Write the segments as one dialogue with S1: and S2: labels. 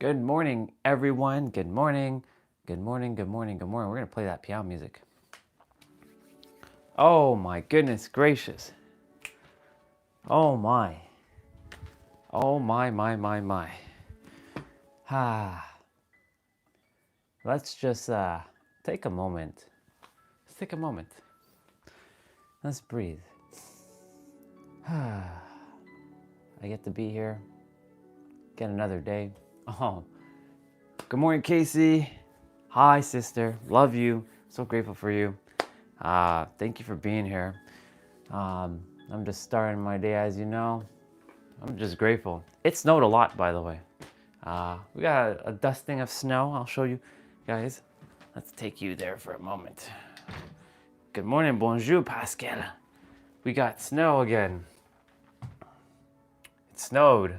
S1: Good morning, everyone. Good morning. Good morning, good morning, good morning. We're going to play that piano music. Oh my goodness gracious. Oh my. Oh my. Let's just take a moment. Let's take a moment. Let's breathe. I get to be here. Get another day. Oh. Good morning, Casey. Hi, sister. Love you. So grateful for you. Thank you for being here. I'm just starting my day, as you know. I'm just grateful. It snowed a lot, by the way. We got a dusting of snow. I'll show you guys. Let's take you there for a moment. Good morning, bonjour, Pascal. We got snow again. It snowed.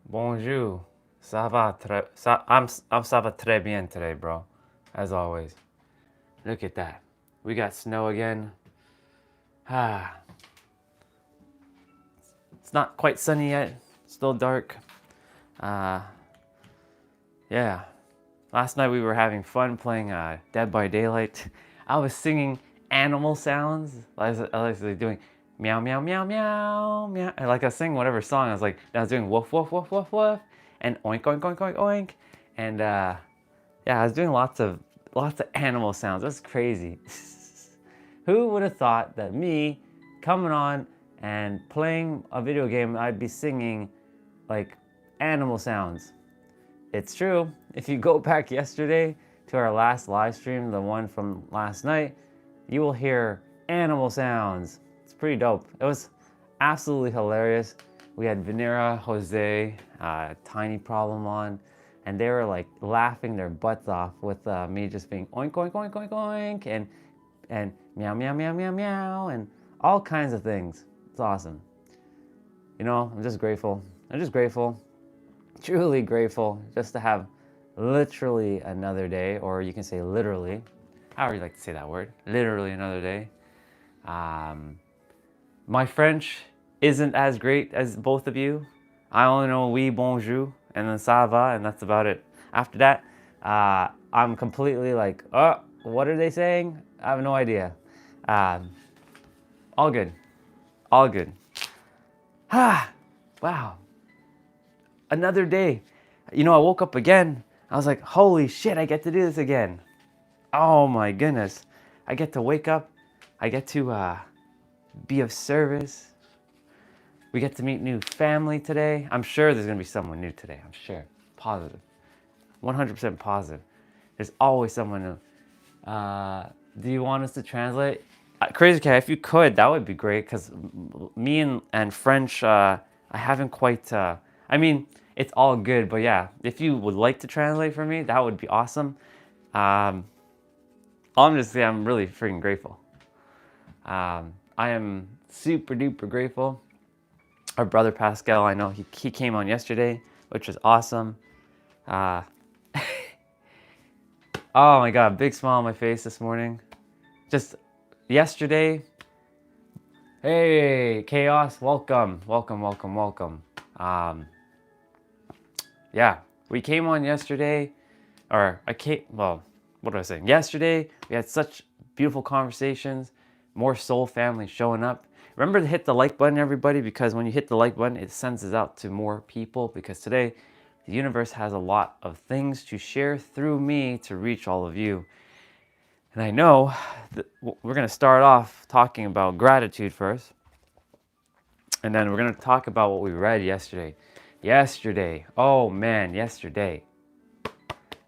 S1: Bonjour. Ça va ça va très bien today, bro. As always. Look at that. We got snow again. It's not quite sunny yet. Still dark. Yeah. Last night we were having fun playing Dead by Daylight. I was singing animal sounds. I was like doing meow, meow, meow, meow, meow. And like I was singing whatever song. I was doing woof, woof, woof, woof, woof. And oink, oink, oink, oink, oink. And yeah, I was doing lots of animal sounds. That's crazy. Who would have thought that me coming on and playing a video game, I'd be singing like animal sounds? It's true. If you go back yesterday to our last live stream, the one from last night, you will hear animal sounds. It's pretty dope. It was absolutely hilarious. We had Venera, Jose, Tiny Problem on, and they were like laughing their butts off with me just being oink, oink, oink, oink, oink, and meow, meow, meow, meow, meow, and all kinds of things. It's awesome. You know, I'm just grateful. Truly grateful just to have literally another day, or you can say literally, however you like to say that word, literally another day. My French isn't as great as both of you. I only know oui, bonjour, and then ça va, and that's about it. After that, I'm completely like, oh, what are they saying? I have no idea. All good. Wow. Another day. You know, I woke up again. I was like, holy shit, I get to do this again. Oh my goodness. I get to wake up. I get to be of service. We get to meet new family today. I'm sure there's going to be someone new today. I'm sure. Positive. 100% positive. There's always someone new. Do you want us to translate? Crazy Cat, if you could, that would be great, because me and French, I haven't quite... I mean, it's all good, but yeah, if you would like to translate for me, that would be awesome. Honestly, I'm really freaking grateful. I am super duper grateful. Our brother Pascal, I know he came on yesterday, which was awesome. Oh my God, big smile on my face this morning. Just yesterday. Hey, Chaos, welcome. Yeah, we came on yesterday, what was I saying? Yesterday, we had such beautiful conversations, more soul family showing up. Remember to hit the like button, everybody, because when you hit the like button, it sends us out to more people, because today, the universe has a lot of things to share through me to reach all of you. And I know that we're going to start off talking about gratitude first, and then we're going to talk about what we read yesterday. Oh man, yesterday.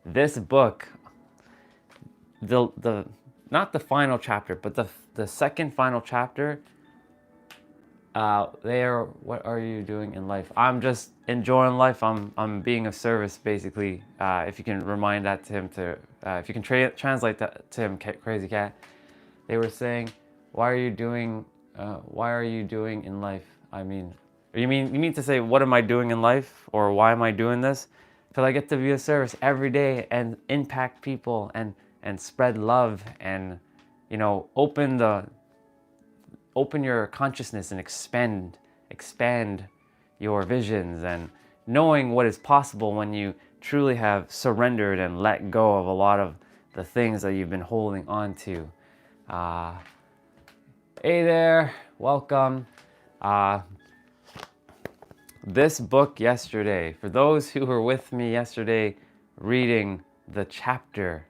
S1: This book, the not the final chapter, but the second final chapter. What are you doing in life? I'm just enjoying life. I'm being of service, basically. If you can remind that to him, if you can translate that to him, Crazy Cat. They were saying, what are you doing in life? I mean, you mean to say, what am I doing in life, or why am I doing this? Because I get to be of service every day and impact people and spread love and, you know, open your consciousness and expand your visions and knowing what is possible when you truly have surrendered and let go of a lot of the things that you've been holding on to. Hey there, welcome. This book yesterday, for those who were with me yesterday reading the chapter,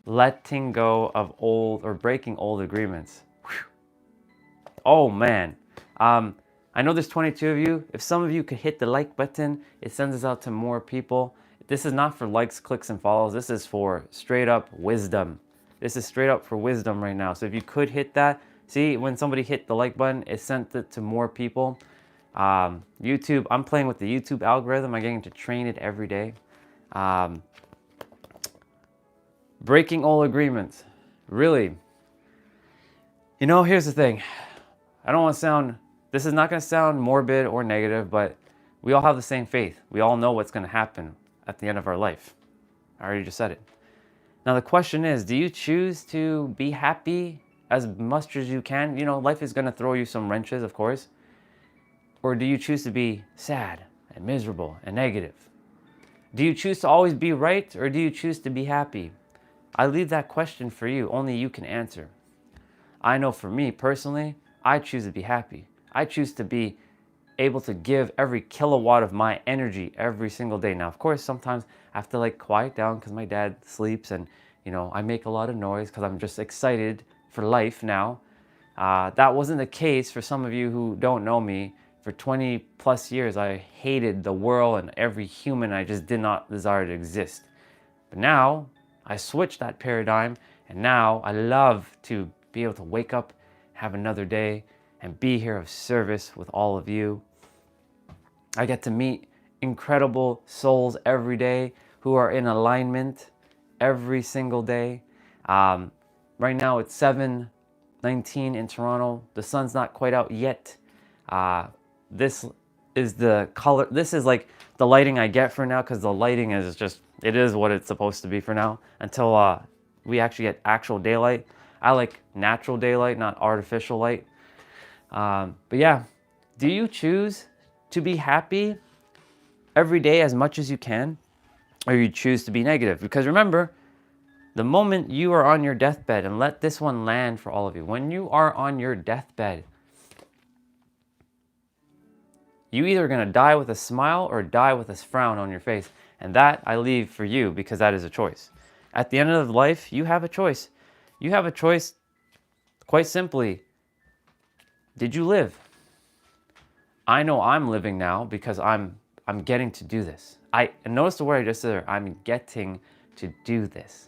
S1: letting go of old or breaking old agreements. Whew. Oh man. I know there's 22 of you. If some of you could hit the like button, it sends us out to more people. This is not for likes, clicks, and follows. This is for straight up wisdom. This is straight up for wisdom right now. So if you could hit that, see when somebody hit the like button, it sent it to more people. YouTube, I'm playing with the YouTube algorithm. I'm getting to train it every day. Breaking old agreements. Really. You know, here's the thing. I don't want to sound, this is not going to sound morbid or negative, but we all have the same faith. We all know what's going to happen at the end of our life. I already just said it. Now the question is, do you choose to be happy as much as you can? You know, life is going to throw you some wrenches, of course. Or do you choose to be sad and miserable and negative? Do you choose to always be right, or do you choose to be happy? I leave that question for you. Only you can answer. I know for me personally, I choose to be happy. I choose to be able to give every kilowatt of my energy every single day. Now, of course, sometimes I have to like quiet down because my dad sleeps, and you know, I make a lot of noise because I'm just excited for life now. That wasn't the case for some of you who don't know me. For 20 plus years, I hated the world and every human. I just did not desire to exist. But now I switched that paradigm, and now I love to be able to wake up, have another day, and be here of service with all of you. I get to meet incredible souls every day who are in alignment every single day. Right now it's 7:19 in Toronto. The sun's not quite out yet. This is the color. This is like the lighting I get for now, because the lighting is just, it is what it's supposed to be for now until we actually get actual daylight. I like natural daylight, not artificial light. But yeah, do you choose to be happy every day as much as you can, or you choose to be negative? Because remember, the moment you are on your deathbed, and let this one land for all of you, when you are on your deathbed, you either going to die with a smile or die with a frown on your face. And that I leave for you, because that is a choice. At the end of life, you have a choice. You have a choice, quite simply. Did you live? I know I'm living now because I'm getting to do this. And notice the word I just said there. I'm getting to do this.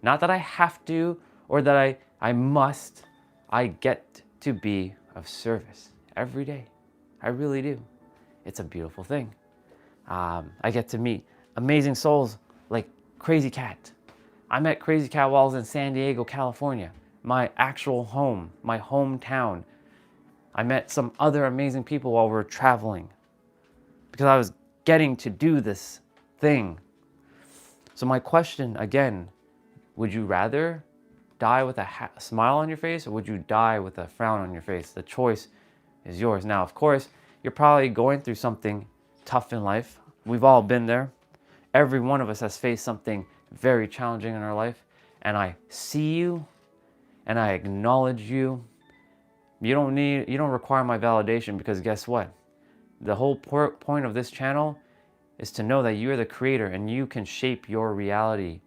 S1: Not that I have to or that I must. I get to be of service every day. I really do. It's a beautiful thing. I get to meet amazing souls like Crazy Cat. I met Crazy Cat while I was in San Diego, California, my actual home, my hometown. I met some other amazing people while we were traveling because I was getting to do this thing. So my question again, would you rather die with a smile on your face, or would you die with a frown on your face? The choice is yours. Now, of course, you're probably going through something tough in life. We've all been there. Every one of us has faced something very challenging in our life. And I see you and I acknowledge you. You don't require my validation, because guess what? The whole point of this channel is to know that you're the creator and you can shape your reality.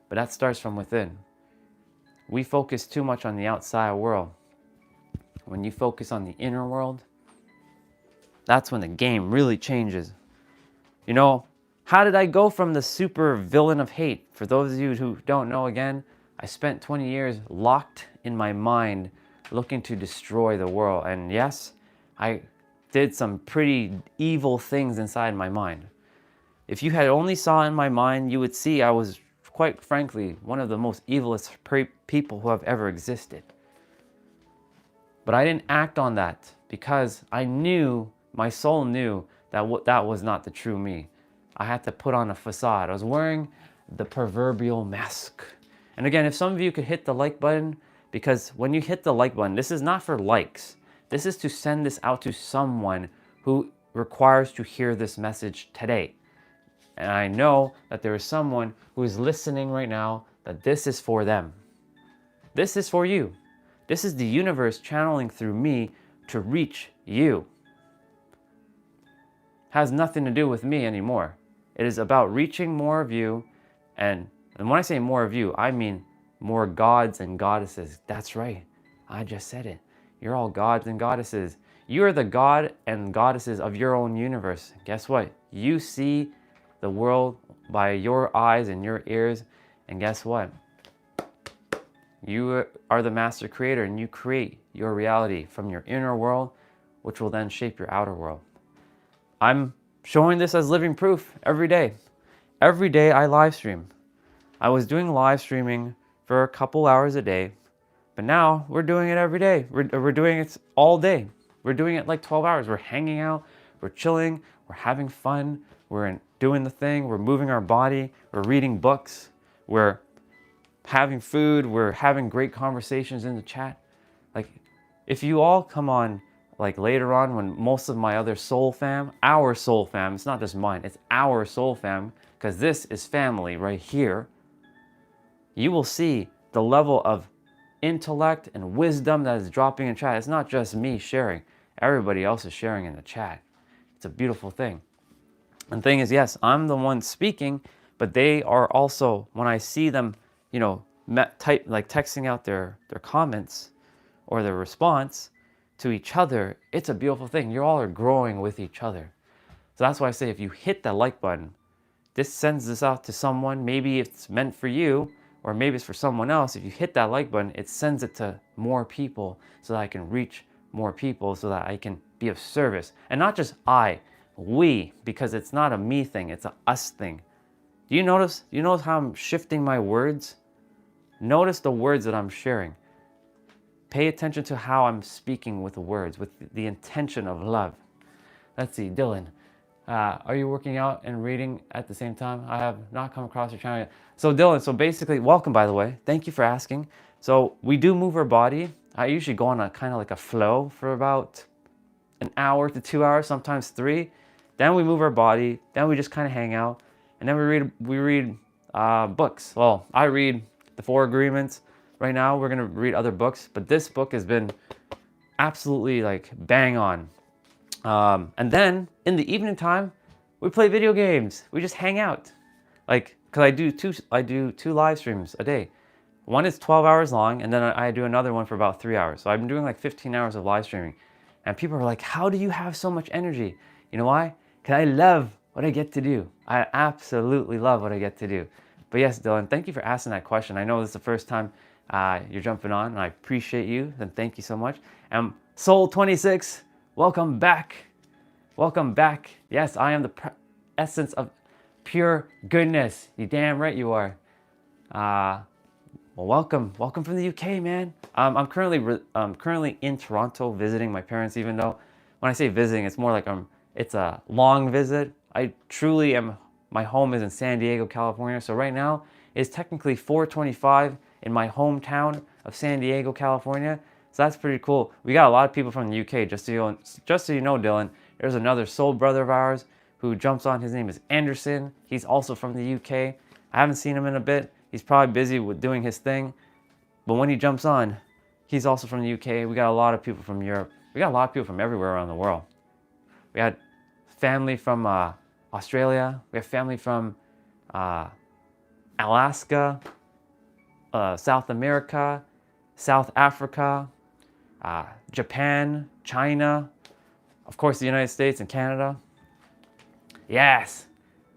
S1: But that starts from within. We focus too much on the outside world. When you focus on the inner world, that's when the game really changes. You know, how did I go from the super villain of hate? For those of you who don't know, again, I spent 20 years locked in my mind looking to destroy the world. And yes, I did some pretty evil things inside my mind. If you had only saw in my mind, you would see I was, quite frankly, one of the most evilest people who have ever existed. But I didn't act on that because I knew, my soul knew that that was not the true me. I had to put on a facade. I was wearing the proverbial mask. And again, if some of you could hit the like button, because when you hit the like button, this is not for likes. This is to send this out to someone who requires to hear this message today. And I know that there is someone who is listening right now that this is for them. This is for you. This is the universe channeling through me to reach you. Has nothing to do with me anymore. It is about reaching more of you. And when I say more of you, I mean more gods and goddesses. That's right. I just said it. You're all gods and goddesses. You are the god and goddesses of your own universe. Guess what? You see the world by your eyes and your ears. And guess what? You are the master creator, and you create your reality from your inner world, which will then shape your outer world. I'm showing this as living proof every day. Every day I live stream. I was doing live streaming for a couple hours a day, but now we're doing it every day. We're doing it all day. We're doing it like 12 hours. We're hanging out, we're chilling, we're having fun, we're doing the thing, we're moving our body, we're reading books, we're having food, we're having great conversations in the chat. Like, if you all come on like later on, when most of my other soul fam, our soul fam, it's not just mine, it's our soul fam, because this is family right here, you will see the level of intellect and wisdom that is dropping in chat. It's not just me sharing, everybody else is sharing in the chat. It's a beautiful thing. And the thing is, yes, I'm the one speaking, but they are also, when I see them, you know, texting out their comments or their response to each other, it's a beautiful thing. You all are growing with each other. So that's why I say, if you hit that like button, this sends this out to someone. Maybe it's meant for you, or maybe it's for someone else. If you hit that like button, it sends it to more people so that I can reach more people, so that I can be of service. And not just we, because it's not a me thing, it's a us thing. Do you notice how I'm shifting my words? Notice the words that I'm sharing. Pay attention to how I'm speaking with the words, with the intention of love. Let's see, Dylan, are you working out and reading at the same time? I have not come across your channel yet. So Dylan, so basically, welcome by the way. Thank you for asking. So we do move our body. I usually go on a kind of like a flow for about an hour to 2 hours, sometimes 3. Then we move our body. Then we just kind of hang out. And then we read books. Well, I read the 4 Agreements. Right now, we're gonna read other books, but this book has been absolutely like bang on. And then in the evening time, we play video games. We just hang out. Like, cause I do two live streams a day. One is 12 hours long, and then I do another one for about 3 hours. So I've been doing like 15 hours of live streaming. And people are like, how do you have so much energy? You know why? Because I love what I get to do. I absolutely love what I get to do. But yes, Dylan, thank you for asking that question. I know this is the first time you're jumping on, and I appreciate you, and thank you so much. And Soul26, welcome back. Welcome back. Yes, I am the essence of pure goodness. You damn right you are. Well, welcome from the UK, man. I'm currently in Toronto visiting my parents, even though when I say visiting, it's more like it's a long visit. I truly am, my home is in San Diego, California. So right now it's technically 4:25 in my hometown of San Diego, California. So that's pretty cool. We got a lot of people from the UK, just so you know, Dylan, there's another soul brother of ours who jumps on. His name is Anderson. He's also from the UK. I haven't seen him in a bit. He's probably busy with doing his thing. But when he jumps on, he's also from the UK. We got a lot of people from Europe. We got a lot of people from everywhere around the world. We had family from Australia. We have family from Alaska, South America, South Africa, Japan, China, of course the United States and Canada. Yes,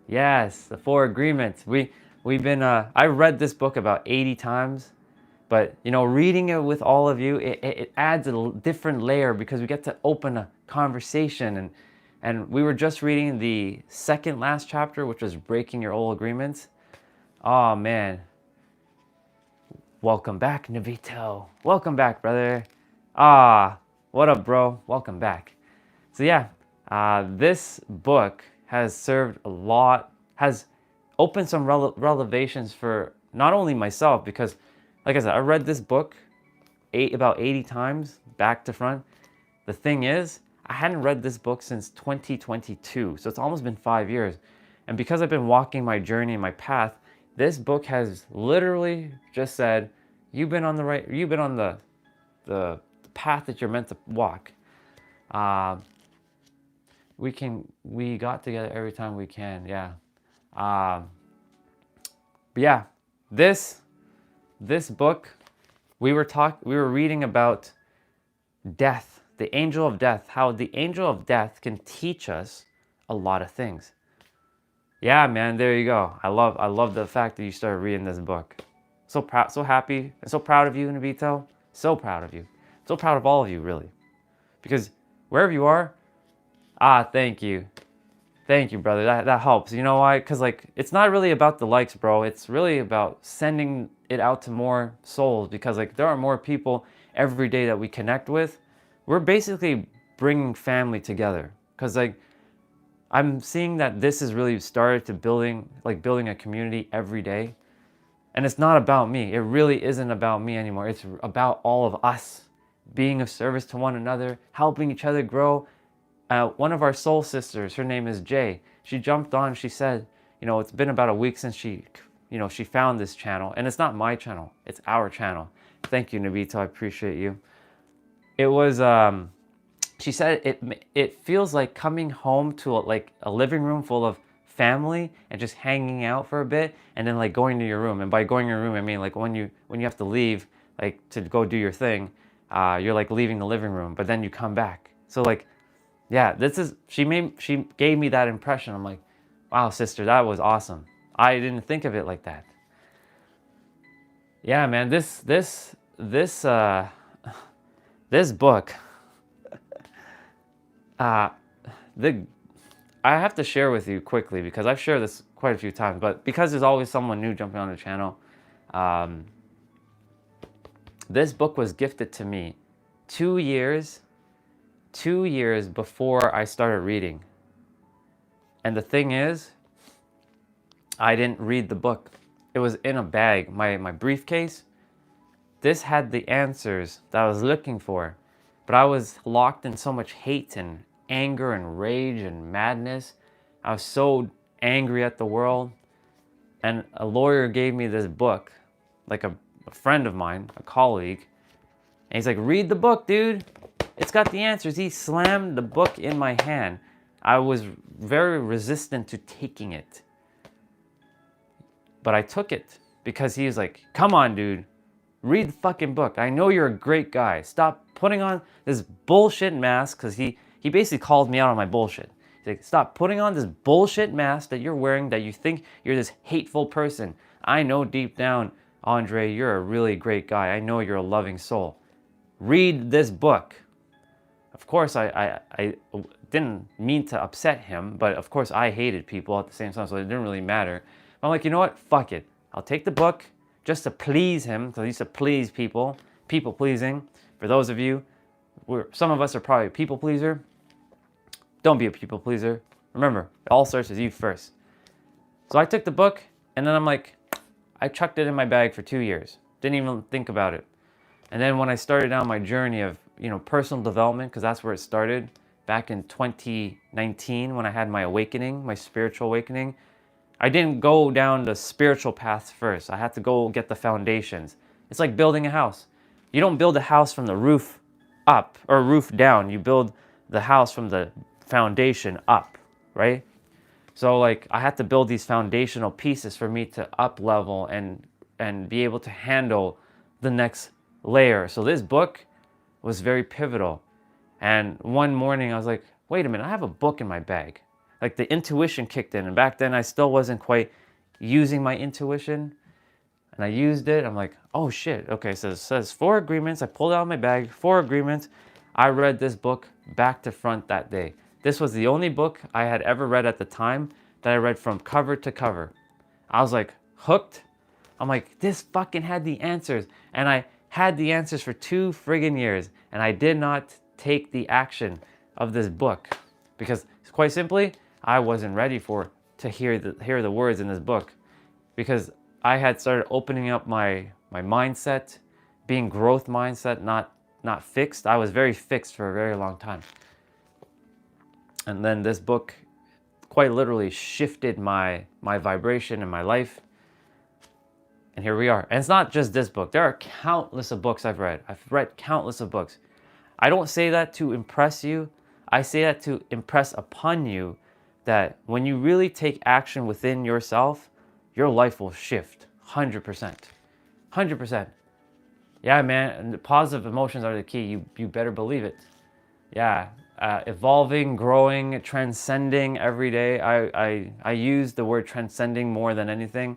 S1: the 4 Agreements. We've been, I read this book about 80 times, but you know, reading it with all of you, it adds a different layer because we get to open a conversation. And we were just reading the second last chapter, which was breaking your old agreements. Oh man. Welcome back, Navito. Welcome back, brother. What up, bro? Welcome back. So yeah, this book has served a lot, has opened some revelations for not only myself, because like I said, I read this book about 80 times, back to front. The thing is, I hadn't read this book since 2022. So it's almost been 5 years. And because I've been walking my journey and my path, this book has literally just said, you've been on the path that you're meant to walk. We got together every time we can. Yeah. But yeah, this book, we were reading about death, the angel of death, how the angel of death can teach us a lot of things. Yeah, man, there you go. I love the fact that you started reading this book. So proud, so happy, and so proud of you, Navito. So proud of you. So proud of all of you, really. Because wherever you are, thank you. Thank you, brother. That helps. You know why? Because like, it's not really about the likes, bro. It's really about sending it out to more souls, because like there are more people every day that we connect with. We're basically bringing family together. Because like, I'm seeing that this has really started to building a community every day. And it's not about me. It really isn't about me anymore. It's about all of us being of service to one another, helping each other grow. One of our soul sisters, her name is Jay. She jumped on, she said, it's been about a week since she found this channel. And it's not my channel, it's our channel. Thank you, Navito, I appreciate you. It was, she said it feels like coming home to a living room full of family and just hanging out for a bit, and then like going to your room. And by going to your room, I mean like when you have to leave, like to go do your thing, you're like leaving the living room, but then you come back. So like, yeah, she gave me that impression. I'm like, wow, sister, that was awesome. I didn't think of it like that. Yeah, man, this book, I have to share with you quickly, because I've shared this quite a few times, but because there's always someone new jumping on the channel, this book was gifted to me 2 years before I started reading. And the thing is, I didn't read the book. It was in a bag, my briefcase. This had the answers that I was looking for, but I was locked in so much hate and anger and rage and madness. I was so angry at the world. And a lawyer gave me this book, like a friend of mine, a colleague. And he's like, read the book, dude. It's got the answers. He slammed the book in my hand. I was very resistant to taking it. But I took it because he was like, come on, dude. Read the fucking book. I know you're a great guy. Stop putting on this bullshit mask, because he basically called me out on my bullshit. He's like, stop putting on this bullshit mask that you're wearing, that you think you're this hateful person. I know deep down, Andre, you're a really great guy. I know you're a loving soul. Read this book. Of course, I didn't mean to upset him, but of course I hated people at the same time, so it didn't really matter. I'm like, you know what? Fuck it. I'll take the book just to please him, because I used to please people. People pleasing. For those of you, some of us are probably a people pleaser. Don't be a people pleaser. Remember, it all starts with you first. So I took the book, and then I'm like, I chucked it in my bag for 2 years. Didn't even think about it. And then when I started down my journey of, personal development, because that's where it started, back in 2019 when I had my awakening, my spiritual awakening, I didn't go down the spiritual path first. I had to go get the foundations. It's like building a house. You don't build a house from the roof up or roof down. You build the house from the foundation up, right? So like I had to build these foundational pieces for me to up level and be able to handle the next layer. So this book was very pivotal. And one morning I was like, wait a minute, I have a book in my bag. Like the intuition kicked in, and back then I still wasn't quite using my intuition. And I used it. I'm like, oh shit. Okay, so it says 4 agreements. I pulled out of my bag, 4 agreements. I read this book back to front that day. This was the only book I had ever read at the time that I read from cover to cover. I was like hooked. I'm like, this fucking had the answers. And I had the answers for 2 friggin' years. And I did not take the action of this book, because quite simply, I wasn't ready to hear the words in this book, because I had started opening up my mindset, being growth mindset, not fixed. I was very fixed for a very long time. And then this book quite literally shifted my vibration in my life. And here we are. And it's not just this book. There are countless of books I've read. I've read countless of books. I don't say that to impress you. I say that to impress upon you that when you really take action within yourself, your life will shift 100%. 100%. Yeah, man. And the positive emotions are the key. You better believe it. Yeah. Evolving, growing, transcending every day. I use the word transcending more than anything.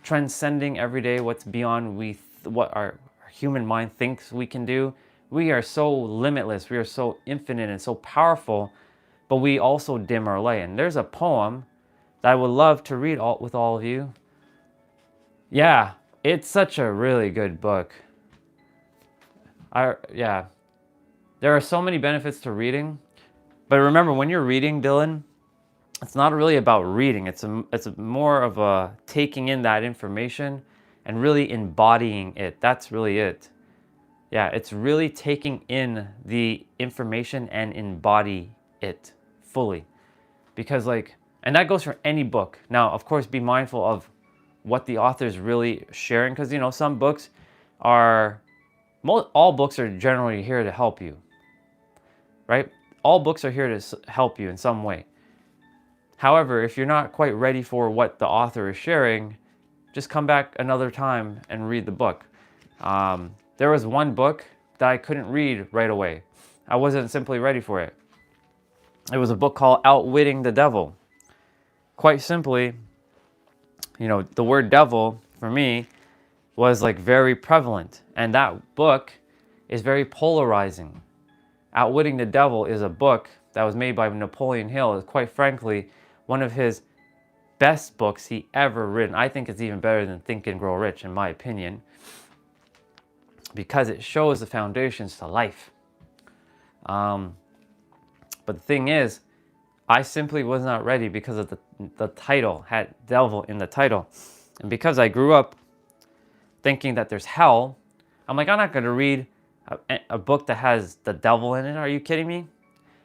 S1: Transcending every day what's beyond what our human mind thinks we can do. We are so limitless. We are so infinite and so powerful, but we also dim our light. And there's a poem that I would love to read with all of you. Yeah, it's such a really good book. Yeah. There are so many benefits to reading, but remember when you're reading, Dylan, it's not really about reading. It's more of a taking in that information and really embodying it. That's really it. Yeah, it's really taking in the information and embody it fully. Because and that goes for any book. Now, of course, be mindful of what the author is really sharing, because some books are, all books are generally here to help you, right? All books are here to help you in some way. However, if you're not quite ready for what the author is sharing, just come back another time and read the book. There was one book that I couldn't read right away. I wasn't simply ready for it. It was a book called Outwitting the Devil. Quite simply, the word devil for me was very prevalent. And that book is very polarizing. Outwitting the Devil is a book that was made by Napoleon Hill. It's quite frankly one of his best books he ever written. I think it's even better than Think and Grow Rich, in my opinion, because it shows the foundations to life. But the thing is, I simply was not ready because of the title, had devil in the title. And because I grew up thinking that there's hell, I'm like, I'm not going to read a book that has the devil in it. Are you kidding me?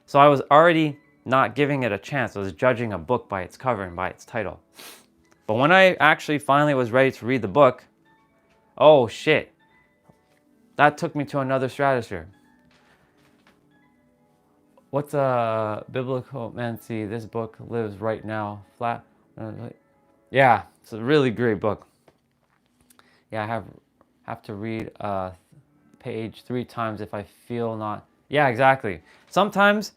S1: So I was already not giving it a chance. I was judging a book by its cover and by its title. But when I actually finally was ready to read the book, oh shit, that took me to another stratosphere. What's a biblical man? See, this book lives right now. Flat. Yeah, it's a really great book. Yeah, I have to read page 3 times if I feel not. Yeah, exactly. Sometimes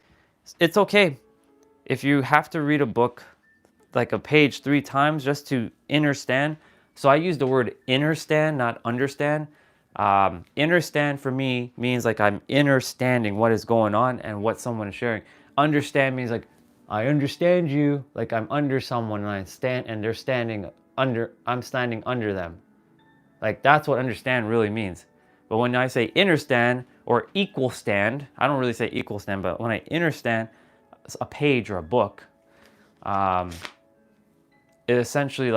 S1: it's okay if you have to read a book like a page 3 times just to understand. So I use the word understand, not understand. Understand for me means I'm understanding what is going on and what someone is sharing. Understand means I understand you, I'm under someone and they're standing under, I'm standing under them. That's what understand really means. But when I say understand or equal stand, I don't really say equal stand, but when I understand a page or a book, it essentially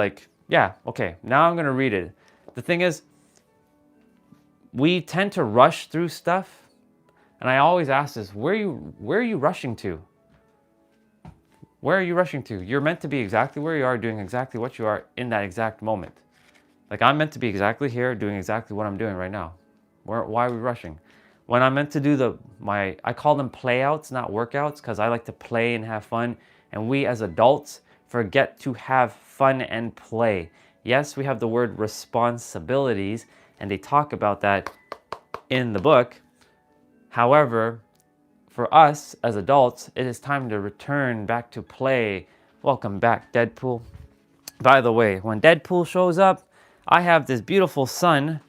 S1: yeah, okay, now I'm gonna read it. The thing is, we tend to rush through stuff, and I always ask this: where are you rushing to? Where are you rushing to? You're meant to be exactly where you are, doing exactly what you are in that exact moment. I'm meant to be exactly here, doing exactly what I'm doing right now. Why are we rushing? When I'm meant to do I call them playouts, not workouts, because I like to play and have fun. And we as adults forget to have fun and play. Yes, we have the word responsibilities, and they talk about that in the book. However, for us as adults, it is time to return back to play. Welcome back, Deadpool. By the way, when Deadpool shows up, I have this beautiful son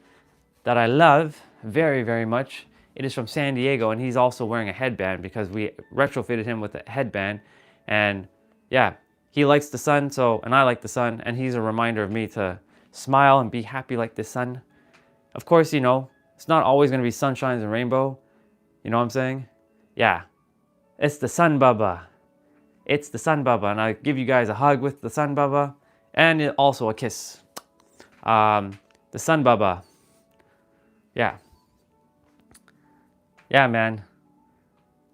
S1: that I love very, very much. It is from San Diego, and he's also wearing a headband because we retrofitted him with a headband. And yeah, he likes the sun, and I like the sun, and he's a reminder of me to smile and be happy like the sun. Of course, it's not always going to be sunshines and rainbow. You know what I'm saying? Yeah, it's the sun baba. It's the sun baba, and I give you guys a hug with the sun baba, and also a kiss. The sun baba. Yeah. Yeah, man.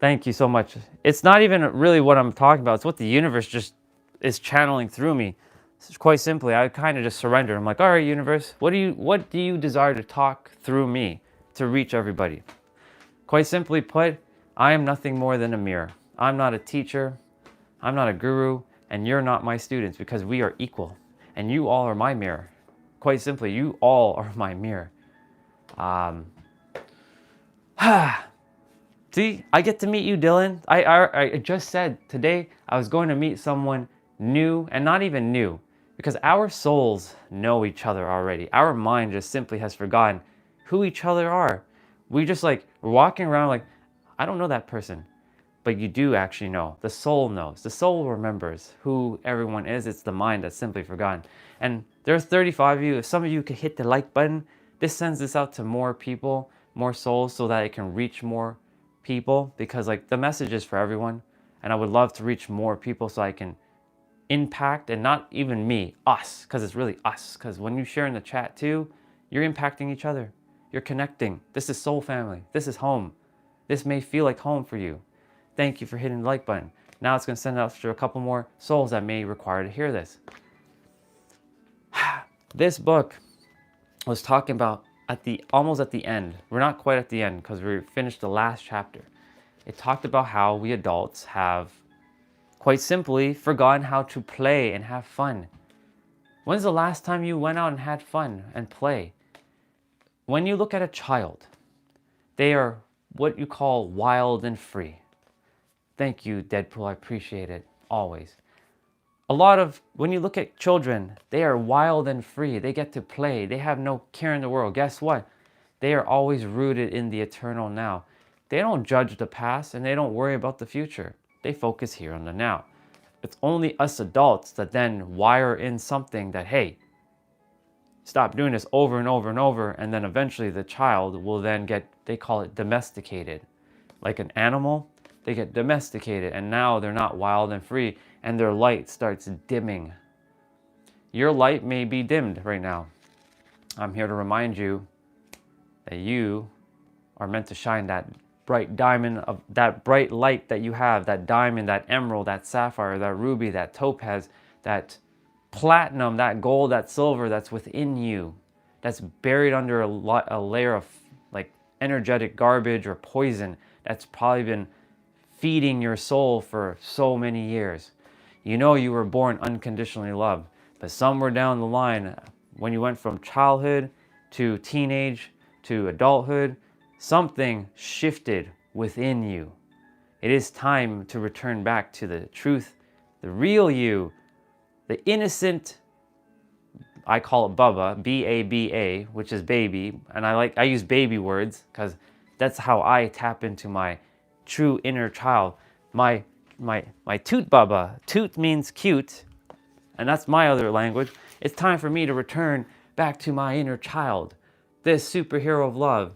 S1: Thank you so much. It's not even really what I'm talking about. It's what the universe just is channeling through me. It's quite simply, I kind of just surrender. I'm like, all right, universe, what do you desire to talk through me to reach everybody? Quite simply put, I am nothing more than a mirror. I'm not a teacher. I'm not a guru, and you're not my students because we are equal. And you all are my mirror. Quite simply, you all are my mirror. Um, See, I get to meet you, Dylan. I just said today I was going to meet someone new, and not even new, because our souls know each other already. Our mind just simply has forgotten who each other are. We just like, we're walking around like, I don't know that person. But you do actually know. The soul knows. The soul remembers who everyone is. It's the mind that's simply forgotten. And there's 35 of you. If some of you could hit the like button, this sends this out to more people, more souls, so that it can reach more people. Because like the message is for everyone. And I would love to reach more people so I can impact, and not even me, us. Because it's really us. Because when you share in the chat too, you're impacting each other. You're connecting. This is soul family. This is home. This may feel like home for you. Thank you for hitting the like button. Now it's going to send out to a couple more souls that may require to hear this. This book was talking about almost at the end. We're not quite at the end because we finished the last chapter. It talked about how we adults have, quite simply, forgotten how to play and have fun. When's the last time you went out and had fun and play? When you look at a child, they are what you call wild and free. Thank you, Deadpool. I appreciate it. Always. When you look at children, they are wild and free. They get to play. They have no care in the world. Guess what? They are always rooted in the eternal now. They don't judge the past and they don't worry about the future. They focus here on the now. It's only us adults that then wire in something that, hey, stop doing this over and over and over. And then eventually the child will then get, they call it domesticated. Like an animal, they get domesticated, and now they're not wild and free, and their light starts dimming. Your light may be dimmed right now. I'm here to remind you that you are meant to shine that bright diamond, of that bright light that you have, that diamond, that emerald, that sapphire, that ruby, that topaz, that platinum, that gold, that silver that's within you, that's buried under a layer of like energetic garbage or poison that's probably been feeding your soul for so many years. You know you were born unconditionally loved, but somewhere down the line, when you went from childhood to teenage to adulthood, something shifted within you. It is time to return back to the truth, the real you, the innocent, I call it Bubba, B-A-B-A, which is baby, and I use baby words because that's how I tap into my true inner child. My toot Bubba. Toot means cute, and that's my other language. It's time for me to return back to my inner child. This superhero of love.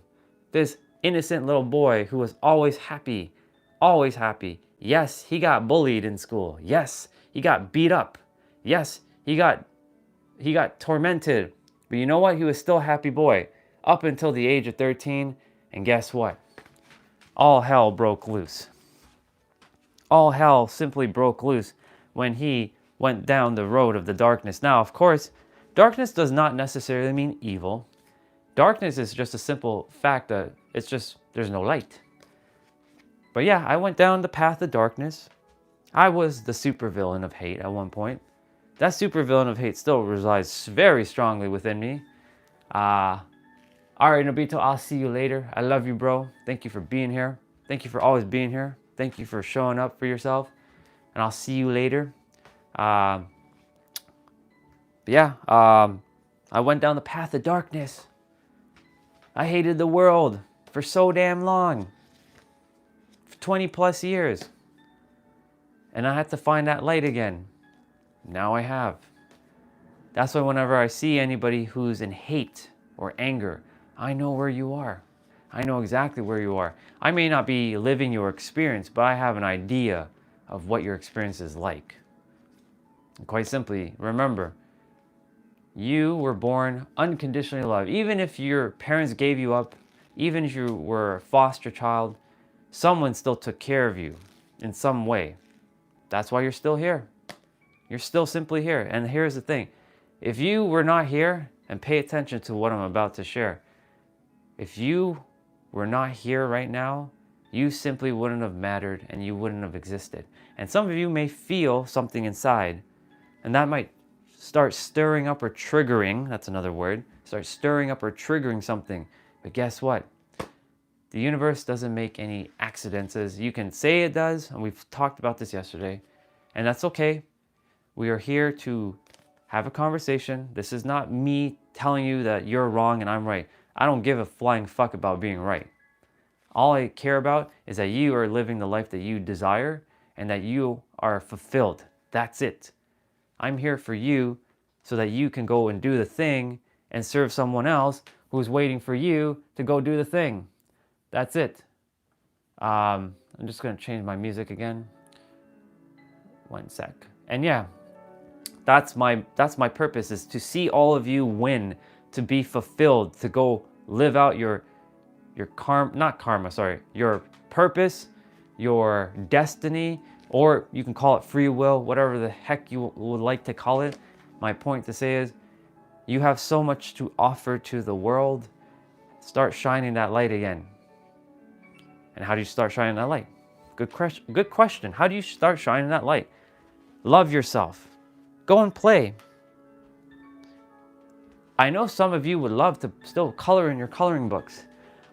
S1: This innocent little boy who was always happy. Always happy. Yes, he got bullied in school. Yes, he got beat up. Yes, he got tormented. But you know what? He was still a happy boy up until the age of 13. And guess what? All hell broke loose. All hell simply broke loose when he went down the road of the darkness. Now, of course, darkness does not necessarily mean evil. Darkness is just a simple fact that it's just, there's no light. But yeah, I went down the path of darkness. I was the supervillain of hate at one point. That supervillain of hate still resides very strongly within me. All right, Nobito, I'll see you later. I love you, bro. Thank you for being here. Thank you for always being here. Thank you for showing up for yourself. And I'll see you later. I went down the path of darkness. I hated the world for so damn long. For 20 plus years. And I had to find that light again. Now I have. That's why whenever I see anybody who's in hate or anger, I know where you are. I know exactly where you are. I may not be living your experience, but I have an idea of what your experience is like. And quite simply, remember, you were born unconditionally loved. Even if your parents gave you up, even if you were a foster child, someone still took care of you in some way. That's why you're still here. You're still simply here. And here's the thing. If you were not here, and pay attention to what I'm about to share, if you were not here right now, you simply wouldn't have mattered and you wouldn't have existed. And some of you may feel something inside, and that might start stirring up or triggering, that's another word, start stirring up or triggering something. But guess what? The universe doesn't make any accidents. You can say it does, and we've talked about this yesterday, and that's okay. We are here to have a conversation. This is not me telling you that you're wrong and I'm right. I don't give a flying fuck about being right. All I care about is that you are living the life that you desire and that you are fulfilled. That's it. I'm here for you so that you can go and do the thing and serve someone else who's waiting for you to go do the thing. That's it. I'm just going to change my music again. 1 sec. And yeah, that's my purpose, is to see all of you win, to be fulfilled, to go live out your your purpose, your destiny, or you can call it free will, whatever the heck you would like to call it. My point to say is, you have so much to offer to the world. Start shining that light again. And how do you start shining that light? Good question. How do you start shining that light? Love yourself. Go and play. I know some of you would love to still color in your coloring books.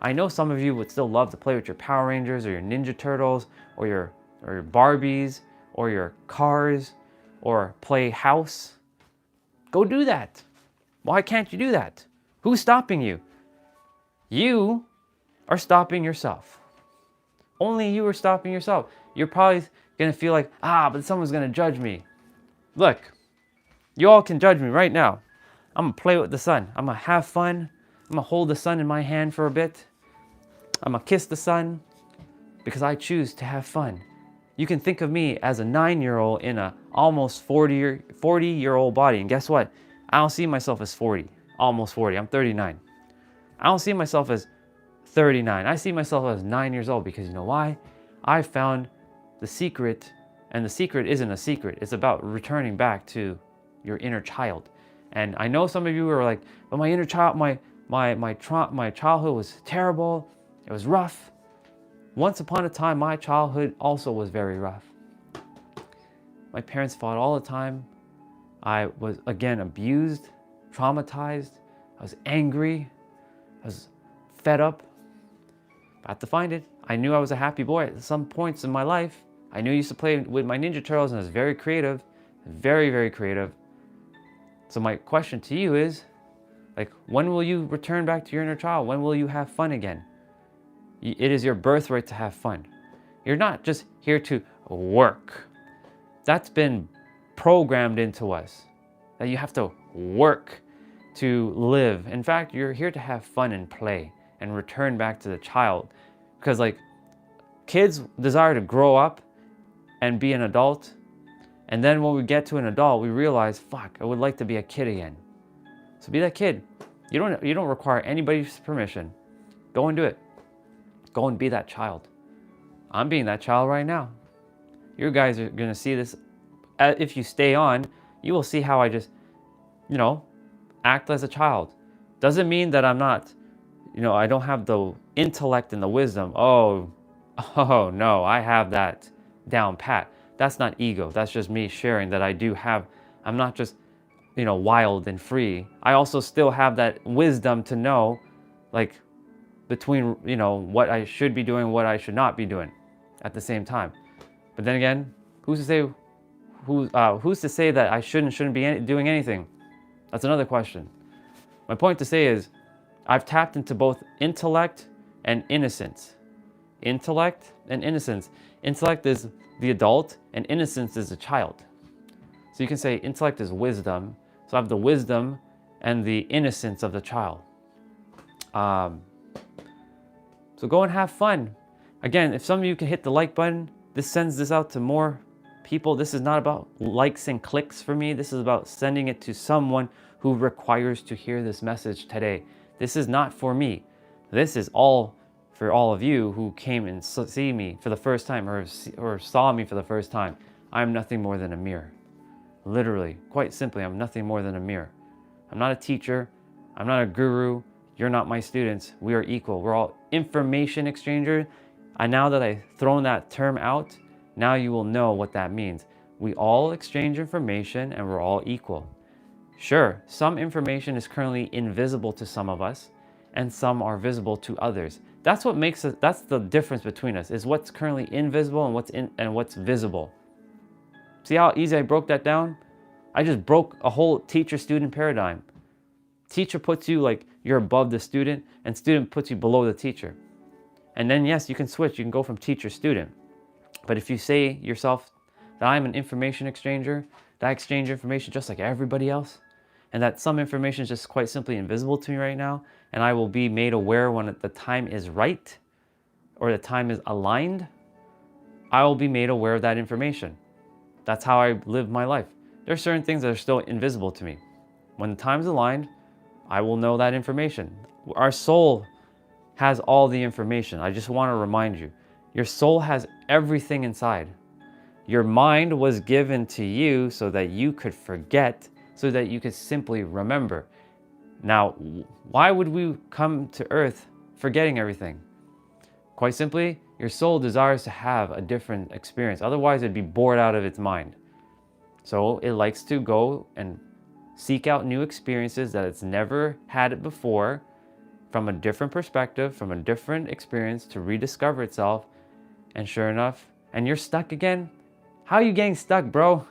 S1: I know some of you would still love to play with your Power Rangers or your Ninja Turtles or your Barbies or your cars or play house. Go do that. Why can't you do that? Who's stopping you? You are stopping yourself. Only you are stopping yourself. You're probably going to feel like, but someone's going to judge me. Look, you all can judge me right now. I'm going to play with the sun. I'm going to have fun. I'm going to hold the sun in my hand for a bit. I'm going to kiss the sun because I choose to have fun. You can think of me as a 9-year-old in a almost 40-year-old body. And guess what? I don't see myself as 40, almost 40. I'm 39. I don't see myself as 39. I see myself as 9 years old because you know why? I found the secret, and the secret isn't a secret. It's about returning back to your inner child. And I know some of you are like, but my inner child, my childhood was terrible. It was rough. Once upon a time, my childhood also was very rough. My parents fought all the time. I was, again, abused, traumatized. I was angry. I was fed up. I had to find it. I knew I was a happy boy at some points in my life. I knew I used to play with my Ninja Turtles and I was very creative. Very, very creative. So my question to you is, like, when will you return back to your inner child? When will you have fun again? It is your birthright to have fun. You're not just here to work. That's been programmed into us, that you have to work to live. In fact, you're here to have fun and play and return back to the child. Because like, kids desire to grow up and be an adult. And then when we get to an adult, we realize, fuck, I would like to be a kid again. So be that kid. You don't require anybody's permission. Go and do it. Go and be that child. I'm being that child right now. You guys are going to see this. If you stay on, you will see how I just, act as a child. Doesn't mean that I'm not, I don't have the intellect and the wisdom. Oh no, I have that down pat. That's not ego. That's just me sharing that I do have. I'm not just, wild and free. I also still have that wisdom to know, like, between, what I should be doing, what I should not be doing at the same time. But then again, who's to say that I shouldn't be doing anything? That's another question. My point to say is, I've tapped into both intellect and innocence. Intellect and innocence. Intellect is the adult and innocence is the child. So you can say intellect is wisdom. So I have the wisdom and the innocence of the child. So go and have fun. Again, if some of you can hit the like button, this sends this out to more people. This is not about likes and clicks for me. This is about sending it to someone who requires to hear this message today. This is not for me. This is all for all of you who came and see me for the first time or saw me for the first time, I'm nothing more than a mirror. Literally, quite simply, I'm nothing more than a mirror. I'm not a teacher. I'm not a guru. You're not my students. We are equal. We're all information exchangers. And now that I've thrown that term out, now you will know what that means. We all exchange information and we're all equal. Sure, some information is currently invisible to some of us and some are visible to others. That's what makes us, that's the difference between us, is what's currently invisible and what's visible. See how easy I broke that down? I just broke a whole teacher-student paradigm. Teacher puts you like you're above the student, and student puts you below the teacher. And then yes, you can switch, you can go from teacher-student. But if you say yourself that I'm an information exchanger, that I exchange information just like everybody else, and that some information is just quite simply invisible to me right now, and I will be made aware when the time is right, or the time is aligned, I will be made aware of that information. That's how I live my life. There are certain things that are still invisible to me. When the time's aligned, I will know that information. Our soul has all the information. I just want to remind you, your soul has everything inside. Your mind was given to you so that you could forget, so that you could simply remember. Now, why would we come to earth forgetting everything? Quite simply, your soul desires to have a different experience. Otherwise, it'd be bored out of its mind. So it likes to go and seek out new experiences that it's never had it before, from a different perspective, from a different experience, to rediscover itself. And sure enough, and you're stuck again? How are you getting stuck, bro?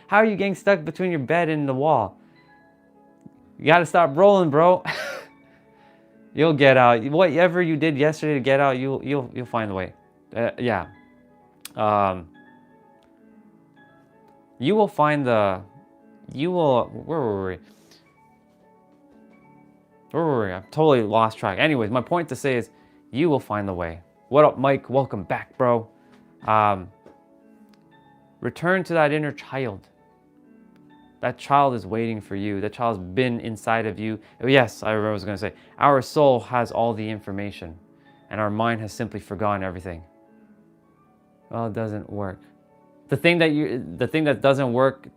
S1: How are you getting stuck between your bed and the wall? You gotta stop rolling, bro. You'll get out. Whatever you did yesterday to get out, you'll find a way. Yeah. You will find the. You will. Where were we? Where were we? I've totally lost track. Anyways, my point to say is, you will find the way. What up, Mike? Welcome back, bro. Return to that inner child. That child is waiting for you. That child's been inside of you. Yes, I remember what I was going to say. Our soul has all the information, and our mind has simply forgotten everything. Well, it doesn't work. The thing that doesn't work.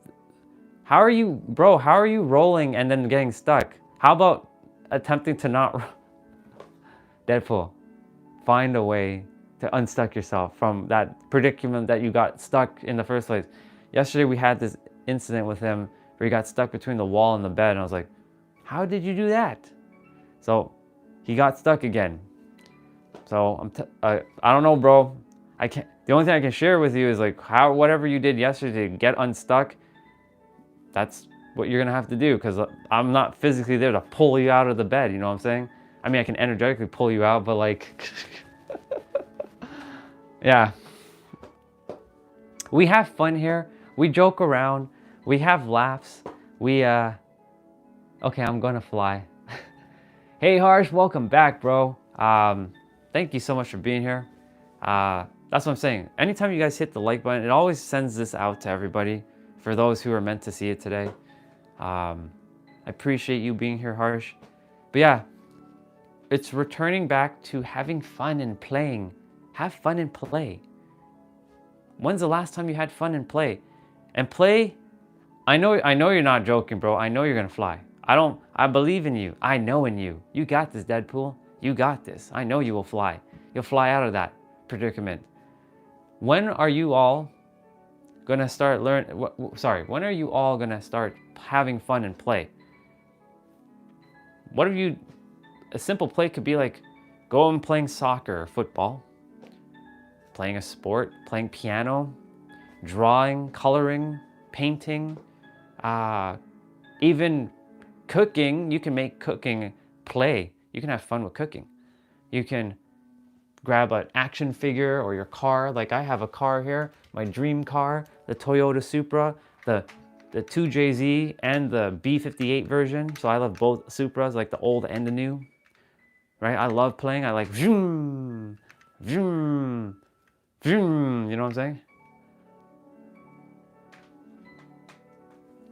S1: How are you, bro? How are you rolling and then getting stuck? How about attempting to not? Deadpool. Find a way to unstuck yourself from that predicament that you got stuck in the first place. Yesterday we had this incident with him where he got stuck between the wall and the bed, and I was like, how did you do that? So he got stuck again. So I don't know, bro. I can't. The only thing I can share with you is like whatever you did yesterday to get unstuck, that's what you're gonna have to do, because I'm not physically there to pull you out of the bed. You know what I'm saying? I mean, I can energetically pull you out, but like, yeah. We have fun here. We joke around. We have laughs. Okay, I'm gonna fly. Hey, Harsh, welcome back, bro. Thank you so much for being here. That's what I'm saying. Anytime you guys hit the like button, it always sends this out to everybody, for those who are meant to see it today. I appreciate you being here, Harsh. But yeah, it's returning back to having fun and playing. Have fun and play. When's the last time you had fun and play? And play, I know you're not joking, bro. I know you're gonna fly. I believe in you. I know in you. You got this, Deadpool. You got this. I know you will fly. You'll fly out of that predicament. When are you all gonna start when are you all gonna start having fun and play? A simple play could be like going and playing soccer or football, playing a sport, playing piano, drawing, coloring, painting, even cooking. You can make cooking play. You can have fun with cooking. You can grab an action figure or your car. Like I have a car here, my dream car, the Toyota Supra, the 2JZ and the B58 version. So I love both Supras, like the old and the new. Right? I love playing. I like vroom, vroom, vroom. You know what I'm saying?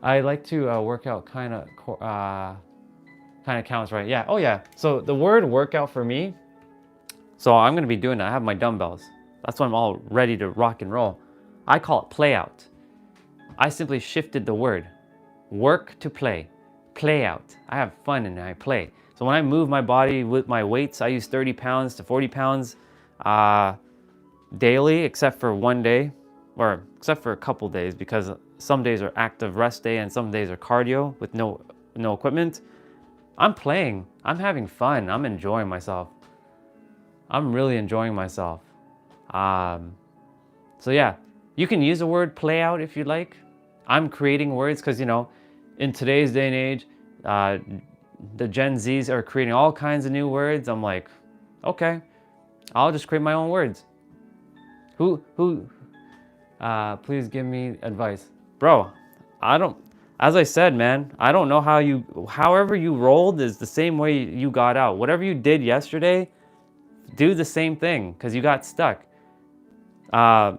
S1: I like to work out kind of counts, right? Yeah. Oh yeah. So the word workout for me So I'm going to be doing that. I have my dumbbells. That's why I'm all ready to rock and roll. I call it play out. I simply shifted the word. Work to play. Play out. I have fun and I play. So when I move my body with my weights, I use 30 pounds to 40 pounds daily, except for one day, or except for a couple days, because some days are active rest day and some days are cardio with no equipment. I'm playing. I'm having fun. I'm enjoying myself. I'm really enjoying myself. So yeah, you can use the word play out if you'd like. I'm creating words because, you know, in today's day and age, the Gen Zs are creating all kinds of new words. I'm like, okay, I'll just create my own words. Please give me advice. Bro, as I said, man, I don't know however you rolled is the same way you got out. Whatever you did yesterday, do the same thing because you got stuck. But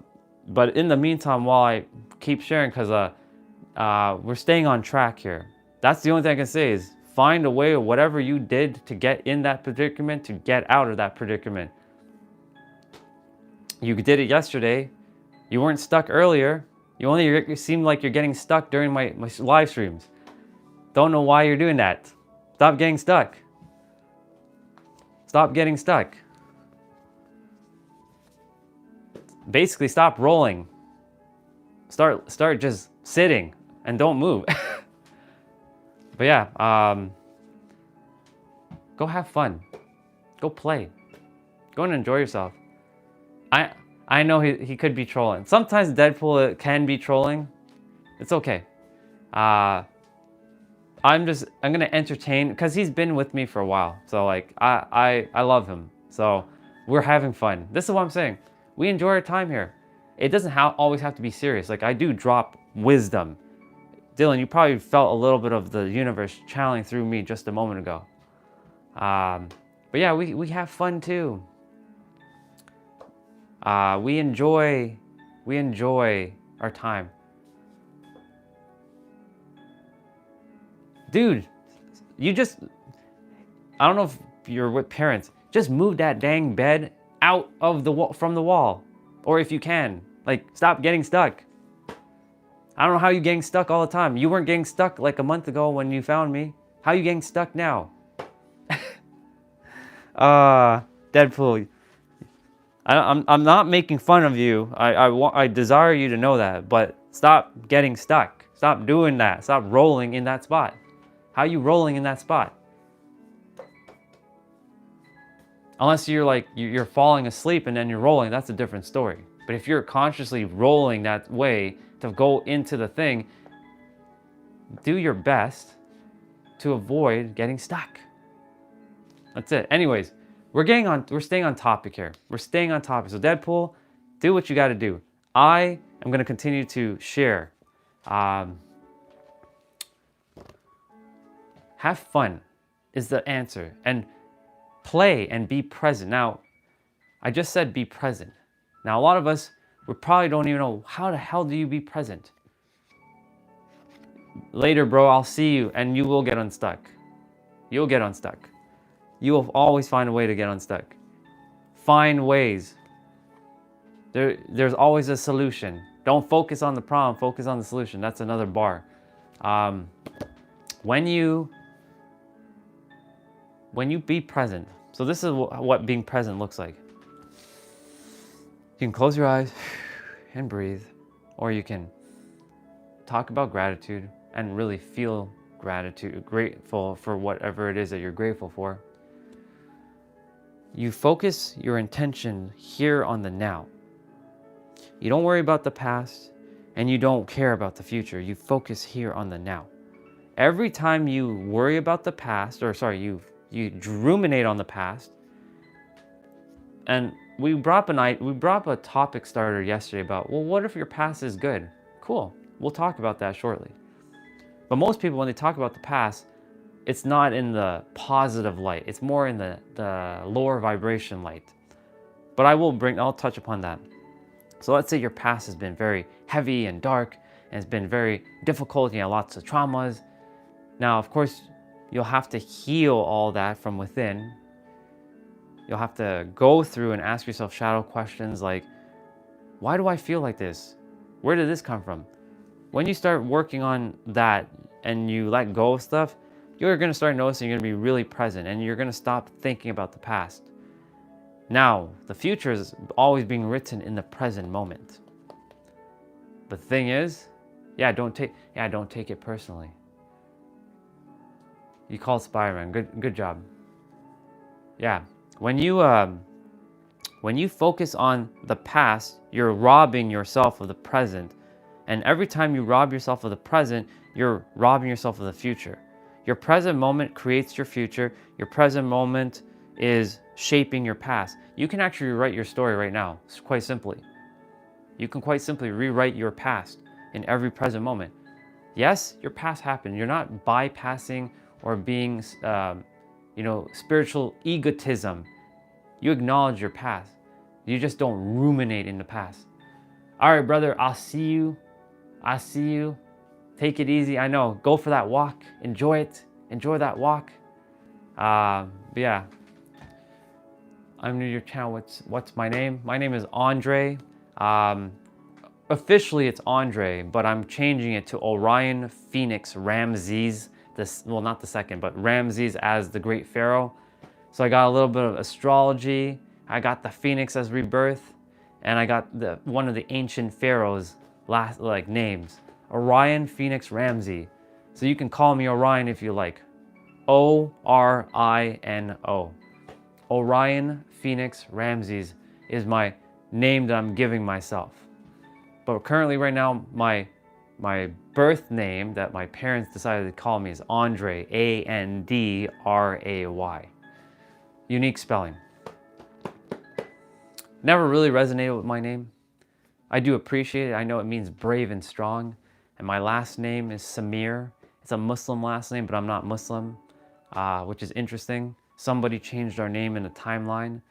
S1: in the meantime, while I keep sharing, because we're staying on track here. That's the only thing I can say is find a way, or whatever you did to get in that predicament, to get out of that predicament. You did it yesterday. You weren't stuck earlier. You seem like you're getting stuck during my live streams. Don't know why you're doing that. Stop getting stuck. Stop getting stuck. Basically, stop rolling. Start just sitting and don't move. But yeah, go have fun. Go play. Go and enjoy yourself. I know he could be trolling. Sometimes Deadpool can be trolling. It's okay. I'm gonna entertain because he's been with me for a while. So like I love him. So we're having fun. This is what I'm saying. We enjoy our time here. It doesn't always have to be serious. Like I do drop wisdom. Dylan, you probably felt a little bit of the universe channeling through me just a moment ago. But yeah, we have fun too. We enjoy our time. Dude, I don't know if you're with parents, just move that dang bed out of from the wall. Or if you can, like stop getting stuck. I don't know how you're getting stuck all the time. You weren't getting stuck like a month ago when you found me. How are you getting stuck now? Deadpool. I'm not making fun of you. I desire you to know that, but stop getting stuck. Stop doing that. Stop rolling in that spot. How are you rolling in that spot? Unless you're falling asleep and then you're rolling, that's a different story. But if you're consciously rolling that way to go into the thing, do your best to avoid getting stuck. That's it. Anyways, we're staying on topic here. We're staying on topic. So Deadpool, do what you got to do. I am going to continue to share. Have fun is the answer. And play and be present. Now, I just said be present. Now, a lot of us, we probably don't even know how the hell do you be present. Later, bro, I'll see you and you will get unstuck. You'll get unstuck. You will always find a way to get unstuck. Find ways. There's always a solution. Don't focus on the problem, focus on the solution. That's another bar. When you be present, so this is what being present looks like. You can close your eyes and breathe, or you can talk about gratitude and really feel grateful for whatever it is that you're grateful for. You focus your intention here on the now. You don't worry about the past and you don't care about the future. You focus here on the now. Every time you worry about the past, you ruminate on the past, and we brought up a topic starter yesterday about, well, what if your past is good? Cool. We'll talk about that shortly. But most people, when they talk about the past, it's not in the positive light. It's more in the lower vibration light. But I'll touch upon that. So let's say your past has been very heavy and dark, and it's been very difficult, you have lots of traumas. Now, of course, you'll have to heal all that from within. You'll have to go through and ask yourself shadow questions like, why do I feel like this? Where did this come from? When you start working on that and you let go of stuff, you're going to start noticing you're going to be really present and you're going to stop thinking about the past. Now, the future is always being written in the present moment. The thing is, don't take it personally. You called Spider-Man. Good job. Yeah. When you focus on the past, you're robbing yourself of the present. And every time you rob yourself of the present, you're robbing yourself of the future. Your present moment creates your future. Your present moment is shaping your past. You can actually rewrite your story right now, quite simply. You can quite simply rewrite your past in every present moment. Yes, your past happened. You're not bypassing or being, spiritual egotism. You acknowledge your past. You just don't ruminate in the past. All right, brother, I'll see you. Take it easy. I know. Go for that walk. Enjoy it. Enjoy that walk. But yeah. I'm new to your channel. What's my name? My name is Andre. Officially, it's Andre, but I'm changing it to Orion Phoenix Ramses. Not the second, but Ramses as the Great Pharaoh. So I got a little bit of astrology. I got the Phoenix as rebirth, and I got one of the ancient pharaohs' names, Orion Phoenix Ramses. So you can call me Orion if you like. Orino. Orion Phoenix Ramses is my name that I'm giving myself. But currently right now, my birth name that my parents decided to call me is Andre, Andray. Unique spelling. Never really resonated with my name. I do appreciate it. I know it means brave and strong. And my last name is Samir. It's a Muslim last name, but I'm not Muslim, which is interesting. Somebody changed our name in the timeline,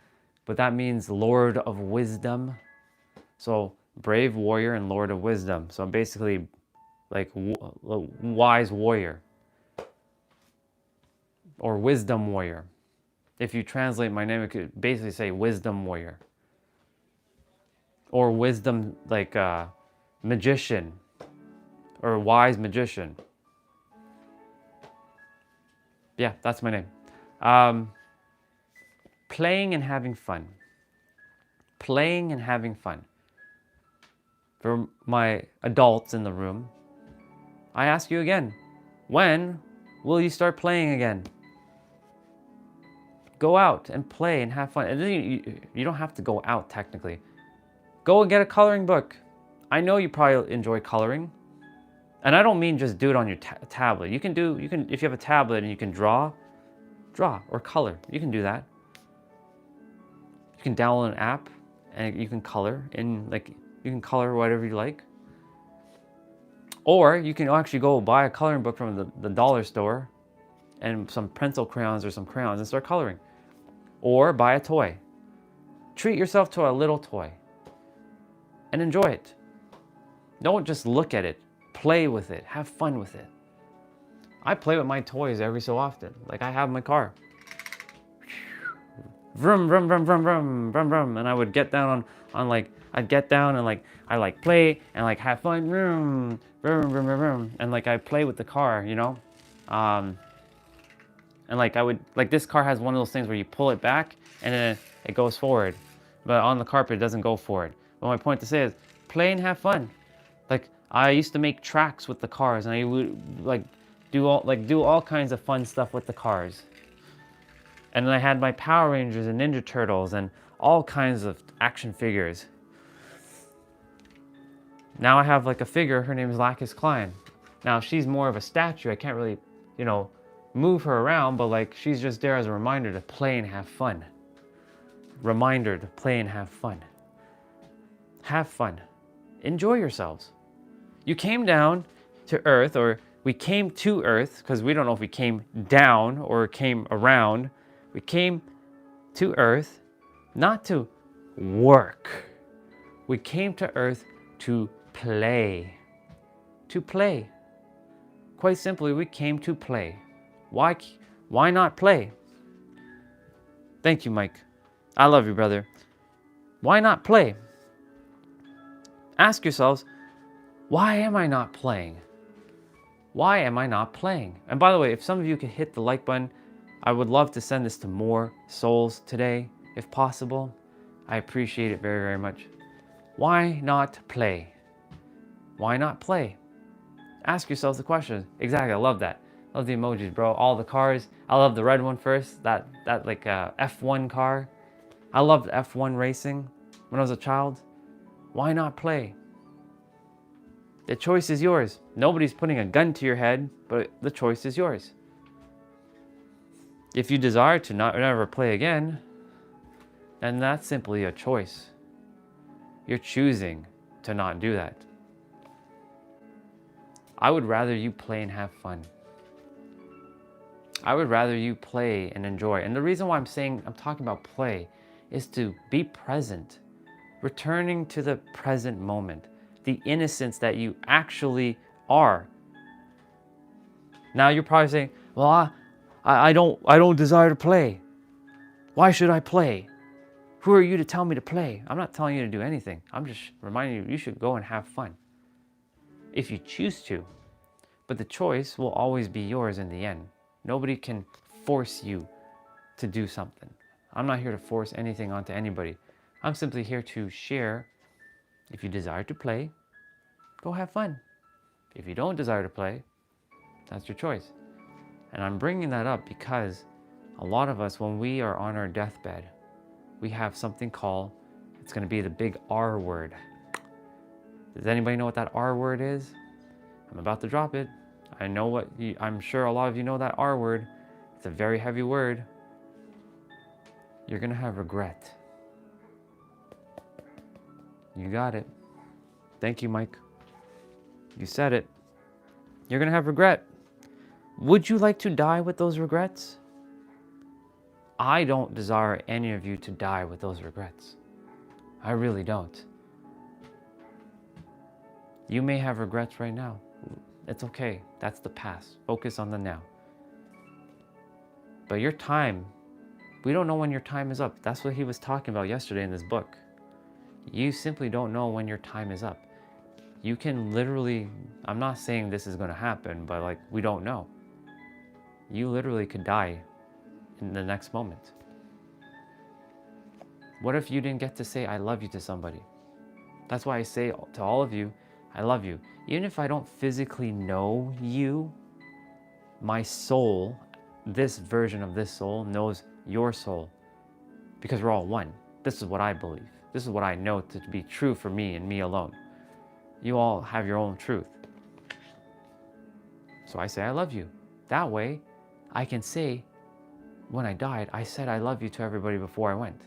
S1: but that means Lord of Wisdom. So brave warrior and Lord of Wisdom. So I'm basically like wise warrior or wisdom warrior. If you translate my name, it could basically say wisdom warrior or wisdom magician or wise magician. Yeah, that's my name. Playing and having fun. Playing and having fun. For my adults in the room, I ask you again, when will you start playing again? Go out and play and have fun. And then you don't have to go out technically. Go and get a coloring book. I know you probably enjoy coloring. And I don't mean just do it on your tablet. You can if you have a tablet and you can draw or color. You can do that. You can download an app and you can color you can color whatever you like. Or you can actually go buy a coloring book from the dollar store and some pencil crayons or some crayons and start coloring. Or buy a toy. Treat yourself to a little toy and enjoy it. Don't just look at it. Play with it. Have fun with it. I play with my toys every so often. Like I have my car. Vroom, vroom, vroom, vroom, vroom, vroom, vroom. And I would get down I'd get down and I play and have fun. Vroom, vroom, vroom, vroom, vroom. And I play with the car, And I would, this car has one of those things where you pull it back and then it goes forward. But on the carpet, it doesn't go forward. But my point to say is play and have fun. I used to make tracks with the cars and I would do all kinds of fun stuff with the cars. And then I had my Power Rangers and Ninja Turtles and all kinds of action figures. Now I have a figure, her name is Lacus Klein. Now she's more of a statue. I can't really, move her around, but she's just there as a reminder to play and have fun. Reminder to play and have fun. Have fun. Enjoy yourselves. You came down to Earth, or we came to Earth, because we don't know if we came down or came around. We came to Earth not to work. We came to Earth to play. To play. Quite simply, we came to play. Why not play? Thank you, Mike. I love you, brother. Why not play? Ask yourselves, why am I not playing? Why am I not playing? And by the way, if some of you could hit the like button, I would love to send this to more souls today, if possible. I appreciate it very, very much. Why not play? Why not play? Ask yourselves the question. Exactly, I love that. Love the emojis, bro. All the cars. I love the red one first. That like F1 car. I loved F1 racing when I was a child. Why not play? The choice is yours. Nobody's putting a gun to your head, but the choice is yours. If you desire to never play again, then that's simply a choice. You're choosing to not do that. I would rather you play and have fun. I would rather you play and enjoy. And the reason why I'm talking about play is to be present, returning to the present moment, the innocence that you actually are. Now you're probably saying, well, I don't desire to play. Why should I play? Who are you to tell me to play? I'm not telling you to do anything. I'm just reminding you should go and have fun if you choose to. But the choice will always be yours in the end. Nobody can force you to do something. I'm not here to force anything onto anybody. I'm simply here to share. If you desire to play, go have fun. If you don't desire to play, that's your choice. And I'm bringing that up because a lot of us, when we are on our deathbed, we have something called, it's going to be the big R word. Does anybody know what that R word is? I'm about to drop it. I'm sure a lot of you know that R word. It's a very heavy word. You're going to have regret. You got it. Thank you, Mike. You said it. You're going to have regret. Would you like to die with those regrets? I don't desire any of you to die with those regrets. I really don't. You may have regrets right now. It's okay. That's the past. Focus on the now. But your time, we don't know when your time is up. That's what he was talking about yesterday in this book. You simply don't know when your time is up. You can literally, I'm not saying this is going to happen, but like, we don't know. You literally could die in the next moment. What if you didn't get to say I love you to somebody? That's why I say to all of you, I love you. Even if I don't physically know you, my soul, this version of this soul knows your soul, because we're all one. This is what I believe. This is what I know to be true for me and me alone. You all have your own truth. So I say I love you. That way, I can say, when I died, I said I love you to everybody before I went.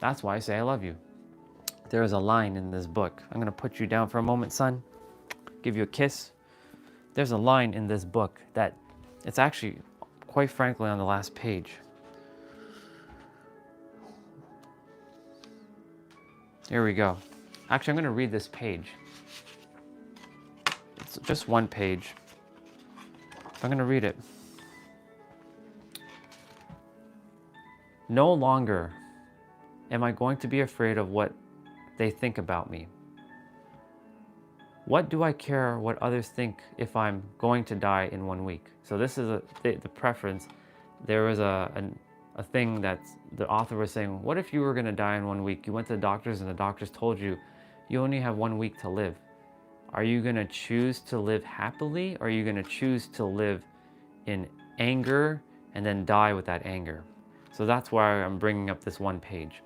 S1: That's why I say I love you. There is a line in this book. I'm going to put you down for a moment, son. Give you a kiss. There's a line in this book that it's actually, quite frankly, on the last page. Here we go. Actually, I'm going to read this page. It's just one page. I'm going to read it. No longer am I going to be afraid of what they think about me. What do I care what others think if I'm going to die in 1 week? So this is the preference. There was a thing that the author was saying, what if you were going to die in 1 week? You went to the doctors and the doctors told you, you only have 1 week to live. Are you going to choose to live happily? Or are you going to choose to live in anger and then die with that anger? So that's why I'm bringing up this one page.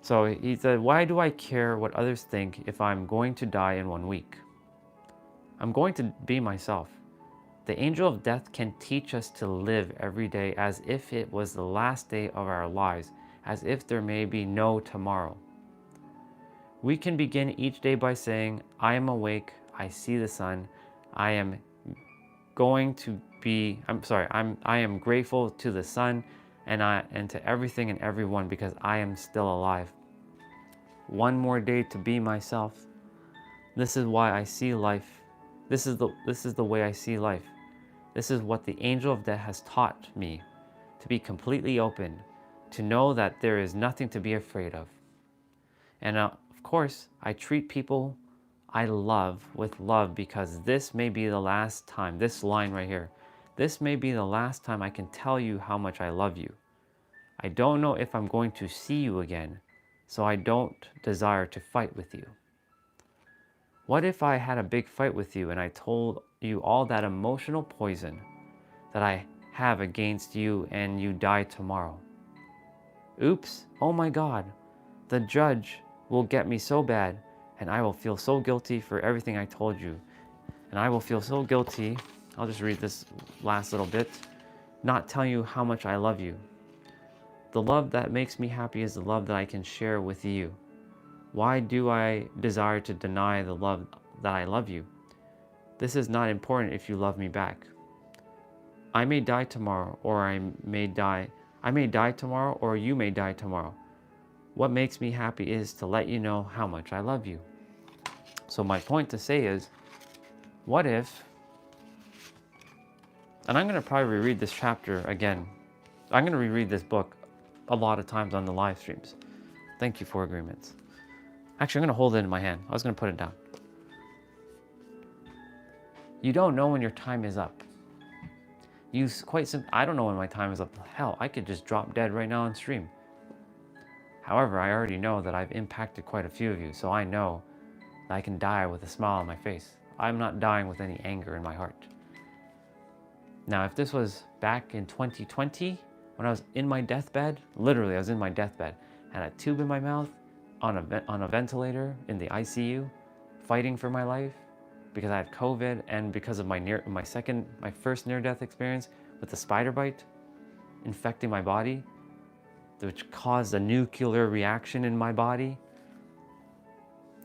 S1: So he said, why do I care what others think if I'm going to die in 1 week? I'm going to be myself. The angel of death can teach us to live every day as if it was the last day of our lives, as if there may be no tomorrow. We can begin each day by saying, I am awake, I see the sun, I am grateful to the sun and to everything and everyone because I am still alive. One more day to be myself. This is why I see life. This is the way I see life. This is what the angel of death has taught me, to be completely open, to know that there is nothing to be afraid of. And of course, I treat people I love with love, because this may be the last time, this line right here, this may be the last time I can tell you how much I love you. I don't know if I'm going to see you again, so I don't desire to fight with you. What if I had a big fight with you and I told you all that emotional poison that I have against you and you die tomorrow? Oops, oh my God, the judge will get me so bad, and I will feel so guilty for everything I told you. And I will feel so guilty, I'll just read this last little bit, not telling you how much I love you. The love that makes me happy is the love that I can share with you. Why do I desire to deny the love that I love you? This is not important if you love me back. I may die tomorrow, or I may die tomorrow, or you may die tomorrow. What makes me happy is to let you know how much I love you. So my point to say is, what if, and I'm going to probably reread this chapter again. I'm going to reread this book a lot of times on the live streams. Thank you for agreements. Actually, I'm going to hold it in my hand. I was going to put it down. You don't know when your time is up. I don't know when my time is up. Hell, I could just drop dead right now on stream. However, I already know that I've impacted quite a few of you, so I know that I can die with a smile on my face. I'm not dying with any anger in my heart. Now, if this was back in 2020, when I was in my deathbed, literally I was in my deathbed, had a tube in my mouth, on a ventilator in the ICU, fighting for my life because I had COVID and because of my first near-death experience with the spider bite infecting my body, which caused a nuclear reaction in my body.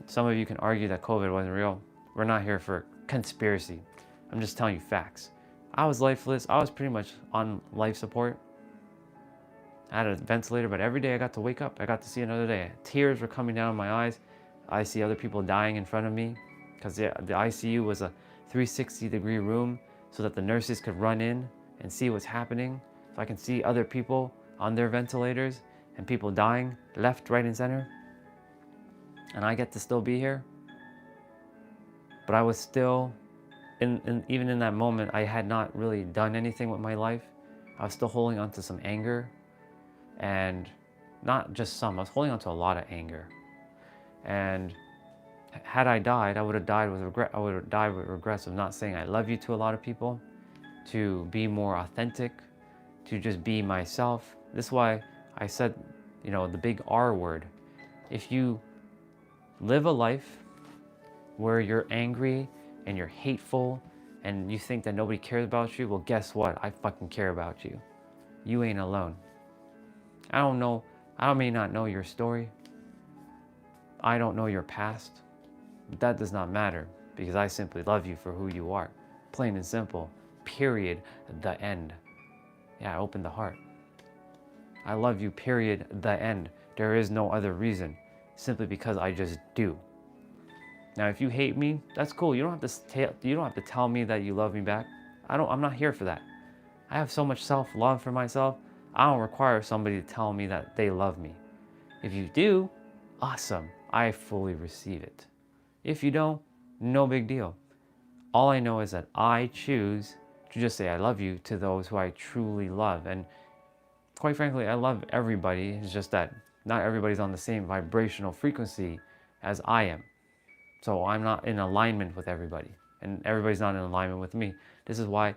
S1: Some of you can argue that COVID wasn't real. We're not here for conspiracy. I'm just telling you facts. I was lifeless. I was pretty much on life support. I had a ventilator, but every day I got to wake up. I got to see another day. Tears were coming down my eyes. I see other people dying in front of me because the ICU was a 360-degree room so that the nurses could run in and see what's happening. So I can see other people on their ventilators and people dying left, right, and center. And I get to still be here. But I was still, even in that moment, I had not really done anything with my life. I was still holding on to some anger. And not just some, I was holding on to a lot of anger. And had I died, I would have died with regret. I would have died with regrets of not saying I love you to a lot of people, to be more authentic, to just be myself. This is why I said, the big R word. If you live a life where you're angry and you're hateful and you think that nobody cares about you, well, guess what? I fucking care about you. You ain't alone. I may not know your story. I don't know your past. But that does not matter because I simply love you for who you are. Plain and simple. Period. The end. Yeah, open the heart. I love you, period. The end. There is no other reason. Simply because I just do. Now, if you hate me, that's cool. You don't have to tell me that you love me back. I'm not here for that. I have so much self-love for myself. I don't require somebody to tell me that they love me. If you do, awesome. I fully receive it. If you don't, no big deal. All I know is that I choose to just say I love you to those who I truly love. And quite frankly, I love everybody. It's just that not everybody's on the same vibrational frequency as I am. So I'm not in alignment with everybody. And everybody's not in alignment with me. This is why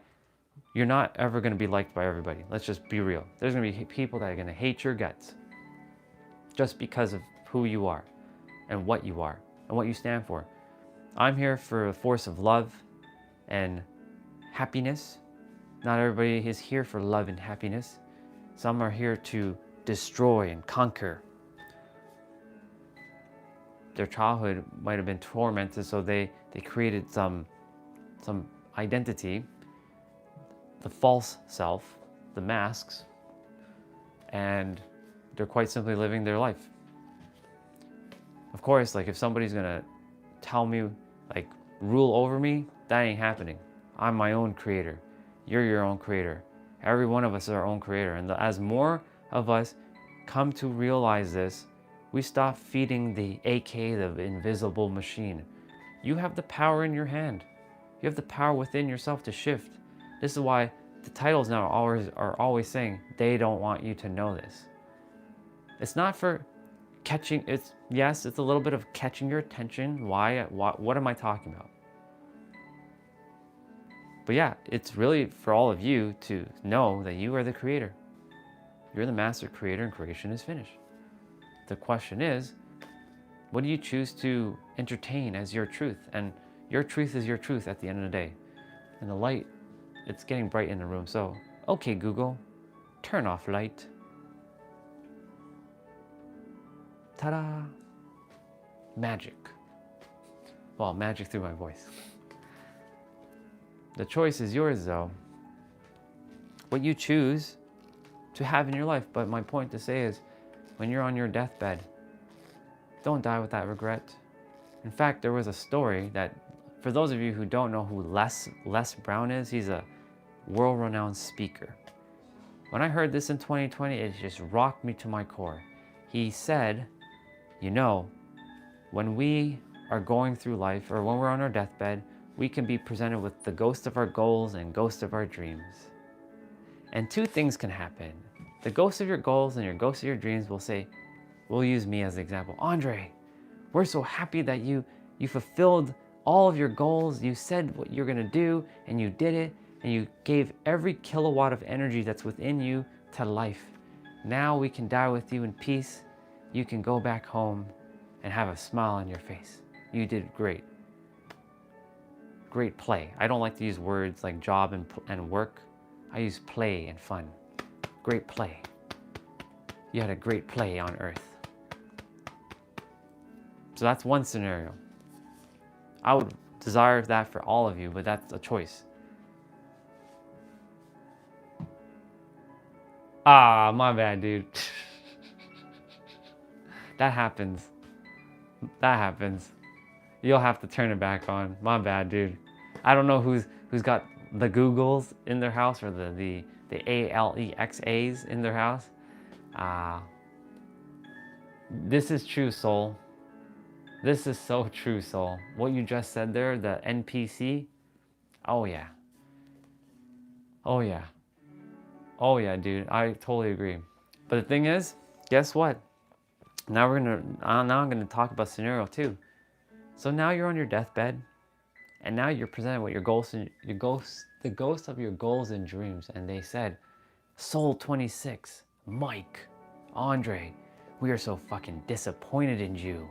S1: you're not ever going to be liked by everybody. Let's just be real. There's going to be people that are going to hate your guts just because of who you are and what you are and what you stand for. I'm here for a force of love and happiness. Not everybody is here for love and happiness. Some are here to destroy and conquer. Their childhood might have been tormented, so they created some identity, the false self, the masks, and they're quite simply living their life. Of course, if somebody's gonna tell me, rule over me, that ain't happening. I'm my own creator. You're your own creator. Every one of us is our own creator. And as more of us come to realize this, we stop feeding the AK, the invisible machine. You have the power in your hand. You have the power within yourself to shift. This is why the titles now are always saying they don't want you to know this. It's not for catching, yes, it's a little bit of catching your attention. What am I talking about? But yeah, it's really for all of you to know that you are the creator. You're the master creator and creation is finished. The question is, what do you choose to entertain as your truth? And your truth is your truth at the end of the day. And the light, it's getting bright in the room. So, okay, Google, turn off light. Ta-da! Magic. Well, magic through my voice. The choice is yours, though. What you choose to have in your life. But my point to say is, when you're on your deathbed, don't die with that regret. In fact, there was a story that, for those of you who don't know who Les Brown is, he's a world-renowned speaker. When I heard this in 2020, it just rocked me to my core. He said, you know, when we are going through life, or when we're on our deathbed, we can be presented with the ghost of our goals and ghost of our dreams. And two things can happen. The ghost of your goals and your ghost of your dreams will say, we'll use me as an example. Andre, we're so happy that you fulfilled all of your goals. You said what you're gonna do and you did it, and you gave every kilowatt of energy that's within you to life. Now we can die with you in peace. You can go back home and have a smile on your face. You did great. Great play. I don't like to use words like job and work. I use play and fun. Great play. You had a great play on earth. So that's one scenario. I would desire that for all of you, but that's a choice. Ah, my bad, dude. That happens. That happens. You'll have to turn it back on. My bad, dude. I don't know who's got the Googles in their house or the Alexas in their house. This is true, soul. This is so true, soul. What you just said there, the NPC. Oh yeah. Oh yeah. Oh yeah, dude. I totally agree. But the thing is, guess what? Now I'm gonna talk about scenario 2. So now you're on your deathbed, and now you're presented with the ghost of your goals and dreams, and they said, Soul 26, Mike, Andre, we are so fucking disappointed in you.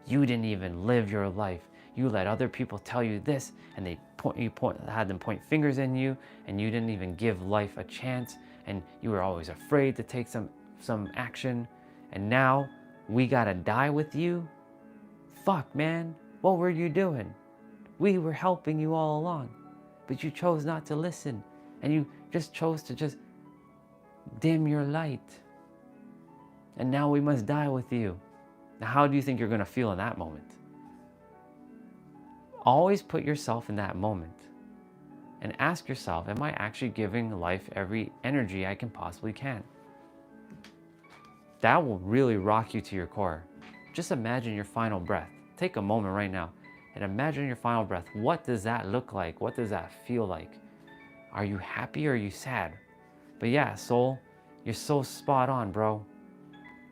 S1: You didn't even live your life. You let other people tell you this, and they had them point fingers in you, and you didn't even give life a chance, and you were always afraid to take some action, and now we gotta die with you? Fuck, man, what were you doing? We were helping you all along, but you chose not to listen, and you just chose to just dim your light. And now we must die with you. Now, how do you think you're gonna feel in that moment? Always put yourself in that moment and ask yourself, am I actually giving life every energy I can possibly can? That will really rock you to your core. Just imagine your final breath. Take a moment right now and imagine your final breath. What does that look like? What does that feel like? Are you happy or are you sad? But yeah, soul, you're so spot on, bro.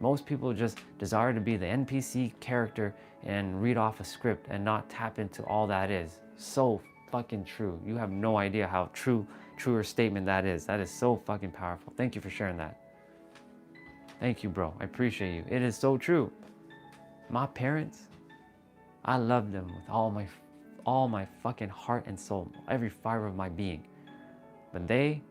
S1: Most people just desire to be the NPC character and read off a script and not tap into all that is. So fucking true. You have no idea how truer statement that is. That is so fucking powerful. Thank you for sharing that. Thank you, bro. I appreciate you. It is so true. My parents, I love them with all my fucking heart and soul, every fiber of my being. But they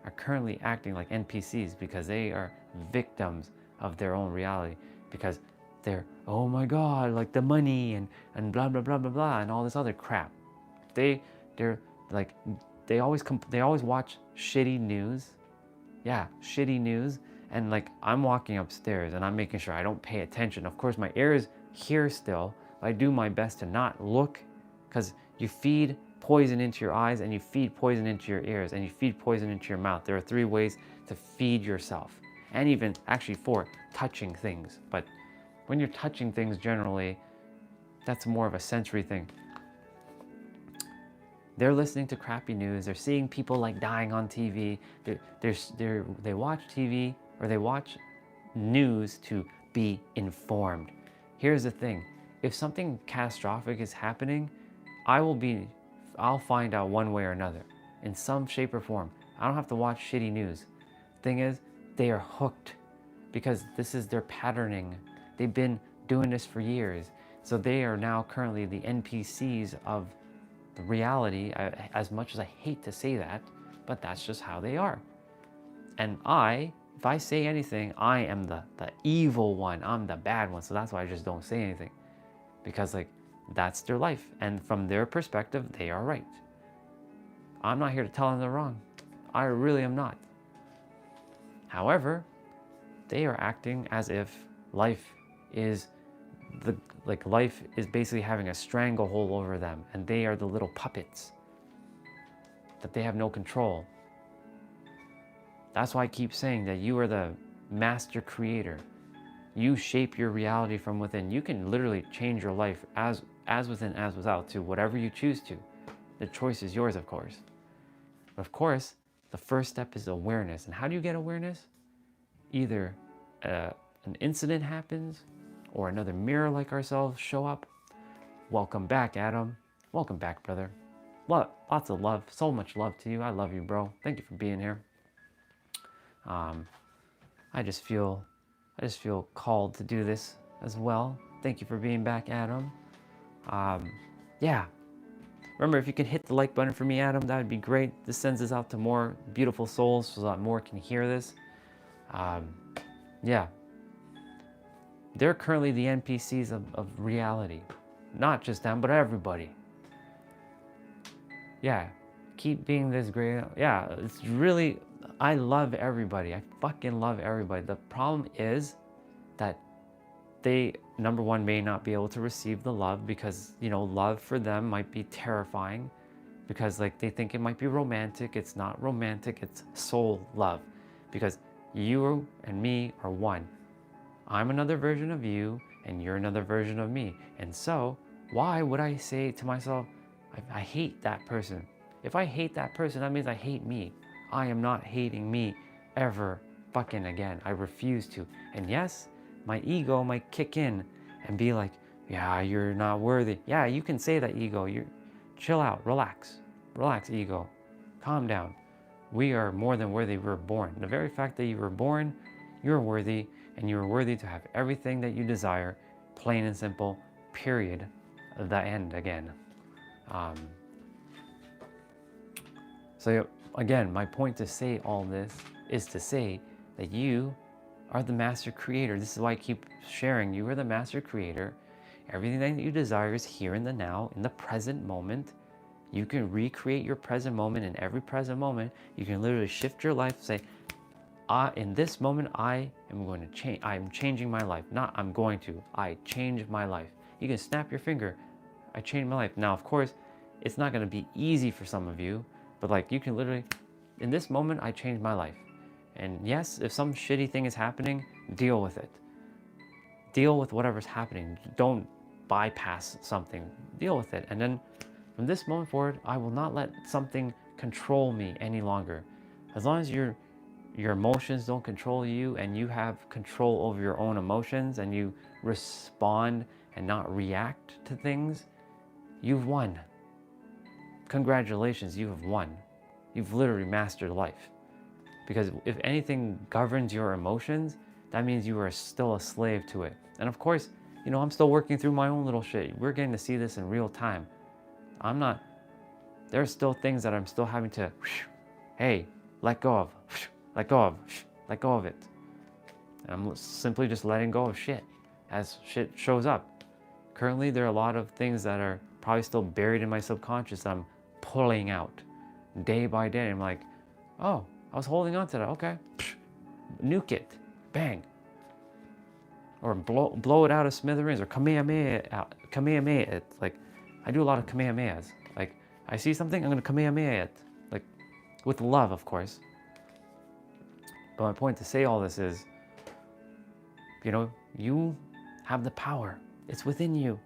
S1: are currently acting like NPCs because they are victims of their own reality, because they're, oh my God, like the money and blah blah blah blah blah and all this other crap. They're like, they always watch shitty news. Yeah, shitty news. And like, I'm walking upstairs and I'm making sure I don't pay attention. Of course, my ear is here still, but I do my best to not look, because you feed poison into your eyes, and you feed poison into your ears, and you feed poison into your mouth. There are 3 ways to feed yourself, and even actually 4, touching things. But when you're touching things generally, that's more of a sensory thing. They're listening to crappy news. They're seeing people like dying on TV. They watch TV or they watch news to be informed. Here's the thing. If something catastrophic is happening, I'll find out one way or another in some shape or form. I don't have to watch shitty news. Thing is, they are hooked because this is their patterning. They've been doing this for years. So they are now currently the NPCs of the reality, as much as I hate to say that, but that's just how they are. And if I say anything, I am the evil one. I'm the bad one. So that's why I just don't say anything. Because like, that's their life. And from their perspective, they are right. I'm not here to tell them they're wrong. I really am not. However, they are acting as if life is basically having a stranglehold over them, and they are the little puppets that they have no control. That's why I keep saying that you are the master creator. You shape your reality from within. You can literally change your life as within, as without, to whatever you choose to. The choice is yours, of course. But of course, the first step is awareness. And how do you get awareness? Either an incident happens, or another mirror like ourselves show up. Welcome back, Adam. Welcome back, brother. Lots of love, so much love to you. I love you, bro. Thank you for being here. I just feel called to do this as well. Thank you for being back, Adam. Yeah. Remember, if you could hit the like button for me, Adam, that would be great. This sends this out to more beautiful souls so that more can hear this. Yeah. They're currently the NPCs of reality. Not just them, but everybody. Yeah. Keep being this great. Yeah, it's really, I love everybody. I fucking love everybody. The problem is that they, number one, may not be able to receive the love because, love for them might be terrifying because like they think it might be romantic. It's not romantic, it's soul love, because you and me are one. I'm another version of you and you're another version of me. And so why would I say to myself, I hate that person? If I hate that person, that means I hate me. I am not hating me ever fucking again. I refuse to. And yes, my ego might kick in and be like, yeah, you're not worthy. Yeah, you can say that, ego. Chill out, relax. Relax, ego. Calm down. We are more than worthy. We were born. The very fact that you were born, you're worthy, and you're worthy to have everything that you desire, plain and simple, period. The end again. So again, my point to say all this is to say that you are the master creator. This is why I keep sharing. You are the master creator. Everything that you desire is here in the now, in the present moment. You can recreate your present moment. In every present moment, you can literally shift your life, say, in this moment, I am going to change. I'm changing my life. Not I'm going to. I change my life. You can snap your finger. I changed my life. Now, of course, it's not going to be easy for some of you, but like you can literally, in this moment, I changed my life. And yes, if some shitty thing is happening, deal with it. Deal with whatever's happening. Don't bypass something. Deal with it. And then from this moment forward, I will not let something control me any longer. As long as your emotions don't control you and you have control over your own emotions and you respond and not react to things, you've won. Congratulations, you have won. You've literally mastered life. Because if anything governs your emotions, that means you are still a slave to it. And of course, I'm still working through my own little shit. We're getting to see this in real time. There's still things that I'm still having to, hey, let go of, let go of, let go of it. And I'm simply just letting go of shit as shit shows up. Currently, there are a lot of things that are probably still buried in my subconscious that I'm pulling out day by day. I'm like, oh, I was holding on to that. Okay, nuke it, bang, or blow it out of smithereens, or kamehameha it. Like, I do a lot of kamehamehas. Like, I see something, I'm gonna Kamehameha it. Like, with love, of course. But my point to say all this is, you know, you have the power. It's within you.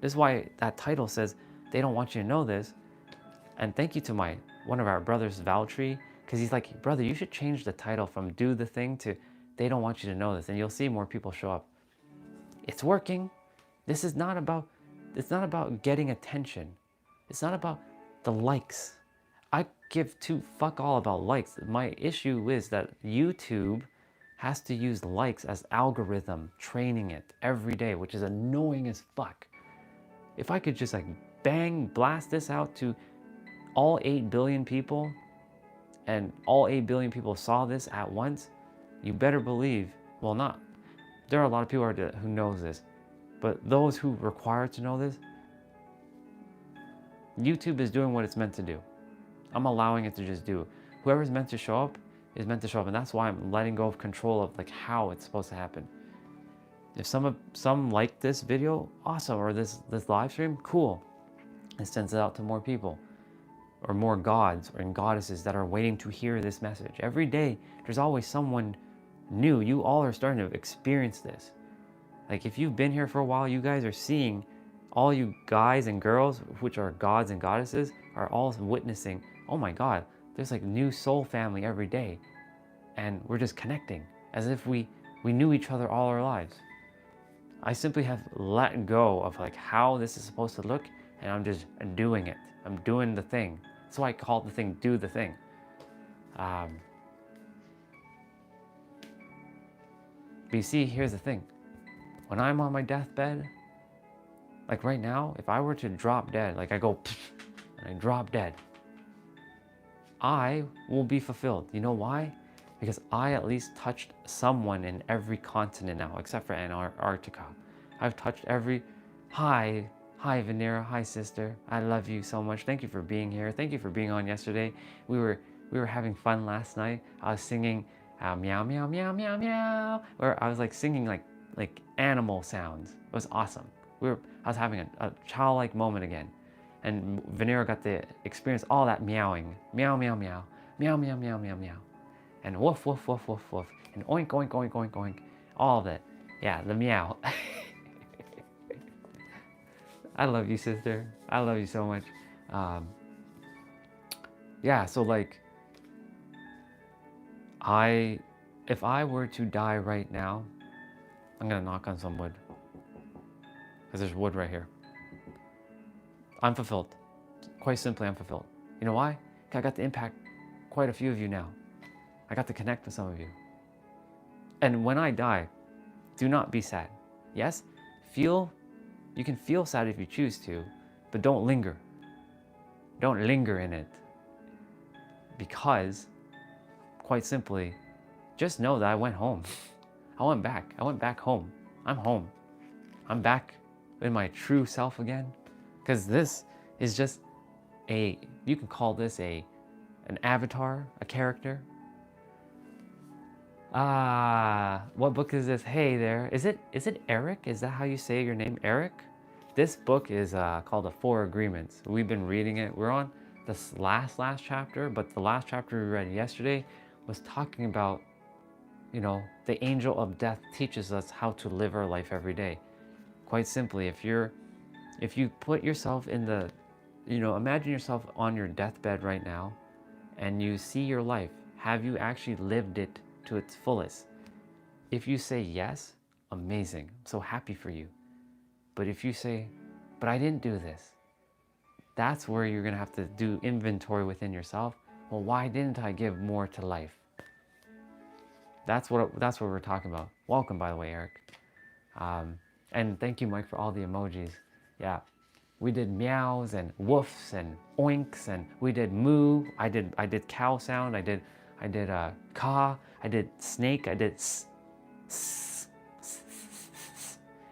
S1: This is why that title says, they don't want you to know this. And thank you to one of our brothers, Valtree, because he's like, brother, you should change the title from do the thing to they don't want you to know this. And you'll see more people show up. It's working. This is not about, it's not about getting attention. It's not about the likes. I give two fuck all about likes. My issue is that YouTube has to use likes as algorithm, training it every day, which is annoying as fuck. If I could just like bang, blast this out to all 8 billion people, and all 8 billion people saw this at once, you better believe, well, not, there are a lot of people who knows this, but those who require to know this, YouTube is doing what it's meant to do. I'm allowing it to just do. Whoever's meant to show up is meant to show up, and that's why I'm letting go of control of like how it's supposed to happen. If some like this video, awesome, or this live stream, cool. It sends it out to more people, or more gods and goddesses that are waiting to hear this message. Every day, there's always someone new. You all are starting to experience this. Like if you've been here for a while, you guys are seeing, all you guys and girls, which are gods and goddesses, are all witnessing, oh my God, there's like new soul family every day. And we're just connecting as if we knew each other all our lives. I simply have let go of like how this is supposed to look, and I'm just doing it. I'm doing the thing. That's why I call the thing, do the thing. But you see, here's the thing. When I'm on my deathbed, like right now, if I were to drop dead, like I go, and I drop dead, I will be fulfilled. You know why? Because I at least touched someone in every continent now, except for Antarctica. I've touched every, hi Venera, hi sister, I love you so much. Thank you for being here. Thank you for being on yesterday. We were having fun last night. I was singing meow meow meow meow meow, or I was like singing like animal sounds. It was awesome. I was having a childlike moment again, and Venera got to experience all that meowing, meow meow meow, meow meow meow meow meow, and woof woof woof woof woof, and oink oink oink oink oink, all of it. Yeah, the meow. I love you, sister. I love you so much. Yeah, so like, if I were to die right now, I'm gonna knock on some wood, because there's wood right here. I'm fulfilled. Quite simply, I'm fulfilled. You know why? 'Cause I got to impact quite a few of you now. I got to connect with some of you. And when I die, do not be sad. Yes, you can feel sad if you choose to, but don't linger. Don't linger in it. Because, quite simply, just know that I went home. I went back. I went back home. I'm home. I'm back in my true self again. Because this is just you can call this an avatar, a character. What book is this? Hey there. Is it Eric? Is that how you say your name, Eric? This book is called The Four Agreements. We've been reading it. We're on this last chapter, but the last chapter we read yesterday was talking about, you know, the angel of death teaches us how to live our life every day. Quite simply, if you put yourself in the, imagine yourself on your deathbed right now, and you see your life. Have you actually lived it to its fullest? If you say yes, amazing. I'm so happy for you. But if you say, but I didn't do this, that's where you're gonna have to do inventory within yourself. Well, why didn't I give more to life? That's what we're talking about. Welcome, by the way, Eric. And thank you, Mike, for all the emojis. Yeah, we did meows and woofs and oinks, and we did moo. I did cow sound. I did caw. I did snake. I did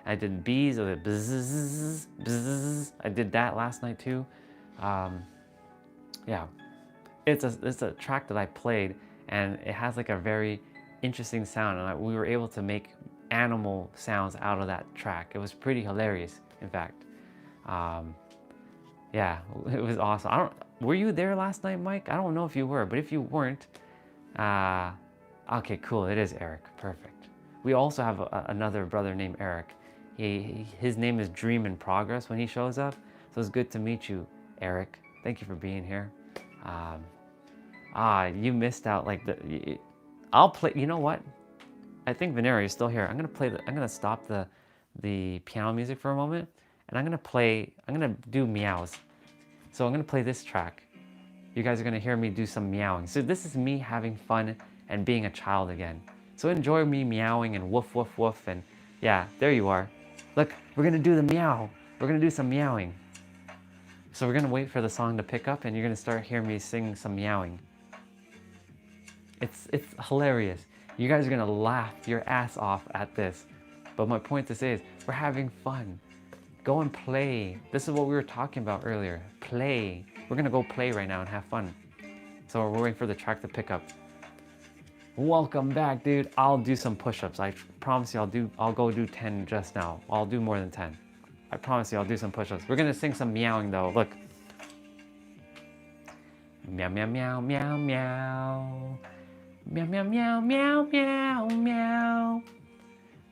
S1: I did bees. I did bzzz, bzzz. I did that last night too. Yeah, it's a track that I played, and it has like a very interesting sound, and we were able to make animal sounds out of that track. It was pretty hilarious, in fact. Yeah, it was awesome. Were you there last night, Mike? I don't know if you were, but if you weren't, uh, okay, cool. It is Eric. Perfect. We also have another brother named Eric. His name is Dream in Progress when he shows up. So it's good to meet you, Eric. Thank you for being here. You missed out. I'll play. You know what? I think Venera is still here. I'm gonna stop the piano music for a moment, and I'm gonna do meows. So I'm gonna play this track. You guys are gonna hear me do some meowing. So this is me having fun and being a child again. So enjoy me meowing and woof woof woof, and yeah, there you are. Look, we're gonna do the meow. We're gonna do some meowing. So we're gonna wait for the song to pick up, and you're gonna start hearing me sing some meowing. It's hilarious. You guys are gonna laugh your ass off at this. But my point to say is, we're having fun. Go and play. This is what we were talking about earlier. Play. We're gonna go play right now and have fun. So we're waiting for the track to pick up. Welcome back, dude. I'll do some push-ups. I promise you I'll go do 10 just now. I'll do more than 10. I promise you I'll do some push-ups. We're gonna sing some meowing though. Look. Meow meow meow meow meow. Meow meow meow meow meow meow.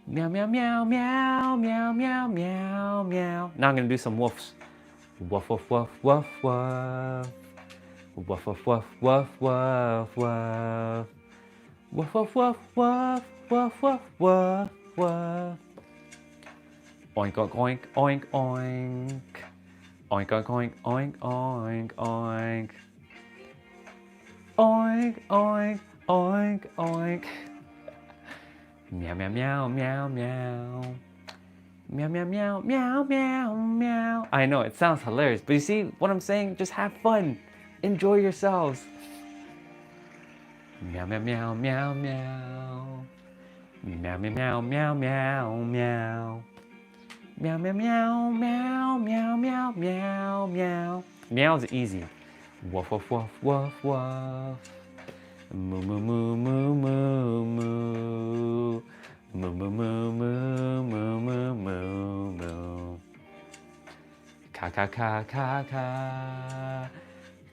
S1: Meow meow meow meow meow meow meow meow. Now I'm gonna do some woofs. Woof woof woof woof woof. Woof woof woof woof woof woof. Woof woof woof woof woof woof woof woof. Oink oink oink oink. Oink oink oink oink oink. Oink oink oink oink. Meow meow meow meow meow. Meow meow meow meow meow meow. I know it sounds hilarious, but you see what I'm saying? Just have fun. Enjoy yourselves. Meow meow meow meow meow. Meow meow meow meow meow meow. Meow meow meow meow meow meow meow meow. Meow is easy. Woof woof woof woof woof. Moo moo moo moo moo moo. Moo moo moo moo moo moo moo moo. Ka ka ka ka ka.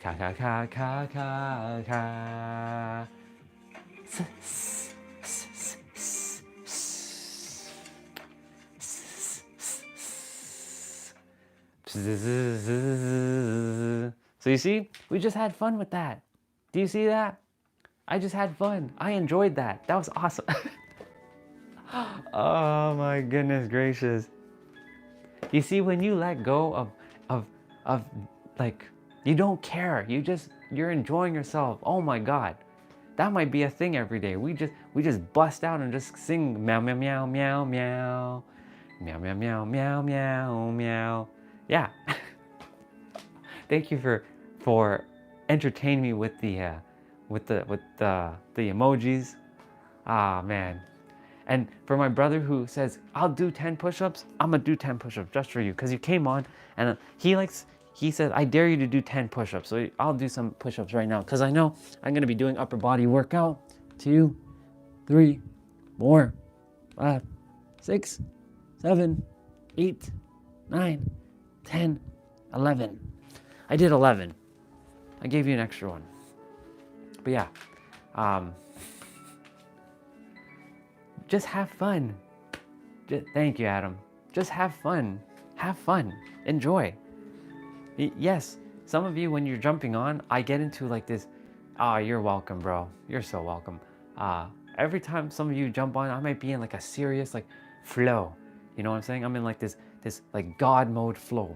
S1: Ka ka ka ka ka ka. So you see, we just had fun with that. Do you see that? I just had fun. I enjoyed that. That was awesome. Oh my goodness gracious. You see, when you let go of like, you don't care. You're enjoying yourself. Oh my God. That might be a thing every day. We just bust out and just sing meow meow meow meow meow. Meow meow meow meow meow meow. Yeah. Thank you for entertaining me with the emojis. Ah man. And for my brother who says, I'll do 10 push-ups, I'm gonna do 10 push-ups just for you. Because you came on and he said, I dare you to do 10 push-ups. So I'll do some push-ups right now. Because I know I'm gonna be doing upper body workout. 2, 3, 4, 5, 6, 7, 8, 9, 10, 11. I did 11. I gave you an extra one. But yeah. Just have fun. Thank you, Adam. Just have fun. Have fun. Enjoy. Yes, some of you, when you're jumping on, I get into like this, you're welcome, bro. You're so welcome. Every time some of you jump on, I might be in like a serious like flow. You know what I'm saying? I'm in like this like God mode flow.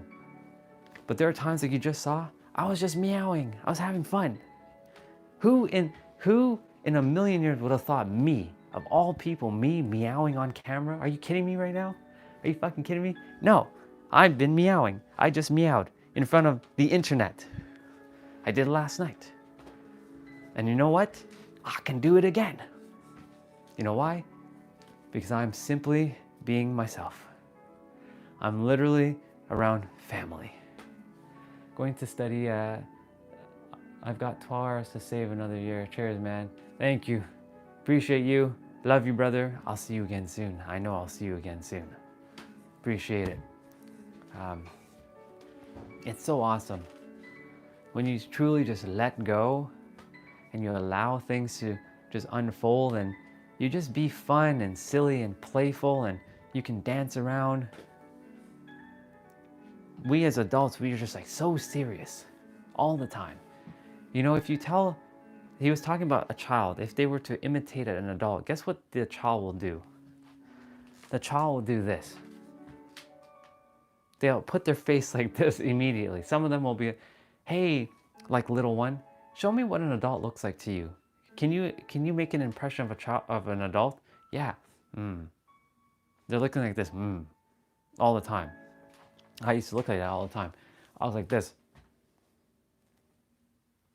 S1: But there are times like you just saw, I was just meowing. I was having fun. Who in a million years would have thought me, of all people, me meowing on camera? Are you kidding me right now? Are you fucking kidding me? No, I've been meowing. I just meowed in front of the internet. I did it last night. And you know what? I can do it again. You know why? Because I'm simply being myself. I'm literally around family. Going to study, I've got 12 hours to save another year. Cheers, man. Thank you. Appreciate you. Love you, brother. I'll see you again soon. I know I'll see you again soon. Appreciate it. It's so awesome. When you truly just let go and you allow things to just unfold and you just be fun and silly and playful and you can dance around. We as adults, we are just like so serious all the time. You know, if you tell, he was talking about a child, if they were to imitate an adult, guess what the child will do? The child will do this. They'll put their face like this immediately. Some of them will be, hey, like little one, show me what an adult looks like to you. Can you make an impression of a child, of an adult? Yeah. They're looking like this all the time. I used to look like that all the time. I was like this.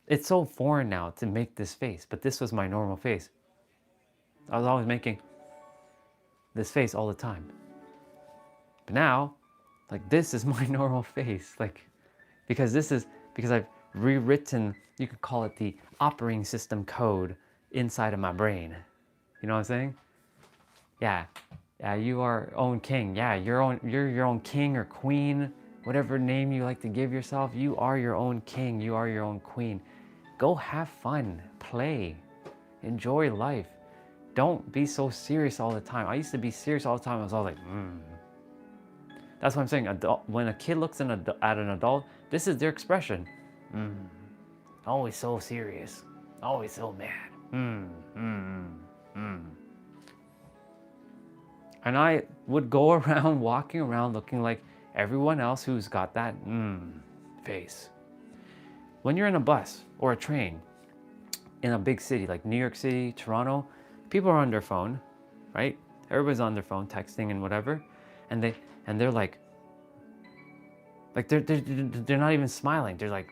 S1: It's so foreign now to make this face, but this was my normal face. I was always making this face all the time. But now, like this is my normal face, like because I've rewritten, you could call it the operating system code inside of my brain. You know what I'm saying? Yeah. Yeah, you are your own king. Yeah, you're your own king or queen, whatever name you like to give yourself. You are your own king. You are your own queen. Go have fun, play, enjoy life. Don't be so serious all the time. I used to be serious all the time. I was all like, That's what I'm saying. When a kid looks at an adult, this is their expression. Always so serious. Always so mad. And I would go around, walking around, looking like everyone else who's got that face. When you're in a bus or a train in a big city like New York City, Toronto, people are on their phone, right? Everybody's on their phone, texting and whatever, and they're like they're not even smiling. They're like,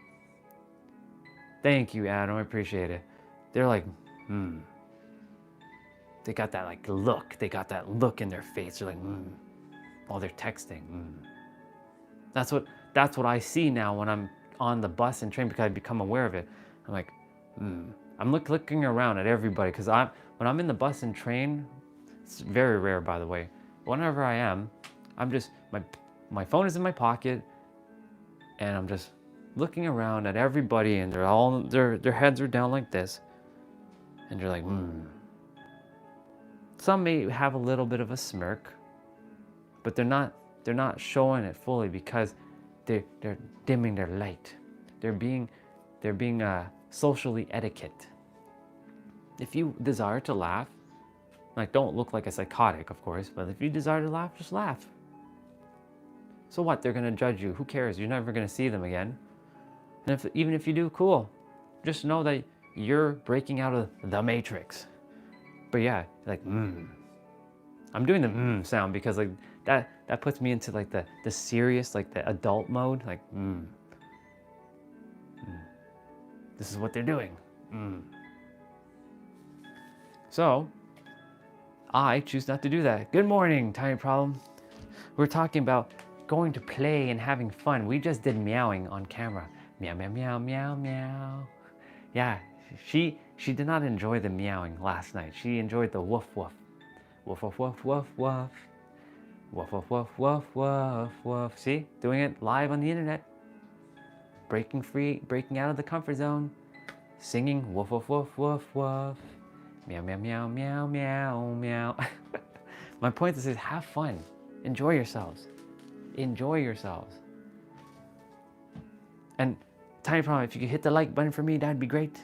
S1: "Thank you, Adam, I appreciate it." They're like, They got that like look. They got that look in their face. They're like, while they're texting. That's what I see now when I'm on the bus and train, because I've become aware of it. I'm like, I'm looking around at everybody, because when I'm in the bus and train, it's very rare, by the way. Whenever I am, I'm just my phone is in my pocket, and I'm just looking around at everybody, and they're all their heads are down like this, and they're like, Some may have a little bit of a smirk, but they're not showing it fully, because they're dimming their light. They're being socially etiquette. If you desire to laugh, like, don't look like a psychotic, of course, but if you desire to laugh, just laugh. So what? They're gonna judge you. Who cares? You're never gonna see them again. And even if you do, cool. Just know that you're breaking out of the matrix. But yeah, like I'm doing the sound because like that puts me into like the serious, like the adult mode. Like this is what they're doing. So I choose not to do that. Good morning, Tiny Problem. We're talking about going to play and having fun. We just did meowing on camera. Meow, meow, meow, meow, meow. Yeah, she did not enjoy the meowing last night. She enjoyed the woof, woof. Woof, woof, woof, woof, woof. Woof, woof, woof, woof, woof, woof. See? Doing it live on the internet. Breaking free, breaking out of the comfort zone. Singing woof, woof, woof, woof, woof. Meow, meow, meow, meow, meow, meow. My point is have fun. Enjoy yourselves. Enjoy yourselves. And Tiny Problem, if you could hit the like button for me, that'd be great.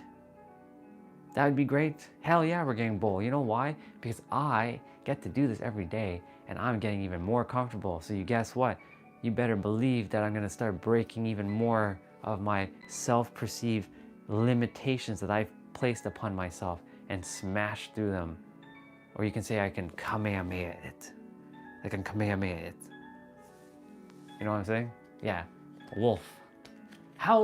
S1: That would be great. Hell yeah, we're getting bold. You know why? Because I get to do this every day, and I'm getting even more comfortable. So you guess what? You better believe that I'm gonna start breaking even more of my self-perceived limitations that I've placed upon myself and smash through them. Or you can say I can kamehameha it. I can kamehameha it. You know what I'm saying? Yeah. Wolf. How?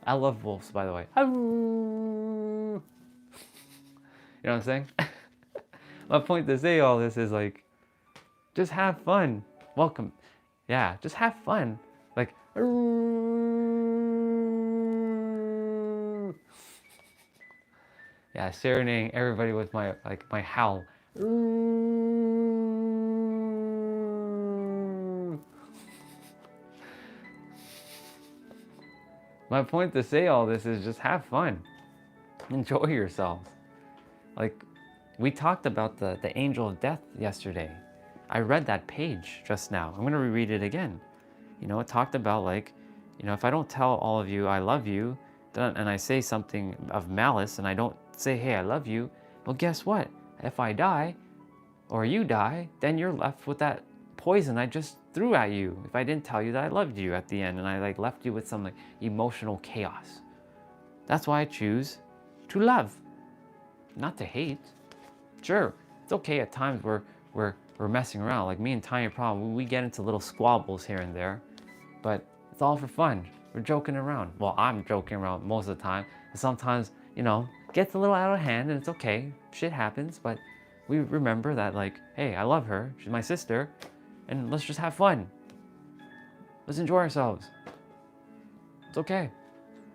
S1: I love wolves, by the way. How? You know what I'm saying? My point to say all this is like, just have fun. Welcome. Yeah, just have fun. Like, yeah, serenading everybody with my howl. My point to say all this is just have fun. Enjoy yourselves. Like, we talked about the angel of death yesterday. I read that page just now. I'm going to reread it again. You know, it talked about like, you know, if I don't tell all of you I love you, and I say something of malice and I don't say, hey, I love you, well, guess what? If I die or you die, then you're left with that poison I just threw at you if I didn't tell you that I loved you at the end and I like left you with some like emotional chaos. That's why I choose to love, not to hate. Sure, it's okay at times where we're messing around. Like me and Tanya Problem, we get into little squabbles here and there, but it's all for fun. We're joking around. Well, I'm joking around most of the time. Sometimes, you know, gets a little out of hand and it's okay. Shit happens, but we remember that like, hey, I love her. She's my sister, and let's just have fun. Let's enjoy ourselves. It's okay.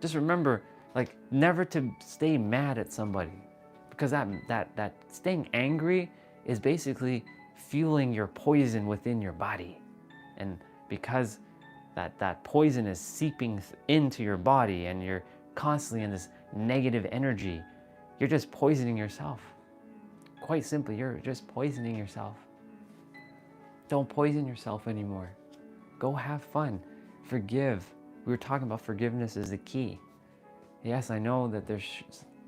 S1: Just remember, like, never to stay mad at somebody, because that staying angry is basically fueling your poison within your body, and because that poison is seeping into your body and you're constantly in this negative energy, you're just poisoning yourself. Quite simply, you're just poisoning yourself. Don't poison yourself anymore. Go have fun. Forgive. We were talking about forgiveness is the key. Yes, I know that there's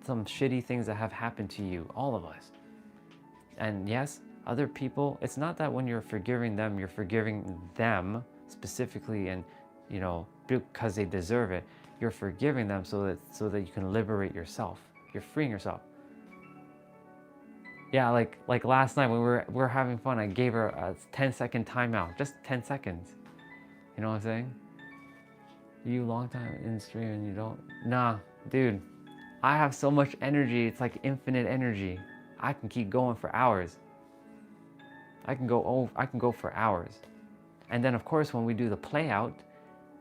S1: some shitty things that have happened to you, all of us. And yes, other people, it's not that when you're forgiving them, you're forgiving them specifically and, you know, because they deserve it. You're forgiving them so that you can liberate yourself. You're freeing yourself. Yeah, like last night when we were having fun, I gave her a 10-second timeout, just 10 seconds. You know what I'm saying? You long time in stream and you don't, nah, dude, I have so much energy. It's like infinite energy. I can keep going for hours. I can go for hours. And then of course, when we do the play out,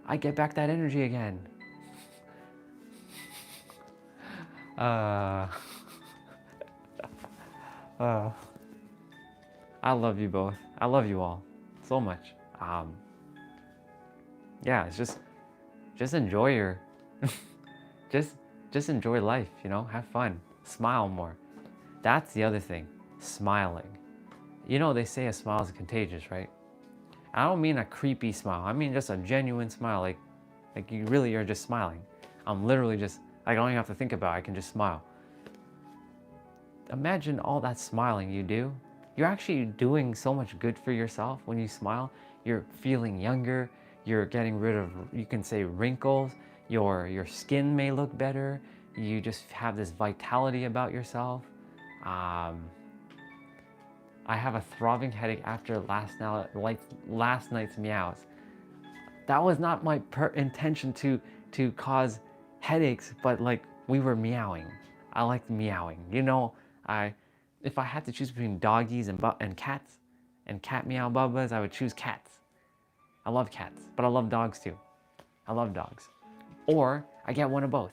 S1: I get back that energy again. I love you both. I love you all so much. Yeah, it's just enjoy your, just enjoy life, you know, have fun, smile more. That's the other thing, smiling. You know, they say a smile is contagious, right? I don't mean a creepy smile. I mean just a genuine smile, like you really are just smiling. I'm literally just, I don't even have to think about it, I can just smile. Imagine all that smiling you do. You're actually doing so much good for yourself when you smile. You're feeling younger. You're getting rid of, you can say, wrinkles. Your skin may look better. You just have this vitality about yourself. I have a throbbing headache after last night's meows. That was not my intention to cause headaches, but like we were meowing. I liked meowing. You know, if I had to choose between doggies and cats and cat meow bubbas, I would choose cats. I love cats, but I love dogs too. I love dogs. Or I get one of both.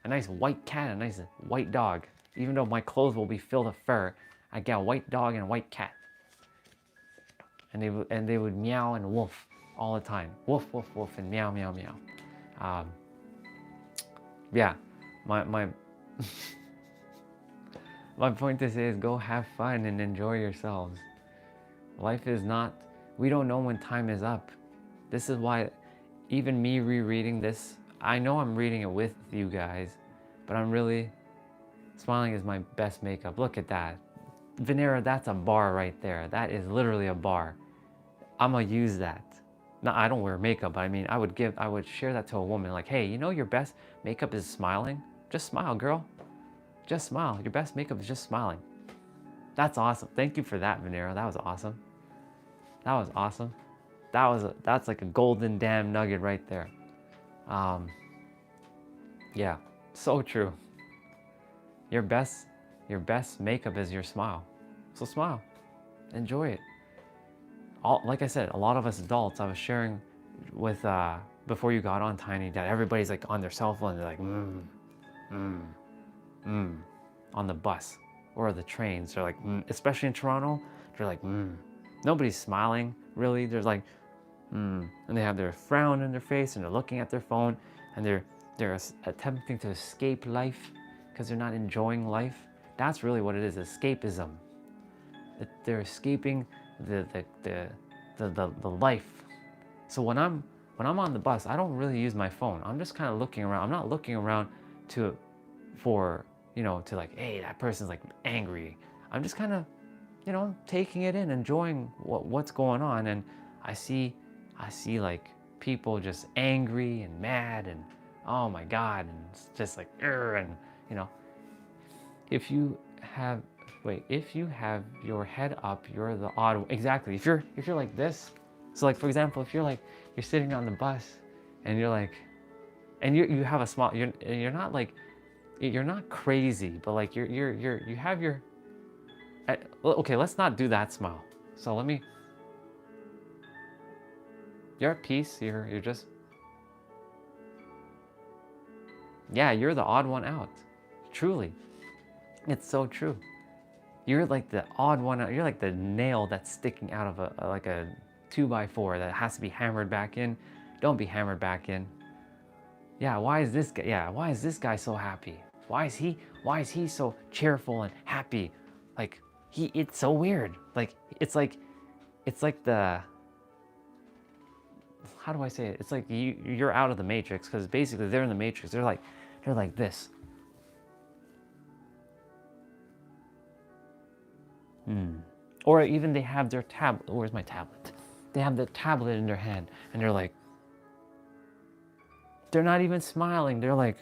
S1: A nice white cat, a nice white dog. Even though my clothes will be filled with fur, I get a white dog and a white cat. And they would meow and woof all the time. Woof, woof, woof, and meow, meow, meow. Yeah, my my point to say is go have fun and enjoy yourselves. Life is not, we don't know when time is up. This is why even me rereading this, I know I'm reading it with you guys, but I'm really, smiling is my best makeup. Look at that. Venera, that's a bar right there. That is literally a bar. I'm gonna use that. No, I don't wear makeup, but I mean, I would share that to a woman. Like, hey, you know your best makeup is smiling? Just smile, girl. Just smile. Your best makeup is just smiling. That's awesome. Thank you for that, Venera. That was awesome. That was awesome. That's like a golden damn nugget right there. Yeah, so true. Your best makeup is your smile. So smile. Enjoy it. Like I said, a lot of us adults, I was sharing with, before you got on, Tiny, that everybody's like on their cell phone. They're like, on the bus or the trains. They're like, especially in Toronto, they're like, Nobody's smiling, really. There's like, and they have their frown in their face and they're looking at their phone. and they're attempting to escape life because they're not enjoying life. That's really what it is, escapism. They're escaping the life. So when I'm on the bus, I don't really use my phone. I'm just kind of looking around. I'm not looking around for to like, hey, that person's like angry. I'm just kind of taking it in, enjoying what's going on, and I see like people just angry and mad and oh my God, and it's just like and if you have your head up, you're the odd. Exactly. If you're like this, so like for example, if you're sitting on the bus and you're like, and you have a small, you're not like, you're not crazy, but like you have your, okay, let's not do that smile. So you're at peace. You're just, yeah, you're the odd one out. Truly, it's so true. You're like the odd one out. You're like the nail that's sticking out of a 2x4 that has to be hammered back in. Don't be hammered back in. Yeah, why is this guy? Yeah, why is this guy so happy? Why is he so cheerful and happy? Like it's so weird. Like it's like the, how do I say it? It's like you're out of the matrix, because basically they're in the matrix. They're like this. Or even they have their tablet. Where's my tablet? They have the tablet in their hand and they're like, they're not even smiling. They're like,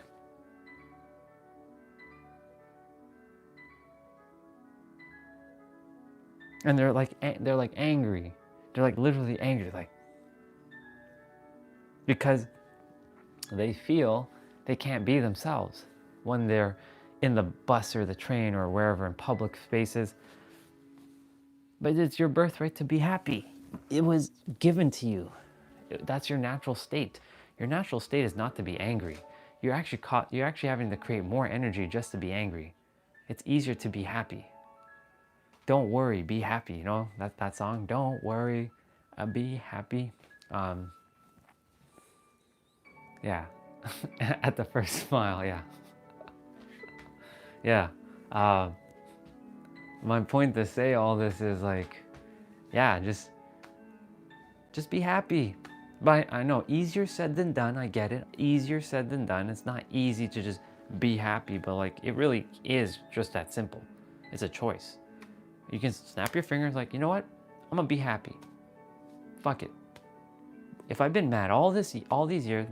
S1: and they're like angry. They're like literally angry, like, because they feel they can't be themselves when they're in the bus or the train or wherever in public spaces. But it's your birthright to be happy. It was given to you. That's your natural state. Your natural state is not to be angry. You're actually having to create more energy just to be angry. It's easier to be happy. Don't worry, be happy. You know that song, Don't Worry, Be Happy. Yeah. At the first smile, yeah. Yeah. My point to say all this is like, yeah, just be happy. But I know, easier said than done. I get it. Easier said than done. It's not easy to just be happy, but like it really is just that simple. It's a choice. You can snap your fingers like, you know what? I'm gonna be happy. Fuck it. If I've been mad all these years,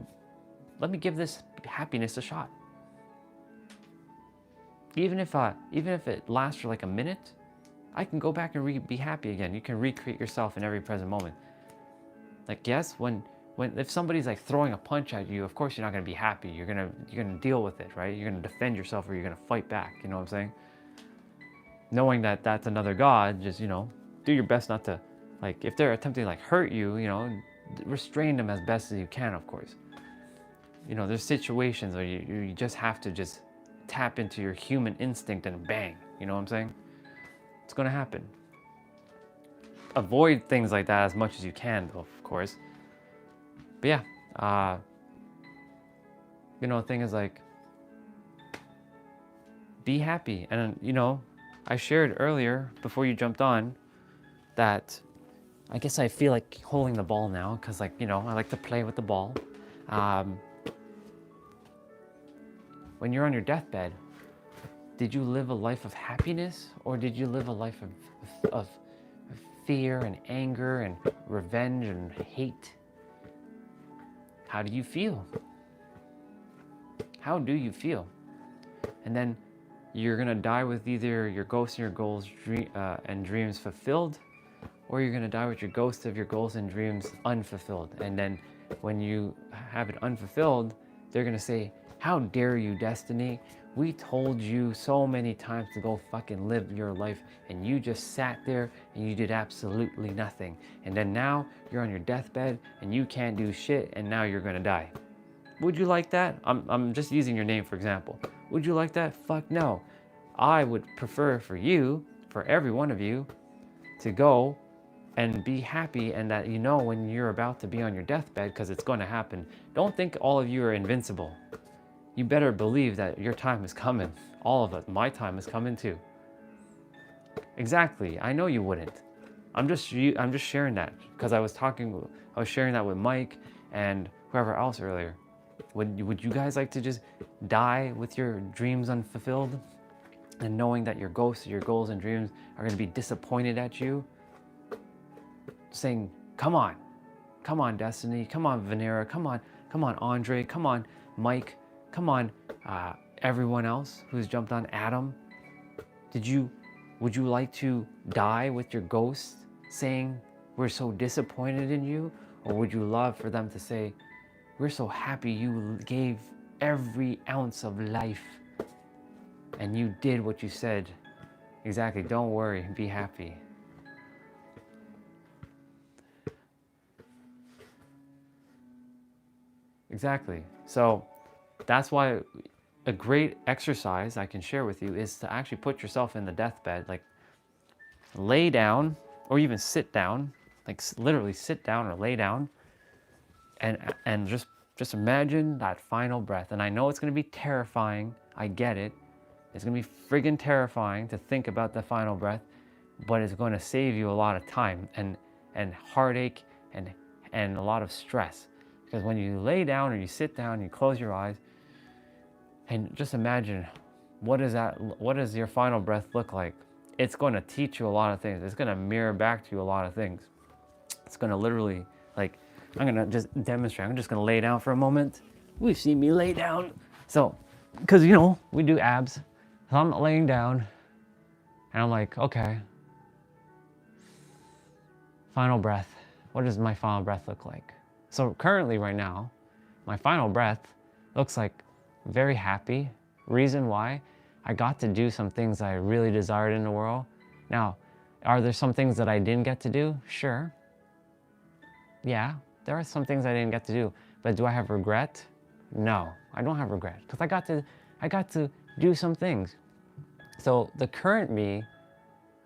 S1: let me give this happiness a shot. Even if it lasts for like a minute, I can go back and be happy again. You can recreate yourself in every present moment. Like, yes, if somebody's like throwing a punch at you, of course you're not gonna be happy. You're gonna deal with it, right? You're gonna defend yourself, or you're gonna fight back. You know what I'm saying? Knowing that that's another god, just do your best not to, like, if they're attempting to like hurt you, restrain them as best as you can, of course. There's situations where you just have to just tap into your human instinct and bang. You know what I'm saying? It's gonna happen. Avoid things like that as much as you can, though, of course. But yeah, the thing is like, be happy. And I shared earlier before you jumped on that I guess I feel like holding the ball now, because like, I like to play with the ball. When you're on your deathbed, did you live a life of happiness, or did you live a life of fear and anger and revenge and hate? How do you feel? How do you feel? And then you're gonna die with either your ghosts and your goals and dreams fulfilled, or you're gonna die with your ghosts of your goals and dreams unfulfilled. And then when you have it unfulfilled, they're gonna say, how dare you, Destiny? We told you so many times to go fucking live your life, and you just sat there and you did absolutely nothing. And then now you're on your deathbed and you can't do shit, and now you're gonna die. Would you like that? I'm just using your name for example. Would you like that? Fuck no. I would prefer for every one of you, to go and be happy, and that you know when you're about to be on your deathbed, because it's going to happen. Don't think all of you are invincible. You better believe that your time is coming. All of it. My time is coming too. Exactly. I know you wouldn't. I'm just sharing that because I was sharing that with Mike and whoever else earlier. Would you guys like to just die with your dreams unfulfilled, and knowing that your ghosts, your goals and dreams are going to be disappointed at you, saying, come on Destiny, come on Venera, come on Andre, come on Mike, come on everyone else who's jumped on, Adam. Would you like to die with your ghost saying, we're so disappointed in you? Or would you love for them to say, we're so happy you gave every ounce of life and you did what you said? Exactly. Don't worry. Be happy. Exactly. So that's why a great exercise I can share with you is to actually put yourself in the deathbed, like lay down or even sit down, like literally sit down or lay down, and just imagine that final breath. And I know it's going to be terrifying. I get it. It's going to be friggin' terrifying to think about the final breath, but it's going to save you a lot of time and heartache and a lot of stress. Because when you lay down or you sit down, you close your eyes, and just imagine what does your final breath look like? It's going to teach you a lot of things. It's going to mirror back to you a lot of things. It's going to literally, like, I'm going to just demonstrate. I'm just going to lay down for a moment. We've seen me lay down. So, because, you know, we do abs. So I'm laying down, and I'm like, okay, final breath. What does my final breath look like? So currently right now, my final breath looks like very happy. Reason why? I got to do some things I really desired in the world. Now, are there some things that I didn't get to do? Sure. Yeah, there are some things I didn't get to do. But do I have regret? No, I don't have regret, because I got to do some things. So the current me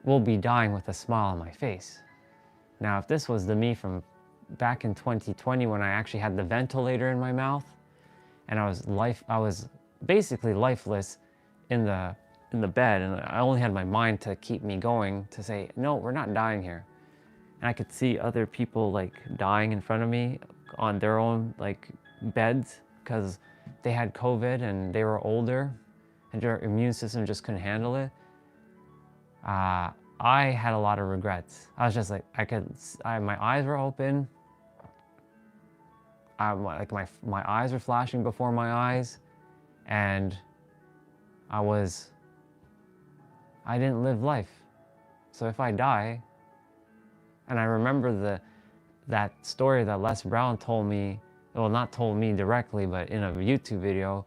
S1: will be dying with a smile on my face. Now, if this was the me from back in 2020 when I actually had the ventilator in my mouth and I was basically lifeless in the bed, and I only had my mind to keep me going, to say, no, we're not dying here. And I could see other people like dying in front of me on their own like beds because they had COVID and they were older and their immune system just couldn't handle it. I had a lot of regrets. I was just like, my eyes were open. Like my eyes were flashing before my eyes, and I didn't live life. So if I die, and I remember that story that Les Brown told me, well, not told me directly, but in a YouTube video,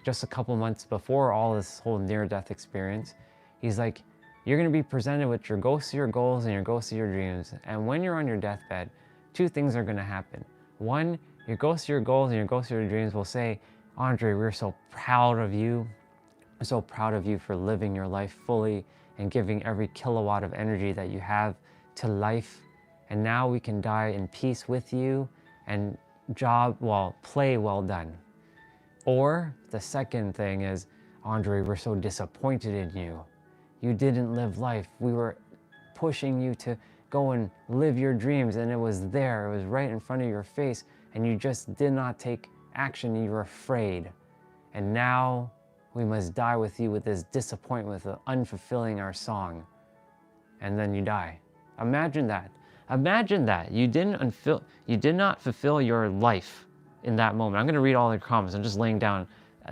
S1: just a couple months before all this whole near-death experience. He's like, you're gonna be presented with your ghosts of your goals and your ghosts of your dreams. And when you're on your deathbed, two things are gonna happen. One, your ghosts of your goals and your ghosts of your dreams will say, Andre, we're so proud of you. I'm so proud of you for living your life fully and giving every kilowatt of energy that you have to life. And now we can die in peace with you, and play well done. Or the second thing is, Andre, we're so disappointed in you. You didn't live life. We were pushing you to go and live your dreams, and it was there. It was right in front of your face, and you just did not take action. You were afraid. And now we must die with you with this disappointment of unfulfilling our song. And then you die. Imagine that. Imagine that. You did not fulfill your life in that moment. I'm going to read all the comments. I'm just laying down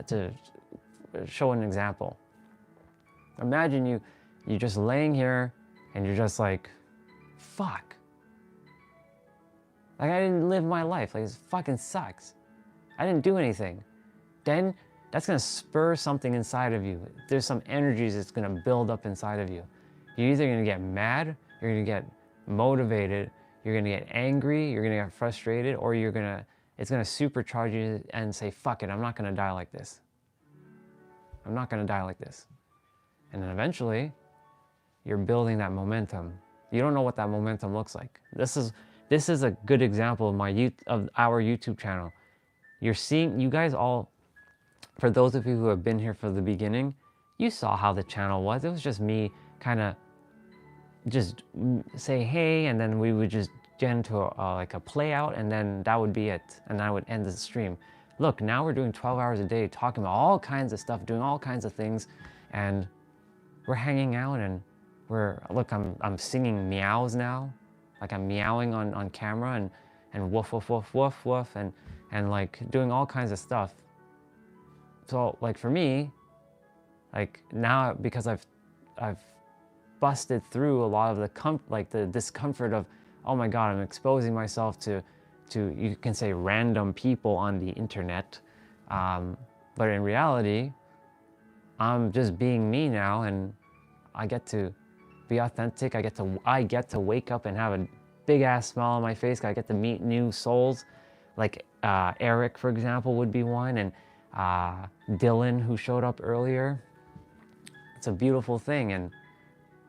S1: to show an example. Imagine you're just laying here and you're just like, fuck. Like, I didn't live my life. Like, this fucking sucks. I didn't do anything. Then that's going to spur something inside of you. There's some energies that's going to build up inside of you. You're either going to get mad, you're going to get motivated, you're going to get angry, you're going to get frustrated, or it's going to supercharge you and say, fuck it, I'm not going to die like this. I'm not going to die like this. And then eventually, you're building that momentum. You don't know what that momentum looks like. This is a good example of our YouTube channel. You're seeing, you guys all, for those of you who have been here for the beginning, you saw how the channel was. It was just me kind of just say hey, and then we would just get into like a play out, and then that would be it, and I would end the stream. Look, now we're doing 12 hours a day, talking about all kinds of stuff, doing all kinds of things, and we're hanging out, and look, I'm singing meows now, like I'm meowing on camera, and woof woof woof woof woof, and like doing all kinds of stuff. So like for me, like now, because I've busted through a lot of the discomfort of, oh my God, I'm exposing myself to you can say random people on the internet, but in reality, I'm just being me now, and I get to be authentic. I get to wake up and have a big ass smile on my face. I get to meet new souls, like Eric, for example, would be one, and Dylan, who showed up earlier. It's a beautiful thing, and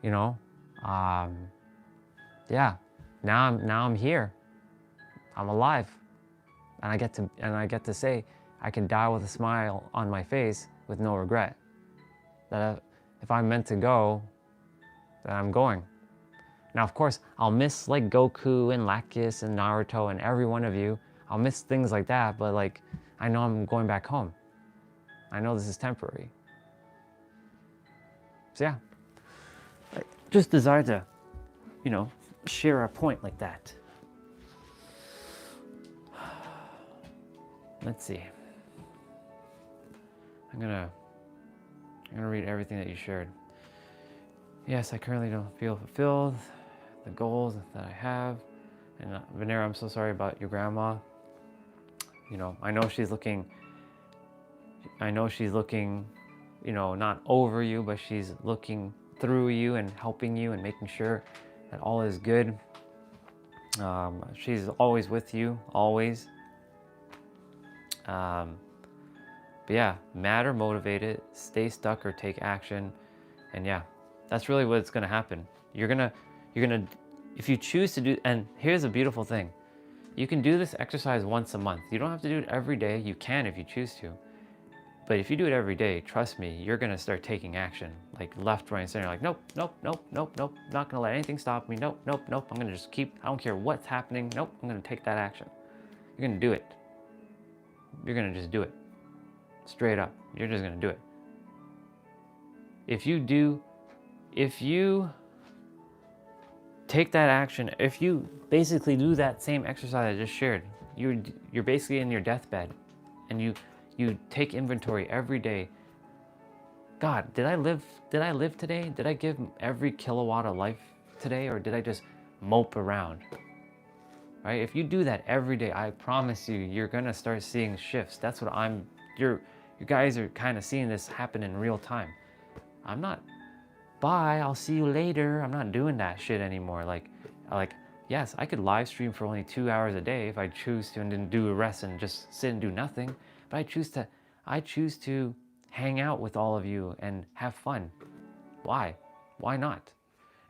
S1: you know, yeah. Now I'm here. I'm alive, and I get to say I can die with a smile on my face with no regret. That if I'm meant to go, then I'm going. Now, of course, I'll miss like Goku and Lacus and Naruto and every one of you. I'll miss things like that, but like I know I'm going back home. I know this is temporary. So yeah, I just desire to, you know, share a point like that. Let's see. I'm gonna read everything that you shared. Yes, I currently don't feel fulfilled, the goals that I have. And Venera, I'm so sorry about your grandma. You know, I know she's looking, you know, not over you, but she's looking through you and helping you and making sure that all is good. She's always with you, always. But yeah, mad or motivated, stay stuck or take action. And yeah, that's really what's gonna happen. You're gonna, if you choose to do, and here's a beautiful thing. You can do this exercise once a month. You don't have to do it every day. You can if you choose to. But if you do it every day, trust me, you're gonna start taking action. Like left, right, and center. Like, nope, nope, nope, nope, nope. Not gonna let anything stop me. Nope, nope, nope. I'm gonna just keep, I don't care what's happening. Nope, I'm gonna take that action. You're gonna do it. You're gonna just do it. Straight up. You're just gonna do it. If you take that action, if you basically do that same exercise I just shared, you're basically in your deathbed, and you take inventory every day. God, did I live today? Did I give every kilowatt of life today, or did I just mope around? Right? If you do that every day, I promise you, you're gonna start seeing shifts. That's what you guys are kind of seeing this happen in real time. I'm not, bye, I'll see you later. I'm not doing that shit anymore. Like, yes, I could live stream for only 2 hours a day if I choose to, and then do a rest and just sit and do nothing. But I choose to hang out with all of you and have fun. Why? Why not?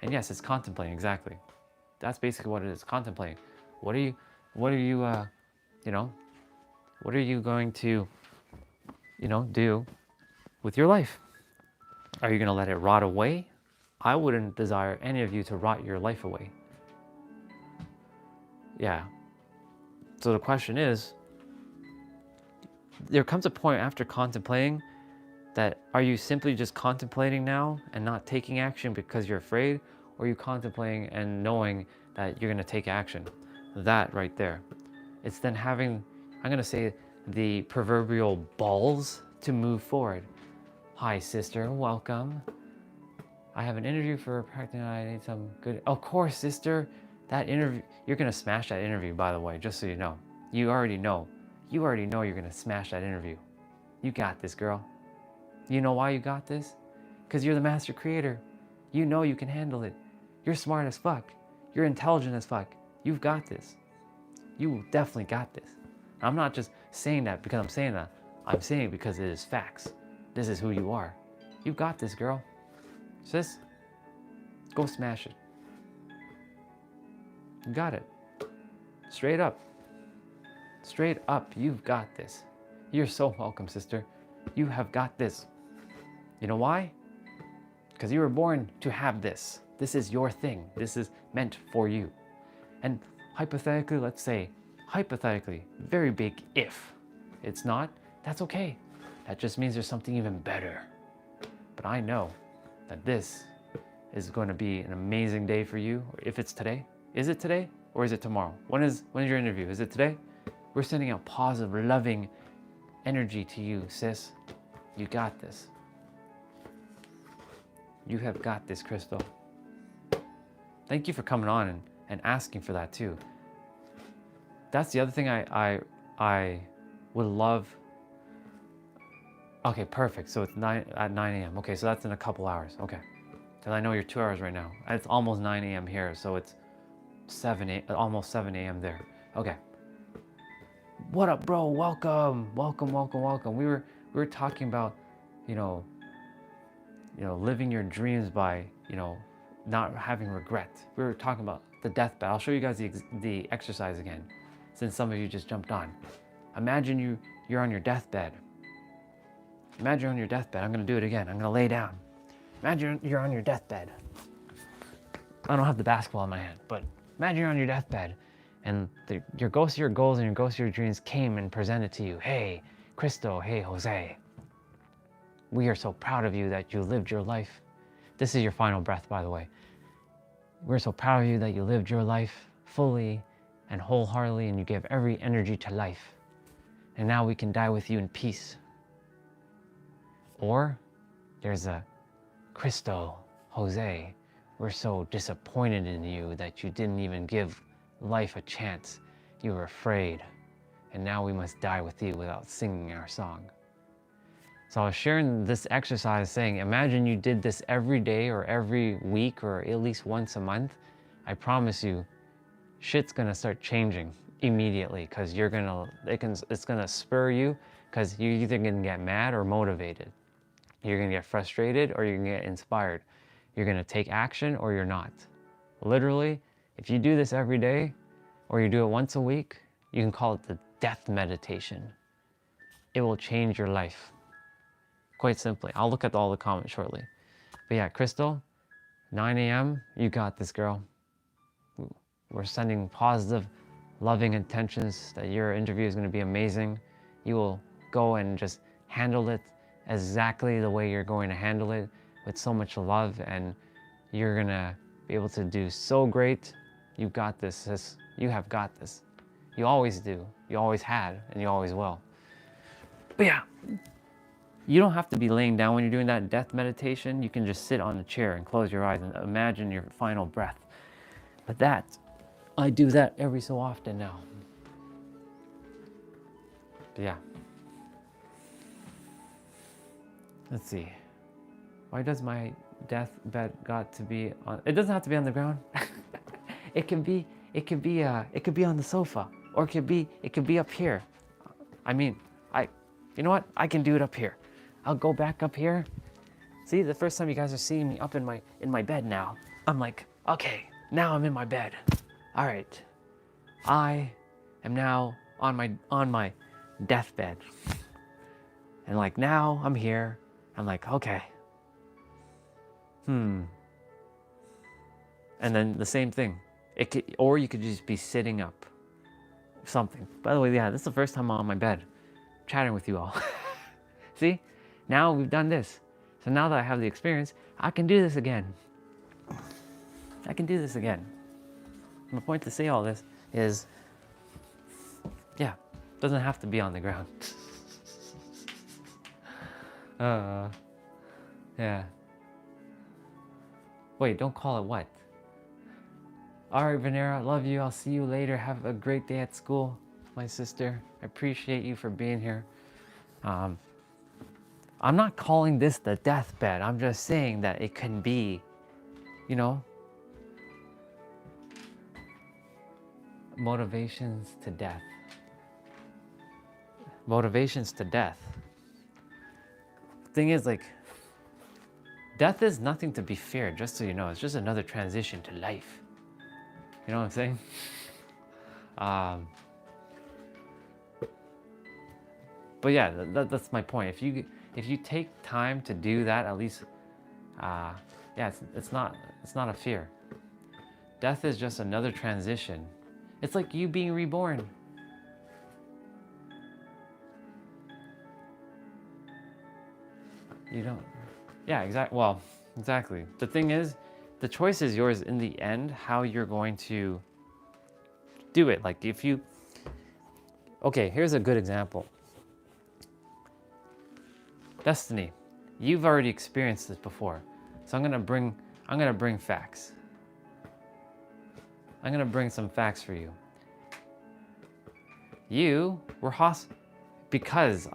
S1: And yes, it's contemplating, exactly. That's basically what it is, contemplating. What are you you know, what are you going to, you know, do with your life? Are you gonna let it rot away? I wouldn't desire any of you to rot your life away. Yeah. So the question is, there comes a point after contemplating that, are you simply just contemplating now and not taking action because you're afraid? Or are you contemplating and knowing that you're gonna take action? That right there. It's then having, I'm gonna say, the proverbial balls to move forward. Hi sister, welcome. I have an interview for a practice. I need some good, of course sister. That interview, you're gonna smash that interview, by the way, just so you know. You already know you're gonna smash that interview. You got this, girl. You know why you got this? Because you're the master creator. You know you can handle it. You're smart as fuck. You're intelligent as fuck. You've got this. You definitely got this. I'm not just saying that because I'm saying that. I'm saying it because it is facts. This is who you are. You got this, girl. Sis, go smash it. You got it. Straight up. Straight up, you've got this. You're so welcome, sister. You have got this. You know why? Because you were born to have this. This is your thing. This is meant for you. And hypothetically, let's say, hypothetically, very big if it's not, that's okay. That just means there's something even better. But I know that this is going to be an amazing day for you. If it's today, is it today or is it tomorrow? When is your interview? Is it today? We're sending out positive, loving energy to you, sis. You got this. You have got this, Crystal. Thank you for coming on and asking for that too. That's the other thing I would love. Okay, perfect. So it's 9 a.m. Okay, so that's in a couple hours. Okay, because I know you're 2 hours right now. It's almost 9 a.m. here, so it's almost 7 a.m. there. Okay. What up, bro? Welcome, welcome, welcome, welcome. We were talking about, living your dreams by, not having regret. We were talking about the deathbed. I'll show you guys the exercise again, since some of you just jumped on. Imagine you're on your deathbed. Imagine you're on your deathbed. I'm gonna do it again. I'm gonna lay down. Imagine you're on your deathbed. I don't have the basketball in my hand, but imagine you're on your deathbed and your ghost of your goals and your ghost of your dreams came and presented to you. Hey, Crystal, hey, Jose. We are so proud of you that you lived your life. This is your final breath, by the way. We're so proud of you that you lived your life fully and wholeheartedly and you gave every energy to life. And now we can die with you in peace. Or there's a Crystal, Jose, we're so disappointed in you that you didn't even give life a chance. You were afraid. And now we must die with you without singing our song. So I was sharing this exercise saying, imagine you did this every day or every week or at least once a month. I promise you, shit's gonna start changing immediately because it's gonna spur you because you're either gonna get mad or motivated. You're gonna get frustrated or you're gonna get inspired. You're gonna take action or you're not. Literally, if you do this every day or you do it once a week, you can call it the death meditation. It will change your life. Quite simply. I'll look at all the comments shortly. But yeah, Crystal, 9 a.m., you got this, girl. We're sending positive, loving intentions that your interview is going to be amazing. You will go and just handle it exactly the way you're going to handle it with so much love, and you're going to be able to do so great. You've got this, sis. You have got this. You always do. You always had, and you always will. But yeah, you don't have to be laying down when you're doing that death meditation. You can just sit on a chair and close your eyes and imagine your final breath. But I do that every so often now. But yeah. Let's see. Why does my deathbed got to be on? It doesn't have to be on the ground. It could be on the sofa, or it could be up here. I mean, you know what? I can do it up here. I'll go back up here. See, the first time you guys are seeing me up in my bed now, I'm like, okay, now I'm in my bed. All right, I am now on my deathbed, and like now I'm here. I'm like, okay. And then the same thing. Or you could just be sitting up. Something. By the way, yeah, this is the first time I'm on my bed, chatting with you all. See, now we've done this. So now that I have the experience, I can do this again. I can do this again. My point to say all this is, yeah, it doesn't have to be on the ground. Yeah. Wait, don't call it what? All right, Venera, love you. I'll see you later. Have a great day at school, my sister. I appreciate you for being here. I'm not calling this the deathbed. I'm just saying that it can be, motivations to death. Motivations to death. Thing is, like, death is nothing to be feared, just so you know. It's just another transition to life. You know what I'm saying? But yeah, that's my point. If you take time to do that, at least, yeah, it's not a fear. Death is just another transition. It's like you being reborn. You don't. Yeah, exactly. Well, exactly. The thing is, the choice is yours in the end. How you're going to do it. Like if you. Okay, here's a good example. Destiny, you've already experienced this before, so I'm gonna bring facts. I'm gonna bring some facts for you. You were because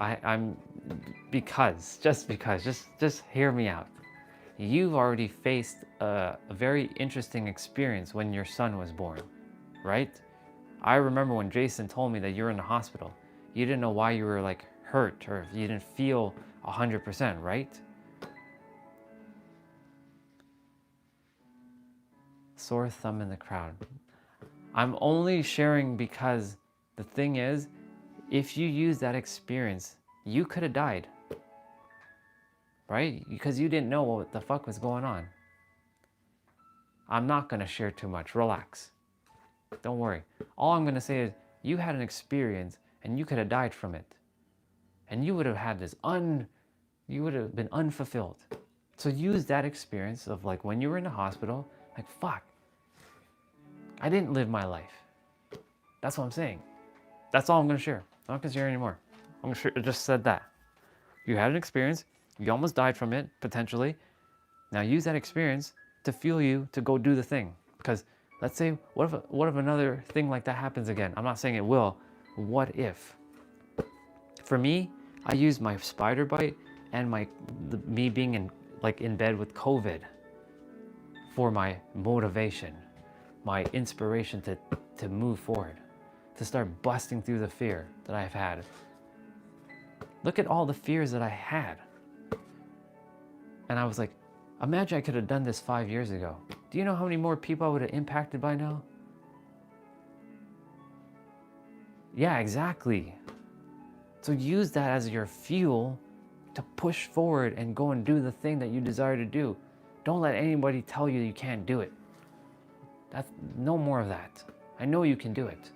S1: just hear me out. You've already faced a very interesting experience when your son was born, right? I remember when Jason told me that you're in the hospital. You didn't know why you were like hurt or you didn't feel 100%, right? Sore thumb in the crowd. I'm only sharing because the thing is, if you use that experience, you could have died, right? Because you didn't know what the fuck was going on. I'm not gonna share too much, relax. Don't worry. All I'm gonna say is, you had an experience and you could have died from it. And you would have had you would have been unfulfilled. So use that experience of like when you were in the hospital, like fuck, I didn't live my life. That's what I'm saying. That's all I'm gonna share. I'm not gonna share anymore. I'm gonna share, I just said that. You had an experience, you almost died from it, potentially. Now use that experience to fuel you to go do the thing. Because let's say, what if another thing like that happens again? I'm not saying it will. What if? For me, I used my spider bite and me being in bed with COVID for my motivation, my inspiration to move forward, to start busting through the fear that I've had. Look at all the fears that I had. And I was like, imagine I could have done this 5 years ago. Do you know how many more people I would have impacted by now? Yeah, exactly. So use that as your fuel to push forward and go and do the thing that you desire to do. Don't let anybody tell you you can't do it. That's no more of that. I know you can do it.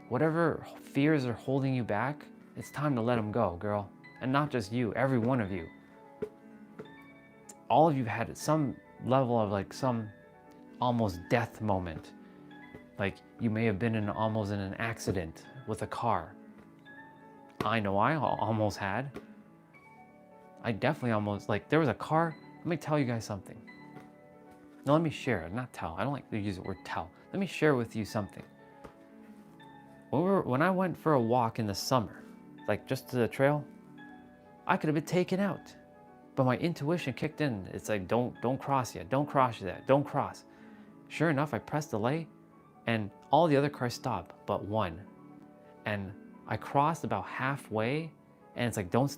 S1: Whatever fears are holding you back, it's time to let them go, girl. And not just you, every one of you. All of you had some level of like some almost death moment. Like you may have been almost in an accident with a car. I know I almost had. I definitely almost, like there was a car. Let me tell you guys something. No, let me share, not tell. I don't like to use the word tell. Let me share with you something. When I went for a walk in the summer, like just to the trail, I could have been taken out. But my intuition kicked in. It's like, don't cross yet. Don't cross yet. Don't cross. Sure enough, I pressed delay and all the other cars stopped, but one. And I crossed about halfway and it's like, don't.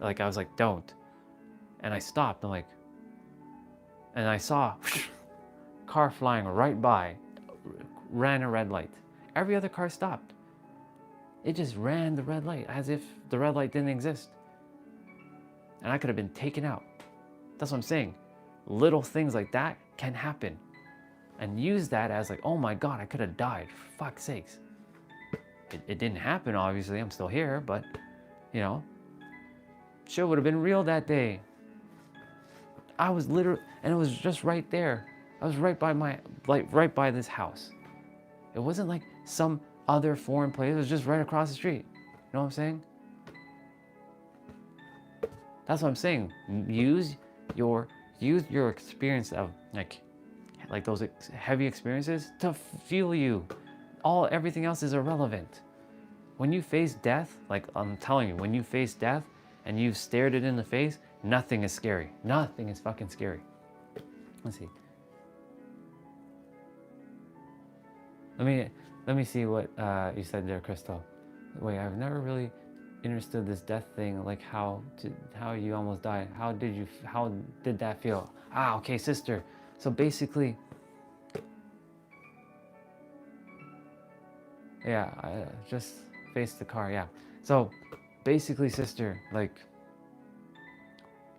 S1: Like I was like, don't. And I stopped. I'm like, and I saw car flying right by, ran a red light. Every other car stopped. It just ran the red light as if the red light didn't exist. And I could have been taken out. That's what I'm saying. Little things like that can happen. And use that as like, oh my God, I could have died. For fuck's sakes. It didn't happen, obviously. I'm still here, but, you know, shit would have been real that day. I was literally, and it was just right there. I was right by right by this house. It wasn't like some other foreign place. It was just right across the street. You know what I'm saying? That's what I'm saying. Use your experience of like those heavy experiences to fuel you. Everything else is irrelevant. When you face death, like I'm telling you, when you face death and you've stared it in the face, nothing is scary. Nothing is fucking scary. Let's see. Let me see what you said there, Crystal. Wait, I've never really understood this death thing, like how you almost died. How did that feel? Okay, sister. So basically, yeah, I just face the car. Yeah. So basically, sister, like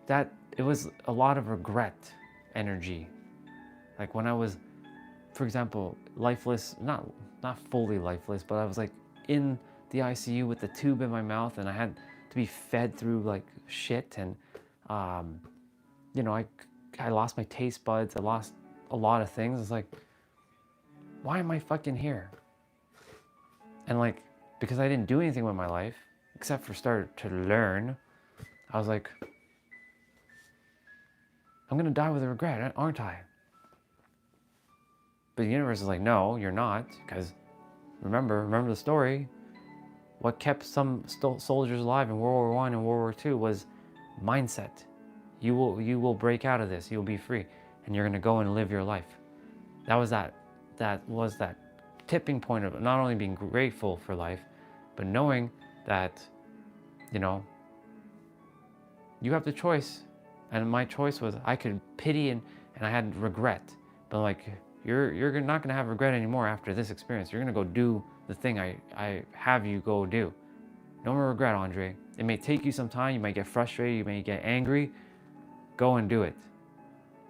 S1: that, it was a lot of regret energy. Like when I was, for example, lifeless, not fully lifeless, but I was like in the ICU with the tube in my mouth, and I had to be fed through like shit, and you know, I lost my taste buds, I lost a lot of things. It's like, why am I fucking here? And like, because I didn't do anything with my life except for start to learn, I was like, I'm gonna die with a regret, aren't I? But the universe is like, no, you're not, because remember the story. What kept some soldiers alive in World War I and World War II was mindset. You will break out of this. You'll be free, and you're gonna go and live your life. That was that tipping point of not only being grateful for life, but knowing that, you know, you have the choice. And my choice was I could pity and I had regret, but like you're not gonna have regret anymore after this experience. You're gonna go do the thing I have you go do. No more regret, Andre. It may take you some time. You might get frustrated. You may get angry. Go and do it.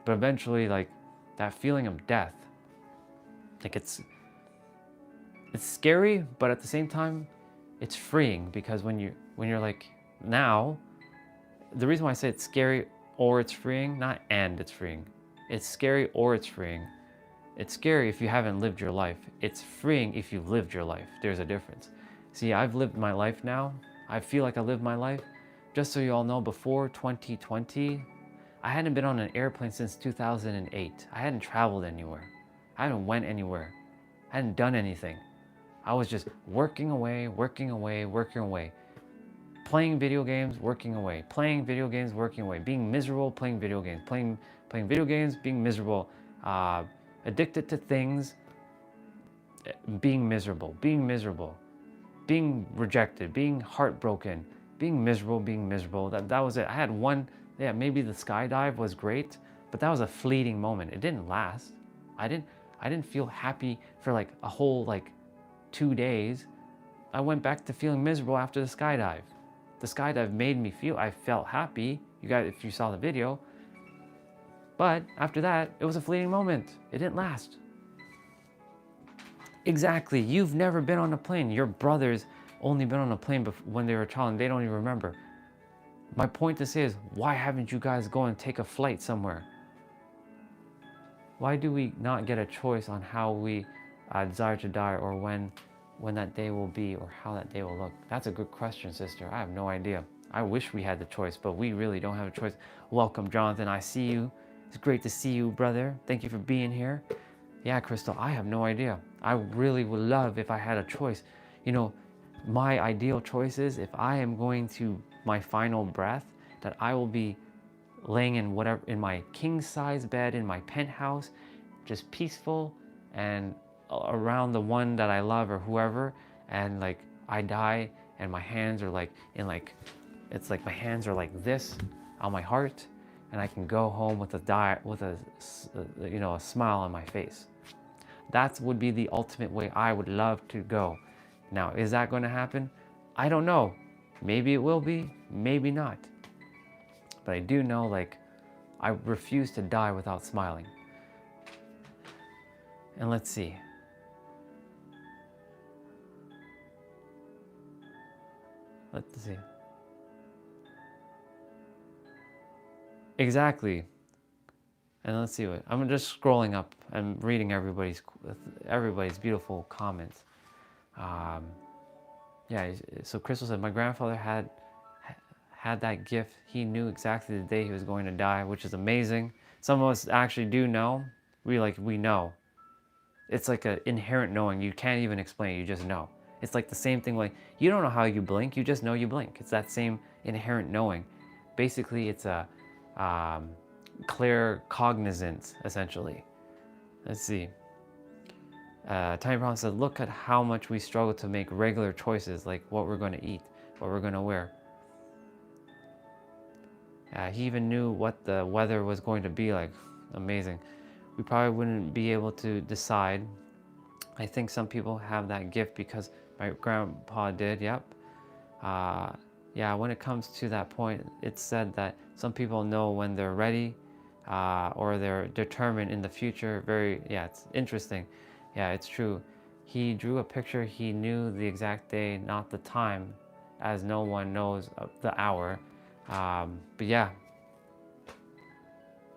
S1: But eventually, like that feeling of death, like it's scary, but at the same time, it's freeing, because when you're like now, the reason why I say it's scary or it's freeing, not and it's freeing. It's scary or it's freeing. It's scary if you haven't lived your life. It's freeing if you've lived your life. There's a difference. See, I've lived my life now. I feel like I lived my life. Just so you all know, before 2020, I hadn't been on an airplane since 2008. I hadn't traveled anywhere. I hadn't went anywhere. I hadn't done anything. I was just working away, playing video games, working away, playing video games, working away, being miserable, playing video games, playing video games, being miserable, addicted to things, being miserable, being rejected, being heartbroken, being miserable. That was it. I had one, yeah, maybe the skydive was great, but that was a fleeting moment. It didn't last. I didn't feel happy for like a whole like 2 days. I went back to feeling miserable after the skydive. The skydive made me feel, I felt happy. You guys, if you saw the video. But after that, it was a fleeting moment. It didn't last. Exactly. You've never been on a plane. Your brothers only been on a plane when they were a child and they don't even remember. My point to say is, why haven't you guys go and take a flight somewhere? Why do we not get a choice on how we desire to die, or when that day will be, or how that day will look? That's a good question, sister. I have no idea. I wish we had the choice, but we really don't have a choice. Welcome, Jonathan. I see you. It's great to see you, brother. Thank you for being here. Yeah, Crystal, I have no idea. I really would love if I had a choice. You know, my ideal choice is, if I am going to my final breath, that I will be laying in my king size bed in my penthouse, just peaceful and around the one that I love or whoever, and like I die and my hands are like it's like my hands are like this on my heart, and I can go home with a smile on my face. That would be the ultimate way I would love to go. Now, is that going to happen? I don't know. Maybe it will be, maybe not. But I do know, like, I refuse to die without smiling. And let's see. Let's see. Exactly. And let's see what, I'm just scrolling up and reading everybody's beautiful comments. Yeah, so Crystal said, my grandfather had that gift. He knew exactly the day he was going to die, which is amazing. Some of us actually do know. We know. It's like an inherent knowing. You can't even explain it, you just know. It's like the same thing, like you don't know how you blink, you just know you blink. It's that same inherent knowing. Basically, it's a clear cognizance, essentially. Let's see. Tiny Brown said, look at how much we struggle to make regular choices, like what we're going to eat, what we're going to wear. He even knew what the weather was going to be like. Amazing. we probably wouldn't be able to decide. I think some people have that gift because my grandpa did. Yep. Yeah, when it comes to that point, it's said that some people know when they're ready, or they're determined in the future. Yeah, it's interesting. Yeah, it's true. He drew a picture. He knew the exact day, not the time, as no one knows the hour. But yeah,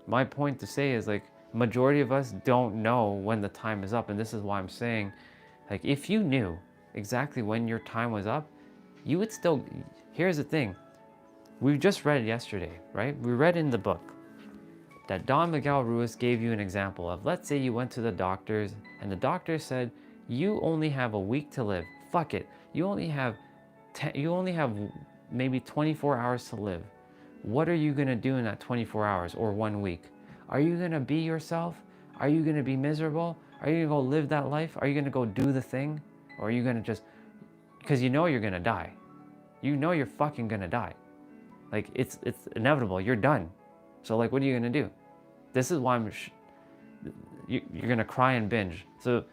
S1: my point to say is, like, majority of us don't know when the time is up. And this is why I'm saying, like, if you knew exactly when your time was up, you would still, here's the thing. We just read yesterday, right? We read in the book that Don Miguel Ruiz gave you an example of, let's say you went to the doctors and the doctor said, you only have a week to live. Fuck it. You only have maybe 24 hours to live. What are you gonna do in that 24 hours or 1 week? Are you gonna be yourself? Are you gonna be miserable? Are you gonna go live that life? Are you gonna go do the thing? Or are you gonna just, because you know you're gonna die. You know you're fucking gonna die. Like, it's inevitable. You're done. So, like, what are you gonna do? This is why you're gonna cry and binge. So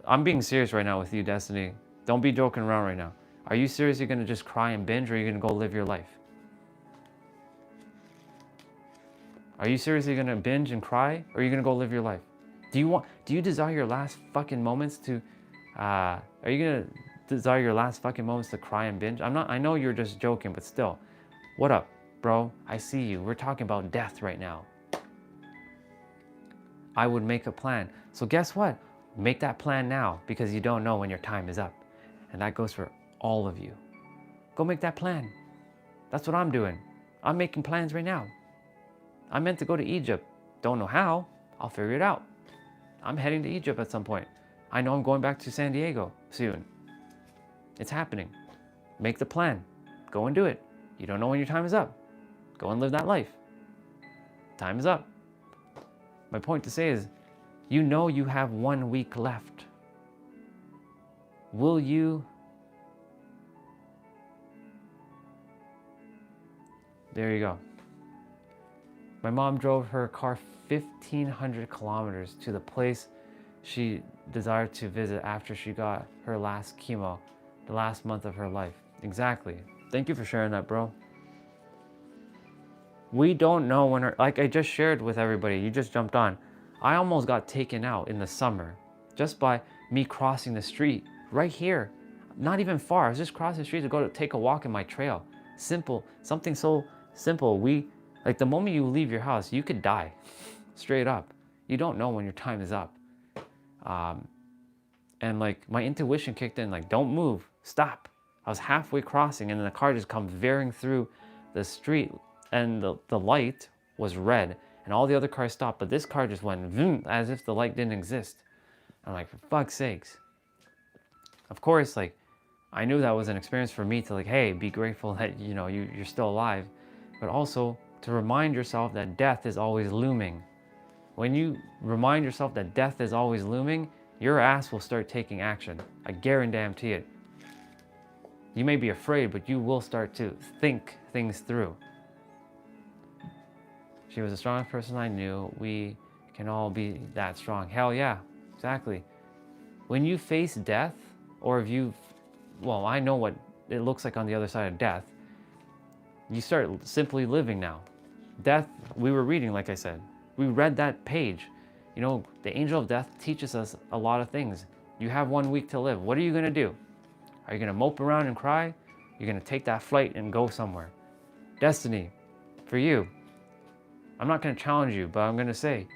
S1: I'm being serious right now with you, Destiny. Don't be joking around right now. Are you seriously gonna just cry and binge, or are you gonna go live your life? Are you seriously gonna binge and cry, or are you gonna go live your life? Do you desire your last fucking moments to, are you gonna desire your last fucking moments to cry and binge? I know you're just joking, but still. What up, bro? I see you. We're talking about death right now. I would make a plan. So guess what? Make that plan now, because you don't know when your time is up. And that goes for all of you. Go make that plan. That's what I'm doing. I'm making plans right now. I meant to go to Egypt. Don't know how. I'll figure it out. I'm heading to Egypt at some point. I know I'm going back to San Diego soon. It's happening. Make the plan. Go and do it. You don't know when your time is up. Go and live that life. Time is up. My point to say is, you know you have 1 week left. Will you? There you go. My mom drove her car 1,500 kilometers to the place she desired to visit after she got her last chemo, the last month of her life. Exactly. Thank you for sharing that, bro. We don't know when like I just shared with everybody, you just jumped on. I almost got taken out in the summer just by me crossing the street right here. Not even far. I was just crossing the street to go to take a walk in my trail. Simple. Something so simple. Like, the moment you leave your house, you could die. Straight up. You don't know when your time is up. And like, my intuition kicked in, like, don't move. Stop. I was halfway crossing and then the car just comes veering through the street, and the light was red and all the other cars stopped, but this car just went vroom, as if the light didn't exist. I'm like, for fuck's sakes. Of course, like, I knew that was an experience for me to, like, hey, be grateful that, you know, you're still alive, but also to remind yourself that death is always looming. When you remind yourself that death is always looming, your ass will start taking action. I guarantee it. You may be afraid, but you will start to think things through. She was the strongest person I knew. We can all be that strong. Hell yeah, exactly. When you face death, or if well, I know what it looks like on the other side of death. You start simply living now. Death, we were reading, like I said. We read that page. You know, the angel of death teaches us a lot of things. You have 1 week to live. What are you gonna do? Are you gonna mope around and cry? You're gonna take that flight and go somewhere. Destiny, for you. I'm not gonna challenge you, but I'm gonna say,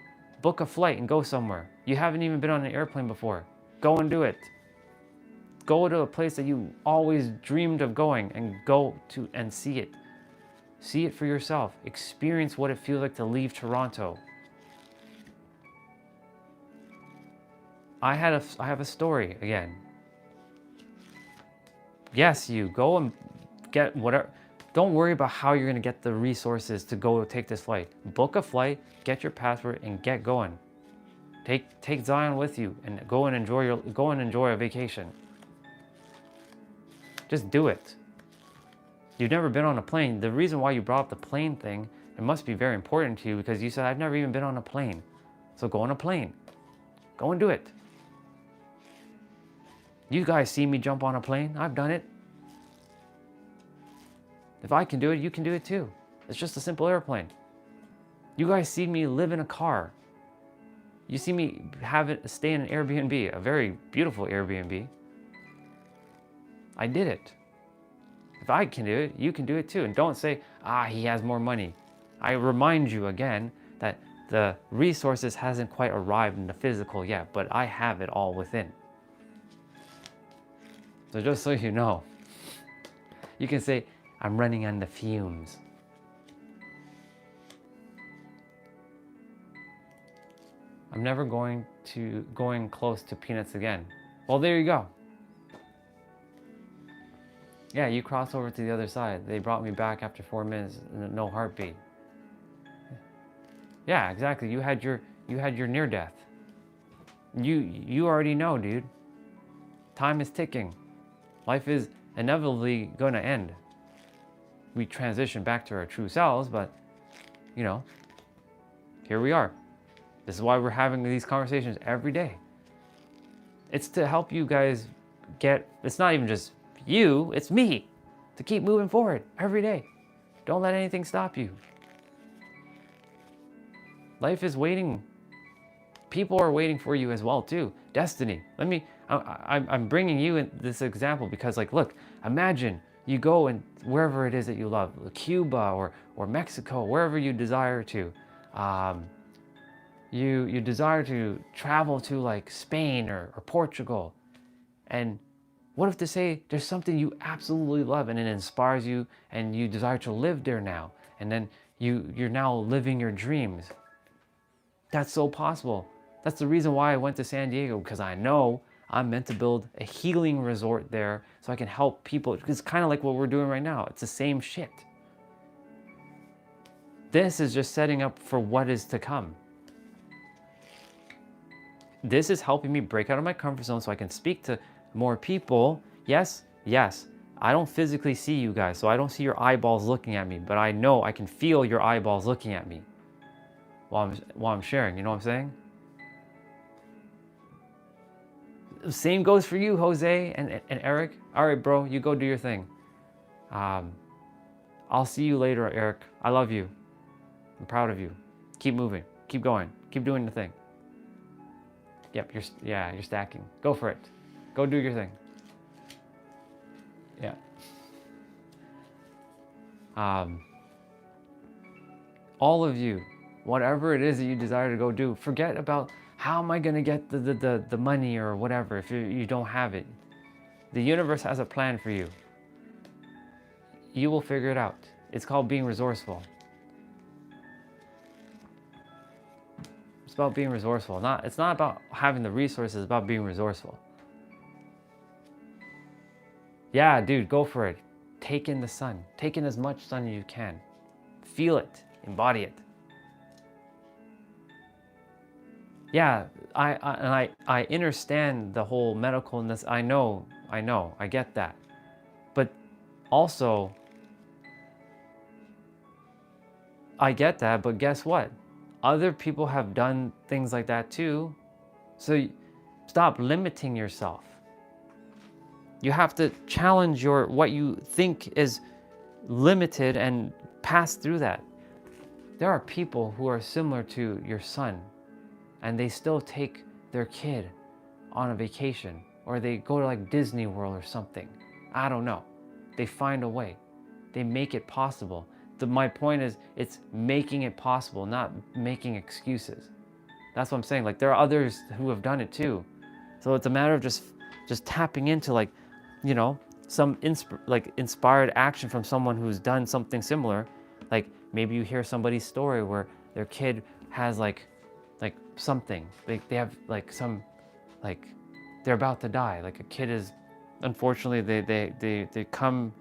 S1: book a flight and go somewhere. You haven't even been on an airplane before. Go and do it. Go to a place that you always dreamed of going, and go to and see it. See it for yourself. Experience what it feels like to leave Toronto. I have a story again. Yes, you go and get whatever. Don't worry about how you're gonna get the resources to go take this flight. Book a flight, get your passport, and get going. Take Zion with you and go and enjoy a vacation. Just do it. You've never been on a plane. The reason why you brought up the plane thing, it must be very important to you, because you said, I've never even been on a plane. So go on a plane. Go and do it. You guys see me jump on a plane. I've done it. If I can do it, you can do it too. It's just a simple airplane. You guys see me live in a car. You see me stay in an Airbnb, a very beautiful Airbnb. I did it. If I can do it, you can do it too. And don't say, he has more money. I remind you again that the resources hasn't quite arrived in the physical yet, but I have it all within. So just so you know, you can say, I'm running on the fumes. I'm never going close to peanuts again. Well, there you go. Yeah, you cross over to the other side. They brought me back after 4 minutes, no heartbeat. Yeah, exactly. You had your near death. You already know, dude. Time is ticking. Life is inevitably going to end. We transition back to our true selves, but you know, here we are. This is why we're having these conversations every day. It's to help you guys it's not even just you, it's me, to keep moving forward every day. Don't let anything stop you. Life is waiting. People are waiting for you as well too. Destiny. I'm bringing you in this example because, like, look, imagine you go and wherever it is that you love, Cuba or Mexico, wherever you desire to. You desire to travel to like Spain or Portugal. And what if to say there's something you absolutely love and it inspires you and you desire to live there now. And then you're now living your dreams. That's so possible. That's the reason why I went to San Diego, because I know I'm meant to build a healing resort there so I can help people. It's kind of like what we're doing right now. It's the same shit. This is just setting up for what is to come. This is helping me break out of my comfort zone so I can speak to more people. Yes, I don't physically see you guys, so I don't see your eyeballs looking at me, but I know I can feel your eyeballs looking at me while I'm sharing, you know what I'm saying? Same goes for you, Jose and Eric. All right, bro, you go do your thing. I'll see you later, Eric. I love you. I'm proud of you. Keep moving. Keep going. Keep doing the thing. Yep, you're stacking. Go for it. Go do your thing. Yeah. All of you, whatever it is that you desire to go do, forget about how am I going to get the money or whatever if you don't have it. The universe has a plan for you. You will figure it out. It's called being resourceful. It's about being resourceful. It's not about having the resources, it's about being resourceful. Yeah, dude, go for it. Take in the sun. Take in as much sun as you can. Feel it. Embody it. Yeah, I understand the whole medicalness. I know, I get that. But also, I get that, but guess what? Other people have done things like that too. So stop limiting yourself. You have to challenge what you think is limited and pass through that. There are people who are similar to your son, and they still take their kid on a vacation, or they go to like Disney World or something. I don't know. They find a way. They make it possible. My point is, it's making it possible, not making excuses. That's what I'm saying. Like, there are others who have done it too. So it's a matter of just tapping into, like, you know, some inspired action from someone who's done something similar. Like, maybe you hear somebody's story where their kid has like something. They have like some, like, they're about to die. Like, a kid is, unfortunately, they come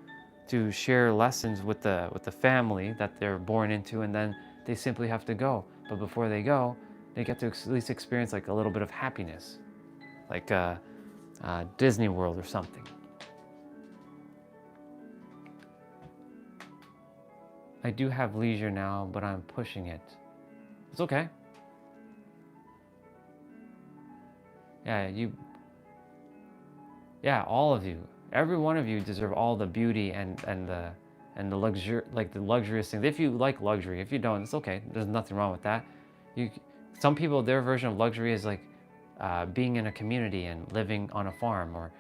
S1: to share lessons with the family that they're born into, and then they simply have to go. But before they go, they get to at least experience like a little bit of happiness, like Disney World or something. I do have leisure now, but I'm pushing it. It's okay. Yeah, all of you, every one of you deserve all the beauty and the luxury, like the luxurious things. If you like luxury, if you don't, it's okay. There's nothing wrong with that. You, some people, their version of luxury is like being in a community and living on a farm, or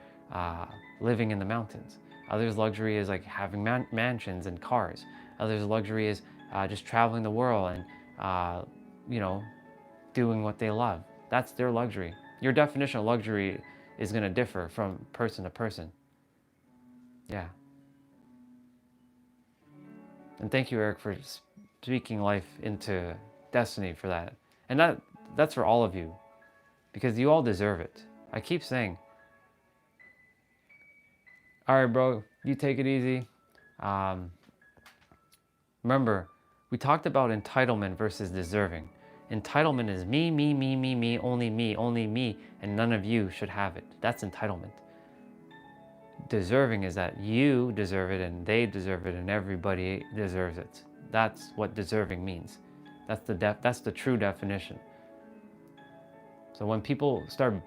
S1: living in the mountains. Others luxury is like having mansions and cars. Others luxury is just traveling the world and you know, doing what they love. That's their luxury. Your definition of luxury is going to differ from person to person. Yeah. And thank you, Eric, for speaking life into destiny for that. And that's for all of you, because you all deserve it. I keep saying, all right, bro, you take it easy. Remember, we talked about entitlement versus deserving. Entitlement is me, only me, and none of you should have it. That's entitlement. Deserving is that you deserve it and they deserve it and everybody deserves it. That's what deserving means. That's the true definition. So when people start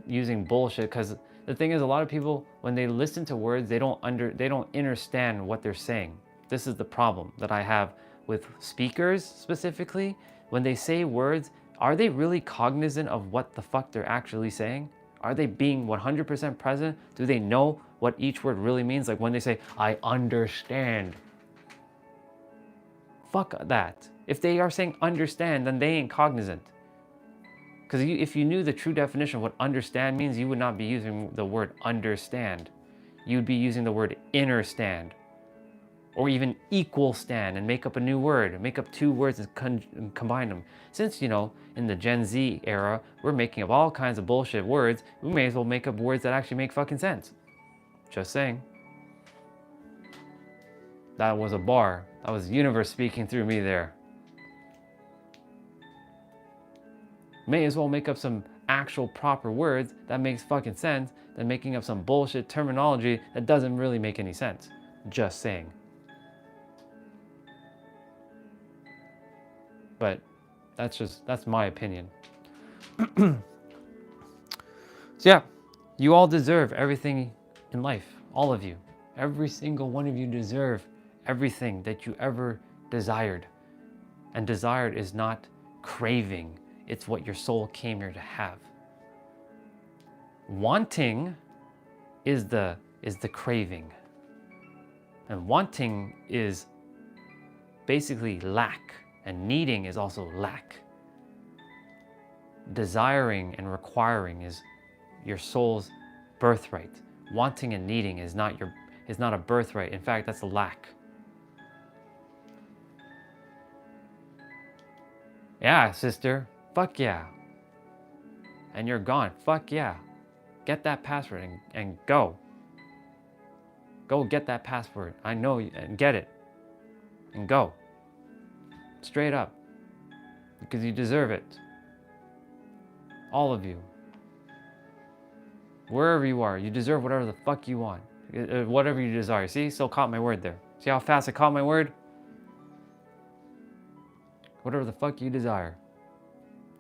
S1: using bullshit, because the thing is, a lot of people, when they listen to words, they don't understand what they're saying. This is the problem that I have with speakers specifically. When they say words, are they really cognizant of what the fuck they're actually saying? Are they being 100% present? Do they know what each word really means? Like when they say, I understand. Fuck that. If they are saying understand, then they ain't cognizant. Because if you knew the true definition of what understand means, you would not be using the word understand. You'd be using the word inner stand. Or even equal stand, and make up a new word, make up two words and combine them. Since, you know, in the Gen Z era, we're making up all kinds of bullshit words, we may as well make up words that actually make fucking sense. Just saying. That was a bar. That was the universe speaking through me there. May as well make up some actual proper words that makes fucking sense than making up some bullshit terminology that doesn't really make any sense. Just saying. But that's my opinion. So yeah, you all deserve everything in life. All of you. Every single one of you deserve everything that you ever desired. And desired is not craving. It's what your soul came here to have. Wanting is the craving. And wanting is basically lack. And needing is also lack. Desiring and requiring is your soul's birthright. Wanting and needing is not a birthright. In fact, that's a lack. Yeah, sister. Fuck yeah. And you're gone. Fuck yeah. Get that password and go. Go get that password. I know you, and get it. And go. Straight up. Because you deserve it. All of you. Wherever you are, you deserve whatever the fuck you want. Whatever you desire. See? So caught my word there. See how fast I caught my word? Whatever the fuck you desire.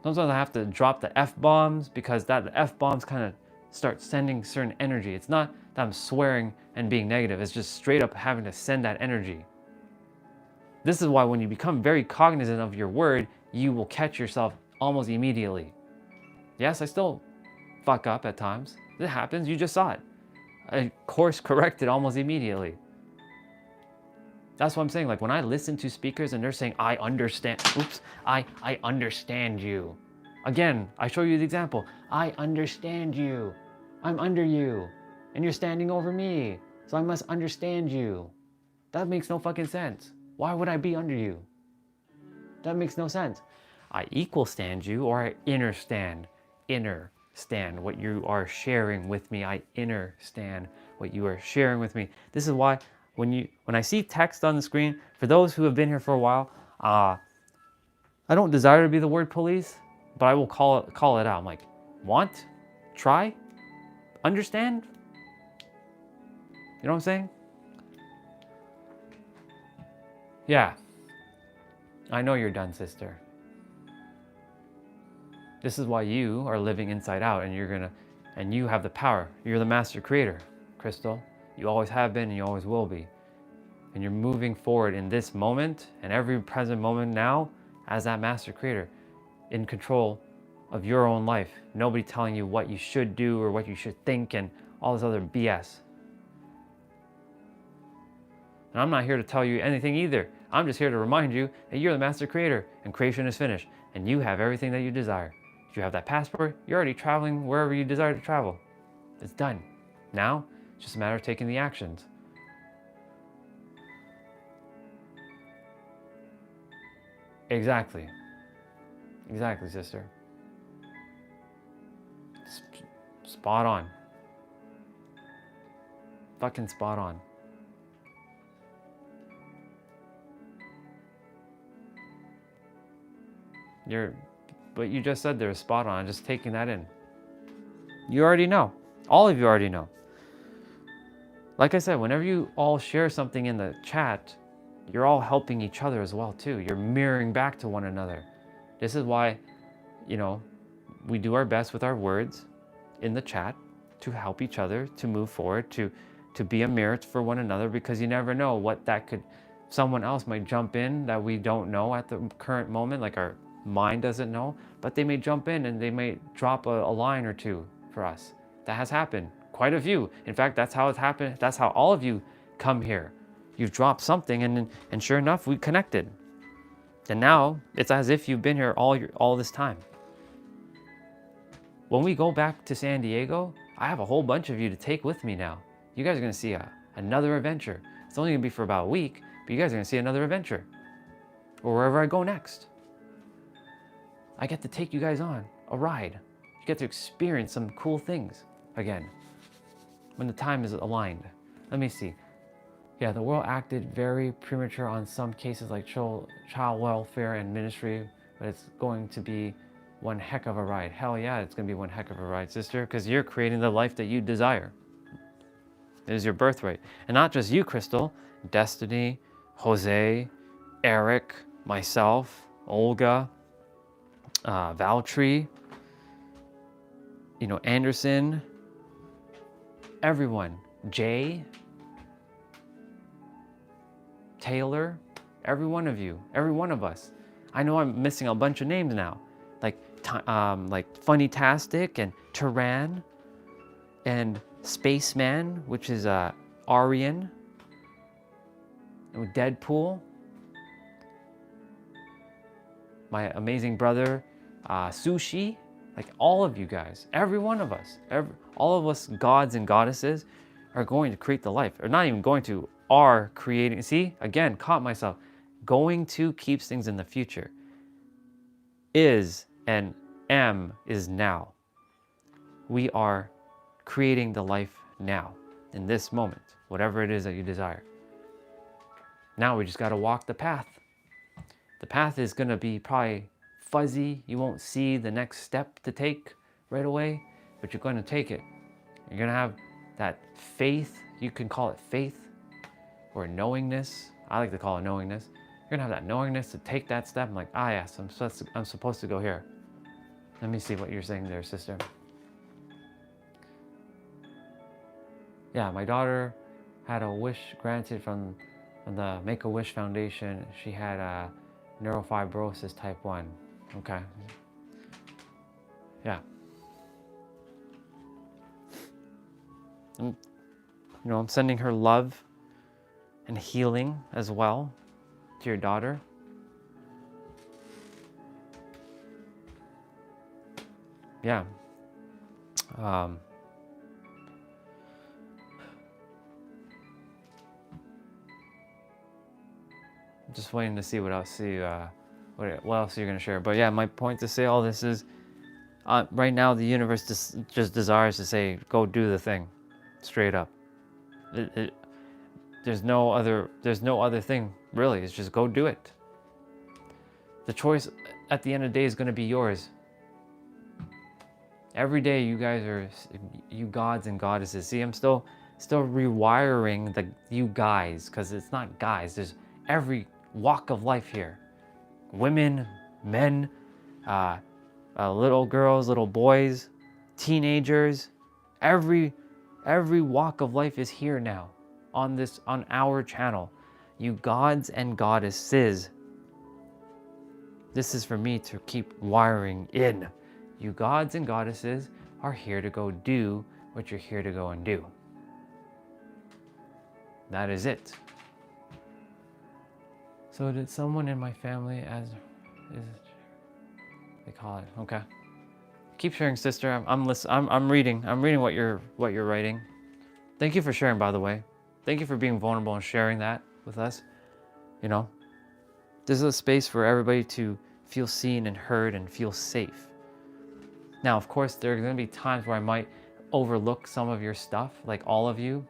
S1: Sometimes I have to drop the F-bombs because the F-bombs kind of start sending certain energy. It's not that I'm swearing and being negative. It's just straight up having to send that energy. This is why when you become very cognizant of your word, you will catch yourself almost immediately. Yes, I still fuck up at times. It happens, you just saw it. I course corrected almost immediately. That's what I'm saying. Like when I listen to speakers and they're saying, I understand, I understand you. Again, I show you the example. I understand you. I'm under you. And you're standing over me. So I must understand you. That makes no fucking sense. Why would I be under you? That makes no sense. I equal stand you, or I inner stand what you are sharing with me. I understand what you are sharing with me. This is why when I see text on the screen, for those who have been here for a while, I don't desire to be the word police, but I will call it out. I'm like, want, try, understand. You know what I'm saying? Yeah. I know you're done, sister. This is why you are living inside out, and you have the power. You're the master creator, Crystal. You always have been and you always will be. And you're moving forward in this moment and every present moment now as that master creator, in control of your own life. Nobody telling you what you should do or what you should think and all this other BS. And I'm not here to tell you anything either. I'm just here to remind you that you're the master creator and creation is finished and you have everything that you desire. If you have that passport, you're already traveling wherever you desire to travel. It's done. Now, it's just a matter of taking the actions. Exactly. Exactly, sister. Spot on. Fucking spot on. But you just said they're spot on. Just taking that in. You already know. All of you already know. Like I said, whenever you all share something in the chat, you're all helping each other as well too. You're mirroring back to one another. This is why, we do our best with our words in the chat to help each other, to move forward, to be a mirror for one another, because you never know what that could, someone else might jump in that we don't know at the current moment, like our mind doesn't know, but they may jump in and they may drop a line or two for us. That has happened, quite a few. In fact, that's how it's happened. That's how all of you come here. You've dropped something and sure enough, we connected. And now it's as if you've been here all this time. When we go back to San Diego, I have a whole bunch of you to take with me now. You guys are gonna see another adventure. It's only gonna be for about a week, but you guys are gonna see another adventure. Or wherever I go next. I get to take you guys on a ride. You get to experience some cool things again when the time is aligned. Let me see. Yeah, the world acted very premature on some cases like child welfare and ministry, but it's going to be one heck of a ride. Hell yeah, it's going to be one heck of a ride, sister, because you're creating the life that you desire. It is your birthright. And not just you, Crystal. Destiny, Jose, Eric, myself, Olga, Valtry, Anderson, everyone, Jay, Taylor, every one of you, every one of us. I know I'm missing a bunch of names now, like Funny-tastic and Turan and Spaceman, which is Aryan, and Deadpool, my amazing brother, Sushi, like all of you guys, every one of us, all of us gods and goddesses are going to create the life, or not even going to, are creating. See, again, caught myself. Going to keeps things in the future. Is and am is now. We are creating the life now, in this moment, whatever it is that you desire. Now we just got to walk the path. The path is going to be probably fuzzy. You won't see the next step to take right away, but you're going to take it. You're going to have that faith. You can call it faith or knowingness. I like to call it knowingness. You're going to have that knowingness to take that step. I'm like, yes, I'm supposed to go here. Let me see what you're saying there, sister. Yeah, my daughter had a wish granted from the Make-A-Wish Foundation. She had neurofibrosis type 1. Okay. Yeah. And, I'm sending her love and healing as well to your daughter. Yeah. Just waiting to see what else what else you're gonna share. But yeah, my point to say all this is, right now the universe just desires to say, go do the thing, straight up. There's no other thing really. It's just go do it. The choice at the end of the day is gonna be yours. Every day you guys are, you gods and goddesses. See, I'm still rewiring the you guys, because it's not guys. There's every walk of life here. Women, men, little girls, little boys, teenagers, every walk of life is here now on our channel. You gods and goddesses. This is for me to keep wiring in. You gods and goddesses are here to go do what you're here to go and do. That is it. So did someone in my family they call it, okay. Keep sharing, sister. I'm reading what you're writing. Thank you for sharing, by the way. Thank you for being vulnerable and sharing that with us. You know, this is a space for everybody to feel seen and heard and feel safe. Now, of course, there are going to be times where I might overlook some of your stuff, like all of you.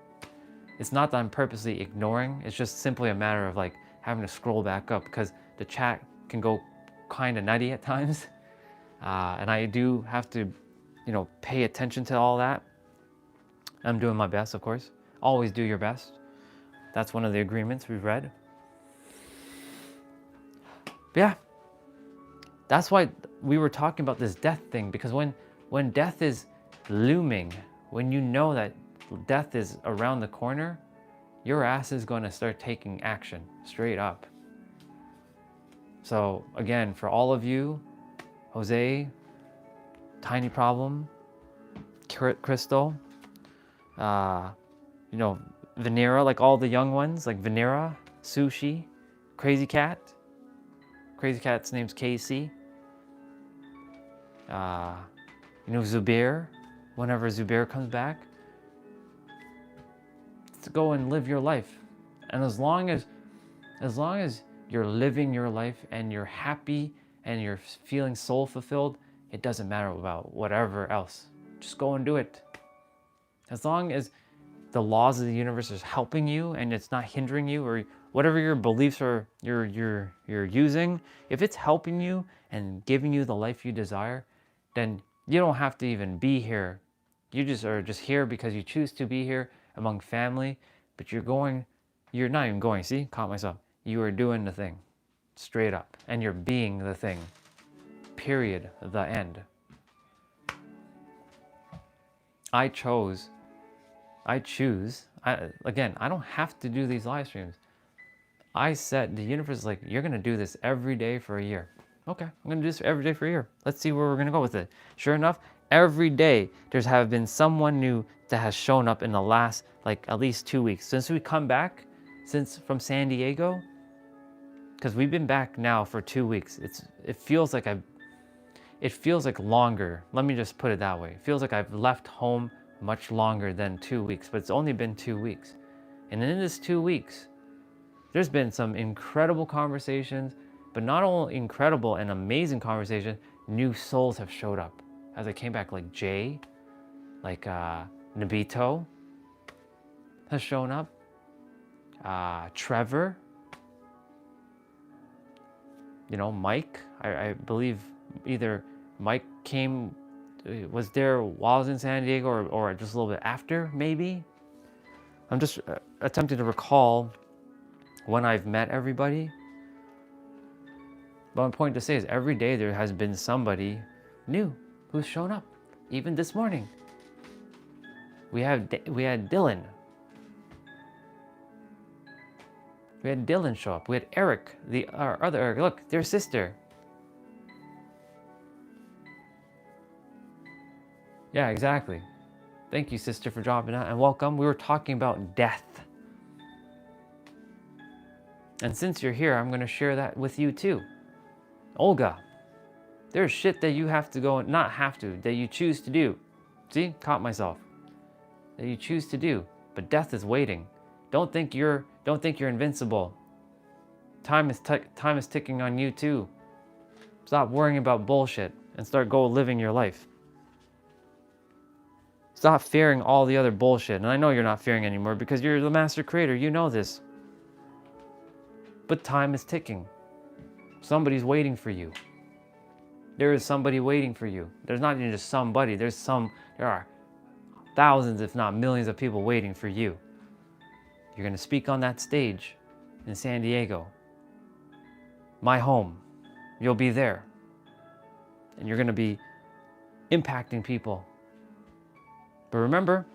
S1: It's not that I'm purposely ignoring. It's just simply a matter of like having to scroll back up because the chat can go kind of nutty at times. And I do have to, you know, pay attention to all that. I'm doing my best, of course. Always do your best. That's one of the agreements we've read. But yeah, that's why we were talking about this death thing, because when death is looming, when you know that death is around the corner, your ass is going to start taking action, straight up. So again, for all of you, Jose, Tiny Problem, Crystal, you know, Venera, like all the young ones, like Venera, Sushi, Crazy Cat. Crazy Cat's name's Casey. You know, Zubair, whenever Zubair comes back, to go and live your life. And as long as you're living your life and you're happy and you're feeling soul fulfilled, it doesn't matter about whatever else. Just go and do it. As long as the laws of the universe is helping you and it's not hindering you, or whatever your beliefs are you're using, if it's helping you and giving you the life you desire, then you don't have to even be here. You just are just here because you choose to be here among family, but you're not even going, see, caught myself. You are doing the thing, straight up, and you're being the thing, period, the end. I choose, again, I don't have to do these live streams. I said, the universe is like, you're gonna do this every day for a year. Okay, I'm gonna do this every day for a year. Let's see where we're gonna go with it. Sure enough, every day there's have been someone new that has shown up in the last, like, at least 2 weeks. Since we come back, from San Diego, because we've been back now for 2 weeks. It feels like longer. Let me just put it that way. It feels like I've left home much longer than 2 weeks, but it's only been 2 weeks. And in this 2 weeks, there's been some incredible conversations, but not only incredible and amazing conversations, new souls have showed up. As I came back, like Jay, like Nabito has shown up, Trevor, you know, Mike, I believe either Mike was there while I was in San Diego or just a little bit after, maybe. I'm just attempting to recall when I've met everybody. But my point to say is every day there has been somebody new who's shown up. Even this morning, we had Dylan. We had Dylan show up. We had Eric, our other Eric. Look, their sister. Yeah, exactly. Thank you, sister, for dropping out and welcome. We were talking about death. And since you're here, I'm going to share that with you too. Olga, there's shit that you have to go, not have to, that you choose to do. See, caught myself. That you choose to do, but death is waiting. Don't think you're invincible. Time is ticking on you too. Stop worrying about bullshit and start living your life. Stop fearing all the other bullshit. And I know you're not fearing anymore because you're the master creator. You know this. But time is ticking. Somebody's waiting for you. There is somebody waiting for you. There's not even just somebody. There are thousands, if not millions of people waiting for you. You're going to speak on that stage in San Diego. My home. You'll be there. and you're going to be impacting people. But remember,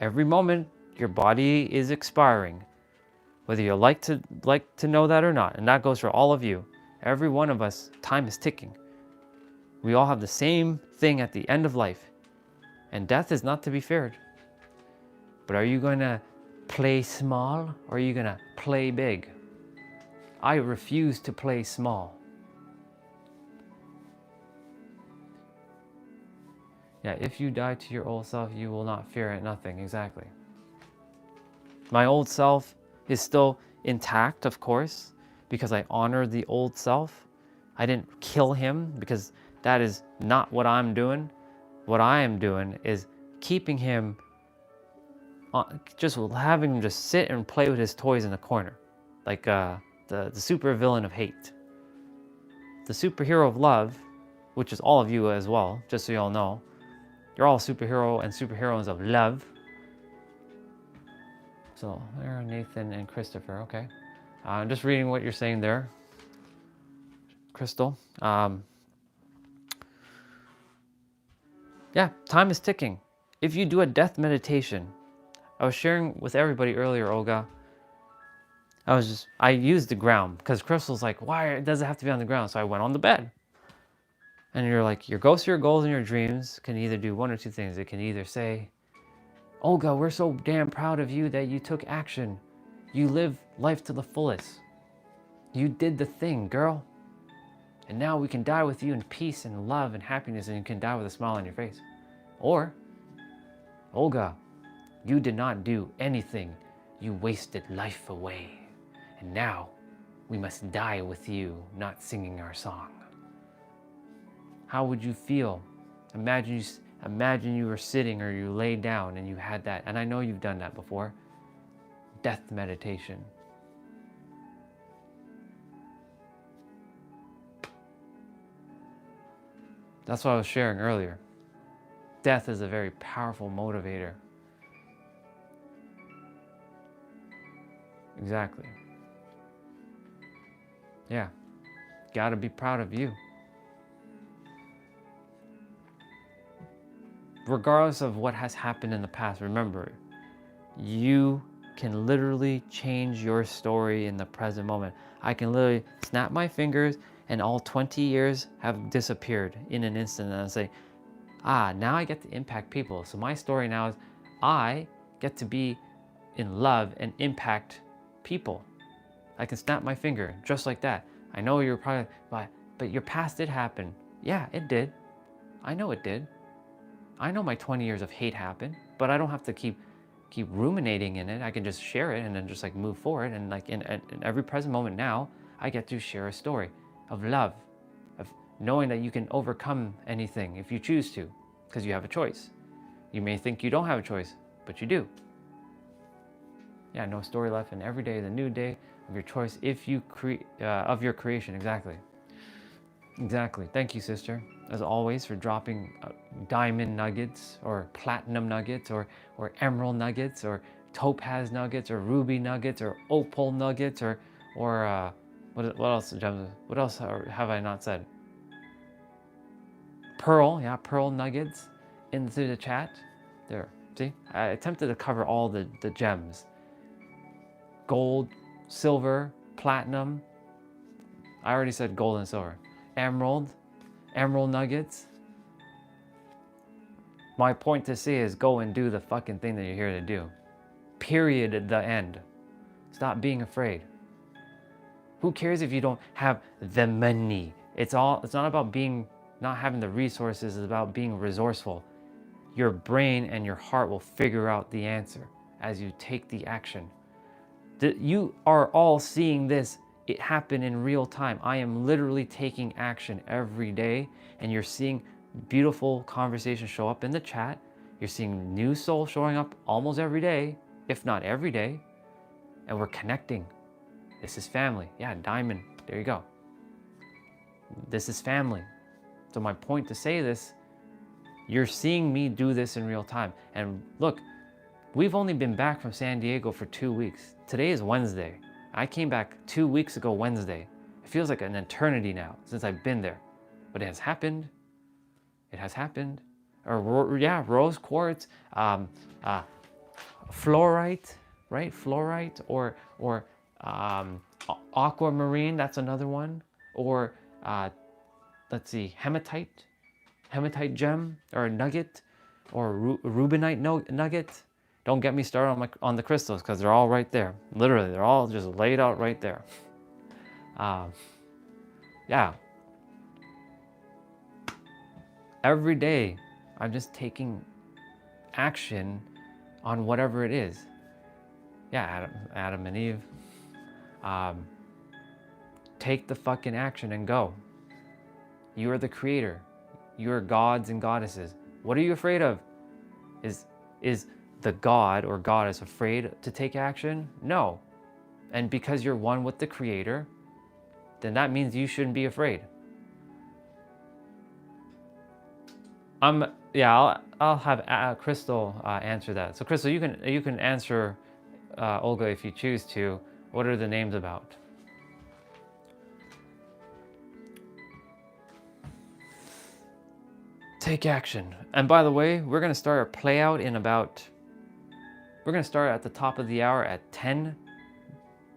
S1: every moment your body is expiring, whether you like to know that or not, and that goes for all of you. Every one of us, time is ticking. We all have the same thing at the end of life, and death is not to be feared. But are you going to play small or are you going to play big? I refuse to play small. Yeah, if you die to your old self, you will not fear it, nothing, exactly. My old self is still intact, of course, because I honor the old self. I didn't kill him because that is not what I'm doing. What I am doing is keeping him, just having him just sit and play with his toys in the corner, like the super villain of hate. The superhero of love, which is all of you as well, just so you all know. You're all superhero and superheroines of love. So there are Nathan and Christopher, okay. I'm just reading what you're saying there, Crystal. Yeah, time is ticking. If you do a death meditation, I was sharing with everybody earlier, Olga, I used the ground because Crystal's like, why does it have to be on the ground? So I went on the bed. And you're like, your ghosts, your goals, and your dreams can either do one or two things. It can either say, Olga, we're so damn proud of you that you took action. You live life to the fullest. You did the thing, girl. And now we can die with you in peace and love and happiness, and you can die with a smile on your face. Or, Olga, you did not do anything. You wasted life away. And now we must die with you, not singing our song. How would you feel? Imagine you were sitting or you laid down and you had that, and I know you've done that before, death meditation. That's what I was sharing earlier. Death is a very powerful motivator. Exactly. Yeah. Gotta be proud of you. Regardless of what has happened in the past, remember, you can literally change your story in the present moment. I can literally snap my fingers and all 20 years have disappeared in an instant, and I say, now I get to impact people. So my story now is I get to be in love and impact people. I can snap my finger just like that. I know you're probably, but your past did happen. Yeah, it did. I know it did. I know my 20 years of hate happened, but I don't have to keep ruminating in it. I can just share it and then just like move forward. And like in every present moment now, I get to share a story of love, of knowing that you can overcome anything if you choose to, because you have a choice. You may think you don't have a choice, but you do. Yeah, no story left, and every day is a new day of your choice if you of your creation. Exactly. Thank you, sister, as always, for dropping diamond nuggets or platinum nuggets or emerald nuggets or topaz nuggets or ruby nuggets or opal nuggets or what else, gems? What else have I not said? Pearl nuggets into the chat. There, see? I attempted to cover all the gems. Gold, silver, platinum. I already said gold and silver. Emerald nuggets. My point to say is go and do the fucking thing that you're here to do. Period at the end. Stop being afraid. Who cares if you don't have the money? It's not about not having the resources, it's about being resourceful. Your brain and your heart will figure out the answer as you take the action. You are all seeing this. It happened in real time. I am literally taking action every day, and you're seeing beautiful conversations show up in the chat. You're seeing new souls showing up almost every day, if not every day, and we're connecting. This is family. Yeah, diamond. There you go. This is family. So my point to say this, you're seeing me do this in real time. And look, we've only been back from San Diego for 2 weeks. Today is Wednesday. I came back 2 weeks ago Wednesday. It feels like an eternity now since I've been there. But it has happened. It has happened. Or yeah, rose quartz, fluorite, right? Fluorite or aquamarine. That's another one. Or let's see, hematite gem or nugget, or rubinite nugget. Don't get me started on the crystals, because they're all right there. Literally, they're all just laid out right there. Yeah. Every day, I'm just taking action on whatever it is. Yeah, Adam and Eve. Take the fucking action and go. You are the creator. You are gods and goddesses. What are you afraid of? Is the god or goddess afraid to take action? No. And because you're one with the creator, then that means you shouldn't be afraid. I'll have Crystal answer that. So Crystal, you can answer Olga if you choose to. What are the names about? Take action. And by the way, we're gonna start our play out in about. We're gonna start at the top of the hour at 10,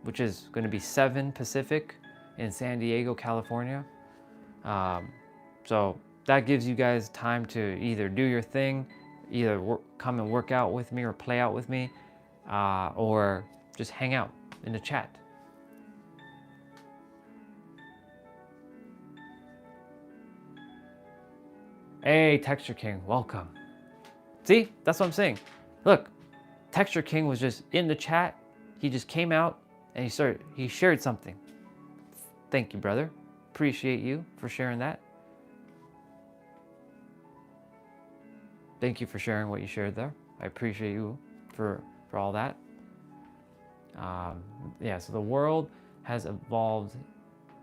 S1: which is gonna be 7 Pacific in San Diego, California. So that gives you guys time to either do your thing, either come and work out with me or play out with me, or just hang out in the chat. Hey, Texture King, welcome. See, that's what I'm saying. Look, Texture King was just in the chat. He just came out and he shared something. Thank you, brother. Appreciate you for sharing that. Thank you for sharing what you shared there. I appreciate you for all that. Yeah, so the world has evolved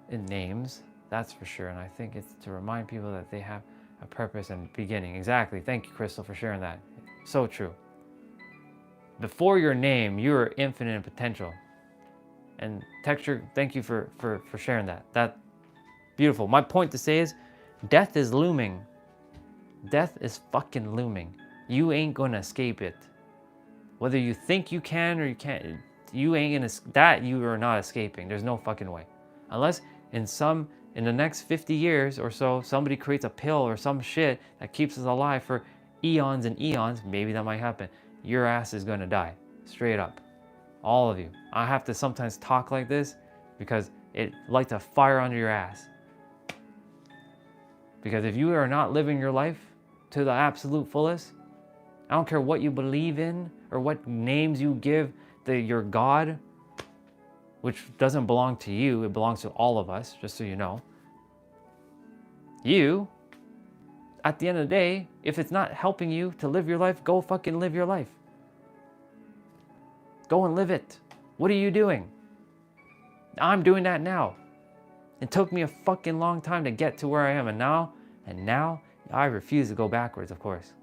S1: in names, that's for sure. And I think it's to remind people that they have a purpose and beginning. Exactly. Thank you, Crystal, for sharing that. So true. Before your name, you are infinite in potential. And Texture, thank you for sharing that. That beautiful. My point to say is, death is looming. Death is fucking looming. You ain't gonna escape it. Whether you think you can or you can't, you ain't gonna, that you are not escaping. There's no fucking way. Unless in the next 50 years or so, somebody creates a pill or some shit that keeps us alive for eons and eons, maybe that might happen. Your ass is gonna die, straight up. All of you. I have to sometimes talk like this because it lights a fire under your ass. Because if you are not living your life to the absolute fullest, I don't care what you believe in or what names you give your God, which doesn't belong to you, it belongs to all of us, just so you know. You, at the end of the day, if it's not helping you to live your life, go fucking live your life. Go and live it. What are you doing? I'm doing that now. It took me a fucking long time to get to where I am, and now I refuse to go backwards, of course.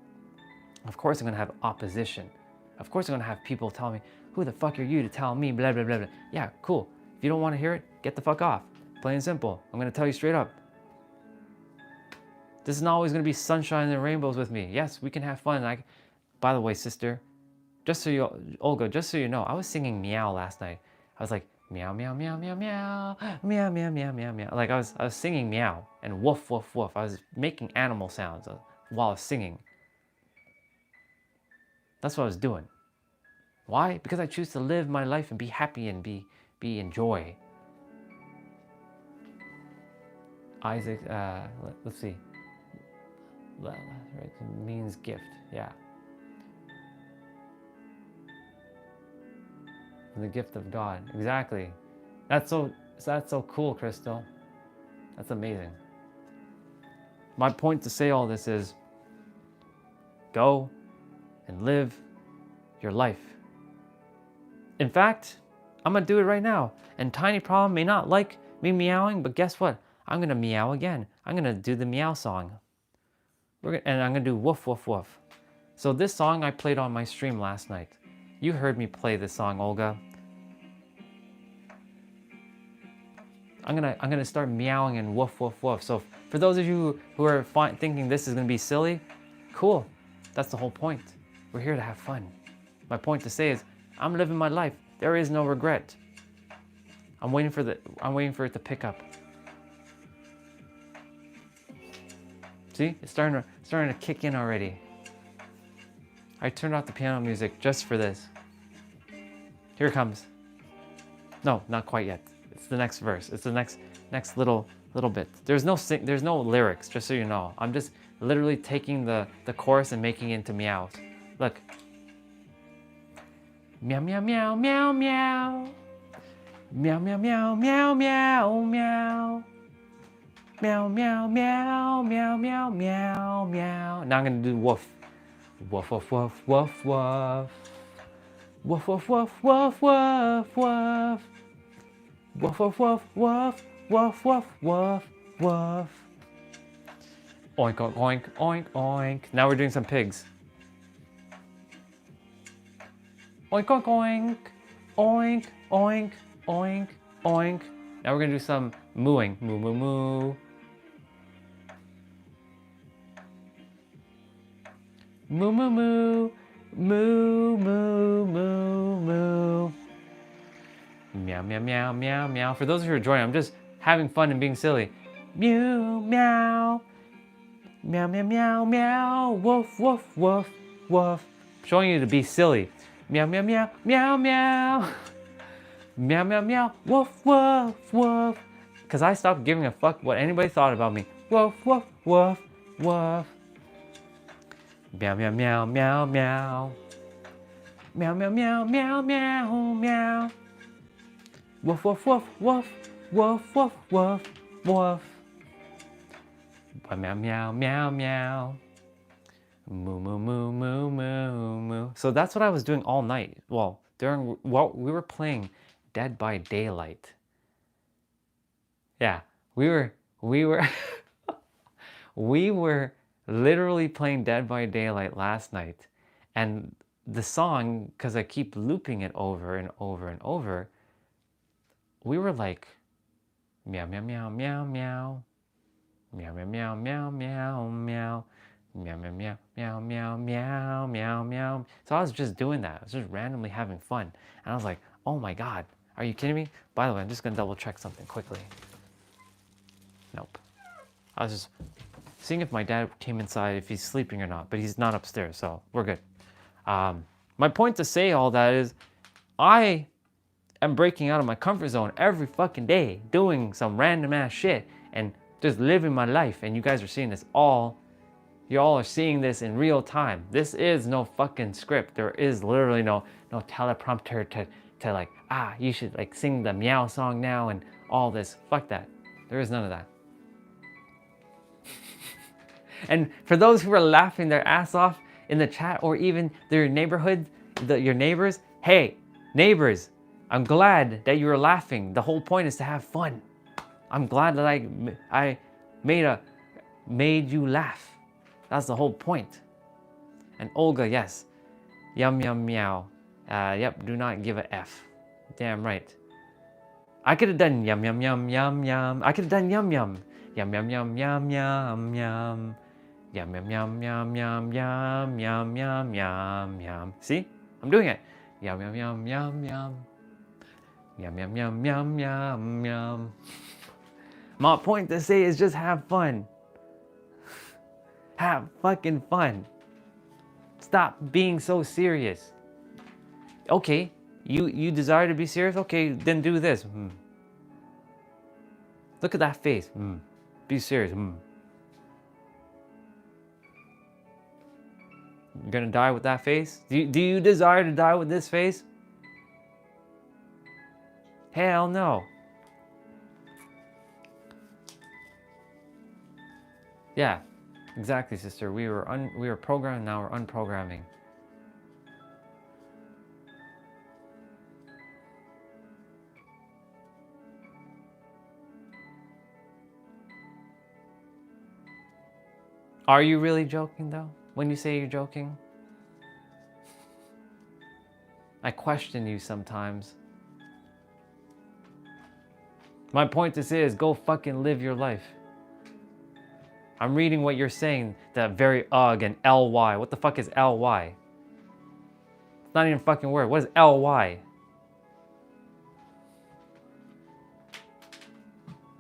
S1: Of course I'm gonna have opposition. Of course I'm gonna have people tell me, who the fuck are you to tell me blah, blah, blah, blah. Yeah, cool. If you don't wanna hear it, get the fuck off. Plain and simple. I'm gonna tell you straight up. This is not always gonna be sunshine and rainbows with me. Yes, we can have fun. By the way, sister, Olga, just so you know, I was singing meow last night. I was like, meow, meow, meow, meow, meow, meow, meow, meow, meow, meow. Like I was singing meow and woof, woof, woof. I was making animal sounds while I was singing. That's what I was doing. Why? Because I choose to live my life and be happy and be in joy. Isaac, let's see. Right, means gift, yeah. The gift of God, exactly. That's so cool, Crystal. That's amazing. My point to say all this is, go and live your life. In fact, I'm gonna do it right now. And Tiny Problem may not like me meowing, but guess what? I'm gonna meow again. I'm gonna do the meow song. And I'm gonna do woof, woof, woof. So this song I played on my stream last night. You heard me play this song, Olga. I'm gonna start meowing and woof woof woof. So for those of you who are thinking this is gonna be silly, cool. That's the whole point. We're here to have fun. My point to say is, I'm living my life. There is no regret. I'm waiting for it to pick up. See, it's starting to kick in already. I turned off the piano music just for this. Here it comes. No, not quite yet. It's the next verse. It's the next little bit. There's no lyrics, just so you know. I'm just literally taking the chorus and making it into meows. Look. Meow meow meow meow meow. Meow meow meow meow meow meow. Meow meow meow meow meow meow meow. Now I'm gonna do woof. Woof woof woof woof woof. Woof woof woof woof woof woof. Woof woof woof woof woof woof woof woof. Oink oink oink oink oink. Now we're doing some pigs. Oink oink oink oink oink oink oink. Now we're gonna do some mooing. Moo moo moo. Moo moo moo. Moo moo moo moo. Meow meow meow meow meow. For those of you who are joining, I'm just having fun and being silly. Meow meow. Meow meow meow meow. Woof woof woof woof. Showing you to be silly. Meow meow meow meow meow. Meow meow meow. Woof woof woof. Because I stopped giving a fuck what anybody thought about me. Woof woof woof woof. Meow meow meow meow meow. Meow meow meow meow meow meow. Woof woof woof woof woof woof woof woof. Meow meow meow meow. Moo moo moo moo moo moo. So that's what I was doing all night. Well, we were playing Dead by Daylight. Yeah, we were we were literally playing Dead by Daylight last night, and the song, because I keep looping it over and over and over, we were like meow meow meow meow meow. Meow meow meow meow meow meow. Meow meow meow meow meow meow meow meow. So I was just doing that. I was just randomly having fun. And I was like, oh my God, are you kidding me? By the way, I'm just gonna double check something quickly. Nope. I was just seeing if my dad came inside, if he's sleeping or not, but he's not upstairs, so we're good. My point to say all that is, I am breaking out of my comfort zone every fucking day, doing some random ass shit and just living my life. And you guys are seeing this all. You all are seeing this in real time. This is no fucking script. There is literally no teleprompter to like, you should like sing the meow song now and all this. Fuck that. There is none of that. And for those who are laughing their ass off in the chat or even their neighborhood, your neighbors, hey, neighbors, I'm glad that you were laughing. The whole point is to have fun. I'm glad that I made you laugh. That's the whole point. And Olga, yes. Yum, yum, meow. Yep, do not give a F. Damn right. I could have done yum, yum, yum, yum, yum. I could have done yum, yum. Yum, yum, yum, yum, yum, yum. Yum, yum, yum, yum, yum, yum, yum, yum, yum, yum. See? I'm doing it. Yum, yum, yum, yum, yum. Yum, yum, yum, yum, yum, yum. My point to say is just have fun. Have fucking fun. Stop being so serious. Okay, you desire to be serious? Okay, then do this. Look at that face. Be serious. You're gonna die with that face? Do you desire to die with this face? Hell no. Yeah. Exactly, sister. We were programmed, now we're unprogramming. Are you really joking though? When you say you're joking? I question you sometimes. My point to say is go fucking live your life. I'm reading what you're saying, that very ugh and ly. What the fuck is ly? It's not even a fucking word. What is ly?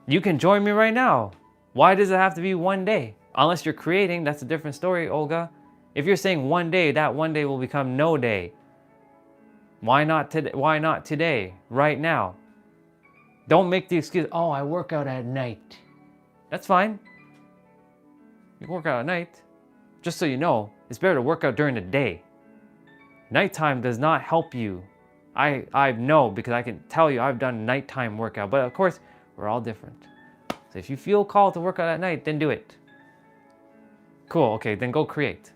S1: You can join me right now. Why does it have to be one day? Unless you're creating, that's a different story, Olga. If you're saying one day, that one day will become no day. Why not today? Why not today? Right now. Don't make the excuse, oh, I work out at night. That's fine. You can work out at night. Just so you know, it's better to work out during the day. Nighttime does not help you. I know because I can tell you I've done nighttime workout, but of course, we're all different. So if you feel called to work out at night, then do it. Cool, okay, then go create.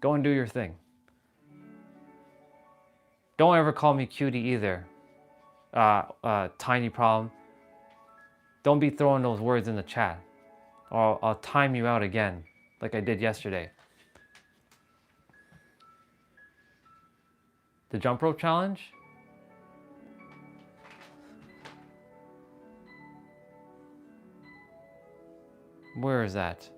S1: Go and do your thing. Don't ever call me cutie either. Tiny problem. Don't be throwing those words in the chat, or I'll time you out again, like I did yesterday. The jump rope challenge? Where is that?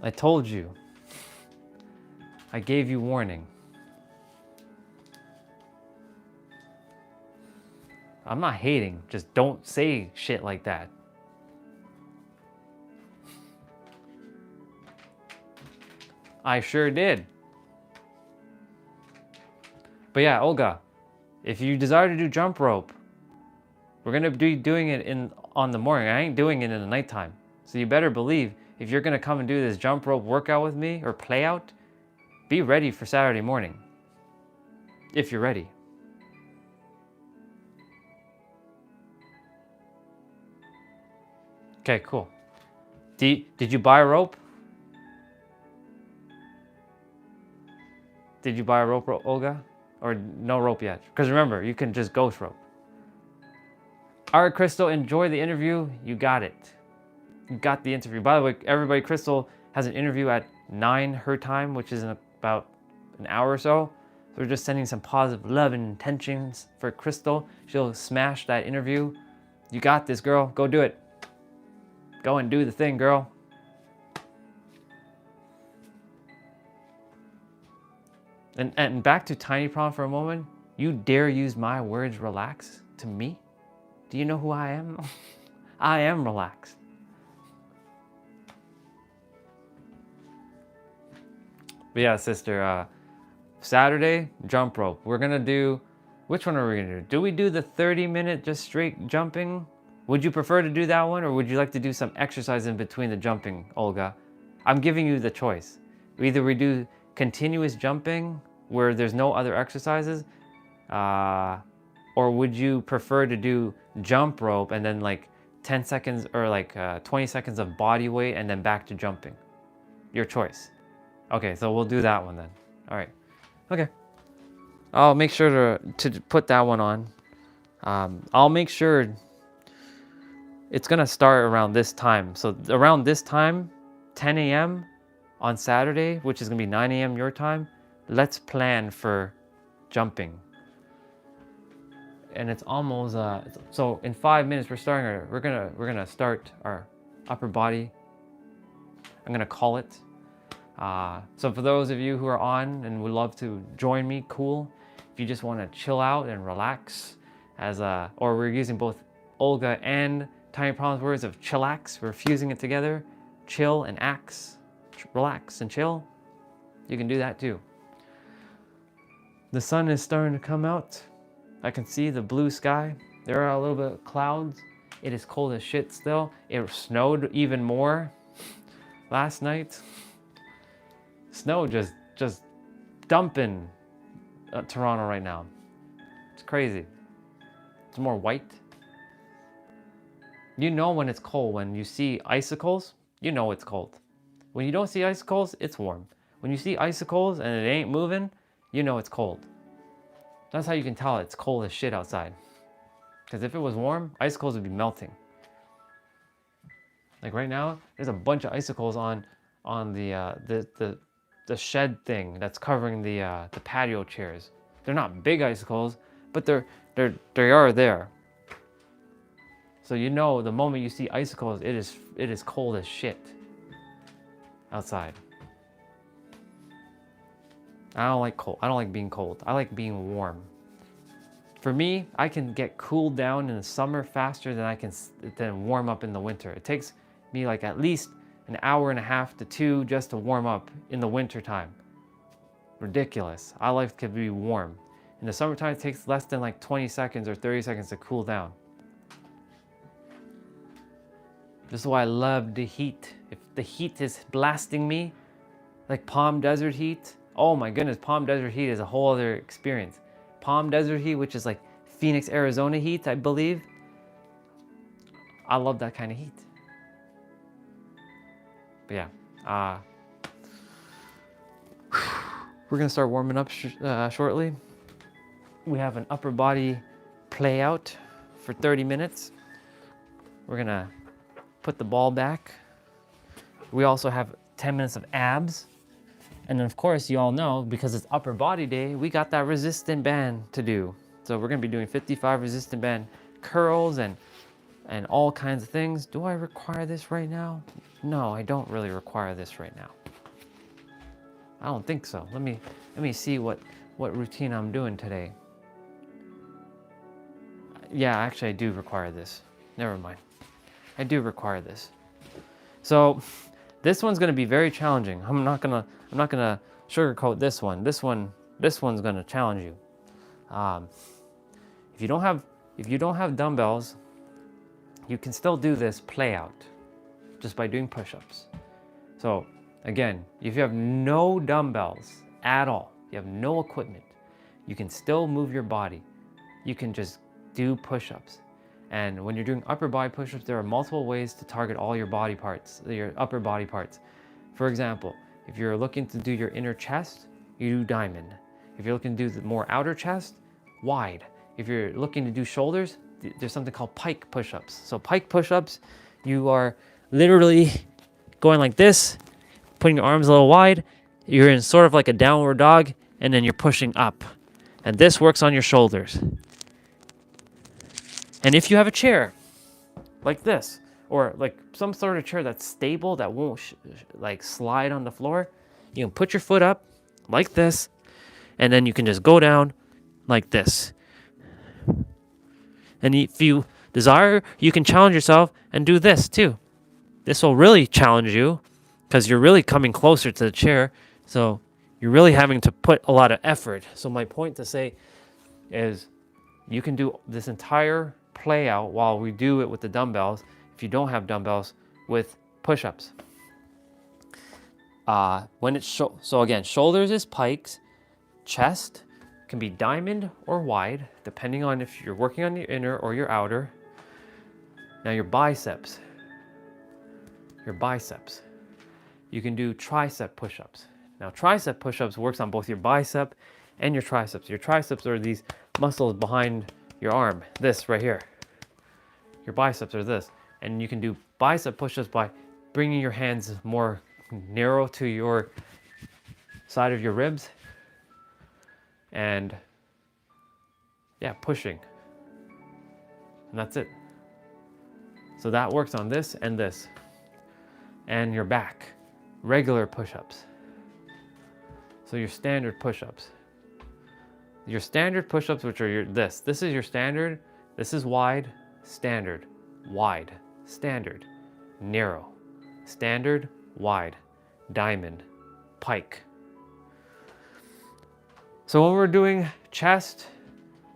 S1: I told you. I gave you warning. I'm not hating, just don't say shit like that. I sure did. But yeah, Olga, if you desire to do jump rope, we're gonna be doing it on the morning. I ain't doing it in the nighttime. So you better believe if you're gonna come and do this jump rope workout with me or play out, be ready for Saturday morning. If you're ready. Okay, cool. Did you buy a rope? Did you buy a rope, Olga? Or no rope yet? Because remember, you can just ghost rope. All right, Crystal, enjoy the interview. You got it. You got the interview. By the way, everybody, Crystal has an interview at 9 her time, which is in about an hour or so. So we're just sending some positive love and intentions for Crystal. She'll smash that interview. You got this, girl. Go do it. Go and do the thing, girl. And back to Tiny Prom for a moment. You dare use my words relax to me? Do you know who I am? I am relaxed. But yeah, sister, Saturday, jump rope. We're gonna do, which one are we gonna do? Do we do the 30-minute just straight jumping? Would you prefer to do that one, or would you like to do some exercise in between the jumping, Olga? I'm giving you the choice. Either we do continuous jumping, where there's no other exercises, or would you prefer to do jump rope and then like 10 seconds or like 20 seconds of body weight and then back to jumping? Your choice. Okay, so we'll do that one then. All right. Okay. I'll make sure to put that one on. I'll make sure it's gonna start around this time. So around this time, 10 a.m. on Saturday, which is gonna be 9 a.m. your time, let's plan for jumping. And it's almost so in 5 minutes we're gonna start our upper body. I'm gonna call it. So for those of you who are on and would love to join me, cool. If you just want to chill out and relax, or we're using both Olga and Tiny Problem's words of chillax, we're fusing it together, chill and ax, relax and chill. You can do that too. The sun is starting to come out. I can see the blue sky. There are a little bit of clouds. It is cold as shit still. It snowed even more last night. Snow just dumping Toronto right now. It's crazy. It's more white. You know when it's cold. When you see icicles, you know it's cold. When you don't see icicles, it's warm. When you see icicles and it ain't moving, you know it's cold. That's how you can tell it's cold as shit outside. Because if it was warm, icicles would be melting. Like right now, there's a bunch of icicles on the the shed thing that's covering the patio chairs. They're not big icicles, but they are there. So you know, the moment you see icicles, it is cold as shit outside. I don't like cold. I don't like being cold. I like being warm. For me, I can get cooled down in the summer faster than I can warm up in the winter. It takes me like at least an hour and a half to 2 just to warm up in the winter time. Ridiculous. I like to be warm. In the summertime, it takes less than like 20 seconds or 30 seconds to cool down. This is why I love the heat. If the heat is blasting me, like Palm Desert heat, oh my goodness, Palm Desert heat is a whole other experience. Palm Desert heat, which is like Phoenix, Arizona heat, I believe. I love that kind of heat. But yeah, we're gonna start warming up shortly. We have an upper body play out for 30 minutes. We're gonna put the ball back. We also have 10 minutes of abs. And then of course, you all know, because it's upper body day, we got that resistant band to do. So we're gonna be doing 55 resistant band curls and all kinds of things. Do I require this right now? No, I don't really require this right now. I don't think so. Let me see what routine I'm doing today. Yeah, actually I do require this. Never mind. I do require this. So this one's gonna be very challenging. I'm not gonna sugarcoat this one. This one's gonna challenge you. If you don't have dumbbells, you can still do this play out just by doing push-ups. So again, if you have no dumbbells at all, you have no equipment, you can still move your body. You can just do push-ups. And when you're doing upper body push-ups, there are multiple ways to target all your body parts, your upper body parts. For example, if you're looking to do your inner chest, you do diamond. If you're looking to do the more outer chest, wide. If you're looking to do shoulders, there's something called pike push-ups. So pike push-ups, you are literally going like this, putting your arms a little wide. You're in sort of like a downward dog, and then you're pushing up. And this works on your shoulders. And if you have a chair like this, or like some sort of chair that's stable, that won't like slide on the floor, you can put your foot up like this, and then you can just go down like this. And if you desire, you can challenge yourself and do this too. This will really challenge you because you're really coming closer to the chair. So you're really having to put a lot of effort. So my point to say is you can do this entire play out while we do it with the dumbbells, if you don't have dumbbells, with push-ups. When it's so again, shoulders is pikes, chest can be diamond or wide, depending on if you're working on your inner or your outer. Now your biceps, you can do tricep push-ups. Now tricep push-ups works on both your bicep and your triceps. Your triceps are these muscles behind your arm, this right here. Your biceps are this. And you can do bicep push-ups by bringing your hands more narrow to your side of your ribs and yeah, pushing. And that's it. So that works on this and this. And your back, regular push-ups. So your standard push-ups. Your standard push-ups, which are this is your standard, this is wide, standard, wide, standard, narrow, standard, wide, diamond, pike. So when we're doing chest,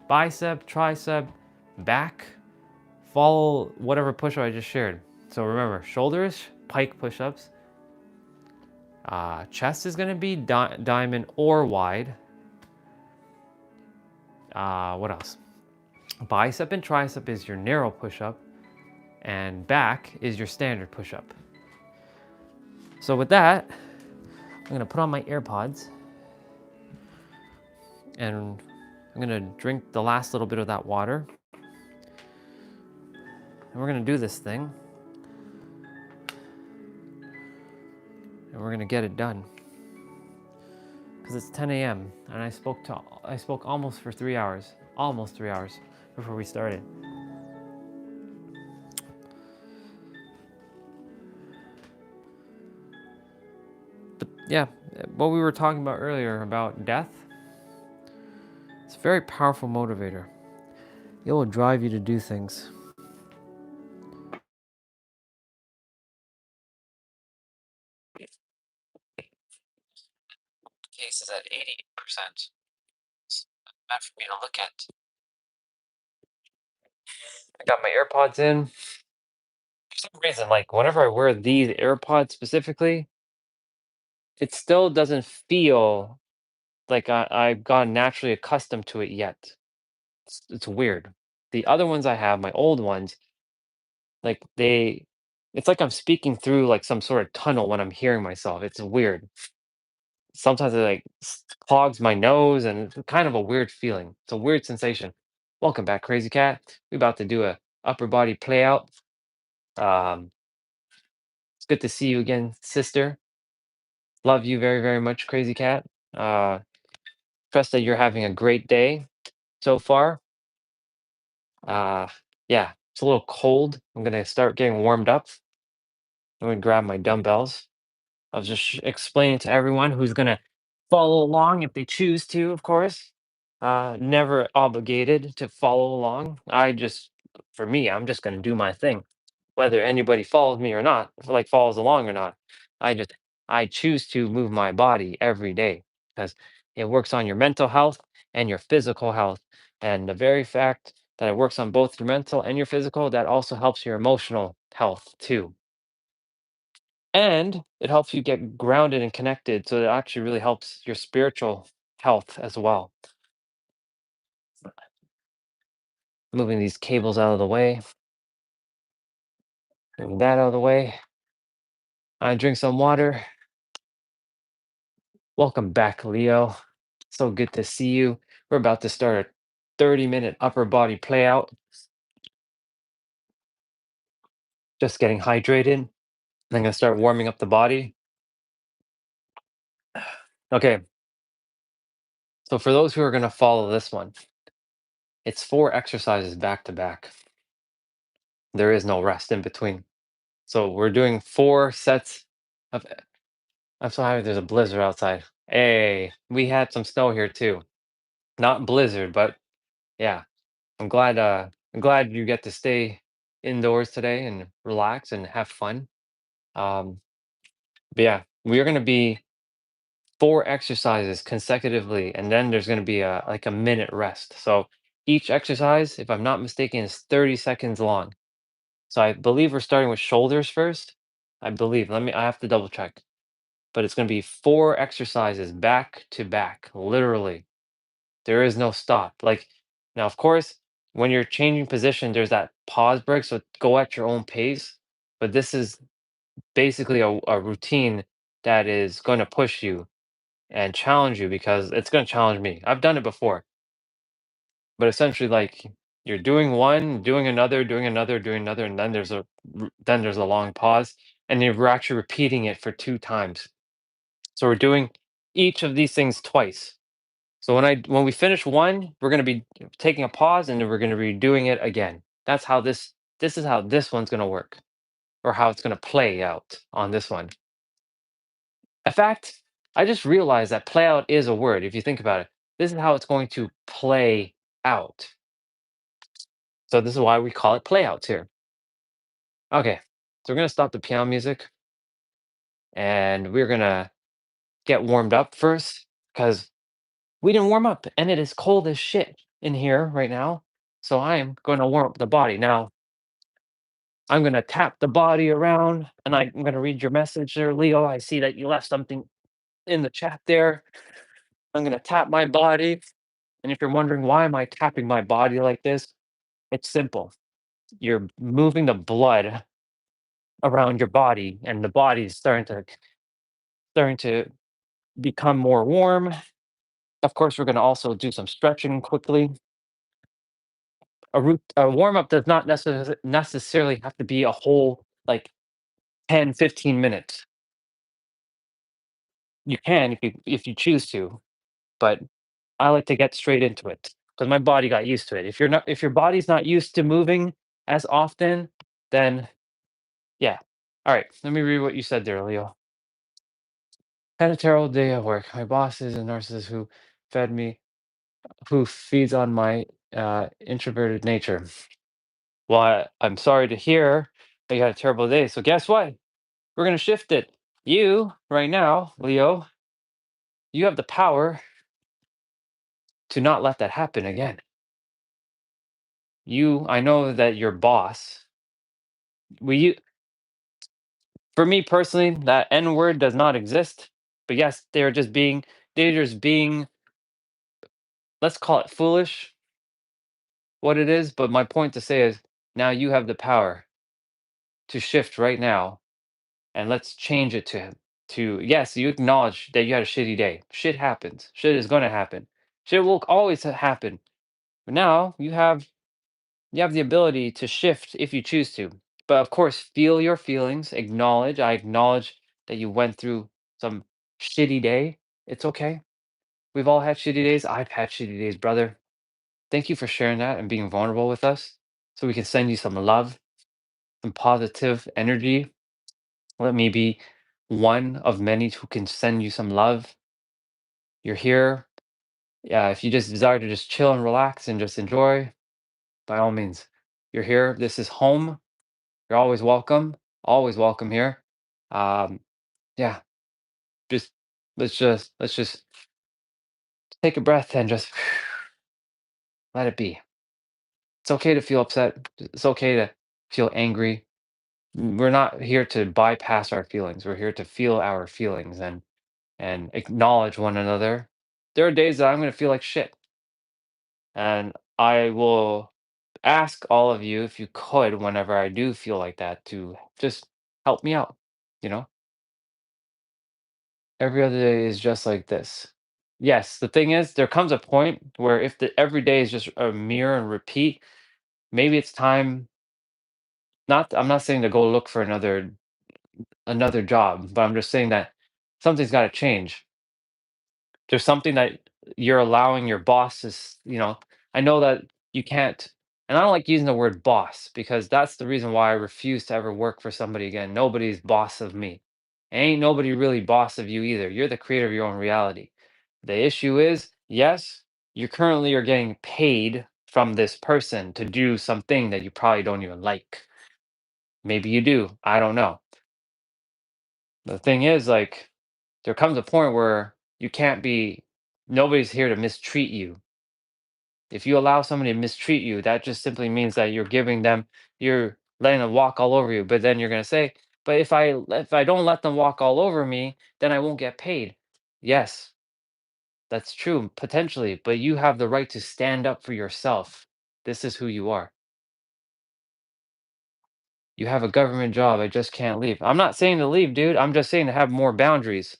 S1: bicep, tricep, back, follow whatever push-up I just shared. So remember, shoulders, pike push-ups. Chest is gonna be diamond or wide. What else? Bicep and tricep is your narrow push-up, and back is your standard push-up. So with that, I'm gonna put on my AirPods, and I'm gonna drink the last little bit of that water, and we're gonna do this thing, and we're gonna get it done. because it's 10 a.m. and I spoke almost for 3 hours, almost 3 hours before we started. But yeah, what we were talking about earlier about death, it's a very powerful motivator. It will drive you to do things. Cases at 80%. It's not for me to look at. I got my AirPods in. For some reason, like whenever I wear these AirPods specifically, it still doesn't feel like I've gotten naturally accustomed to it yet. It's weird. The other ones I have, my old ones, like it's like I'm speaking through like some sort of tunnel when I'm hearing myself. It's weird. Sometimes it like clogs my nose and it's kind of a weird feeling. It's a weird sensation. Welcome back, Crazy Cat. We're about to do a upper body play out. Um, it's good to see you again, sister. Love you very, very much, Crazy Cat. Uh, Trust that you're having a great day so far. Uh, yeah, it's a little cold. I'm gonna start getting warmed up. I'm gonna grab my dumbbells. I was just explaining to everyone who's gonna follow along if they choose to, of course. Never obligated to follow along. For me, I'm just gonna do my thing, whether anybody follows me or not, like follows along or not. I just I choose to move my body every day because it works on your mental health and your physical health. And the very fact that it works on both your mental and your physical, that also helps your emotional health too. And it helps you get grounded and connected. So it actually really helps your spiritual health as well. Moving these cables out of the way, moving that out of the way. I drink some water. Welcome back, Leo. So good to see you. We're about to start a 30-minute upper body play out. Just getting hydrated. I'm going to start warming up the body. Okay, so for those who are going to follow this one, it's 4 exercises back to back. There is no rest in between. So we're doing 4 sets of. I'm so happy there's a blizzard outside. Hey, we had some snow here too. Not blizzard, but yeah. I'm glad you get to stay indoors today and relax and have fun. Um, but yeah, we are gonna be 4 exercises consecutively, and then there's gonna be a like a minute rest. So each exercise, if I'm not mistaken, is 30 seconds long. So I believe we're starting with shoulders first. I believe. I have to double check. But it's going to be 4 exercises back to back, literally. There is no stop. Like, now, of course, when you're changing position, there's that pause break. So go at your own pace. But this is basically a routine that is going to push you and challenge you because it's going to challenge me. I've done it before, but essentially, like you're doing one, doing another, doing another, and then then there's a long pause, and you're actually repeating it for 2 times. So we're doing each of these things twice. So when we finish one, we're going to be taking a pause and then we're going to be doing it again. That's how this is how this one's going to work or how it's going to play out on this one. In fact, I just realized that play out is a word if you think about it. This is how it's going to play out. So this is why we call it playouts here. Okay. So we're going to stop the piano music and we're going to get warmed up first because we didn't warm up, and it is cold as shit in here right now. So I'm going to warm up the body. Now, I'm going to tap the body around, and I'm going to read your message there, Leo. I see that you left something in the chat there. I'm going to tap my body. And if you're wondering why am I tapping my body like this, it's simple. You're moving the blood around your body, and the body is starting to become more warm. Of course, we're going to also do some stretching quickly. A warm up does not necessarily have to be a whole like 10, 15 minutes. You can if you choose to, but I like to get straight into it because my body got used to it. If your body's not used to moving as often, then yeah. All right, let me read what you said there, Leo. Had a terrible day at work. My boss is a narcissist fed me, who feeds on my introverted nature. Well, I'm sorry to hear that you had a terrible day. So guess what? We're gonna shift it. You right now, Leo, you have the power to not let that happen again. I know that your boss, we for me personally, that N word does not exist. But yes, they're just being, let's call it foolish, what it is. But my point to say is now you have the power to shift right now, and let's change it to yes, you acknowledge that you had a shitty day. Shit happens. Shit is gonna happen. Shit will always happen. But now you have the ability to shift if you choose to. But of course, feel your feelings, acknowledge. I acknowledge that you went through some shitty day. It's okay. We've all had shitty days. I've had shitty days, brother. Thank you for sharing that and being vulnerable with us so we can send you some love, some positive energy. Let me be one of many who can send you some love. You're here. Yeah, if you just desire to just chill and relax and just enjoy, by all means, you're here. This is home. You're always welcome here. Um, yeah, just let's just take a breath and just let it be. It's okay to feel upset. It's okay to feel angry. We're not here to bypass our feelings. We're here to feel our feelings and acknowledge one another. There are days that I'm going to feel like shit, and I will ask all of you if you could, whenever I do feel like that, to just help me out. You know, every other day is just like this. Yes, the thing is, there comes a point where if the every day is just a mirror and repeat, maybe it's time. I'm not saying to go look for another job, but I'm just saying that something's got to change. There's something that you're allowing your bosses, I know that you can't, and I don't like using the word boss because that's the reason why I refuse to ever work for somebody again. Nobody's boss of me. Ain't nobody really boss of you either. You're the creator of your own reality. The issue is, yes, you currently are getting paid from this person to do something that you probably don't even like. Maybe you do. I don't know. The thing is, like, there comes a point where you can't be, nobody's here to mistreat you. If you allow somebody to mistreat you, that just simply means that you're letting them walk all over you. But then you're going to say, but if I don't let them walk all over me, then I won't get paid. Yes, that's true, potentially, but you have the right to stand up for yourself. This is who you are. You have a government job. I just can't leave. I'm not saying to leave, dude. I'm just saying to have more boundaries.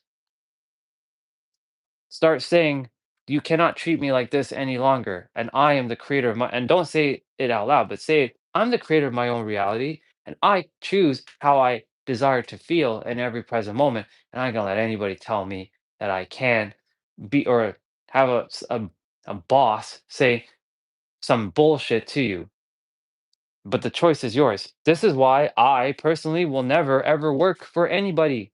S1: Start saying, you cannot treat me like this any longer. And I am the creator of my, and don't say it out loud, but say, I'm the creator of my own reality. And I choose how I desire to feel in every present moment. And I ain't gonna let anybody tell me that I can be or have a boss say some bullshit to you. But the choice is yours. This is why I personally will never ever work for anybody.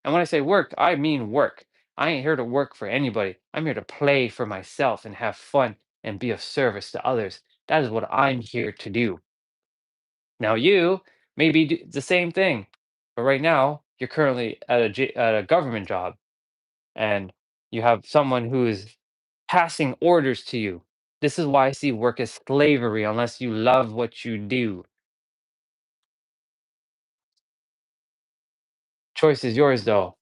S1: And when I say work, I mean work. I ain't here to work for anybody. I'm here to play for myself and have fun and be of service to others. That is what I'm here to do. Now, you maybe do the same thing, but right now you're currently at a government job and you have someone who is passing orders to you. This is why I see work as slavery unless you love what you do. Choice is yours, though.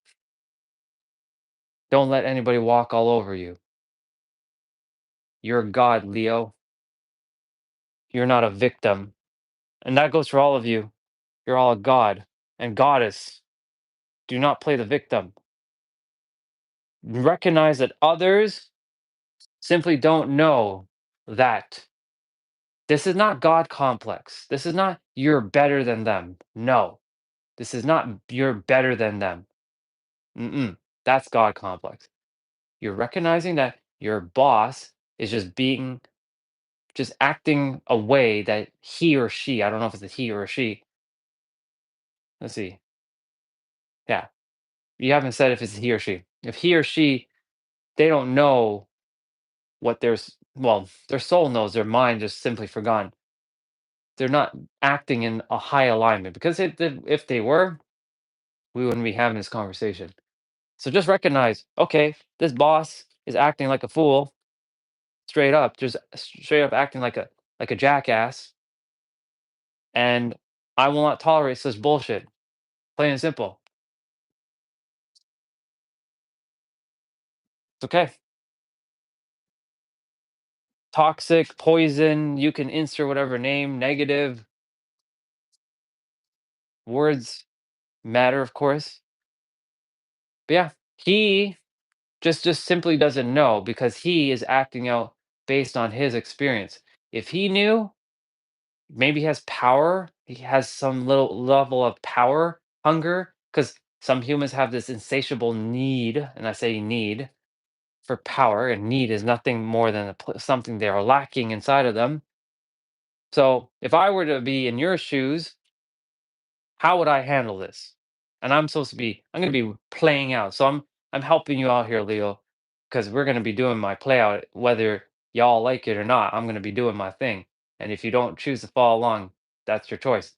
S1: Don't let anybody walk all over you. You're a god, Leo. You're not a victim. And that goes for all of you. You're all a god and goddess. Do not play the victim. Recognize that others simply don't know that this is not God complex. This is not you're better than them. No, this is not you're better than them. Mm-mm. That's God complex. You're recognizing that your boss is just acting a way that he or she, I don't know if it's a he or a she. Let's see. Yeah. You haven't said if it's he or she. If he or she, they don't know what well, their soul knows, their mind just simply forgotten. They're not acting in a high alignment because if they were, we wouldn't be having this conversation. So just recognize, okay, this boss is acting like a fool, straight up, just straight up acting like a jackass, and I will not tolerate such bullshit. Plain and simple. It's okay. Toxic, poison, you can insert whatever name, negative words matter, of course. But yeah, he just simply doesn't know because he is acting out based on his experience. If he knew, maybe he has power, he has some little level of power hunger, because some humans have this insatiable need, and I say need for power, and need is nothing more than something they are lacking inside of them. So if I were to be in your shoes, how would I handle this? And I'm going to be playing out. So I'm helping you out here, Leo, because we're going to be doing my play out, whether y'all like it or not. I'm going to be doing my thing. And if you don't choose to follow along, that's your choice.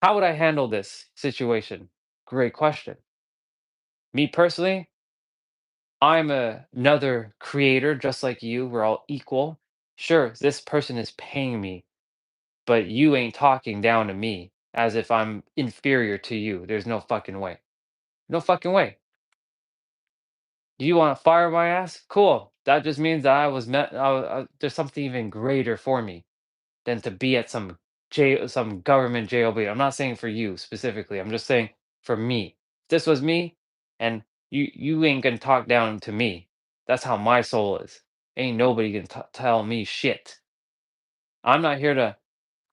S1: How would I handle this situation? Great question. Me personally, another creator just like you. We're all equal. Sure, this person is paying me, but you ain't talking down to me as if I'm inferior to you. There's no fucking way. No fucking way. You want to fire my ass? Cool. That just means that there's something even greater for me than to be at some government JLB. I'm not saying for you specifically. I'm just saying for me. If this was me, and you ain't gonna talk down to me. That's how my soul is. Ain't nobody gonna tell me shit. I'm not here to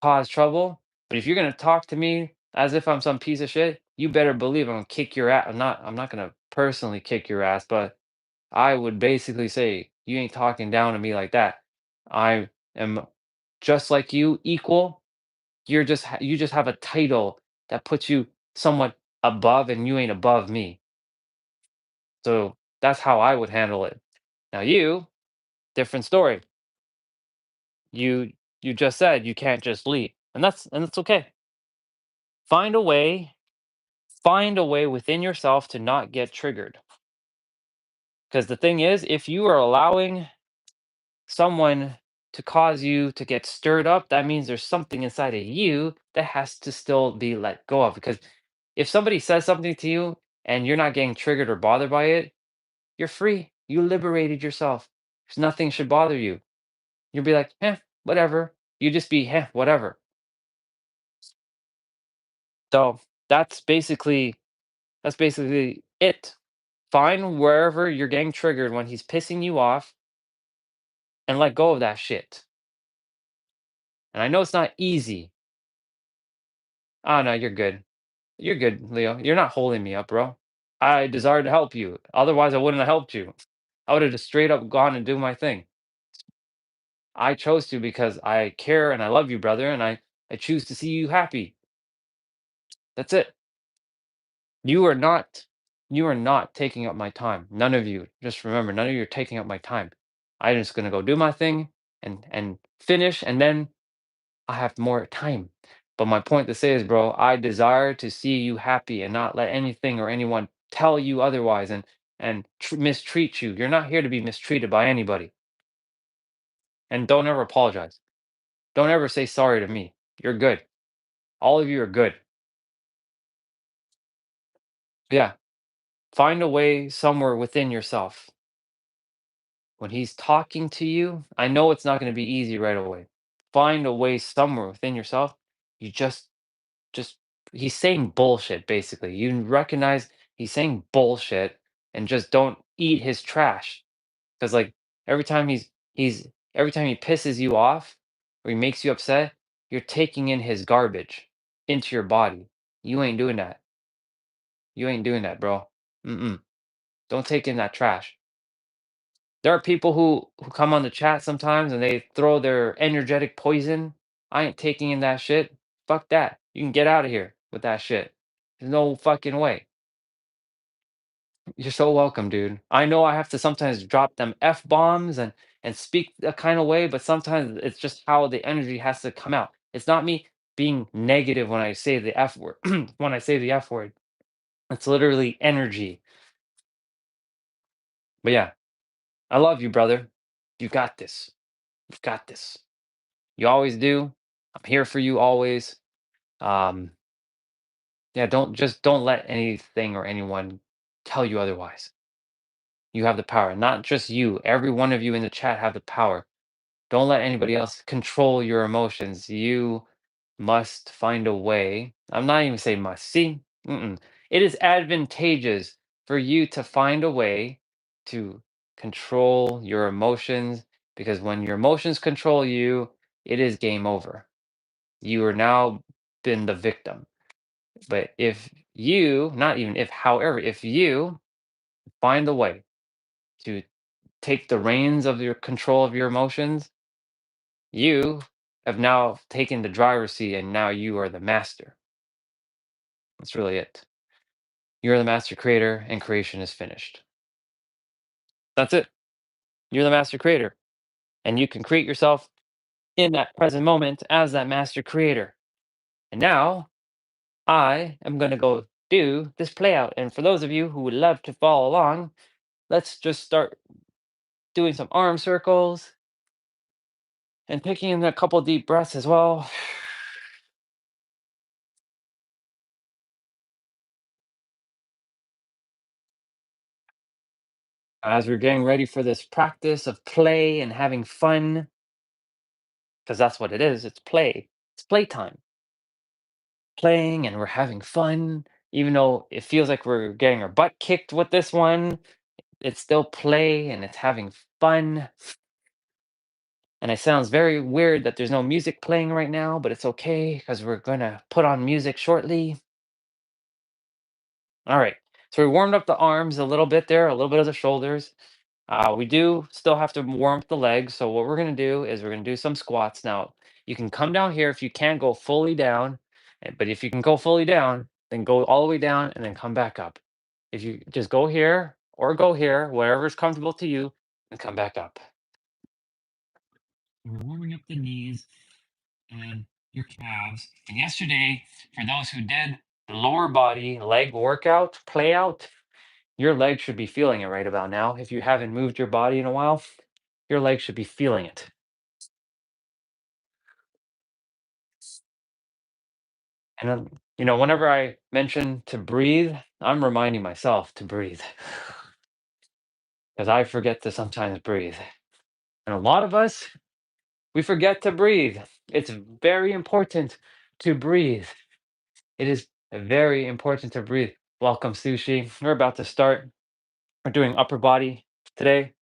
S1: cause trouble. But if you're gonna talk to me as if I'm some piece of shit, you better believe I'm gonna kick your ass. I'm not gonna personally kick your ass, but I would basically say you ain't talking down to me like that. I am just like you, equal. You just have a title that puts you somewhat above, and you ain't above me. So that's how I would handle it. Now you, different story. You just said you can't just leave, and that's okay. Find a way find a way within yourself to not get triggered. Because the thing is, if you are allowing someone to cause you to get stirred up, that means there's something inside of you that has to still be let go of. Because if somebody says something to you and you're not getting triggered or bothered by it, you're free. You liberated yourself. There's nothing should bother you. You'll be like, whatever. You just be, whatever. So that's basically that's basically it. Find wherever you're getting triggered when he's pissing you off and let go of that shit. And I know it's not easy. Oh no, you're good. You're good, Leo. You're not holding me up, bro. I desire to help you. Otherwise, I wouldn't have helped you. I would have just straight up gone and do my thing. I chose to because I care and I love you, brother, and I choose to see you happy. That's it. You are not you are not taking up my time. None of you. Just remember, none of you are taking up my time. I'm just gonna go do my thing and finish, and then I have more time. But my point to say is, bro, I desire to see you happy and not let anything or anyone tell you otherwise and mistreat you. You're not here to be mistreated by anybody. And don't ever apologize. Don't ever say sorry to me. You're good. All of you are good. Yeah. Find a way somewhere within yourself. When he's talking to you, I know it's not going to be easy right away. Find a way somewhere within yourself. You just he's saying bullshit basically. You recognize he's saying bullshit and just don't eat his trash. Cuz like every time he's every time he pisses you off or he makes you upset, you're taking in his garbage into your body. You ain't doing that. You ain't doing that, bro. Mm-mm. Don't take in that trash. There are people who come on the chat sometimes and they throw their energetic poison. I ain't taking in that shit. Fuck that. You can get out of here with that shit. There's no fucking way. You're so welcome, dude. I know I have to sometimes drop them F bombs and speak a kind of way, but sometimes it's just how the energy has to come out. It's not me being negative when I say the F word. When I say the F word, it's literally energy. But yeah, I love you, brother. You got this. You've got this. You always do. I'm here for you always. Um, yeah, don't let anything or anyone tell you otherwise. You have the power. Not just you. Every one of you in the chat have the power. Don't let anybody else control your emotions. You must find a way. I'm not even saying must. See, it is advantageous for you to find a way to control your emotions because when your emotions control you, it is game over. You are now been the victim. But if you, not even if, however, if you find a way to take the reins of your control of your emotions, you have now taken the driver's seat and now you are the master. That's really it. You're the master creator and creation is finished. That's it. You're the master creator and you can create yourself in that present moment as that master creator. And now I am going to go do this play out. And for those of you who would love to follow along, let's just start doing some arm circles and taking in a couple deep breaths as well. As we're getting ready for this practice of play and having fun, because that's what it is. It's play. It's playtime. Playing and we're having fun. Even though it feels like we're getting our butt kicked with this one, it's still play and it's having fun. And it sounds very weird that there's no music playing right now, but it's okay because we're gonna put on music shortly. All right. So we warmed up the arms a little bit there, a little bit of the shoulders. We do still have to warm up the legs. So what we're gonna do is we're gonna do some squats. Now you can come down here if you can't go fully down, but if you can go fully down, then go all the way down and then come back up. If you just go here or go here, wherever is comfortable to you, and come back up. We're warming up the knees and your calves. And yesterday, for those who did the lower body leg workout, play out, your legs should be feeling it right about now. If you haven't moved your body in a while, your legs should be feeling it. And then, whenever I mention to breathe, I'm reminding myself to breathe because I forget to sometimes breathe. And a lot of us, we forget to breathe. It's very important to breathe. It is very important to breathe. Welcome, Sushi. We're about to start. We're doing upper body today.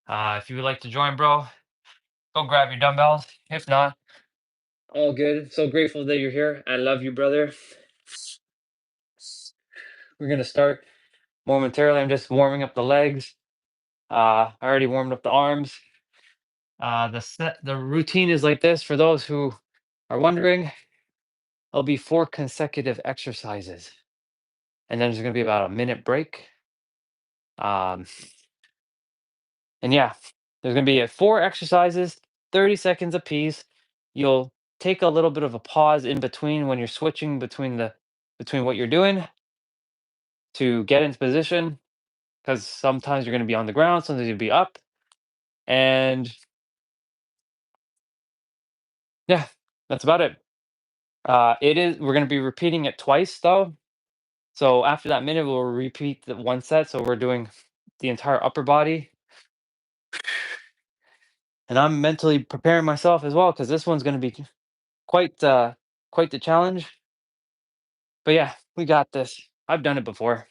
S1: If you would like to join, bro, go grab your dumbbells. If not, all good. So grateful that you're here. I love you, brother. We're gonna start momentarily. I'm just warming up the legs. I already warmed up the arms. The routine is like this. For those who are wondering, it'll be 4 consecutive exercises, and then there's gonna be about a minute break. Um, and yeah, there's gonna be 4 exercises, 30 seconds apiece. You'll take a little bit of a pause in between when you're switching between what you're doing to get into position because sometimes you're going to be on the ground, sometimes you'll be up, and yeah, that's about it. We're going to be repeating it twice though. So after that minute, we'll repeat the one set. So we're doing the entire upper body, and I'm mentally preparing myself as well because this one's going to be quite quite the challenge. But yeah, we got this. I've done it before,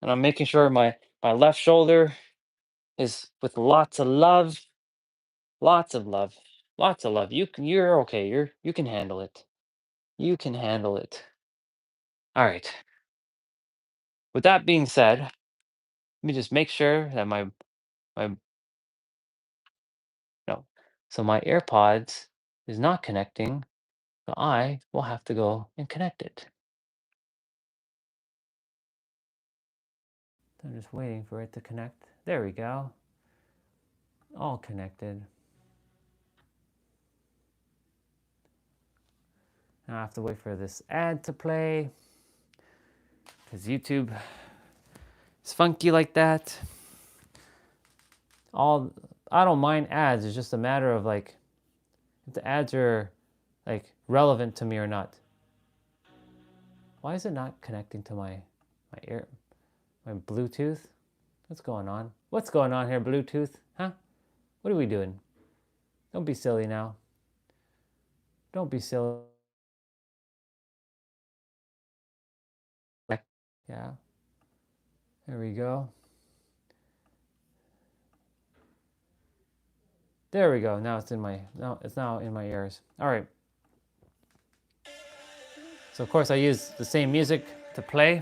S1: and I'm making sure my left shoulder is with lots of love, lots of love, lots of love. You're okay. You can handle it. You can handle it. All right. With that being said, let me just make sure that my no, so my AirPods is not connecting, so I will have to go and connect it. I'm just waiting for it to connect. There we go. All connected. Now I have to wait for this ad to play because YouTube is funky like that. I don't mind ads. It's just a matter of like if the ads are like relevant to me or not. Why is it not connecting to my Bluetooth? What's going on? What's going on here, Bluetooth? Huh? What are we doing? Don't be silly now. Don't be silly. Yeah. There we go. There we go. Now it's now in my ears. All right. So of course I use the same music to play.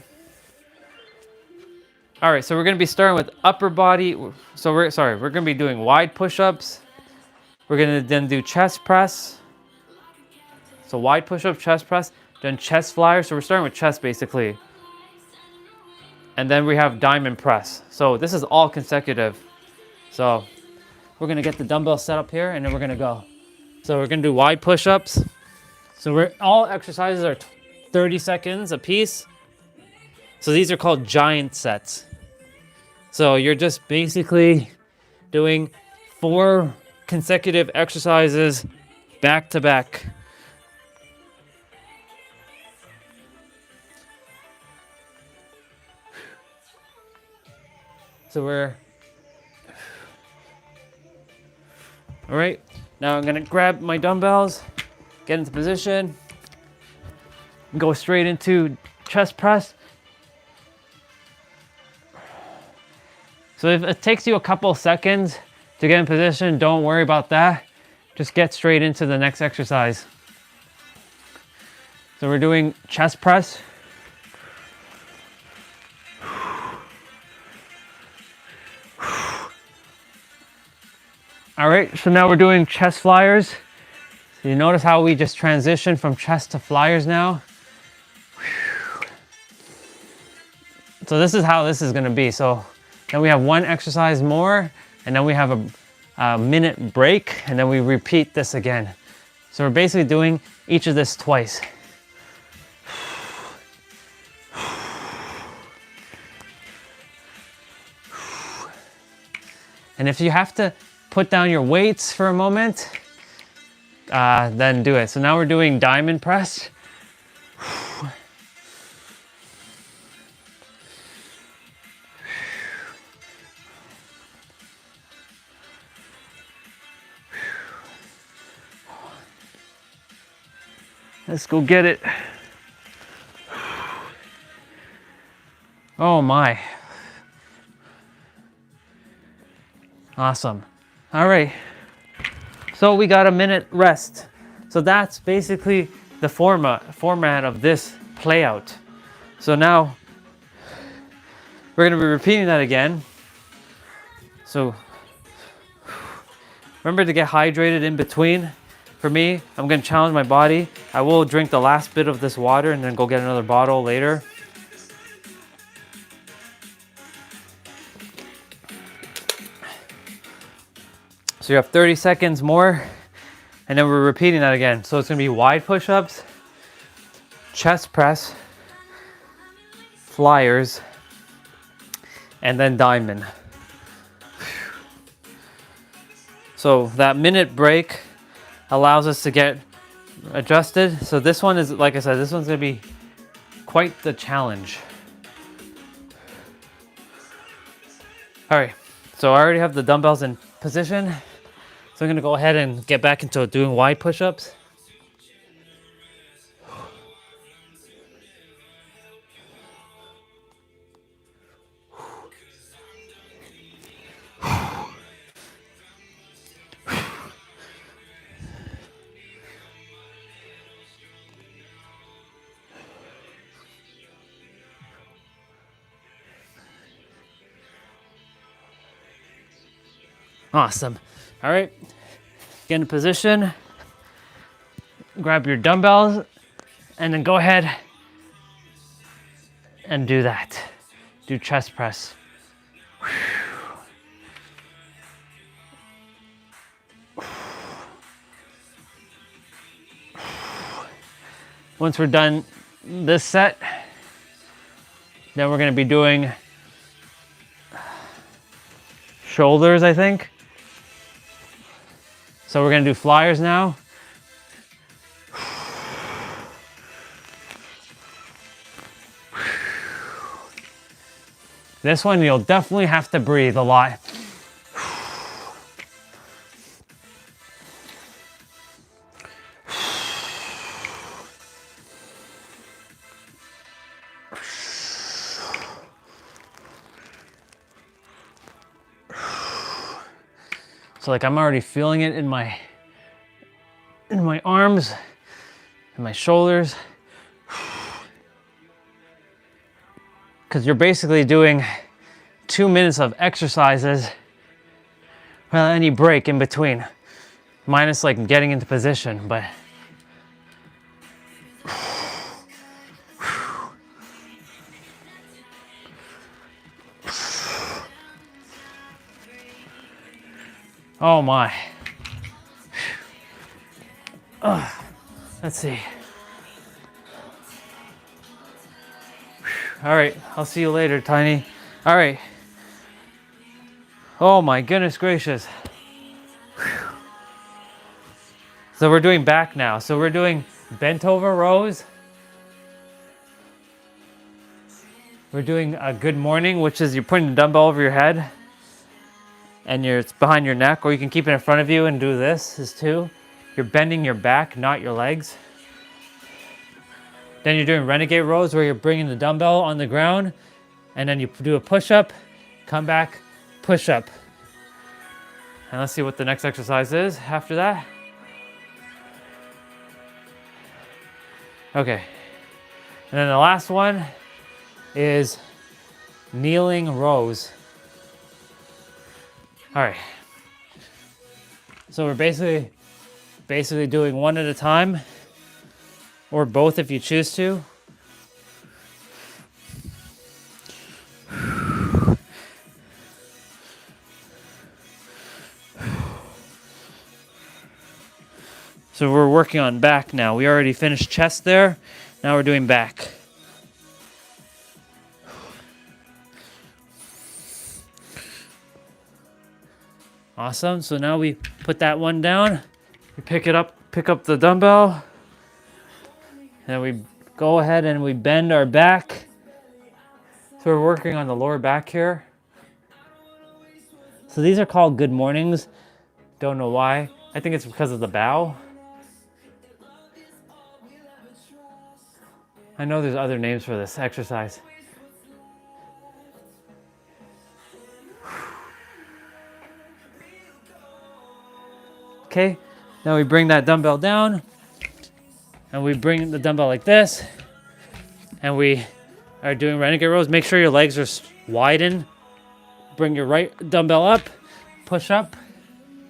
S1: All right, so we're gonna be starting with upper body. So we're gonna be doing wide push-ups. We're gonna then do chest press. So wide push-up, chest press, then chest flyer. So we're starting with chest basically. And then we have diamond press. So this is all consecutive. So we're gonna get the dumbbell set up here and then we're gonna go. So we're gonna do wide push-ups. So all exercises are 30 seconds a piece. So these are called giant sets. So you're just basically doing 4 consecutive exercises back to back. So all right, now I'm gonna grab my dumbbells, get into position, go straight into chest press. So if it takes you a couple seconds to get in position, don't worry about that. Just get straight into the next exercise. So we're doing chest press. All right, so now we're doing chest flyers. So you notice how we just transition from chest to flyers now? So this is how this is gonna be. So then we have one exercise more, and then we have a minute break, and then we repeat this again. So we're basically doing each of this twice. And if you have to put down your weights for a moment, then do it. So now we're doing diamond press. Let's go get it. Oh my. Awesome. All right. So we got a minute rest. So that's basically the format of this play out. So now we're going to be repeating that again. So remember to get hydrated in between. For me, I'm going to challenge my body. I will drink the last bit of this water and then go get another bottle later. So you have 30 seconds more, and then we're repeating that again. So it's gonna be wide push-ups, chest press, flyers, and then diamond. So that minute break allows us to get adjusted. So this one is, like I said, this one's gonna be quite the challenge. All right, so I already have the dumbbells in position. So I'm gonna go ahead and get back into doing wide push-ups. Awesome. All right, get in position, grab your dumbbells, and then go ahead and do that. Do chest press. Once we're done this set, then we're gonna be doing shoulders, I think. So we're gonna do flyers now. This one, you'll definitely have to breathe a lot. So like I'm already feeling it in my arms and my shoulders. Because you're basically doing 2 minutes of exercises without any break in between. Minus like getting into position, but oh my. Let's see. All right, I'll see you later, Tiny. All right. Oh my goodness gracious. So we're doing back now. So we're doing bent over rows. We're doing a good morning, which is you're putting the dumbbell over your head and it's behind your neck, or you can keep it in front of you and do this is too. You're bending your back, not your legs. Then you're doing renegade rows where you're bringing the dumbbell on the ground and then you do a push-up, come back, push-up. And let's see what the next exercise is after that. Okay. And then the last one is kneeling rows. All right. So we're basically doing one at a time, or both if you choose to. So we're working on back now. We already finished chest there. Now we're doing back. Awesome. So now we put that one down. We pick up the dumbbell. And we go ahead and we bend our back. So we're working on the lower back here. So these are called good mornings. Don't know why. I think it's because of the bow. I know there's other names for this exercise. Okay, now we bring that dumbbell down and we bring the dumbbell like this and we are doing renegade rows. Make sure your legs are widened. Bring your right dumbbell up, push up,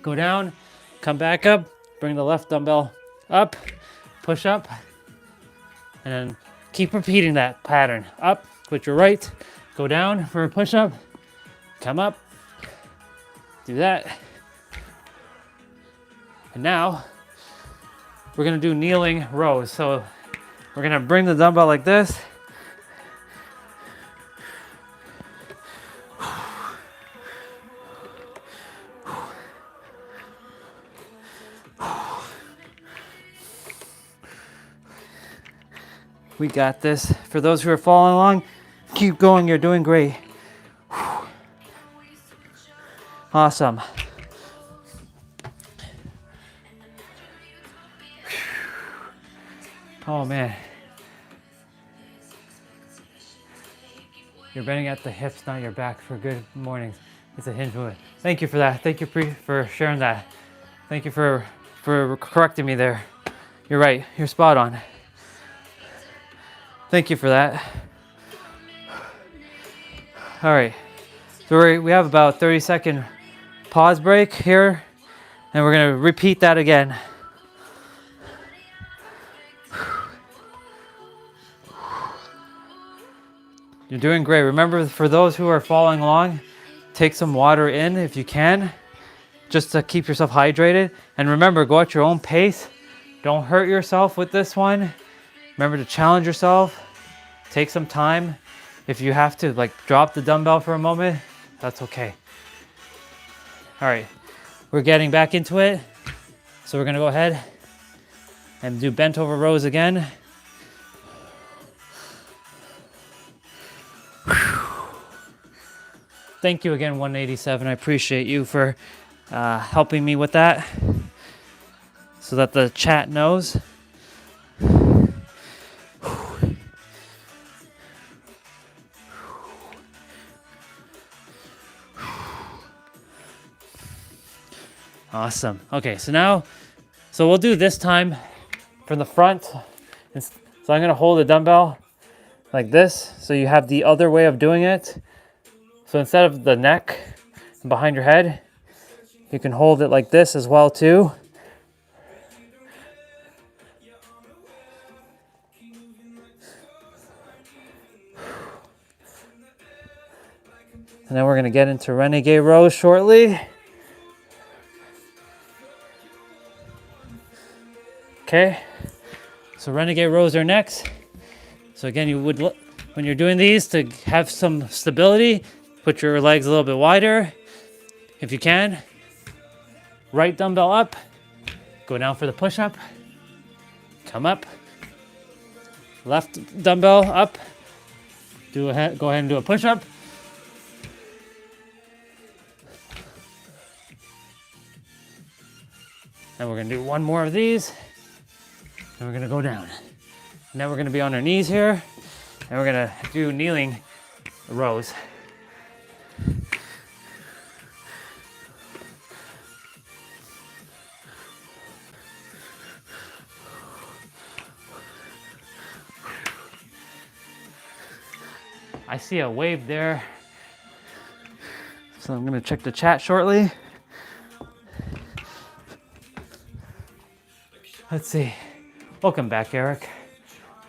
S1: go down, come back up, bring the left dumbbell up, push up, and then keep repeating that pattern. Up with your right, go down for a push up, come up, do that. And now we're gonna do kneeling rows. So we're gonna bring the dumbbell like this. We got this. For those who are following along, keep going, you're doing great. Awesome. Oh man. You're bending at the hips, not your back, for good mornings. It's a hinge movement. Thank you for that. Thank you for sharing that. Thank you for correcting me there. You're right. You're spot on. Thank you for that. All right. So we have about 30-second
S2: pause break here, and we're gonna repeat that again. You're doing great. Remember, for those who are following along, take some water in if you can, just to keep yourself hydrated. And remember, go at your own pace. Don't hurt yourself with this one. Remember to challenge yourself. Take some time. If you have to like drop the dumbbell for a moment, that's okay. All right, we're getting back into it. So we're gonna go ahead and do bent over rows again. Thank you again, 187. I appreciate you for helping me with that so that the chat knows. Awesome. Okay, so we'll do this time from the front. So I'm going to hold the dumbbell like this, so you have the other way of doing it. So instead of the neck and behind your head, you can hold it like this as well too. And then we're going to get into renegade rows shortly. Okay, so renegade rows are next. So again, you would, when you're doing these, to have some stability, put your legs a little bit wider if you can. Right dumbbell up, go down for the push-up, come up. Left dumbbell up, go ahead and do a push-up. And we're gonna do one more of these, and we're gonna go down. Now we're gonna be on our knees here, and we're gonna do kneeling rows. I see a wave there, so I'm gonna check the chat shortly. Let's see. Welcome back, Eric.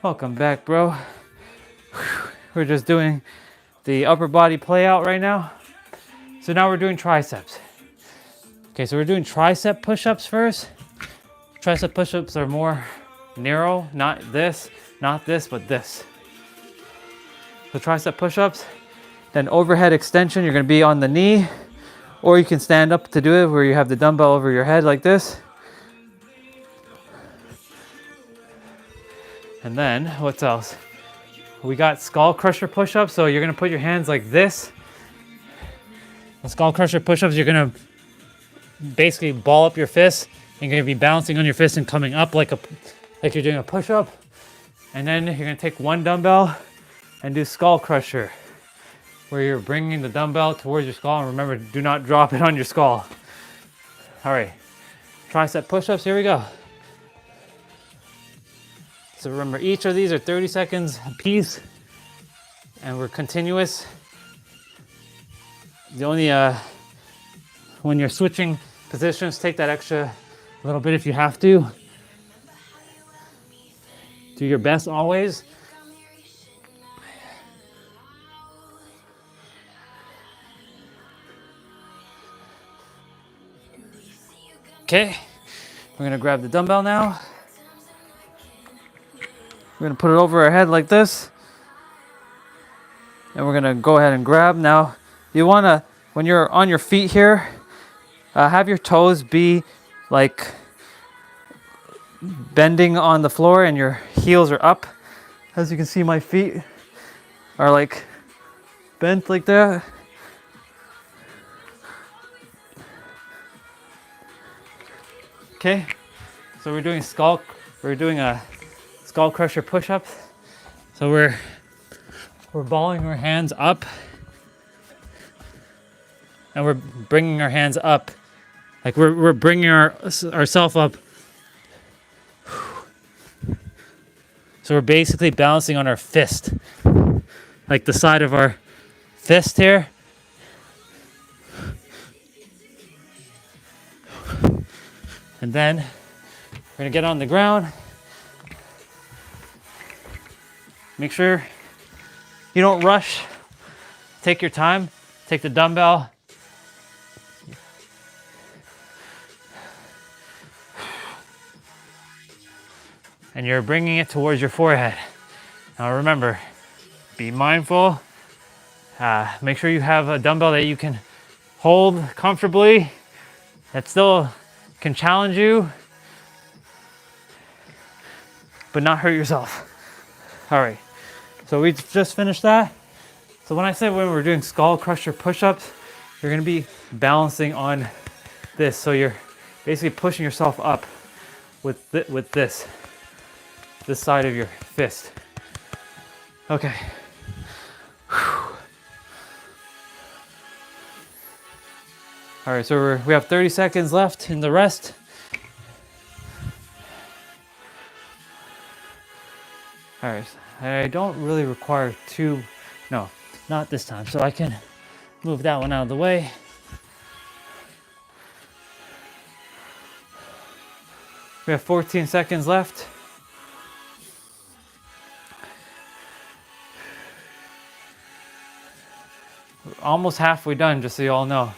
S2: Welcome back, bro. We're just doing the upper body play out right now. So now we're doing triceps. Okay, so we're doing tricep push-ups first. Tricep push-ups are more narrow, not this, but this. The tricep push-ups, then overhead extension, you're gonna be on the knee, or you can stand up to do it where you have the dumbbell over your head like this. And then, what else? We got skull crusher push-ups, so you're gonna put your hands like this. The skull crusher push-ups, you're gonna basically ball up your fists, and you're gonna be bouncing on your fists and coming up like you're doing a push-up. And then you're gonna take one dumbbell and do skull crusher, where you're bringing the dumbbell towards your skull, and remember, do not drop it on your skull. All right, tricep push-ups, here we go. So remember, each of these are 30 seconds a piece, and we're continuous. The only, when you're switching positions, take that extra little bit if you have to. Do your best always. Okay, we're gonna grab the dumbbell now. We're gonna put it over our head like this. And we're gonna go ahead and grab. Now, you wanna, when you're on your feet here, have your toes be like bending on the floor and your heels are up. As you can see, my feet are like bent like that. Okay, so we're doing a skull crusher push-up. So we're balling our hands up, and we're bringing our hands up, like we're bringing ourselves up. So we're basically balancing on our fist, like the side of our fist here. And then we're gonna get on the ground. Make sure you don't rush. Take your time. Take the dumbbell. And you're bringing it towards your forehead. Now remember, be mindful. Make sure you have a dumbbell that you can hold comfortably, that still can challenge you, but not hurt yourself. All right, so we just finished that. So when I say when we're doing skull crusher push-ups, you're gonna be balancing on this. So you're basically pushing yourself up with this side of your fist. Okay. All right, so we have 30 seconds left in the rest. All right, I don't really require no, not this time. So I can move that one out of the way. We have 14 seconds left. We're almost halfway done, just so you all know.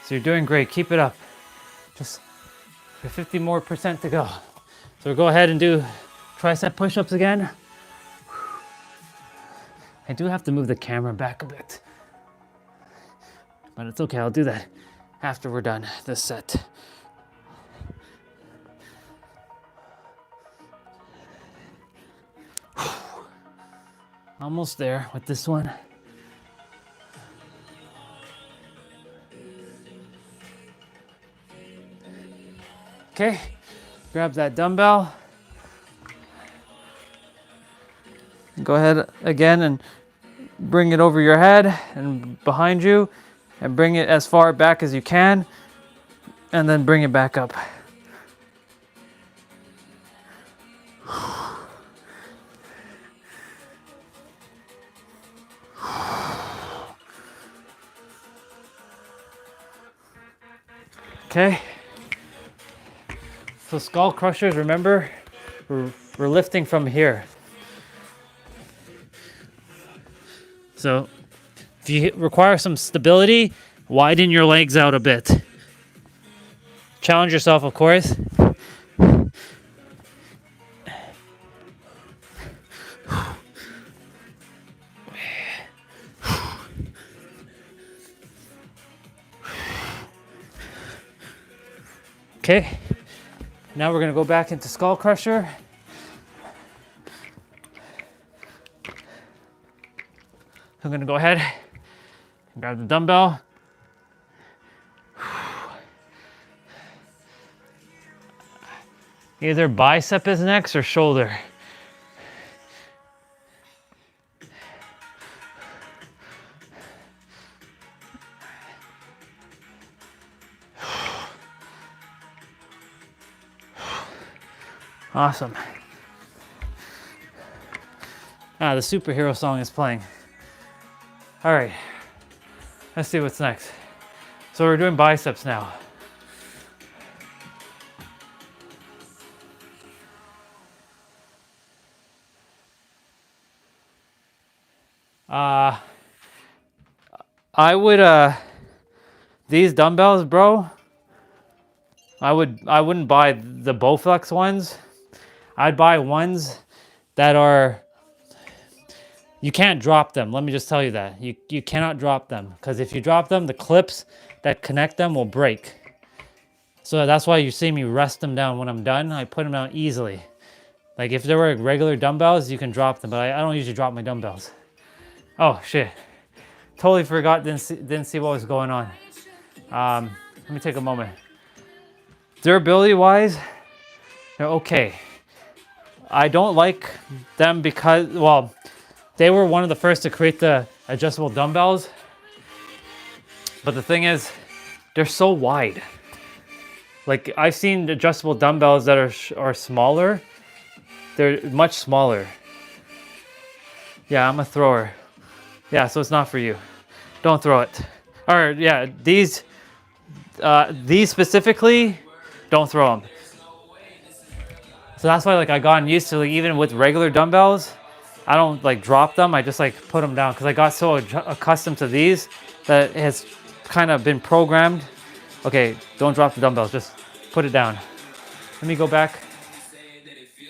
S2: So you're doing great, keep it up. Just 50% more to go. So go ahead and do tricep push-ups again. I do have to move the camera back a bit, but it's okay, I'll do that after we're done this set. Almost there with this one. Okay, grab that dumbbell. Go ahead again and bring it over your head and behind you, and bring it as far back as you can, and then bring it back up. Okay. So skull crushers, remember, we're lifting from here. So if you require some stability, widen your legs out a bit. Challenge yourself, of course. Okay. Now we're gonna go back into skull crusher. I'm gonna go ahead and grab the dumbbell. Either bicep is next or shoulder. Awesome. The superhero song is playing. All right, let's see what's next. So we're doing biceps now. I would, these dumbbells, bro, I wouldn't buy the Bowflex ones. I'd buy ones that are, you can't drop them. Let me just tell you that. You cannot drop them, because if you drop them, the clips that connect them will break. So that's why you see me rest them down when I'm done. I put them down easily. Like if there were regular dumbbells, you can drop them, but I don't usually drop my dumbbells. Oh shit. Totally forgot, didn't see what was going on. Let me take a moment. Durability wise, they're okay. I don't like them because, well, they were one of the first to create the adjustable dumbbells. But the thing is, they're so wide. Like I've seen adjustable dumbbells that are smaller. They're much smaller. Yeah, I'm a thrower. Yeah, so it's not for you. Don't throw it. Or yeah, these specifically, Don't throw them. So that's why like I gotten used to, like, even with regular dumbbells, I don't like drop them. I just like put them down because I got so accustomed to these that it has kind of been programmed. Okay, don't drop the dumbbells, just put it down. Let me go back.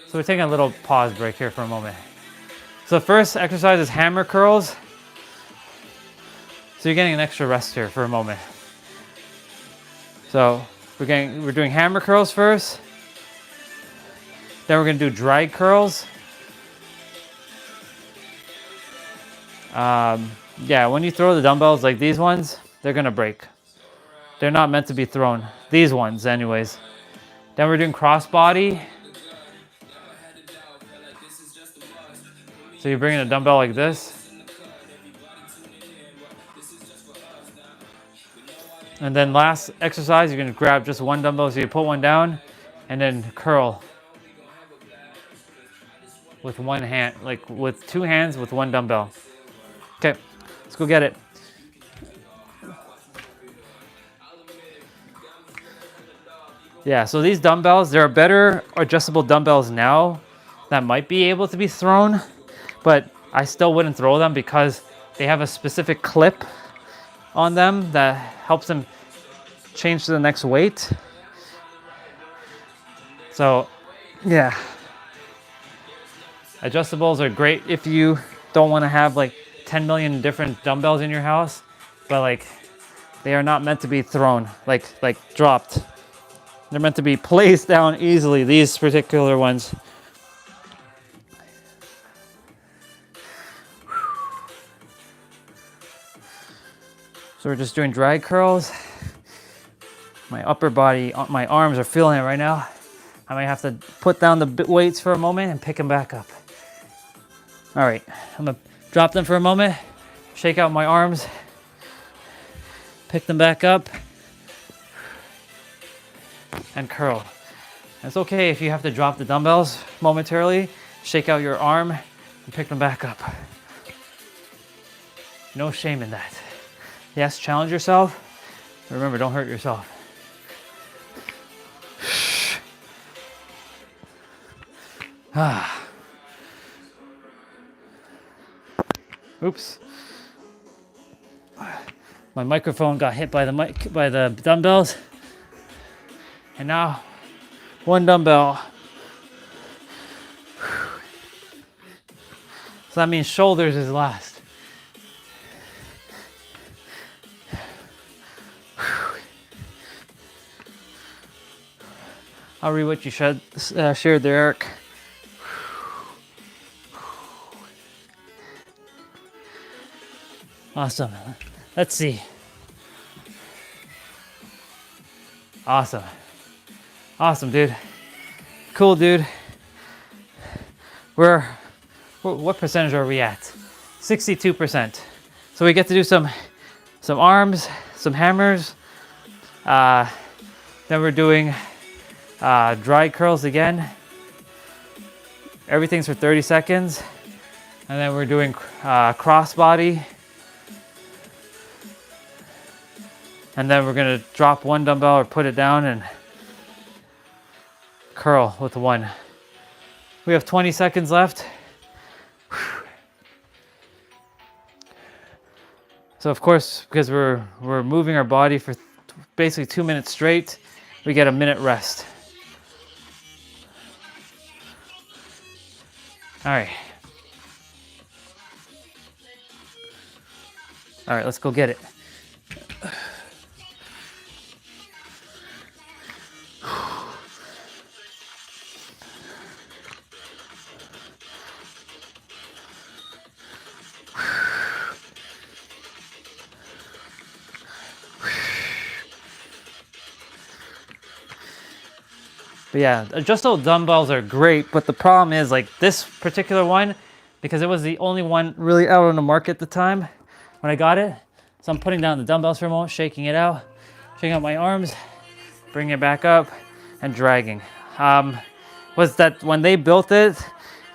S2: So we're taking a little pause break here for a moment. So the first exercise is hammer curls. So you're getting an extra rest here for a moment. So we're doing hammer curls first. Then we're gonna do drag curls. Yeah, when you throw the dumbbells like these ones, they're gonna break. They're not meant to be thrown. These ones anyways. Then we're doing crossbody. So you're bringing a dumbbell like this. And then last exercise, you're gonna grab just one dumbbell. So you put one down and then curl with one hand, like with two hands with one dumbbell. Okay, let's go get it. Yeah, so these dumbbells, there are better adjustable dumbbells now that might be able to be thrown, but I still wouldn't throw them because they have a specific clip on them that helps them change to the next weight. So, yeah. Adjustables are great if you don't want to have like 10 million different dumbbells in your house, but like they are not meant to be thrown, like dropped. They're meant to be placed down easily, these particular ones. So we're just doing drag curls. My upper body, my arms are feeling it right now. I might have to put down the weights for a moment and pick them back up. All right, I'm gonna drop them for a moment, shake out my arms, pick them back up, and curl. It's okay if you have to drop the dumbbells momentarily, shake out your arm, and pick them back up. No shame in that. Yes, challenge yourself. Remember, don't hurt yourself. Oops. My microphone got hit by the dumbbells. And now, one dumbbell. So that means shoulders is last. I'll read what you shared there, Eric. Awesome. Let's see. Awesome. Awesome, dude. Cool, dude. What percentage are we at? 62%. So we get to do some arms, some hammers. Then we're doing dry curls again. Everything's for 30 seconds. And then we're doing crossbody. And then we're gonna drop one dumbbell or put it down and curl with one. We have 20 seconds left. So of course, because we're moving our body for basically 2 minutes straight, we get a minute rest. All right. All right, let's go get it. But yeah, adjustable dumbbells are great, but the problem is like this particular one, because it was the only one really out on the market at the time when I got it. So I'm putting down the dumbbells for a moment, shaking it out, shaking out my arms, bringing it back up and dragging. Was that when they built it,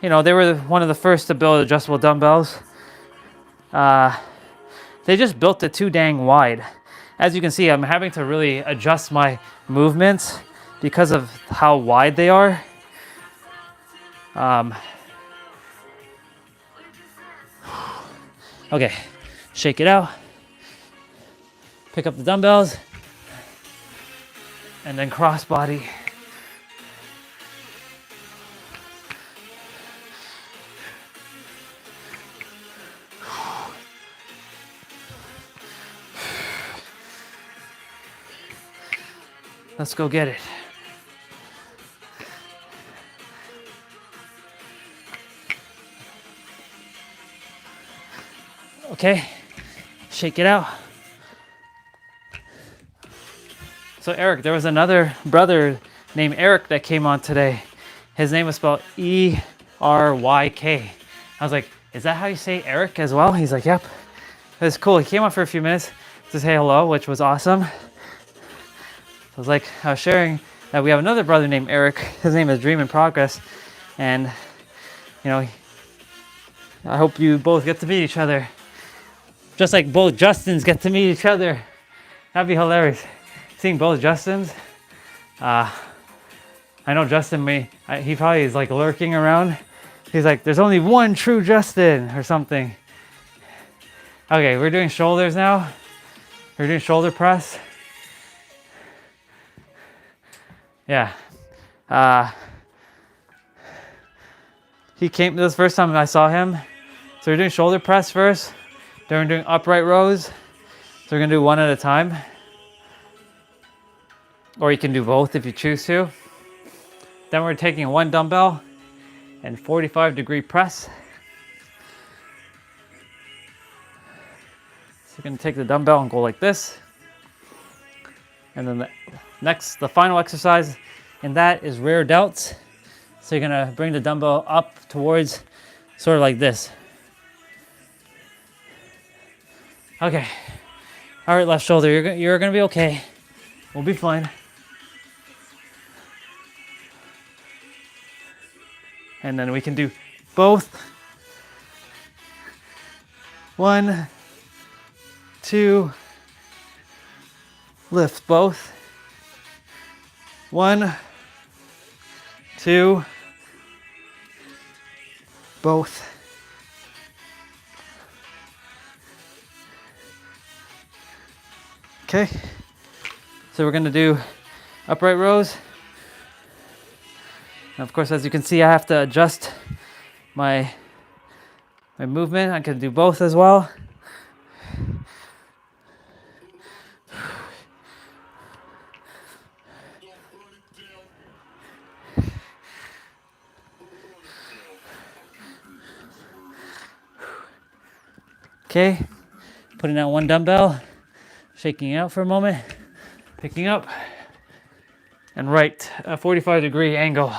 S2: you know, they were one of the first to build adjustable dumbbells. They just built it too dang wide. As you can see, I'm having to really adjust my movements because of how wide they are. Okay, shake it out. Pick up the dumbbells. And then cross body. Let's go get it. Okay, shake it out. So Eric, there was another brother named Eric that came on today. His name was spelled Eryk. I was like, is that how you say Eric as well? He's like, yep. It was cool. He came on for a few minutes to say hello, which was awesome. I was sharing that we have another brother named Eric. His name is Dream in Progress. And, you know, I hope you both get to meet each other. Just like both Justins get to meet each other. That'd be hilarious. Seeing both Justins. I know Justin he probably is like lurking around. He's like, there's only one true Justin or something. Okay, we're doing shoulders now. We're doing shoulder press. Yeah. He came, this is the first time I saw him. So we're doing shoulder press first. Then we're doing upright rows. So we're gonna do one at a time. Or you can do both if you choose to. Then we're taking one dumbbell and 45-degree press. So you're gonna take the dumbbell and go like this. And then the final exercise in that is rear delts. So you're gonna bring the dumbbell up towards sort of like this. Okay. All right, left shoulder, you're gonna be okay. We'll be fine. And then we can do both. 1, 2, lift both. 1, 2, both. Okay, so we're gonna do upright rows. And of course, as you can see, I have to adjust my movement. I can do both as well. Okay, putting out one dumbbell, shaking it out for a moment, picking up, and right, a 45-degree angle.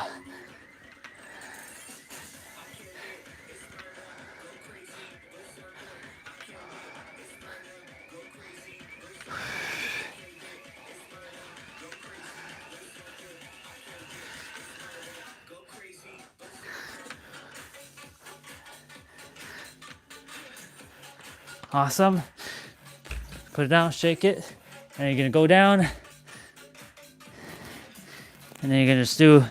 S2: Awesome. Put it down, shake it, and you're gonna go down. And then you're gonna just do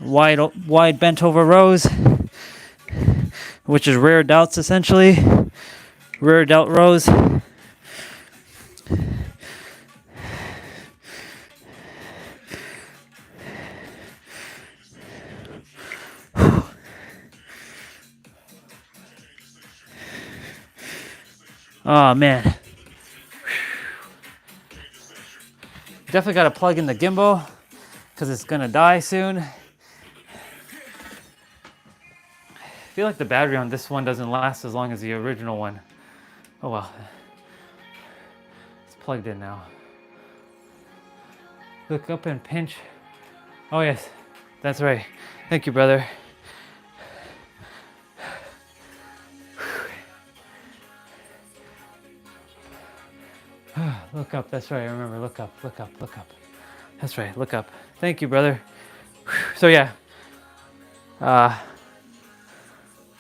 S2: wide bent over rows, which is rear delts essentially. Rear delt rows. Oh man. Definitely got to plug in the gimbal because it's going to die soon. I feel like the battery on this one doesn't last as long as the original one. Oh well. It's plugged in now. Look up and pinch. Oh yes, that's right. Thank you, brother. Look up, that's right, I remember, look up, look up, look up. That's right, look up. Thank you, brother. So yeah,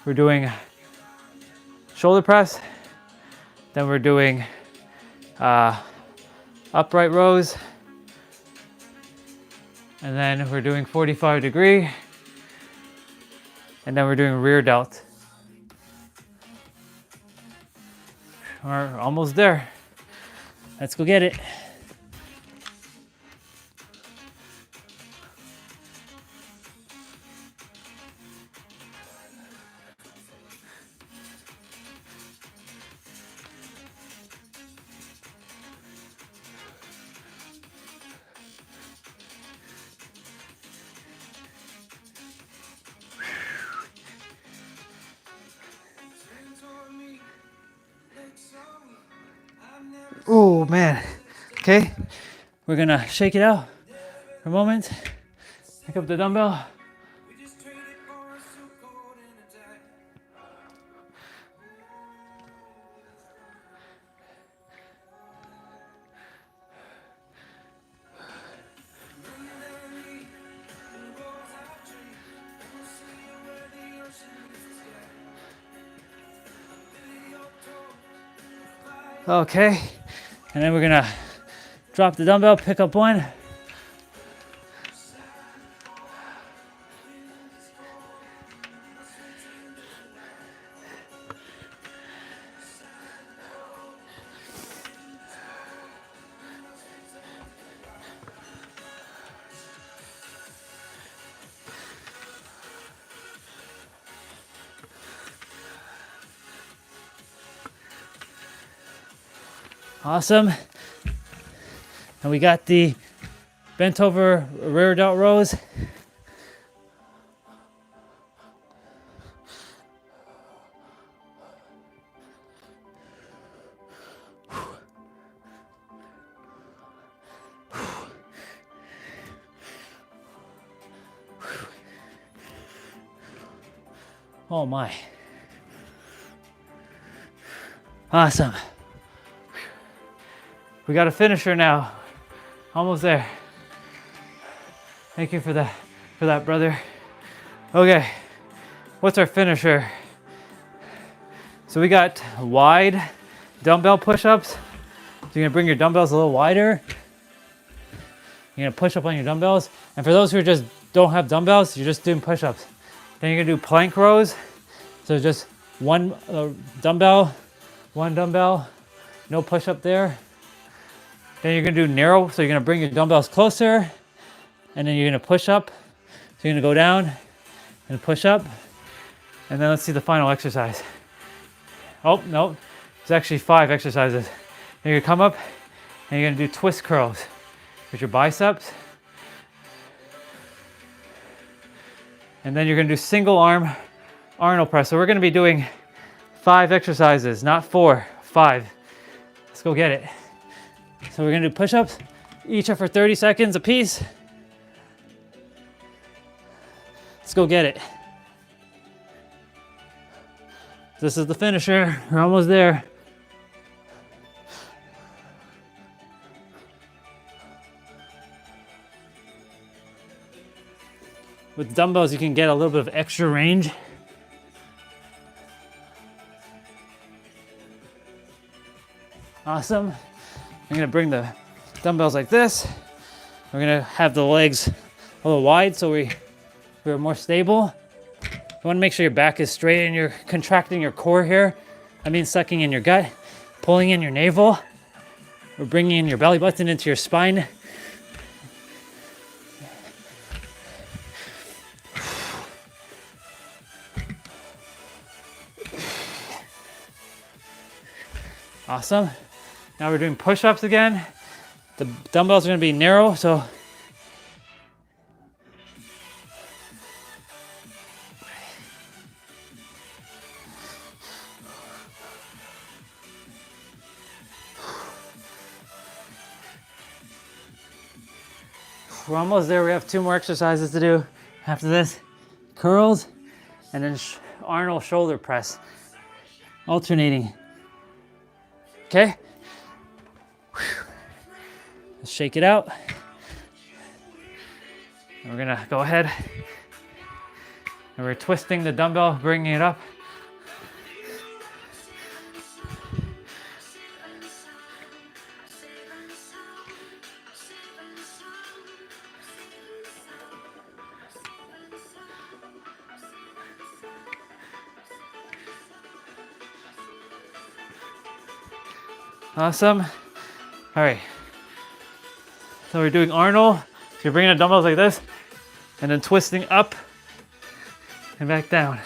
S2: we're doing shoulder press, then we're doing upright rows, And then we're doing 45 degree. And then we're doing rear delt. We're almost there. Let's go get it. Oh man. Okay, we're gonna shake it out for a moment. Pick up the dumbbell. Okay, and then we're gonna drop the dumbbell, pick up one. Awesome. And we got the bent over rear delt rows. Oh my. Awesome. We got a finisher now. Almost there. Thank you for that, brother. Okay, what's our finisher? So we got wide dumbbell push-ups. So you're gonna bring your dumbbells a little wider. You're gonna push up on your dumbbells. And for those who just don't have dumbbells, you're just doing push-ups. Then you're gonna do plank rows. So just one dumbbell, no push-up there. Then you're gonna do narrow, so you're gonna bring your dumbbells closer, and then you're gonna push up. So you're gonna go down and push up. And then let's see the final exercise. Oh, no, there's actually 5 exercises. Then you're gonna come up and you're gonna do twist curls with your biceps. And then you're gonna do single arm Arnold press. So we're gonna be doing 5 exercises, not 4, 5. Let's go get it. So we're gonna do push-ups, each are for 30 seconds a piece. Let's go get it. This is the finisher, we're almost there. With dumbbells, you can get a little bit of extra range. Awesome. I'm gonna bring the dumbbells like this. We're gonna have the legs a little wide so we're more stable. You wanna make sure your back is straight and you're contracting your core here. I mean sucking in your gut, pulling in your navel. We're bringing in your belly button into your spine. Awesome. Now we're doing push-ups again. The dumbbells are gonna be narrow, so we're almost there. We have 2 more exercises to do after this. Curls and then Arnold shoulder press. Alternating. Okay? Let's shake it out. And we're gonna go ahead and we're twisting the dumbbell, bringing it up. Awesome. All right. So we're doing Arnold. So you're bringing the dumbbells like this and then twisting up and back down.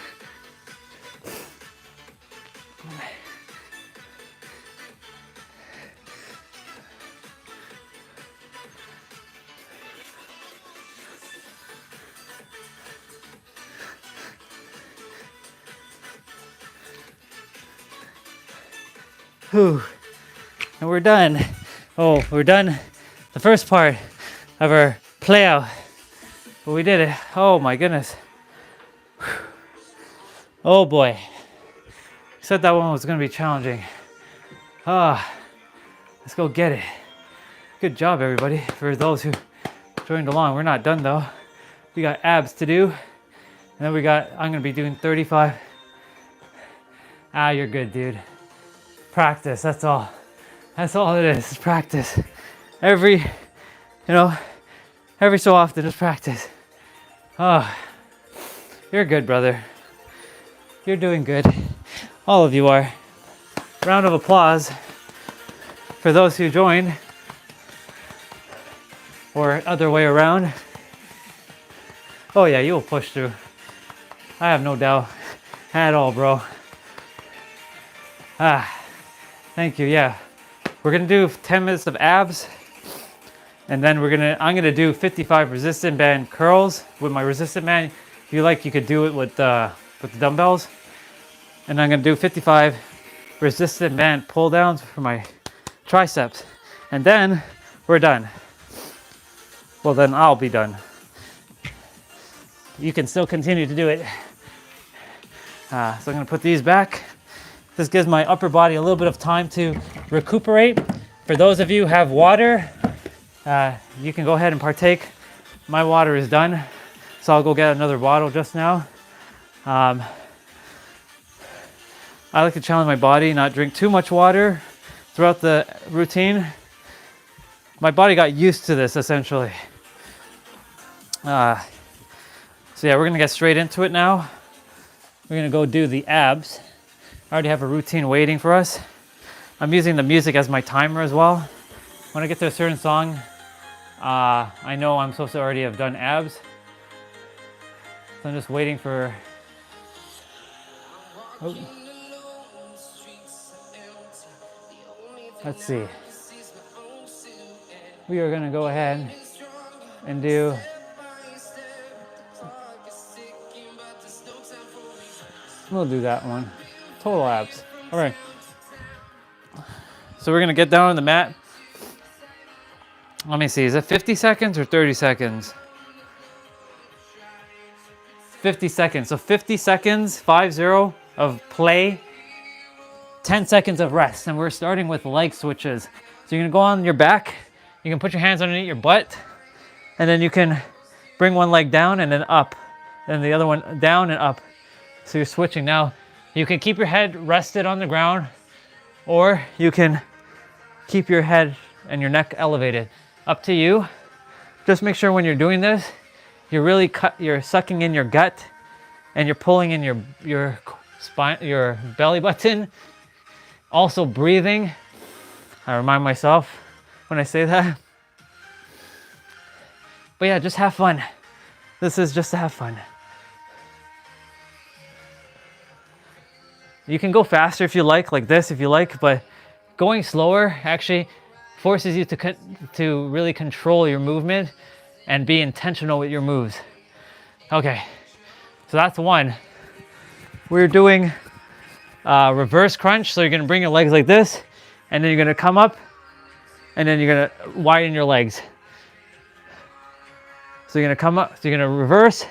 S2: Whew. And we're done. Oh, we're done the first part of our play out. But we did it. Oh my goodness. Whew. Oh boy. Said that one was going to be challenging. Let's go get it. Good job, everybody. For those who joined along, we're not done though. We got abs to do. And then I'm going to be doing 35. You're good, dude. Practice, that's all. That's all it is practice. Every so often, just practice. You're good, brother. You're doing good. All of you are. Round of applause for those who joined, or other way around. Oh yeah, you will push through. I have no doubt at all, bro. Thank you. Yeah, we're gonna do 10 minutes of abs, and then I'm gonna do 55 resistant band curls with my resistant band. If you like, you could do it with the dumbbells. And I'm gonna do 55 resistant band pull downs for my triceps, and then we're done. Well, then I'll be done. You can still continue to do it. So I'm gonna put these back. This gives my upper body a little bit of time to recuperate. For those of you who have water, you can go ahead and partake. My water is done, so I'll go get another bottle just now. I like to challenge my body, not drink too much water throughout the routine. My body got used to this essentially. So yeah, we're gonna get straight into it now. We're gonna go do the abs. I already have a routine waiting for us. I'm using the music as my timer as well. When I get to a certain song, I know I'm supposed to already have done abs. So I'm just waiting for... Oh. Let's see. We are gonna go ahead and do... We'll do that one. Total abs. All right. So we're gonna get down on the mat. Let me see, is it 50 seconds or 30 seconds? 50 seconds. So 50 seconds, 5-0 of play, 10 seconds of rest. And we're starting with leg switches. So you're gonna go on your back. You can put your hands underneath your butt, and then you can bring one leg down and then up, and the other one down and up. So you're switching. Now, you can keep your head rested on the ground, or you can keep your head and your neck elevated. Up to you. Just make sure when you're doing this, you're sucking in your gut, and you're pulling in your spine, your belly button. Also breathing. I remind myself when I say that. But yeah, just have fun. This is just to have fun. You can go faster if you like this if you like, but going slower actually forces you to really control your movement and be intentional with your moves. Okay, so that's one. We're doing reverse crunch, so you're gonna bring your legs like this, and then you're gonna come up, and then you're gonna widen your legs. So you're gonna come up, so you're gonna reverse,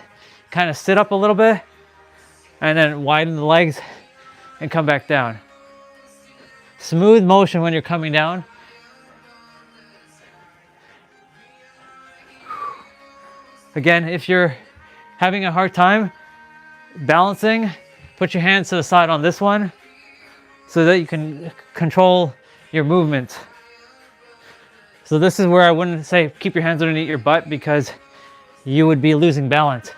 S2: kind of sit up a little bit, and then widen the legs, and come back down. Smooth motion when you're coming down. Again, if you're having a hard time balancing, put your hands to the side on this one so that you can control your movement. So this is where I wouldn't say keep your hands underneath your butt, because you would be losing balance,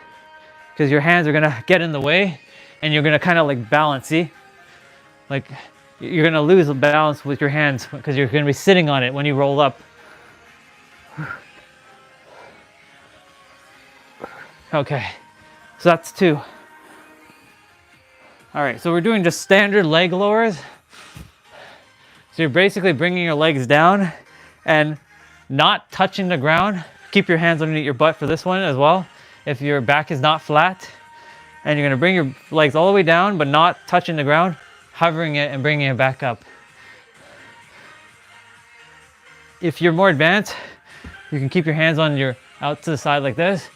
S2: because your hands are gonna get in the way and you're gonna kind of like balance, see? Like you're gonna lose the balance with your hands because you're gonna be sitting on it when you roll up. Okay, so that's 2. All right, so we're doing just standard leg lowers. So you're basically bringing your legs down and not touching the ground. Keep your hands underneath your butt for this one as well. If your back is not flat, and you're gonna bring your legs all the way down, but not touching the ground, hovering it and bringing it back up. If you're more advanced, you can keep your hands on your out to the side like this.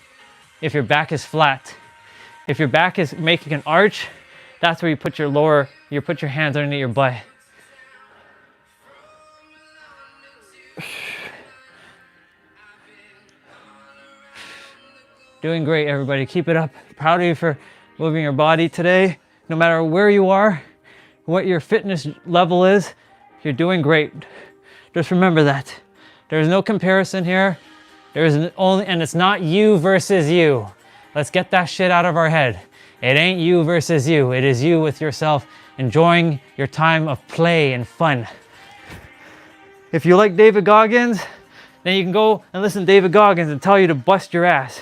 S2: If your back is flat, if your back is making an arch, that's where you put your hands underneath your butt. Doing great, everybody. Keep it up. Proud of you for moving your body today. No matter where you are, what your fitness level is, you're doing great. Just remember that. There's no comparison here. And it's not you versus you. Let's get that shit out of our head. It ain't you versus you. It is you with yourself, enjoying your time of play and fun. If you like David Goggins, then you can go and listen to David Goggins and tell you to bust your ass.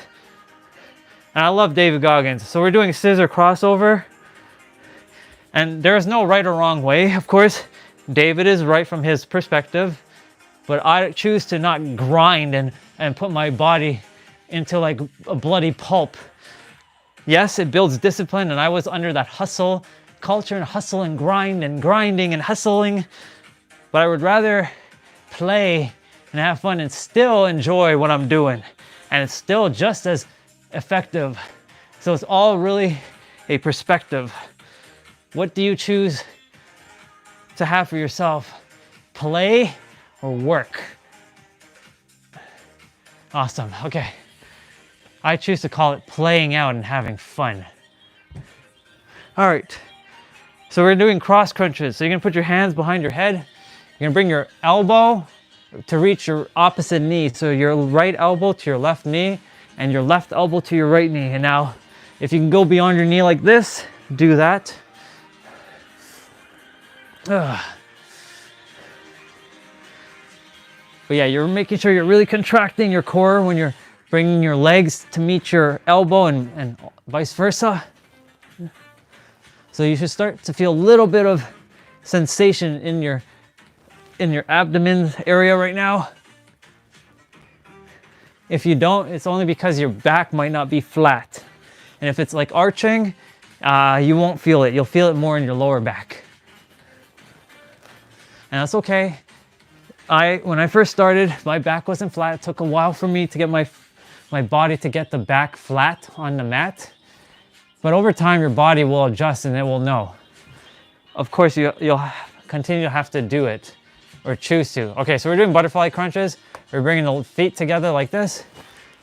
S2: And I love David Goggins. So we're doing scissor crossover. And there's no right or wrong way. Of course, David is right from his perspective. But I choose to not grind and put my body into like a bloody pulp. Yes, it builds discipline, and I was under that hustle culture and hustle and grind and grinding and hustling. But I would rather play and have fun and still enjoy what I'm doing. And it's still just as effective. So it's all really a perspective. What do you choose to have for yourself? Play or work? Awesome. Okay. I choose to call it playing out and having fun. All right. So we're doing cross crunches. So you're gonna put your hands behind your head. You're gonna bring your elbow to reach your opposite knee. So your right elbow to your left knee and your left elbow to your right knee. And now, if you can go beyond your knee like this, do that. But yeah, you're making sure you're really contracting your core when you're bringing your legs to meet your elbow and vice versa. So you should start to feel a little bit of sensation in your abdomen area right now. If you don't, it's only because your back might not be flat. And if it's like arching, you won't feel it. You'll feel it more in your lower back. And that's okay. When I first started, my back wasn't flat. It took a while for me to get my body to get the back flat on the mat. But over time, your body will adjust and it will know. Of course, you'll continue to have to do it or choose to. Okay, so we're doing butterfly crunches. We're bringing the feet together like this.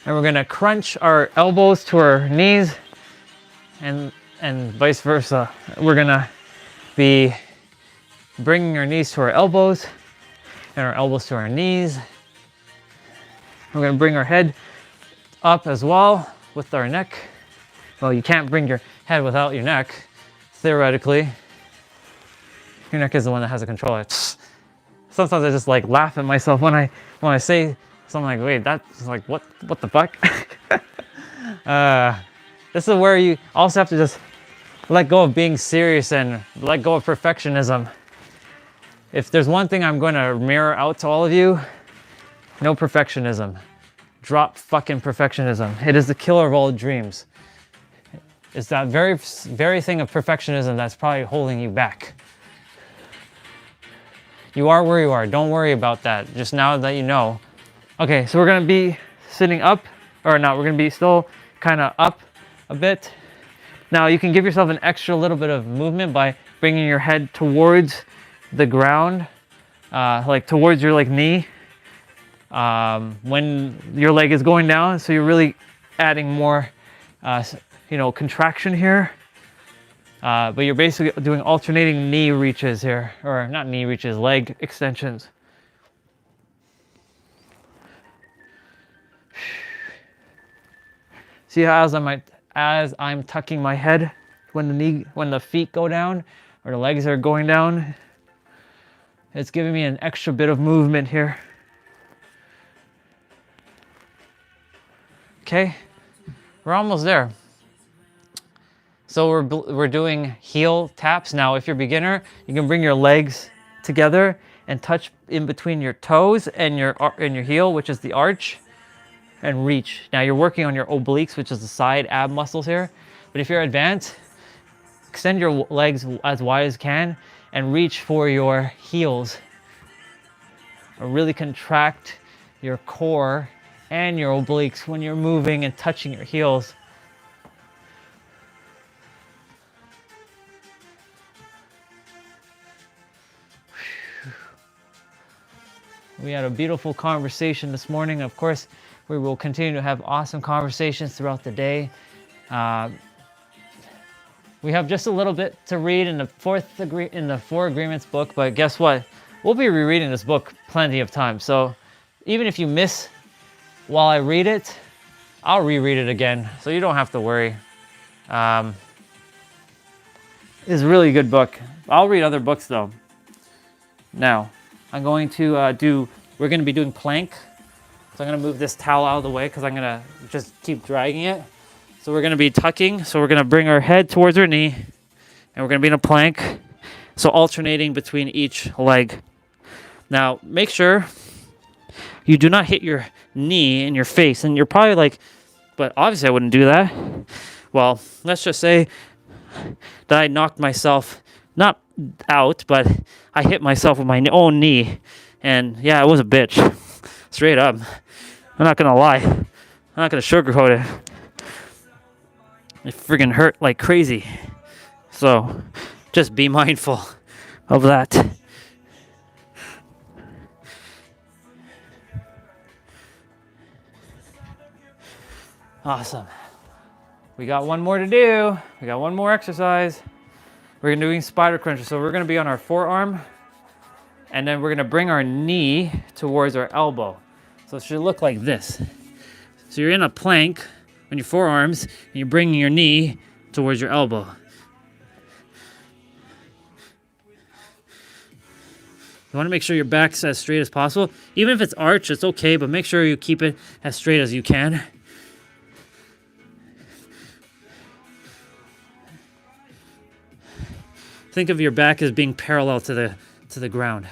S2: And we're gonna crunch our elbows to our knees and vice versa. We're gonna be bringing our knees to our elbows and our elbows to our knees. We're gonna bring our head up as well with our neck. Well, you can't bring your head without your neck, theoretically. Your neck is the one that has the control. Sometimes I just like laugh at myself when I say something like, wait, that's like, what the fuck? This is where you also have to just let go of being serious and let go of perfectionism. If there's one thing I'm going to mirror out to all of you, no perfectionism. Drop fucking perfectionism. It is the killer of all dreams. It's that very thing of perfectionism that's probably holding you back. You are where you are. Don't worry about that. Just now that you know. Okay, so we're going to be sitting up, or no, we're going to be still kind of up a bit. Now you can give yourself an extra little bit of movement by bringing your head towards the ground, like towards your knee, when your leg is going down. So you're really adding more, contraction here. But you're basically doing alternating knee reaches here, or not knee reaches, leg extensions. See how as I'm tucking my head when the feet go down or the legs are going down, It's giving me an extra bit of movement here. Okay, we're almost there. So we're doing heel taps. Now, if you're a beginner, you can bring your legs together and touch in between your toes and your heel, which is the arch, and reach. Now you're working on your obliques, which is the side ab muscles here. But if you're advanced, extend your legs as wide as you can and reach for your heels. Or really contract your core and your obliques when you're moving and touching your heels. We had a beautiful conversation this morning. Of course, we will continue to have awesome conversations throughout the day. We have just a little bit to read in the Four Agreements book, but guess what? We'll be rereading this book plenty of times. So even if you miss while I read it, I'll reread it again. So you don't have to worry. It's a really good book. I'll read other books though. Now, I'm going to we're going to be doing plank. So I'm going to move this towel out of the way because I'm going to just keep dragging it. So we're going to be tucking. So we're going to bring our head towards our knee and we're going to be in a plank. So alternating between each leg. Now, make sure you do not hit your knee in your face. And you're probably like, but obviously I wouldn't do that. Well, let's just say that I knocked myself, not out, but I hit myself with my own knee. And yeah, I was a bitch. Straight up. I'm not going to lie. I'm not going to sugarcoat it. It friggin' hurt like crazy. So just be mindful of that. Awesome. We got one more to do. We got one more exercise. We're doing spider crunches. So we're going to be on our forearm. And then we're going to bring our knee towards our elbow. So it should look like this. So you're in a plank on your forearms. And you're bringing your knee towards your elbow. You want to make sure your back's as straight as possible. Even if it's arched, it's okay. But make sure you keep it as straight as you can. Think of your back as being parallel to the ground.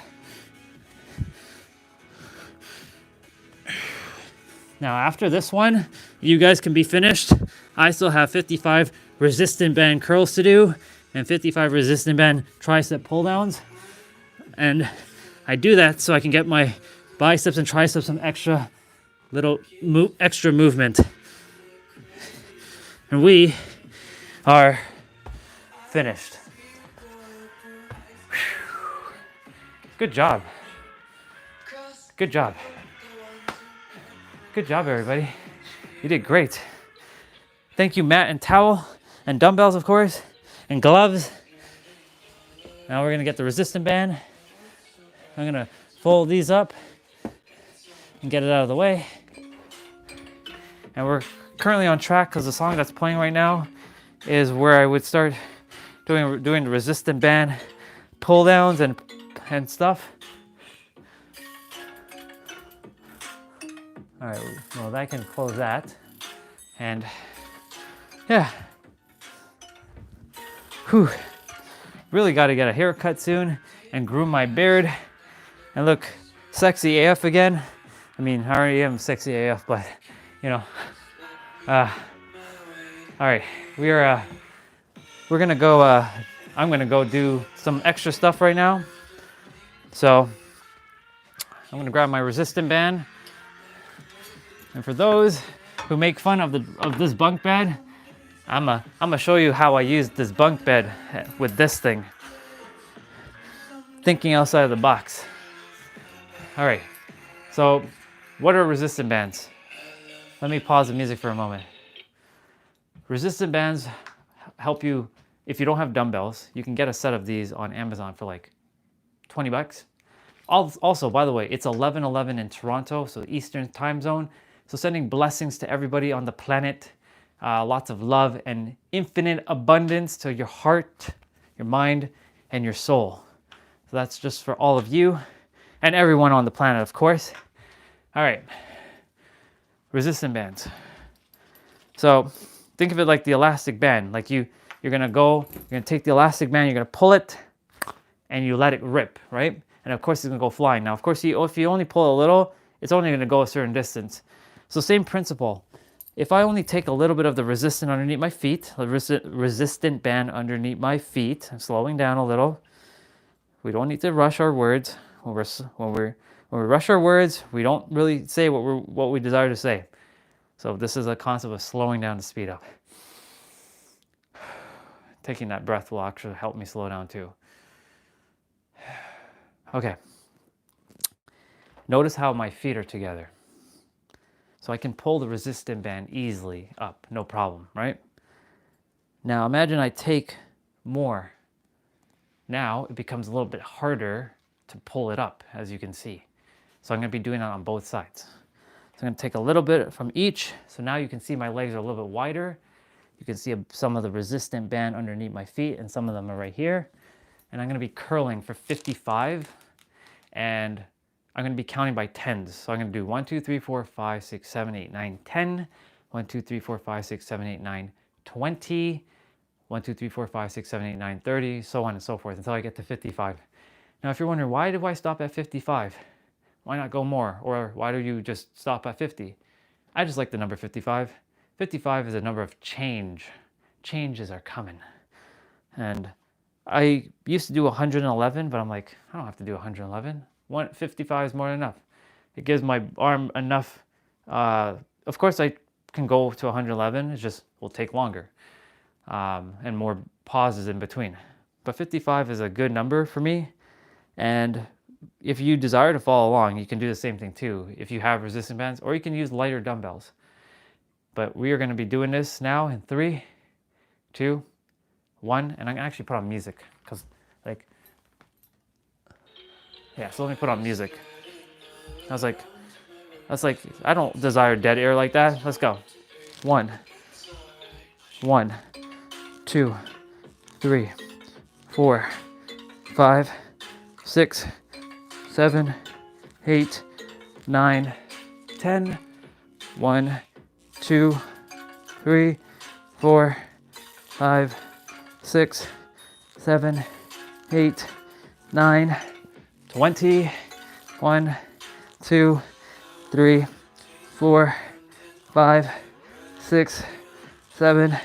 S2: Now after this one, you guys can be finished. I still have 55 resistant band curls to do and 55 resistant band tricep pull downs. And I do that so I can get my biceps and triceps some extra extra movement. And we are finished. Good job. Good job. Good job, everybody. You did great. Thank you, mat and towel, and dumbbells, of course, and gloves. Now we're gonna get the resistant band. I'm gonna fold these up and get it out of the way. And we're currently on track because the song that's playing right now is where I would start doing the resistant band pull downs and stuff. All right, well, I can close that. And yeah. Whew. Really got to get a haircut soon and groom my beard and look sexy AF again. I mean, I already am sexy AF, but you know. All right, we're gonna go. I'm gonna go do some extra stuff right now. So I'm gonna grab my resistant band. And for those who make fun of this bunk bed, I'm gonna show you how I use this bunk bed with this thing. Thinking outside of the box. All right, so what are resistant bands? Let me pause the music for a moment. Resistant bands help you, if you don't have dumbbells, you can get a set of these on Amazon for like 20 bucks. Also, by the way, it's 11:11 in Toronto, so Eastern time zone. So sending blessings to everybody on the planet. Lots of love and infinite abundance to your heart, your mind, and your soul. So that's just for all of you and everyone on the planet, of course. All right, resistance bands. So think of it like the elastic band. Like you're gonna take the elastic band, you're gonna pull it, and you let it rip, right? And of course it's gonna go flying. Now, of course, if you only pull a little, it's only gonna go a certain distance. So same principle. If I only take a little bit of the resistant underneath my feet, the resistant band underneath my feet, I'm slowing down a little. We don't need to rush our words. When we rush our words, we don't really say what we desire to say. So this is a concept of slowing down to speed up. Taking that breath will actually help me slow down too. Okay. Notice how my feet are together. So I can pull the resistant band easily up, no problem, right? Now imagine I take more. Now it becomes a little bit harder to pull it up, as you can see. So I'm going to be doing that on both sides. So I'm going to take a little bit from each. So now you can see my legs are a little bit wider. You can see some of the resistant band underneath my feet, and some of them are right here. And I'm going to be curling for 55, and I'm going to be counting by tens. So I'm going to do 1, 2, 3, 4, 5, 6, 7, 8, 9, 10. 1, 2, 3, 4, 5, 6, 7, 8, 9, 20. 1, 2, 3, 4, 5, 6, 7, 8, 9, 30, so on and so forth until I get to 55. Now, if you're wondering, why do I stop at 55? Why not go more? Or why do you just stop at 50? I just like the number 55. 55 is a number of change. Changes are coming. And I used to do 111, but I'm like, I don't have to do 111. 55 is more than enough. It gives my arm enough. Of course, I can go to 111. It just will take longer. And more pauses in between. But 55 is a good number for me. And if you desire to follow along, you can do the same thing too. If you have resistance bands, or you can use lighter dumbbells. But we are going to be doing this now in 3, 2, 1. And I'm going to actually put on music. Because so let me put on music. That's like, I don't desire dead air like that. Let's go. 1, 2, 3, 4, 5, 6, 7, 8, 9, 10. 1, 2, 3, 4, 5, 6, 7, 8, 9, 20. 1, 2, 3, 4, 5, 6, 7,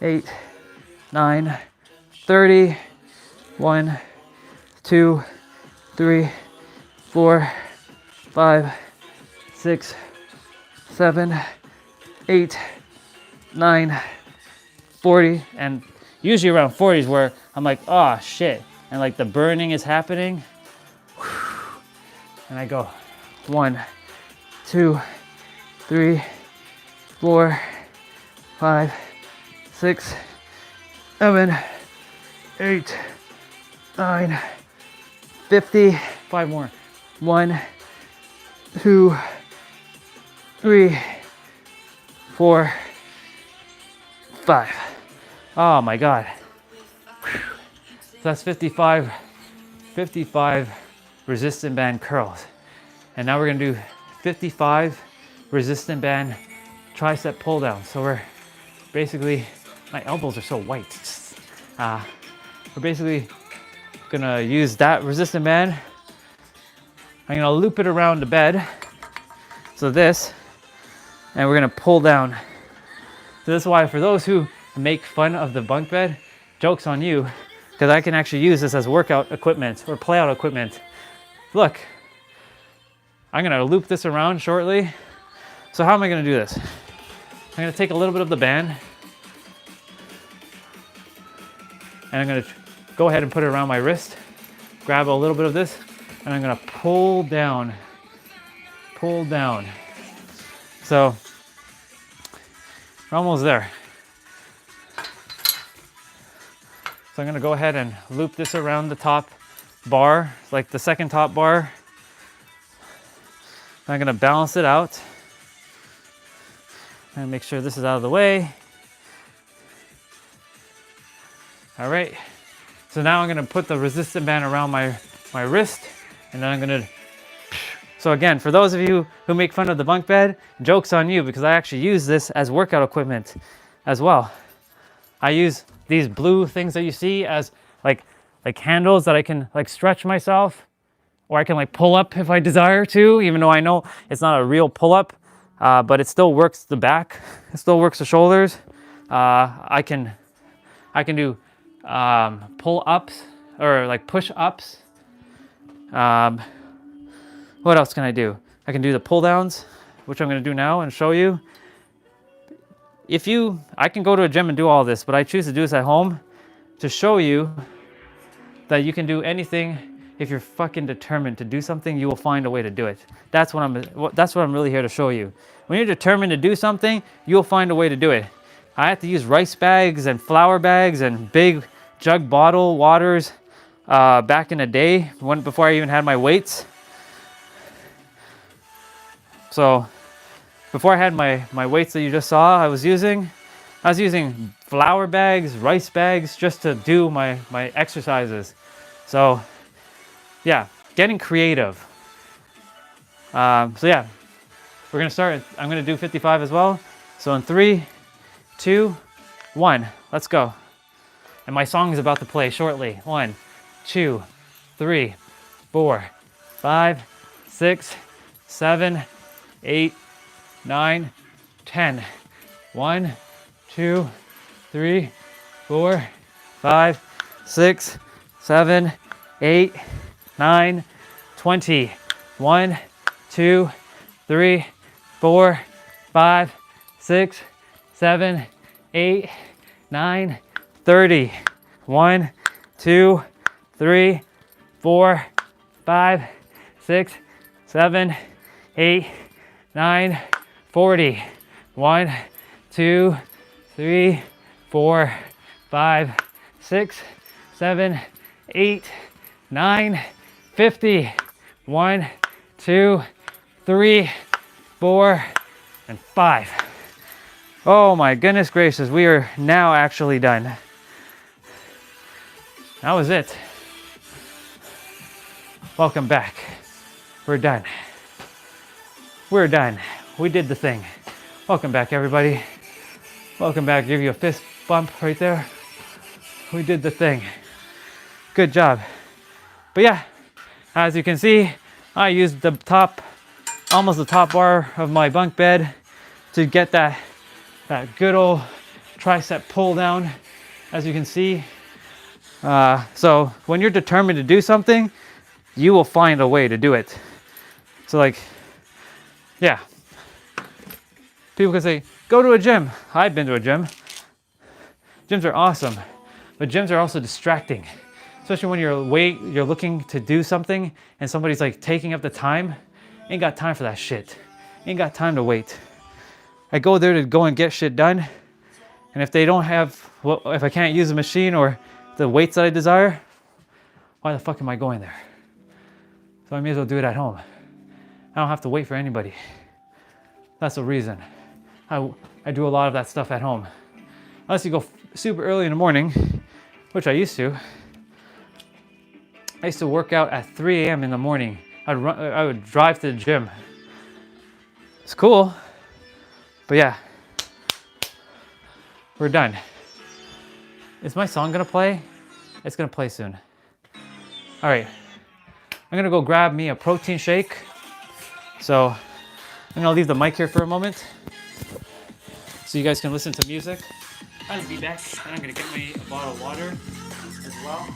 S2: 8, 9, 30. 1, 2, 3, 4, 5, 6, 7, 8, 9, 40. And usually around 40 is where I'm like, oh shit. And like the burning is happening. And I go 1, 2, 3, 4, 5, 6, 7, 8, 9, 50. 5 more. 1, 2, 3, 4, 5. Oh my God. So that's 55 resistant band curls. And now we're gonna do 55 resistant band tricep pull down. So we're basically, my elbows are so white. We're basically gonna use that resistant band. I'm gonna loop it around the bed. So this, and we're gonna pull down. So this is why, for those who make fun of the bunk bed, joke's on you, because I can actually use this as workout equipment or play out equipment. Look, I'm gonna loop this around shortly. So how am I gonna do this? I'm gonna take a little bit of the band, and I'm gonna go ahead and put it around my wrist, grab a little bit of this, and I'm gonna pull down. So we're almost there. So I'm gonna go ahead and loop this around the top bar, like the second top bar. I'm gonna balance it out and make sure this is out of the way. All right, So now I'm gonna put the resistance band around my wrist, and then I'm gonna. So again, for those of you who make fun of the bunk bed, joke's on you, because I actually use this as workout equipment as well. I use these blue things that you see as like handles that I can like stretch myself, or I can like pull up if I desire to, even though I know it's not a real pull up, but it still works the back, it still works the shoulders. I can do pull ups or like push ups. What else can I do? I can do the pull downs, which I'm going to do now and show you. I can go to a gym and do all this, but I choose to do this at home to show you that you can do anything. If you're fucking determined to do something, you will find a way to do it. That's what I'm really here to show you. When you're determined to do something, you'll find a way to do it. I had to use rice bags and flour bags and big jug bottle waters back in the day, before I even had my weights. So before I had my weights that you just saw, I was using flour bags, rice bags, just to do my exercises. So yeah, getting creative. So yeah, we're gonna start. I'm gonna do 55 as well. So in 3, 2, 1, let's go. And my song is about to play shortly. 1, 2, 3, 4, 5, 6, 7, 8, 9, 10. 1, 2, 3, 4, 5, 6, 7, 8, 9, 20. 1, 2, 3, 4, 5, 6, 7, 8, 9, 30. 1, 2, 3, 4, 5, 6, 7, 8, 9, 40. 1, 2, 3, 4, 5, 6, 7, 8, 9, 50. 1, 2, 3, 4, and 5. Oh my goodness gracious, we are now actually done. That was it. Welcome back. We're done. We're done. We did the thing. Welcome back, everybody. Welcome back. Give you a fist bump right there. We did the thing. Good job. But yeah, as you can see, I used the top, almost the top bar of my bunk bed to get that good old tricep pull down, as you can see. So when you're determined to do something, you will find a way to do it. So like, yeah. People can say, go to a gym. I've been to a gym. Gyms are awesome, but gyms are also distracting. Especially when you're looking to do something and somebody's like taking up the time. Ain't got time for that shit. Ain't got time to wait. I go there to go and get shit done. And if they don't have, well, if I can't use the machine or the weights that I desire, why the fuck am I going there? So I may as well do it at home. I don't have to wait for anybody. That's the reason. I do a lot of that stuff at home. Unless you go super early in the morning, which I used to. I used to work out at 3 a.m. in the morning. I would drive to the gym. It's cool, but yeah, we're done. Is my song gonna play? It's gonna play soon. All right, I'm gonna go grab me a protein shake. So I'm gonna leave the mic here for a moment so you guys can listen to music. I'll be back, and I'm gonna get me a bottle of water as well.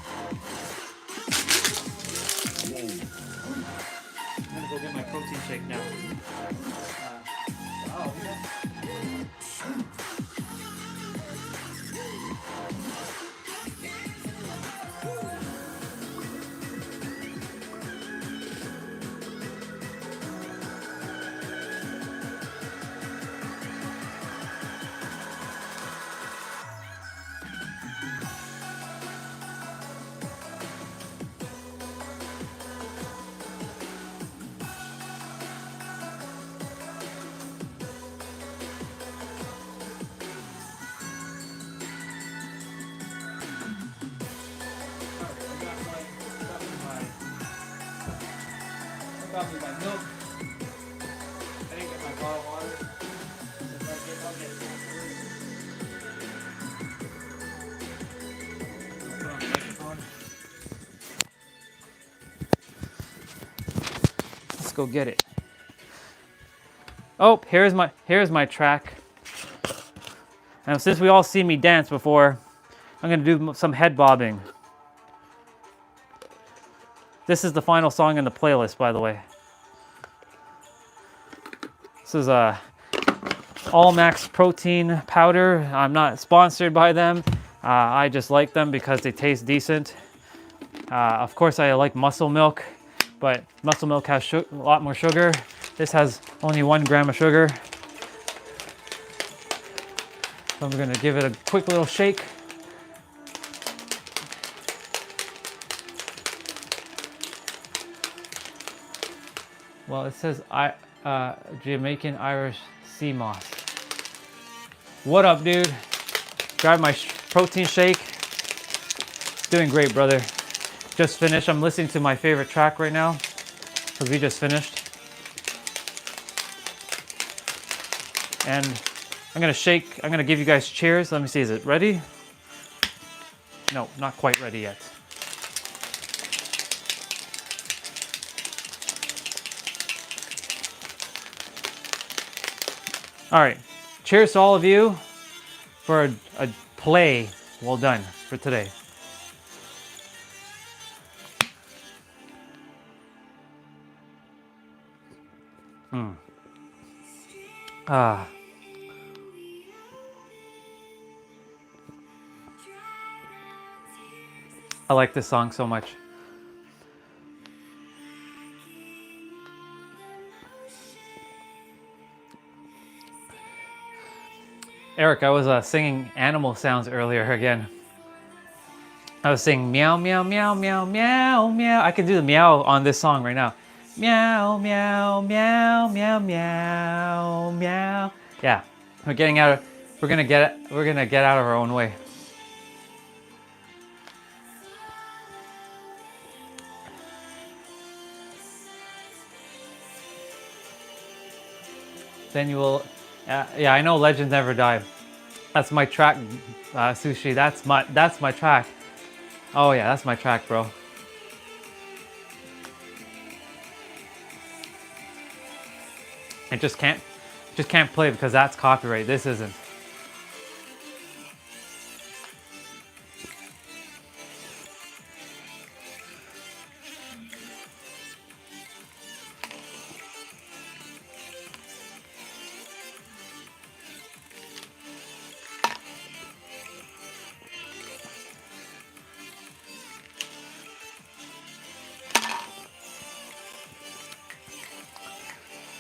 S2: I'm gonna go get my protein shake now. got me my milk. I didn't get my bottled water. If I get, I'll get it afterwards. Put on the microphone. Let's go get it. Oh, here's my track. And since we all seen me dance before, I'm gonna do some head bobbing. This is the final song in the playlist, by the way. This is a All Max protein powder. I'm not sponsored by them. I just like them because they taste decent. Of course, I like Muscle Milk, but Muscle Milk has a lot more sugar. This has only 1 gram of sugar. So I'm gonna give it a quick little shake. Well, it says Jamaican Irish sea moss. What up, dude? Grab my protein shake. Doing great, brother. Just finished. I'm listening to my favorite track right now because we just finished. And I'm gonna shake. I'm gonna give you guys cheers. Let me see. Is it ready? No, not quite ready yet. All right, cheers to all of you for a play well done for today. I like this song so much. Eric, I was singing animal sounds earlier again. I was singing meow, meow, meow, meow, meow, meow. I can do the meow on this song right now. Meow, meow, meow, meow, meow, meow. Yeah, we're gonna get out of our own way. Then you will, yeah, I know legends never die. That's my track, Sushi. That's my track. Oh yeah, that's my track, bro. I just can't play because that's copyright. This isn't.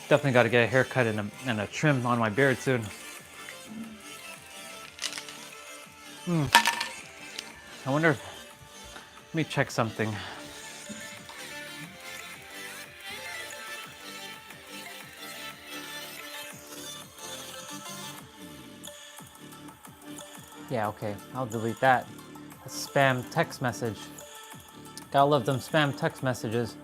S2: Definitely got to get a haircut and a trim on my beard soon. I wonder if, let me check something. Yeah, okay, I'll delete that. A spam text message. Gotta love them spam text messages.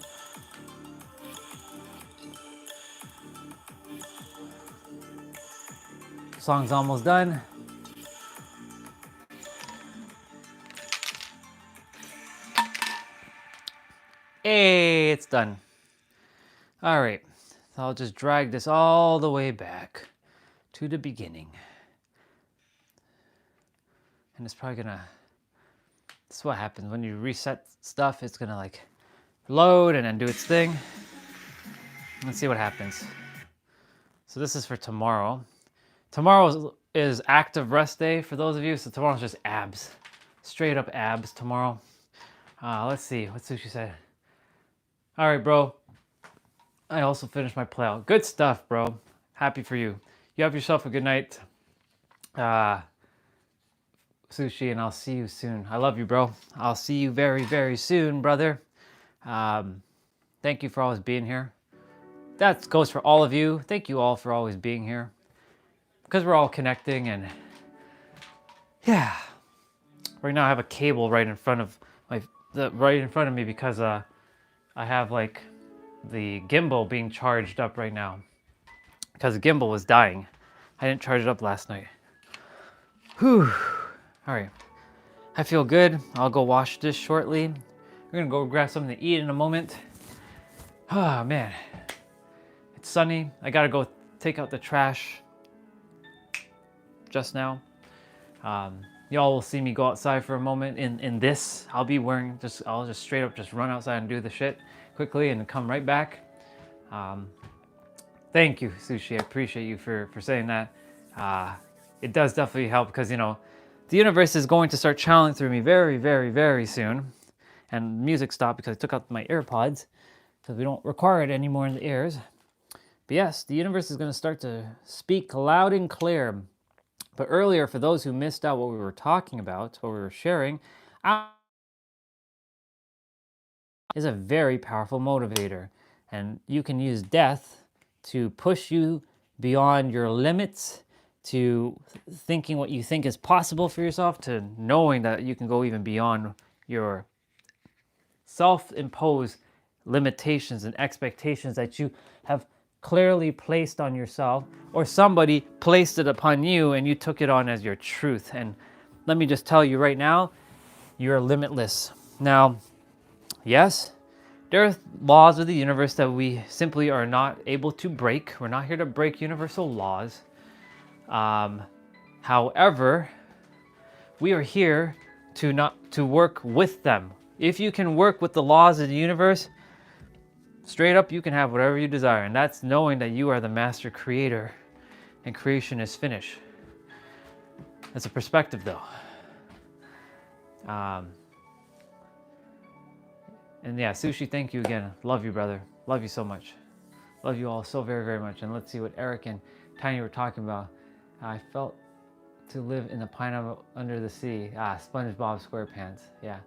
S2: Song's almost done. Hey, it's done. All right, so I'll just drag this all the way back to the beginning. And it's probably gonna, this is what happens when you reset stuff. It's gonna like load and then do its thing. Let's see what happens. So this is for tomorrow. Tomorrow is active rest day for those of you. So tomorrow's just abs, straight up abs tomorrow. Let's see what Sushi said. All right, bro. I also finished my play out. Good stuff, bro. Happy for you. You have yourself a good night. Sushi, and I'll see you soon. I love you, bro. I'll see you very, very soon, brother. Thank you for always being here. That goes for all of you. Thank you all for always being here. Because we're all connecting, and yeah. Right now I have a cable right in front of me because I have like the gimbal being charged up right now because the gimbal was dying. I didn't charge it up last night. Whew. All right. I feel good. I'll go wash this shortly. We're gonna go grab something to eat in a moment. Oh man, it's sunny. I gotta go take out the trash just now. Y'all will see me go outside for a moment in this. I'll be wearing I'll just straight up just run outside and do the shit quickly and come right back. Thank you, Sushi. I appreciate you for saying that. It does definitely help because, you know, the universe is going to start channeling through me very, very, very soon. And music stopped because I took out my AirPods because we don't require it anymore in the ears. But yes, the universe is going to start to speak loud and clear. But earlier, for those who missed out what we were talking about, what we were sharing, is a very powerful motivator. And you can use death to push you beyond your limits, to thinking what you think is possible for yourself, to knowing that you can go even beyond your self-imposed limitations and expectations that you have clearly placed on yourself, or somebody placed it upon you and you took it on as your truth. And let me just tell you right now, you're limitless. Now, yes, there are laws of the universe that we simply are not able to break. We're not here to break universal laws. However, we are here to work with them. If you can work with the laws of the universe, straight up, you can have whatever you desire. And that's knowing that you are the master creator and creation is finished. That's a perspective though. And yeah, Sushi, thank you again. Love you, brother. Love you so much. Love you all so very, very much. And let's see what Eric and Tiny were talking about. I felt to live in the pineapple under the sea. SpongeBob SquarePants. Yeah.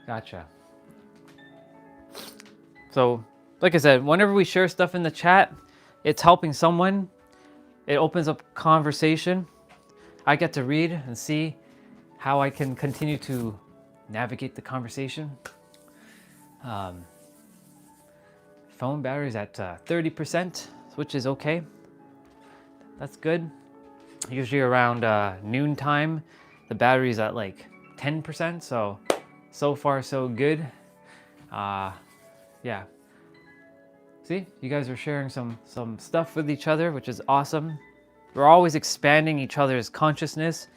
S2: Gotcha. So, like I said, whenever we share stuff in the chat, it's helping someone. It opens up conversation. I get to read and see how I can continue to navigate the conversation. Phone battery's at 30%, which is okay. That's good. Usually around noon time, the battery's at like 10%, so far so good. Yeah. See, you guys are sharing some stuff with each other, which is awesome. We're always expanding each other's consciousness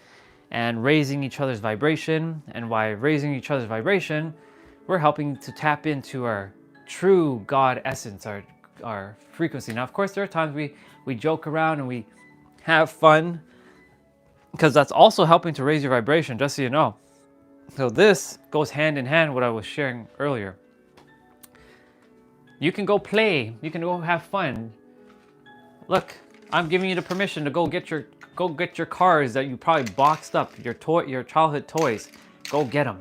S2: and raising each other's vibration. And by raising each other's vibration, we're helping to tap into our true God essence, our frequency. Now, of course, there are times we joke around and we have fun, because that's also helping to raise your vibration, just so you know. So this goes hand in hand with what I was sharing earlier. You can go play, you can go have fun. Look, I'm giving you the permission to go get your cars that you probably boxed up, your childhood toys. Go get them.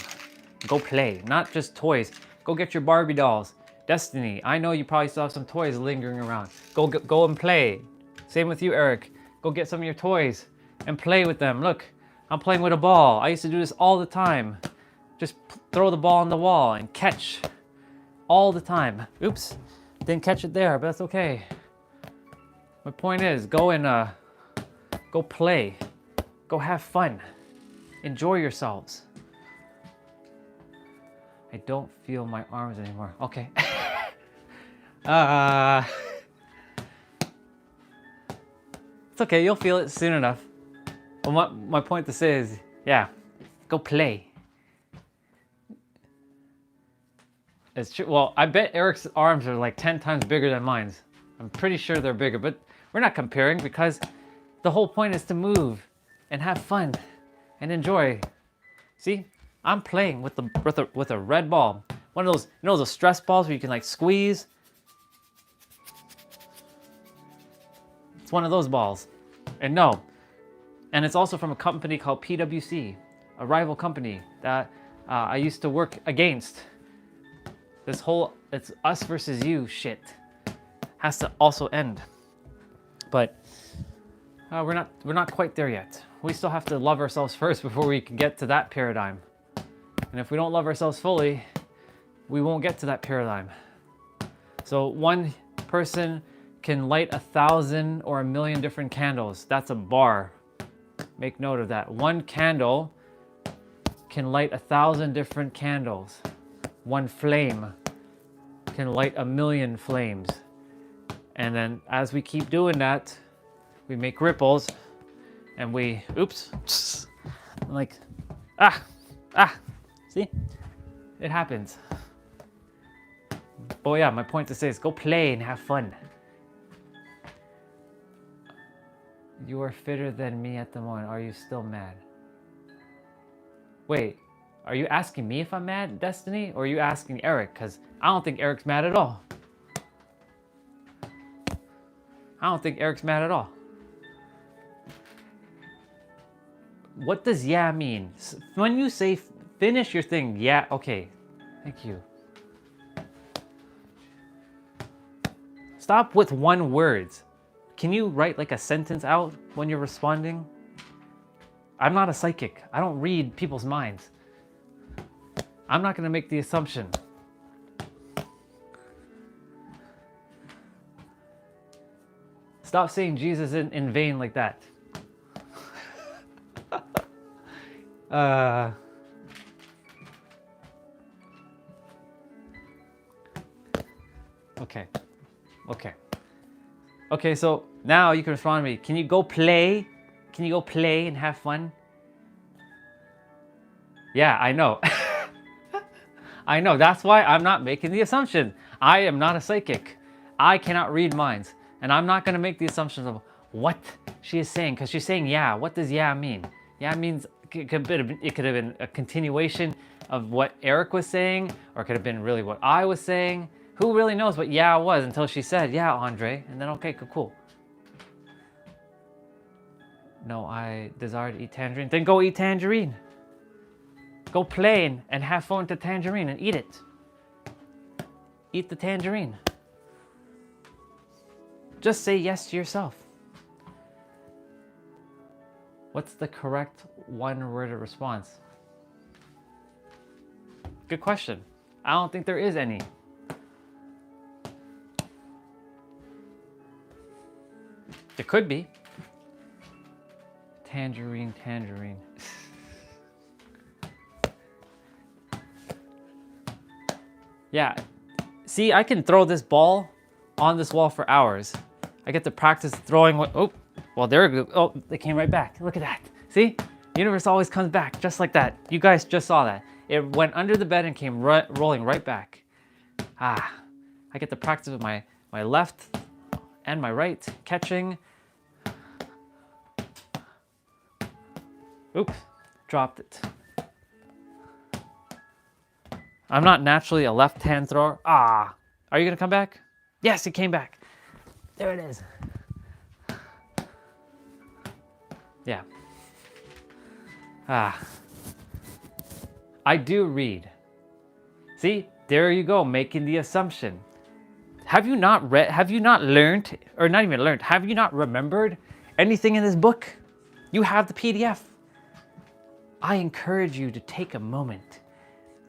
S2: Go play, not just toys. Go get your Barbie dolls. Destiny, I know you probably still have some toys lingering around. Go and play. Same with you, Eric. Go get some of your toys and play with them. Look, I'm playing with a ball. I used to do this all the time. Just throw the ball on the wall and catch all the time. Oops, didn't catch it there, but that's okay. My point is, go play. Go have fun. Enjoy yourselves. I don't feel my arms anymore. Okay. It's okay, you'll feel it soon enough. Well, my point to say is, yeah, go play. It's true. Well, I bet Eric's arms are like 10 times bigger than mine's. I'm pretty sure they're bigger, but we're not comparing because the whole point is to move and have fun and enjoy. See, I'm playing with a red ball. One of those, you know, those stress balls where you can like squeeze. It's one of those balls. And no, and it's also from a company called PwC, a rival company that I used to work against. This whole it's us versus you shit has to also end. But we're not quite there yet. We still have to love ourselves first before we can get to that paradigm. And if we don't love ourselves fully, we won't get to that paradigm. So one person can light 1,000 or 1,000,000 different candles. That's a bar. Make note of that. One candle can light 1,000 different candles. One flame can light 1,000,000 flames. And then as we keep doing that, we make ripples and we, oops, like, see? It happens. Oh yeah, my point to say is go play and have fun. You are fitter than me at the moment. Are you still mad? Wait, are you asking me if I'm mad, Destiny? Or are you asking Eric? Because I don't think Eric's mad at all. I don't think Eric's mad at all. What does yeah mean? When you say finish your thing, yeah, okay. Thank you. Stop with one words. Can you write like a sentence out when you're responding? I'm not a psychic. I don't read people's minds. I'm not going to make the assumption. Stop saying Jesus in vain like that. Okay, so now you can respond to me. Can you go play? Can you go play and have fun? Yeah, I know. I know. That's why I'm not making the assumption. I am not a psychic. I cannot read minds. And I'm not going to make the assumptions of what she is saying. Because she's saying yeah. What does yeah mean? Yeah means it could have been a continuation of what Eric was saying. Or it could have been really what I was saying. Who really knows what yeah was until she said, yeah, Andre. And then, okay, cool. No, I desire to eat tangerine. Then go eat tangerine. Go play and have fun with the tangerine and eat it. Eat the tangerine. Just say yes to yourself. What's the correct one-word response? Good question. I don't think there is any. There could be. Tangerine. Yeah. See, I can throw this ball on this wall for hours. I get to practice throwing what, oh, well, there we go. Oh, they came right back. Look at that. See? The universe always comes back just like that. You guys just saw that. It went under the bed and came rolling right back. I get to practice with my left and my right catching. Oops, dropped it. I'm not naturally a left-hand thrower. Are you gonna come back? Yes, it came back. There it is. Yeah. I do read. See, there you go, making the assumption. Have you not read, have you not learned, or not even learned, have you not remembered anything in this book? You have the PDF. I encourage you to take a moment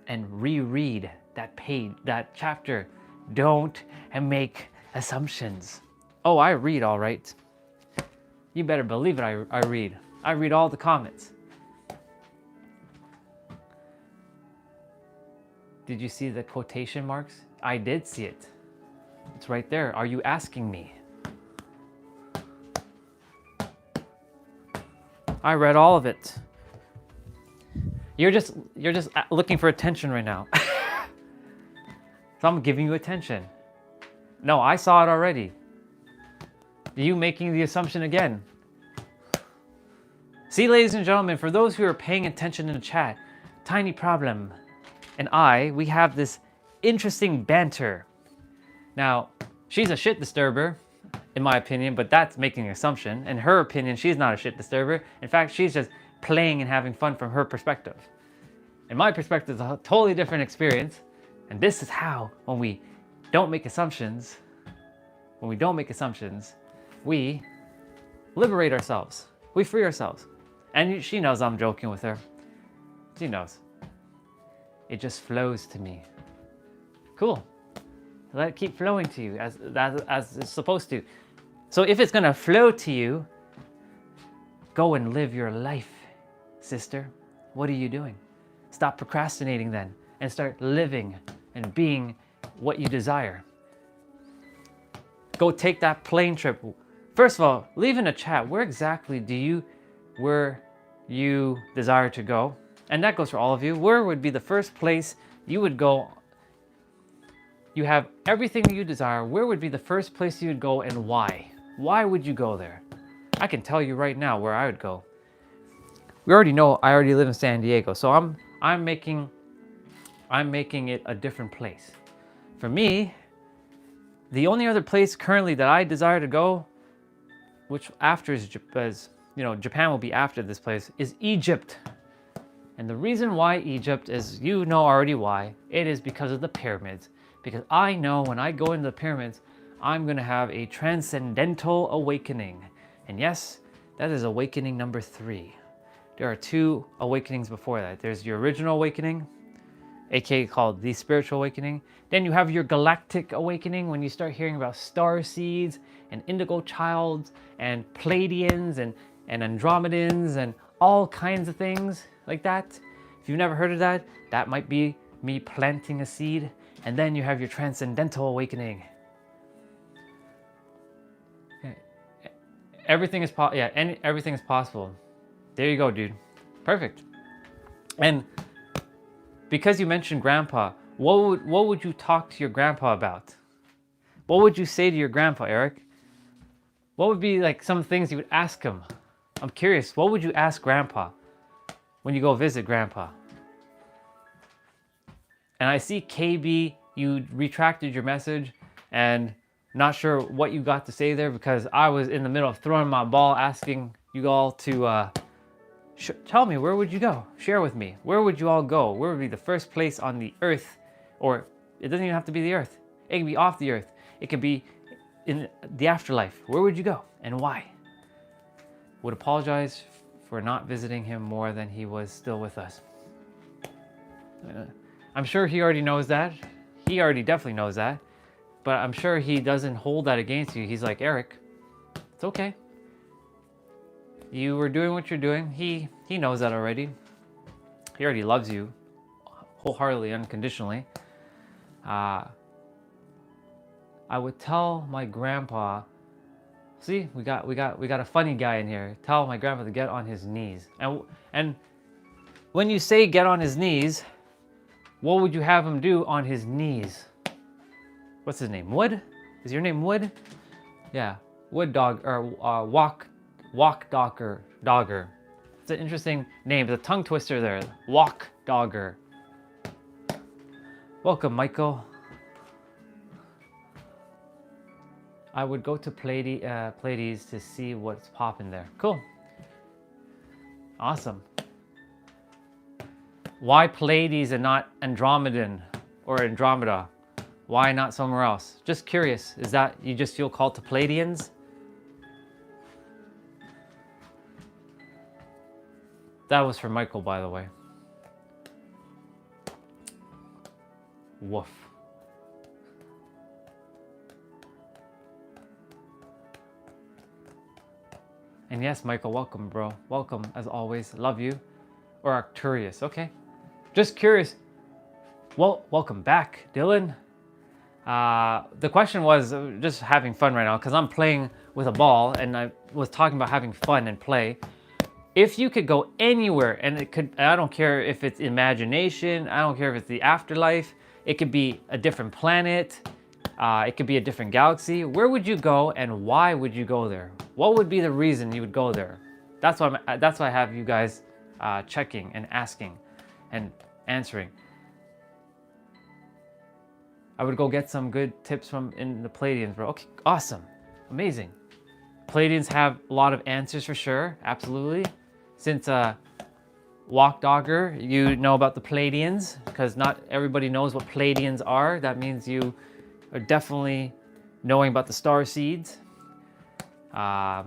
S2: and reread that page, that chapter. Don't make assumptions. Oh, I read all right. You better believe it, I read. I read all the comments. Did you see the quotation marks? I did see it. It's right there. Are you asking me? I read all of it. You're just looking for attention right now. So I'm giving you attention. No, I saw it already. You making the assumption again. See, ladies and gentlemen, for those who are paying attention in the chat, Tiny Problem and we have this interesting banter. Now, she's a shit disturber, in my opinion, but that's making an assumption. In her opinion, she's not a shit disturber. In fact, she's just playing and having fun from her perspective. In my perspective, it's a totally different experience. And this is how, when we don't make assumptions, we liberate ourselves. We free ourselves. And she knows I'm joking with her. She knows. It just flows to me. Cool. Let it keep flowing to you as it's supposed to. So if it's gonna flow to you, go and live your life, sister. What are you doing? Stop procrastinating then and start living and being what you desire. Go take that plane trip. First of all, leave in a chat where exactly where you desire to go. And that goes for all of you. Where would be the first place you would go? You have everything you desire. Where would be the first place you would go and why? Why would you go there? I can tell you right now where I would go. We already know I already live in San Diego, so I'm making it a different place. For me, the only other place currently that I desire to go, which after is Japan will be after this place, is Egypt. And the reason why Egypt is, you know already why, it is because of the pyramids. Because I know when I go into the pyramids, I'm gonna have a transcendental awakening. And yes, that is awakening number 3. There are 2 awakenings before that. There's your original awakening, aka called the spiritual awakening. Then you have your galactic awakening when you start hearing about star seeds and indigo childs and Pleiadians and Andromedans and all kinds of things like that. If you've never heard of that, that might be me planting a seed. And then you have your transcendental awakening. Everything is everything is possible. There you go, dude. Perfect. And because you mentioned grandpa, what would you talk to your grandpa about? What would you say to your grandpa, Eric? What would be like some things you would ask him? I'm curious, what would you ask grandpa when you go visit grandpa? And I see KB, you retracted your message and not sure what you got to say there because I was in the middle of throwing my ball asking you all to tell me, where would you go? Share with me. Where would you all go? Where would be the first place on the earth? Or it doesn't even have to be the earth. It can be off the earth. It could be in the afterlife. Where would you go and why? Would apologize for not visiting him more than he was still with us. I'm sure he already knows that. He already definitely knows that. But I'm sure he doesn't hold that against you. He's like, Eric, it's okay. You were doing what you're doing. He knows that already. He already loves you wholeheartedly, unconditionally. I would tell my grandpa, see, we got a funny guy in here. Tell my grandpa to get on his knees. And when you say get on his knees, what would you have him do on his knees? What's his name? Wood? Is your name Wood? Yeah, Wood Dog or Walk Dogger. It's an interesting name. It's a tongue twister there. Walk Dogger. Welcome, Michael. I would go to Pleiades to see what's popping there. Cool. Awesome. Why Pleiades and not Andromedan or Andromeda? Why not somewhere else? Just curious. Is that you just feel called to Pleiadians? That was for Michael, by the way. Woof. And yes, Michael, welcome, bro. Welcome, as always. Love you. Or Arcturus, okay. Just curious. Well, welcome back, Dylan. The question was just having fun right now because I'm playing with a ball and I was talking about having fun and play. If you could go anywhere, and I don't care if it's imagination, I don't care if it's the afterlife, it could be a different planet, it could be a different galaxy. Where would you go and why would you go there? What would be the reason you would go there? That's why I have you guys checking and asking and answering. I would go get some good tips from in the Pleiadians, bro. Okay, awesome, amazing. Pleiadians have a lot of answers for sure, absolutely. Since Walk Dogger, you know about the Pleiadians, because not everybody knows what Pleiadians are. That means you are definitely knowing about the star seeds. Yes,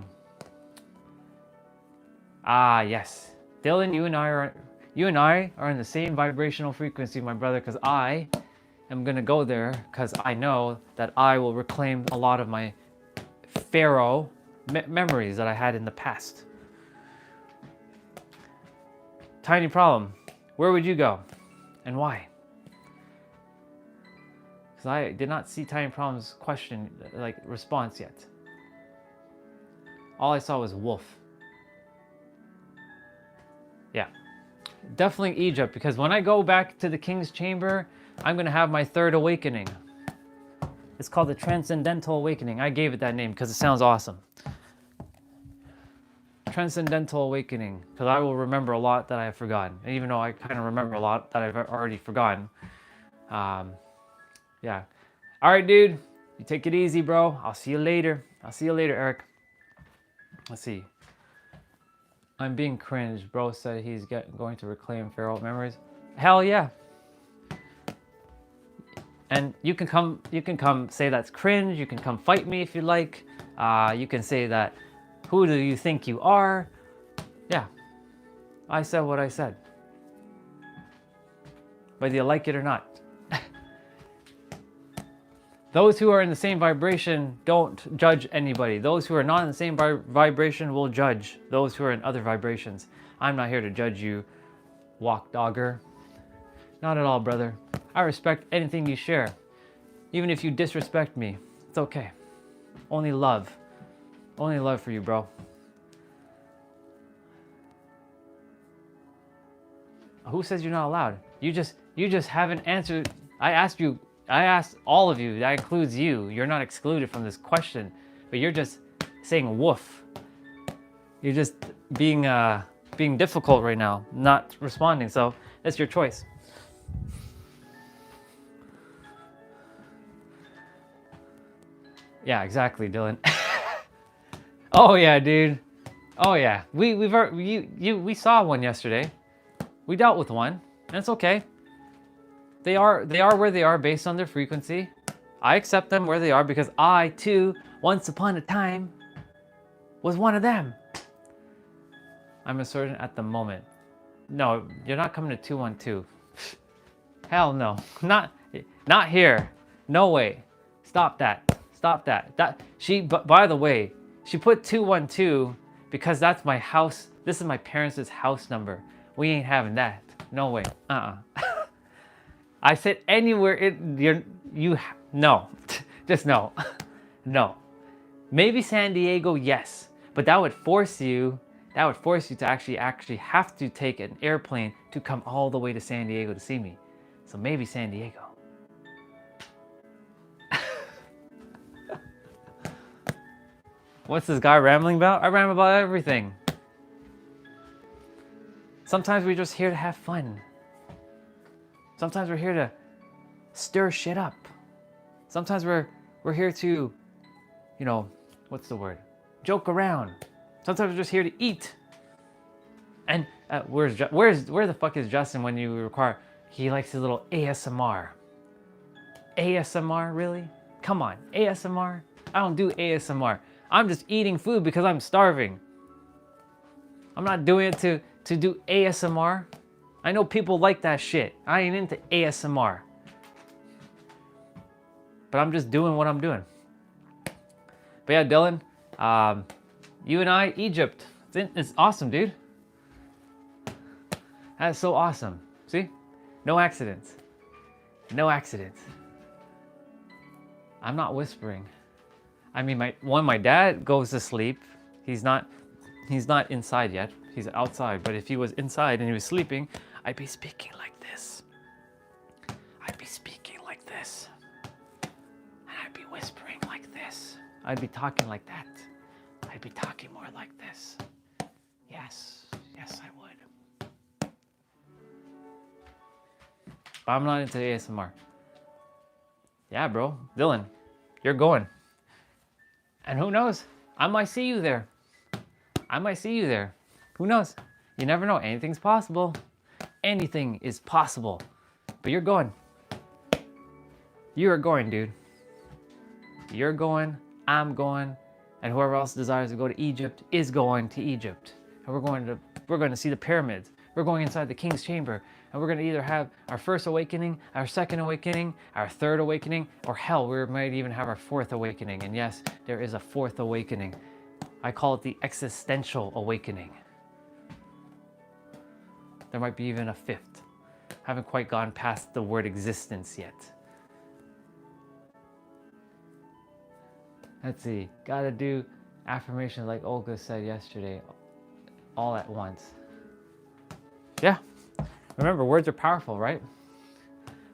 S2: Dylan, you and I are in the same vibrational frequency, my brother, because I am going to go there because I know that I will reclaim a lot of my Pharaoh memories that I had in the past. Tiny problem. Where would you go and why? Because I did not see Tiny Problem's question, like response yet. All I saw was wolf. Yeah, definitely Egypt, because when I go back to the King's Chamber, I'm going to have my third awakening. It's called the Transcendental Awakening. I gave it that name because it sounds awesome. Transcendental Awakening, because I will remember a lot that I have forgotten. And even though I kind of remember a lot that I've already forgotten. Yeah. All right, dude. You take it easy, bro. I'll see you later. I'll see you later, Eric. Let's see. I'm being cringed. Bro said he's going to reclaim Pharaoh memories. Hell yeah. And you can come say that's cringe. You can come fight me if you like. You can say that, who do you think you are? Yeah. I said what I said. Whether you like it or not. Those who are in the same vibration don't judge anybody. Those who are not in the same vibration will judge those who are in other vibrations. I'm not here to judge you, walk dogger. Not at all, brother. I respect anything you share. Even if you disrespect me, it's okay. Only love. Only love for you, bro. Who says you're not allowed? You just haven't answered. I asked all of you, that includes you. You're not excluded from this question, but you're just saying woof. You're just being difficult right now, not responding. So that's your choice. Yeah, exactly, Dylan. Oh yeah, dude. Oh yeah, we saw one yesterday. We dealt with one, and it's okay. They are where they are based on their frequency. I accept them where they are because I too, once upon a time, was one of them. I'm a surgeon at the moment. No, you're not coming to 212. Hell no, not here. No way. Stop that. Stop that. By the way, she put 212 because that's my house. This is my parents' house number. We ain't having that. No way. I said anywhere no. Just no. No. Maybe San Diego, yes. But that would force you to actually have to take an airplane to come all the way to San Diego to see me. So maybe San Diego. What's this guy rambling about? I ramble about everything. Sometimes we're just here to have fun. Sometimes we're here to stir shit up. Sometimes we're here to, what's the word? Joke around. Sometimes we're just here to eat. And where the fuck is Justin when you require? He likes his little ASMR. ASMR, really? Come on, ASMR? I don't do ASMR. I'm just eating food because I'm starving. I'm not doing it to do ASMR. I know people like that shit. I ain't into ASMR. But I'm just doing what I'm doing. But yeah, Dylan, you and I, Egypt. It's awesome, dude. That's so awesome. See? No accidents. No accidents. I'm not whispering. I mean, my dad goes to sleep. He's not inside yet. He's outside. But if he was inside and he was sleeping, I'd be speaking like this. I'd be speaking like this. And I'd be whispering like this. I'd be talking like that. I'd be talking more like this. Yes, I would. But I'm not into ASMR. Yeah, bro. Dylan, you're going. And who knows? I might see you there. Who knows? You never know. Anything's possible. Anything is possible. But you're going. You are going, dude. You're going. I'm going. And whoever else desires to go to Egypt is going to Egypt. And we're going to see the pyramids. we're going inside the king's chamber, and we're going to either have our first awakening, our second awakening, our third awakening, or hell, we might even have our fourth awakening. And yes, there is a fourth awakening. I call it the existential awakening. There might be even a fifth. Haven't quite gone past the word existence yet. Let's see, gotta do affirmations like Olga said yesterday, all at once. Yeah, remember, words are powerful, right?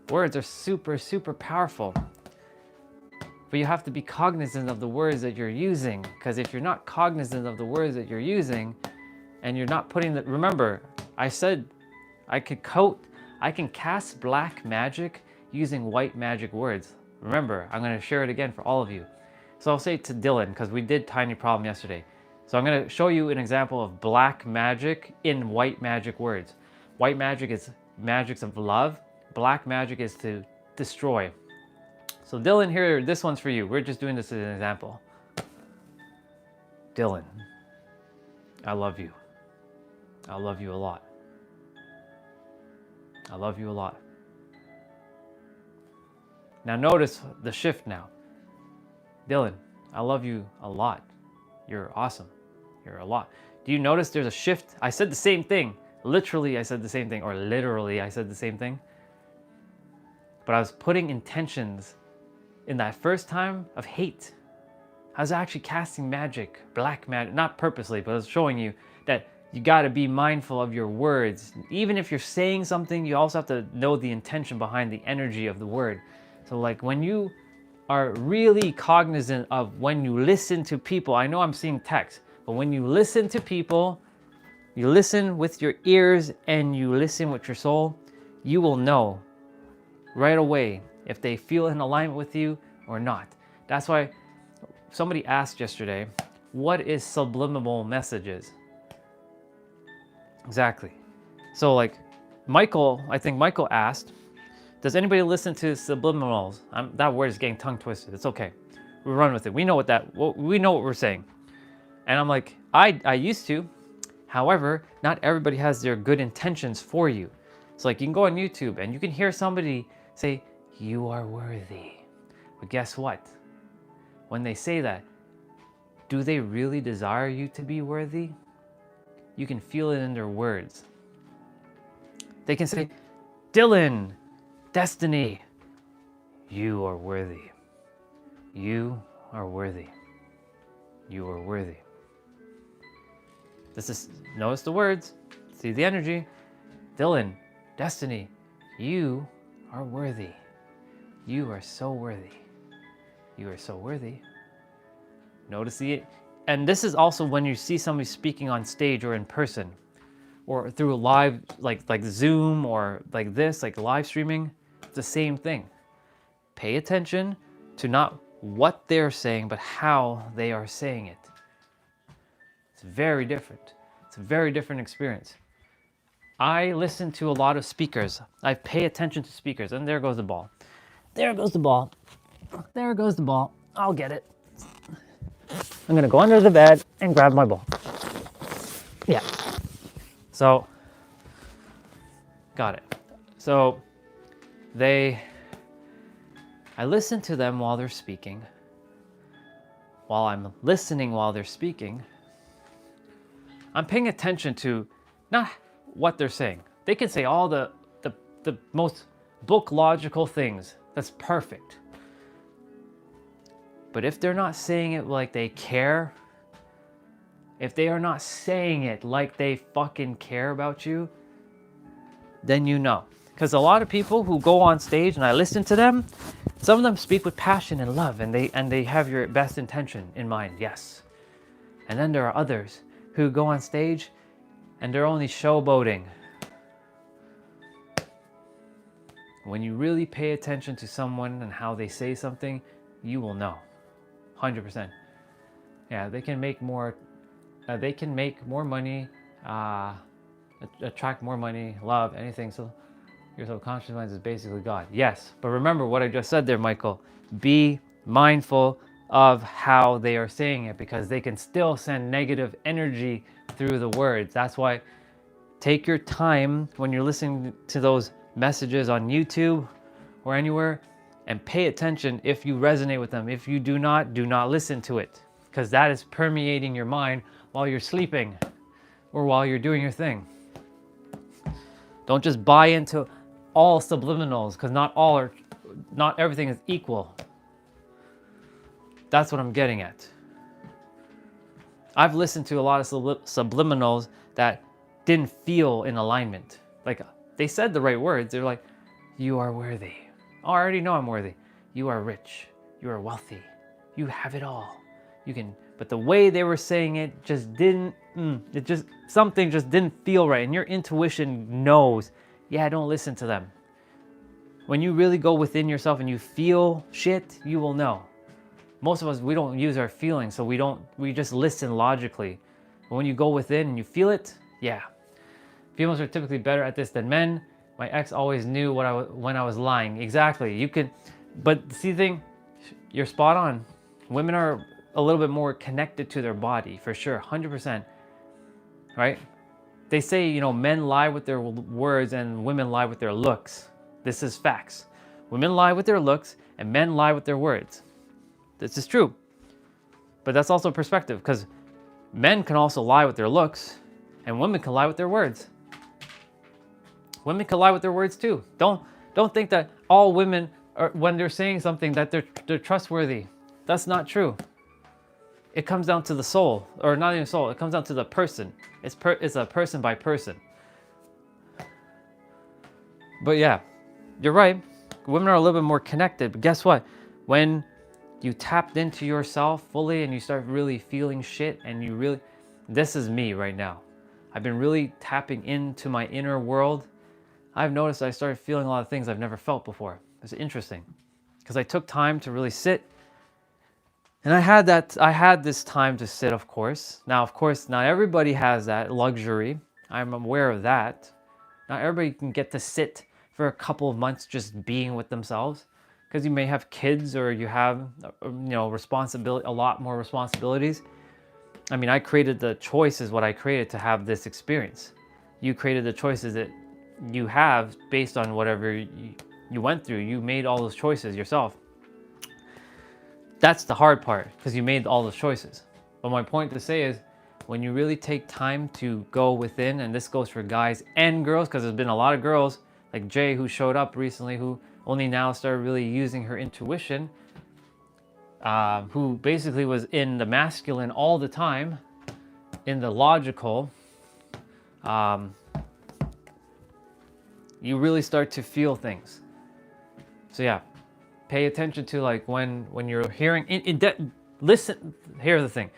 S2: Words are super, super powerful. But you have to be cognizant of the words that you're using, because if you're not cognizant of the words that you're using, and you're not putting the, remember, I said I can cast black magic using white magic words. Remember, I'm gonna share it again for all of you. So I'll say it to Dylan, because we did tiny problem yesterday. So I'm gonna show you an example of black magic in white magic words. White magic is magics of love. Black magic is to destroy. So Dylan, here, this one's for you. We're just doing this as an example. Dylan, I love you. I love you a lot. I love you a lot. Now notice the shift now. Dylan, I love you a lot. You're awesome. You're a lot. Do you notice there's a shift? I said the same thing. Literally, I said the same thing, or literally, I said the same thing. But I was putting intentions in that first time of hate. I was actually casting magic, black magic, not purposely, but I was showing you that you got to be mindful of your words. Even if you're saying something, you also have to know the intention behind the energy of the word. So like when you are really cognizant of when you listen to people, I know I'm seeing text, but when you listen to people, you listen with your ears and you listen with your soul, you will know right away if they feel in alignment with you or not. That's why somebody asked yesterday, what is subliminal messages? Exactly. So like Michael, I think Michael asked, does anybody listen to subliminals? That word is getting tongue twisted. It's okay. We run with it. We know we know what we're saying. And I'm like, I used to. However, not everybody has their good intentions for you. So like you can go on YouTube and you can hear somebody say, you are worthy. But guess what? When they say that, do they really desire you to be worthy? You can feel it in their words. They can say, Dylan, Destiny, you are worthy. You are worthy. You are worthy. This is, notice the words, see the energy. Dylan, Destiny, you are worthy. You are so worthy. You are so worthy. Notice the, and this is also when you see somebody speaking on stage or in person, or through a live, like Zoom or like this, like live streaming. It's the same thing. Pay attention to not what they're saying, but how they are saying it. It's very different. It's a very different experience. I listen to a lot of speakers. I pay attention to speakers, and there goes the ball. There goes the ball. There goes the ball. I'll get it. I'm gonna go under the bed and grab my ball. Yeah. So, got it. So, I listen to them while they're speaking. While I'm listening while they're speaking, I'm paying attention to not what they're saying. They can say all the most book logical things. That's perfect. But if they're not saying it like they care, if they are not saying it like they fucking care about you, then you know. Because a lot of people who go on stage and I listen to them, some of them speak with passion and love, and they have your best intention in mind, yes. And then there are others who go on stage and they're only showboating. When you really pay attention to someone and how they say something, you will know. 100%. Yeah, they can make more money, attract more money, love, anything. So your subconscious mind is basically God. Yes, but remember what I just said there, Michael. Be mindful of how they are saying it, because they can still send negative energy through the words. That's why Take your time when you're listening to those messages on YouTube or anywhere, and pay attention if you resonate with them. If you do not listen to it, because that is permeating your mind while you're sleeping or while you're doing your thing. Don't just buy into all subliminals, because not everything is equal. That's what I'm getting at. I've listened to a lot of subliminals that didn't feel in alignment. Like, they said the right words. They're like, you are worthy. Oh, I already know I'm worthy. You are rich. You are wealthy. You have it all. You can, but the way they were saying it just didn't, something just didn't feel right. And your intuition knows, yeah, don't listen to them. When you really go within yourself and you feel shit, you will know. Most of us, we don't use our feelings, so we just listen logically. But when you go within and you feel it, yeah. Females are typically better at this than men. My ex always knew when I was lying. Exactly. You can, but see the thing, you're spot on. Women are a little bit more connected to their body, for sure, 100%. Right? They say, you know, men lie with their words and women lie with their looks. This is facts. Women lie with their looks and men lie with their words. This is true. But that's also perspective, because men can also lie with their looks and women can lie with their words. Women can lie with their words too. Don't think that all women are, when they're saying something, that they're trustworthy. That's not true. It comes down to the soul, or not even soul. It comes down to the person. It's a person by person. But yeah, you're right. Women are a little bit more connected. But guess what? When you tapped into yourself fully and you start really feeling shit, and you really, this is me right now. I've been really tapping into my inner world. I've noticed I started feeling a lot of things I've never felt before. It's interesting, because I took time to really sit. And I had this time to sit, of course. Now, of course, not everybody has that luxury. I'm aware of that. Not everybody can get to sit for a couple of months just being with themselves, because you may have kids, or you have, you know, responsibility, a lot more responsibilities. I mean, I created the choices, what I created to have this experience. You created the choices that you have based on whatever you went through. You made all those choices yourself. That's the hard part, because you made all those choices. But my point to say is, when you really take time to go within, and this goes for guys and girls, because there's been a lot of girls like Jay who showed up recently, who only now started really using her intuition, who basically was in the masculine all the time, in the logical. You really start to feel things. So yeah, pay attention to, like, when you're hearing, listen. Here's the thing,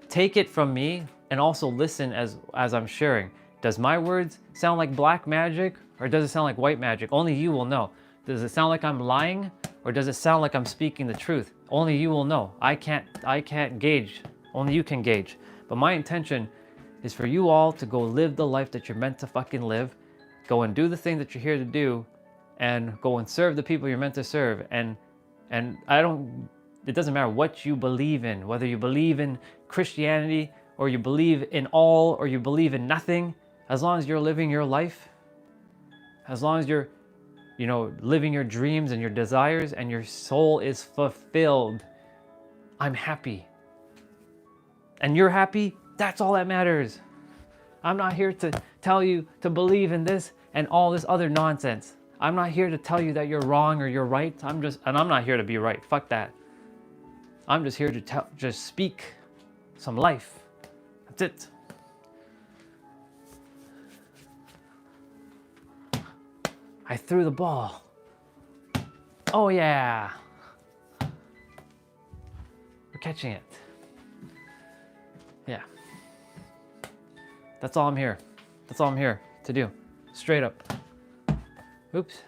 S2: take it from me, and also listen as I'm sharing. Does my words sound like black magic, or does it sound like white magic? Only you will know. Does it sound like I'm lying, or does it sound like I'm speaking the truth? Only you will know. I can't gauge. Only you can gauge. But my intention is for you all to go live the life that you're meant to fucking live. Go and do the thing that you're here to do, and go and serve the people you're meant to serve. And it doesn't matter what you believe in, whether you believe in Christianity, or you believe in all, or you believe in nothing. As long as you're living your life, as long as you're, you know, living your dreams and your desires, and your soul is fulfilled, I'm happy. And you're happy, that's all that matters. I'm not here to tell you to believe in this and all this other nonsense. I'm not here to tell you that you're wrong or you're right. I'm not here to be right. Fuck that. I'm just here to just speak some life. That's it. I threw the ball. Oh yeah. We're catching it. Yeah. That's all I'm here. That's all I'm here to do. Straight up. Oops.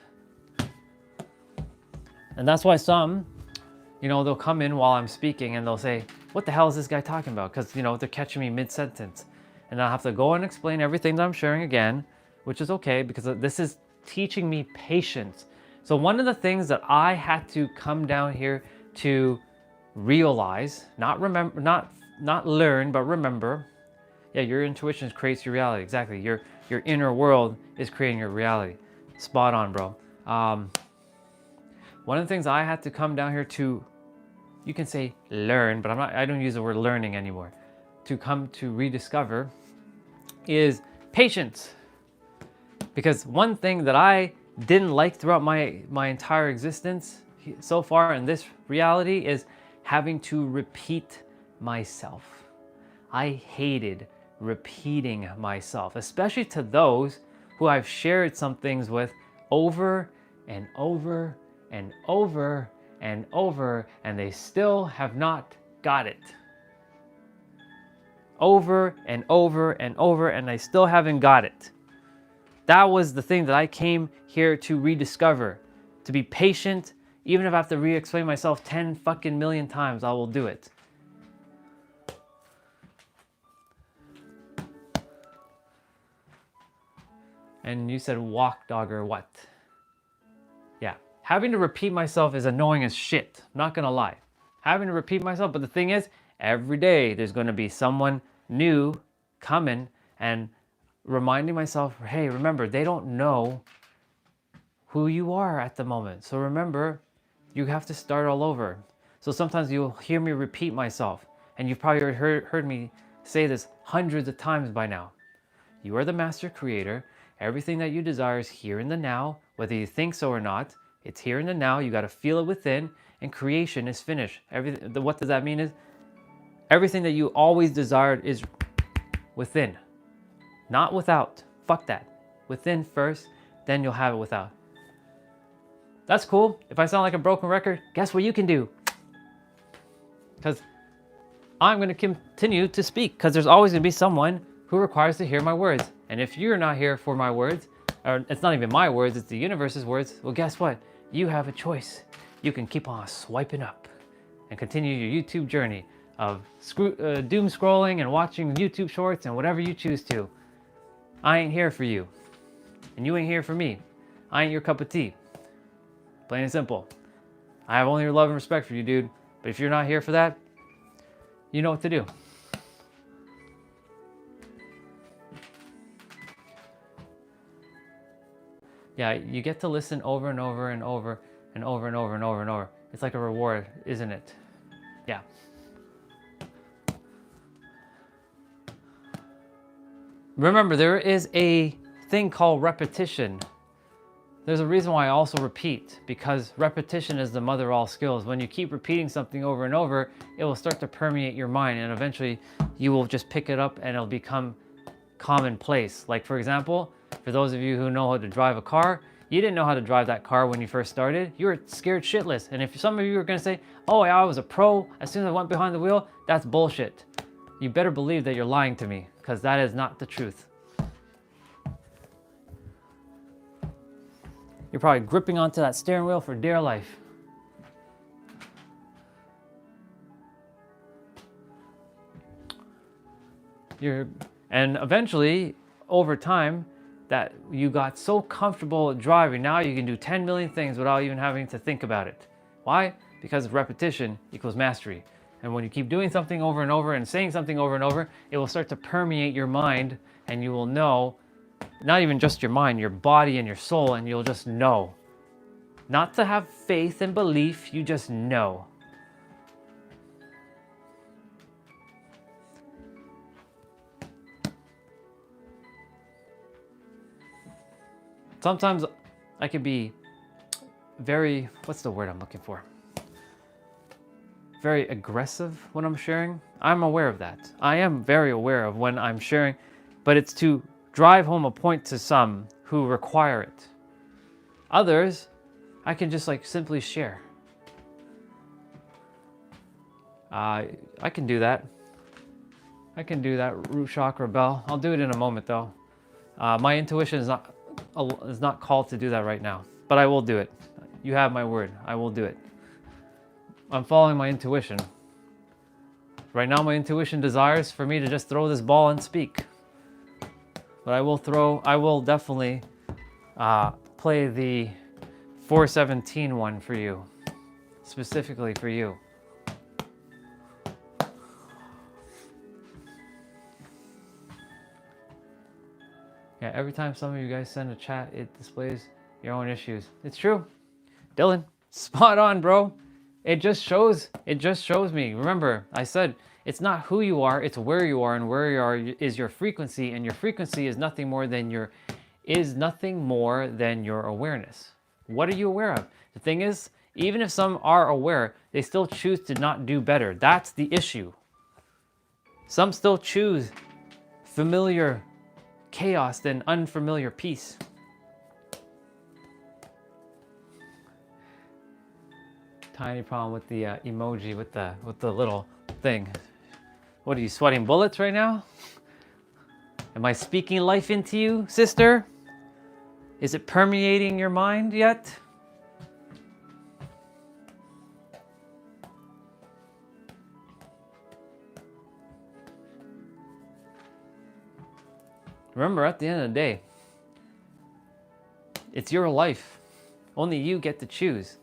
S2: And that's why some, you know, they'll come in while I'm speaking and they'll say, what the hell is this guy talking about? Because, you know, they're catching me mid-sentence. And I'll have to go and explain everything that I'm sharing again, which is okay, because this is teaching me patience. So one of the things that I had to come down here to realize, not remember, not learn, but remember, Yeah, your intuition creates your reality. Exactly. Your inner world is creating your reality. Spot on, bro. One of the things I had to come down here to, you can say learn, but I don't use the word learning anymore. To come to rediscover is patience. Because one thing that I didn't like throughout my entire existence so far in this reality is having to repeat myself. I hated repeating myself, especially to those who I've shared some things with over and over and over and over, and they still have not got it. Over and over and over, and they still haven't got it. That was the thing that I came here to rediscover. To be patient, even if I have to re-explain myself 10 fucking million times, I will do it. And you said walk dog or what? Yeah. Having to repeat myself is annoying as shit. I'm not gonna lie. Having to repeat myself, but the thing is, every day there's gonna be someone new coming and reminding myself, hey, remember, they don't know who you are at the moment. So remember, you have to start all over. So sometimes you'll hear me repeat myself, and you've probably heard me say this hundreds of times by now. You are the master creator. Everything that you desire is here in the now, whether you think so or not. It's here in the now. You got to feel it within, and creation is finished. What does that mean is everything that you always desired is within, not without. Fuck that. Within first, then you'll have it without. That's cool. If I sound like a broken record, guess what you can do? Because I'm going to continue to speak, because there's always going to be someone who requires to hear my words. And if you're not here for my words, or it's not even my words, it's the universe's words, well, guess what? You have a choice. You can keep on swiping up and continue your YouTube journey of doom scrolling and watching YouTube shorts and whatever you choose to. I ain't here for you. And you ain't here for me. I ain't your cup of tea. Plain and simple. I have only your love and respect for you, dude. But if you're not here for that, you know what to do. Yeah, you get to listen over and over and over and over and over and over and over. It's like a reward, isn't it? Yeah. Remember, there is a thing called repetition. There's a reason why I also repeat, because repetition is the mother of all skills. When you keep repeating something over and over, it will start to permeate your mind, and eventually you will just pick it up and it'll become commonplace. Like, for example, for those of you who know how to drive a car, you didn't know how to drive that car when you first started. You were scared shitless. And if some of you are going to say, oh, I was a pro as soon as I went behind the wheel, that's bullshit. You better believe that you're lying to me, because that is not the truth. You're probably gripping onto that steering wheel for dear life. And eventually, over time, that you got so comfortable at driving, now you can do 10 million things without even having to think about it. Why? Because repetition equals mastery. And when you keep doing something over and over and saying something over and over, it will start to permeate your mind, and you will know, not even just your mind, your body and your soul, and you'll just know. Not to have faith and belief, you just know. Sometimes I could be very, what's the word I'm looking for? Very aggressive when I'm sharing. I'm aware of that. I am very aware of when I'm sharing, but it's to drive home a point to some who require it. Others, I can just like simply share. I can do that. I can do that, root chakra bell. I'll do it in a moment though. My intuition is not called to do that right now, but I will do it. You have my word. I will do it. I'm following my intuition. Right now, my intuition desires for me to just throw this ball and speak. But I will definitely play the 417 one for you, specifically for you. Yeah, every time some of you guys send a chat, it displays your own issues. It's true. Dylan, spot on, bro. It just shows me. Remember, I said it's not who you are, it's where you are, and where you are is your frequency, and your frequency is nothing more than your awareness. What are you aware of? The thing is, even if some are aware, they still choose to not do better. That's the issue. Some still choose familiar chaos than unfamiliar peace. Tiny problem with the emoji with the little thing. What are you, sweating bullets right now? Am I speaking life into you, sister? Is it permeating your mind yet? Remember, at the end of the day, it's your life. Only you get to choose.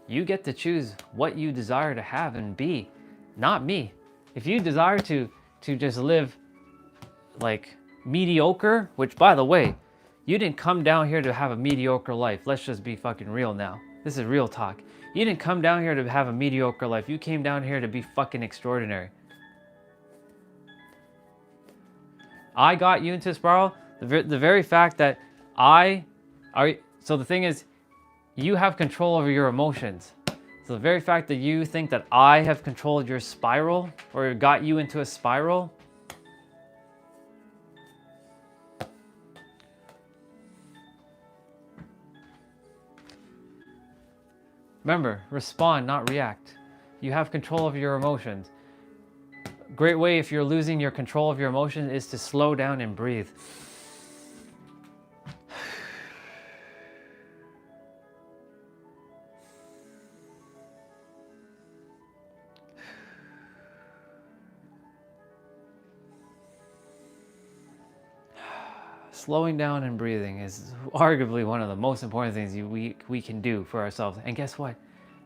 S2: You get to choose what you desire to have and be, not me. If you desire to just live like mediocre, which by the way, you didn't come down here to have a mediocre life. Let's just be fucking real now. This is real talk. You didn't come down here to have a mediocre life. You came down here to be fucking extraordinary. I got you into spiral. The very fact that so the thing is, you have control over your emotions. So the very fact that you think that I have controlled your spiral or got you into a spiral, remember, respond, not react. You have control over your emotions. Great way if you're losing your control of your emotions is to slow down and breathe. Slowing down and breathing is arguably one of the most important things we can do for ourselves. And guess what?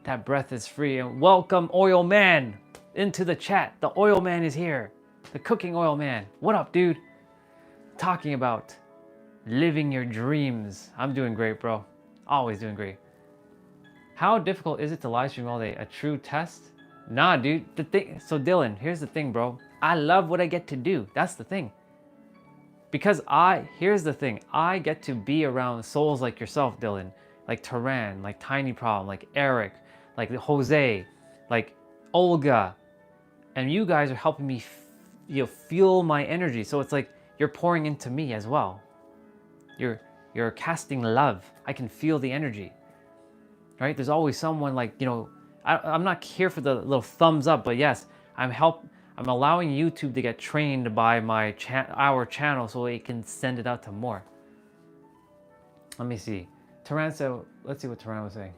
S2: That breath is free. And welcome, Oil Man, into the chat. The Oil Man is here. The cooking oil man. What up, dude? Talking about living your dreams. I'm doing great, bro. Always doing great. How difficult is it to live stream all day? A true test? Nah, dude. So Dylan, here's the thing, bro. I love what I get to do. That's the thing. Because here's the thing, I get to be around souls like yourself, Dylan, like Taran, like Tiny Problem, like Eric, like Jose, like Olga, and you guys are helping me, feel my energy. So it's like you're pouring into me as well. You're casting love. I can feel the energy, right? There's always someone like, I'm not here for the little thumbs up, but yes, I'm allowing YouTube to get trained by our channel so it can send it out to more. Let me see. Taran said, let's see what Taran was saying.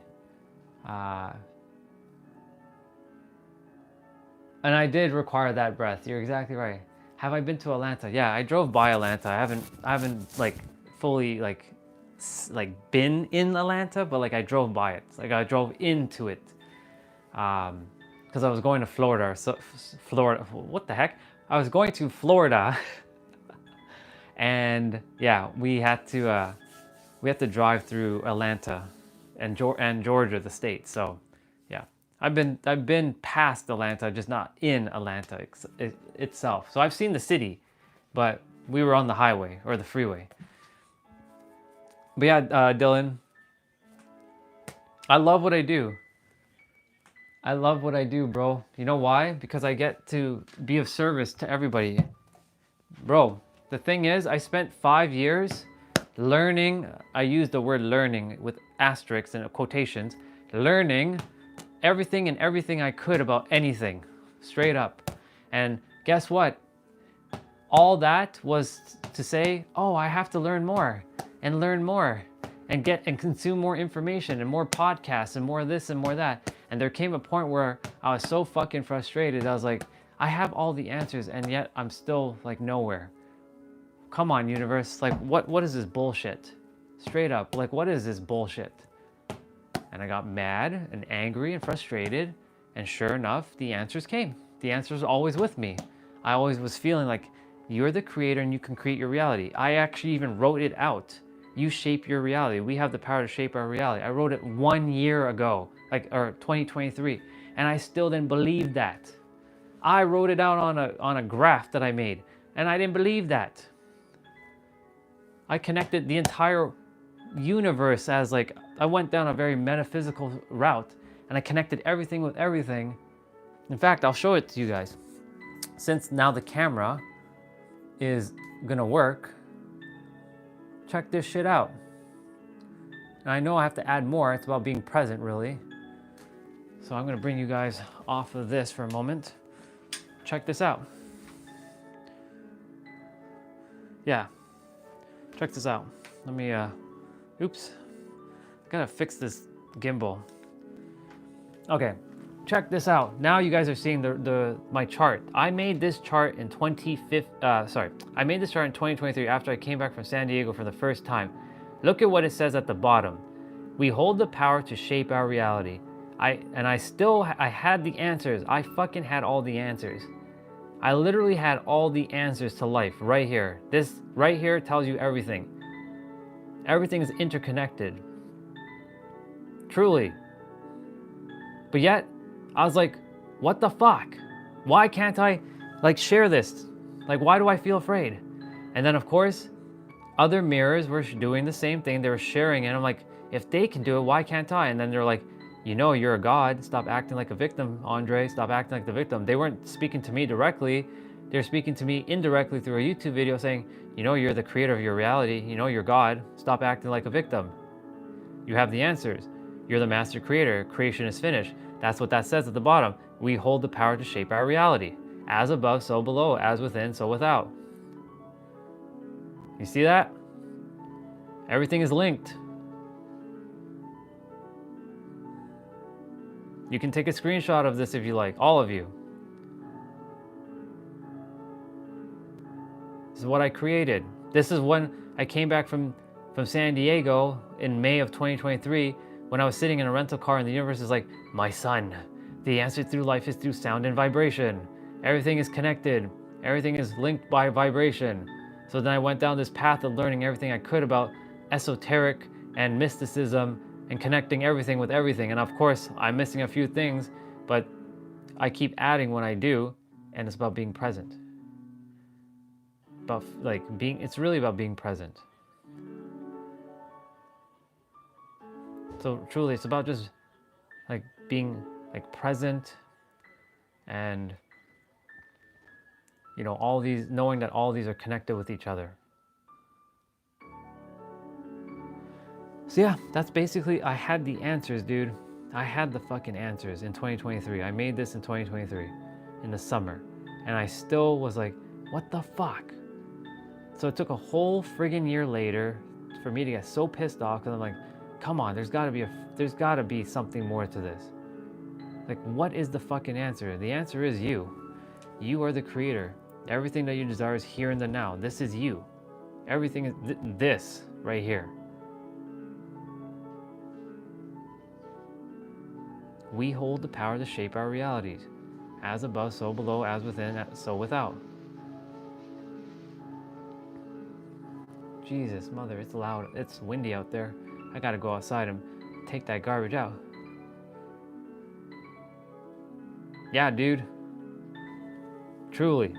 S2: And I did require that breath. You're exactly right. Have I been to Atlanta? Yeah, I drove by Atlanta. I haven't like fully like been in Atlanta, but like I drove by it. Like I drove into it. Because I was going to Florida. Florida, what the heck? I was going to Florida, and yeah, we had to drive through Atlanta and Georgia, the state. So, yeah, I've been past Atlanta, just not in Atlanta itself. So I've seen the city, but we were on the highway or the freeway. But yeah, Dylan, I love what I do. I love what I do, bro. You know why? Because I get to be of service to everybody. Bro, the thing is, I spent 5 years learning. I use the word learning with asterisks and quotations. Learning everything I could about anything. Straight up. And guess what? All that was to say, oh, I have to learn more and learn more and consume more information and more podcasts and more this and more that. And there came a point where I was so fucking frustrated. I was like, I have all the answers and yet I'm still like nowhere. Come on, universe. Like, what is this bullshit? Straight up, like, what is this bullshit? And I got mad and angry and frustrated. And sure enough, the answers came. The answers were always with me. I always was feeling like You're the creator and you can create your reality. I actually even wrote it out. You shape your reality. We have the power to shape our reality. I wrote it 1 year ago, or 2023, and I still didn't believe that. I wrote it out on a graph that I made, and I didn't believe that. I connected the entire universe as like, I went down a very metaphysical route, and I connected everything with everything. In fact, I'll show it to you guys. Since now the camera is gonna work, check this shit out. And I know I have to add more. It's about being present, really. So I'm gonna bring you guys off of this for a moment. Check this out. Yeah, check this out. Let me, oops. I gotta fix this gimbal. Okay, check this out. Now you guys are seeing my chart. I made this chart in 2023 after I came back from San Diego for the first time. Look at what it says at the bottom. We hold the power to shape our reality. I had the answers. I fucking had all the answers. I literally had all the answers to life right here. This right here tells you everything. Everything is interconnected. Truly. But yet, I was like, what the fuck? Why can't I like share this? Like, why do I feel afraid? And then of course, other mirrors were doing the same thing. They were sharing it. I'm like, if they can do it, why can't I? And then they're like, you know, you're a god. Stop acting like a victim, Andre. Stop acting like the victim. They weren't speaking to me directly. They're speaking to me indirectly through a YouTube video saying, you know, you're the creator of your reality. You know, you're God. Stop acting like a victim. You have the answers. You're the master creator. Creation is finished. That's what that says at the bottom. We hold the power to shape our reality. As above, so below. As within, so without. You see that? Everything is linked. You can take a screenshot of this if you like, all of you. This is what I created. This is when I came back from San Diego in May of 2023, when I was sitting in a rental car and the universe is like, my son, the answer through life is through sound and vibration. Everything is connected. Everything is linked by vibration. So then I went down this path of learning everything I could about esoteric and mysticism and connecting everything with everything. And of course, I'm missing a few things, but I keep adding when I do, and it's about being present. It's really about being present. So truly, it's about just like being like present and, you know, all these, knowing that all these are connected with each other. So yeah, that's basically, I had the answers, dude. I had the fucking answers in 2023. I made this in 2023 in the summer. And I still was like, what the fuck? So it took a whole friggin' year later for me to get so pissed off because I'm like, come on, there's gotta be something more to this. Like, what is the fucking answer? The answer is you. You are the creator. Everything that you desire is here in the now. This is you. Everything is this right here. We hold the power to shape our realities. As above, so below, as within, so without. Jesus, mother, it's loud. It's windy out there. I gotta go outside and take that garbage out. Yeah, dude. Truly.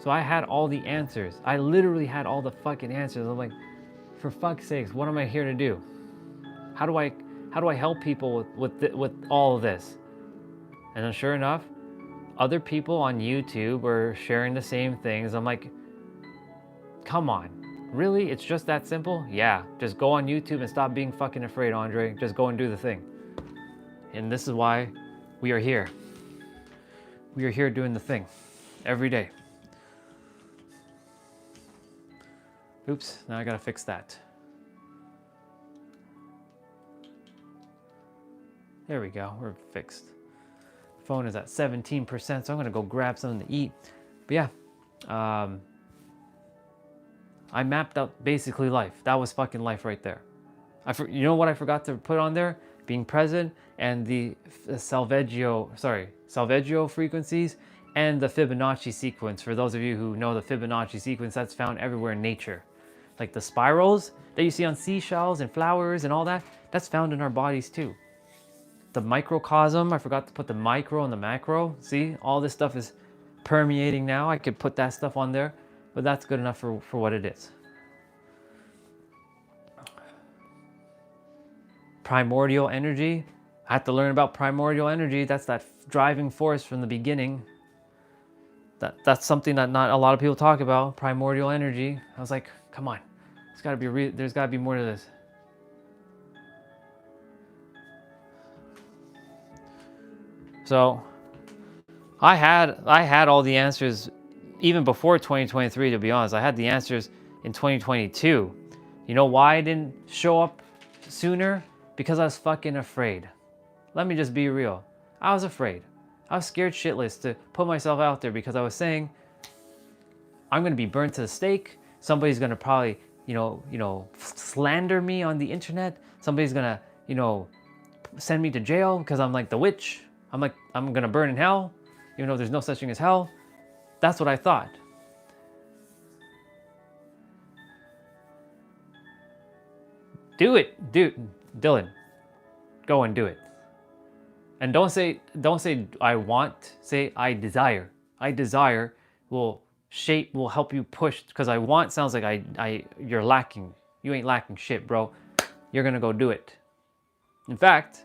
S2: So I had all the answers. I literally had all the fucking answers. I'm like, for fuck's sakes, what am I here to do? How do I help people with all of this? And then sure enough, other people on YouTube were sharing the same things. I'm like, come on, really? It's just that simple? Yeah, just go on YouTube and stop being fucking afraid, Andre. Just go and do the thing. And this is why we are here. We are here doing the thing every day. Oops, now I gotta fix that. There we go, we're fixed. Phone is at 17%, so I'm gonna go grab something to eat. But yeah, I mapped out basically life. That was fucking life right there. You know what I forgot to put on there? Being present and the salveggio frequencies and the Fibonacci sequence. For those of you who know the Fibonacci sequence, that's found everywhere in nature. Like the spirals that you see on seashells and flowers and all that, that's found in our bodies too. The microcosm, I forgot to put the micro and the macro. See, all this stuff is permeating now. I could put that stuff on there, but that's good enough for what it is. Primordial energy. I had to learn about primordial energy. That's that driving force from the beginning. That's something that not a lot of people talk about, primordial energy. I was like, come on, there's gotta be more to this. So I had all the answers even before 2023, to be honest. I had the answers in 2022. You know why I didn't show up sooner? Because I was fucking afraid. Let me just be real. I was afraid. I was scared shitless to put myself out there because I was saying, I'm gonna be burnt to the stake. Somebody's gonna probably, slander me on the internet. Somebody's gonna, send me to jail because I'm like the witch. I'm gonna burn in hell, even though there's no such thing as hell. That's what I thought. Do it, dude, Dylan. Go and do it. And don't say I want, say I desire. I desire will help you push, because I want sounds like you're lacking. You ain't lacking shit, bro. You're gonna go do it. In fact,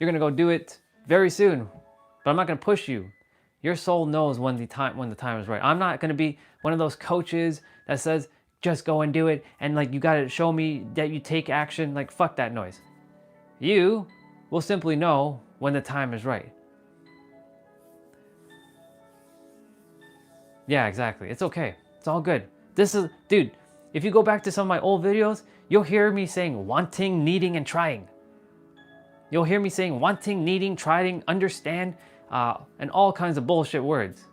S2: you're gonna go do it very soon. But I'm not gonna push you. Your soul knows when the time is right. I'm not gonna be one of those coaches that says just go and do it and like you gotta show me that you take action. Like fuck that noise. You will simply know when the time is right. Yeah, exactly. It's okay. It's all good. Dude, if you go back to some of my old videos, you'll hear me saying wanting, needing, and trying. You'll hear me saying wanting, needing, trying, understand, and all kinds of bullshit words.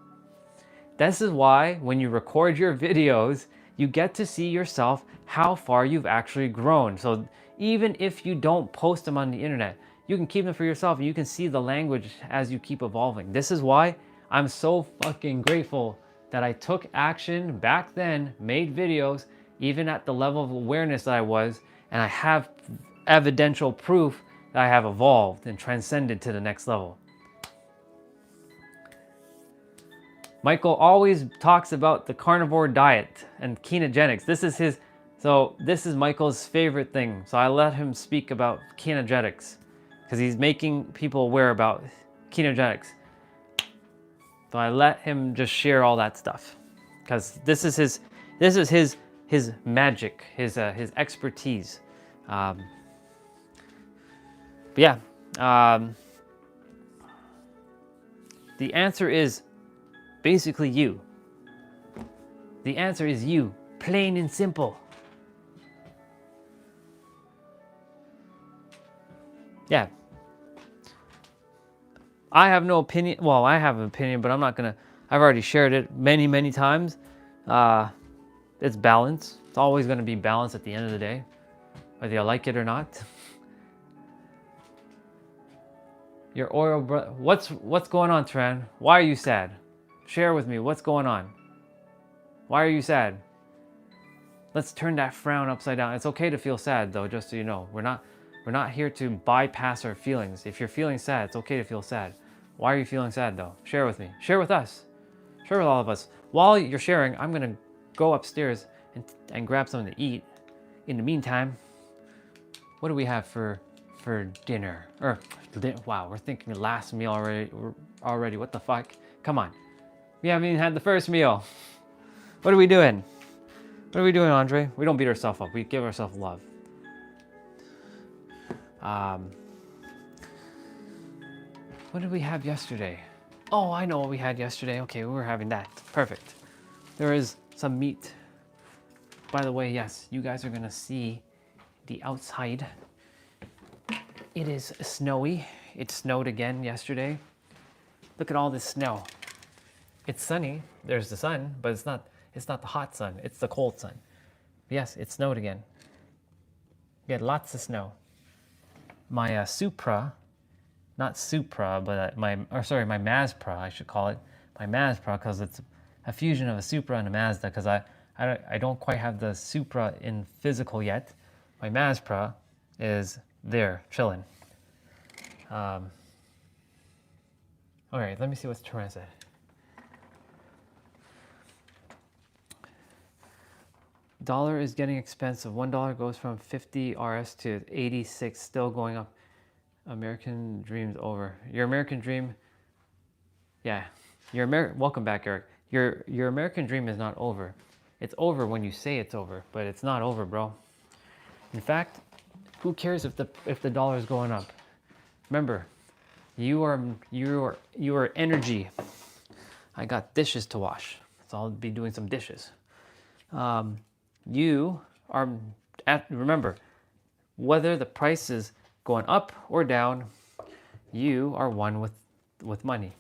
S2: This is why when you record your videos, you get to see yourself how far you've actually grown. So even if you don't post them on the internet, you can keep them for yourself and you can see the language as you keep evolving. This is why I'm so fucking grateful that I took action back then, made videos, even at the level of awareness that I was, and I have evidential proof that I have evolved and transcended to the next level. Michael always talks about the carnivore diet and ketogenics. This is Michael's favorite thing. So I let him speak about ketogenics because he's making people aware about ketogenics. So I let him just share all that stuff because this is his magic, his expertise. But yeah, the answer is basically you. The answer is you, plain and simple. Yeah. I have no opinion. Well, I have an opinion, but I've already shared it many, many times. It's balance. It's always gonna be balance at the end of the day, whether you like it or not. Your oil, what's going on, Tran? Why are you sad? Share with me what's going on. Why are you sad? Let's turn that frown upside down. It's okay to feel sad though, just so you know. We're not here to bypass our feelings. If you're feeling sad, it's okay to feel sad. Why are you feeling sad though? Share with me. Share with us. Share with all of us. While you're sharing, I'm gonna go upstairs and grab something to eat. In the meantime, what do we have for dinner? Wow, we're thinking last meal already. What the fuck? Come on. We haven't even had the first meal. What are we doing? What are we doing, Andre? We don't beat ourselves up. We give ourselves love. What did we have yesterday? Oh, I know what we had yesterday. Okay, we were having that. Perfect. There is some meat. By the way, yes, you guys are gonna see the outside. It is snowy. It snowed again yesterday. Look at all this snow. It's sunny. There's the sun, but it's not the hot sun. It's the cold sun. Yes, it snowed again. We had lots of snow. My Supra not Supra, but my Mazda, I should call it my Mazda, because it's a fusion of a Supra and a Mazda, because I don't quite have the Supra in physical yet. My Mazda is there chilling. All right, let me see what Turan said. Dollar is getting expensive. $1 goes from 50 RS to 86, still going up. American dream's over. Your American dream, yeah. Welcome back, Eric. Your American dream is not over. It's over when you say it's over, but it's not over, bro. In fact, who cares if the dollar is going up? Remember, you are energy. I got dishes to wash, so I'll be doing some dishes. You are remember, whether the price is going up or down, you are one with money.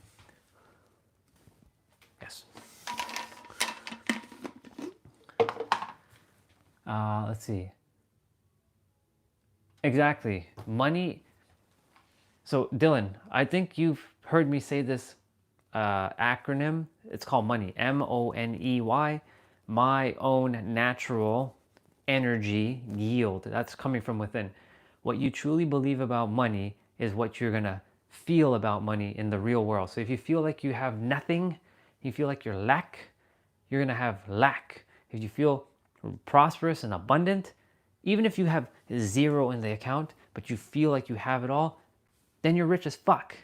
S2: Yes. Let's see. Exactly. Money. So Dylan, I think you've heard me say this acronym. It's called MONEY. MONEY. My own natural energy yield. That's coming from within. What you truly believe about money is what you're going to feel about money in the real world. So if you feel like you have nothing, you feel like you're lack, you're going to have lack. If you feel prosperous and abundant, even if you have zero in the account, but you feel like you have it all, then you're rich as fuck.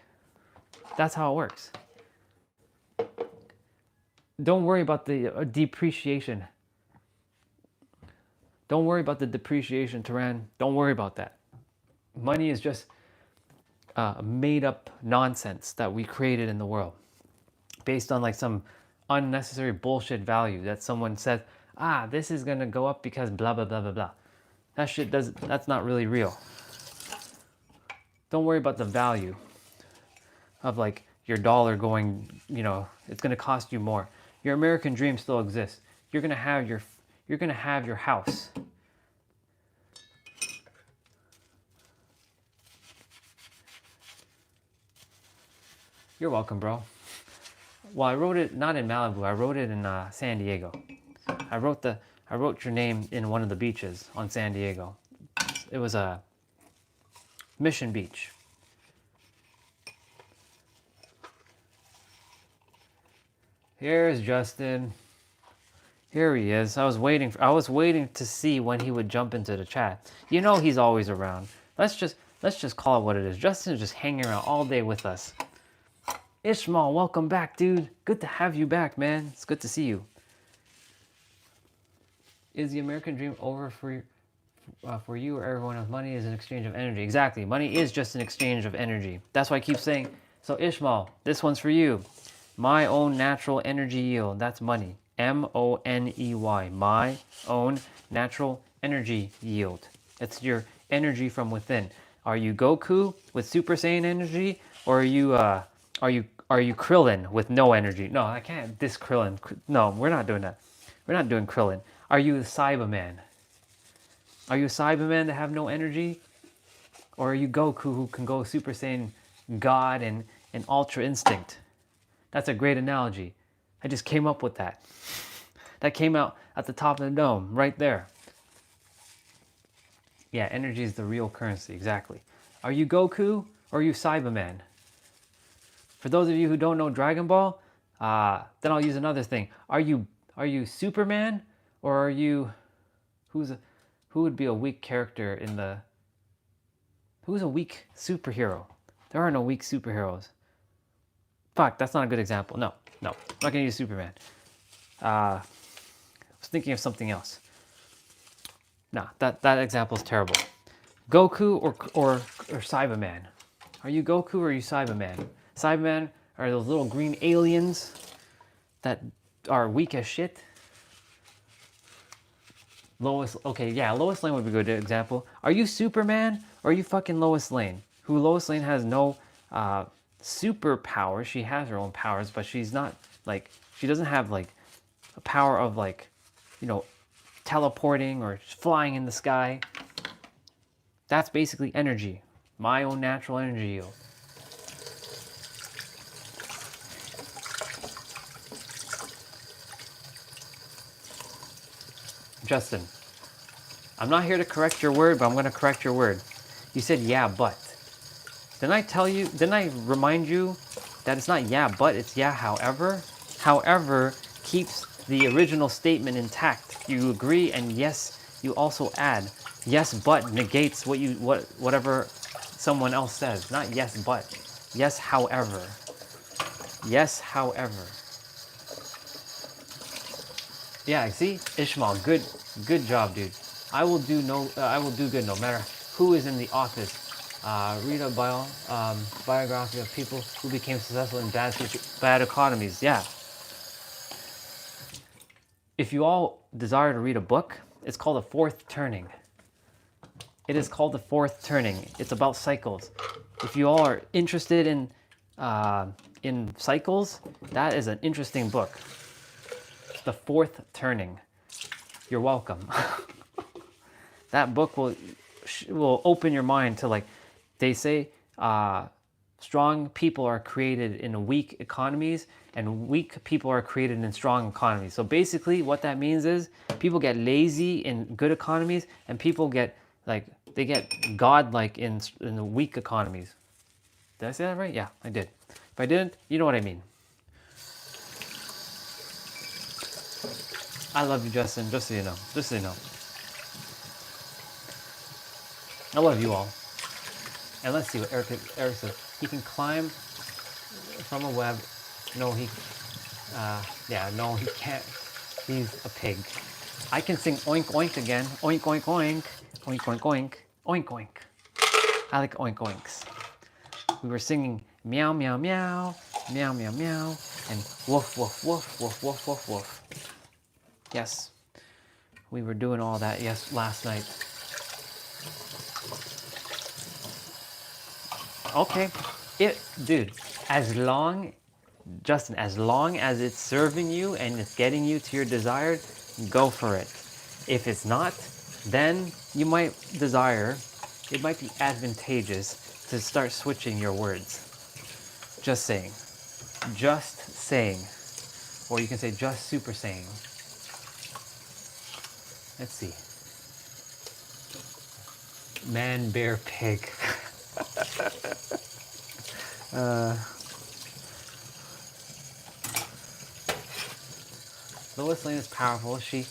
S2: That's how it works. Don't worry about the depreciation. Don't worry about the depreciation, Turan. Don't worry about that. Money is just made up nonsense that we created in the world based on like some unnecessary bullshit value that someone said, this is gonna go up because blah, blah, blah, blah, blah. That's not really real. Don't worry about the value of like your dollar going, it's gonna cost you more. Your American dream still exists. You're gonna have your house. You're welcome, bro. Well, I wrote it not in Malibu. I wrote it in San Diego. I wrote your name in one of the beaches on San Diego. It was a Mission Beach. Here's Justin. Here he is. I was waiting to see when he would jump into the chat. He's always around. Let's just call it what it is. Justin's just hanging around all day with us. Ishmael, welcome back, dude. Good to have you back, man. It's good to see you. Is the American dream over for you or everyone else? Money is an exchange of energy. Exactly. Money is just an exchange of energy. That's why I keep saying, so Ishmael, this one's for you. My own natural energy yield. That's money. MONEY. My own natural energy yield. It's your energy from within. Are you Goku with Super Saiyan energy, or are you Krillin with no energy? No, I can't diss Krillin. No, we're not doing that. We're not doing Krillin. Are you the Cyberman? Are you a Cyberman that have no energy? Or are you Goku who can go Super Saiyan God and Ultra Instinct? That's a great analogy. I just came up with that. That came out at the top of the dome, right there. Yeah, energy is the real currency, exactly. Are you Goku or are you Cyberman? For those of you who don't know Dragon Ball, then I'll use another thing. Are you Superman, or are you who would be a weak character in the? Who's a weak superhero? There are no weak superheroes. Fuck, that's not a good example. No, I'm not gonna use Superman. I was thinking of something else. No, that example is terrible. Goku or Cyberman? Are you Goku or are you Cyberman? Cyberman are those little green aliens that are weak as shit. Lois Lane would be a good example. Are you Superman or are you fucking Lois Lane? Lois Lane has no superpower. She has her own powers, but she's not like, she doesn't have like a power of like, teleporting or flying in the sky. That's basically energy. My own natural energy yield.
S1: Justin, I'm not here to correct your word, but I'm going to correct your word. You said, yeah, but. Didn't I remind you that it's not yeah, but, it's yeah, however? However keeps the original statement intact. You agree, and yes, you also add. Yes, but negates whatever someone else says. Not yes, but. Yes, however. Yes, however. Yeah, see, Ishmael, good job, dude. I will do good no matter who is in the office. Read a biography of people who became successful in bad economies. Yeah. If you all desire to read a book, it's called The Fourth Turning. It is called The Fourth Turning. It's about cycles. If you all are interested in cycles, that is an interesting book. The Fourth Turning. You're welcome. That book will open your mind to, like, they say strong people are created in weak economies and weak people are created in strong economies. So basically what that means is people get lazy in good economies and people get godlike in the weak economies. Did I say that right? Yeah, I did. If I didn't, you know what I mean. I love you, Justin, just so you know. Just so you know. I love you all. And let's see what Eric says. He can climb from a web. No, he can't. He's a pig. I can sing oink oink again. Oink oink oink. Oink oink oink. Oink oink. I like oink oinks. We were singing meow meow meow, meow meow meow, and woof woof woof woof woof woof woof. Yes, we were doing all that last night. Okay, dude, Justin, as long as it's serving you and it's getting you to your desired, go for it. If it's not, then it might be advantageous to start switching your words. Just saying. Just saying. Or you can say just super saying. Let's see. Man, bear, pig. Lois Lane is powerful. She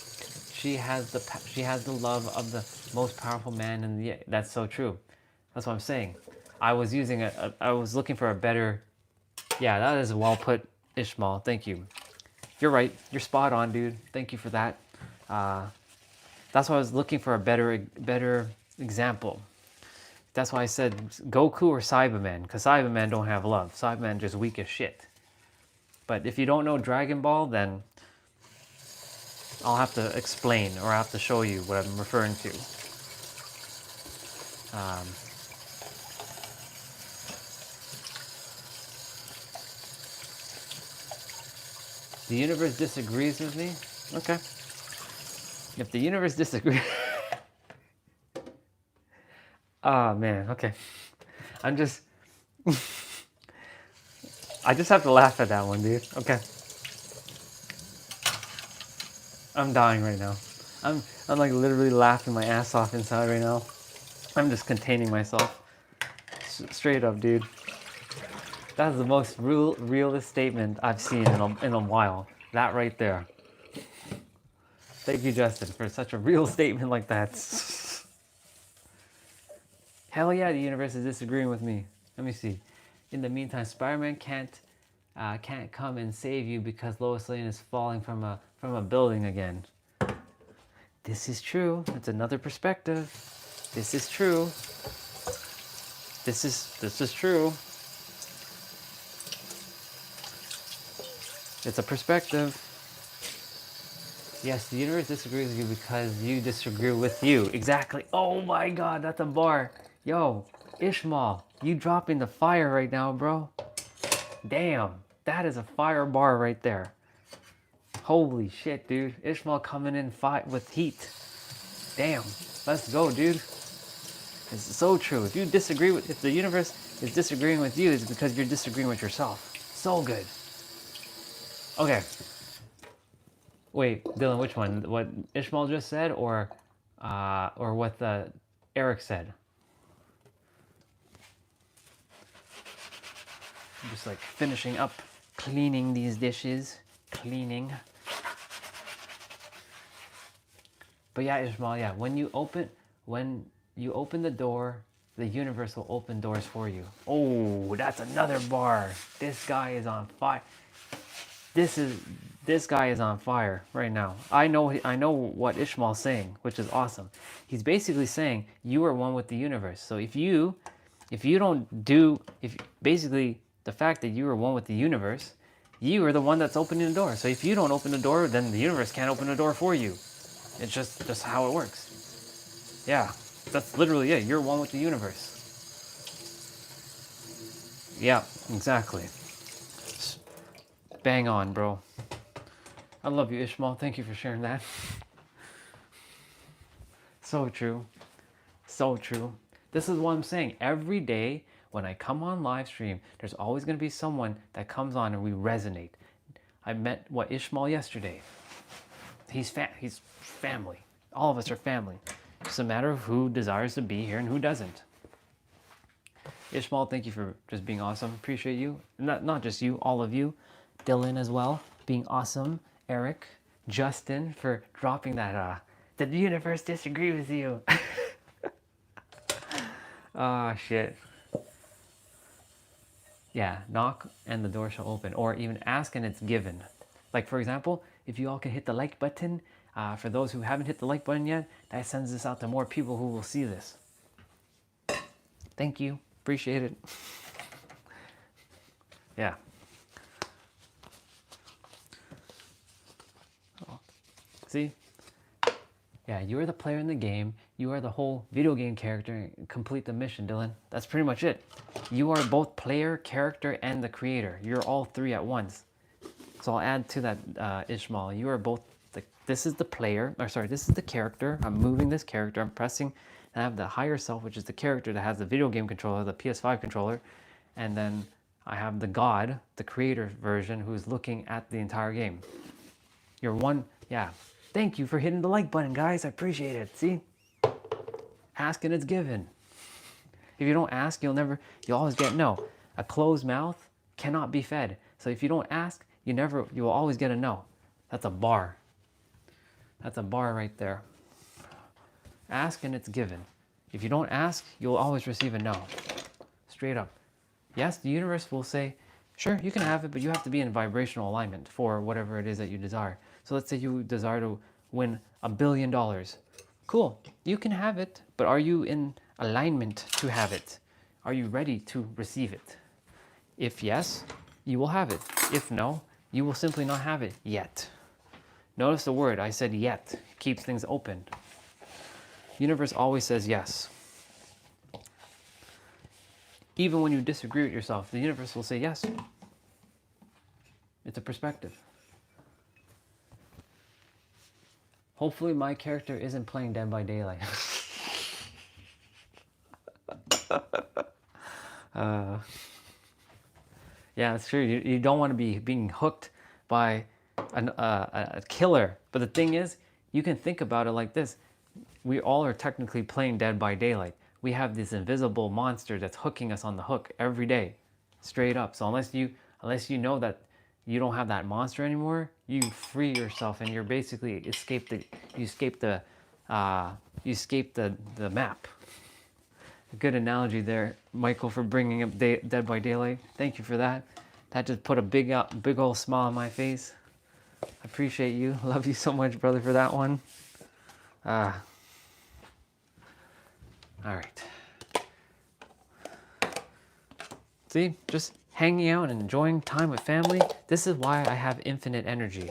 S1: has the love of the most powerful man in the. That's so true. That's what I'm saying. I was looking for a better. Yeah, that is well put, Ishmael. Thank you. You're right. You're spot on, dude. Thank you for that. That's why I was looking for a better example. That's why I said Goku or Cyberman, because Cyberman don't have love. Cyberman just weak as shit. But if you don't know Dragon Ball, then I'll have to explain or I'll have to show you what I'm referring to. The universe disagrees with me? Okay. If the universe disagrees... Oh, man, okay. I just have to laugh at that one, dude. Okay. I'm dying right now. I'm like literally laughing my ass off inside right now. I'm just containing myself. Straight up, dude. That's the most realist statement I've seen in a while. That right there. Thank you, Justin, for such a real statement like that. Hell yeah, the universe is disagreeing with me. Let me see. In the meantime, Spider-Man can't come and save you because Lois Lane is falling from a building again. This is true. It's another perspective. This is true. This is true. It's a perspective. Yes, the universe disagrees with you because you disagree with you. Exactly. Oh my God, that's a bar. Yo, Ishmael, you dropping the fire right now, bro. Damn, that is a fire bar right there. Holy shit, dude. Ishmael coming in with heat. Damn, let's go, dude. It's so true. If the universe is disagreeing with you, it's because you're disagreeing with yourself. So good. Okay.
S2: Wait, Dylan, which one? What Ishmael just said, or what Eric said? I'm just like finishing up cleaning these dishes. Cleaning. But yeah, Ishmael, yeah, when you open the door, the universe will open doors for you. Oh, that's another bar. This guy is on fire. This guy is on fire right now. I know what Ishmael's saying, which is awesome. He's basically saying you are one with the universe. So if basically the fact that you are one with the universe, you are the one that's opening the door. So if you don't open the door, then the universe can't open the door for you. It's just how it works. Yeah, that's literally it. You're one with the universe. Yeah, exactly. Bang on, bro. I love you, Ishmael. Thank you for sharing that. So true. So true. This is what I'm saying. Every day when I come on live stream, there's always going to be someone that comes on and we resonate. I met Ishmael yesterday. He's family. All of us are family. It's a matter of who desires to be here and who doesn't. Ishmael, thank you for just being awesome. Appreciate you. Not just you, all of you. Dylan as well, being awesome. Eric, Justin for dropping that, the universe disagree with you. Ah, shit. Yeah, knock and the door shall open. Or even ask and it's given. Like, for example, if you all can hit the like button, for those who haven't hit the like button yet, that sends this out to more people who will see this. Thank you. Appreciate it. Yeah. Oh. See? Yeah, you are the player in the game. You are the whole video game character. Complete the mission, Dylan. That's pretty much it. You are both player, character, and the creator. You're all three at once. So I'll add to that, Ishmael. You are both, this is the player, or sorry, this is the character. I'm moving this character. I'm pressing, and I have the higher self, which is the character that has the video game controller, the PS5 controller. And then I have the God, the creator version, who's looking at the entire game. You're one, yeah. Thank you for hitting the like button, guys. I appreciate it. See? Ask and it's given. If you don't ask, you'll always get no. A closed mouth cannot be fed. So if you don't ask, you will always get a no. That's a bar. That's a bar right there. Ask and it's given. If you don't ask, you'll always receive a no. Straight up. Yes, the universe will say, sure, you can have it, but you have to be in vibrational alignment for whatever it is that you desire. So let's say you desire to win $1 billion. Cool, you can have it, but are you in alignment to have it? Are you ready to receive it? If yes, you will have it. If no, you will simply not have it yet. Notice the word, I said yet. It keeps things open. Universe always says yes. Even when you disagree with yourself, the universe will say yes. It's a perspective. Hopefully my character isn't playing Dead by Daylight. Yeah, it's true. You don't want to be being hooked by a killer. But the thing is, you can think about it like this. We all are technically playing Dead by Daylight. We have this invisible monster that's hooking us on the hook every day, straight up. So unless you know that you don't have that monster anymore, you free yourself and you're basically escape the map. A good analogy there, Michael, for bringing up Dead by Daylight. Thank you for that. That just put a big old smile on my face. I appreciate you. Love you so much, brother, for that one. All right. See, just hanging out and enjoying time with family. This is why I have infinite energy.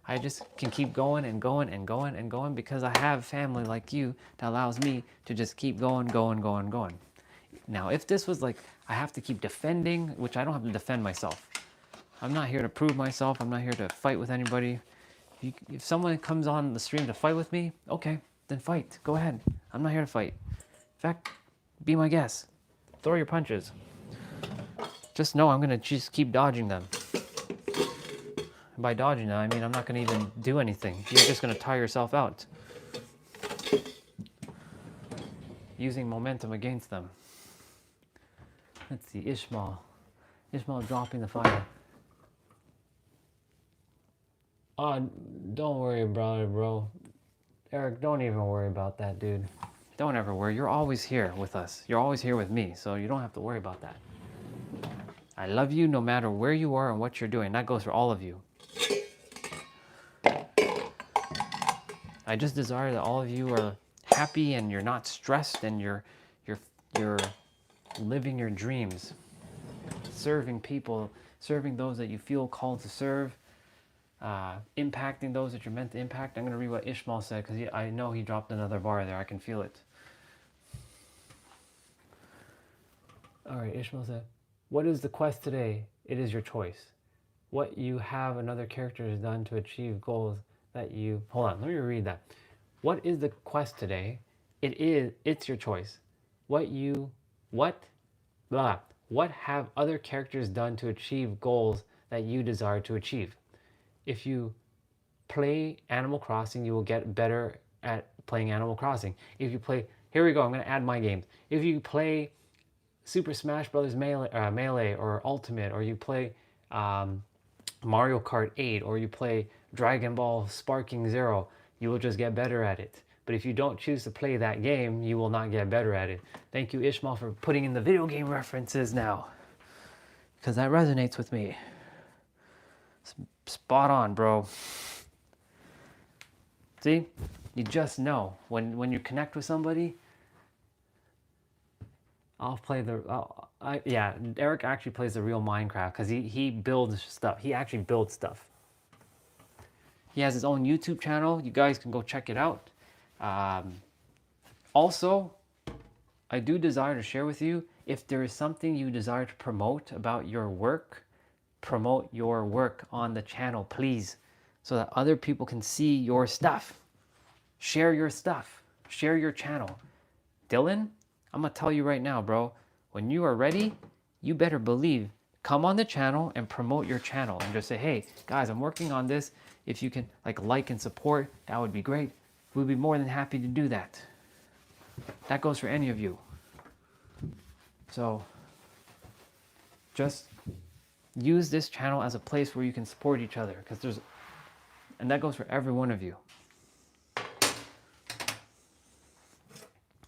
S2: I just can keep going and going and going and going because I have family like you that allows me to just keep going. Now, if this was like, I have to keep defending, which I don't have to defend myself. I'm not here to prove myself. I'm not here to fight with anybody. If someone comes on the stream to fight with me, okay, then fight. Go ahead. I'm not here to fight. In fact, be my guest. Throw your punches. Just know I'm going to just keep dodging them. By dodging them, I mean I'm not going to even do anything. You're just going to tire yourself out. Using momentum against them. Let's see, Ishmael. Ishmael dropping the fire. Oh, don't worry about it, bro. Eric, don't even worry about that, dude. Don't ever worry. You're always here with us. You're always here with me, so you don't have to worry about that. I love you no matter where you are and what you're doing. That goes for all of you. I just desire that all of you are happy and you're not stressed and you're living your dreams, serving people, serving those that you feel called to serve, impacting those that you're meant to impact. I'm going to read what Ishmael said because I know he dropped another bar there. I can feel it. All right, Ishmael said, what is the quest today? It is your choice. What you have another character has done to achieve goals that you... Hold on, let me read that. What is the quest today? It's your choice. What have other characters done to achieve goals that you desire to achieve? If you play Animal Crossing, you will get better at playing Animal Crossing. If you play... Here we go, I'm going to add my games. If you play Super Smash Brothers Melee or Ultimate, or you play Mario Kart 8, or you play Dragon Ball Sparking Zero, you will just get better at it. But if you don't choose to play that game, you will not get better at it. Thank you, Ishmael, for putting in the video game references now, because that resonates with me. Spot on, bro. See? You just know. When you connect with somebody, yeah, Eric actually plays the real Minecraft because he builds stuff. He actually builds stuff. He has his own YouTube channel. You guys can go check it out. Also, I do desire to share with you, if there is something you desire to promote about your work, promote your work on the channel, please, so that other people can see your stuff. Share your stuff. Share your channel. Dylan, I'm going to tell you right now, bro, when you are ready, you better believe, come on the channel and promote your channel and just say, hey, guys, I'm working on this. If you can like and support, that would be great. We'd be more than happy to do that. That goes for any of you. So just use this channel as a place where you can support each other, because and that goes for every one of you.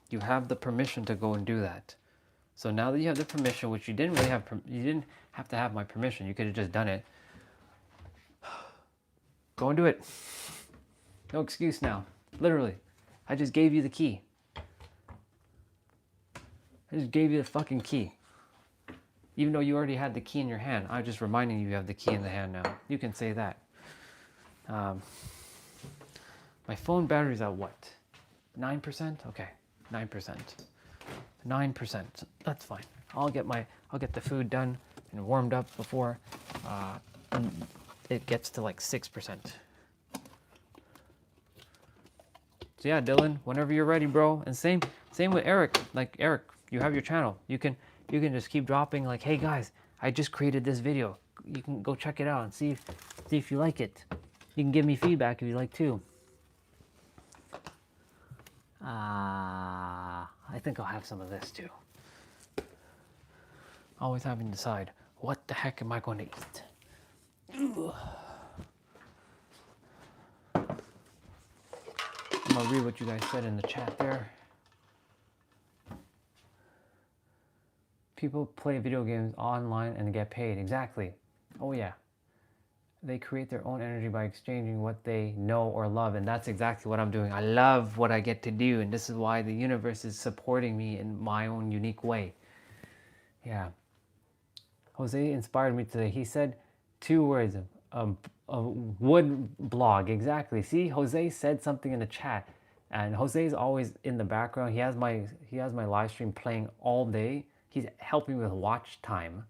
S2: You have the permission to go and do that. So now that you have the permission, which you didn't really have, you didn't have to have my permission. You could have just done it. Go and do it. No excuse now. Literally. I just gave you the key. I just gave you the fucking key. Even though you already had the key in your hand, I'm just reminding you have the key in the hand now. You can say that. My phone battery's at what? 9%? Okay, 9%. 9%. That's fine. I'll get the food done and warmed up before it gets to like 6%. So yeah, Dylan, whenever you're ready, bro. And same with Eric. Like Eric, you have your channel. You can just keep dropping like, hey guys, I just created this video. You can go check it out and see if you like it. You can give me feedback if you like too. I think I'll have some of this too. Always having to decide, what the heck am I going to eat? Ugh. I'm gonna read what you guys said in the chat there. People play video games online and get paid. Exactly. Oh yeah. They create their own energy by exchanging what they know or love, and that's exactly what I'm doing. I love what I get to do, and this is why the universe is supporting me in my own unique way. Yeah. Jose inspired me today. He said 2 words, a wood blog. Exactly. See, Jose said something in the chat, and Jose's always in the background. He has my live stream playing all day. He's helping with watch time,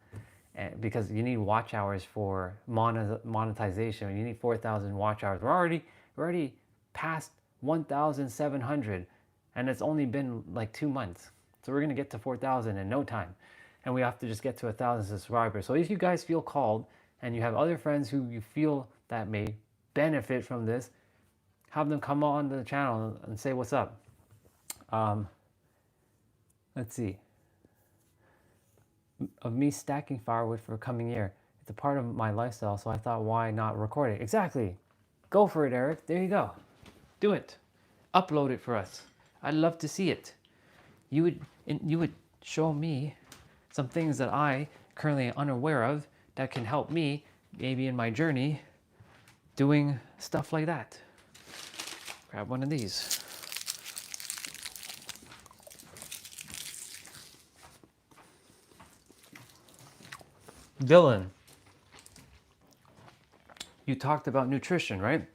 S2: because you need watch hours for monetization. You need 4,000 watch hours. We're already past 1,700, and it's only been like 2 months. So we're gonna get to 4,000 in no time, and we have to just get to 1,000 subscribers. So if you guys feel called and you have other friends who you feel that may benefit from this, have them come on the channel and say what's up. Let's see. Of me stacking firewood for a coming year. It's a part of my lifestyle, so I thought, why not record it? Exactly. Go for it, Eric. There you go. Do it. Upload it for us. I'd love to see it. You would show me some things that I currently am unaware of that can help me maybe in my journey doing stuff like that. Grab one of these. Dylan, you talked about nutrition, right?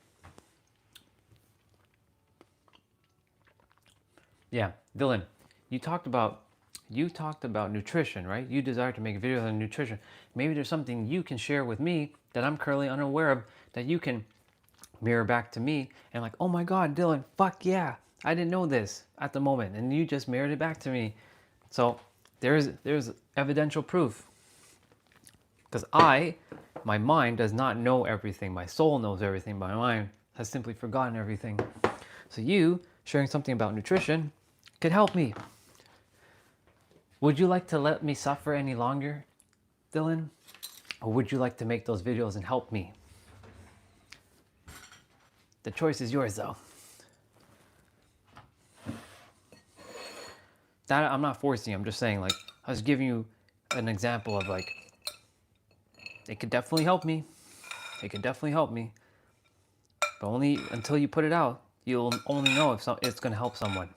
S2: Yeah, Dylan, you talked about nutrition, right? You desire to make videos on nutrition. Maybe there's something you can share with me that I'm currently unaware of that you can mirror back to me and like, oh my God, Dylan, fuck yeah, I didn't know this at the moment, and you just mirrored it back to me. So there's evidential proof. Because my mind does not know everything. My soul knows everything. My mind has simply forgotten everything. So you sharing something about nutrition could help me. Would you like to let me suffer any longer, Dylan? Or would you like to make those videos and help me? The choice is yours, though. That I'm not forcing you. I'm just saying, like, I was giving you an example of, like, it could definitely help me. It could definitely help me. But only until you put it out, you'll only know if it's going to help someone.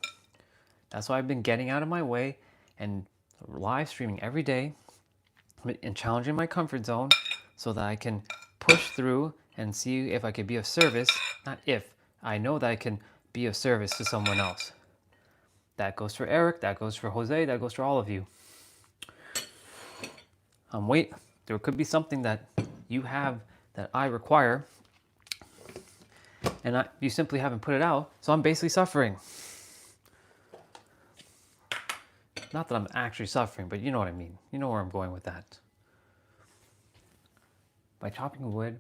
S2: That's why I've been getting out of my way and live streaming every day and challenging my comfort zone so that I can push through and see if I could be of service. Not if. I know that I can be of service to someone else. That goes for Eric. That goes for Jose. That goes for all of you. There could be something that you have that I require, and you simply haven't put it out, so I'm basically suffering. Not that I'm actually suffering, but you know what I mean. You know where I'm going with that. By chopping wood,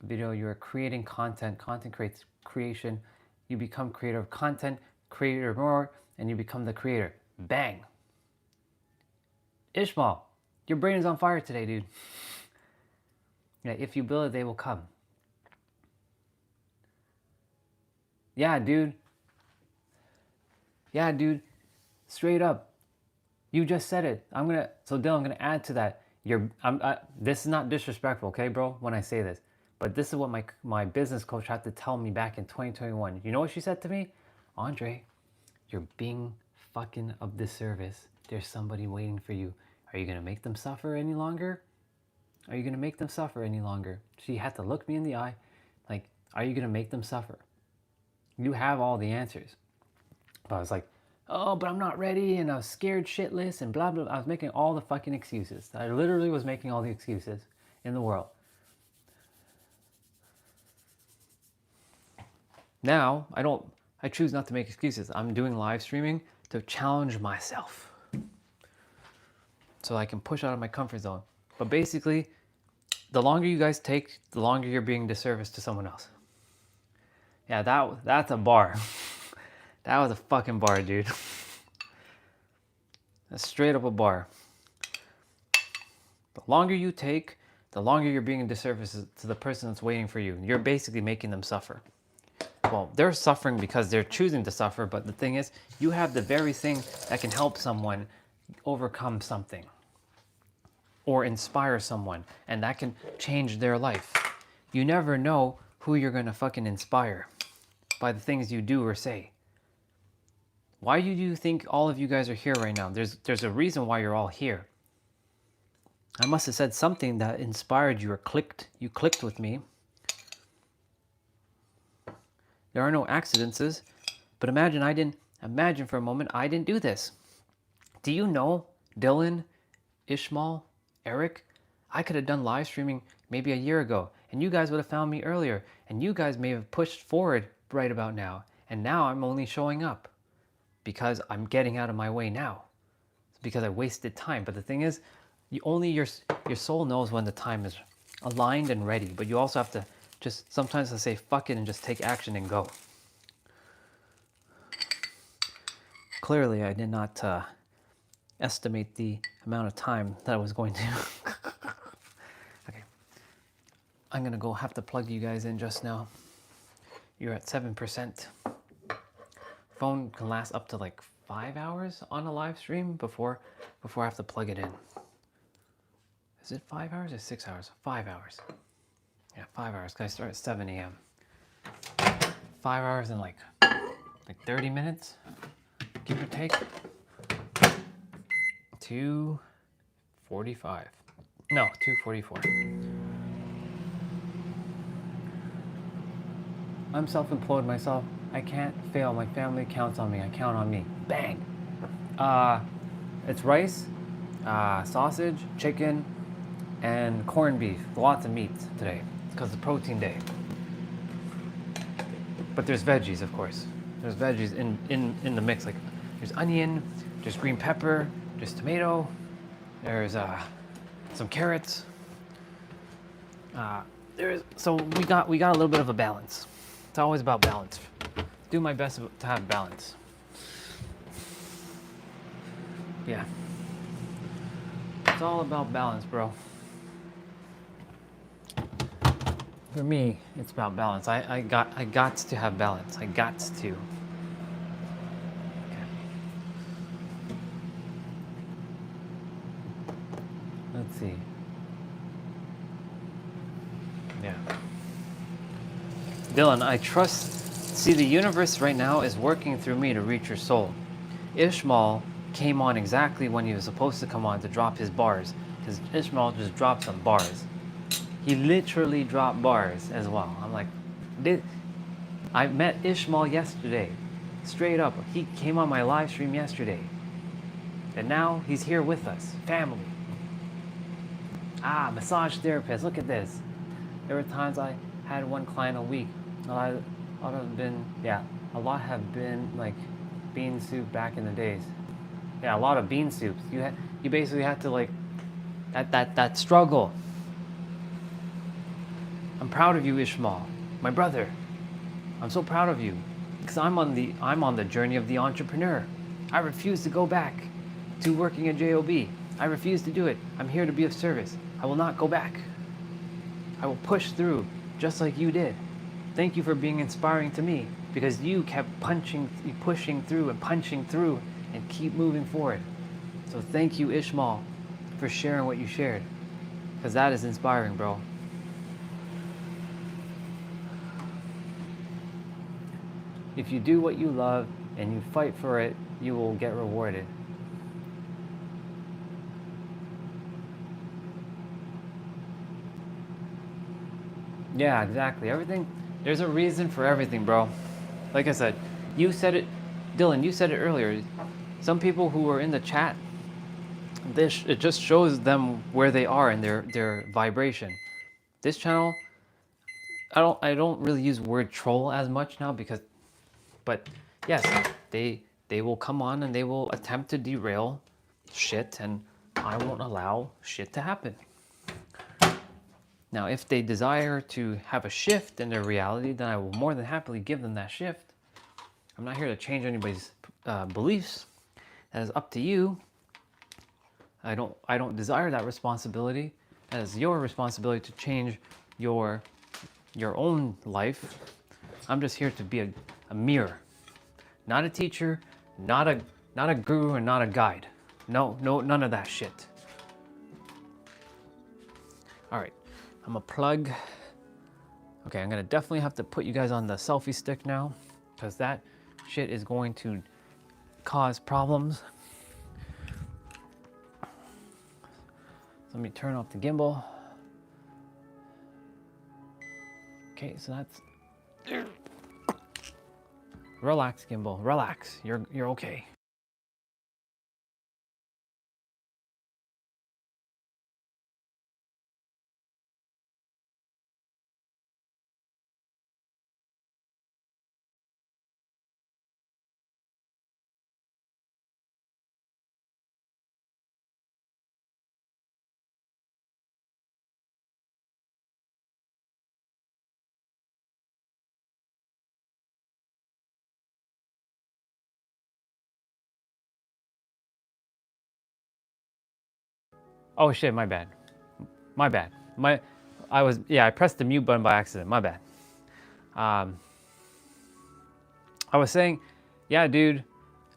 S2: video, you're creating content. Content creates creation. You become creator of content, creator more, and you become the creator. Bang. Ishmael, your brain is on fire today, dude. Yeah, if you build it, they will come. Yeah, dude. Yeah, dude. Straight up. You just said it. So Dylan, I'm gonna add to that. This is not disrespectful, okay, bro, when I say this. But this is what my business coach had to tell me back in 2021. You know what she said to me? Andre, you're being fucking of disservice. There's somebody waiting for you. Are you going to make them suffer any longer? Are you going to make them suffer any longer? She had to look me in the eye. Like, are you going to make them suffer? You have all the answers. But I was like, oh, but I'm not ready, and I was scared shitless, and blah, blah, blah. I was making all the fucking excuses. I literally was making all the excuses in the world. Now, I choose not to make excuses. I'm doing live streaming to challenge myself, so I can push out of my comfort zone. But basically, the longer you guys take, the longer you're being disservice to someone else. Yeah, that's a bar. That was a fucking bar, dude. That's straight up a bar. The longer you take, the longer you're being a disservice to the person that's waiting for you. You're basically making them suffer. Well, they're suffering because they're choosing to suffer, but the thing is, you have the very thing that can help someone overcome something or inspire someone, and that can change their life. You never know who you're gonna fucking inspire by the things you do or say. Why do you think all of you guys are here right now? There's a reason why you're all here. I must have said something that inspired you or you clicked with me. There are no accidents, but imagine for a moment I didn't do this. Do you know, Dylan, Ishmael, Eric, I could have done live streaming maybe a year ago, and you guys would have found me earlier, and you guys may have pushed forward right about now, and now I'm only showing up because I'm getting out of my way now. It's because I wasted time. But the thing is, only your soul knows when the time is aligned and ready, but you also have to just sometimes to say fuck it and just take action and go. Clearly, I did not estimate the amount of time that I was going to. Okay, I'm gonna go have to plug you guys in just now. You're at 7%. Phone can last up to like 5 hours on a live stream before I have to plug it in. Is it 5 hours or 6 hours? 5 hours. Yeah, 5 hours. Cause I start at 7 a.m. 5 hours and like 30 minutes, give or take. 2:45. No, 2:44. I'm self-employed myself. I can't fail. My family counts on me. I count on me. Bang. It's rice, sausage, chicken, and corned beef. Lots of meat today because it's protein day. But there's veggies, of course. There's veggies in the mix. Like there's onion, there's green pepper, there's tomato, there's some carrots. So we got a little bit of a balance. It's always about balance. Do my best to have balance. Yeah. It's all about balance, bro. For me, it's about balance. I got to have balance. I got to. Okay. Let's see. Yeah. Dylan, I trust. See, the universe right now is working through me to reach your soul. Ishmael came on exactly when he was supposed to come on to drop his bars, because Ishmael just dropped some bars. He literally dropped bars as well. I'm like, I met Ishmael yesterday. Straight up. He came on my live stream yesterday. And now he's here with us. Family. Massage therapist. Look at this. There were times I had one client a week. A lot have been like bean soup back in the days. Yeah, a lot of bean soups. You basically had to like that struggle. I'm proud of you, Ishmael, my brother. I'm so proud of you because I'm on the journey of the entrepreneur. I refuse to go back to working at JOB. I refuse to do it. I'm here to be of service. I will not go back. I will push through just like you did. Thank you for being inspiring to me because you kept pushing through and keep moving forward. So thank you, Ishmael, for sharing what you shared because that is inspiring, bro. If you do what you love and you fight for it, you will get rewarded. Yeah, exactly. Everything, there's a reason for everything, bro. Like I said, you said it, Dylan, you said it earlier. Some people who are in the chat, it just shows them where they are in their vibration. This channel, I don't really use word troll as much now but yes, they will come on and they will attempt to derail shit, and I won't allow shit to happen. Now, if they desire to have a shift in their reality, then I will more than happily give them that shift. I'm not here to change anybody's beliefs. That is up to you. I don't desire that responsibility. That is your responsibility to change your own life. I'm just here to be a mirror, not a teacher, not a guru, and not a guide. No, none of that shit. All right, I'm gonna plug. Okay, I'm gonna definitely have to put you guys on the selfie stick now, because that shit is going to cause problems. Let me turn off the gimbal. Okay, so that's. Relax, gimbal. Relax. You're okay. Oh shit, my bad. My bad. I pressed the mute button by accident. My bad. I was saying, yeah, dude.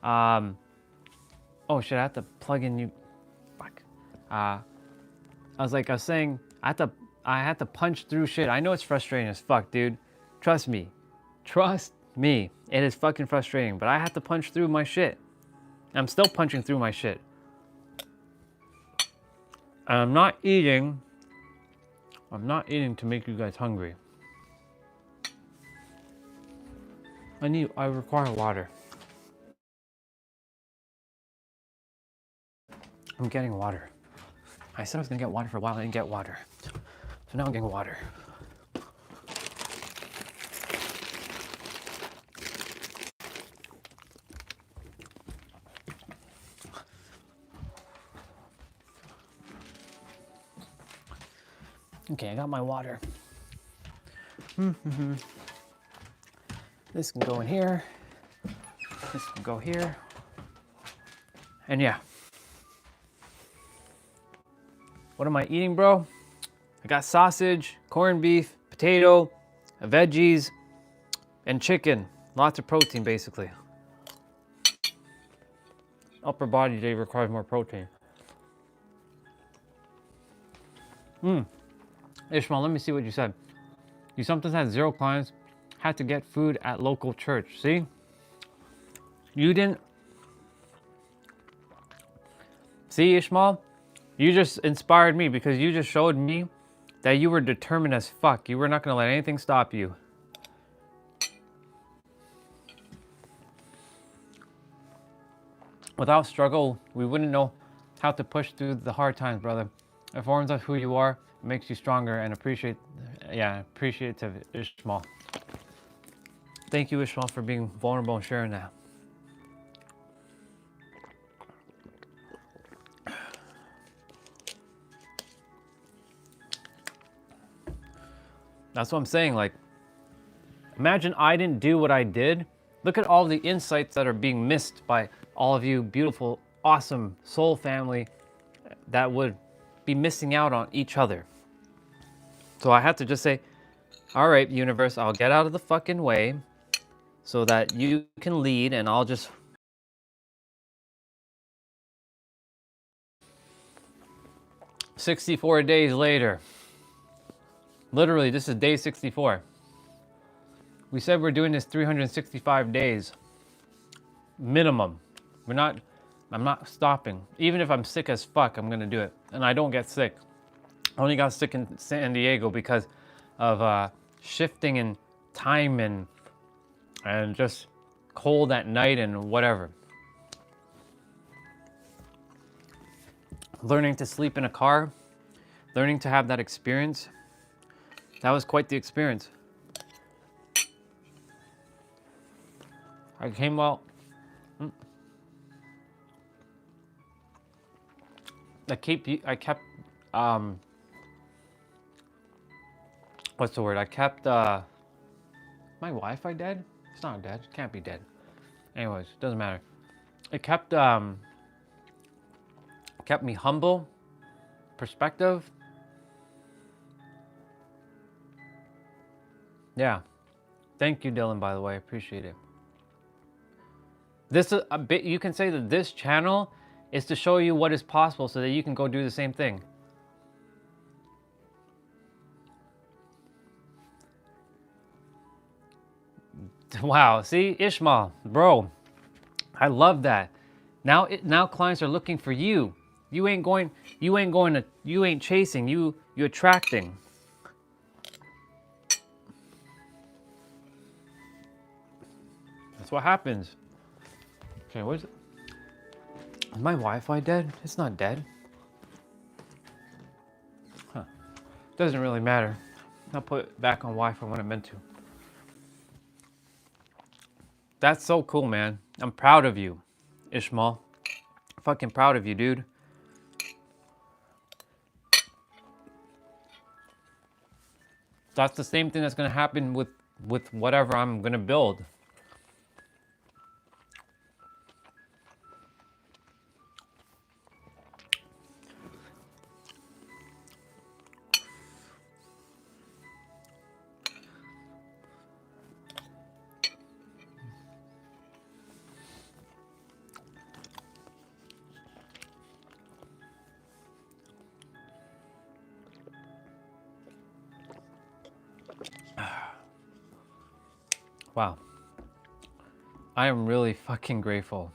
S2: Oh shit, I have to plug in you. Fuck. I was saying, I had to punch through shit. I know it's frustrating as fuck, dude. Trust me. Trust me. It is fucking frustrating, but I had to punch through my shit. I'm still punching through my shit. And I'm not eating to make you guys hungry. I require water. I'm getting water. I said I was gonna get water for a while, I didn't get water. So now I'm getting water. Okay, I got my water. This can go in here. This can go here. And yeah. What am I eating, bro? I got sausage, corned beef, potato, veggies, and chicken. Lots of protein, basically. Upper body day requires more protein. Ishmael, let me see what you said. You sometimes had 0 clients, had to get food at local church. See? You didn't. See, Ishmael? You just inspired me because you just showed me that you were determined as fuck. You were not going to let anything stop you. Without struggle, we wouldn't know how to push through the hard times, brother. It forms of who you are, it makes you stronger, and appreciative, Ishmael. Thank you, Ishmael, for being vulnerable and sharing that. That's what I'm saying. Like, imagine I didn't do what I did. Look at all the insights that are being missed by all of you beautiful, awesome soul family that would be missing out on each other. So I had to just say, all right, universe, I'll get out of the fucking way so that you can lead, and I'll just... "64 days later." Literally, this is day 64. We said we're doing this 365 days. Minimum. I'm not stopping. Even if I'm sick as fuck, I'm gonna do it. And I don't get sick. I only got sick in San Diego because of shifting in time and just cold at night and whatever. Learning to sleep in a car, learning to have that experience, that was quite the experience. I came out. I kept. What's the word? I kept. My Wi-Fi dead? It's not dead. It can't be dead. Anyways, doesn't matter. It kept me humble. Perspective. Yeah. Thank you, Dylan, by the way. I appreciate it. This is a bit, you can say that this channel is to show you what is possible so that you can go do the same thing. Wow, see, Ishmael, bro, I love that. Now clients are looking for you. You ain't chasing, you attracting. That's what happens. Okay, what is it? Is my Wi-Fi dead? It's not dead. Huh. Doesn't really matter. I'll put it back on Wi-Fi when I meant to. That's so cool, man. I'm proud of you, Ishmael. Fucking proud of you, dude. That's the same thing that's gonna happen with whatever I'm gonna build. Wow. I am really fucking grateful.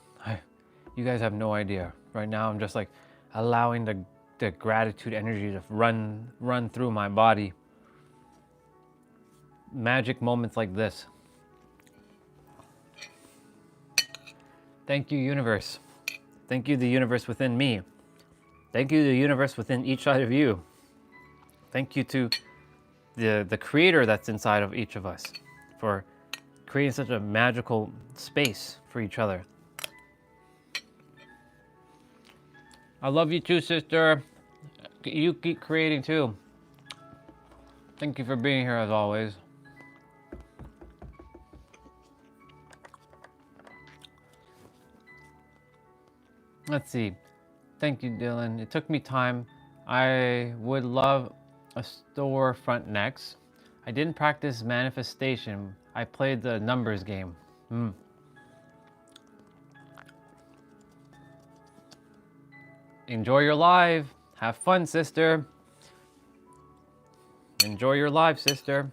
S2: You guys have no idea. Right now, I'm just like allowing the gratitude energy to run through my body. Magic moments like this. Thank you, universe. Thank you, the universe within me. Thank you, the universe within each side of you. Thank you to the creator that's inside of each of us for creating such a magical space for each other. I love you too, sister. You keep creating too. Thank you for being here as always. Let's see. Thank you, Dylan. It took me time. I would love a storefront next. I didn't practice manifestation. I played the numbers game. Enjoy your live. Have fun, sister. Enjoy your live, sister.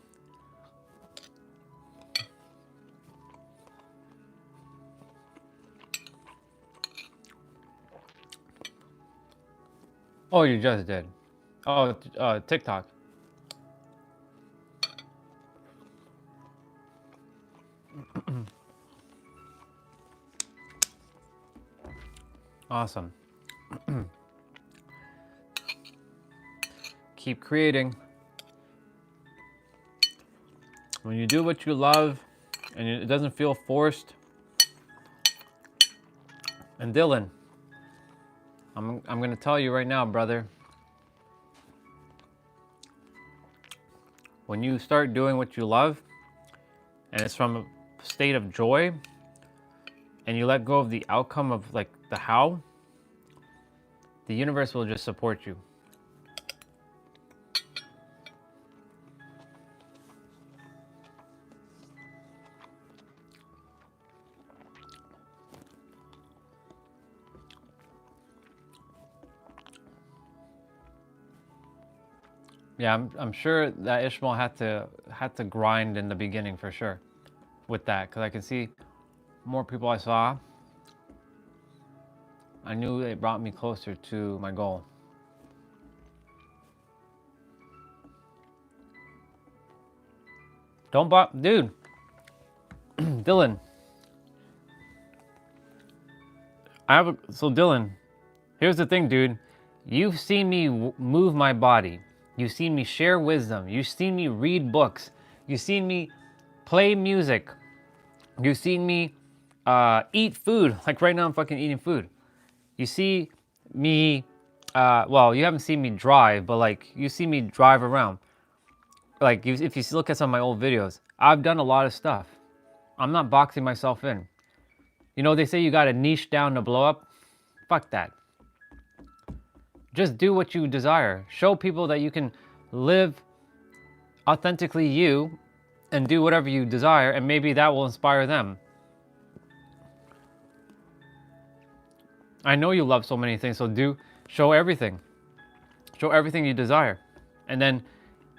S2: Oh, you just did. Oh, TikTok. Awesome. Keep creating. When you do what you love and it doesn't feel forced. And Dylan, I'm going to tell you right now, brother. When you start doing what you love and it's from a state of joy and you let go of the outcome of like the how, the universe will just support you. Yeah, I'm sure that Ishmael had to grind in the beginning for sure with that, because I can see more people I saw, I knew it brought me closer to my goal. Don't bop, dude. Dylan. So Dylan, here's the thing, dude. You've seen me move my body. You've seen me share wisdom. You've seen me read books. You've seen me play music. You've seen me eat food. Like right now, I'm fucking eating food. You see me, well, you haven't seen me drive, but like you see me drive around. Like if you look at some of my old videos, I've done a lot of stuff. I'm not boxing myself in. You know, they say you gotta niche down to blow up. Fuck that. Just do what you desire. Show people that you can live authentically you and do whatever you desire, and maybe that will inspire them. I know you love so many things, so show everything. Show everything you desire. And then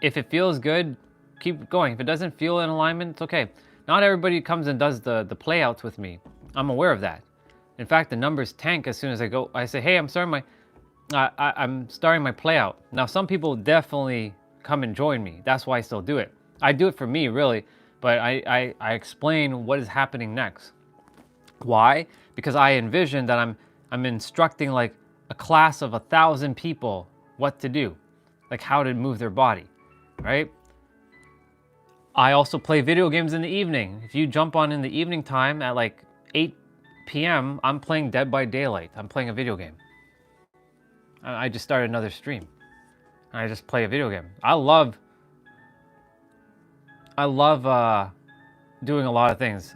S2: if it feels good, keep going. If it doesn't feel in alignment, it's okay. Not everybody comes and does the playouts with me. I'm aware of that. In fact, the numbers tank as soon as I say, hey, I'm starting my playout. Now, some people definitely come and join me. That's why I still do it. I do it for me, really, but I explain what is happening next. Why? Because I envision that I'm instructing like a class of 1,000 people what to do, like how to move their body, right? I also play video games in the evening. If you jump on in the evening time at like 8 p.m., I'm playing Dead by Daylight. I'm playing a video game. I just started another stream. I just play a video game. I love doing a lot of things.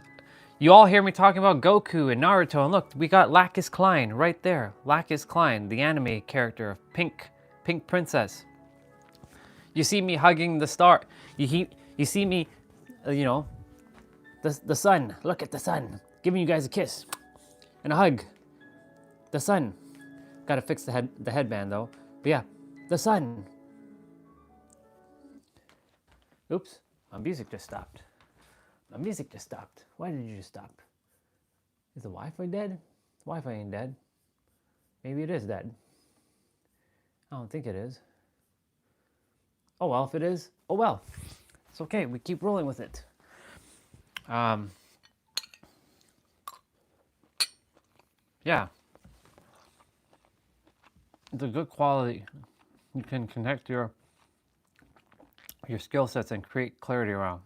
S2: You all hear me talking about Goku and Naruto, and look, we got Lacus Klein right there. Lacus Klein, the anime character of Pink Princess. You see me hugging the star. You see me, you know, the sun. Look at the sun. Giving you guys a kiss and a hug. The sun. Gotta fix the headband though. But yeah, the sun. Oops, my music just stopped. The music just stopped. Why did you just stop? Is the Wi-Fi dead? Wi-Fi ain't dead. Maybe it is dead. I don't think it is. Oh well, if it is, oh well. It's okay, we keep rolling with it. Yeah. It's a good quality. You can connect your skill sets and create clarity around.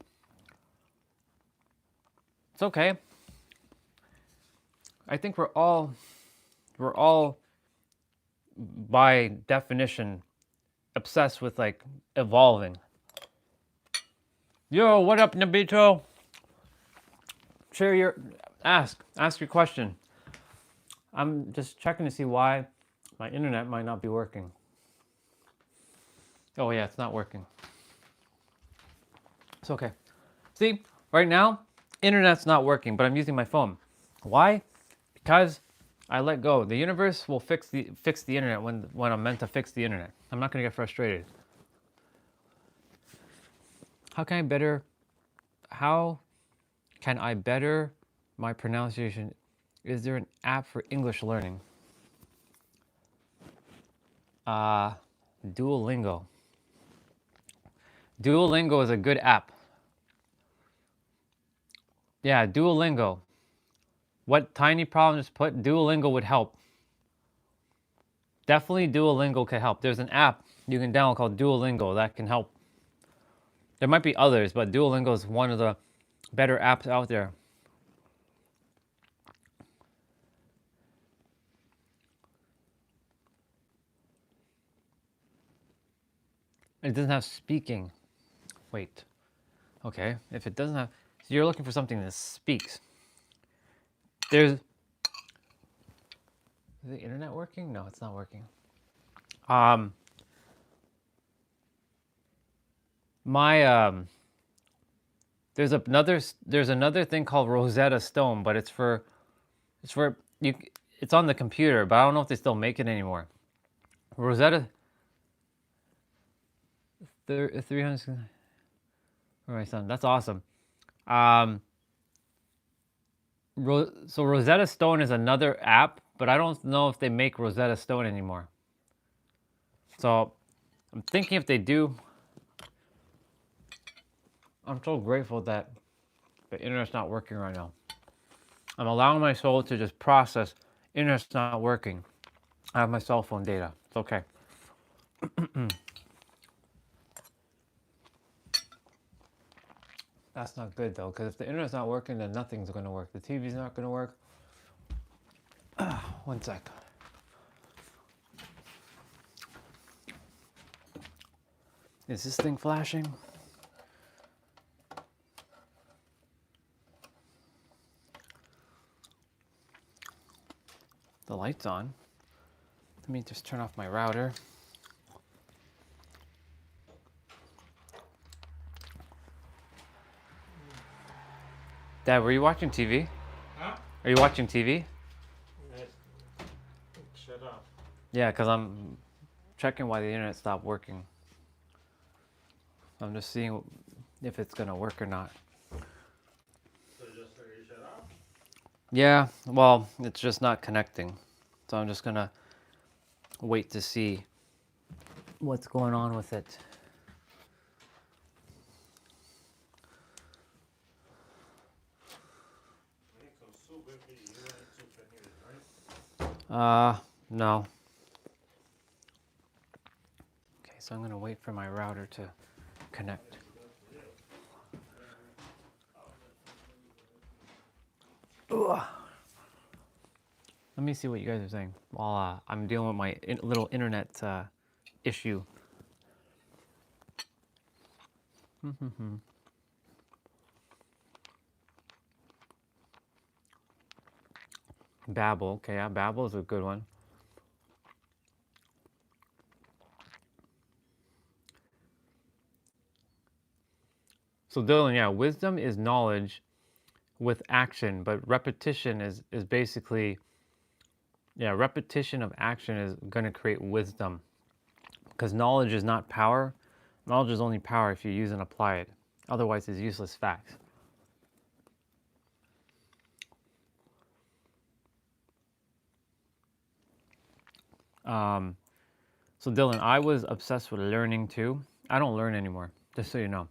S2: It's okay. I think we're all by definition obsessed with like evolving. Yo, what up, Nabito? Share your ask your question. I'm just checking to see why my internet might not be working. Oh yeah, it's not working. It's okay. See, right now, internet's not working, but I'm using my phone. Why? Because I let go. The universe will fix the internet when I'm meant to fix the internet. I'm not gonna get frustrated. How can I better my pronunciation? Is there an app for English learning? Duolingo. Duolingo is a good app. Yeah, Duolingo. What tiny problem just put? Duolingo would help. Definitely Duolingo can help. There's an app you can download called Duolingo that can help. There might be others, but Duolingo is one of the better apps out there. It doesn't have speaking. Wait. Okay, if it doesn't have... So you're looking for something that speaks. There's... Is the internet working? No, it's not working. There's another thing called Rosetta Stone, but it's on the computer, but I don't know if they still make it anymore. Rosetta 300. For my son, that's awesome. So Rosetta Stone is another app, but I don't know if they make Rosetta Stone anymore. So I'm thinking if they do. I'm so grateful that the internet's not working right now. I'm allowing my soul to just process. Internet's not working. I have my cell phone data. It's okay. That's not good though, because if the internet's not working, then nothing's going to work. The TV's not going to work. One sec. Is this thing flashing? The light's on. Let me just turn off my router. Dad, were you watching TV?
S3: Huh?
S2: Are you watching TV?
S3: Shut up.
S2: Yeah, because I'm checking why the internet stopped working. I'm just seeing if it's going to work or not.
S3: So just say you shut up?
S2: Yeah, well, it's just not connecting. So I'm just going to wait to see what's going on with it. No. Okay, so I'm going to wait for my router to connect. Ugh. Let me see what you guys are saying while I'm dealing with my little internet issue. Babble, okay, yeah, Babble is a good one. So Dylan, yeah, wisdom is knowledge with action, but repetition is basically, yeah, repetition of action is going to create wisdom. Because knowledge is not power. Knowledge is only power if you use and apply it. Otherwise, it's useless facts. So Dylan, I was obsessed with learning too. I don't learn anymore, just so you know.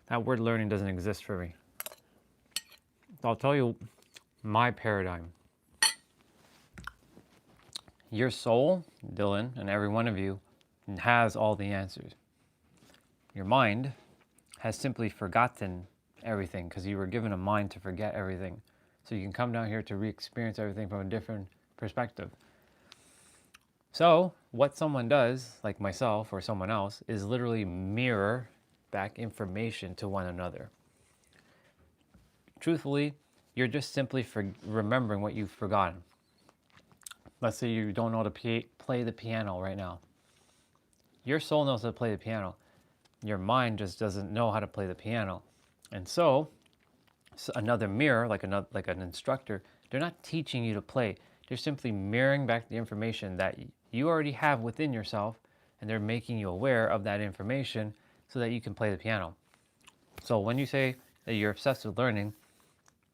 S2: That word learning doesn't exist for me. So I'll tell you my paradigm. Your soul, Dylan, and every one of you has all the answers. Your mind has simply forgotten everything because you were given a mind to forget everything. So you can come down here to re-experience everything from a different perspective. So what someone does, like myself or someone else, is literally mirror back information to one another. Truthfully, you're just simply remembering what you've forgotten. Let's say you don't know how to play the piano right now. Your soul knows how to play the piano. Your mind just doesn't know how to play the piano. And so another mirror, like an instructor, they're not teaching you to play. They're simply mirroring back the information that you already have within yourself, and they're making you aware of that information so that you can play the piano. So when you say that you're obsessed with learning,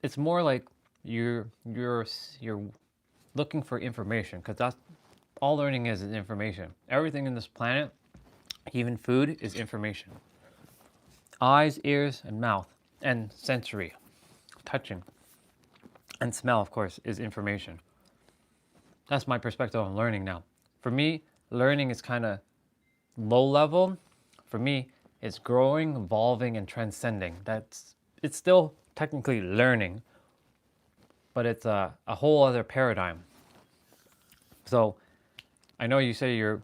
S2: it's more like you're looking for information, because that's all learning is information. Everything in this planet, even food, is information. Eyes, ears, and mouth, and sensory, touching, and smell, of course, is information. That's my perspective on learning now. For me, learning is kind of low level. For me, it's growing, evolving, and transcending. It's still technically learning, but it's a whole other paradigm. So I know you say you're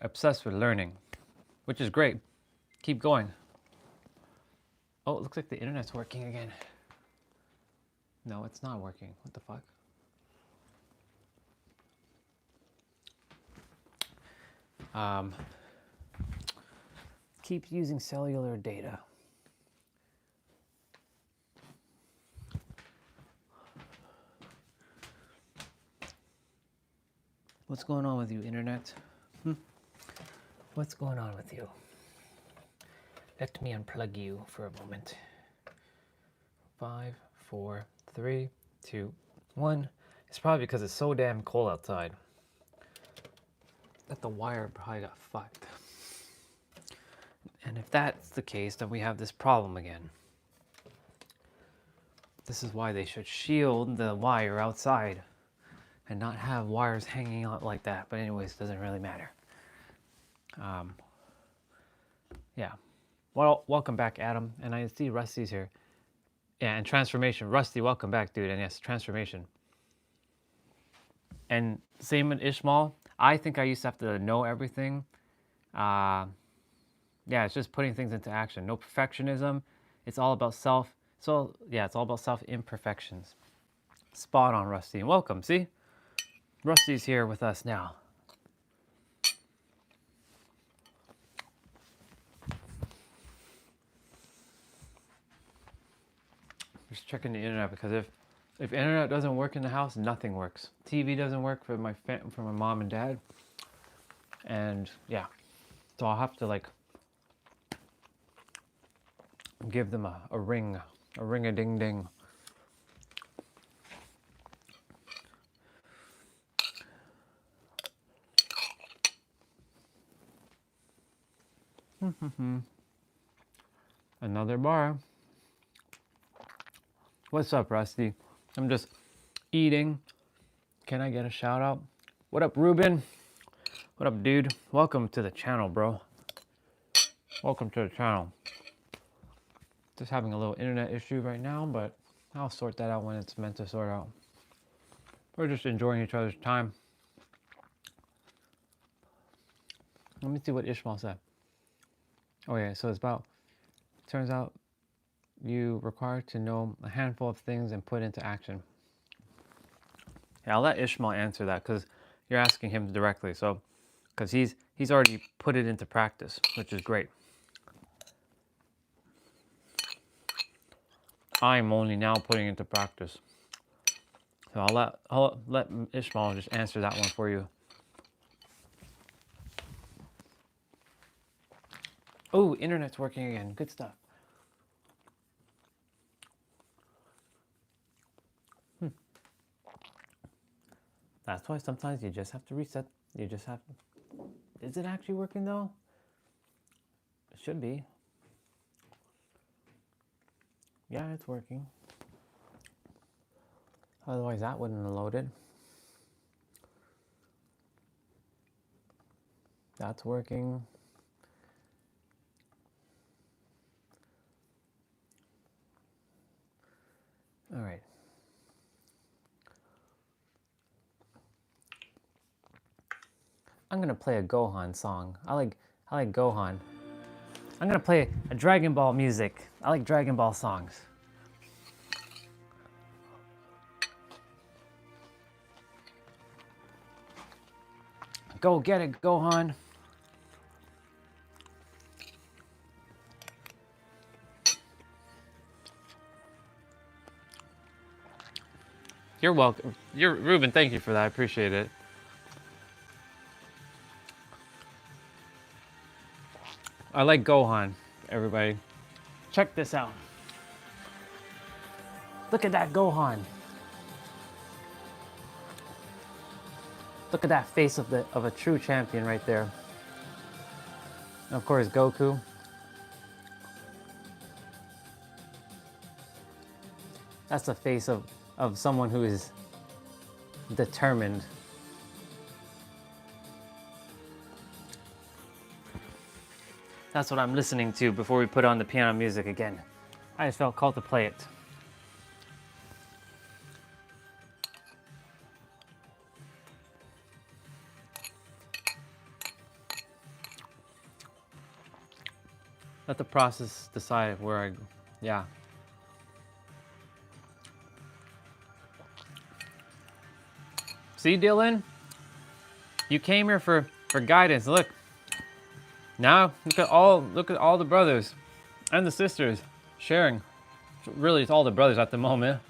S2: obsessed with learning, which is great. Keep going. Oh, it looks like the internet's working again. No, it's not working. What the fuck? Keep using cellular data. What's going on with you, internet? What's going on with you? Let me unplug you for a moment. 5, 4, 3, 2, 1. It's probably because it's so damn cold outside that the wire probably got fucked. And if that's the case, then we have this problem again. This is why they should shield the wire outside and not have wires hanging out like that. But anyways, it doesn't really matter. Yeah. Well, welcome back, Adam. And I see Rusty's here. Yeah, and transformation. Rusty, welcome back, dude. And yes, transformation. And same with Ishmael. I think I used to have to know everything. Yeah, it's just putting things into action. No perfectionism. It's all about self. So yeah, it's all about self imperfections. Spot on, Rusty. And welcome. See, Rusty's here with us now. Just checking the internet, because if internet doesn't work in the house, nothing works. TV doesn't work for my mom and dad, and yeah, so I'll have to like give them a ring-a-ding-ding. Another bar. What's up, Rusty? I'm just eating. Can I get a shout out? What up, Ruben? What up, dude? Welcome to the channel, bro. Welcome to the channel. Just having a little internet issue right now, but I'll sort that out when it's meant to sort out. We're just enjoying each other's time. Let me see what Ishmael said. Oh yeah, so it's about, turns out you require to know a handful of things and put into action. Yeah, I'll let Ishmael answer that, because you're asking him directly. So, because he's already put it into practice, which is great. I'm only now putting it into practice. So I'll let Ishmael just answer that one for you. Oh, internet's working again. Good stuff. That's why sometimes you just have to reset
S1: You just have to... Is it actually working though? It should be. Yeah, it's working. Otherwise that wouldn't have loaded. That's working. All right. I'm gonna play a Gohan song. I like Gohan. I'm gonna play a Dragon Ball music. I like Dragon Ball songs. Go get it, Gohan. You're welcome. Ruben, thank you for that. I appreciate it. I like Gohan, everybody. Check this out. Look at that Gohan. Look at that face of a true champion right there. And of course, Goku. That's the face of someone who is determined. That's what I'm listening to before we put on the piano music again. I just felt called to play it. Let the process decide where I go. Yeah. See, Dylan? You came here for guidance. Look. Now, look at all the brothers and the sisters sharing. Really, it's all the brothers at the moment.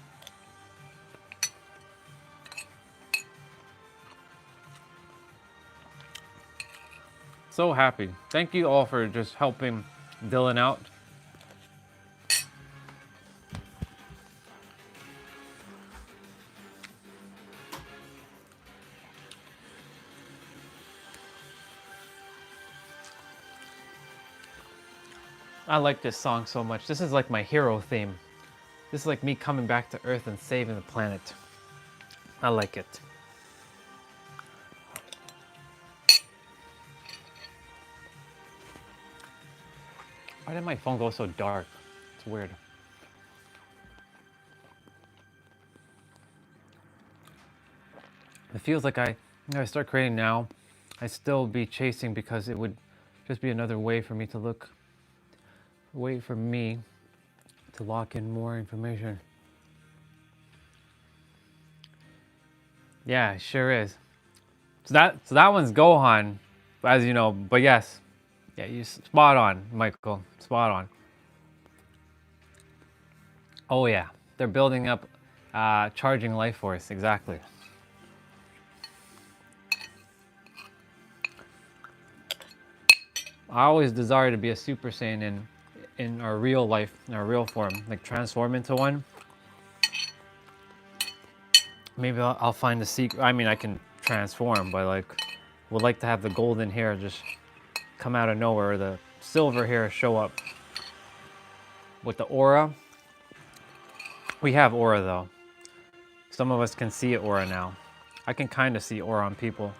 S1: So happy. Thank you all for just helping Dylan out. I like this song so much. This is like my hero theme. This is like me coming back to Earth and saving the planet. I like it. Why did my phone go so dark? It's weird. It feels like I start creating now, I'd still be chasing because it would just be another way for me to look. Wait for me to lock in more information. Yeah, it sure is. So that one's Gohan, as you know. But yes, yeah, you spot on, Michael. Spot on. Oh yeah, they're building up charging life force. Exactly. I always desire to be a Super Saiyan in our real life, in our real form, like transform into one. Maybe I'll find the secret. I mean, I can transform, but like, would like to have the golden hair just come out of nowhere, or the silver hair show up. With the aura, we have aura though. Some of us can see aura now. I can kind of see aura on people.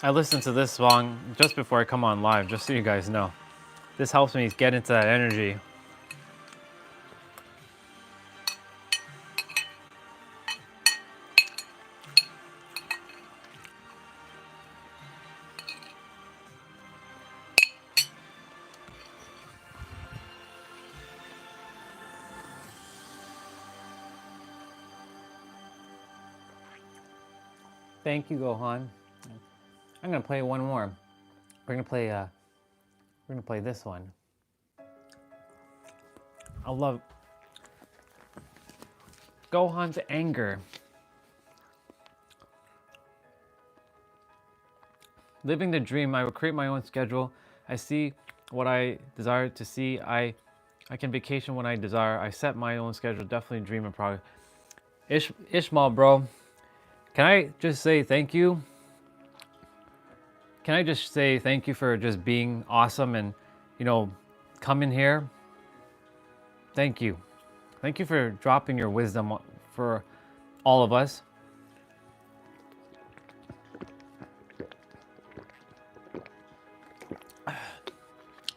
S1: I listened to this song just before I come on live, just so you guys know. This helps me get into that energy. Thank you, Gohan. I'm gonna play one more. We're gonna play this one. I love Gohan's anger. Living the dream. I will create my own schedule. I see what I desire to see. I can vacation when I desire. I set my own schedule. Definitely dream and progress. Ishmael, bro. Can I just say thank you? Can I just say thank you for just being awesome and, you know, coming here? Thank you. Thank you for dropping your wisdom for all of us.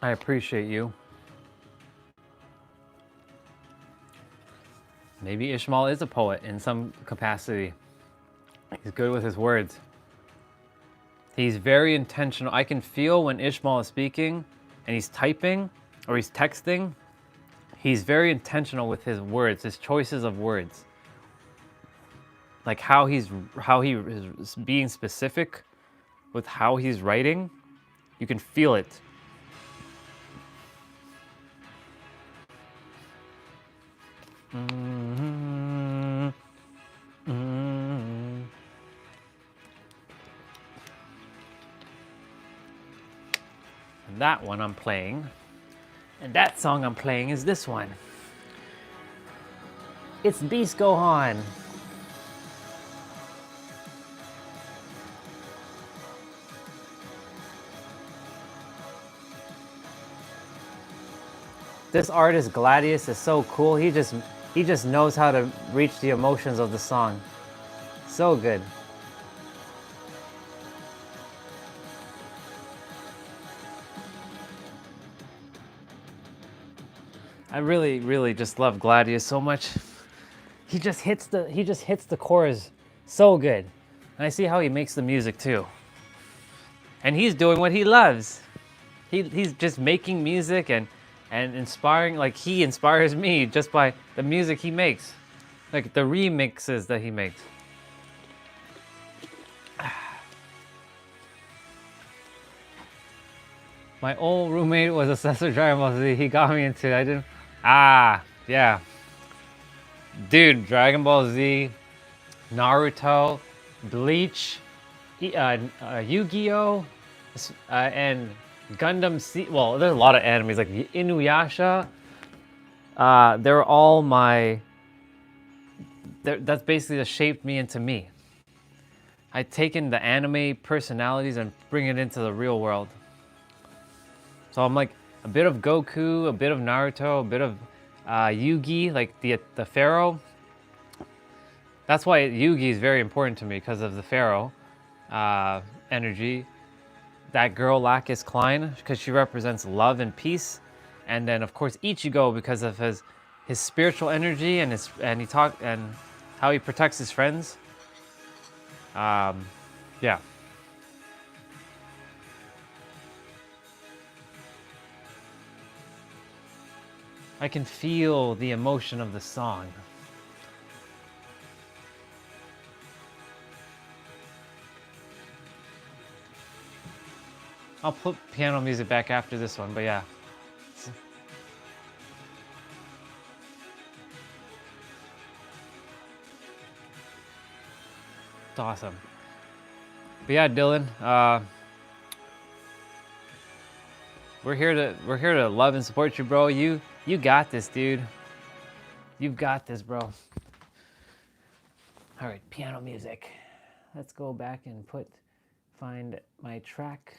S1: I appreciate you. Maybe Ishmael is a poet in some capacity. He's good with his words. He's very intentional. I can feel when Ishmael is speaking and he's typing or he's texting. He's very intentional with his words, his choices of words. Like how he is being specific with how he's writing. You can feel it. Mm-hmm. Mm-hmm. And that one I'm playing. And that song I'm playing is this one. It's Beast Gohan. This artist Gladius is so cool. He just knows how to reach the emotions of the song. So good. I really just love Gladius so much. He just hits the chorus so good. And I see how he makes the music too. And he's doing what he loves. He's just making music and inspiring, like he inspires me just by the music he makes. Like the remixes that he makes. My old roommate was obsessed with Dragon Ball Z. He got me into it. I didn't. Yeah. Dude, Dragon Ball Z, Naruto, Bleach, Yu-Gi-Oh, and Gundam C. Well, there's a lot of animes like Inuyasha. They're all my. That's basically that shaped me into me. I've taken the anime personalities and bring it into the real world. So I'm like a bit of Goku, a bit of Naruto, a bit of Yugi, like the Pharaoh. That's why Yugi is very important to me because of the Pharaoh energy. That girl Lacus Klein, because she represents love and peace, and then of course Ichigo because of his spiritual energy and how he protects his friends. Yeah. I can feel the emotion of the song. I'll put piano music back after this one, but yeah. It's awesome. But yeah, Dylan, we're here to love and support you, bro. You got this, dude. You've got this, bro. All right, piano music. Let's go back and find my track.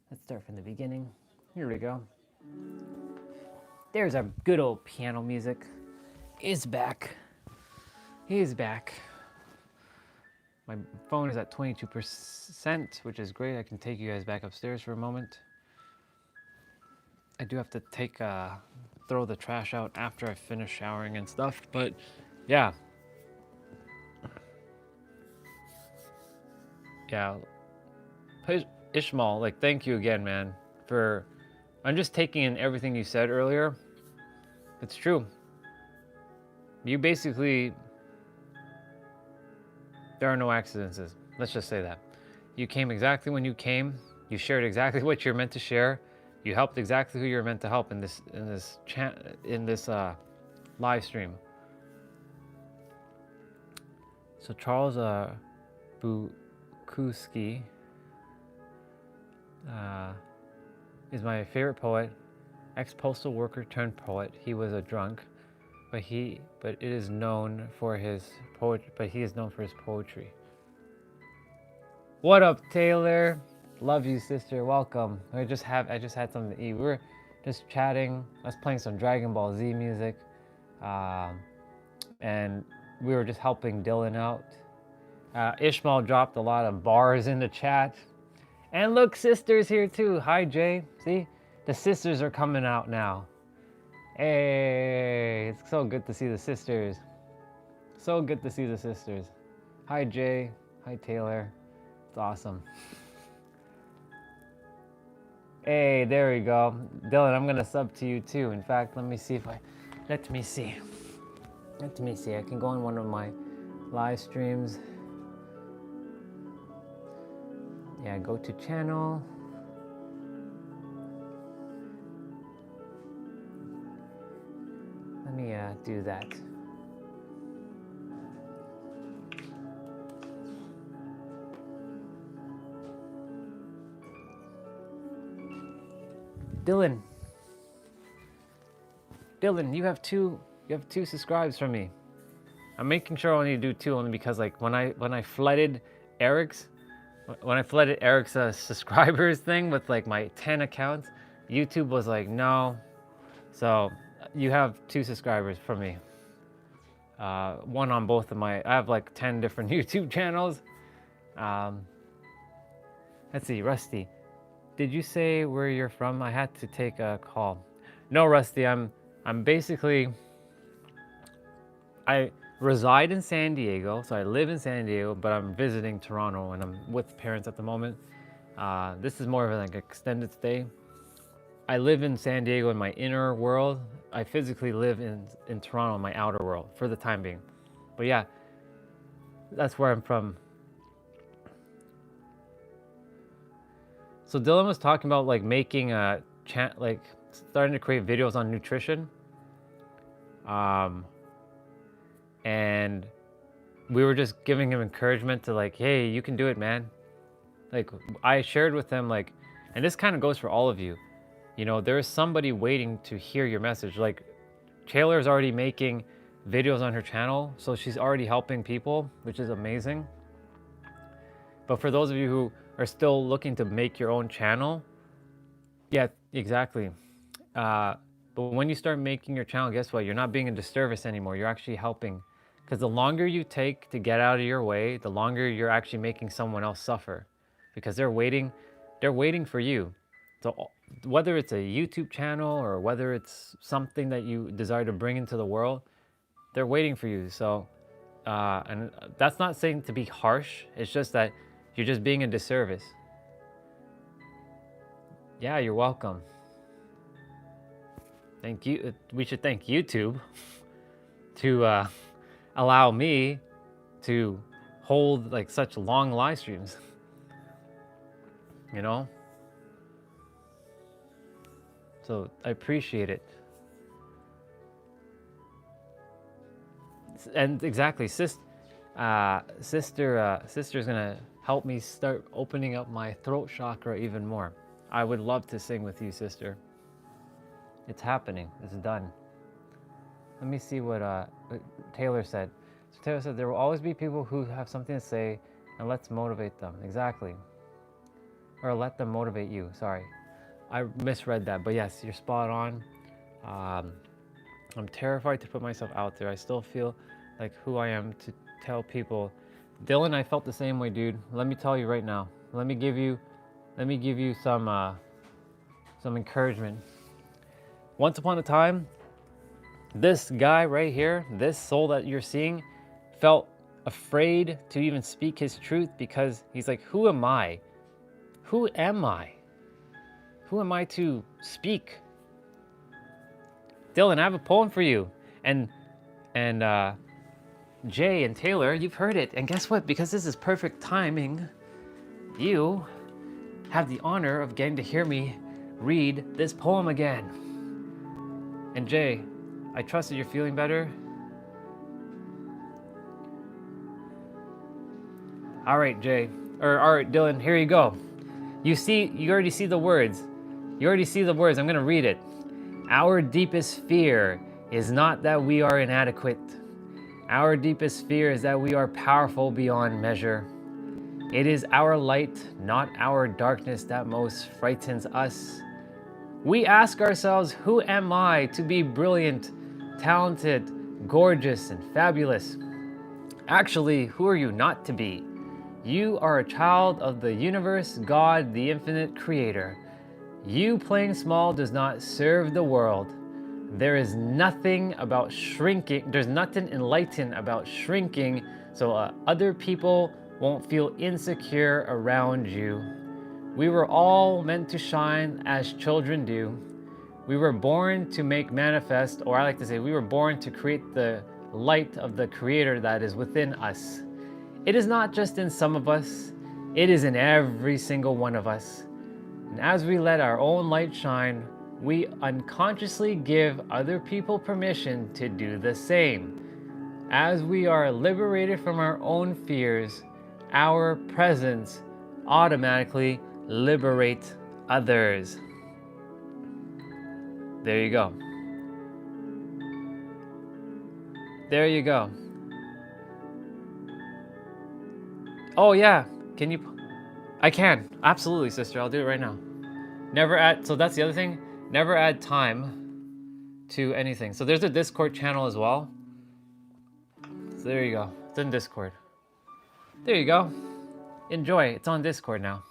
S1: Let's start from the beginning. Here we go. There's our good old piano music. He's back. My phone is at 22%, which is great. I can take you guys back upstairs for a moment. I do have to throw the trash out after I finish showering and stuff, but yeah. Yeah. Ishmael, like, thank you again, man, I'm just taking in everything you said earlier. It's true. You basically, there are no accidents. Let's just say that. You came exactly when you came. You shared exactly what you're meant to share. You helped exactly who you're meant to help in this live stream. So Charles
S2: Bukowski is my favorite poet, ex-postal worker turned poet. He was a drunk, but he is known for his poetry. What up, Taylor? Love you, sister. Welcome. I just had something to eat. We were just chatting. I was playing some Dragon Ball Z music, and we were just helping Dylan out. Ishmael dropped a lot of bars in the chat. And look, sister's here too. Hi, Jay. See? The sisters are coming out now. Hey, it's so good to see the sisters. So good to see the sisters. Hi, Jay. Hi, Taylor. It's awesome. Hey, there we go. Dylan, I'm gonna sub to you too. In fact, let me see. I can go on one of my live streams. Yeah, go to channel. Let me do that. Dylan, you have two subscribes from me. I'm making sure I only do 2 only because like when I flooded Eric's subscribers thing with like my 10 accounts, YouTube was like no. So you have 2 subscribers from me. One on both of I have like 10 different YouTube channels. Let's see, Rusty. Did you say where you're from? I had to take a call. No, Rusty, I'm basically, I reside in San Diego, so I live in San Diego, but I'm visiting Toronto and I'm with parents at the moment. This is more of like an extended stay. I live in San Diego in my inner world. I physically live in Toronto in my outer world for the time being. But yeah, that's where I'm from. So Dylan was talking about like making a like starting to create videos on nutrition. And we were just giving him encouragement to like, hey, you can do it, man. Like I shared with him like, and this kind of goes for all of you. You know, there's somebody waiting to hear your message. Like Taylor's already making videos on her channel, so she's already helping people, which is amazing. But for those of you who are still looking to make your own channel, yeah, exactly. But when you start making your channel, guess what? You're not being a disservice anymore. You're actually helping. Because the longer you take to get out of your way, the longer you're actually making someone else suffer. Because they're waiting for you. So whether it's a YouTube channel or whether it's something that you desire to bring into the world, they're waiting for you. So, and that's not saying to be harsh. It's just that you're just being a disservice. Yeah, you're welcome. Thank you. We should thank YouTube to allow me to hold like such long live streams. You know? So I appreciate it. And exactly, sister's gonna help me start opening up my throat chakra even more. I would love to sing with you, sister. It's happening. It's done. Let me see what Taylor said. So Taylor said, there will always be people who have something to say, and let's motivate them. Exactly. Or let them motivate you. Sorry. I misread that, but yes, you're spot on. I'm terrified to put myself out there. I still feel like who I am to tell people. Dylan, I felt the same way, dude. Let me tell you right now. Let me give you some encouragement. Once upon a time, this guy right here, this soul that you're seeing, felt afraid to even speak his truth because he's like, who am I? Who am I? Who am I to speak? Dylan, I have a poem for you. And Jay and Taylor, you've heard it. And guess what? Because this is perfect timing, you have the honor of getting to hear me read this poem again. And Jay, I trust that you're feeling better. All right, Jay, or all right, Dylan, here you go. You already see the words. You already see the words. I'm gonna read it. Our deepest fear is not that we are inadequate. Our deepest fear is that we are powerful beyond measure. It is our light, not our darkness, that most frightens us. We ask ourselves, who am I to be brilliant, talented, gorgeous, and fabulous? Actually, who are you not to be? You are a child of the universe, God, the infinite creator. You playing small does not serve the world. There is nothing about shrinking, there's nothing enlightened about shrinking so other people won't feel insecure around you. We were all meant to shine as children do. We were born to make manifest, or I like to say, we were born to create the light of the Creator that is within us. It is not just in some of us, it is in every single one of us. And as we let our own light shine, we unconsciously give other people permission to do the same. As we are liberated from our own fears, our presence automatically liberates others. There you go. There you go. Oh yeah, can you? I can, absolutely, sister, I'll do it right now. Never add, so that's the other thing, never add time to anything. So there's a Discord channel as well. So there you go, it's in Discord. There you go, enjoy, it's on Discord now.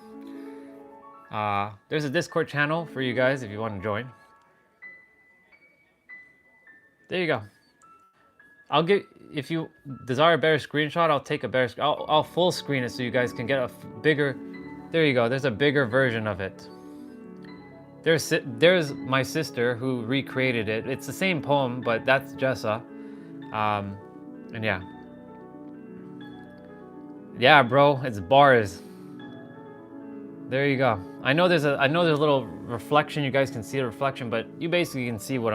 S2: There's a Discord channel for you guys if you want to join. There you go. I'll get, if you desire a better screenshot, I'll take a better, I'll full screen it so you guys can get a bigger, there you go, there's a bigger version of it. There's my sister who recreated it. It's the same poem, but that's Jessa. And yeah. Yeah, bro, it's bars. There you go. I know there's a little reflection, you guys can see the reflection, but you basically can see what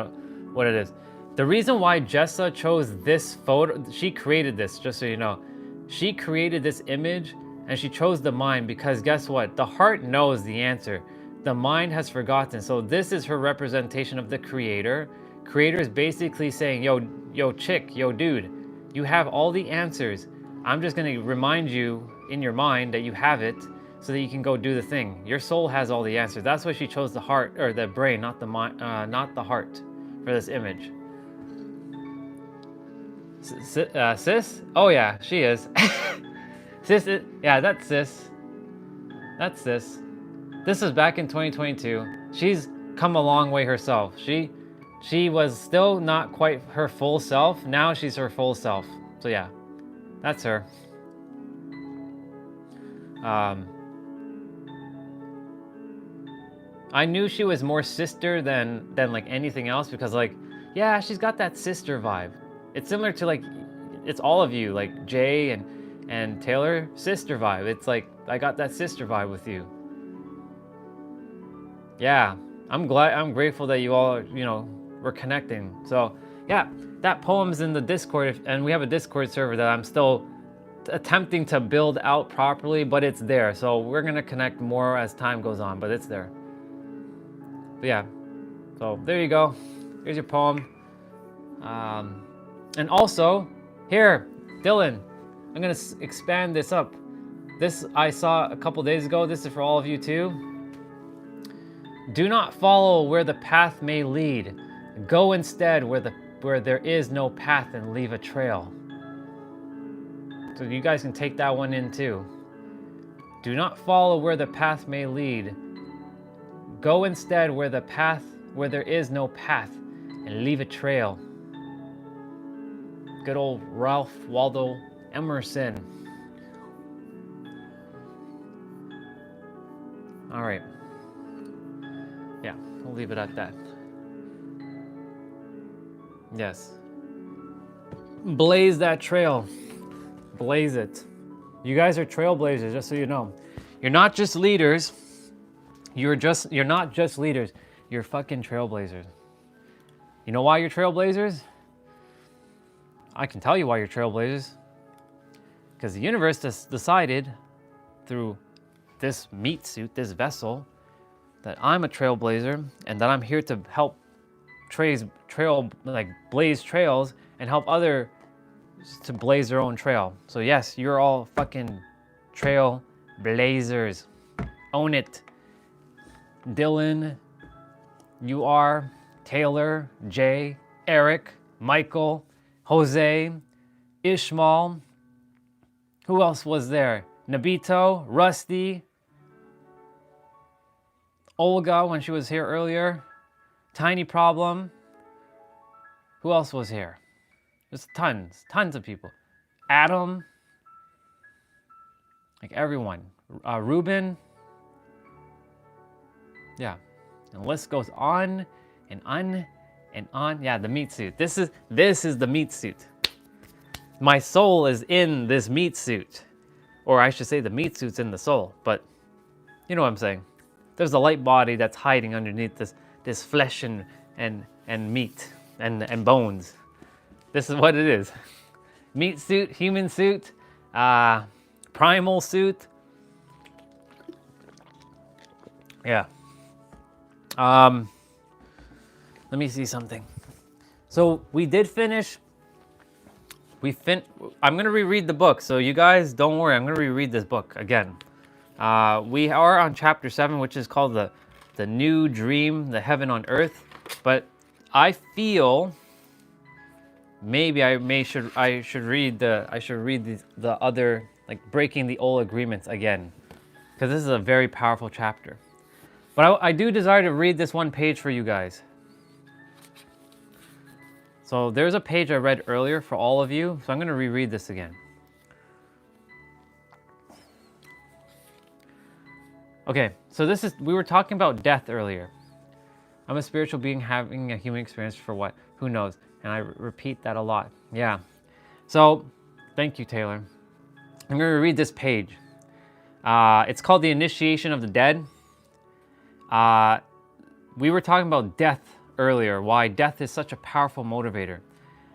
S2: it is. The reason why Jessa chose this photo, she created this, just so you know. She created this image and she chose the mind because guess what? The heart knows the answer. The mind has forgotten. So this is her representation of the creator. Creator is basically saying, yo chick, yo dude, you have all the answers. I'm just gonna remind you in your mind that you have it so that you can go do the thing. Your soul has all the answers. That's why she chose the heart, or the brain, not the mind, not the heart for this image. Sis? Oh yeah, she is. Sis, yeah, that's sis. That's sis. This was back in 2022. She's come a long way herself. She was still not quite her full self. Now she's her full self. So yeah, that's her. I knew she was more sister than like anything else because like, yeah, she's got that sister vibe. It's similar to like, it's all of you, like Jay and Taylor, sister vibe. It's like, I got that sister vibe with you. Yeah, I'm grateful that you all, we're connecting. So yeah, that poem's in the Discord, and we have a Discord server that I'm still attempting to build out properly, but it's there. So we're gonna connect more as time goes on, but it's there. But yeah, so there you go. Here's your poem. And also, here, Dylan, I'm gonna expand this up. This I saw a couple days ago. This is for all of you too. Do not follow where the path may lead. Go instead where there is no path and leave a trail. So you guys can take that one in too. Do not follow where the path may lead. Go instead where there is no path and leave a trail. Good old Ralph Waldo Emerson. All right. Yeah, we'll leave it at that. Yes. Blaze that trail. Blaze it. You guys are trailblazers, just so you know. You're not just leaders. You're not just leaders. You're fucking trailblazers. You know why you're trailblazers? I can tell you why you're trailblazers. Because the universe just decided through this meat suit, this vessel, that I'm a trailblazer and that I'm here to help blaze trails and help others to blaze their own trail. So yes, you're all fucking trail blazers. Own it. Dylan, you are, Taylor, Jay, Eric, Michael, Jose, Ishmael. Who else was there? Nabito, Rusty, Olga when she was here earlier, Tiny Problem. Who else was here? There's tons of people. Adam, like everyone. Ruben. Yeah, and the list goes on and on and on. Yeah, the meat suit. This is the meat suit. My soul is in this meat suit. Or I should say the meat suit's in the soul, but you know what I'm saying. There's a light body that's hiding underneath this flesh and meat and bones. This is what it is. Meat suit, human suit, primal suit. Yeah. Let me see something. So we did finish. I'm gonna reread the book, so you guys don't worry. I'm gonna reread this book again. We are on chapter 7, which is called the New Dream, the Heaven on Earth. But I feel maybe I should read the other, like, breaking the old agreements again, because this is a very powerful chapter. But I do desire to read this one page for you guys. So there's a page I read earlier for all of you, so I'm going to reread this again. Okay, so we were talking about death earlier. I'm a spiritual being having a human experience for what? Who knows? And I repeat that a lot. Yeah. So, thank you, Taylor. I'm going to read this page. It's called The Initiation of the Dead. We were talking about death earlier, why death is such a powerful motivator.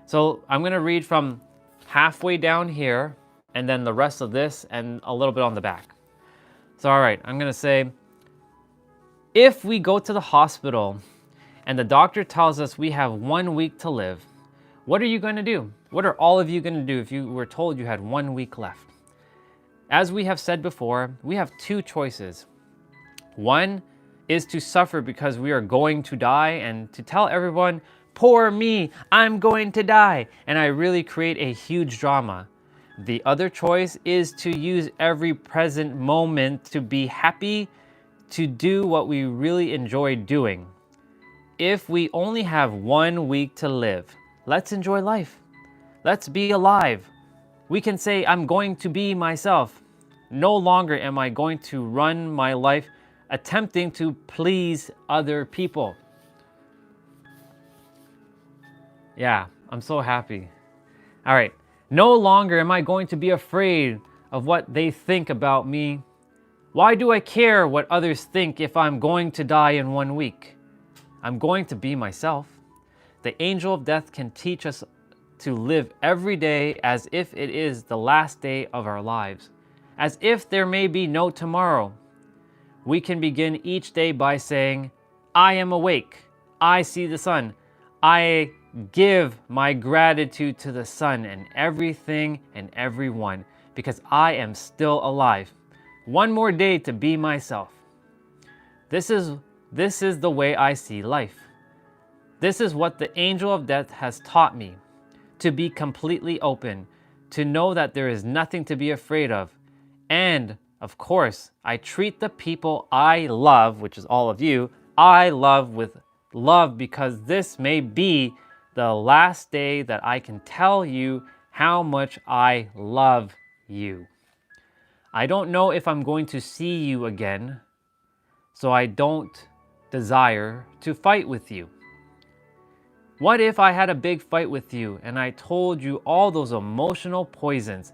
S2: So I'm going to read from halfway down here and then the rest of this and a little bit on the back. So, all right, I'm going to say, if we go to the hospital and the doctor tells us we have 1 week to live, what are you going to do? What are all of you going to do if you were told you had 1 week left? As we have said before, we have two choices. One is to suffer because we are going to die and to tell everyone, poor me, I'm going to die, and I really create a huge drama. The other choice is to use every present moment to be happy, to do what we really enjoy doing. If we only have 1 week to live, let's enjoy life. Let's be alive. We can say, I'm going to be myself. No longer am I going to run my life attempting to please other people. Yeah, I'm so happy. All right. No longer am I going to be afraid of what they think about me. Why do I care what others think if I'm going to die in 1 week? I'm going to be myself. The angel of death can teach us to live every day as if it is the last day of our lives, as if there may be no tomorrow. We can begin each day by saying, I am awake. I see the sun. I give my gratitude to the sun and everything and everyone because I am still alive. 1 more day to be myself. This is the way I see life. This is what the angel of death has taught me. To be completely open, to know that there is nothing to be afraid of. And, of course, I treat the people I love, which is all of you, I love with love because this may be the last day that I can tell you how much I love you. I don't know if I'm going to see you again, so I don't desire to fight with you. What if I had a big fight with you and I told you all those emotional poisons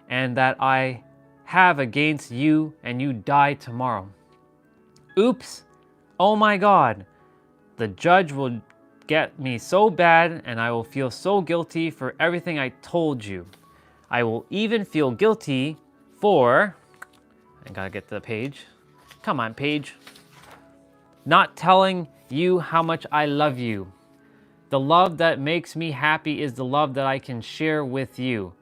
S2: and that I have against you and you die tomorrow? Oops, oh my God, the judge will get me so bad and I will feel so guilty for everything I told you. I will even feel guilty for, I gotta get to the page. Come on, page. Not telling you how much I love you. The love that makes me happy is the love that I can share with you.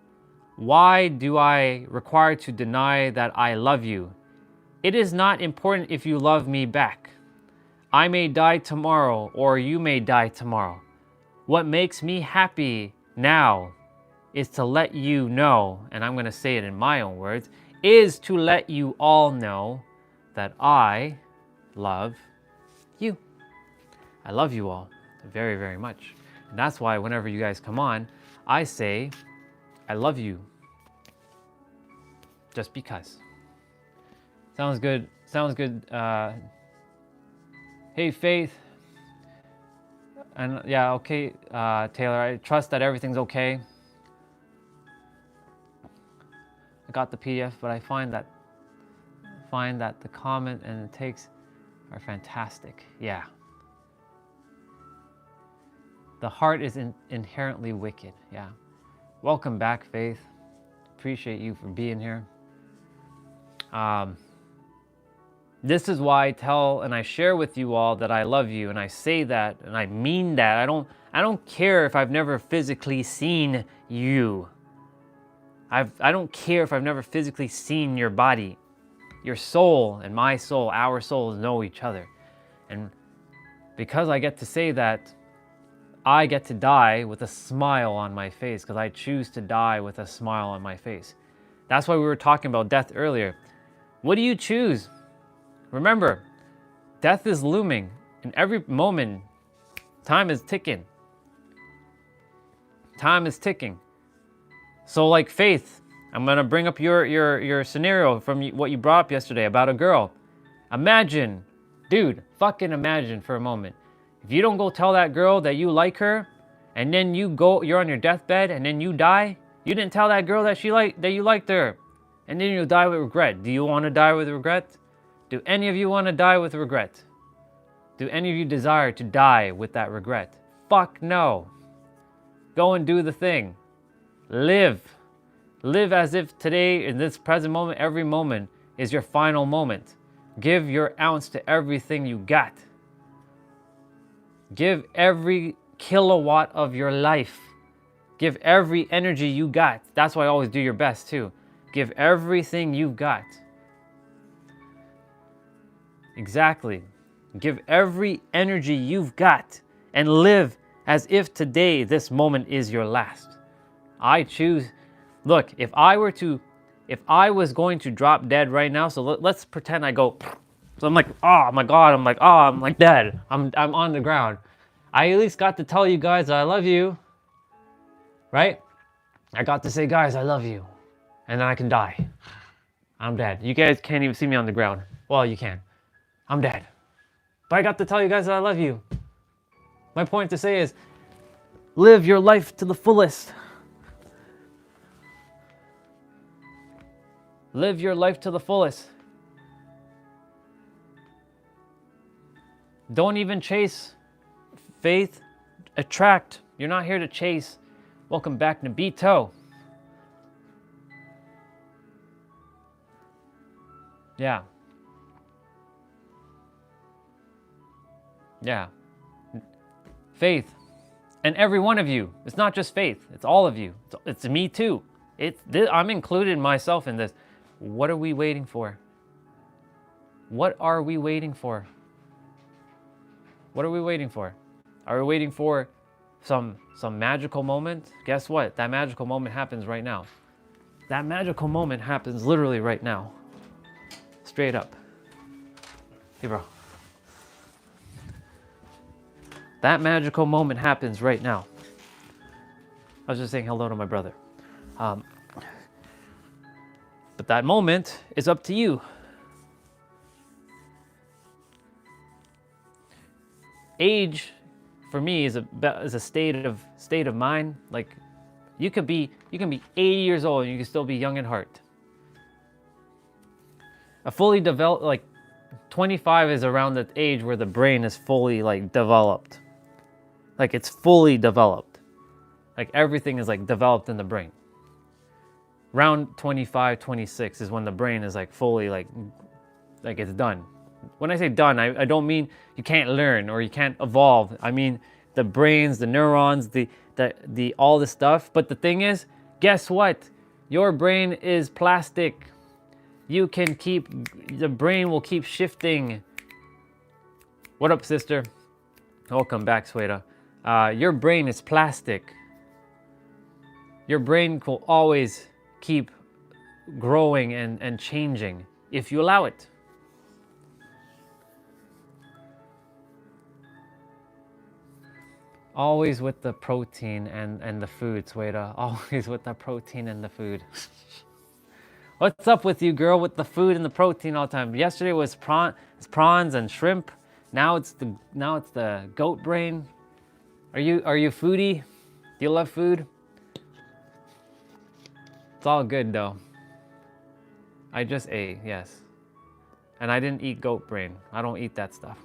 S2: Why do I require to deny that I love you? It is not important if you love me back. I may die tomorrow, or you may die tomorrow. What makes me happy now is to let you know, and I'm going to say it in my own words, is to let you all know that I love you. I love you all very, very much. And that's why whenever you guys come on, I say, I love you. Just because. Sounds good. Sounds good. Hey, Faith. And yeah, okay, Taylor, I trust that everything's okay. I got the PDF, but I find that the comment and the takes are fantastic. Yeah. The heart is inherently wicked. Yeah. Welcome back, Faith. Appreciate you for being here. This is why I tell and I share with you all that I love you, and I say that and I mean that. I don't care if I've never physically seen you. I don't care if I've never physically seen your body. Your soul and my soul, our souls know each other. And because I get to say that, I get to die with a smile on my face, because I choose to die with a smile on my face. That's why we were talking about death earlier. What do you choose? Remember, death is looming. In every moment, time is ticking. Time is ticking. So like Faith, I'm going to bring up your scenario from what you brought up yesterday about a girl. Imagine, dude, fucking imagine for a moment. If you don't go tell that girl that you like her, and then you're on your deathbed and then you die, you didn't tell that girl that you liked her, and then you die with regret. Do you want to die with regret? Do any of you want to die with regret? Do any of you desire to die with that regret? Fuck no. Go and do the thing. Live. Live as if today, in this present moment, every moment is your final moment. Give your ounce to everything you got. Give every kilowatt of your life. Give every energy you got. That's why I always do your best too. Give everything you've got. Exactly. Give every energy you've got and live as if today, this moment is your last. I choose. Look, if I was going to drop dead right now, so let's pretend I go, so I'm like, oh my God, I'm like dead. I'm on the ground. I at least got to tell you guys that I love you, right? I got to say, guys, I love you. And then I can die. I'm dead. You guys can't even see me on the ground. Well, you can. I'm dead. But I got to tell you guys that I love you. My point to say is, live your life to the fullest. Live your life to the fullest. Don't even chase. Faith, attract. You're not here to chase. Welcome back, Nabito. Yeah. Yeah. Faith. And every one of you. It's not just Faith. It's all of you. It's me too. I'm included myself in this. What are we waiting for? What are we waiting for? What are we waiting for? Are we waiting for some magical moment? Guess what? That magical moment happens right now. That magical moment happens literally right now. Straight up. Hey, bro. That magical moment happens right now. I was just saying hello to my brother. But that moment is up to you. Age, for me, is a state of mind. Like, you can be 80 years old and you can still be young at heart. A fully developed, like 25 is around the age where the brain is fully developed. Like, it's fully developed. Like, everything is developed in the brain.
S1: Around 25, 26 is when the brain is like fully like it's done. When I say done, I don't mean you can't learn or you can't evolve. I mean the brains, the neurons, the all this stuff. But the thing is, guess what? Your brain is plastic. You can keep, the brain will keep shifting. What up, sister? Welcome back, Sweta. Your brain is plastic. Your brain will always keep growing and changing if you allow it. Always with the protein and the food, Sweta. Always with the protein and the food. What's up with you, girl, with the food and the protein all the time? Yesterday was prawns and shrimp. Now it's the goat brain. Are you foodie? Do you love food? It's all good though. I just ate, yes. And I didn't eat goat brain. I don't eat that stuff.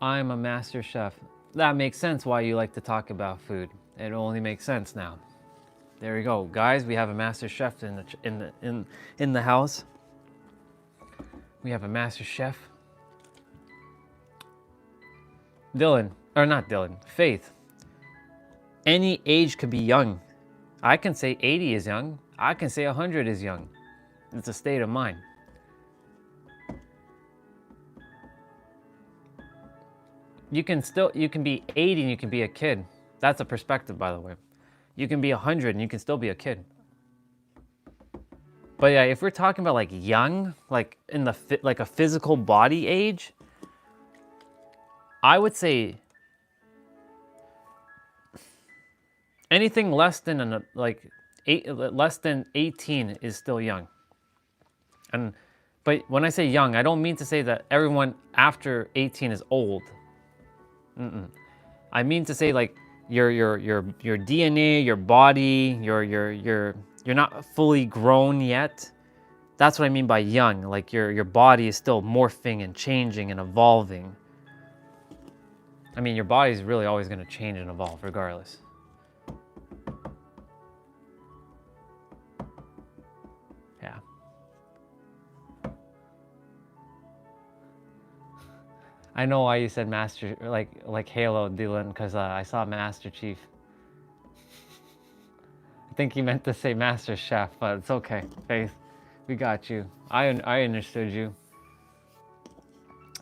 S1: I'm a master chef. That makes sense why you like to talk about food. It only makes sense now. There we go, guys. We have a master chef in the house. We have a master chef. Dylan, or not Dylan, Faith. Any age could be young. I can say 80 is young. I can say 100 is young. It's a state of mind. You can be 80 and you can be a kid. That's a perspective, by the way. You can be 100 and you can still be a kid. But yeah, if we're talking about like young, like in the like a physical body age, I would say anything less than less than 18 is still young. But when I say young, I don't mean to say that everyone after 18 is old. I mean to say like your DNA, your body, you're not fully grown yet. That's what I mean by young. Like your body is still morphing and changing and evolving. I mean, your body is really always going to change and evolve regardless. Yeah. I know why you said Master, like Halo, Dylan, because I saw Master Chief. I think he meant to say Master Chef, but it's okay. Faith, we got you. I understood you.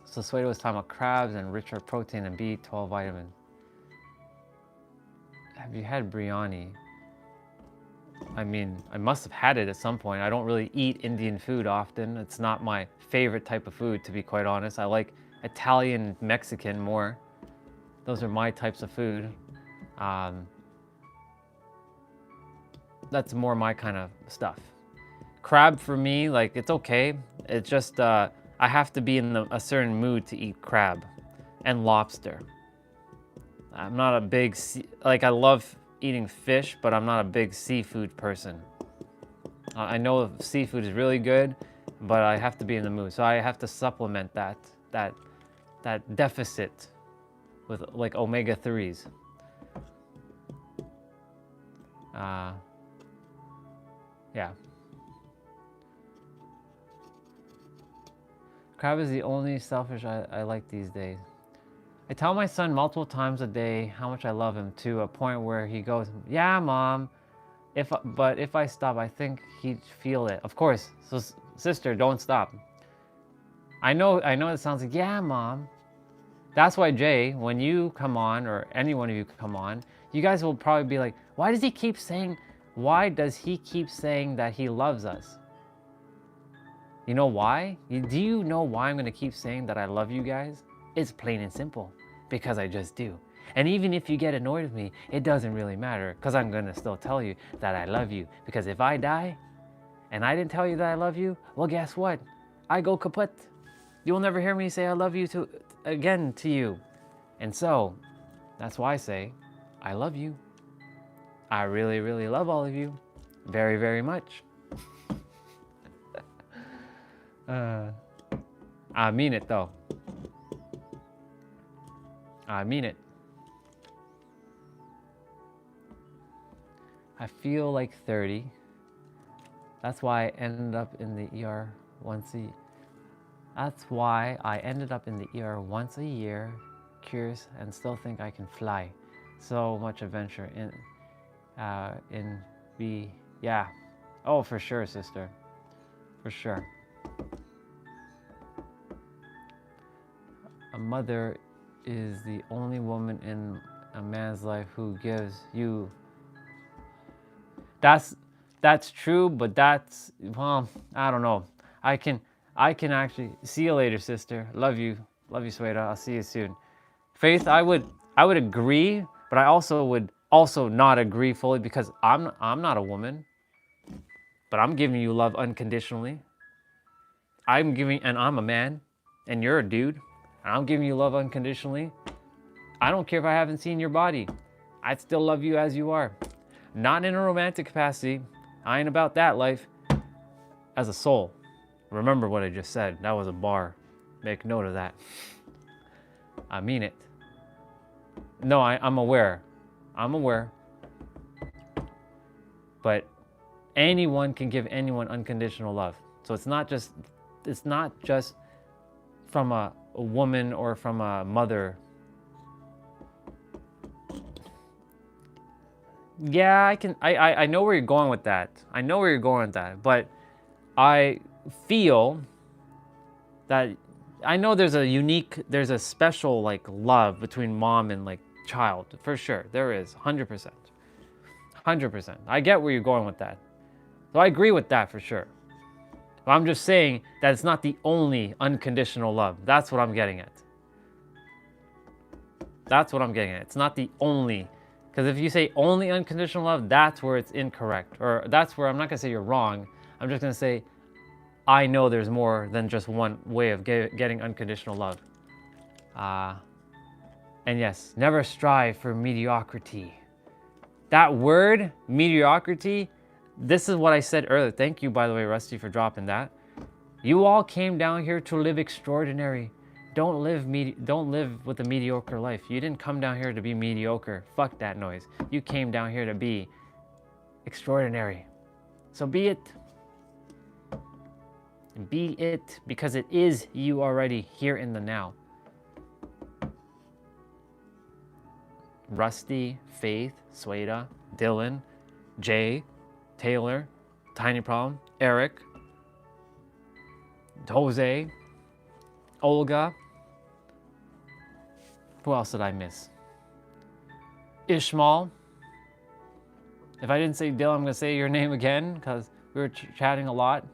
S1: So Sweta was talking about crabs and richer protein and B12 vitamins. Have you had biryani? I mean, I must have had it at some point. I don't really eat Indian food often. It's not my favorite type of food, to be quite honest. I like Italian, Mexican more. Those are my types of food. That's more my kind of stuff. Crab for me, like it's okay. It's just I have to be in a certain mood to eat crab and lobster. I'm not a big I love eating fish, but I'm not a big seafood person. I know seafood is really good, but I have to be in the mood. So I have to supplement that deficit with like omega-3s. Yeah. Crab is the only shellfish I like these days. I tell my son multiple times a day how much I love him, to a point where he goes, "Yeah, Mom. But if I stop, I think he'd feel it." Of course. So sister, don't stop. I know it sounds like, "Yeah, Mom." That's why, Jay, when you come on, or any one of you come on, you guys will probably be like, why does he keep saying that he loves us? You know why? Do you know why I'm going to keep saying that I love you guys? It's plain and simple. Because I just do. And even if you get annoyed with me, it doesn't really matter, because I'm going to still tell you that I love you. Because if I die and I didn't tell you that I love you, well, guess what? I go kaput. You'll never hear me say I love you again to you. And so, that's why I say, I love you. I really, really love all of you. Very, very much. I mean it though. I mean it. I feel like 30. That's why I ended up in the ER once a year, curious and still think I can fly. So much adventure yeah. Oh, for sure, sister. For sure. A mother is the only woman in a man's life who gives you. That's true, but well, I don't know. I can actually see you later, sister. Love you, Sweda. I'll see you soon. Faith, I would agree, but I also would not agree fully because I'm not a woman, but I'm giving you love unconditionally. And I'm a man, and you're a dude, and I'm giving you love unconditionally. I don't care if I haven't seen your body. I'd still love you as you are. Not in a romantic capacity. I ain't about that life. As a soul. Remember what I just said. That was a bar. Make note of that. I mean it. No, I'm aware. I'm aware. But anyone can give anyone unconditional love. So it's not just from a woman or from a mother. Yeah, I know where you're going with that. But I feel that I know there's a special like love between mom and like child, for sure. There is, 100%. 100%. I get where you're going with that. So I agree with that for sure. But I'm just saying that it's not the only unconditional love. That's what I'm getting at. It's not the only. Because if you say only unconditional love, that's where it's incorrect. Or that's where I'm not going to say you're wrong. I'm just going to say I know there's more than just one way of getting unconditional love. And yes, never strive for mediocrity. That word, mediocrity, this is what I said earlier. Thank you, by the way, Rusty, for dropping that. You all came down here to live extraordinary. Don't live with a mediocre life. You didn't come down here to be mediocre. Fuck that noise. You came down here to be extraordinary. So be it. Be it, because it is you already here in the now. Rusty, Faith, Sweda, Dylan, Jay, Taylor, Tiny Problem, Eric, Jose, Olga. Who else did I miss? Ishmael. If I didn't say Dylan, I'm going to say your name again because we were chatting a lot.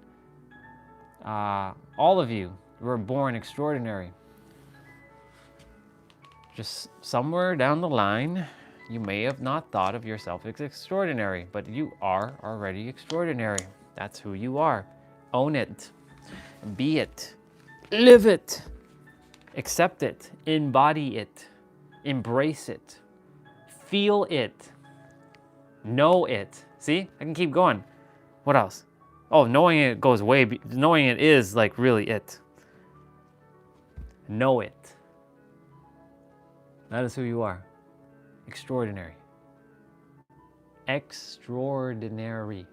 S1: All of you were born extraordinary. Just somewhere down the line, you may have not thought of yourself as extraordinary, but you are already extraordinary. That's who you are. Own it. Be it. Live it. Accept it. Embody it. Embrace it. Feel it. Know it. See? I can keep going. What else? Oh, knowing it goes knowing it is like really it. Know it. That is who you are. Extraordinary. Extraordinary.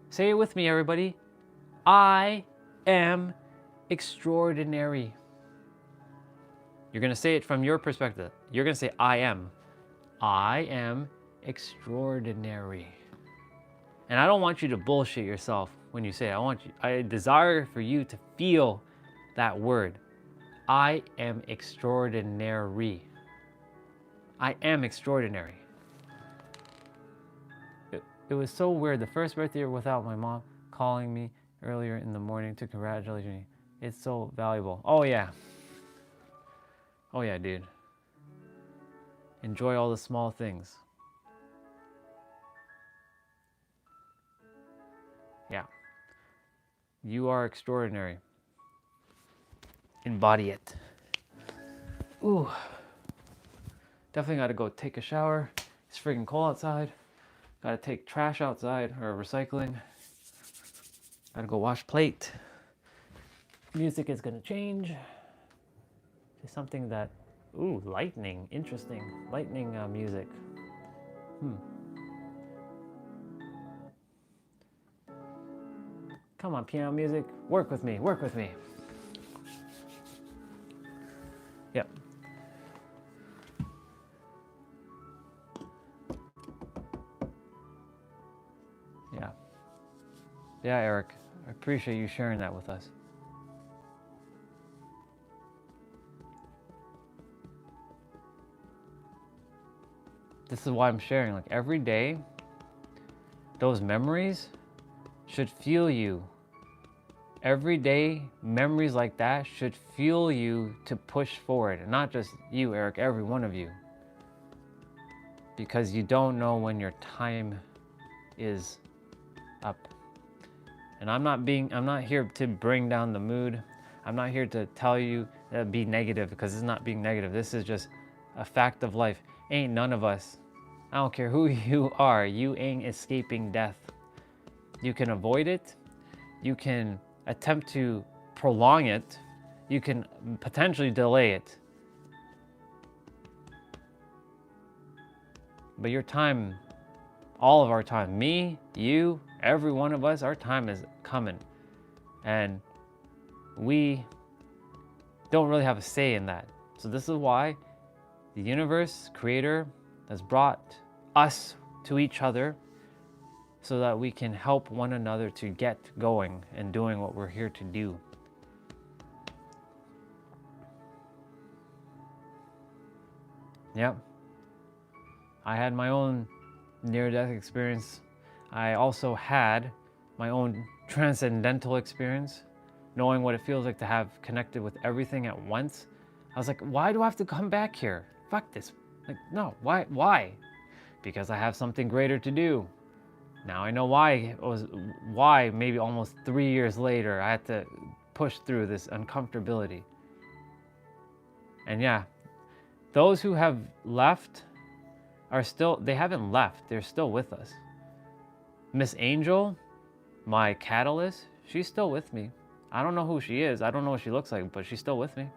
S1: Say it with me, everybody. I am extraordinary. You're going to say it from your perspective. You're going to say, I am. I am extraordinary. And I don't want you to bullshit yourself when you say it. I desire for you to feel that word. I am extraordinary. I am extraordinary. It was so weird. The first birthday without my mom calling me earlier in the morning to congratulate me. It's so valuable. Oh yeah. Oh yeah, dude. Enjoy all the small things. Yeah. You are extraordinary. Embody it. Ooh. Definitely gotta go take a shower. It's freaking cold outside. Gotta take trash outside or recycling. Gotta go wash plate. Music is gonna change to something that Ooh, lightning. Interesting. Lightning music. Come on, piano music. Work with me. Work with me. Yep. Yeah. Yeah, Eric. I appreciate you sharing that with us. This is why I'm sharing. Like every day, those memories should fuel you. Every day, memories like that should fuel you to push forward. And not just you, Eric, every one of you. Because you don't know when your time is up. And I'm not here to bring down the mood. I'm not here to tell you be negative, because it's not being negative. This is just a fact of life. Ain't none of us, I don't care who you are, you ain't escaping death. You can avoid it. You can attempt to prolong it. You can potentially delay it. But your time, all of our time, me, you, every one of us, our time is coming. And we don't really have a say in that. So this is why the universe, creator, has brought us to each other so that we can help one another to get going and doing what we're here to do. Yep. I had my own near-death experience. I also had my own transcendental experience, knowing what it feels like to have connected with everything at once. I was like, why do I have to come back here? Fuck this. Like, no, why? Because I have something greater to do. Now I know why maybe almost 3 years later, I had to push through this uncomfortability. And yeah, those who have left they haven't left, they're still with us. Miss Angel, my catalyst, she's still with me. I don't know who she is, I don't know what she looks like, but she's still with me.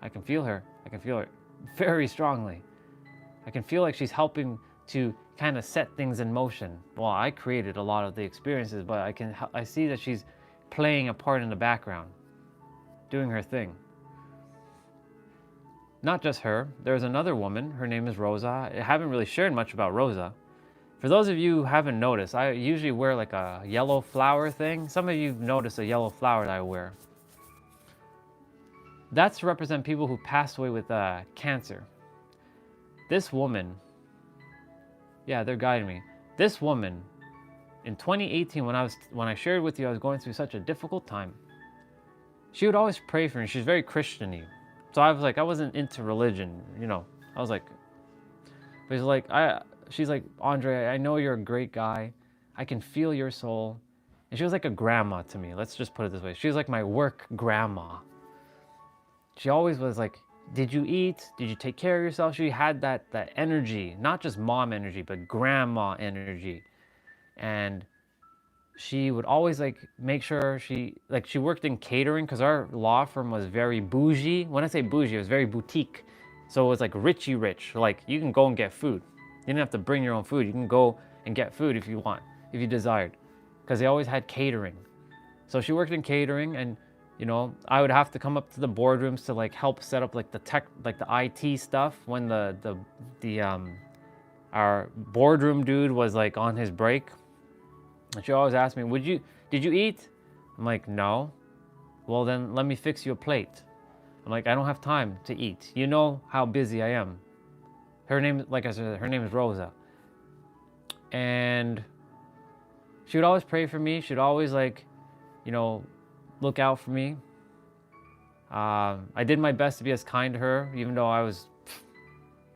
S1: I can feel her very strongly. I can feel like she's helping to kind of set things in motion. Well, I created a lot of the experiences, but I see that she's playing a part in the background, doing her thing. Not just her, there's another woman, her name is Rosa. I haven't really shared much about Rosa. For those of you who haven't noticed, I usually wear like a yellow flower thing. Some of you notice a yellow flower that I wear. That's to represent people who passed away with cancer. This woman, yeah, they're guiding me. This woman, in 2018, when I shared with you I was going through such a difficult time, she would always pray for me. She's very Christian-y. So I was like, I wasn't into religion, you know. I was like, but she's like, Andre, I know you're a great guy. I can feel your soul. And she was like a grandma to me. Let's just put it this way. She was like my work grandma. She always was like, did you eat? Did you take care of yourself? She had that energy, not just mom energy, but grandma energy. And she would always like make sure she worked in catering, because our law firm was very bougie. When I say bougie, it was very boutique. So it was like richy rich. Like you can go and get food. You didn't have to bring your own food. You can go and get food if you want, if you desired. Because they always had catering. So she worked in catering, and you know, I would have to come up to the boardrooms to like help set up like the tech, like the IT stuff when our boardroom dude was like on his break. And she always asked me, did you eat? I'm like, no. Well, then let me fix you a plate. I'm like, I don't have time to eat. You know how busy I am. Her name, like I said, her name is Rosa. And she would always pray for me. She'd always like, you know, look out for me. I did my best to be as kind to her, even though I was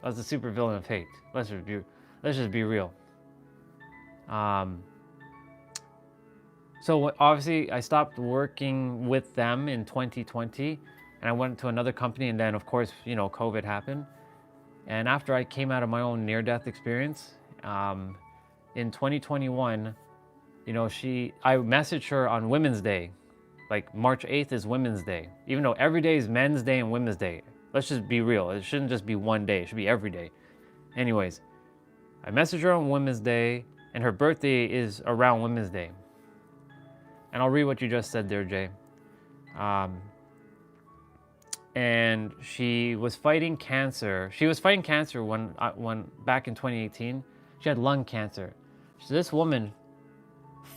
S1: the super villain of hate. Let's just be real. So obviously I stopped working with them in 2020, and I went to another company, and then of course, you know, COVID happened. And after I came out of my own near-death experience, in 2021, you know, I messaged her on Women's Day. Like March 8th is Women's Day. Even though every day is Men's Day and Women's Day.
S2: Let's just be real. It shouldn't just be one day. It should be every day. Anyways, I messaged her on Women's Day, and her birthday is around Women's Day. And I'll read what you just said there, Jay. And she was fighting cancer. She was fighting cancer when back in 2018. She had lung cancer. So this woman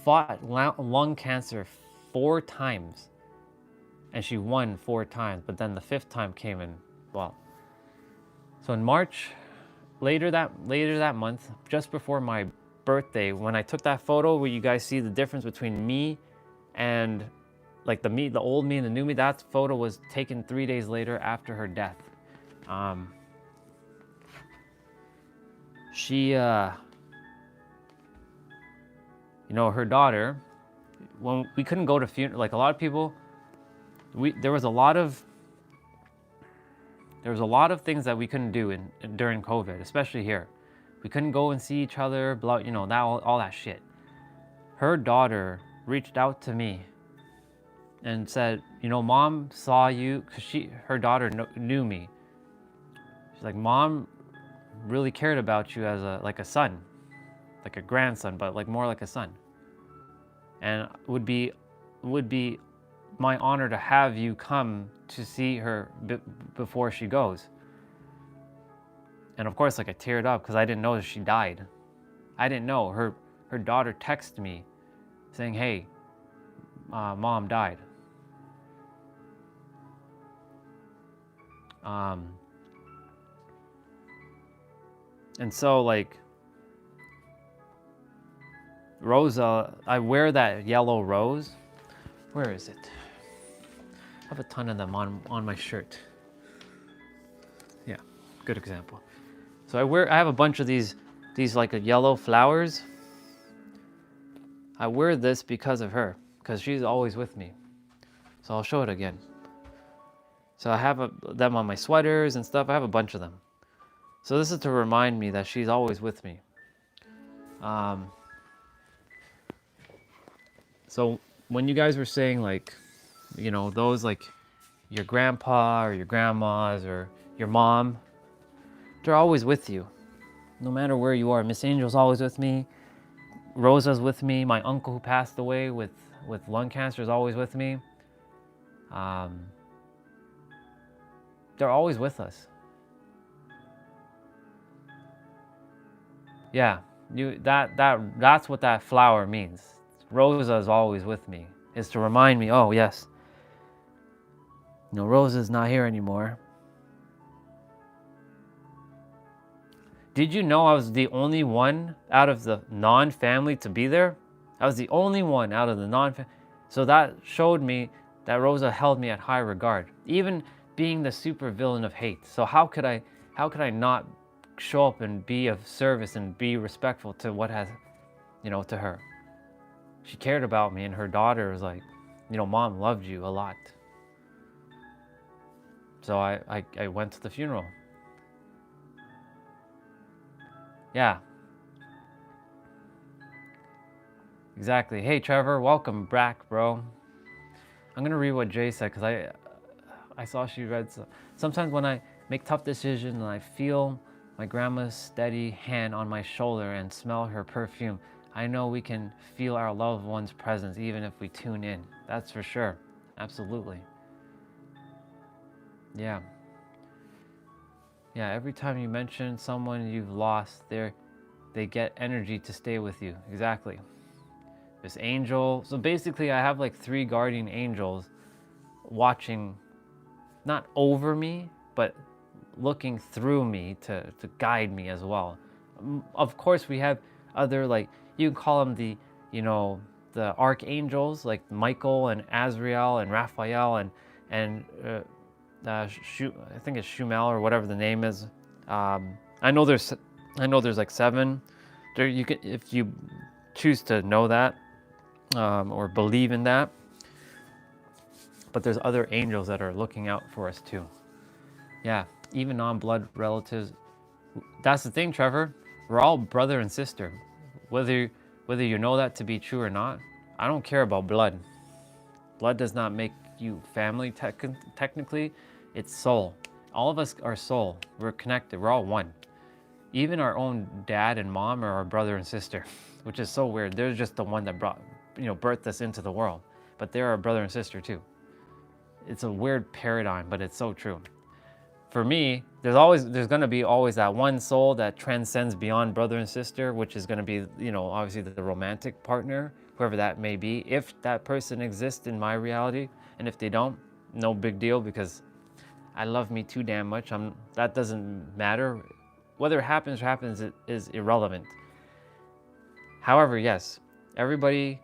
S2: fought lung cancer 4 times, and she won 4 times. But then the 5th time came in. Well, so in March, later that month, just before my birthday, when I took that photo where you guys see the difference between me and like the old me and the new me, that photo was taken 3 days later after her death. She, her daughter, when we couldn't go to funeral, like a lot of people, there was a lot of things that we couldn't do during COVID, especially here. We couldn't go and see each other, all that shit. Her daughter reached out to me and said, Mom saw you, because her daughter knew me. She's like, Mom really cared about you as a son, like a grandson, but like more like a son. And it would be my honor to have you come to see her before she goes. And of course, like I teared up because I didn't know that she died. I didn't know. Her daughter texted me saying, hey, Mom died. And so like Rosa, I wear that yellow rose. Where is it? I have a ton of them on my shirt. Yeah, good example. So I have a bunch of these like yellow flowers. I wear this because of her, because she's always with me. So I'll show it again. So I have them on my sweaters and stuff. I have a bunch of them. So this is to remind me that she's always with me. So when you guys were saying like, those like your grandpa or your grandmas or your mom, they're always with you. No matter where you are. Miss Angel's always with me. Rosa's with me. My uncle who passed away with lung cancer is always with me. They're always with us. Yeah, that's what that flower means. Rosa is always with me. Is to remind me, oh yes, Rosa's not here anymore. Did you know I was the only one out of the non-family to be there? I was the only one out of the non-family. So that showed me that Rosa held me at high regard, even being the super villain of hate. So how could I not show up and be of service and be respectful to what has, to her? She cared about me, and her daughter was like, Mom loved you a lot. So I went to the funeral. Yeah. Exactly. Hey, Trevor, welcome back, bro. I'm going to read what Jay said because I saw she read. Sometimes when I make tough decisions and I feel my grandma's steady hand on my shoulder and smell her perfume, I know we can feel our loved one's presence even if we tune in. That's for sure. Absolutely. Yeah. Yeah, every time you mention someone you've lost, they get energy to stay with you. Exactly. This angel. So basically I have like 3 guardian angels watching, not over me, but looking through me to guide me as well. Of course we have other, like, you can call them the archangels, like Michael and Azrael and Raphael and I think it's Shumel or whatever the name is. I know there's like 7. There you can, if you choose to know that or believe in that. But there's other angels that are looking out for us too. Yeah, even non-blood relatives. That's the thing, Trevor. We're all brother and sister. Whether you know that to be true or not, I don't care about blood. Blood does not make you family technically. It's soul.
S1: All of us are soul. We're connected. We're all one. Even our own dad and mom are our brother and sister, which is so weird. They're just the one that brought, birthed us into the world, but they're our brother and sister too. It's a weird paradigm, but it's so true. For me, there's going to be always that one soul that transcends beyond brother and sister, which is going to be, obviously the romantic partner, whoever that may be. If that person exists in my reality, and if they don't, no big deal, because I love me too damn much. That doesn't matter. Whether it happens or happens is irrelevant. However, yes, everybody,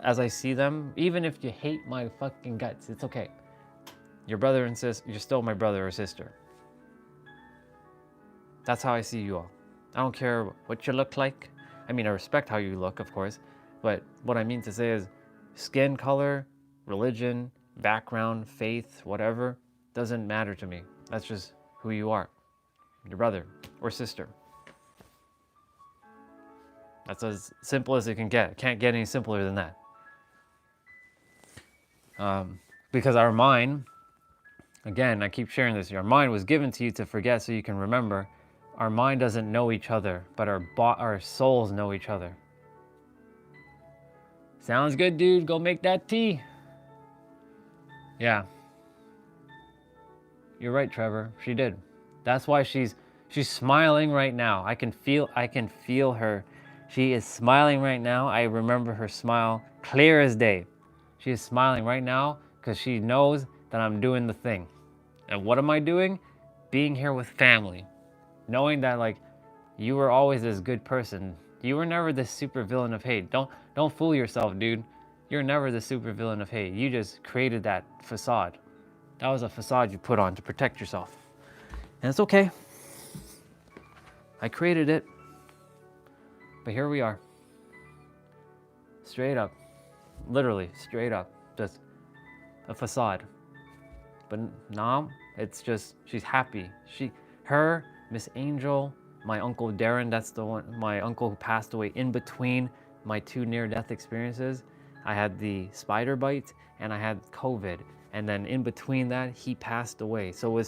S1: as I see them, even if you hate my fucking guts, it's okay. Your brother and sister, you're still my brother or sister. That's how I see you all. I don't care what you look like. I mean, I respect how you look, of course, but what I mean to say is skin color, religion, background, faith, whatever, doesn't matter to me. That's just who you are. Your brother or sister. That's as simple as it can get. Can't get any simpler than that. Because our mind, again, I keep sharing this, our mind was given to you to forget so you can remember. Our mind doesn't know each other, but our souls know each other. Sounds good, dude. Go make that tea. Yeah. You're right, Trevor. She did. That's why she's smiling right now. I can feel her. She is smiling right now. I remember her smile clear as day. She is smiling right now because she knows that I'm doing the thing. And what am I doing? Being here with family. Knowing that, like, you were always this good person. You were never the super villain of hate. Don't fool yourself, dude. You're never the super villain of hate. You just created that facade. That was a facade you put on to protect yourself. And it's okay. I created it. But here we are. Straight up. Literally, straight up. Just a facade. But now, it's just, she's happy. Her, Miss Angel, my Uncle Darren, that's the one, my uncle who passed away in between my two near-death experiences. I had the spider bite and I had COVID. And then in between that, he passed away. So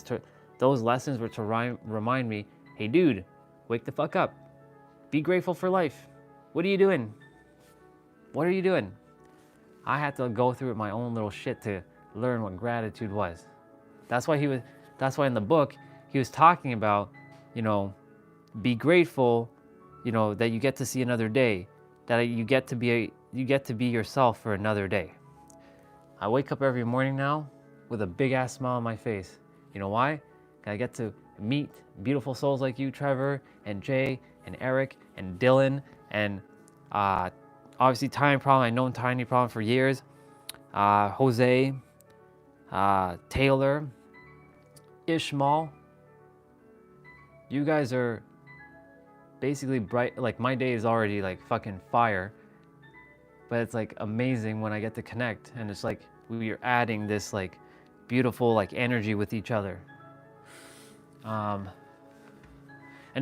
S1: those lessons were to remind me, hey dude, wake the fuck up. Be grateful for life. What are you doing? What are you doing? I had to go through my own little shit to learn what gratitude was. That's why in the book, he was talking about, be grateful, that you get to see another day, that you get to be yourself for another day. I wake up every morning now with a big ass smile on my face. You know why? I get to meet beautiful souls like you, Trevor, and Jay, and Eric, and Dylan, and obviously Tiny Problem. I've known Tiny Problem for years. Jose, Taylor, Ishmael. You guys are basically bright. Like, my day is already like fucking fire. But it's like amazing when I get to connect, and it's like we are adding this like beautiful like energy with each other. And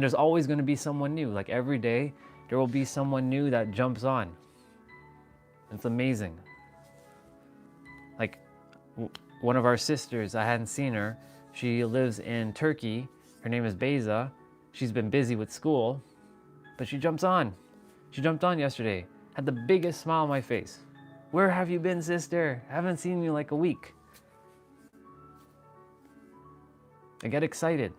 S1: there's always going to be someone new. Like, every day there will be someone new that jumps on. It's amazing. Like, one of our sisters, I hadn't seen her. She lives in Turkey. Her name is Beza. She's been busy with school, but she jumps on. She jumped on yesterday. Had the biggest smile on my face. Where have you been, sister? I haven't seen you like a week. I get excited.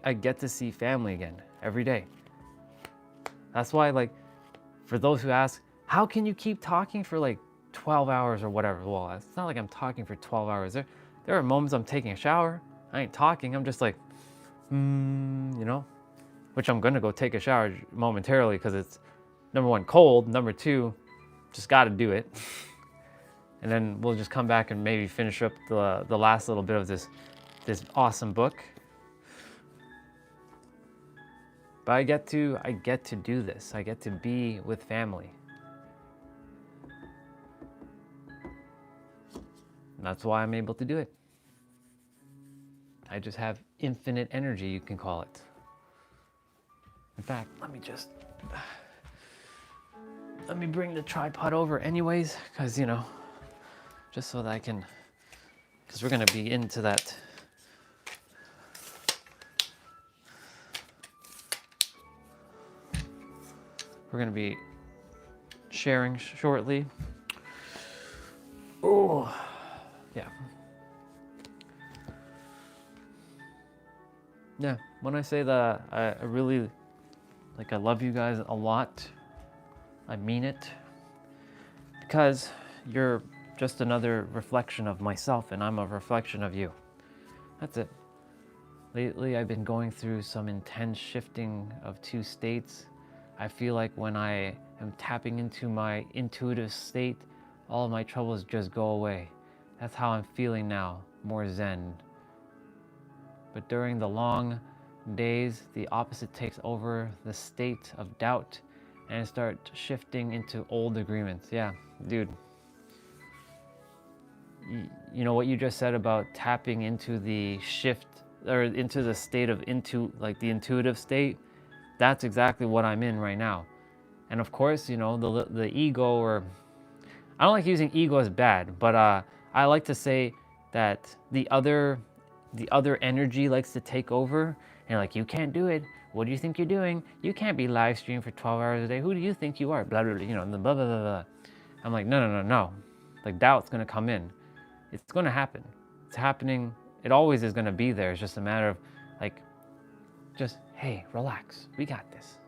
S1: I get to see family again every day. That's why, like, for those who ask, how can you keep talking for like 12 hours or whatever? Well, it's not like I'm talking for 12 hours. There are moments I'm taking a shower. I ain't talking. I'm just like, which I'm going to go take a shower momentarily because it's, number one, cold. Number two, just got to do it. And then we'll just come back and maybe finish up the last little bit of this awesome book. But I get to do this. I get to be with family. And that's why I'm able to do it. I just have infinite energy, you can call it. In fact, let me bring the tripod over anyways, because, just so that I can, because we're going to be into that we're going to be sharing shortly. Oh, yeah. Yeah, when I say that I really, like, I love you guys a lot, I mean it. Because you're just another reflection of myself, and I'm a reflection of you. That's it. Lately, I've been going through some intense shifting of two states. I feel like when I am tapping into my intuitive state, all of my troubles just go away. That's how I'm feeling now, more zen. But during the long days, the opposite takes over, the state of doubt, and I start shifting into old agreements. Yeah, dude. You know what you just said about tapping into the shift, or into the state of like the intuitive state? That's exactly what I'm in right now. And of course, you know, the ego, or I don't like using ego as bad, but I like to say that the other energy likes to take over, and like, you can't do it. What do you think you're doing? You can't be live streaming for 12 hours a day. Who do you think you are? Blah, blah, blah, you know, blah, blah, blah, blah. I'm like, no. Like, doubt's gonna come in. It's gonna happen. It's happening. It always is gonna be there. It's just a matter of, like, just, hey, relax. We got this.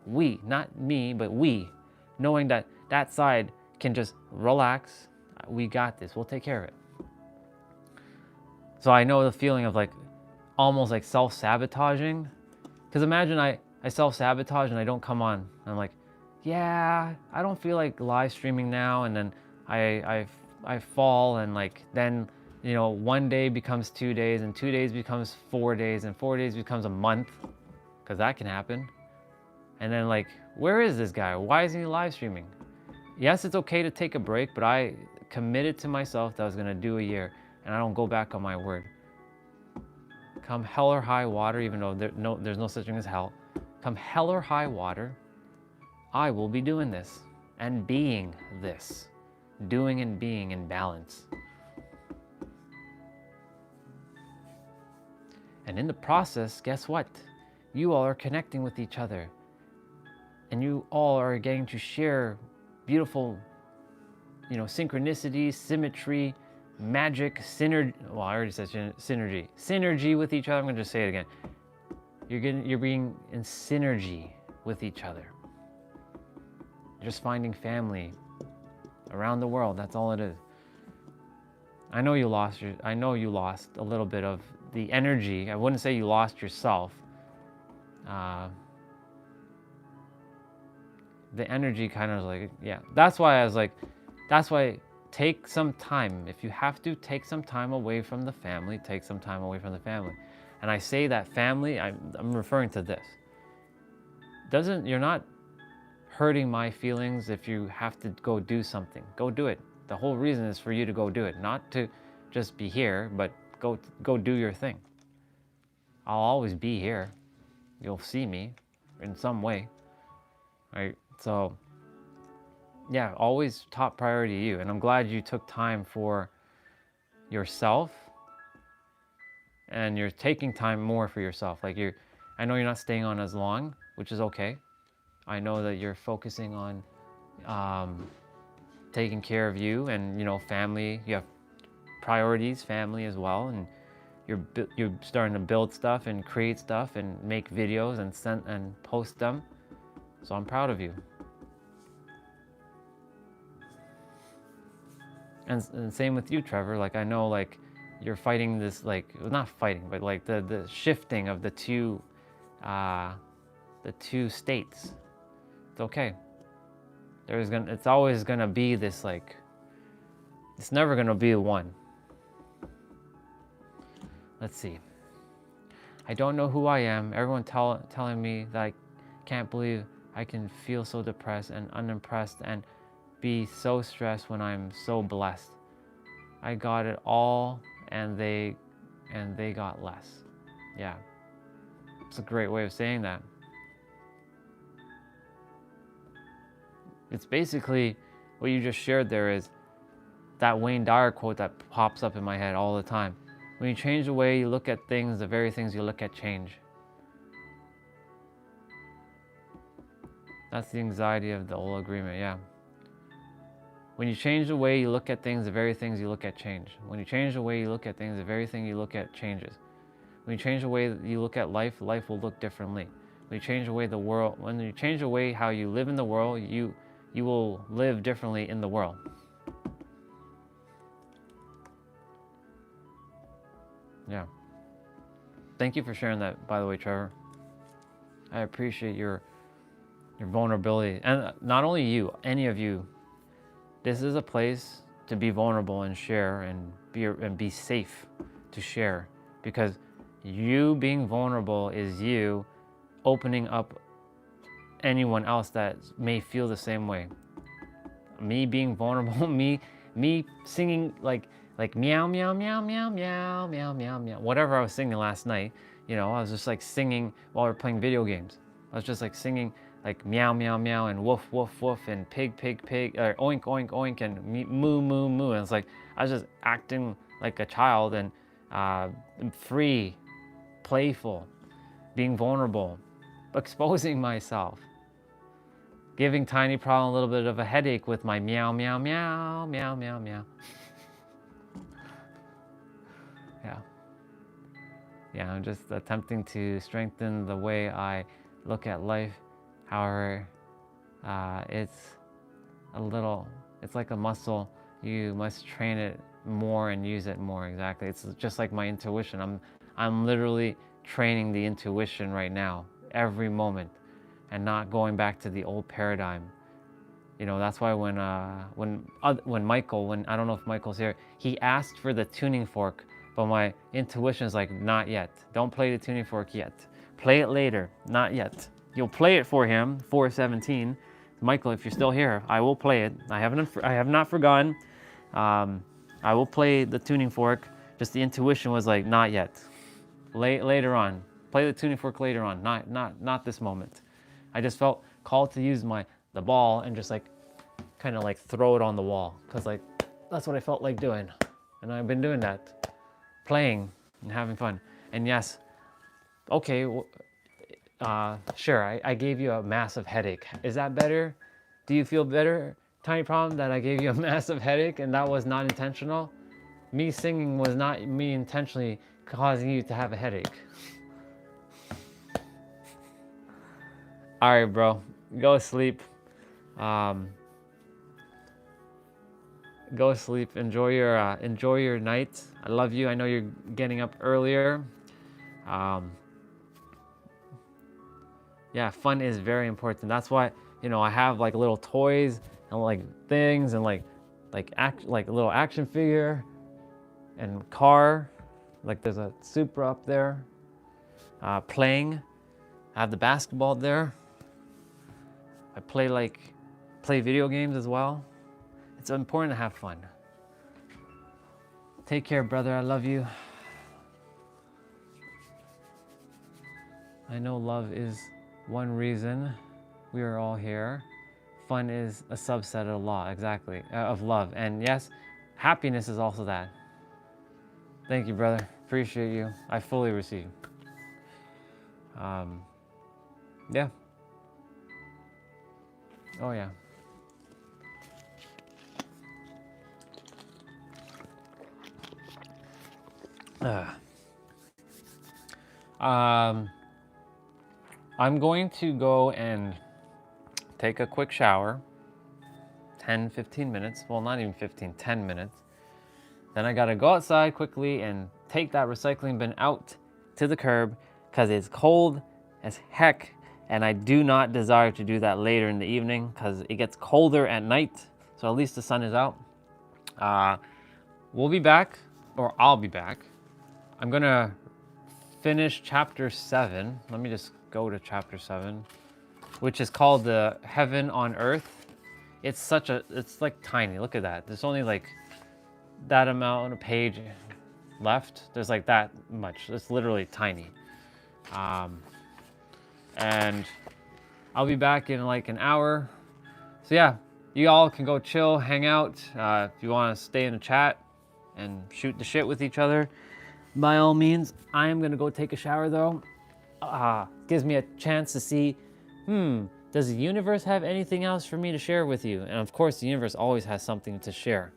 S1: We, not me, but we, knowing that that side can just relax. We got this. We'll take care of it. So I know the feeling of, like, almost like self-sabotaging. Because imagine I self-sabotage and I don't come on. I'm like, yeah, I don't feel like live streaming now. And then I fall, and like, then, you know, 1 day becomes 2 days, and 2 days becomes 4 days, and 4 days becomes a month, because that can happen. And then, like, where is this guy? Why isn't he live streaming? Yes, it's okay to take a break, but I committed to myself that I was gonna do a year, and I don't go back on my word. Come hell or high water, even though there's no such thing as hell. Come hell or high water, I will be doing this and being this. Doing and being in balance. And in the process, guess what? You all are connecting with each other. And you all are getting to share beautiful, you know, synchronicity, symmetry, magic, synergy. Well, I already said synergy. Synergy with each other. I'm gonna just say it again. You're being in synergy with each other. You're just finding family around the world. That's all it is. I know you lost a little bit of the energy. I wouldn't say you lost yourself. The energy kind of like, yeah. That's why take some time. If you have to, take some time away from the family, take some time away from the family. And I say that family, I'm referring to this. You're not hurting my feelings if you have to go do something. Go do it. The whole reason is for you to go do it, not to just be here, but go do your thing. I'll always be here. You'll see me in some way, right? So yeah, always top priority you. And I'm glad you took time for yourself, and you're taking time more for yourself. Like, I know you're not staying on as long, which is okay. I know that you're focusing on taking care of you and, you know, family. You have priorities, family as well, and you're starting to build stuff and create stuff and make videos and send and post them. So I'm proud of you. And same with you, Trevor. Like, I know, like, you're fighting this, like, not fighting, but like the shifting of the two states. It's okay. It's always gonna be this, like, it's never gonna be one. Let's see. I don't know who I am. Everyone telling me that I can't believe I can feel so depressed and unimpressed and be so stressed when I'm so blessed. I got it all, and they got less. Yeah. It's a great way of saying that. It's basically what you just shared there is that Wayne Dyer quote that pops up in my head all the time. When you change the way you look at things, the very things you look at change. That's the anxiety of the old agreement, yeah. When you change the way you look at things, the very things you look at change. When you change the way you look at things, the very thing you look at changes. When you change the way you look at life, life will look differently. When you change the way the world, when you change the way how you live in the world, you will live differently in the world. Yeah. Thank you for sharing that, by the way, Trevor. I appreciate your vulnerability. And not only you, any of you, this is a place to be vulnerable and share and be safe to share, because you being vulnerable is you opening up anyone else that may feel the same way. Me being vulnerable, me singing like meow meow meow meow meow meow meow meow, whatever I was singing last night. You know, I was just like singing while we we're playing video games. I was just like singing like meow meow meow and woof woof woof and pig pig pig, or oink oink oink and moo moo moo. And it's like I was just acting like a child and free, playful, being vulnerable, exposing myself, giving Tiny Problem a little bit of a headache with my meow meow meow meow meow meow. Yeah, I'm just attempting to strengthen the way I look at life. However, it's like a muscle. You must train it more and use it more. Exactly. It's just like my intuition. I'm literally training the intuition right now, every moment, and not going back to the old paradigm. You know, that's why when Michael, I don't know if Michael's here, he asked for the tuning fork. But my intuition is like, not yet. Don't play the tuning fork yet. Play it later, not yet. You'll play it for him, 417. Michael, if you're still here, I will play it. I have not forgotten. I will play the tuning fork. Just the intuition was like, not yet. Later on. Play the tuning fork later on, not this moment. I just felt called to use the ball and just like, kind of like throw it on the wall. Cause like, that's what I felt like doing. And I've been doing that. Playing and having fun. And yes, okay, sure, I gave you a massive headache. Is that better? Do you feel better, Tiny Problem, that I gave you a massive headache and that was not intentional? Me singing was not me intentionally causing you to have a headache. All right, bro, go sleep. Go sleep. Enjoy your night. I love you. I know you're getting up earlier. Yeah, fun is very important. That's why, you know, I have like little toys and like things and like a little action figure and car. Like there's a Supra up there. Playing. I have the basketball there. I play video games as well. It's important to have fun. Take care, brother. I love you. I know love is one reason we are all here. Fun is a subset of law, exactly, of love. And yes, happiness is also that. Thank you, brother. Appreciate you. I fully receive. Yeah. Oh, yeah. I'm going to go and take a quick shower, 10-15 minutes, well not even 15, 10 minutes. Then I gotta go outside quickly and take that recycling bin out to the curb because it's cold as heck and I do not desire to do that later in the evening because it gets colder at night, so at least the sun is out. We'll be back, or I'll be back. I'm gonna finish chapter 7. Let me just go to chapter 7, which is called the Heaven on Earth. It's like tiny. Look at that. There's only like that amount of page left. There's like that much. It's literally tiny. And I'll be back in like an hour. So yeah, you all can go chill, hang out. If you want to stay in the chat and shoot the shit with each other, by all means. I am gonna go take a shower though. Gives me a chance to see,
S2: Does the universe have anything else for me to share with you? And of course, the universe always has something to share.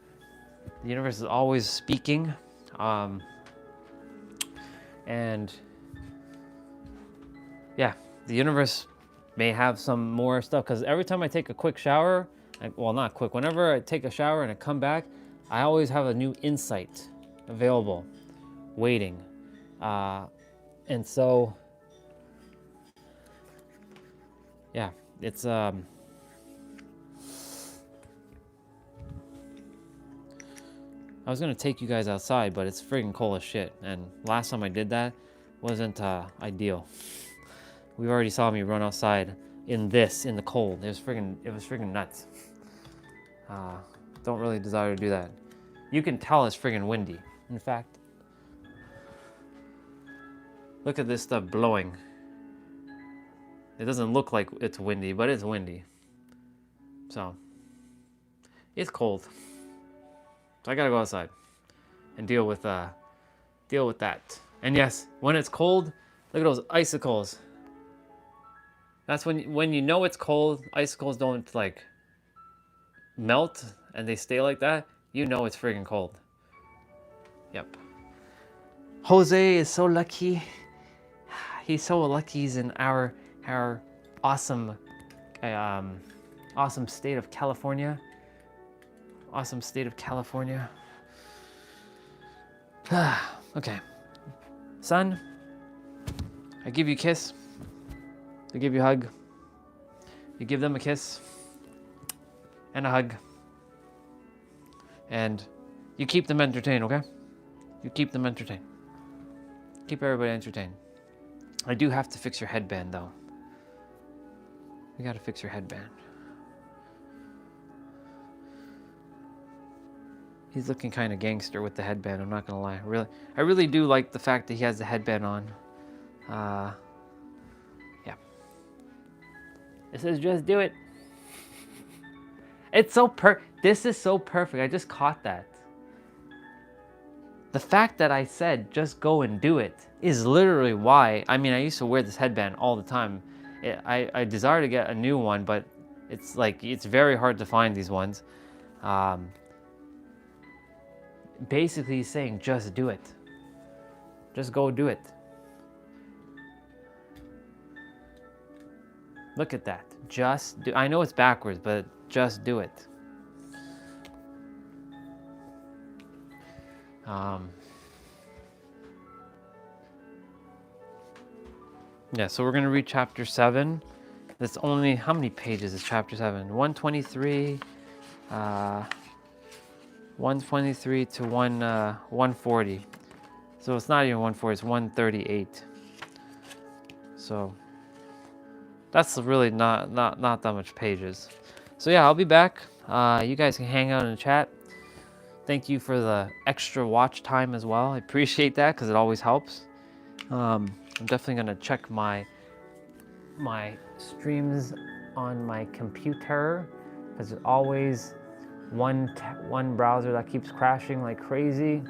S2: The universe is always speaking. And yeah, the universe may have some more stuff, because every time I take a quick shower, well, not quick, whenever I take a shower and I come back, I always have a new insight available, waiting. And so, yeah, it's, I was gonna take you guys outside, but it's friggin' cold as shit. And last time I did that wasn't ideal. We already saw me run outside in the cold. It was friggin' nuts. Don't really desire to do that. You can tell it's friggin' windy. In fact, look at this stuff blowing. It doesn't look like it's windy, but it's windy. So, it's cold. So I gotta go outside and deal with that. And yes, when it's cold, look at those icicles. That's when you know it's cold, icicles don't like melt and they stay like that, you know it's friggin' cold. Yep. Jose is so lucky. He's so lucky he's in our awesome awesome state of California. Awesome state of California. Okay. Son, I give you a kiss. I give you a hug. You give them a kiss and a hug. And you keep them entertained, okay? You keep them entertained. Keep everybody entertained. I do have to fix your headband, though. We gotta fix your headband. He's looking kind of gangster with the headband, I'm not gonna lie. I really do like the fact that he has the headband on. Yeah. It says just do it. It's so this is so perfect. I just caught that. The fact that I said just go and do it is literally why. I mean, I used to wear this headband all the time. I desire to get a new one, but it's like, it's very hard to find these ones. Basically he's saying just do it. Just go do it. Look at that. Just do. I know it's backwards, but just do it. Yeah, so we're gonna read chapter 7. That's only, how many pages is chapter 7? 123, 123 to 140. So it's not even 140, it's 138. So that's really not that much pages. So yeah, I'll be back. You guys can hang out in the chat. Thank you for the extra watch time as well. I appreciate that because it always helps. I'm definitely gonna check my streams on my computer because there's always one browser that keeps crashing like crazy.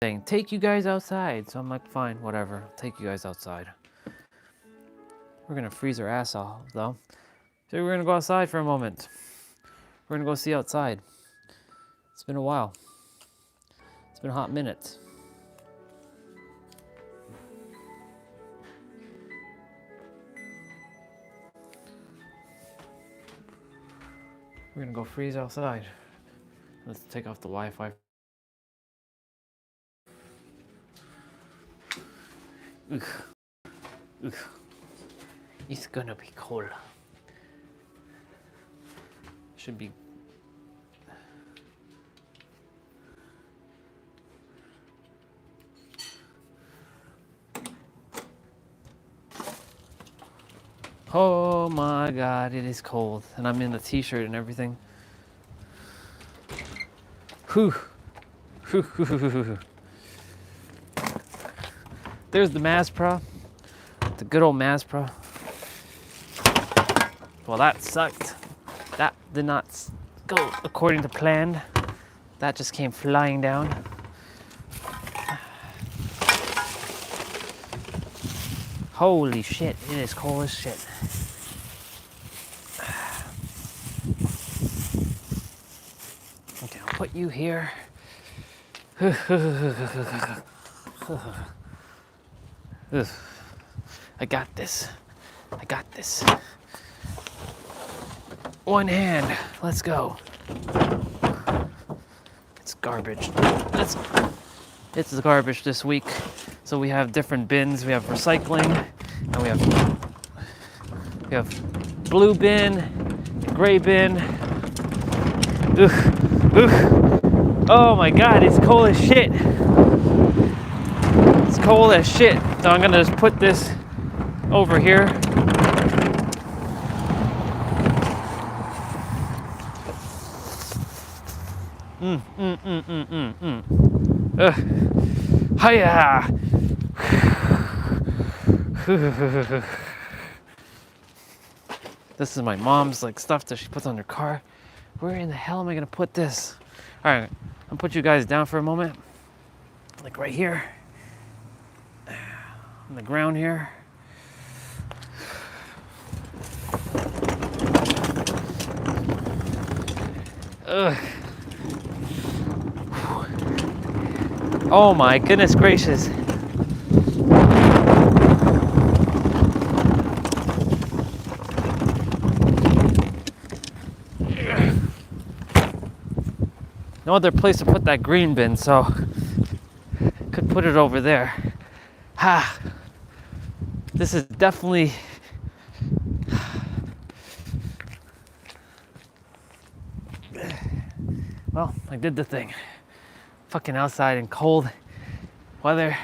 S2: saying, take you guys outside. So I'm like, fine, whatever. I'll take you guys outside. We're gonna freeze our ass off though. So we're gonna go outside for a moment. We're gonna go see outside. It's been a while. It's been a hot minute. We're gonna go freeze outside. Let's take off the Wi-Fi. Ugh. Ugh. It's gonna be cold. Should be. Oh my God, it is cold. And I'm in a t-shirt and everything. Whew. Whew, whew, whew, whew, whew. There's the Mass Pro. The good old Mass Pro. Well, that sucked. That did not go according to plan. That just came flying down. Holy shit, it is cold as shit. Okay, I'll put you here. I got this. I got this. One hand. Let's go. It's garbage. It's garbage this week. So we have different bins. We have recycling, and we have blue bin, gray bin. Ugh, ugh. Oh my God, it's cold as shit. It's cold as shit. So I'm gonna just put this over here. Hiya! This is my mom's like stuff that she puts on her car. Where in the hell am I gonna put this? All right, I'll put you guys down for a moment. Like right here. On the ground here. Ugh. Oh my goodness gracious. No other place to put that green bin, so could put it over there. Ha! This is definitely well, I did the thing. Fucking outside in cold weather.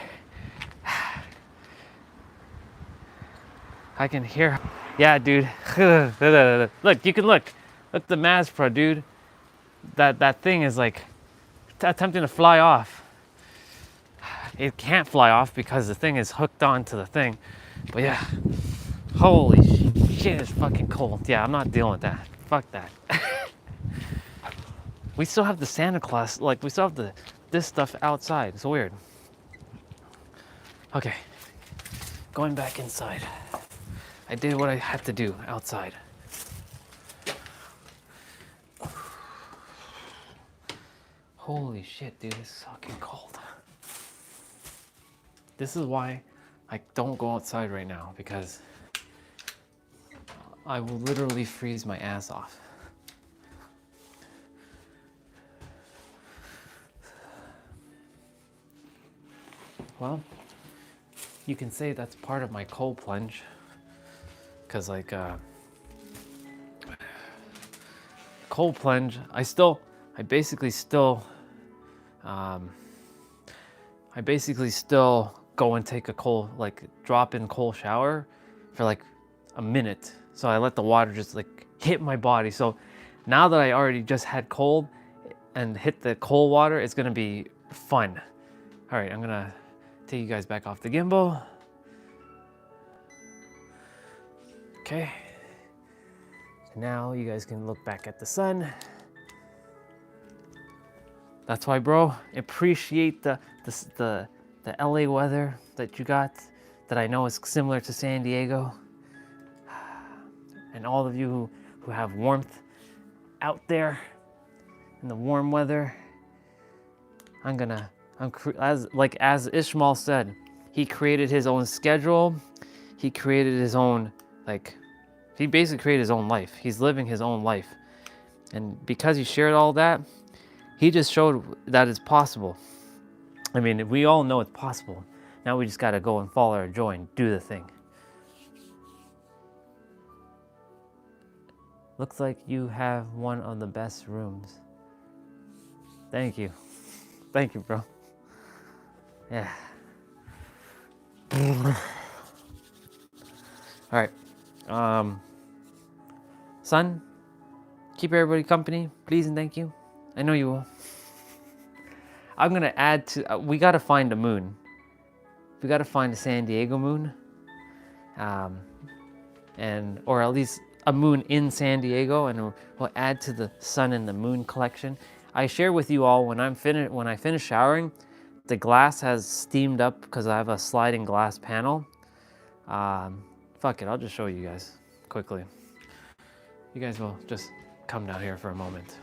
S2: I can hear. Yeah, dude. Look, you can look. Look at the Mass Pro, dude. That thing is like attempting to fly off. It can't fly off because the thing is hooked onto the thing. But yeah, holy shit, it's fucking cold. Yeah, I'm not dealing with that. Fuck that. We still have the Santa Claus, like we still have this stuff outside. It's weird. Okay, going back inside. I did what I had to do outside. Holy shit, dude, it's fucking cold. This is why I don't go outside right now, because I will literally freeze my ass off. Well, you can say that's part of my cold plunge, because like cold plunge, I basically still go and take a cold, like drop in cold shower for like a minute. So I let the water just like hit my body. So now that I already just had cold and hit the cold water, it's gonna be fun. All right, I'm gonna take you guys back off the gimbal. Okay. Now you guys can look back at the sun.
S1: That's why, bro, appreciate the LA weather that you got, that I know is similar to San Diego. And all of you who have warmth out there in the warm weather, as Ishmael said, he created his own schedule. He created his own, he basically created his own life. He's living his own life. And because he shared all that, he just showed that it's possible. I mean, we all know it's possible. Now we just got to go and follow our joy and do the thing. Looks like you have one of the best rooms. Thank you. Thank you, bro. Yeah. All right. Son, keep everybody company, please and thank you. I know you will. I'm gonna add to, we gotta find a moon. We gotta find a San Diego moon. Or at least a moon in San Diego, and we'll add to the sun and the moon collection. I share with you all when I finish showering, the glass has steamed up because I have a sliding glass panel. Fuck it, I'll just show you guys quickly. You guys will just come down here for a moment.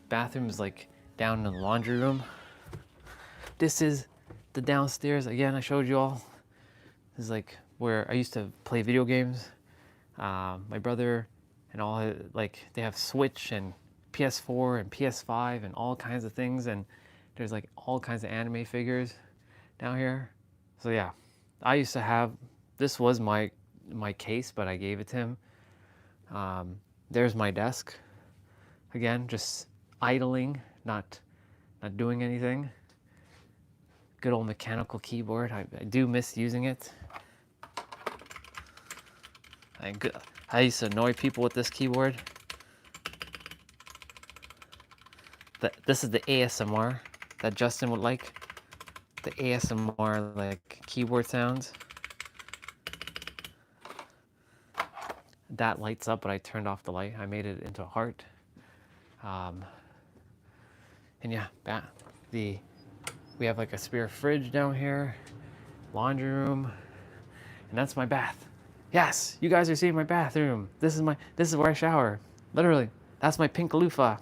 S1: Bathroom is like down in the laundry room. This is the downstairs. Again, I showed you all. This is like where I used to play video games. My brother and all, they have Switch and PS4 and PS5 and all kinds of things. And there's like all kinds of anime figures down here. So yeah, I used to have, this was my case, but I gave it to him. There's my desk. Again, just idling, not doing anything. Good old mechanical keyboard. I do miss using it. I used to annoy people with this keyboard. This is the ASMR that Justin would like. The ASMR keyboard sounds. That lights up, but I turned off the light. I made it into a heart. And yeah, we have like a spare fridge down here, laundry room, and that's my bath. Yes, you guys are seeing my bathroom. This is where I shower. Literally, that's my pink loofah.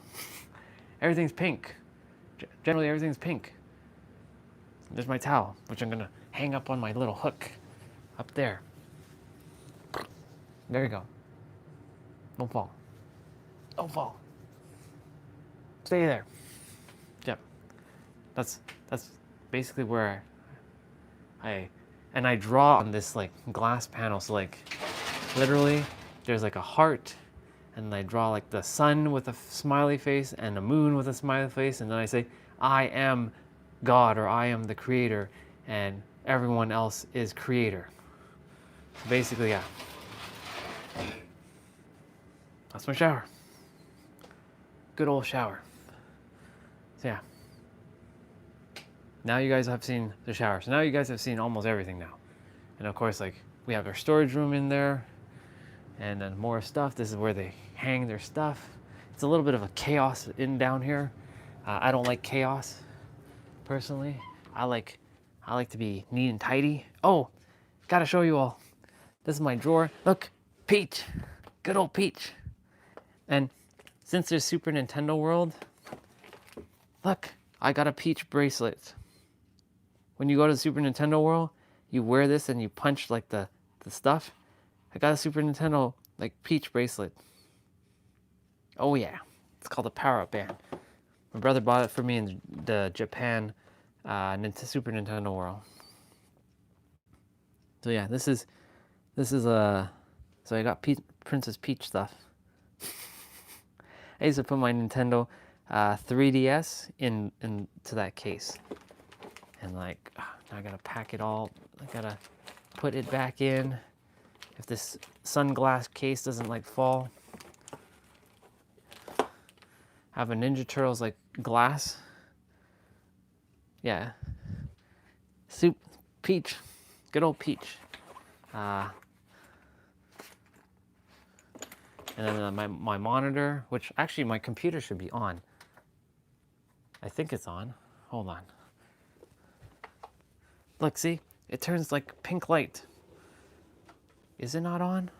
S1: Everything's pink. Generally, everything's pink. There's my towel, which I'm gonna hang up on my little hook up there. There you go. Don't fall. Don't fall. Stay there. Yep. That's basically where I draw on this glass panel. So literally there's a heart, and I draw the sun with a smiley face and a moon with a smiley face, and then I say, I am God, or I am the creator, and everyone else is creator. So basically, yeah. That's my shower. Good old shower. So yeah. Now you guys have seen the shower. So now you guys have seen almost everything now. And of course, we have our storage room in there, and then more stuff. This is where they hang their stuff. It's a little bit of a chaos down here. I don't like chaos, personally. I like to be neat and tidy. Oh, gotta show you all. This is my drawer. Look, Peach. Good old Peach. And since there's Super Nintendo World, look, I got a Peach bracelet. When you go to the Super Nintendo World, you wear this and you punch the stuff. I got a Super Nintendo Peach bracelet. Oh yeah, it's called a Power-Up Band. My brother bought it for me in the Japan Super Nintendo World. So yeah, this is so I got Princess Peach stuff. I used to put my Nintendo 3DS into that case, and now I gotta pack it all. I gotta put it back in. If this sunglass case doesn't fall. I have a Ninja Turtles glass. Yeah. Peach. Good old Peach. And then my monitor, which actually my computer should be on. I think it's on. Hold on. Look, see? It turns like pink light. Is it not on?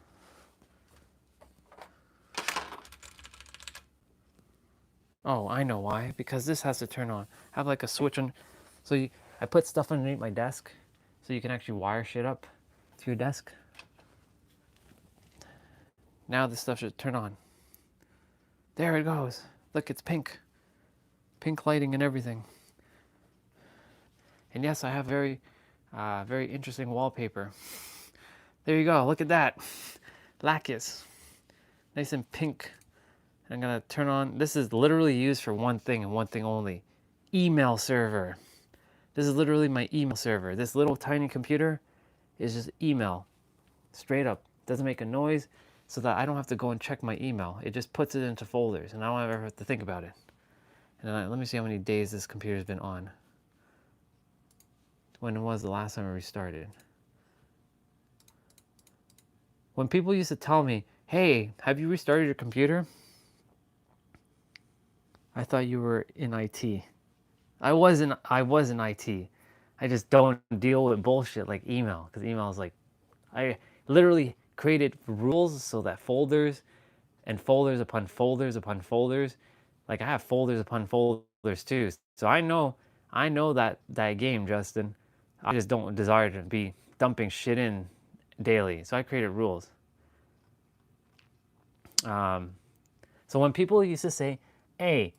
S1: Oh, I know why. Because this has to turn on. I have like a switch on. So I put stuff underneath my desk so you can actually wire shit up to your desk. Now this stuff should turn on. There it goes. Look, it's pink. Pink lighting and everything. And yes, I have very interesting wallpaper. There you go. Look at that. Lacquers. Nice and pink. I'm going to turn on. This is literally used for one thing and one thing only. Email server. This is literally my email server. This little tiny computer is just email. Straight up. Doesn't make a noise so that I don't have to go and check my email. It just puts it into folders and I don't ever have to think about it. And let me see how many days this computer's been on. When was the last time I restarted? When people used to tell me, hey, have you restarted your computer? I thought you were in IT. I was in IT. I just don't deal with bullshit like email, because email is like, I literally created rules so that folders and folders upon folders upon folders, like I have folders upon folders too. So I know that game, Justin. I just don't desire to be dumping shit in daily. So I created rules. So when people used to say, hey,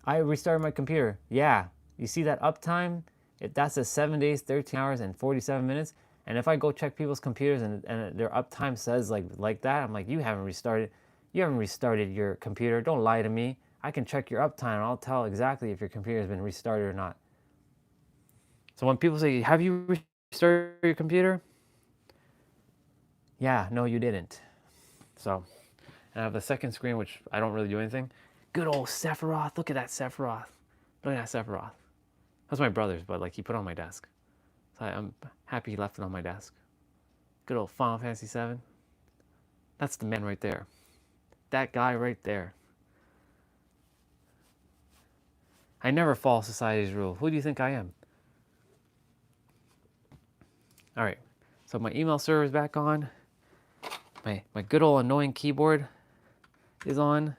S1: I restarted my computer. Yeah, you see that uptime? That says 7 days, 13 hours, and 47 minutes. And if I go check people's computers and their uptime says like that, I'm like, you haven't restarted your computer. Don't lie to me. I can check your uptime and I'll tell exactly if your computer has been restarted or not. So when people say, have you restarted your computer? Yeah, no, you didn't. So, and I have the second screen, which I don't really do anything. Good old Sephiroth. Look at that Sephiroth. Look at that Sephiroth. That's my brother's, but like he put it on my desk. So I'm happy he left it on my desk. Good old Final Fantasy VII. That's the man right there. That guy right there. I never follow society's rule. Who do you think I am? All right. So my email server is back on. My good old annoying keyboard is on.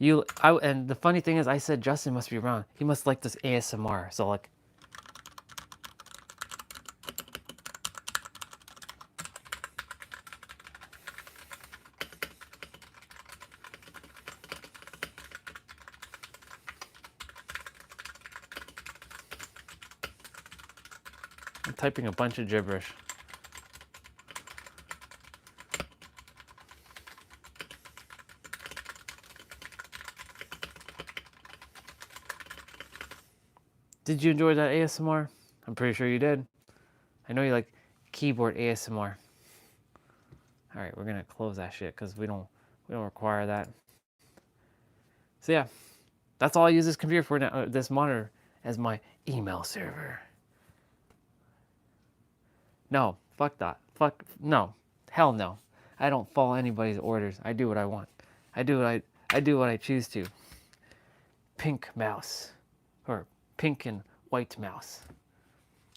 S1: And the funny thing is, I said Justin must be around. He must like this ASMR. So like, I'm typing a bunch of gibberish. Did you enjoy that ASMR? I'm pretty sure you did. I know you like keyboard ASMR. All right, we're gonna close that shit because we don't require that. So yeah, that's all I use this computer for now. This monitor as my email server. No, fuck that. Fuck no. Hell no. I don't follow anybody's orders. I do what I want. I do what I choose to. Pink mouse, or pink and white mouse.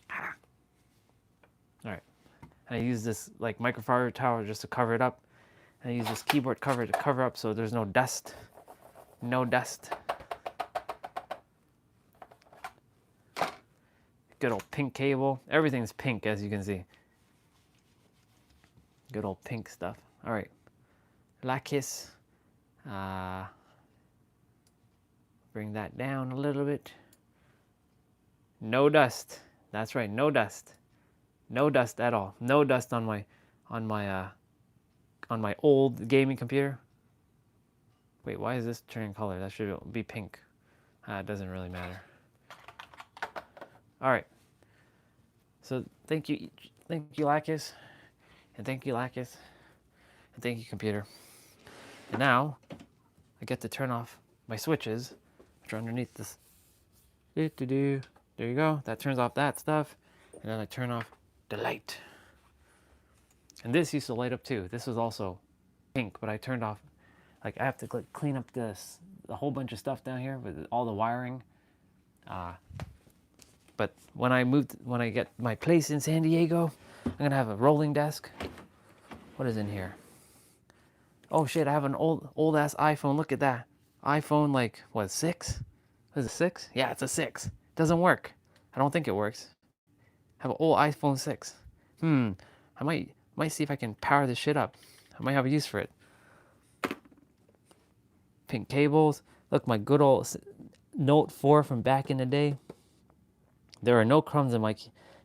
S1: Ah. All right. And I use this like microfiber towel just to cover it up. And I use this keyboard cover to cover up so there's no dust. No dust. Good old pink cable. Everything's pink, as you can see. Good old pink stuff. All right. Lacquers. Bring that down a little bit. No dust. That's right, no dust. No dust at all. No dust on my old gaming computer. Wait, why is this turning color? That should be pink. It doesn't really matter. All right. So thank you, Lacus, and thank you, Lacus, and thank you, computer. And now I get to turn off my switches, which are underneath this. There you go. That turns off that stuff, and then I turn off the light. And this used to light up too. This was also pink, but I turned off Like I have to clean up a whole bunch of stuff down here with all the wiring. But when I get my place in San Diego, I'm gonna have a rolling desk. What is in here? Oh shit, I have an old ass iPhone. Look at that. iPhone like what, 6? Is it 6? Yeah, it's a 6. Doesn't work. I don't think it works. I have an old iPhone 6. I might see if I can power this shit up. I might have a use for it. Pink cables. Look, my good old Note 4 from back in the day. There are no crumbs in my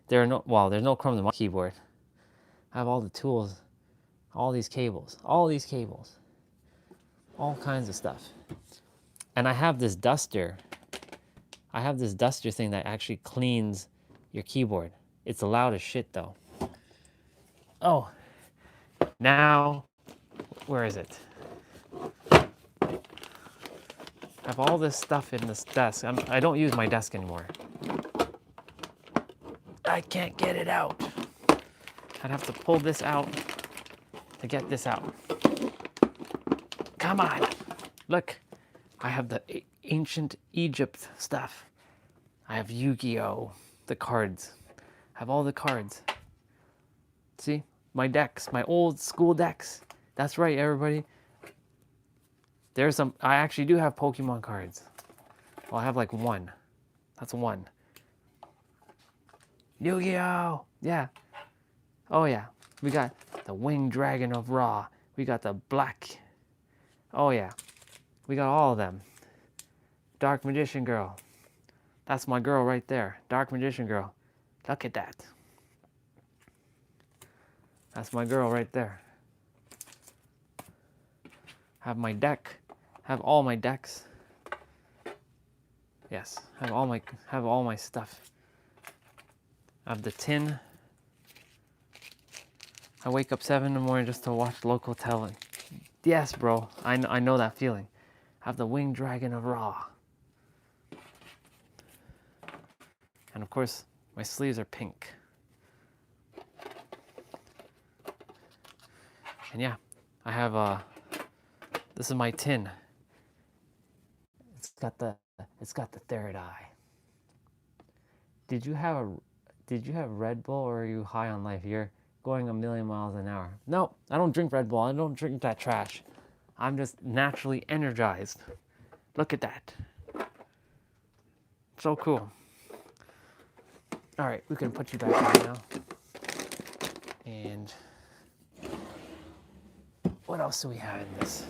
S1: there's no crumbs in my keyboard. I have all the tools, all these cables, all kinds of stuff. And I have this duster. I have this duster thing that actually cleans your keyboard. It's loud as shit though. Oh, now, where is it? I have all this stuff in this desk. I don't use my desk anymore. I can't get it out. I'd have to pull this out to get this out. Come on. Look, I have the ancient Egypt stuff. I have Yu-Gi-Oh, the cards. I have all the cards. See, my decks, my old school decks. That's right, everybody. I actually do have Pokemon cards. Well, I have like one. That's one. Yu-Gi-Oh! Yeah. Oh yeah. We got the Winged Dragon of Ra. We got the Black. Oh yeah. We got all of them. Dark Magician Girl. That's my girl right there. Dark Magician Girl. Look at that. That's my girl right there. Have my deck. Have all my decks. Yes. Have all my stuff. I have the tin. I wake up 7 in the morning just to watch local television. Yes, bro. I know that feeling. I have the Winged Dragon of Ra. And of course, my sleeves are pink. And yeah, I have this is my tin. It's got the third eye. Did you have Red Bull, or are you high on life? You're going a million miles an hour. No, I don't drink Red Bull. I don't drink that trash. I'm just naturally energized. Look at that. So cool. All right, we can put you back on now. And what else do we have in this?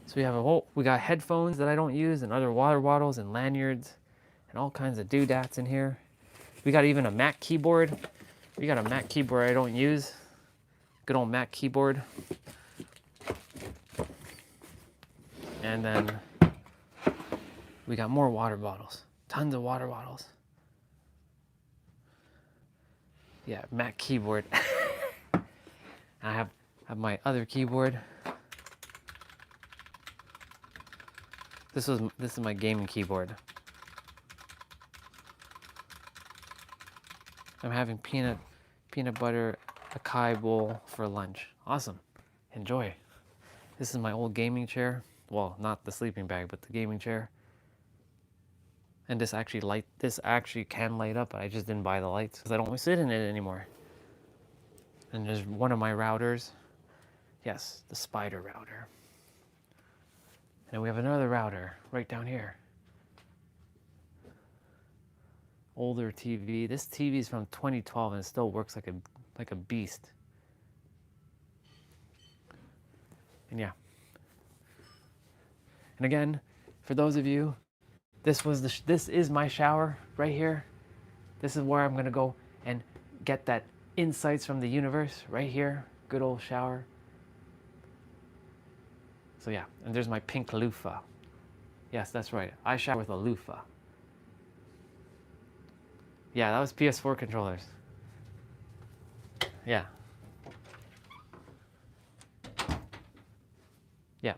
S1: So we got headphones that I don't use, and other water bottles and lanyards and all kinds of doodads in here. We got even a Mac keyboard. We got a Mac keyboard I don't use. Good old Mac keyboard. And then we got more water bottles. Tons of water bottles. Yeah, Mac keyboard. I have my other keyboard. This is my gaming keyboard. I'm having peanut butter acai bowl for lunch. Awesome. Enjoy. This is my old gaming chair. Well, not the sleeping bag, but the gaming chair. And this actually can light up, but I just didn't buy the lights because I don't sit in it anymore. And there's one of my routers. Yes, the spider router. And we have another router right down here. Older TV. This TV is from 2012 and it still works like a beast. And yeah. And again, for those of you, this is my shower right here. This is where I'm gonna go and get that insights from the universe right here. Good old shower. So yeah, and there's my pink loofah. Yes, that's right. I shower with a loofah. Yeah, that was PS4 controllers. Yeah. Yeah.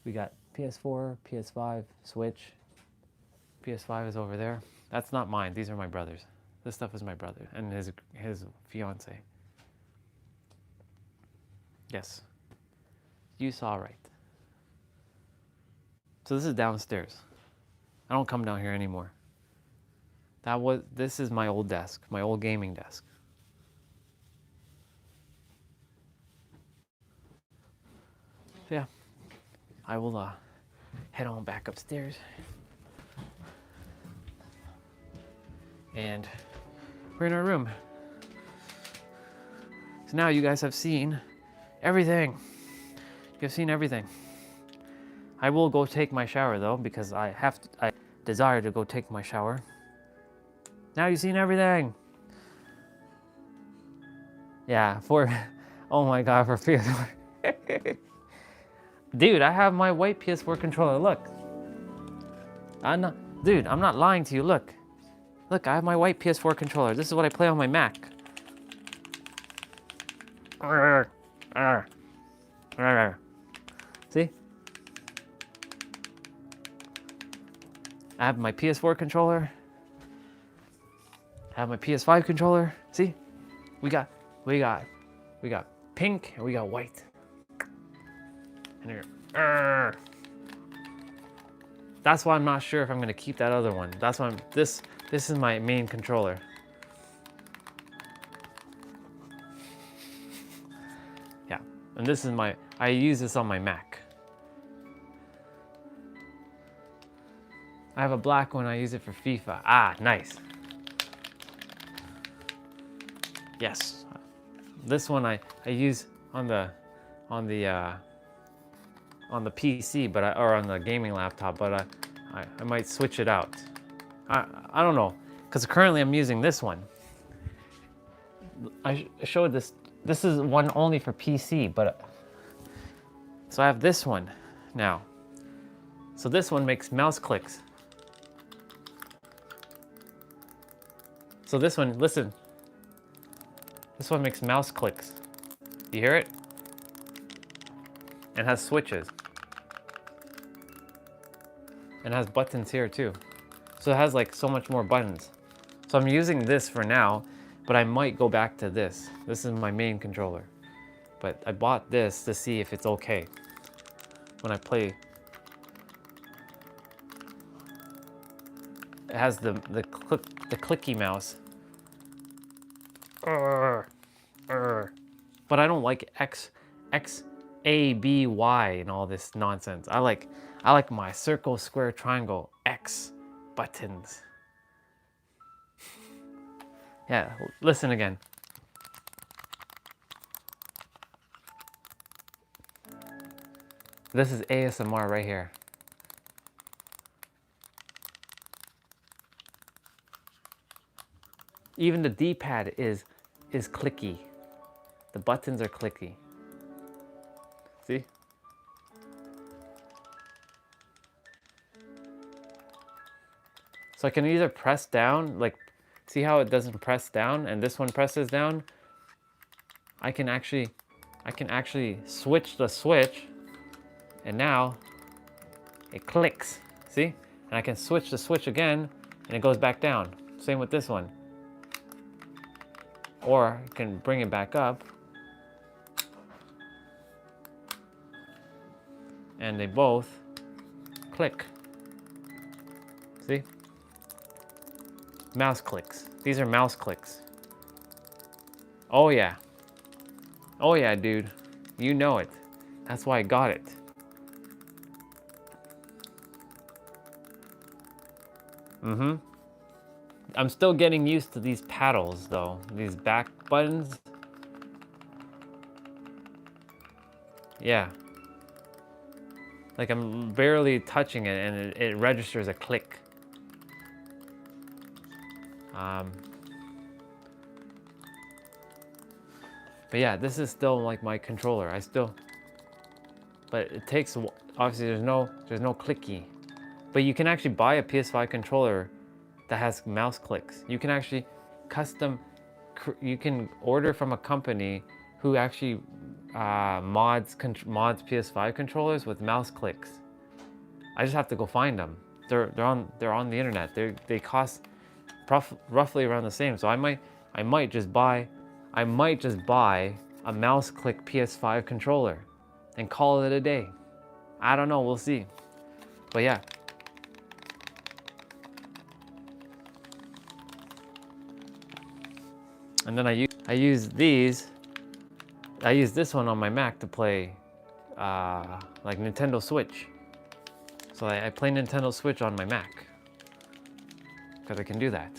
S1: We got PS4, PS5, Switch. PS5 is over there. That's not mine. These are my brother's. This stuff is my brother and his fiance. Yes. You saw right. So this is downstairs. I don't come down here anymore. This is my old desk, my old gaming desk. So yeah, I will head on back upstairs. And we're in our room. So now you guys have seen everything. You've seen everything. I will go take my shower though, because I desire to go take my shower. Now you've seen everything. Yeah, oh my God, for PS4. Dude, I have my white PS4 controller, look. I'm not lying to you, look. Look, I have my white PS4 controller. This is what I play on my Mac. See? I have my PS4 controller. I have my PS5 controller. See? We got pink and we got white. And here, that's why I'm not sure if I'm gonna keep that other one. That's why this is my main controller. Yeah, and this is I use this on my Mac. I have a black one, I use it for FIFA. Ah, nice. Yes. This one I use on the PC, or on the gaming laptop, but I might switch it out. I don't know, because currently I'm using this one. I showed this. This is one only for PC, but so I have this one now. So this one makes mouse clicks. So this one, listen. This one makes mouse clicks. You hear it? And has switches. And has buttons here too. So it has like so much more buttons. So I'm using this for now, but I might go back to this. This is my main controller. But I bought this to see if it's okay when I play. It has the clicky mouse. But I don't like X, A, B, Y and all this nonsense. I like my circle, square, triangle, X buttons. Yeah, listen again. This is ASMR right here. Even the D-pad is clicky. The buttons are clicky. See? So I can either press down, like, see how it doesn't press down and this one presses down? I can actually switch the switch and now it clicks, see? And I can switch the switch again and it goes back down. Same with this one. Or I can bring it back up and they both click. See? Mouse clicks. These are mouse clicks. Oh yeah. Oh yeah, dude. You know it. That's why I got it. Mm-hmm. I'm still getting used to these paddles though. These back buttons. Yeah. Like I'm barely touching it and it registers a click. But yeah, this is still like my controller. But it takes, obviously there's no clicky. But you can actually buy a PS5 controller that has mouse clicks. You can actually you can order from a company who actually mods PS5 controllers with mouse clicks. I just have to go find them. They're on the internet. They cost roughly around the same. So I might just buy a mouse click PS5 controller and call it a day. I don't know, we'll see. But yeah. And then I use these. I use this one on my Mac to play like Nintendo Switch. So I play Nintendo Switch on my Mac because I can do that.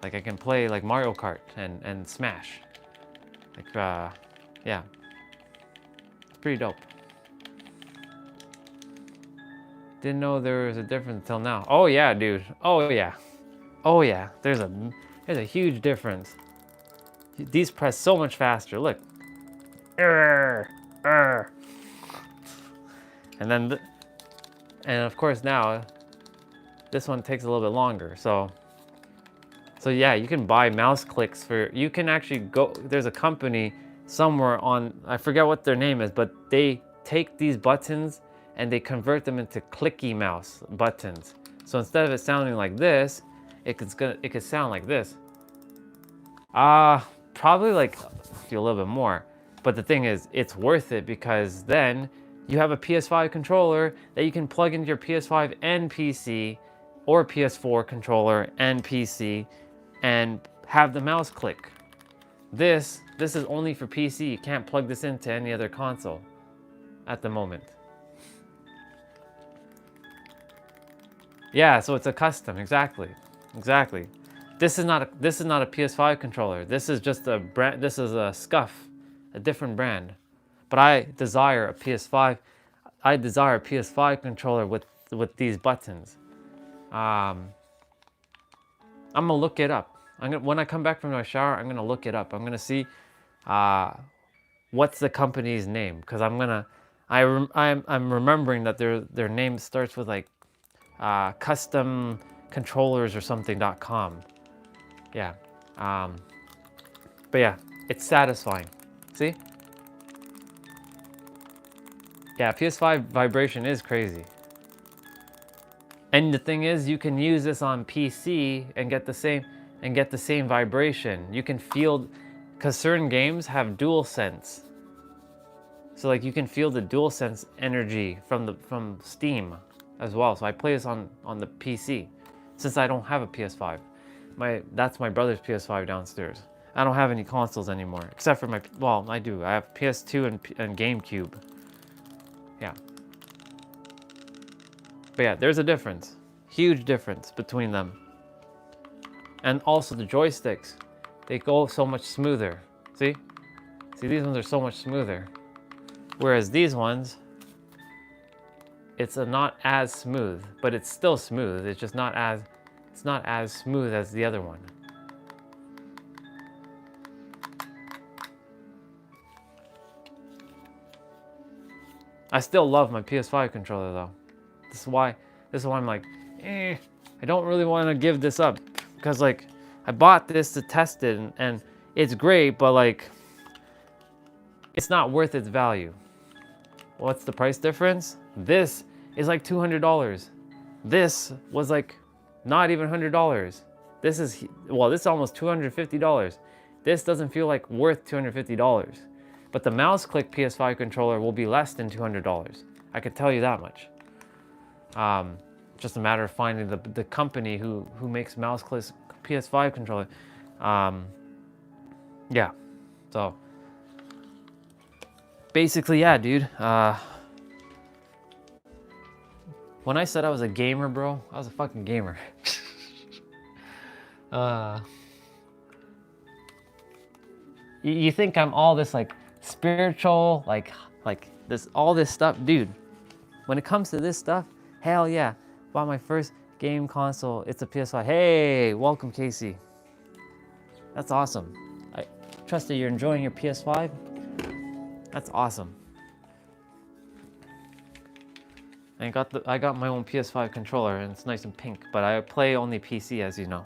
S1: Like I can play like Mario Kart and Smash. Like yeah, it's pretty dope. Didn't know there was a difference till now. Oh yeah, dude. Oh yeah. Oh yeah. There's a huge difference. These press so much faster. Look. And then, and of course now, this one takes a little bit longer. So yeah, you can buy mouse clicks for. You can actually go. There's a company somewhere on. I forget what their name is, but they take these buttons and they convert them into clicky mouse buttons. So instead of it sounding like this, it could sound like this. Probably like a little bit more. But the thing is, it's worth it because then you have a PS5 controller that you can plug into your PS5 and PC or PS4 controller and PC and have the mouse click. This is only for PC. You can't plug this into any other console at the moment. Yeah, so it's a custom, exactly. This is not a PS5 controller. This is just a brand. This is a Scuff, a different brand. But I desire a PS5. I desire a PS5 controller with these buttons. I'm gonna look it up. When I come back from my shower, I'm gonna look it up. I'm gonna see what's the company's name, because I'm remembering that their name starts with like custom controllers or something.com. Yeah. But yeah, it's satisfying. See? Yeah, PS5 vibration is crazy. And the thing is, you can use this on PC and get the same vibration. You can feel, because certain games have DualSense. So like you can feel the DualSense energy from Steam as well. So I play this on the PC since I don't have a PS5. That's my brother's PS5 downstairs. I don't have any consoles anymore, except for I do. I have PS2 and GameCube. Yeah. But yeah, there's a difference. Huge difference between them. And also the joysticks, they go so much smoother. See, these ones are so much smoother. Whereas these ones, it's not as smooth, but it's still smooth. It's just not as smooth as the other one. I still love my PS5 controller though. This is why I'm like, I don't really want to give this up, because like I bought this to test it and it's great, but like it's not worth its value. What's the price difference? This is like $200. This was like not even $100. This is almost $250. This doesn't feel like worth $250. But the mouse click PS5 controller will be less than $200. I can tell you that much. Just a matter of finding the company who makes mouse click PS5 controller. Yeah, so basically, yeah, dude. When I said I was a gamer, bro, I was a fucking gamer. You think I'm all this like spiritual, like this, all this stuff, dude. When it comes to this stuff, hell yeah. Bought my first game console. It's a PS5. Hey, welcome, Casey. That's awesome. I trust that you're enjoying your PS5. That's awesome. I got my own PS5 controller, and it's nice and pink, but I play only PC, as you know.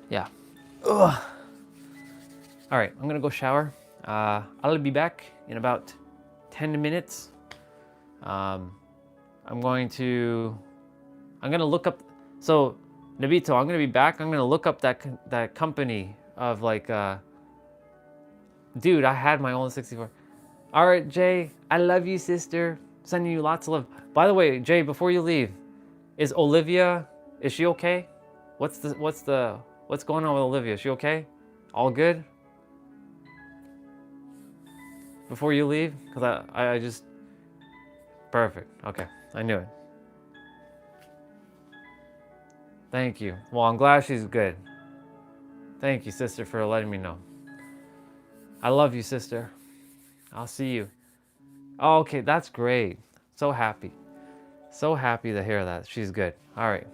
S1: Yeah. Ugh. All right, I'm gonna go shower. I'll be back in about 10 minutes. I'm gonna look up. So, Nabito, I'm gonna be back. I'm gonna look up that company of like. Dude, I had my own 64. All right, Jay. I love you, sister. Sending you lots of love. By the way, Jay, before you leave, is Olivia? Is she okay? What's going on with Olivia? Is she okay? All good? Before you leave, because I just perfect. Okay, I knew it. Thank you. Well, I'm glad she's good. Thank you, sister, for letting me know. I love you, sister. I'll see you. Oh, okay, that's great. So happy. So happy to hear that. She's good. All right.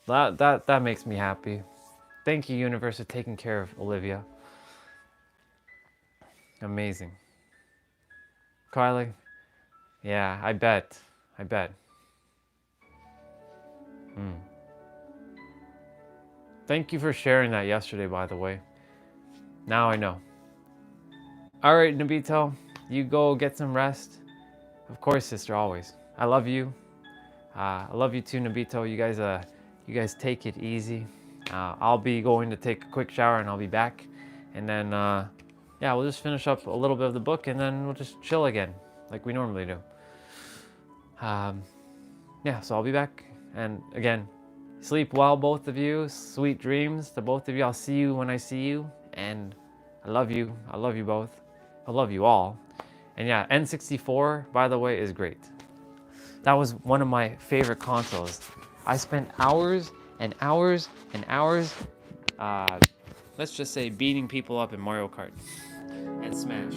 S1: That makes me happy. Thank you, universe, for taking care of Olivia. Amazing. Carly? Yeah, I bet. I bet. Thank you for sharing that yesterday, by the way. Now I know. All right, Nabito, you go get some rest. Of course, sister, always. I love you. I love you too, Nabito. You guys take it easy. I'll be going to take a quick shower and I'll be back. And then, yeah, we'll just finish up a little bit of the book and then we'll just chill again, like we normally do. Yeah, so I'll be back. And again, sleep well, both of you. Sweet dreams to both of you. I'll see you when I see you. And I love you. I love you both. I love you all. And yeah, N64, by the way, is great. That was one of my favorite consoles. I spent hours and hours and hours, let's just say, beating people up in Mario Kart and Smash.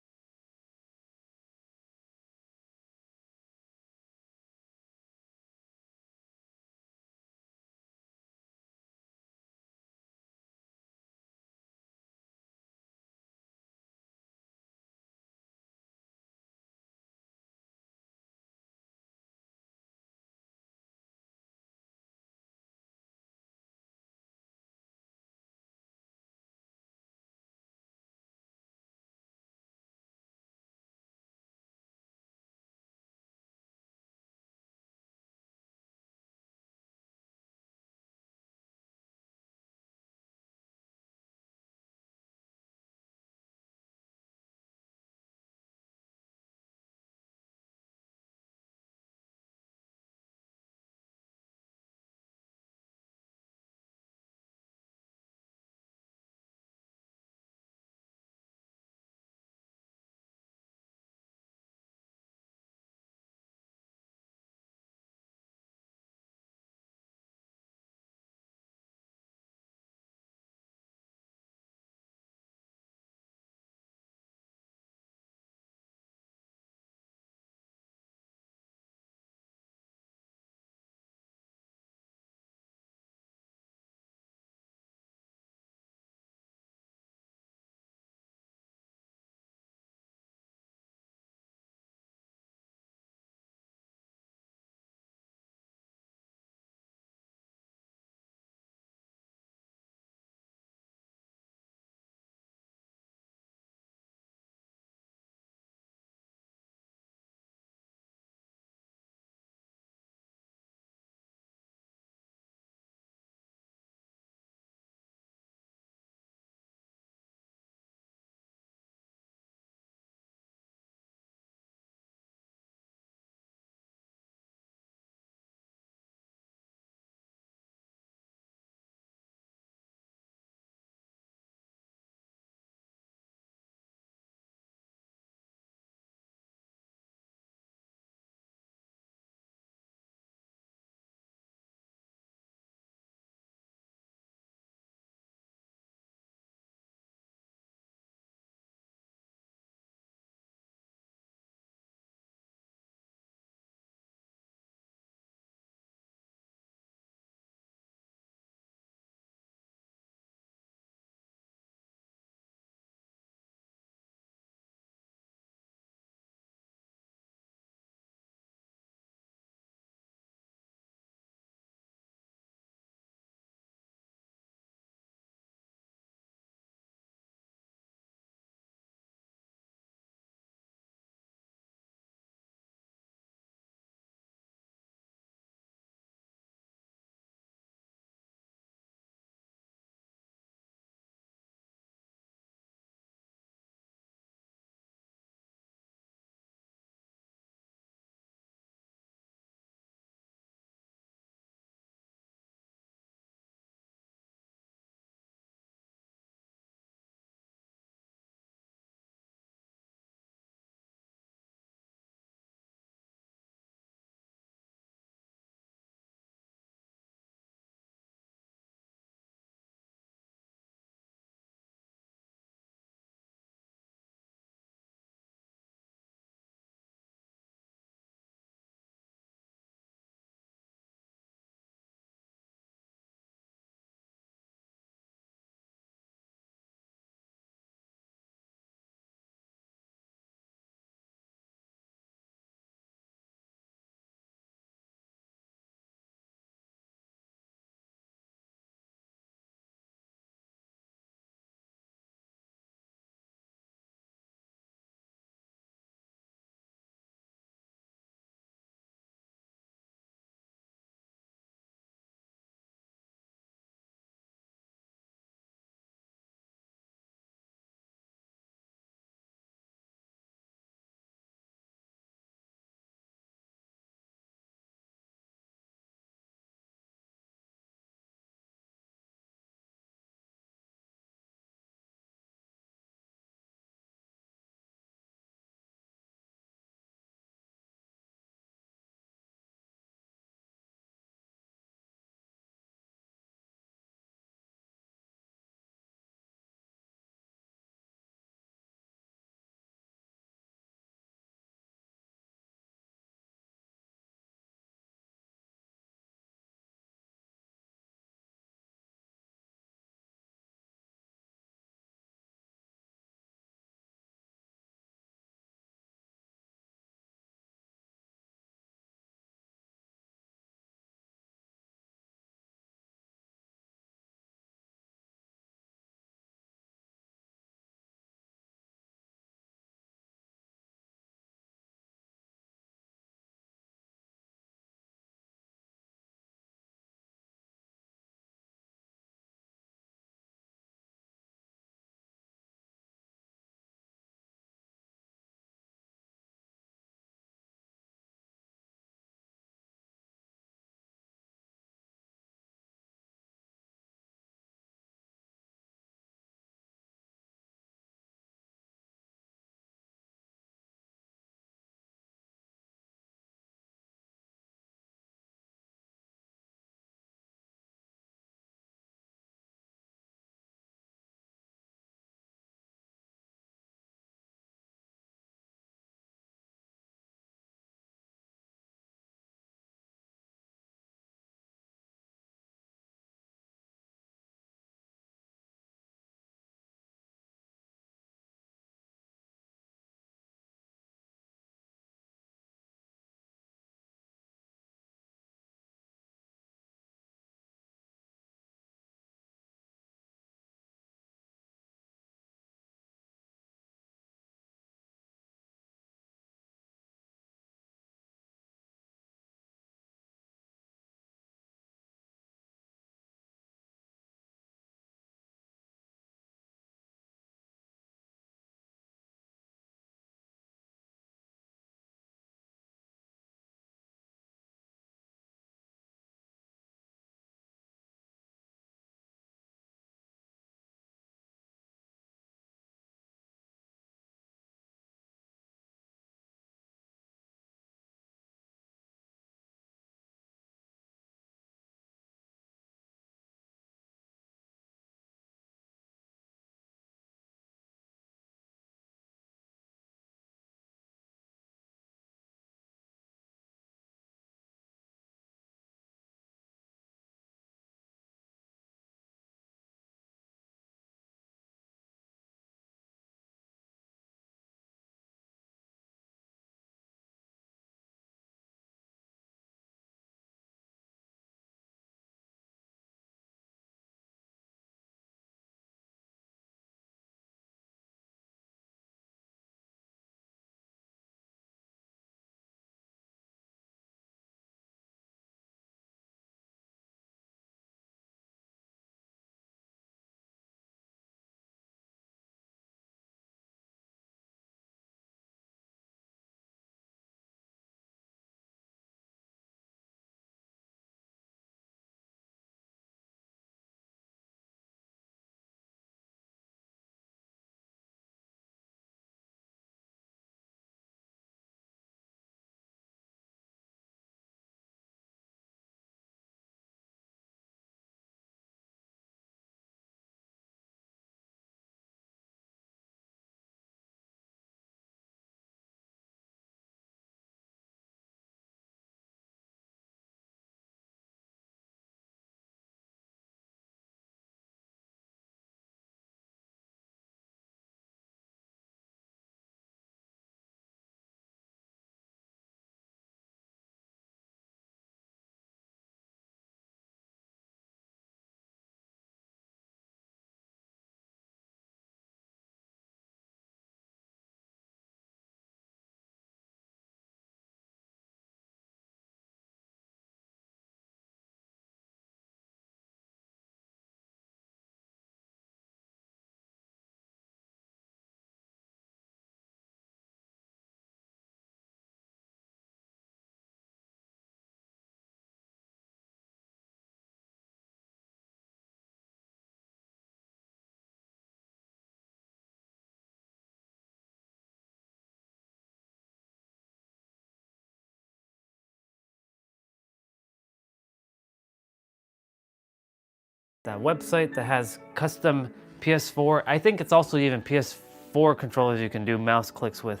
S2: website that has custom PS4. I think it's also even PS4 controllers you can do mouse clicks with.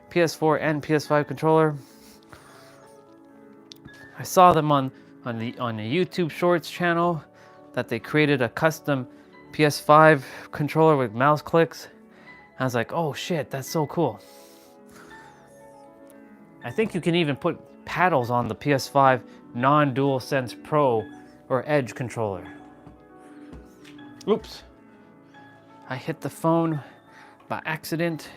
S2: PS4 and PS5 controller. I saw them on the YouTube Shorts channel that they created a custom PS5 controller with mouse clicks. I was like, oh shit, that's so cool. I think you can even put paddles on the PS5 non-DualSense Pro or Edge controller. Oops. I hit the phone by accident.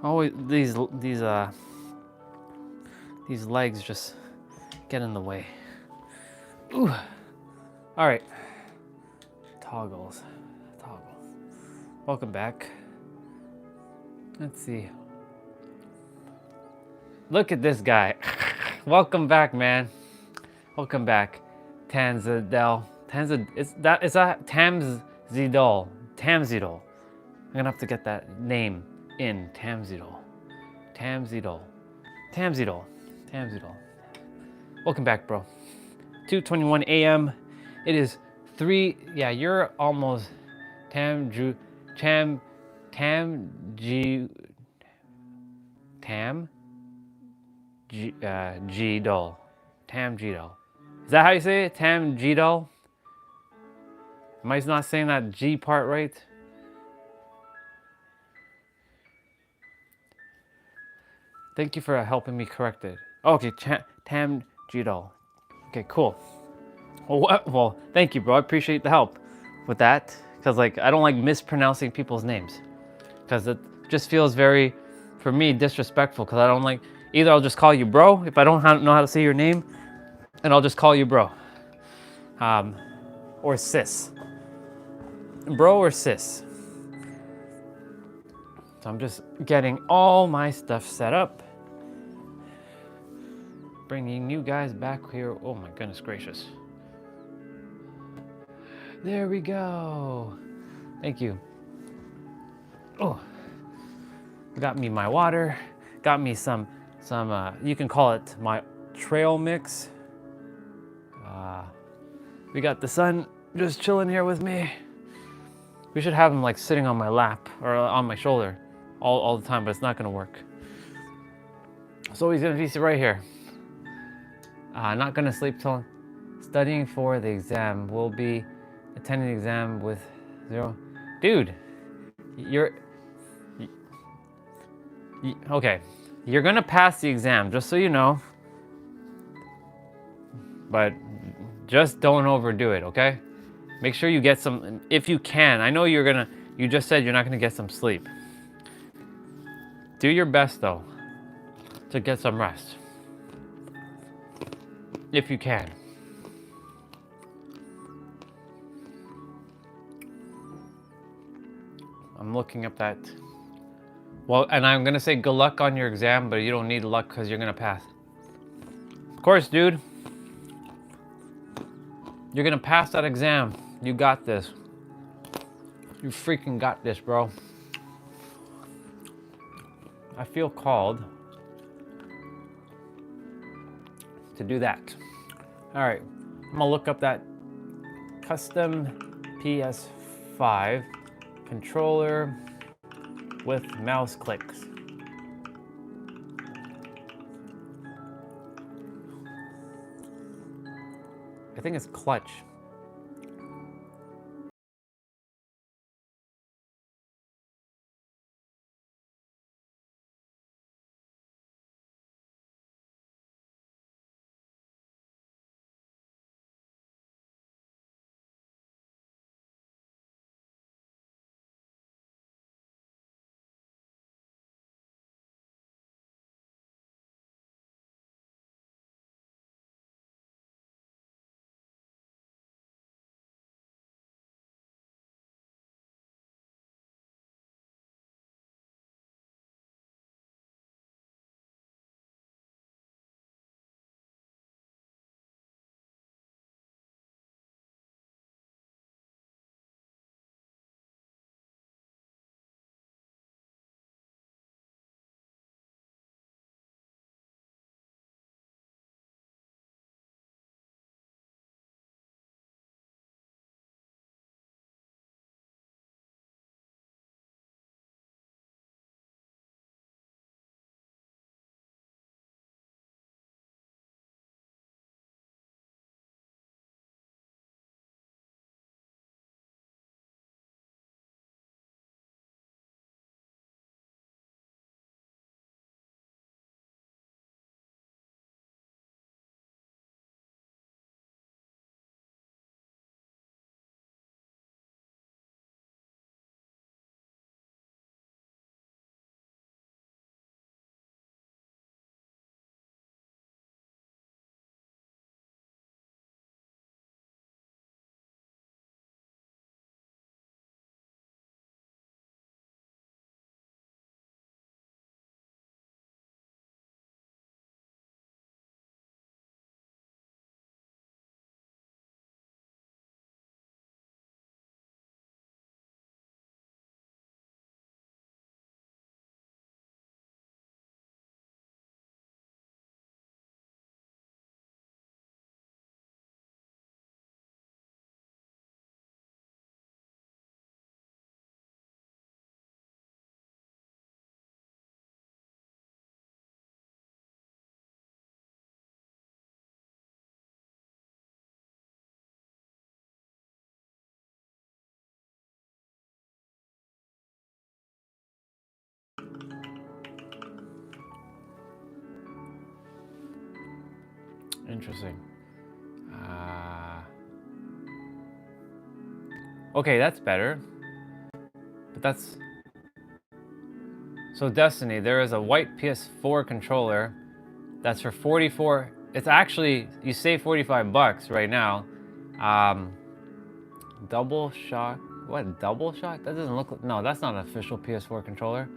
S2: Always these legs just get in the way. Ooh. All right. Toggles. Welcome back. Let's see. Look at this guy. Welcome back, man. Welcome back. Tamzidol. Is that Tamzidol. Tamzidol. I'm gonna have to get that name in. Tamzidol. Welcome back, bro. 2:21 a.m. It is 3. Yeah, you're almost Tamjidol. Tamjidol. Is that how you say it? Tamjidol? Am I not saying that G part right? Thank you for helping me correct it. Okay, Tamjidol. Okay, cool. Well, thank you, bro. I appreciate the help with that. Because, like, I don't like mispronouncing people's names. Because it just feels very, for me, disrespectful. Because I don't like, either I'll just call you bro if I don't know how to say your name. And I'll just call you bro. Or sis. Bro or sis. So I'm just getting all my stuff set up. Bringing you guys back here. Oh my goodness gracious. There we go. Thank you. Oh, got me my water. Got me some you can call it my trail mix. We got the sun just chilling here with me. We should have him like sitting on my lap or on my shoulder all the time, but it's not gonna work. So he's gonna be right here. Not gonna sleep till studying for the exam. Will be attending the exam with 0. Dude, okay. You're gonna pass the exam, just so you know. But just don't overdo it, okay? Make sure you get some, if you can. I know you just said you're not gonna get some sleep. Do your best though, to get some rest. If you can. I'm looking up that. Well, and I'm gonna say good luck on your exam, but you don't need luck because you're gonna pass. Of course, dude. You're gonna pass that exam. You got this. You freaking got this, bro. I feel called to do that. All right, I'm gonna look up that custom PS5 controller with mouse clicks. I think it's clutch. Interesting. Okay, that's better. But that's... So Destiny, there is a white PS4 controller that's for 44. It's actually, you save 45 bucks right now. Double shock. What, double shock? That doesn't look... No, that's not an official PS4 controller.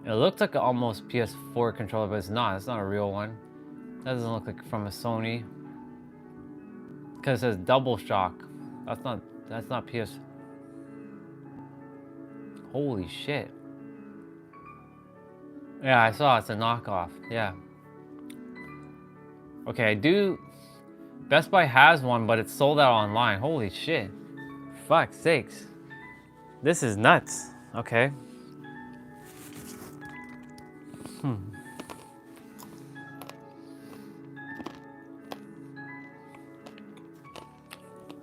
S2: It looks like an almost PS4 controller, but it's not. It's not a real one. That doesn't look like from a Sony. Because it says double shock. That's not PS. Holy shit. Yeah, I saw it's a knockoff. Yeah. Okay, I do. Best Buy has one, but it's sold out online. Holy shit. Fuck sakes. This is nuts. Okay.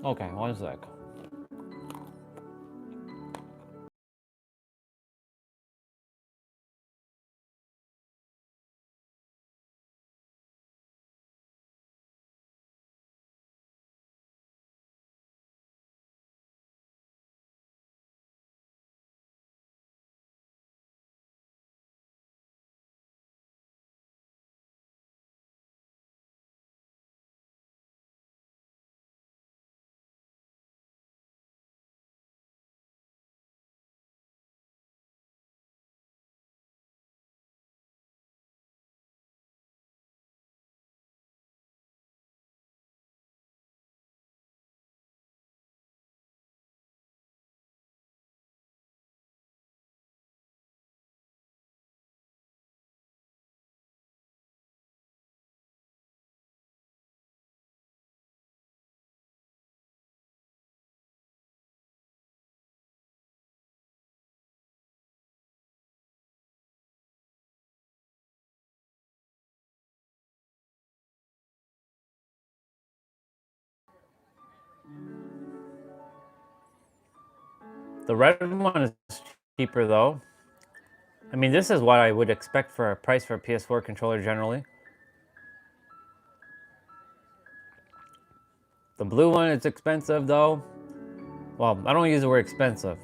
S2: Okay, one sec. The red one is cheaper though. I mean, this is what I would expect for a price for a PS4 controller generally. The blue one is expensive though. Well, I don't use the word expensive.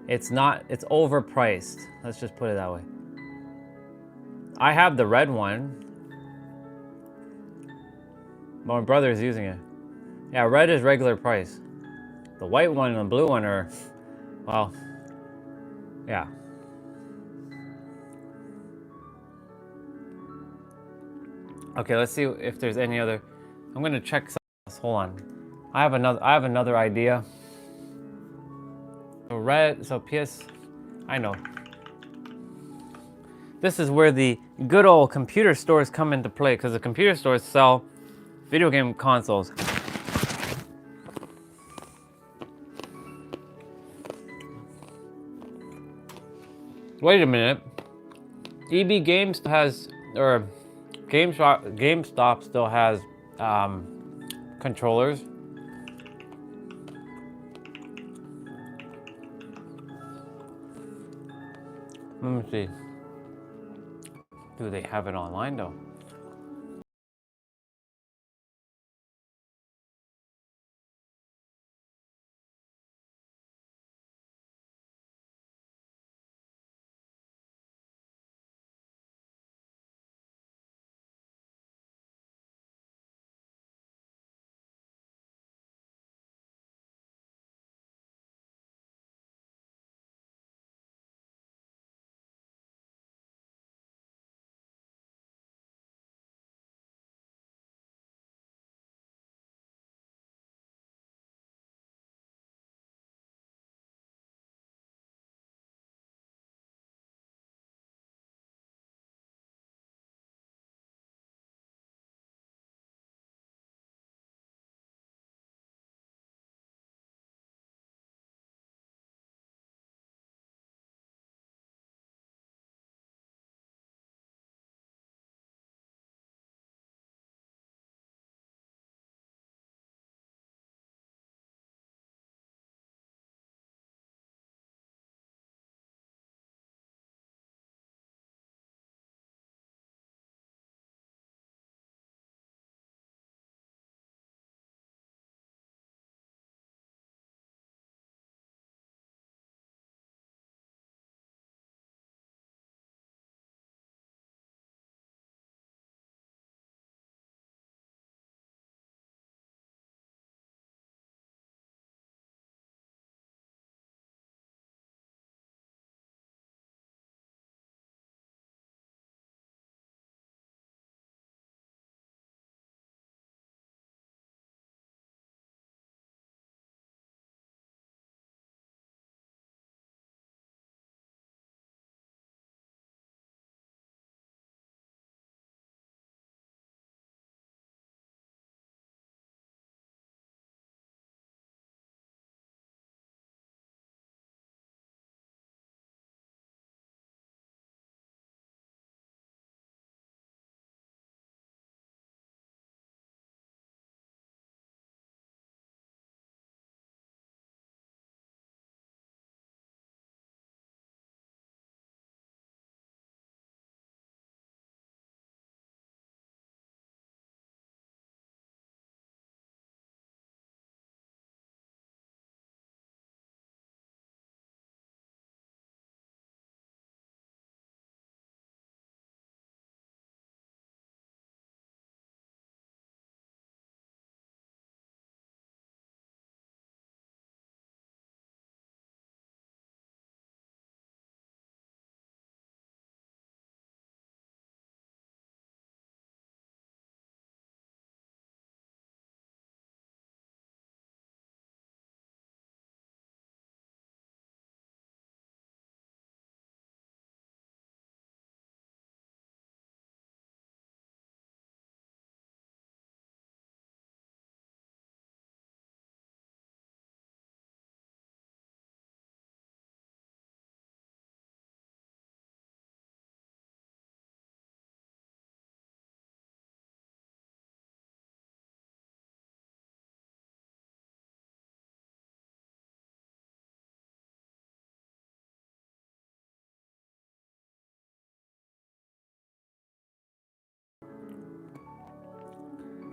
S2: It's not, it's overpriced. Let's just put it that way. I have the red one. But my brother is using it. Yeah, red is regular price. The white one and the blue one are, well, yeah. Okay, let's see if there's any other. I'm gonna check something else. Hold on. I have another idea. So red, so PS, I know. This is where the good old computer stores come into play, because the computer stores sell video game consoles. Wait a minute. EB Games has, or GameStop still has controllers. Let me see. Do they have it online though?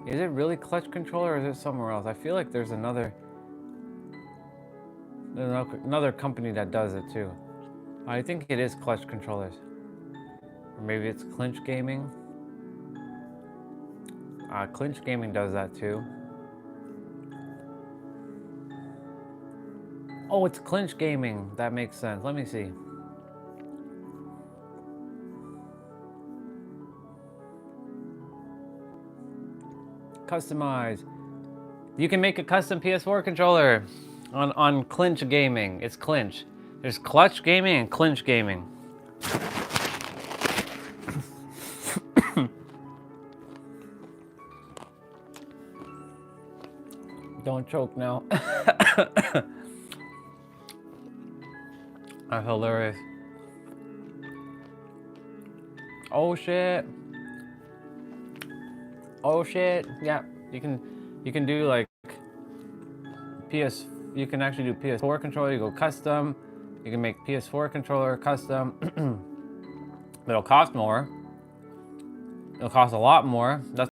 S1: Is it really clutch controller or is it somewhere else? I feel like there's another company that does it too. I think it is clutch controllers. Or maybe it's Clinch Gaming. Clinch Gaming does that too. Oh, it's Clinch Gaming. That makes sense. Let me see. Customize. You can make a custom PS4 controller on Clinch Gaming. It's Clinch. There's Clutch Gaming and Clinch Gaming. Don't choke now. That's hilarious. Oh shit. Oh shit. Yeah, you can do like you can actually do PS4 controller. You go custom. You can make PS4 controller custom. It'll cost more. It'll cost a lot more. That's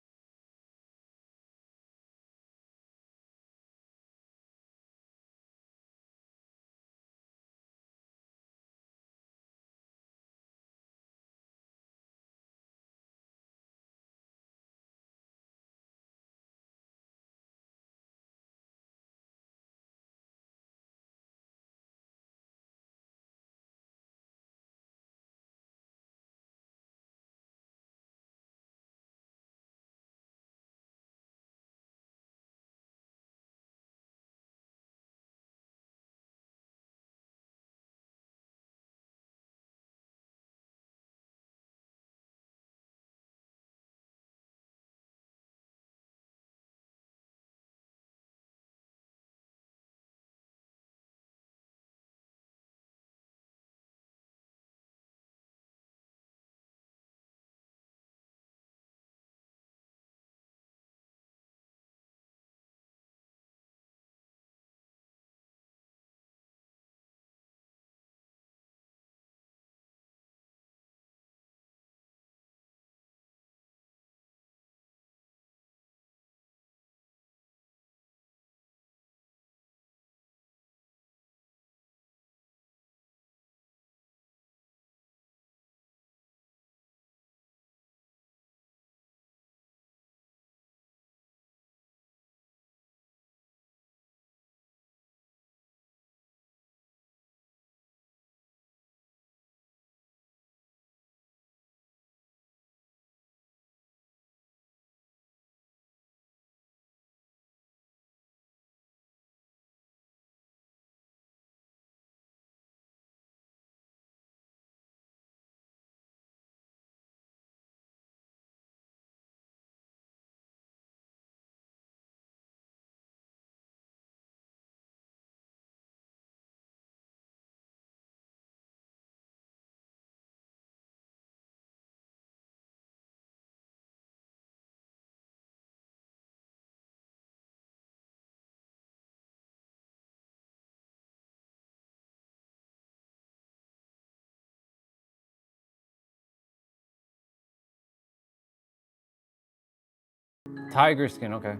S1: tiger skin. Okay.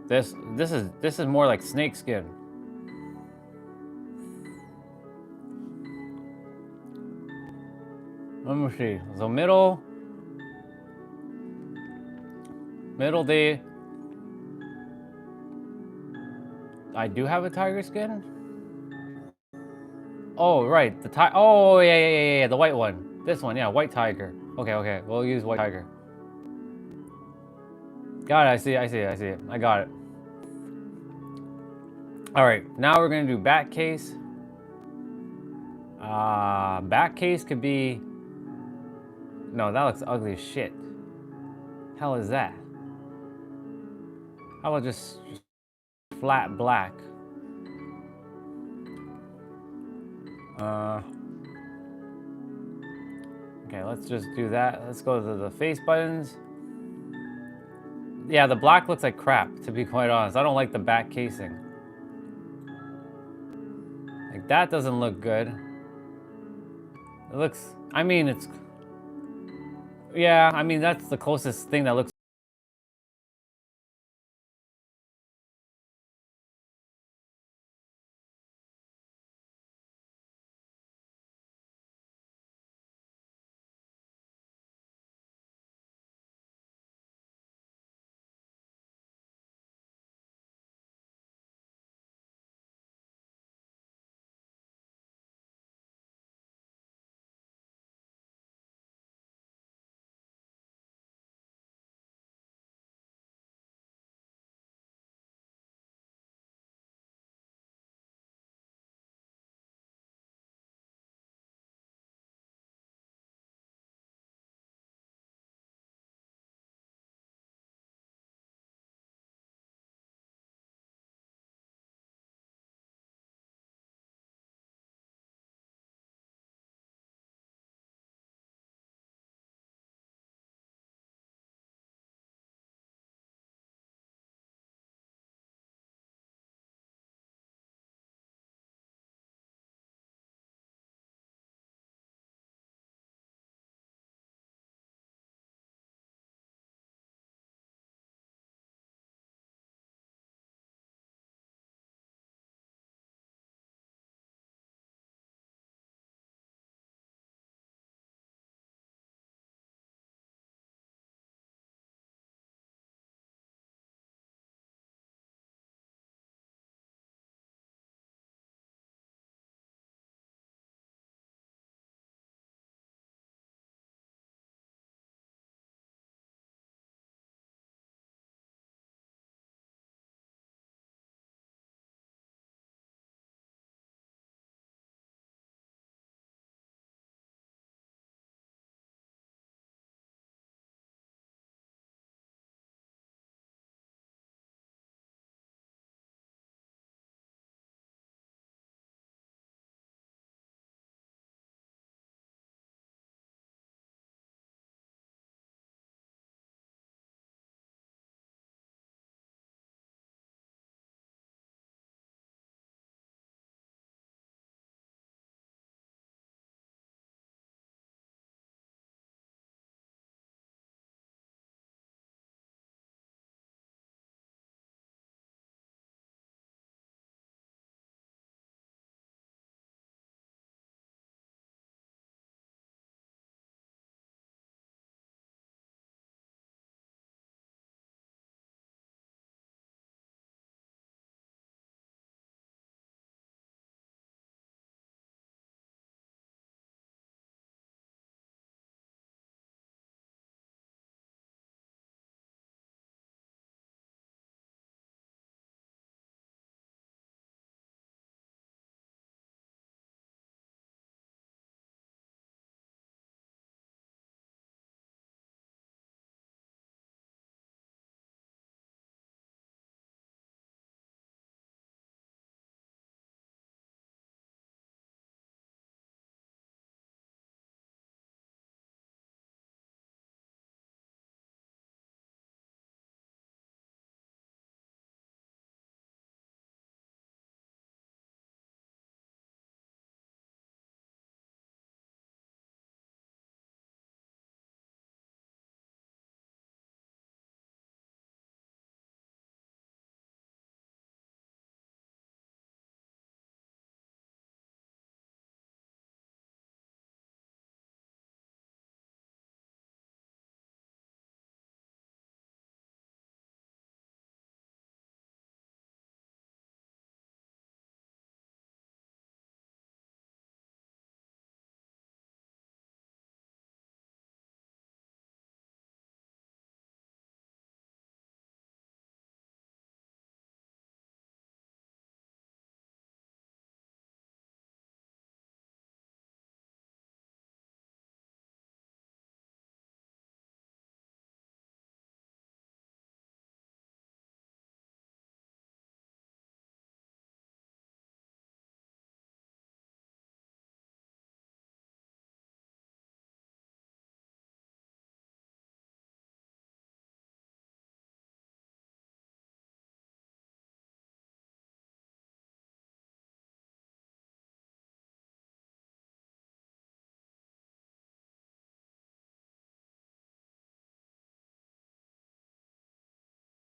S1: This is more like snake skin. Let me see. So middle day. I do have a tiger skin. Oh right, the tiger. Oh yeah, the white one. This one, yeah, white tiger. Okay, we'll use white tiger. Got it. I see it. I got it. All right, now we're gonna do back case. Back case could be. No, that looks ugly as shit. Hell is that? How about just flat black? Okay, let's just do that. Let's go to the face buttons. Yeah, the black looks like crap, to be quite honest. I don't like the back casing. Like, that doesn't look good. It looks, I mean, it's, yeah, I mean, that's the closest thing that looks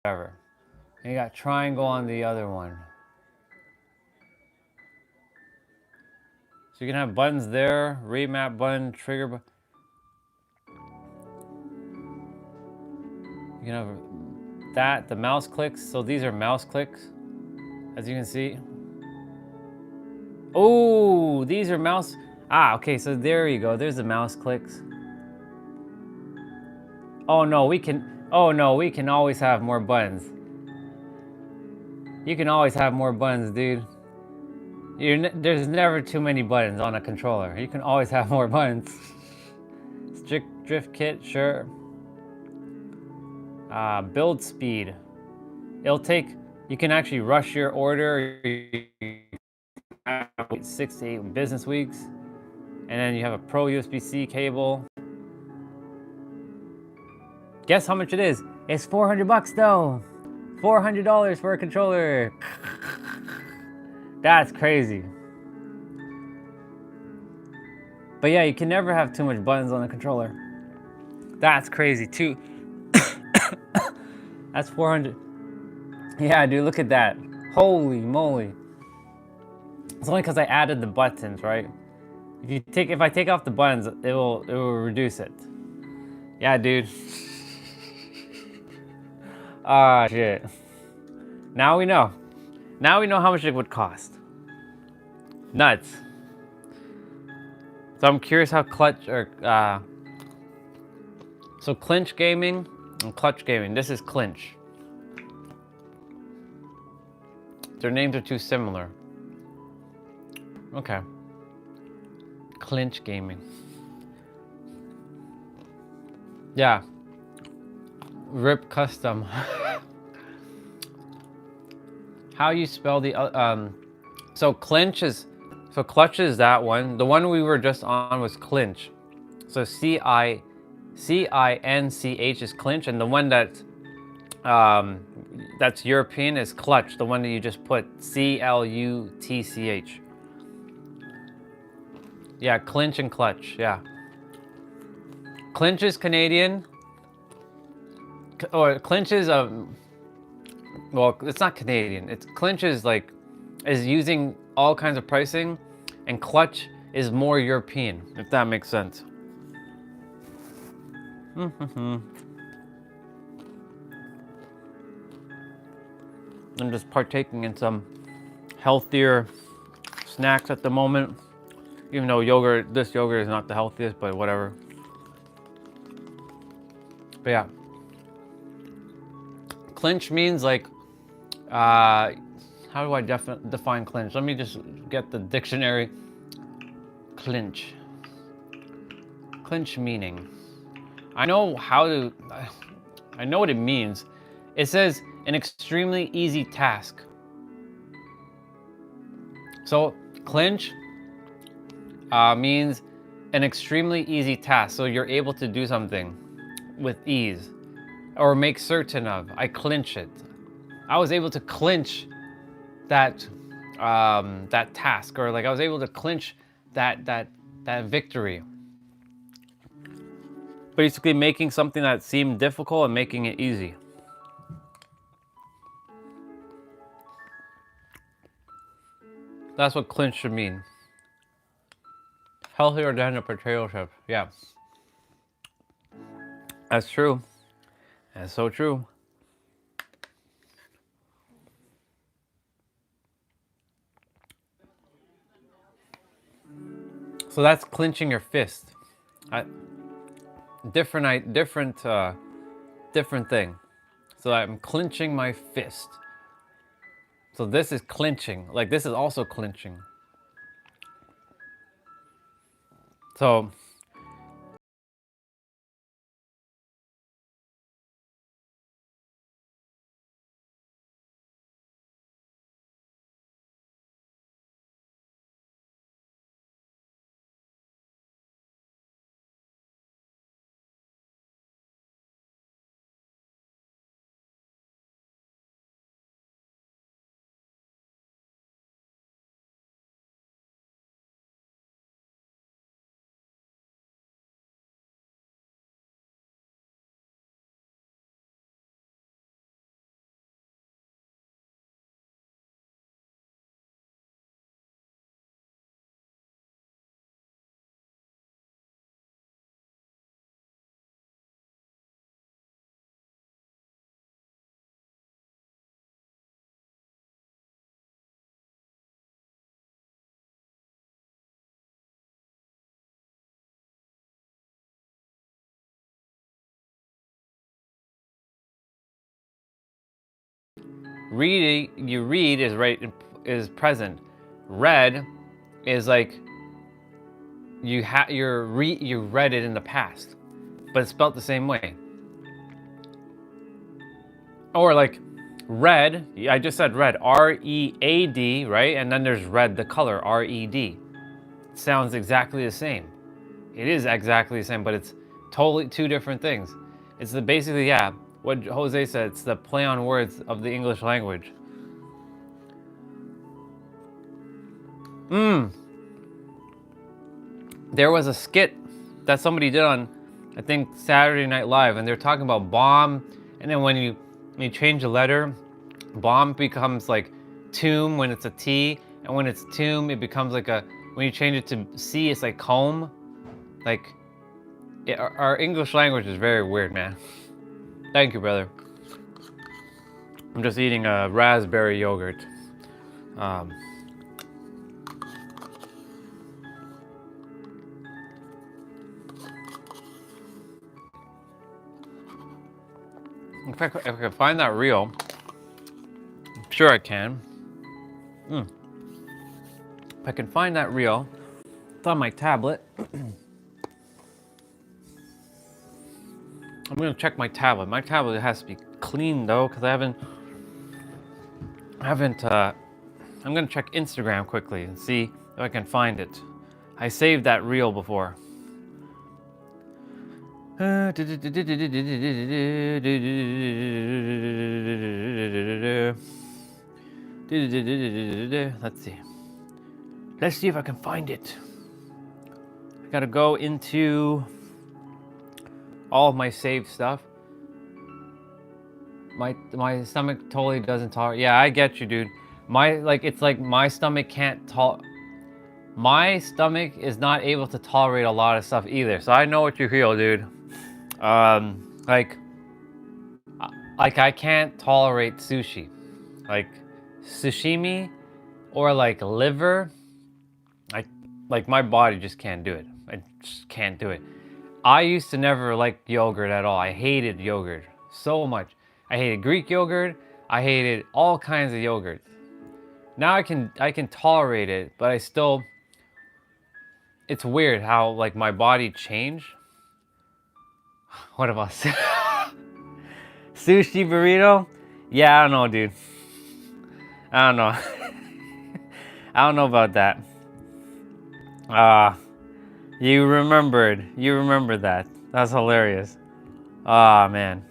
S1: whatever. And you got triangle on the other one. So you can have buttons there, remap button, trigger button. You can have that, the mouse clicks. So these are mouse clicks, as you can see. Oh, these are mouse. Ah, okay, so there you go. There's the mouse clicks. Oh no, we can always have more buttons. You can always have more buttons, dude. There's never too many buttons on a controller. You can always have more buttons. Drift kit, sure. Build speed. You can actually rush your order. 6 to 8 business weeks. And then you have a Pro USB-C cable. Guess how much it is? It's $400 though. $400 for a controller. That's crazy. But yeah, you can never have too much buttons on a controller. That's crazy too. That's 400. Yeah, dude, look at that. Holy moly. It's only because I added the buttons, right? If I take off the buttons, it will reduce it. Yeah, dude. Ah, shit. Now we know. Now we know how much it would cost. Nuts. So I'm curious how so Clinch Gaming and Clutch Gaming. This is Clinch. Their names are too similar. Okay. Clinch Gaming. Yeah. Rip Custom. How you spell the so Clutch is that one. The one we were just on was Clinch. So CINCH is Clinch, and the one that's European is Clutch. The one that you just put CLUTCH. Yeah, Clinch and Clutch. Yeah. Clinch is Canadian. Or Clinch is well, it's not Canadian. Clinch is using all kinds of pricing, and Clutch is more European, if that makes sense. I'm just partaking in some healthier snacks at the moment. Even though this yogurt is not the healthiest, but whatever. But yeah. Clinch means how do I define clinch? Let me just get the dictionary. Clinch. Clinch meaning. I know what it means. It says an extremely easy task. So clinch means an extremely easy task. So you're able to do something with ease or make certain of. I clinch it. I was able to clinch that task, or I was able to clinch that victory. Basically making something that seemed difficult and making it easy. That's what clinch should mean. Healthier than a potato chip. Yeah. That's true. That's so true. So that's clinching your fist. Different thing. So I'm clinching my fist. So this is clinching. This is also clinching. So you read is present. Read is like you read it in the past, but it's spelled the same way. Or like red, I just said red, R-E-A-D, right? And then there's red, the color, R-E-D. It sounds exactly the same. It is exactly the same, but it's totally two different things. It's basically, yeah, what Jose said, it's the play on words of the English language. There was a skit that somebody did on, I think, Saturday Night Live, and they're talking about bomb, and then when you change a letter, bomb becomes like tomb when it's a T, and when it's tomb, it becomes like when you change it to C, it's like comb. Like, our English language is very weird, man. Thank you, brother. I'm just eating a raspberry yogurt. If I can find that reel, I'm sure I can. If I can find that reel, it's on my tablet. I'm gonna check my tablet. My tablet has to be clean though, because I haven't. I'm gonna check Instagram quickly and see if I can find it. I saved that reel before. Let's see. Let's see if I can find it. I gotta go into all of my saved stuff. My stomach totally doesn't tolerate. Yeah, I get you, dude. It's like my stomach can't my stomach is not able to tolerate a lot of stuff either. So I know what you feel, dude. Like I can't tolerate sushi. Like sashimi or like liver. Like my body just can't do it. I just can't do it. I used to never like yogurt at all. I hated yogurt so much. I hated Greek yogurt. I hated all kinds of yogurt. Now I can tolerate it, but I still. It's weird how like my body changed. What about sushi burrito? Yeah, I don't know, dude. I don't know. I don't know about that. You remember that. That's hilarious. Man.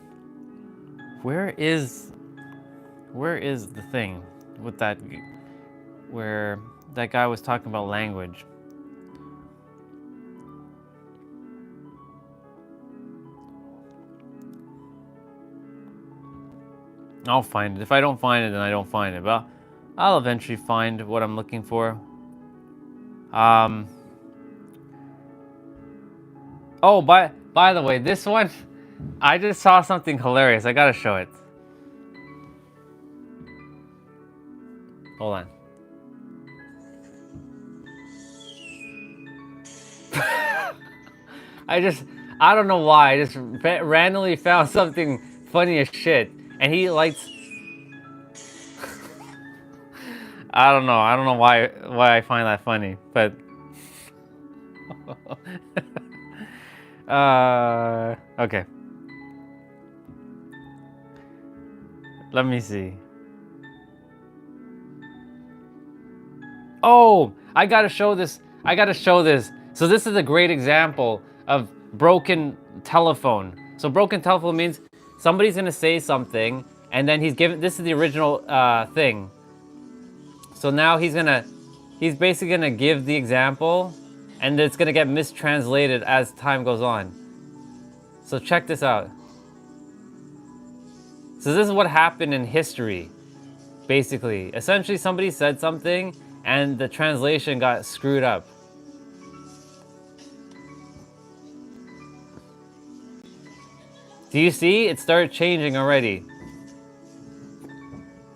S1: Where is the thing with that, where that guy was talking about language? I'll find it. If I don't find it, then I don't find it. But I'll eventually find what I'm looking for. Oh, by the way, this one, I just saw something hilarious. I gotta show it. Hold on. I don't know why. I just randomly found something funny as shit. And he likes. I don't know. I don't know why I find that funny, but. Okay. Let me see. Oh, I gotta show this. So this is a great example of broken telephone. So broken telephone means somebody's gonna say something, and then this is the original thing. So now he's basically gonna give the example, and it's gonna get mistranslated as time goes on. So check this out. So this is what happened in history, basically. Essentially, somebody said something, and the translation got screwed up. Do you see? It started changing already.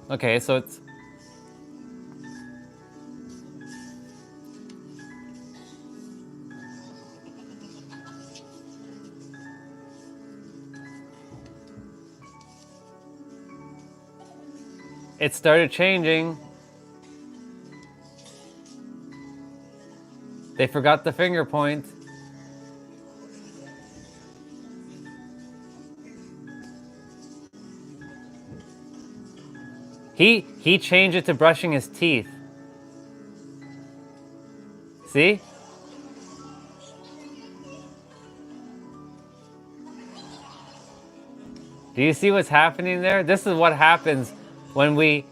S1: Okay, so it's... It started changing. They forgot the finger point. He changed it to brushing his teeth. See? Do you see what's happening there? This is what happens when we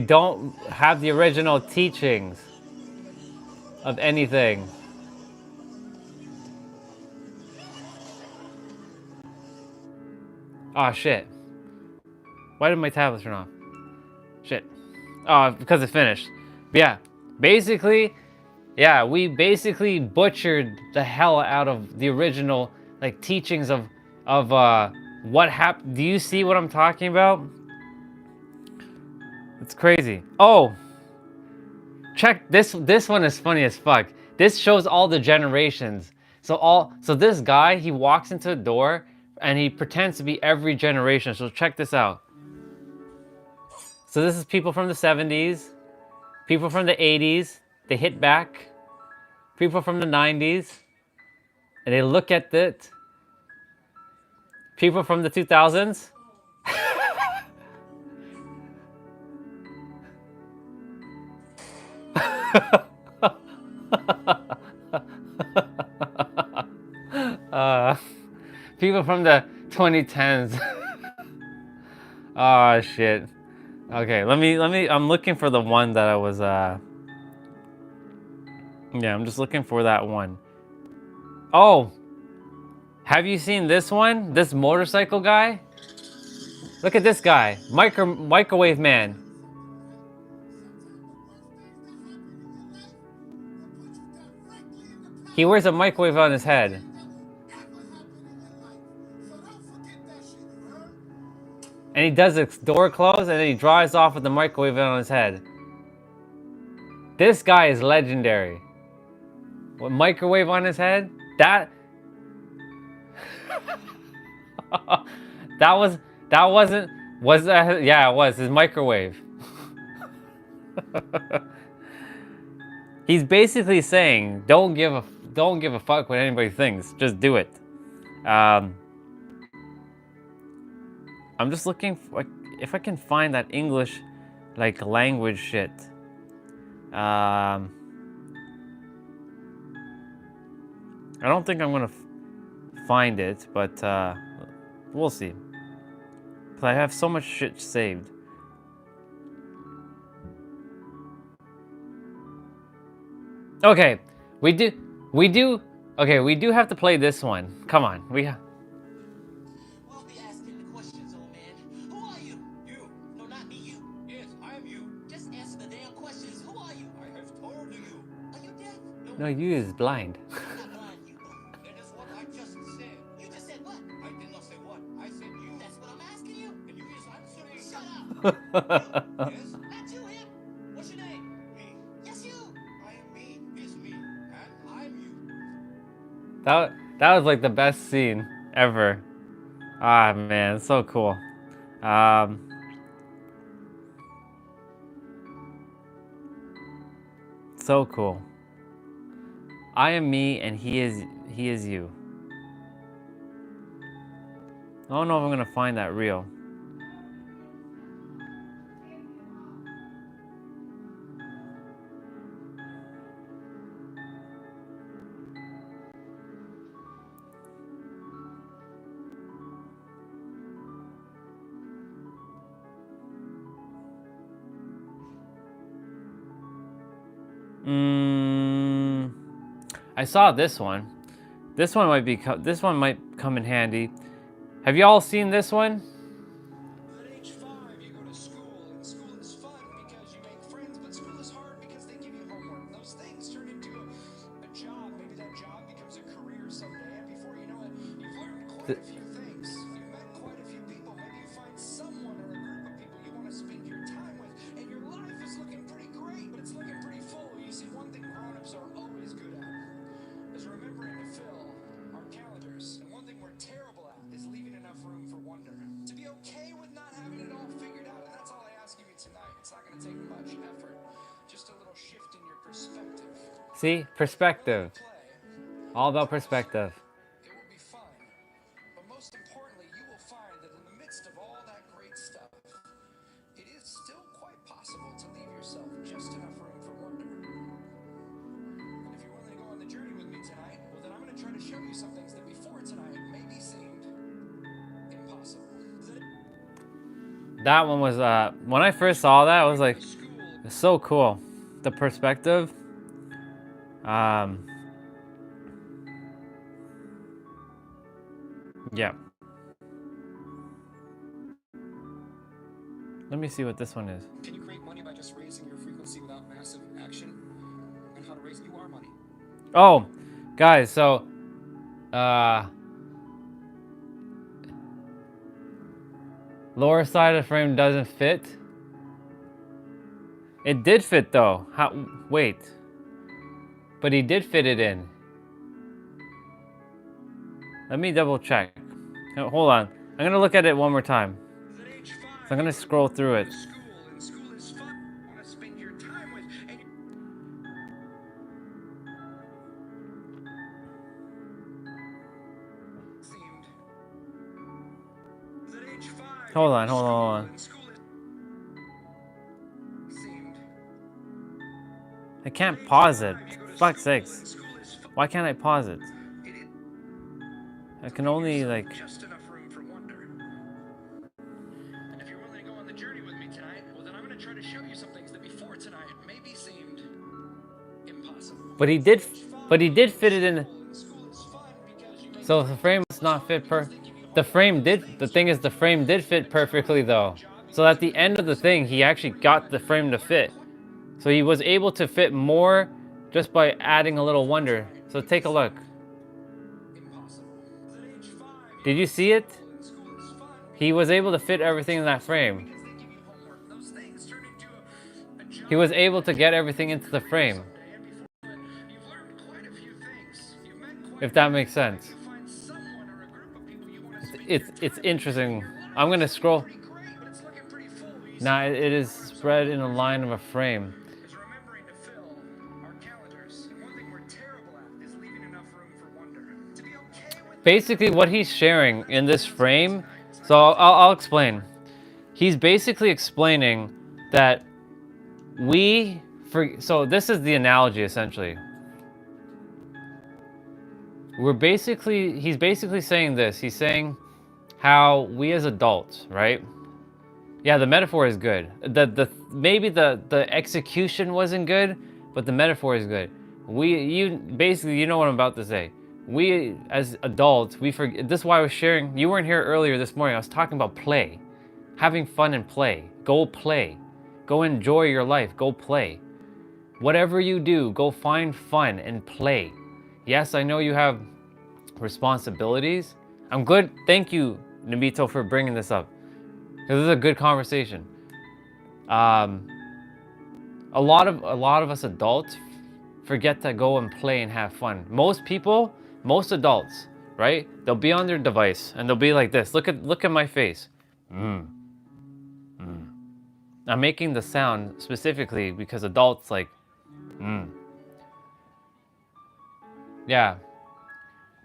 S1: don't have the original teachings of anything. Oh shit. Why did my tablet turn off? Shit. Oh, because it finished. Yeah. Basically, yeah, we basically butchered the hell out of the original like teachings of what happened. Do you see what I'm talking about? It's crazy. Oh, check this. This one is funny as fuck. This shows all the generations. So this guy, he walks into a door and he pretends to be every generation. So check this out. So this is people from the 70s, people from the 80s, they hit back, people from the 90s, and they look at it. People from the 2000s. People from the 2010s. Oh shit. Okay, let me, I'm looking for the one that I was, yeah, I'm just looking for that one. Oh, have you seen this one? This motorcycle guy? Look at this guy, microwave man. He wears a microwave on his head. And he does his door close and then he drives off with the microwave on his head. This guy is legendary. What, microwave on his head? That yeah, it was his microwave. He's basically saying, don't give a fuck what anybody thinks. Just do it. I'm just looking for, if I can find that English, like, language shit. I don't think I'm gonna find it, but we'll see. 'Cause I have so much shit saved. Okay, we do have to play this one. Come on,
S4: We'll be asking the questions, old man. Who are you?
S5: You.
S4: No, not me, you.
S5: Yes, I am you.
S4: Just answer the damn questions. Who are you?
S5: I have told you.
S4: Are you deaf?
S1: No, you is blind.
S4: I'm not blind, you are.
S5: That is what I just said.
S4: You just said what?
S5: I did not say what. I said you.
S4: That's what I'm asking you.
S5: And you is answering.
S4: Shut up.
S5: Yes,
S4: Not you, him. What's your name?
S5: me.
S4: Yes, you.
S5: I am me is me. And I'm you.
S1: That was like the best scene ever. Ah man, so cool. So cool. I am me and he is you. I don't know if I'm gonna find that reel. I saw this one. This one might come in handy. Have you all seen this one?
S6: At age 5, you go to school, and school is fun because you make friends, but school is hard because they give you homework. Those things turn into a job. Maybe that job becomes a career someday, and before you know it, you've learned quite a few things. You've met quite a few people. Maybe you find someone or a group of people you want to spend your time with, and your life is looking pretty great, but it's looking pretty full. You see, one thing grown-ups are always good at is remembering to fill our calendars. And one thing we're terrible at is leaving enough room for wonder. To be okay with not having it all figured out, and that's all I ask of you tonight.
S1: See? Perspective.
S6: Play.
S1: All about perspective.
S6: It will be fun. But most importantly, you will find that in the midst of all that great stuff, it is still quite possible to leave yourself just enough room for wonder. And if you're willing to go on the journey with me tonight, well, then I'm going to try to show you some things that before tonight maybe seemed impossible.
S1: That one was, when I first saw that, I was like, it's so cool. The perspective. Yeah. Let me see what this one is.
S6: Can you create money by just raising your frequency without massive action? And how to raise you are money.
S1: Oh, guys, so, lower side of the frame doesn't fit. It did fit though. How? Wait. But he did fit it in. Let me double check. Hold on. I'm gonna look at it one more time. So I'm gonna scroll through it.
S6: School is fun. Want to spend your time with and seemed. At age 5.
S1: Hold on.
S6: Seemed.
S1: I can't pause it. Fuck's sakes. Why can't I pause it? I can only like.
S6: Just enough room for wonder. And if you're willing to go on the journey with me tonight, well, then I'm going to try to show you some things that before tonight maybe seemed impossible.
S1: But he did fit it in. So the frame was not fit the frame did. The thing is, the frame did fit perfectly though. So at the end of the thing, he actually got the frame to fit. So he was able to fit more just by adding a little wonder. So take a look. Did you see it? He was able to fit everything in that frame. He was able to get everything into the frame. If that makes sense. It's interesting. I'm gonna scroll. Now it is spread in a line of a frame. Basically what he's sharing in this frame, so I'll explain. He's basically explaining that so this is the analogy essentially. He's basically saying this. He's saying how we as adults, right? Yeah, the metaphor is good. Maybe the execution wasn't good, but the metaphor is good. You know what I'm about to say. We as adults, we forget. This is why I was sharing. You weren't here earlier this morning. I was talking about play, having fun and play. Go play, go enjoy your life. Go play. Whatever you do, go find fun and play. Yes, I know you have responsibilities. I'm good. Thank you, Nabito, for bringing this up. This is a good conversation. A lot of us adults forget to go and play and have fun. Most adults, right? They'll be on their device and they'll be like this. Look at my face. I'm making the sound specifically because adults like, Yeah.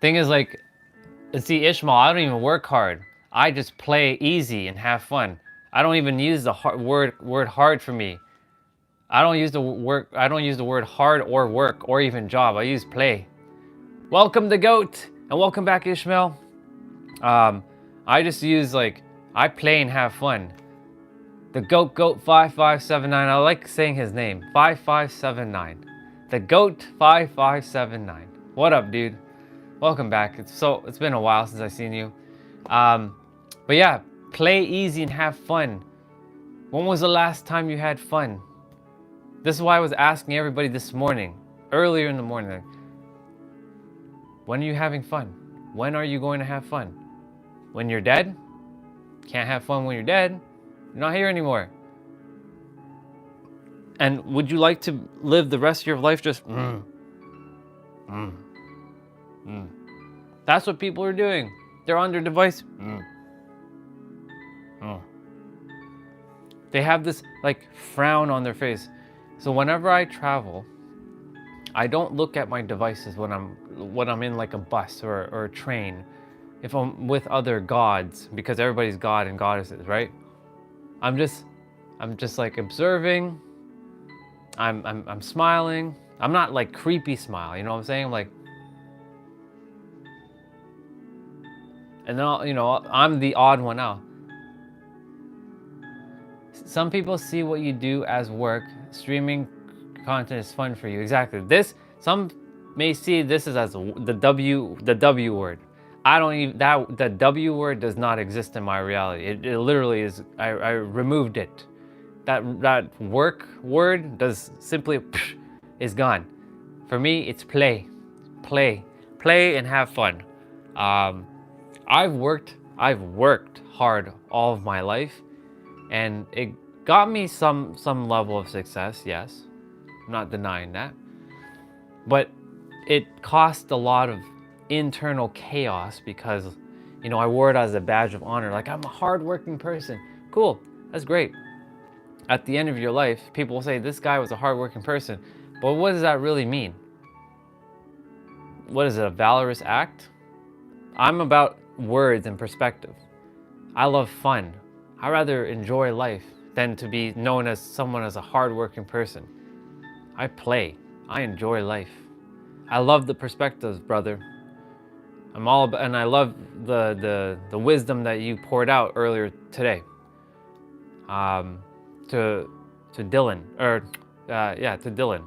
S1: Thing is like, see Ishmael, I don't even work hard. I just play easy and have fun. I don't even use the word hard for me. I don't use the word hard or work or even job. I use play. Welcome the goat and welcome back Ishmael. I just use like, I play and have fun. The goat 5579. I like saying his name. 5579. The goat 5579. What up, dude? Welcome back. It's been a while since I've seen you. But yeah, play easy and have fun. When was the last time you had fun? This is why I was asking everybody this morning, earlier in the morning. Like, when are you having fun? When are you going to have fun? When you're dead? Can't have fun when you're dead. You're not here anymore. And would you like to live the rest of your life just That's what people are doing. They're on their device. They have this like frown on their face. So whenever I travel, I don't look at my devices when I'm in like a bus or a train, if I'm with other gods, because everybody's god and goddesses, right? I'm just like observing. I'm smiling. I'm not like creepy smile, you know what I'm saying? Like, and then I'm the odd one out. Some people see what you do as work. Streaming content is fun for you. Exactly. Some may see this as the W word. I don't even, the W word does not exist in my reality. It literally is. I removed it. That work word does simply is gone. For me, it's play and have fun. I've worked hard all of my life, and it got me some level of success. Yes, I'm not denying that, but it cost a lot of internal chaos because, I wore it as a badge of honor. Like, I'm a hardworking person. Cool, that's great. At the end of your life, people will say this guy was a hardworking person, but what does that really mean? What is it, a valorous act? I'm about words and perspective. I love fun. I rather enjoy life than to be known as someone as a hardworking person. I play. I enjoy life. I love the perspectives, brother. And I love the wisdom that you poured out earlier today. To Dylan, to Dylan.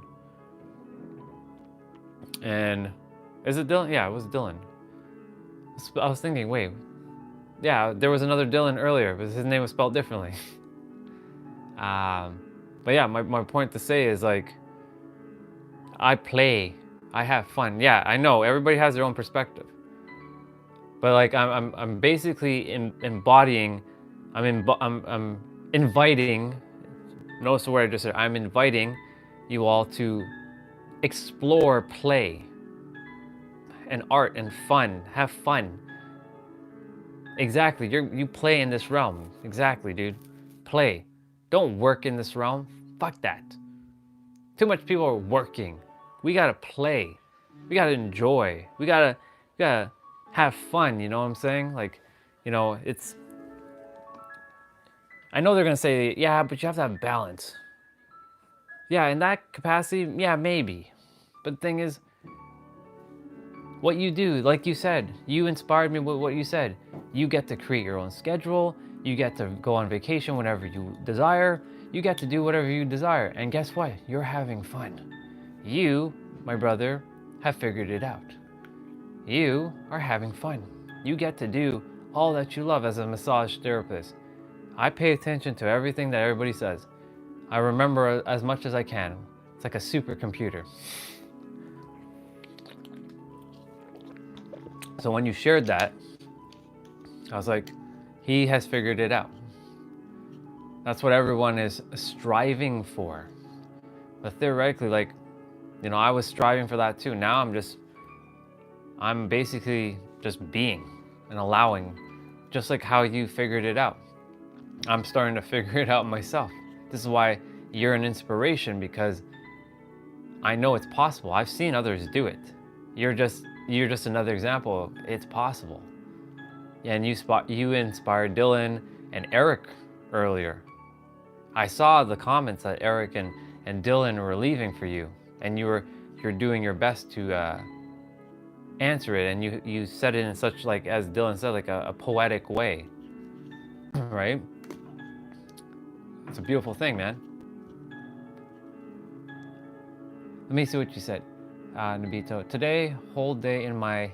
S1: And is it Dylan? Yeah, it was Dylan. I was thinking, wait, yeah, there was another Dylan earlier, but his name was spelled differently. But yeah, my point to say is, like, I play, I have fun. Yeah, I know everybody has their own perspective, but like I'm basically embodying, I'm inviting. Notice the word I just said. I'm inviting you all to explore play and art and fun. Have fun. Exactly. You play in this realm. Exactly, dude. Play. Don't work in this realm. Fuck that. Too much people are working. We gotta play. We gotta enjoy. We gotta have fun. You know what I'm saying? Like, it's. I know they're gonna say, yeah, but you have to have balance. Yeah, in that capacity, yeah, maybe. But the thing is, what you do, like you said, you inspired me with what you said. You get to create your own schedule. You get to go on vacation whenever you desire. You get to do whatever you desire. And guess what? You're having fun. You, my brother, have figured it out. You are having fun. You get to do all that you love as a massage therapist. I pay attention to everything that everybody says. I remember as much as I can. It's like a supercomputer. So when you shared that, I was like, he has figured it out. That's what everyone is striving for. But theoretically, like, I was striving for that too. Now I'm basically just being and allowing, just like how you figured it out. I'm starting to figure it out myself. This is why you're an inspiration, because I know it's possible. I've seen others do it. You're just another example of it's possible. And you inspired Dylan and Eric earlier. I saw the comments that Eric and Dylan were leaving for you, and you're doing your best to answer it, and you said it in such, like, as Dylan said, like a poetic way, right? It's a beautiful thing, man. Let me see what you said, Nabito. Today, whole day in my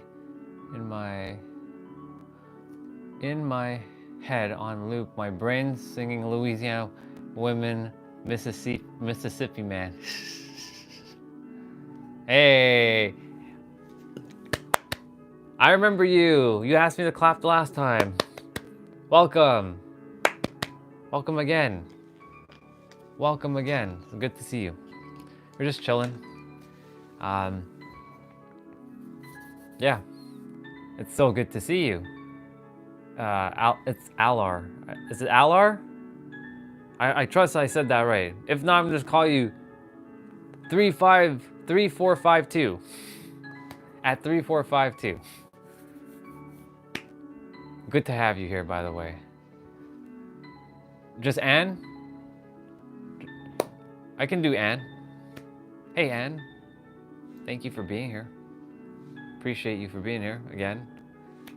S1: head on loop. My brain's singing Louisiana women, Mississippi man. Hey, I remember you. You asked me to clap the last time. Welcome. Welcome again. Welcome again. It's good to see you. We're just chilling. Yeah, it's so good to see you. It's Alar. Is it Alar? I trust I said that right. If not, I'm just call you 35 3452. At 3452. Good to have you here, by the way. Just Anne? I can do Anne. Hey, Anne. Thank you for being here. Appreciate you for being here again.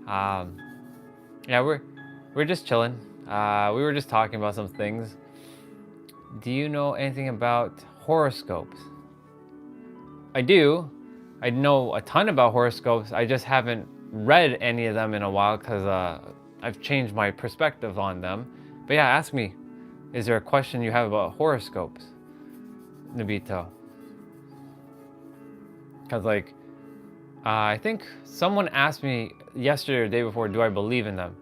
S1: Yeah, we're just chilling. We were just talking about some things. Do you know anything about horoscopes? I do. I know a ton about horoscopes. I just haven't read any of them in a while because I've changed my perspective on them. But yeah, ask me. Is there a question you have about horoscopes, Nabito? Because like, I think someone asked me yesterday or the day before, do I believe in them?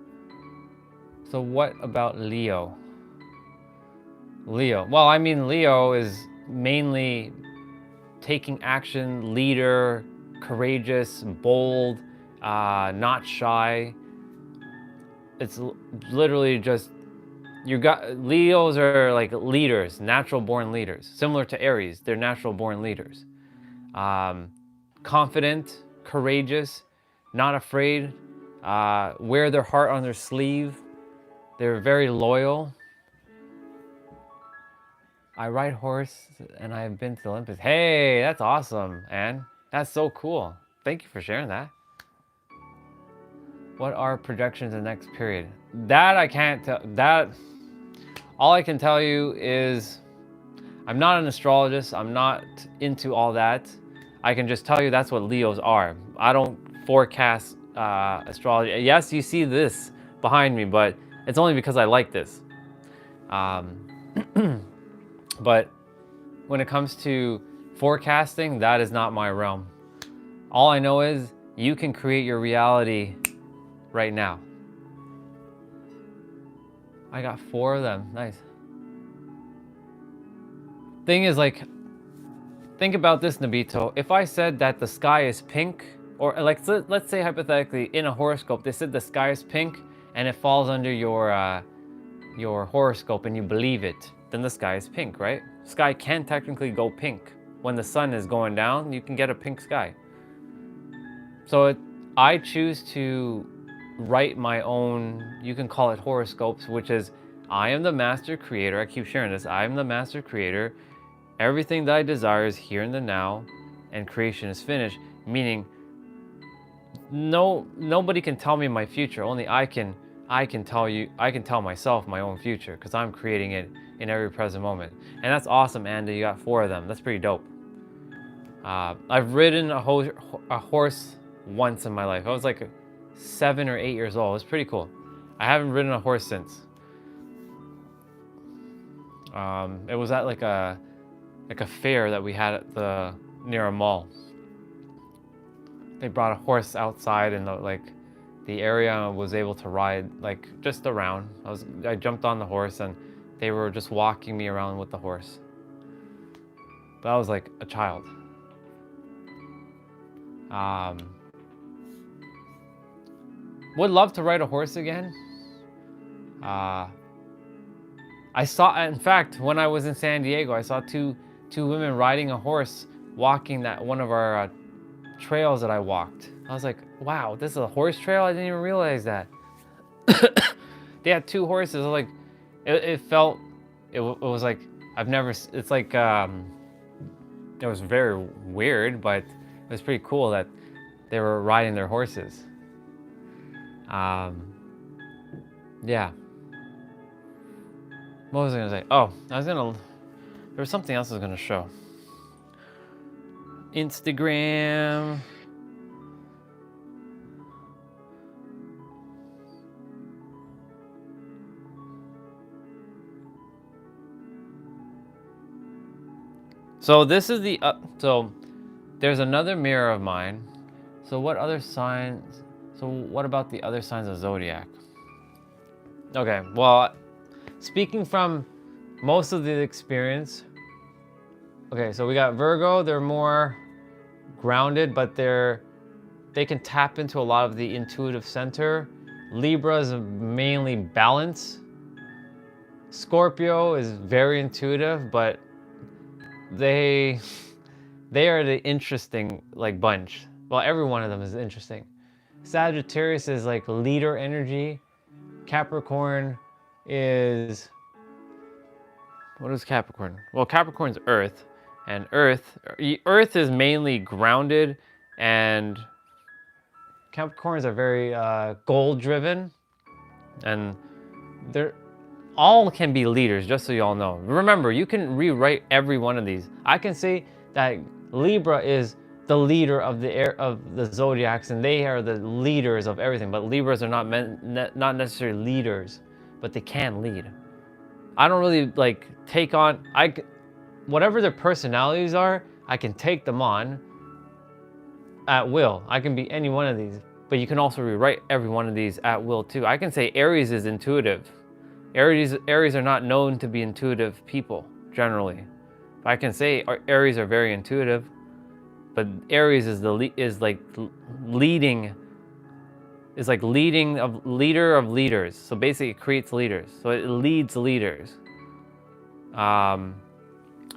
S1: So what about Leo? Leo. Well, I mean, Leo is mainly taking action, leader, courageous, bold, not shy. It's literally just, Leos are like leaders, natural born leaders, similar to Aries. They're natural born leaders. Confident, courageous, not afraid, wear their heart on their sleeve. They're very loyal. I ride horse and I've been to the Olympics. Hey, that's awesome, Anne. That's so cool. Thank you for sharing that. What are projections in the next period? That I can't tell. That, all I can tell you is I'm not an astrologist. I'm not into all that. I can just tell you that's what Leos are. I don't forecast astrology. Yes, you see this behind me, but it's only because I like this. But when it comes to forecasting, that is not my realm. All I know is you can create your reality right now. I got 4 of them. Nice. Thing is, like, think about this, Nabito. If I said that the sky is pink, or like, let's say hypothetically in a horoscope, they said the sky is pink and it falls under your horoscope and you believe it, then the sky is pink, right? Sky can technically go pink. When the sun is going down, you can get a pink sky. So I choose to write my own, you can call it horoscopes, which is, I am the master creator. I keep sharing this. I am the master creator. Everything that I desire is here in the now, and creation is finished. Meaning, nobody can tell me my future. Only I can tell myself my own future, because I'm creating it in every present moment. And that's awesome, Andy. You got 4 of them. That's pretty dope. I've ridden a horse once in my life. I was like 7 or 8 years old. It's pretty cool. I haven't ridden a horse since. It was at like a fair that we had at near a mall. They brought a horse outside in the area, and was able to ride like just around. I jumped on the horse and they were just walking me around with the horse. But I was like a child. Would love to ride a horse again. I saw, in fact, when I was in San Diego, I saw two women riding a horse, walking that one of our trails that I walked. I was like, wow, this is a horse trail? I didn't even realize that. They had 2 horses. Like, it was like, it's like, it was very weird, but it was pretty cool that they were riding their horses. Yeah. What was I gonna say? Oh, there was something else I was gonna show. Instagram. So this is so there's another mirror of mine. So what other signs? So what about the other signs of zodiac? Okay, well, speaking from most of the experience. Okay, so we got Virgo. They're more grounded, but they can tap into a lot of the intuitive center. Libra is mainly balance. Scorpio is very intuitive, but they They are the interesting like bunch. Well, every one of them is interesting. Sagittarius is like leader energy. Capricorn is, what is Capricorn? Well, Capricorn's Earth, and Earth is mainly grounded, and Capricorns are very goal driven, and they're all can be leaders, just so you all know. Remember, you can rewrite every one of these. I can say that Libra is the leader of the zodiacs, and they are the leaders of everything. But Libras are not not necessarily leaders, but they can lead. I don't really like take on whatever their personalities are. I can take them on at will. I can be any one of these, but you can also rewrite every one of these at will too. I can say Aries is intuitive. Aries are not known to be intuitive people generally. I can say Aries are very intuitive, but Aries is like leader of leaders. So basically, it creates leaders. So it leads leaders.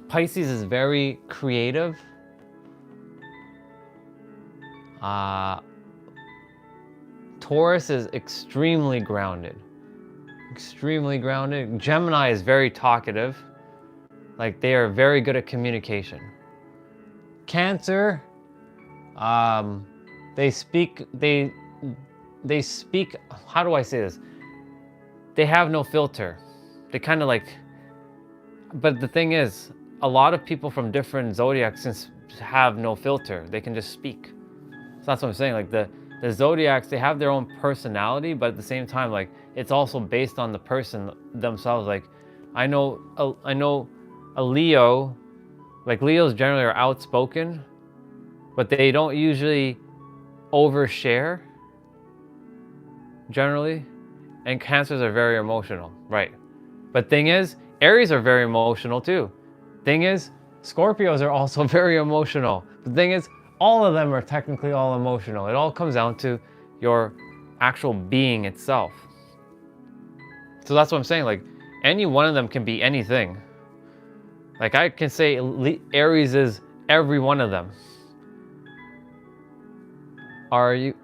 S1: Pisces is very creative. Taurus is extremely grounded. Extremely grounded. Gemini is very talkative. Like they are very good at communication. Cancer, they speak, how do I say this? They have no filter. They kind of like, but the thing is, a lot of people from different zodiacs have no filter. They can just speak. So that's what I'm saying. Like the zodiacs, they have their own personality, but at the same time, like it's also based on the person themselves. Like I know a Leo, like Leos generally are outspoken, but they don't usually overshare generally. And Cancers are very emotional, right? But thing is, Aries are very emotional too. Thing is, Scorpios are also very emotional. The thing is, all of them are technically all emotional. It all comes down to your actual being itself. So that's what I'm saying. Like any one of them can be anything. Like I can say Aries is every one of them. Are you?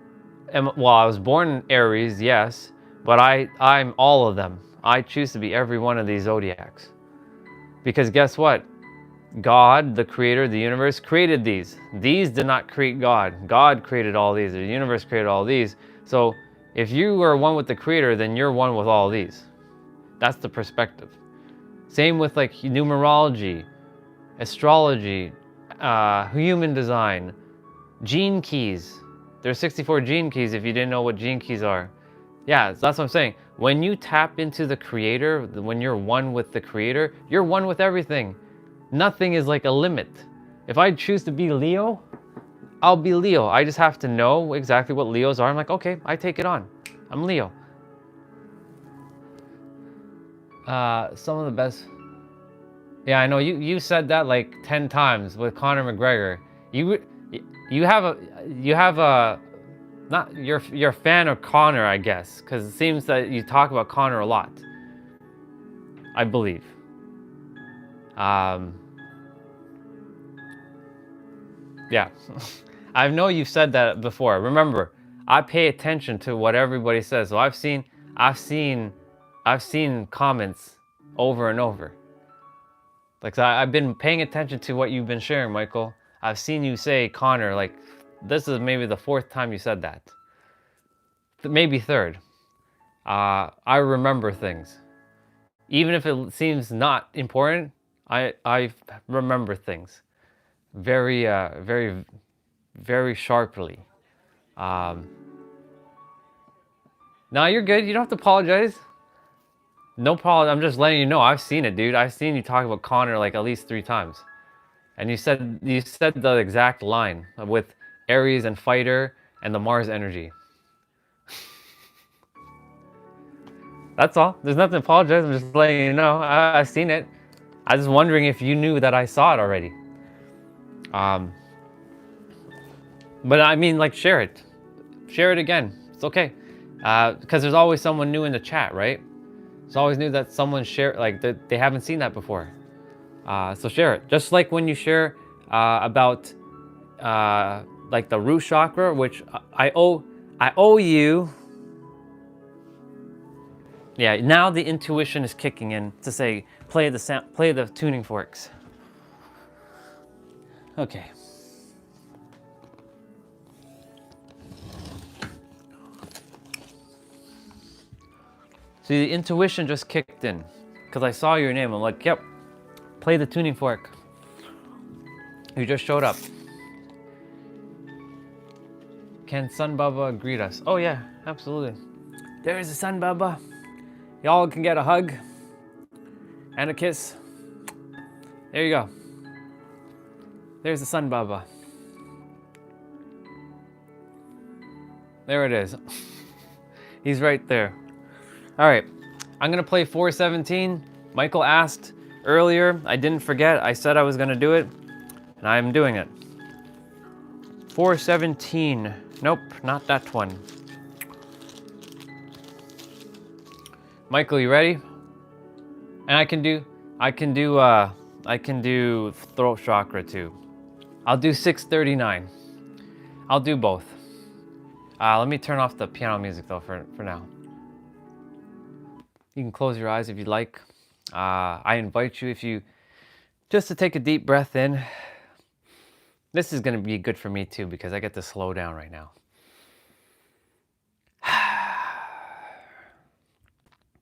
S1: Well, I was born Aries, yes, but I'm all of them. I choose to be every one of these zodiacs. Because guess what? God, the creator of the universe, created these. These did not create God. God created all these. The universe created all these. So if you are one with the creator, then you're one with all these. That's the perspective. Same with like numerology, astrology, human design, gene keys. There's 64 gene keys if you didn't know what gene keys are. Yeah, that's what I'm saying. When you tap into the creator, when you're one with the creator, you're one with everything. Nothing is like a limit. If I choose to be Leo, I'll be Leo. I just have to know exactly what Leos are. I'm like, okay, I take it on. I'm Leo. Some of the best. Yeah, I know you said that like 10 times with Conor McGregor. You have a not you're a fan of Conor, I guess, because it seems that you talk about Conor a lot. I believe. Yeah, I know you've said that before. Remember, I pay attention to what everybody says. So I've seen comments over and over. Like I've been paying attention to what you've been sharing, Michael. I've seen you say Conor, like this is maybe the 4th time you said that. Maybe 3rd. I remember things. Even if it seems not important, I remember things very, very sharply. Now you're good. You don't have to apologize. No problem. I'm just letting you know. I've seen it, dude. I've seen you talk about Conor like at least 3 times. And you said the exact line with Aries and fighter and the Mars energy. That's all. There's nothing to apologize. I'm just letting you know. I've seen it. I was just wondering if you knew that I saw it already. But I mean, like, share it. Share it again. It's okay. Because there's always someone new in the chat, right? It's always new that someone share, like, they haven't seen that before. So share it. Just like when you share about like the root chakra, which I owe you. Yeah, now the intuition is kicking in to say play the tuning forks. Okay. See, the intuition just kicked in because I saw your name. I'm like, yep, play the tuning fork. You just showed up. Can Sun Baba greet us? Oh yeah, absolutely. There's the Sun Baba. Y'all can get a hug and a kiss. There you go. There's the Sun Baba. There it is. He's right there. All right, I'm gonna play 417. Michael asked earlier. I didn't forget. I said I was gonna do it, and I'm doing it. 417. Nope, not that one. Michael, you ready? And I can do throat chakra too. I'll do 639. I'll do both. Let me turn off the piano music though for now. You can close your eyes if you'd like. I invite you just to take a deep breath in. This is gonna be good for me too because I get to slow down right now.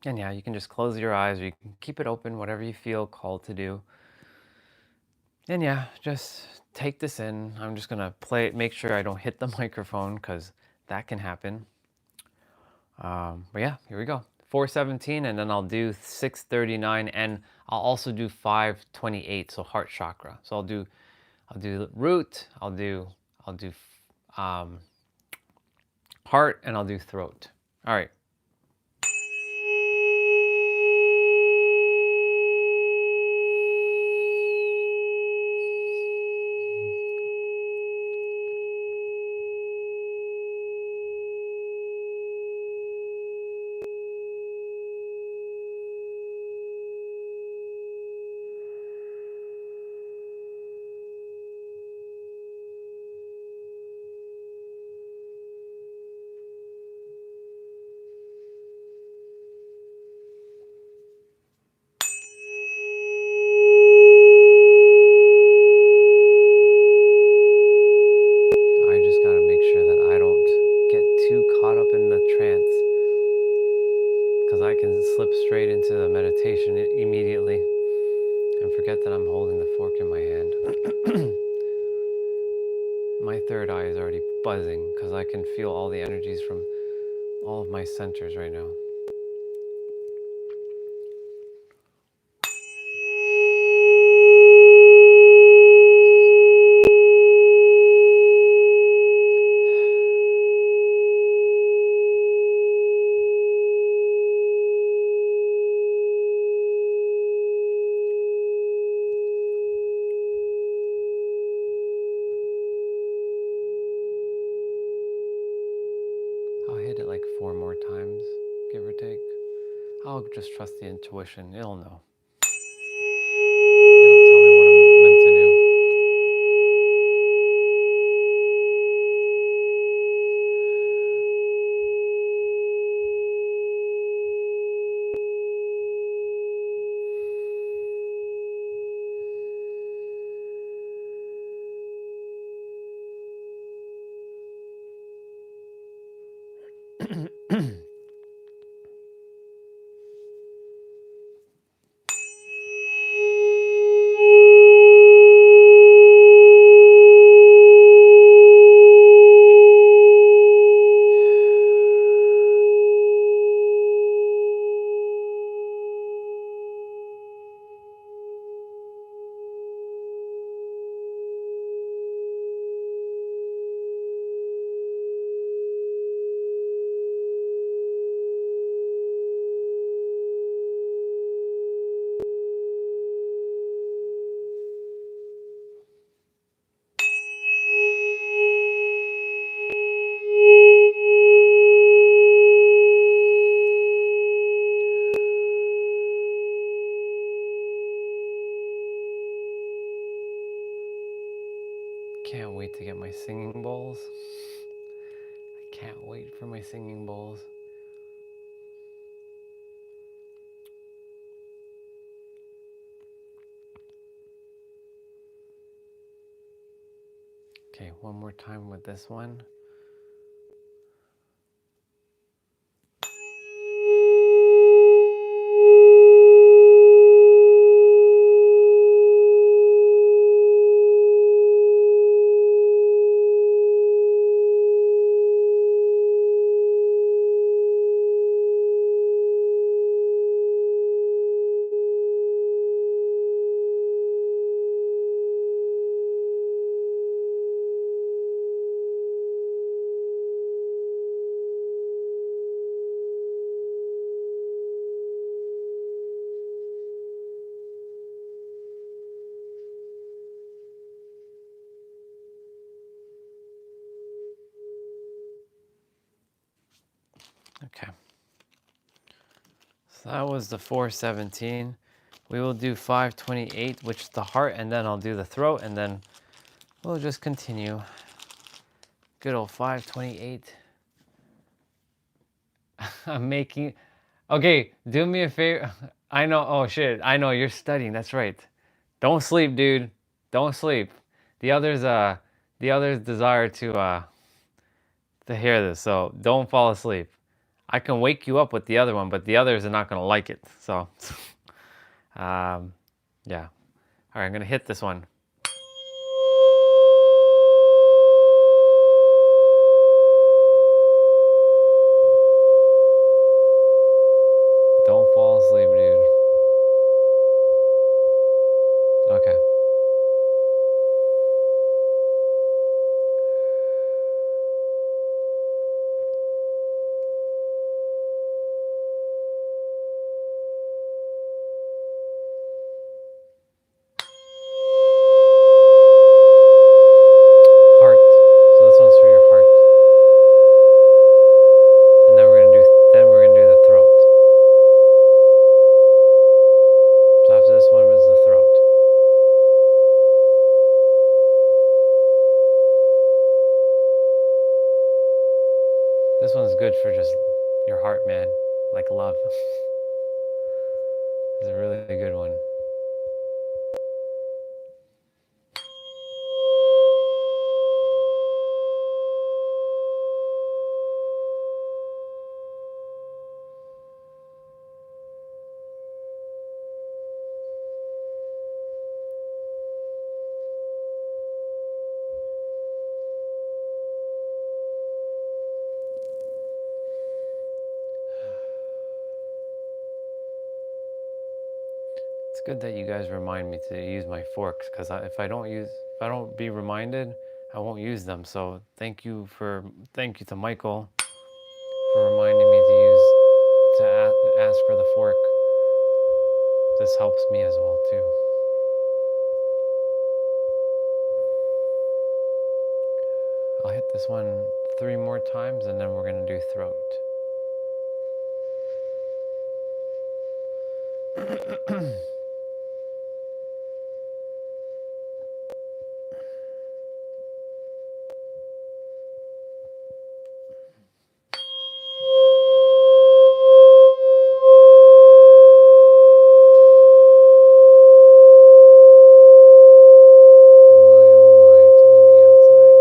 S1: And yeah, you can just close your eyes or you can keep it open, whatever you feel called to do. And yeah, just take this in. I'm just gonna play it, make sure I don't hit the microphone because that can happen. But yeah, here we go. 417, and then I'll do 639, and I'll also do 528, so heart chakra. So I'll do root, I'll do heart, and I'll do throat. All right. Slip straight into the meditation immediately and forget that I'm holding the fork in my hand. My third eye is already buzzing because I can feel all the energies from all of my centers right now. I'll hit it like 4 more times, give or take. I'll just trust the intuition. It'll know. It'll tell me what I'm meant to do. bowls. I can't wait for my singing bowls. Okay, one more time with this one. Okay. So that was the 417. We will do 528, which is the heart, and then I'll do the throat, and then we'll just continue. Good old 528. I'm making. Okay, do me a favor. I know. Oh shit. I know you're studying. That's right. Don't sleep, dude. Don't sleep. The others desire to hear this, so don't fall asleep. I can wake you up with the other one, but the others are not gonna like it. So, yeah. All right, I'm gonna hit this one. Don't fall asleep, dude. Okay. Heart. So this one's for your heart. And then we're gonna do the throat. So after this one was the throat. This one's good for just your heart, man. Like love. It's a really good one. It's good that you guys remind me to use my forks, because if I don't be reminded, I won't use them. So thank you to Michael for reminding me to ask for the fork. This helps me as well too. I'll hit this one 3 more times, and then we're gonna do throat. My oh my, it's windy outside.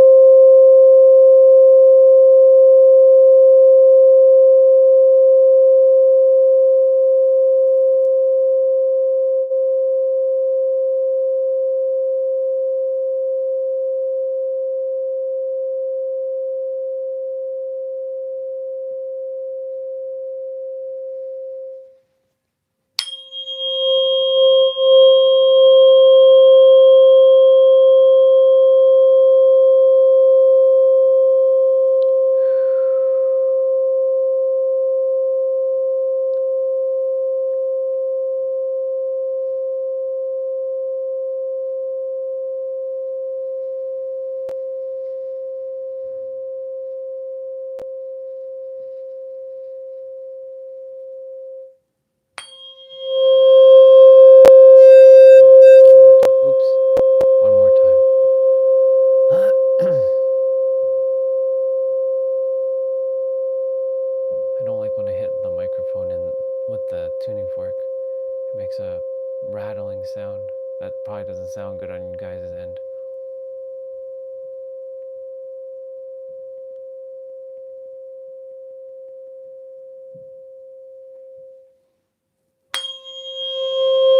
S1: rattling sound. That probably doesn't sound good on you guys' end.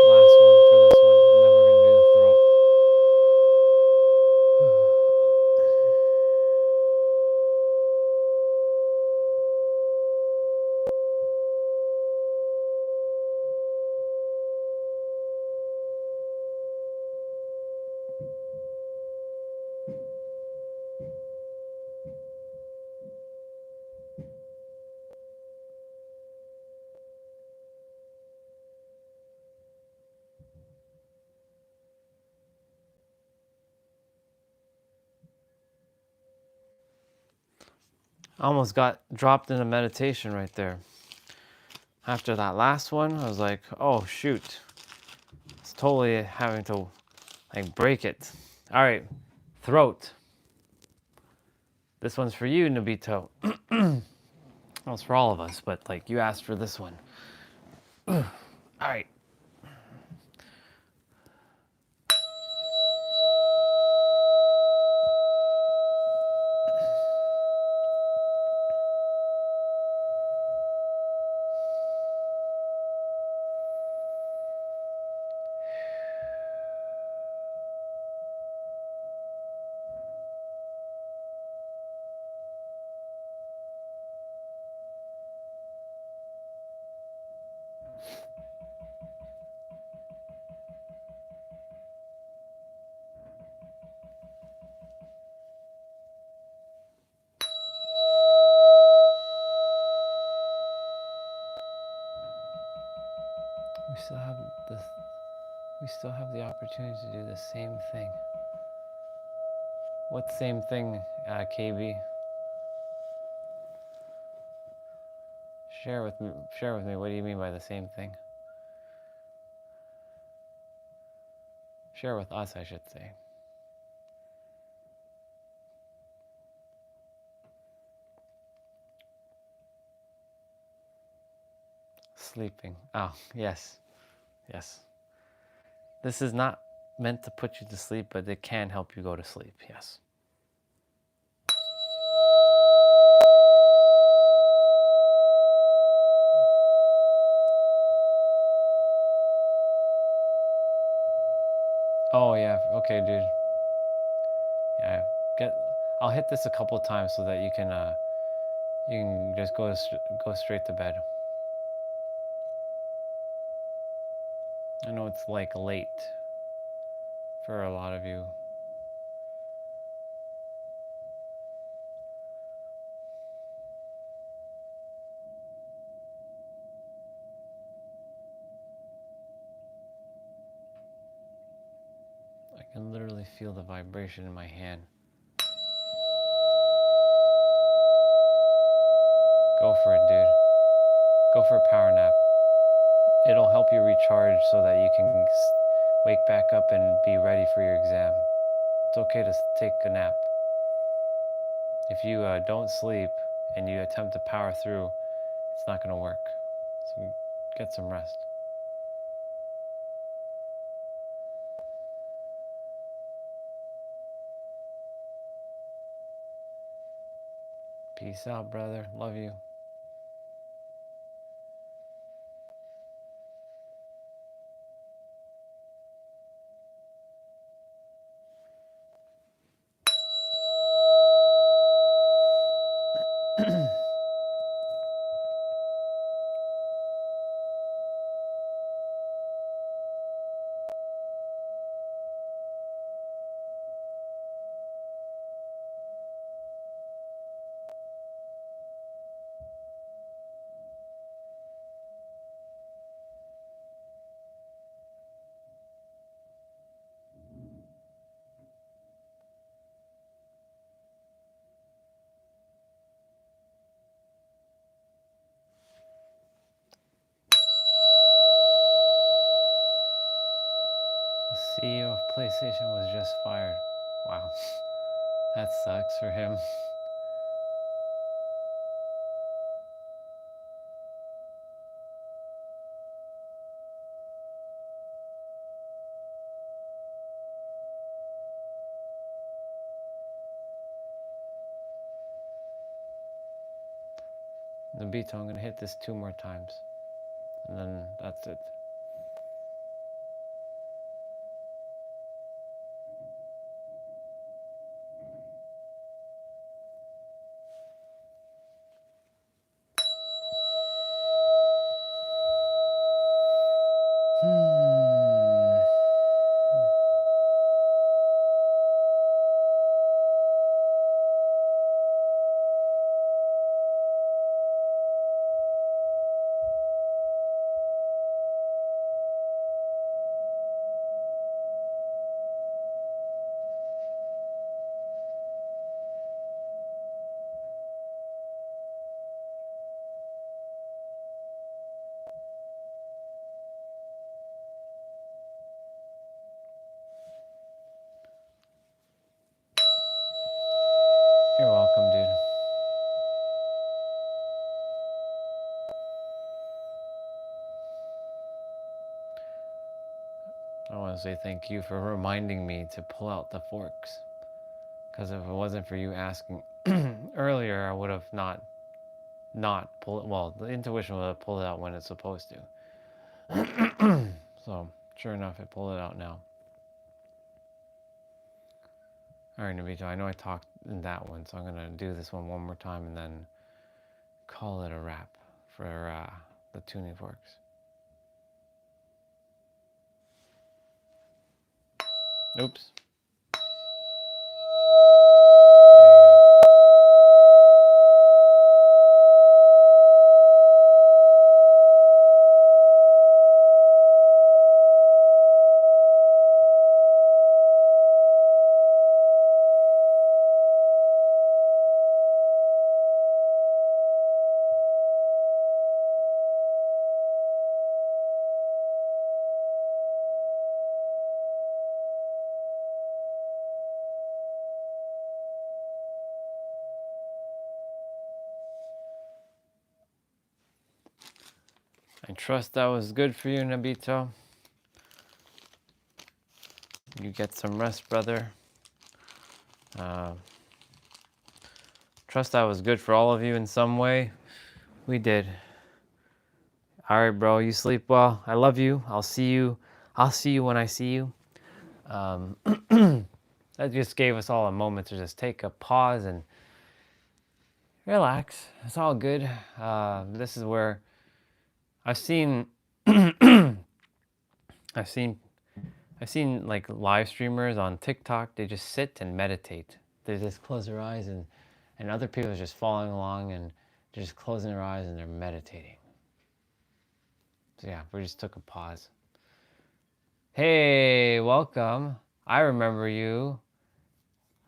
S1: Last one for this one, and then we're gonna do the throat. I almost got dropped into meditation right there. After that last one, I was like, oh shoot. It's totally having to like break it. All right, throat. This one's for you, Nobito. Well, it's for all of us, but like you asked for this one. All right. We still have the opportunity to do the same thing. What same thing, KB? Share with me. Share with me. What do you mean by the same thing? Share with us, I should say. Sleeping. Oh, yes. Yes. This is not meant to put you to sleep, but it can help you go to sleep. Yes. Oh yeah. Okay, dude. Yeah. I'll hit this a couple of times so that you can just go straight to bed. I know it's like late for a lot of you. I can literally feel the vibration in my hand. Go for it, dude. Go for a power nap. It'll help you recharge so that you can wake back up and be ready for your exam. It's okay to take a nap. If you don't sleep and you attempt to power through, it's not going to work. So get some rest. Peace out, brother. Love you. The CEO of PlayStation was just fired. Wow. That sucks for him. Nabito, I'm gonna hit this 2 more times. And then that's it. You're welcome, dude. I want to say thank you for reminding me to pull out the forks. Because if it wasn't for you asking earlier, I would have not pulled it. Well, the intuition would have pulled it out when it's supposed to. So, sure enough, it pulled it out now. All right, Nabito, I know I talked in that one, so I'm going to do this one more time and then call it a wrap for the tuning forks. Oops. I trust that was good for you, Nabito. You get some rest, brother. Trust that was good for all of you in some way. We did. All right, bro. You sleep well. I love you. I'll see you. I'll see you when I see you. That just gave us all a moment to just take a pause and relax. It's all good. This is where I've seen, I've seen like live streamers on TikTok. They just sit and meditate. They just close their eyes and other people are just following along and they're just closing their eyes and they're meditating. So yeah, we just took a pause. Hey, welcome. I remember you.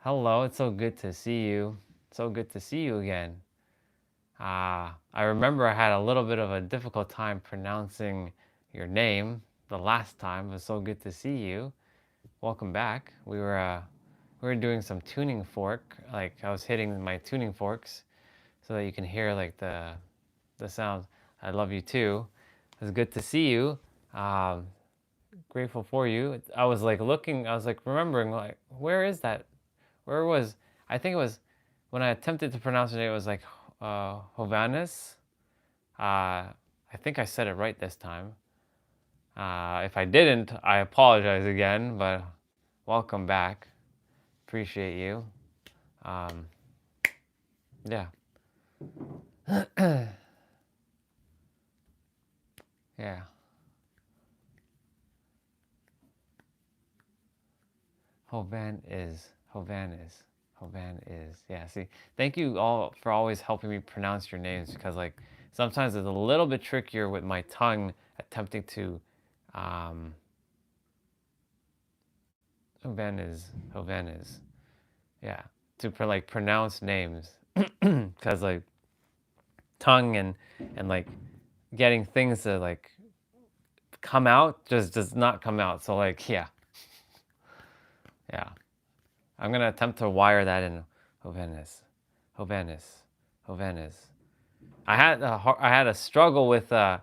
S1: Hello, it's so good to see you. So good to see you again. I remember I had a little bit of a difficult time pronouncing your name the last time. It was so good to see you. Welcome back. We were doing some tuning fork. Like I was hitting my tuning forks so that you can hear like the sounds. I love you too. It was good to see you. Grateful for you. I was like looking. I was like remembering like where is that? Where was? I think it was when I attempted to pronounce it. It was like Hovannes. I think I said it right this time. If I didn't, I apologize again. But welcome back. Appreciate you. Yeah. Yeah. Hovan is. Yeah, see, thank you all for always helping me pronounce your names because like sometimes it's a little bit trickier with my tongue attempting to Hovan is. Yeah, to like pronounce names because like tongue and like getting things to like come out just does not come out. So like yeah. I'm gonna attempt to wire that in Hovannes. I had a struggle with one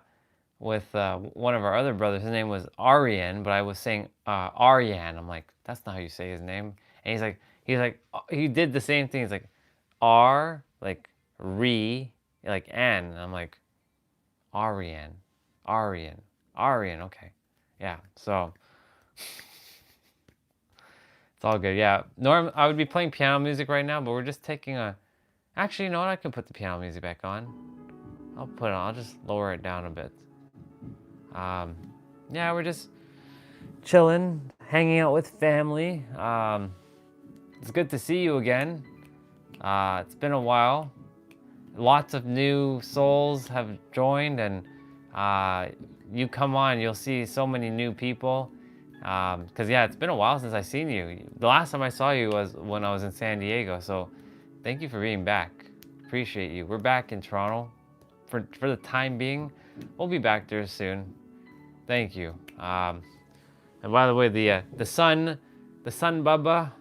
S1: of our other brothers. His name was Aryan, but I was saying Aryan. I'm like, that's not how you say his name. And he did the same thing. He's like R like re like Anne. And I'm like, Ariane, Arian, Arian. Okay, yeah. So it's all good. Yeah. I would be playing piano music right now, but we're just taking a. Actually, you know what? I can put the piano music back on. I'll put it on. I'll just lower it down a bit. Yeah, we're just chilling, hanging out with family. It's good to see you again. It's been a while. Lots of new souls have joined, and you come on, you'll see so many new people. Because, yeah, it's been a while since I've seen you. The last time I saw you was when I was in San Diego, so thank you for being back. Appreciate you. We're back in Toronto for the time being. We'll be back there soon. Thank you. And by the way, the sun Bubba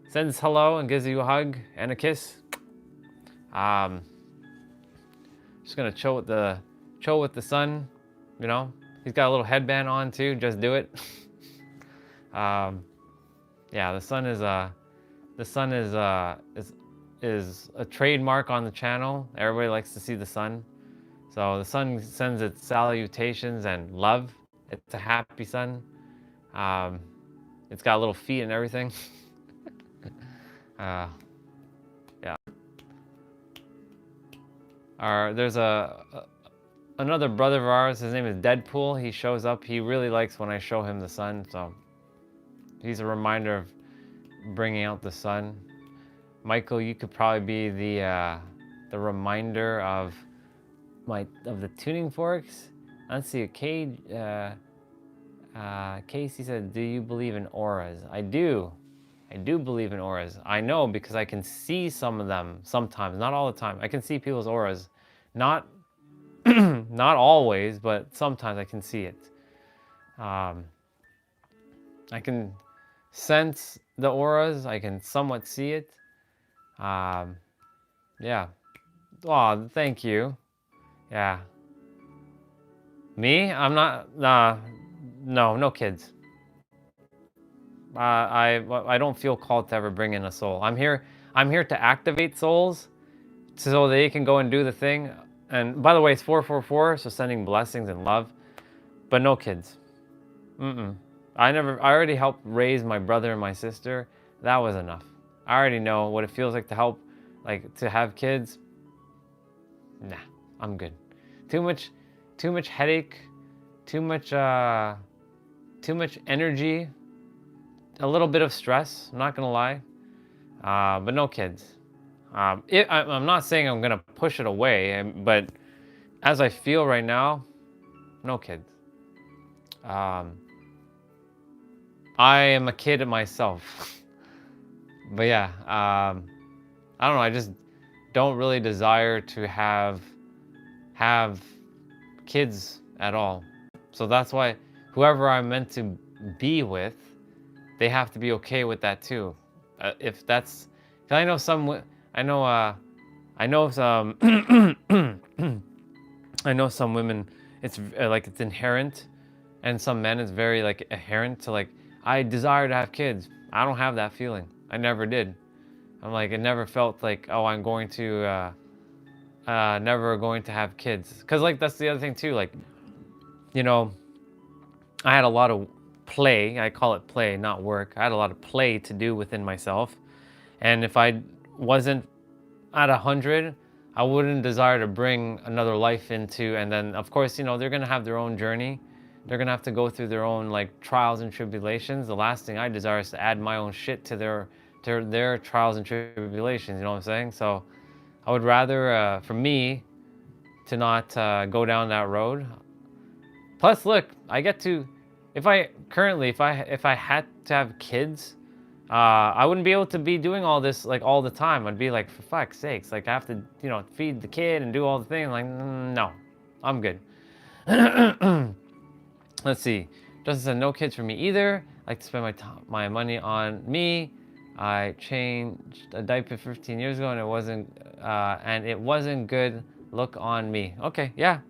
S1: sends hello and gives you a hug and a kiss. Just gonna chill with the sun, you know. He's got a little headband on too. Just do it. Yeah, the sun is a trademark on the channel. Everybody likes to see the sun. So the sun sends its salutations and love. It's a happy sun. It's got little feet and everything. Yeah. There's another brother of ours. His name is Deadpool. He shows up. He really likes when I show him the sun. So he's a reminder of bringing out the sun. Michael, you could probably be the reminder of the tuning forks. Let's see. Casey said, "Do you believe in auras?" I do. I do believe in auras. I know because I can see some of them sometimes, not all the time. I can see people's auras, not not always, but sometimes I can see it. I can sense the auras. I can somewhat see it. Yeah. Oh, thank you. Yeah. Me? I'm not. No kids. I don't feel called to ever bring in a soul. I'm here to activate souls so they can go and do the thing. And by the way, it's 444, so sending blessings and love, but no kids. I already helped raise my brother and my sister. That was enough. I already know what it feels like to have kids. Nah, I'm good. Too much headache, too much energy, a little bit of stress, I'm not gonna lie, but no kids. I'm not saying I'm gonna push it away, but as I feel right now, no kids. I am a kid myself. But yeah, I don't know, I just don't really desire to have kids at all. So that's why whoever I'm meant to be with, they have to be okay with that too. If that's, cause I know some women, it's like it's inherent, and some men it's very like inherent to like, I desire to have kids. I don't have that feeling. I never did. I'm like, it never felt like, oh, I'm going to, never going to have kids. Cause like, that's the other thing too. Like, you know, I had a lot of play. I call it play, not work. I had a lot of play to do within myself. And if I wasn't at 100, I wouldn't desire to bring another life into, and then of course, you know, they're gonna have their own journey. They're gonna have to go through their own like trials and tribulations. The last thing I desire is to add my own shit to their trials and tribulations, you know what I'm saying? So I would rather, for me, to not go down that road. Plus, look, I get to, if I had to have kids, I wouldn't be able to be doing all this like all the time. I'd be like, for fuck's sakes, like I have to, you know, feed the kid and do all the things. Like, no, I'm good. Let's see. Justin said, no kids for me either. I like to spend my money on me. I changed a diaper 15 years ago and it wasn't good. Look on me. Okay, yeah.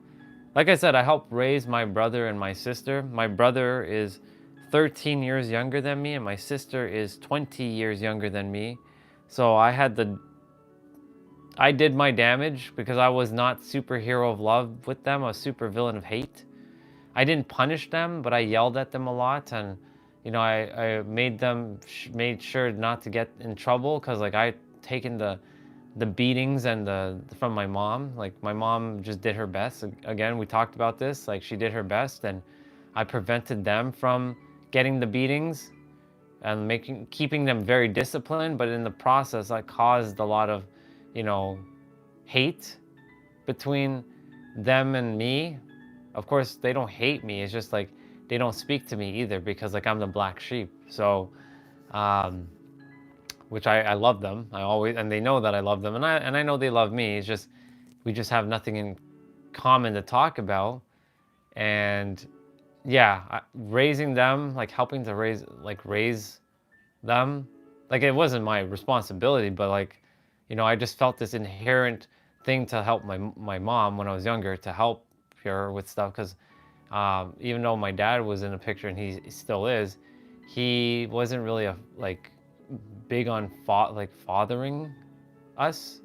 S1: Like I said, I helped raise my brother and my sister. My brother is 13 years younger than me and my sister is 20 years younger than me. So I had I did my damage because I was not superhero of love with them. I was super villain of hate. I didn't punish them, but I yelled at them a lot, and you know, I made them made sure not to get in trouble because like I taken the beatings and the from my mom. Like my mom just did her best. Again, we talked about this. Like she did her best, and I prevented them from getting the beatings and keeping them very disciplined. But in the process, I caused a lot of, you know, hate between them and me. Of course, they don't hate me. It's just like they don't speak to me either because like I'm the black sheep. So, which I love them. I always, and they know that I love them, and I know they love me. It's just we just have nothing in common to talk about. And yeah, raising them, like helping to raise them, like it wasn't my responsibility, but like, you know, I just felt this inherent thing to help my mom when I was younger, to help her with stuff, because even though my dad was in the picture and he still is, he wasn't really like big on fathering us.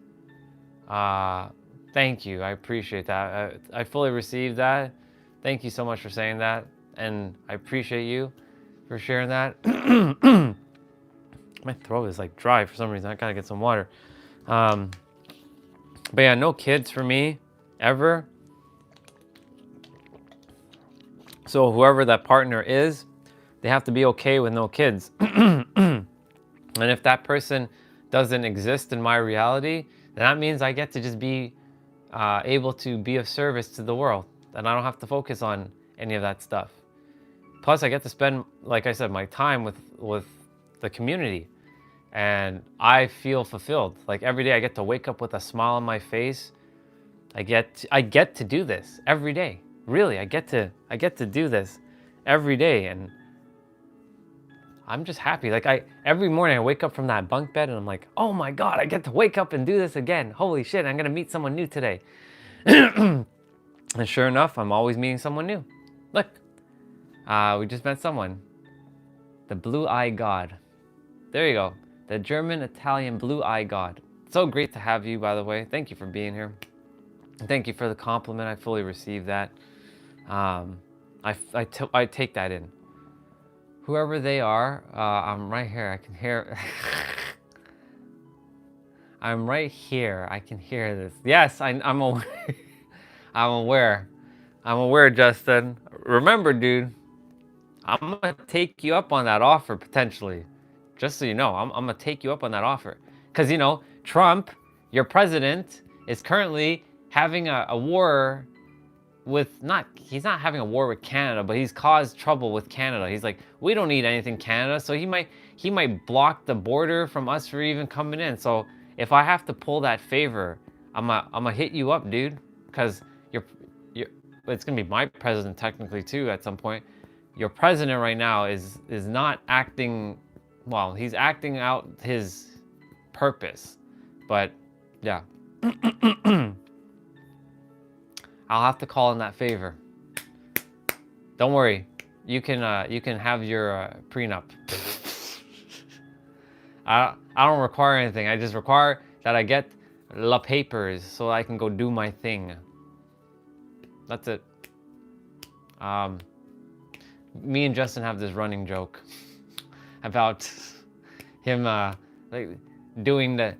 S1: Thank you, I appreciate that. I fully received that. Thank you so much for saying that, and I appreciate you for sharing that. My throat is like dry for some reason. I gotta get some water. But yeah, no kids for me ever. So whoever that partner is, they have to be okay with no kids. And if that person doesn't exist in my reality, then that means I get to just be able to be of service to the world, and I don't have to focus on any of that stuff. Plus, I get to spend, like I said, my time with the community, and I feel fulfilled. Like every day, I get to wake up with a smile on my face. I get to do this every day. Really, I get to do this every day, and I'm just happy. Like every morning I wake up from that bunk bed and I'm like, oh my God, I get to wake up and do this again. Holy shit, I'm gonna meet someone new today. And sure enough, I'm always meeting someone new. Look, we just met someone. The Blue Eye God. There you go. The German-Italian Blue Eye God. So great to have you, by the way. Thank you for being here. Thank you for the compliment. I fully received that. I take that in. Whoever they are, I'm right here. I can hear. I'm right here. I can hear this. Yes, I'm aware. I'm aware. I'm aware, Justin. Remember, dude, I'm gonna take you up on that offer potentially. Just so you know, I'm gonna take you up on that offer. Because, you know, Trump, your president, is currently having a war with, he's not having a war with Canada, but he's caused trouble with Canada. He's like, we don't need anything Canada, so he might block the border from us from even coming in. So if I have to pull that favor, I'm gonna hit you up, dude, because it's gonna be my president technically too at some point. Your president right now is not acting well. He's acting out his purpose, but yeah. I'll have to call in that favor. Don't worry, you can have your prenup. I don't require anything. I just require that I get the papers so I can go do my thing. That's it. Me and Justin have this running joke about him like doing the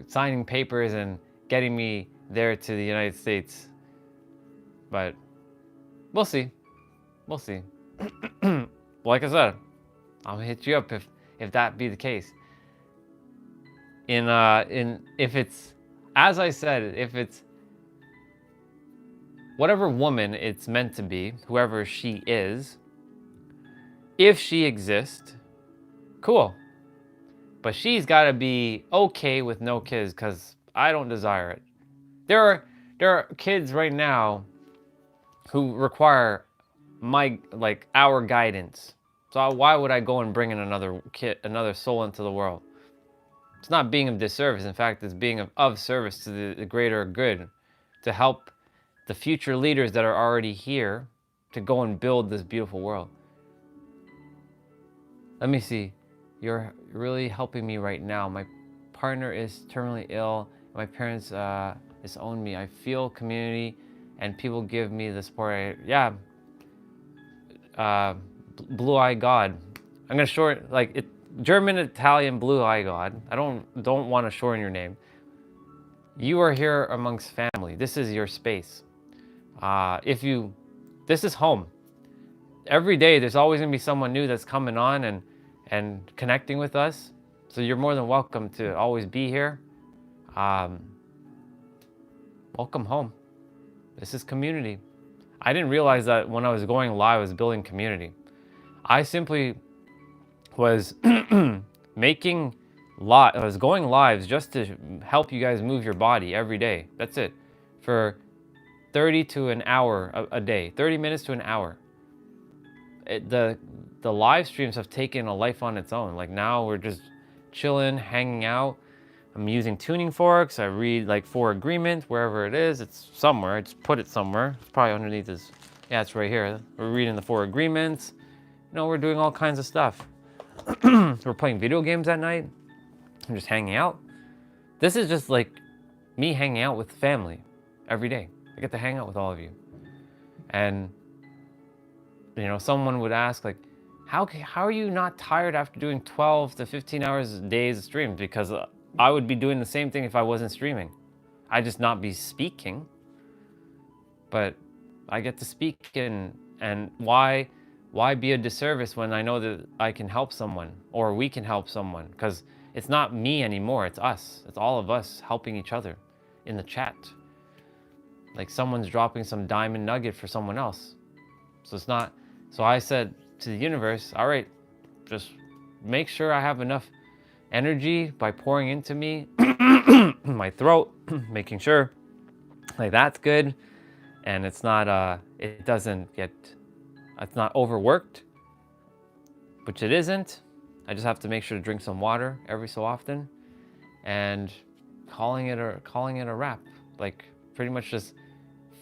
S1: signing papers and getting me there to the United States. But we'll see. We'll see. Like I said, I'll hit you up if that be the case. If it's, as I said, if it's whatever woman it's meant to be, whoever she is, if she exists, cool. But she's got to be okay with no kids, because I don't desire it. There are kids right now who require our guidance. So why would I go and bring in another soul into the world? It's not being of disservice. In fact, it's being of service to the greater good, to help the future leaders that are already here to go and build this beautiful world. Let me see. You're really helping me right now. My partner is terminally ill. My parents disown me. I feel community, and people give me the support. Blue Eye God. I'm gonna short like it. German, Italian, Blue Eye God. I don't want to shorten your name. You are here amongst family. This is your space. This is home. Every day, there's always gonna be someone new that's coming on and connecting with us. So you're more than welcome to always be here. Welcome home. This is community. I didn't realize that when I was going live, I was building community. I simply was I was going lives just to help you guys move your body every day. That's it. For 30 to an hour a day, 30 minutes to an hour. The live streams have taken a life on its own. Like now we're just chilling, hanging out. I'm using tuning forks. I read like 4 Agreement, wherever it is. It's somewhere. I just put it somewhere. It's probably underneath this. Yeah, it's right here. We're reading the 4 Agreements. You know, we're doing all kinds of stuff. We're playing video games at night. I'm just hanging out. This is just like me hanging out with family every day. I get to hang out with all of you. And, you know, someone would ask like, how are you not tired after doing 12 to 15 hours a day of streams? Because I would be doing the same thing if I wasn't streaming. I'd just not be speaking. But I get to speak, and why be a disservice when I know that I can help someone or we can help someone? Because it's not me anymore, it's us. It's all of us helping each other in the chat. Like someone's dropping some diamond nugget for someone else. So it's not, so I said to the universe, all right, just make sure I have enough energy by pouring into me, my throat, making sure like that's good. And it's not, it's not overworked, which it isn't. I just have to make sure to drink some water every so often, and calling it a wrap. Like pretty much just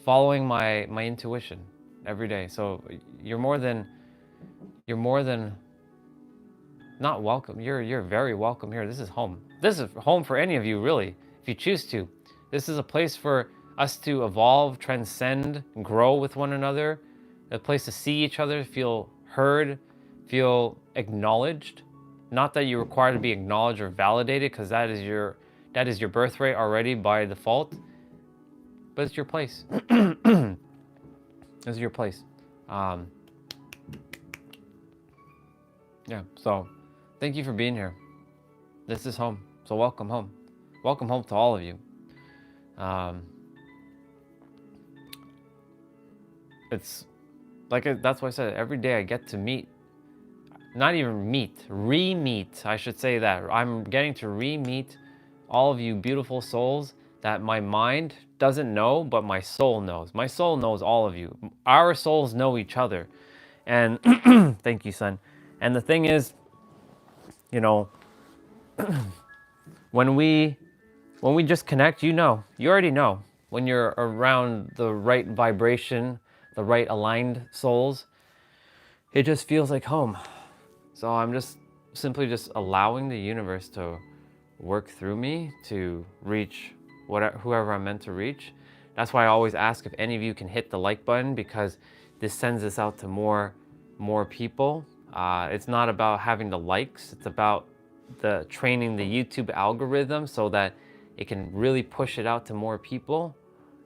S1: following my intuition every day. So you're more than not welcome. You're very welcome here. This is home. This is home for any of you, really, if you choose to. This is a place for us to evolve, transcend, grow with one another. A place to see each other, feel heard, feel acknowledged. Not that you're required to be acknowledged or validated, because that is your birthright already by default. But it's your place. This is your place. Yeah, so thank you for being here. This is home. So welcome home. Welcome home to all of you. It's like, that's why I said every day I get to meet, not even meet, re-meet, I should say that. I'm getting to re-meet all of you beautiful souls that my mind doesn't know, but my soul knows. My soul knows all of you. Our souls know each other. And thank you, son. And the thing is, you know, when we just connect, you already know when you're around the right vibration, the right aligned souls, it just feels like home. So I'm just simply just allowing the universe to work through me to reach whoever I'm meant to reach. That's why I always ask if any of you can hit the like button, because this sends this out to more people. It's not about having the likes, it's about training the YouTube algorithm so that it can really push it out to more people,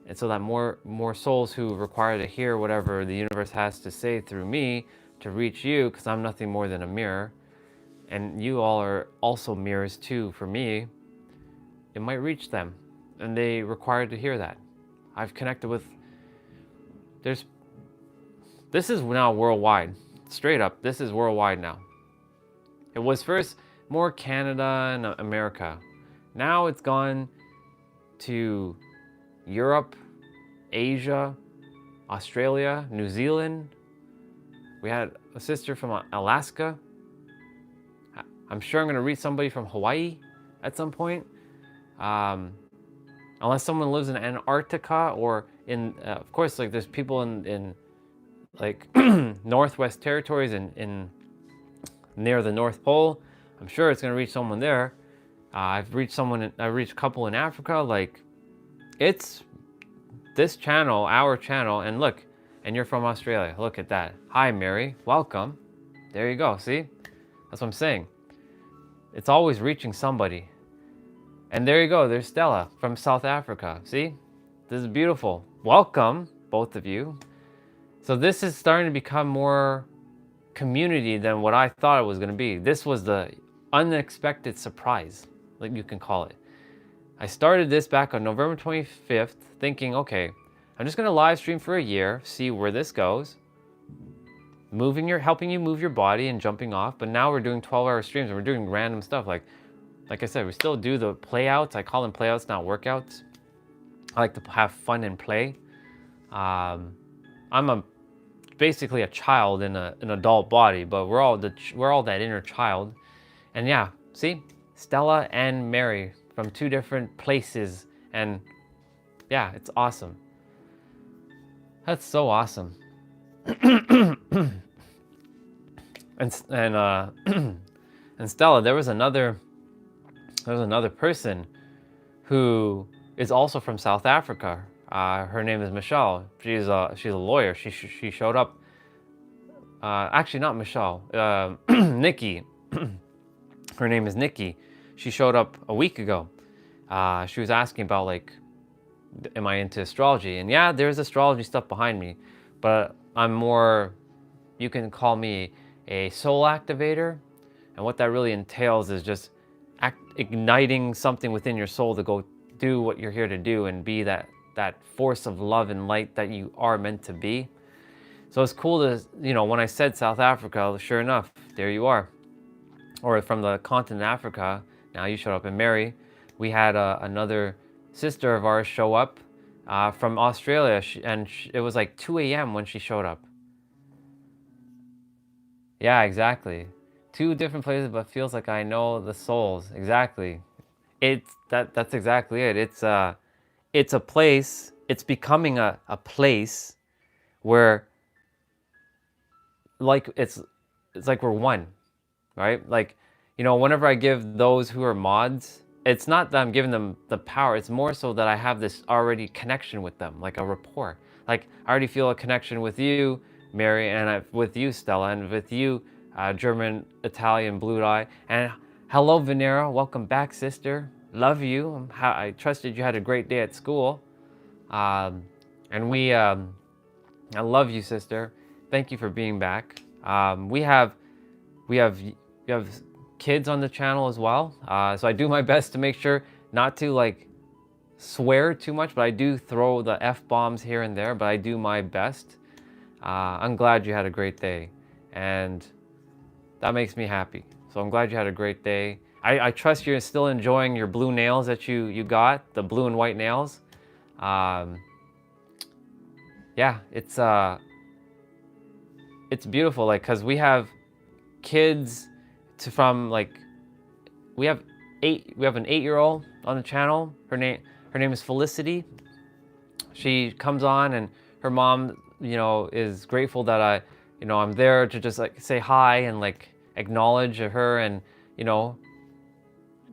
S1: and so that more souls who require to hear whatever the universe has to say through me to reach you, because I'm nothing more than a mirror, and you all are also mirrors too for me. It might reach them, and they require to hear that. I've connected with, this is now worldwide. Straight up, this is worldwide now. It was first more Canada and America. Now it's gone to Europe, Asia, Australia, New Zealand. We had a sister from Alaska. I'm sure I'm gonna reach somebody from Hawaii at some point. Unless someone lives in Antarctica or in, of course, like there's people in like Northwest Territories in near the North Pole. I'm sure it's gonna reach someone there. I've reached I reached a couple in Africa. Like, it's this channel, our channel, and look, and you're from Australia. Look at that. Hi, Mary. Welcome. There you go. See? That's what I'm saying. It's always reaching somebody. And there you go. There's Stella from South Africa. See? This is beautiful. Welcome, both of you. So this is starting to become more community than what I thought it was going to be. This was the unexpected surprise, like you can call it. I started this back on November 25th thinking, okay, I'm just going to live stream for a year, see where this goes. Helping you move your body and jumping off. But now we're doing 12-hour streams and we're doing random stuff. Like I said, we still do the playouts. I call them playouts, not workouts. I like to have fun and play. I'm basically a child in an adult body, but we're all that inner child. And yeah, see, Stella and Mary from 2 different places, and yeah, it's awesome. That's so awesome. and Stella, there was another person who is also from South Africa. Her name is Michelle. She's a lawyer. She showed up. Actually, not Michelle. Nikki. Her name is Nikki. She showed up a week ago. She was asking about, like, am I into astrology? And yeah, there's astrology stuff behind me, but I'm more, you can call me a soul activator. And what that really entails is just igniting something within your soul to go do what you're here to do and be that force of love and light that you are meant to be. So it's cool to, when I said South Africa, sure enough, there you are. Or from the continent of Africa, now you showed up. And Mary, we had another sister of ours show up from Australia, it was like 2 a.m. when she showed up. Yeah, exactly. 2 different places, but feels like I know the souls. Exactly. That's exactly it. It's a place. It's becoming a place where, like, it's like we're one, right? Like, whenever I give those who are mods, it's not that I'm giving them the power. It's more so that I have this already connection with them, like a rapport. Like, I already feel a connection with you, Mary, and with you, Stella, and with you, German, Italian, Blue Eye. And hello, Venera. Welcome back, sister. Love you. I trusted you had a great day at school. And I love you, sister. Thank you for being back. We have kids on the channel as well. So I do my best to make sure not to, like, swear too much, but I do throw the F-bombs here and there, but I do my best. I'm glad you had a great day, and that makes me happy. So I'm glad you had a great day. I trust you're still enjoying your blue nails that you got, the blue and white nails. Yeah, it's beautiful, like, cause we have kids from, like, we have an 8-year-old on the channel. Her name is Felicity. She comes on, and her mom, is grateful that I'm there to just, like, say hi and, like, acknowledge her and,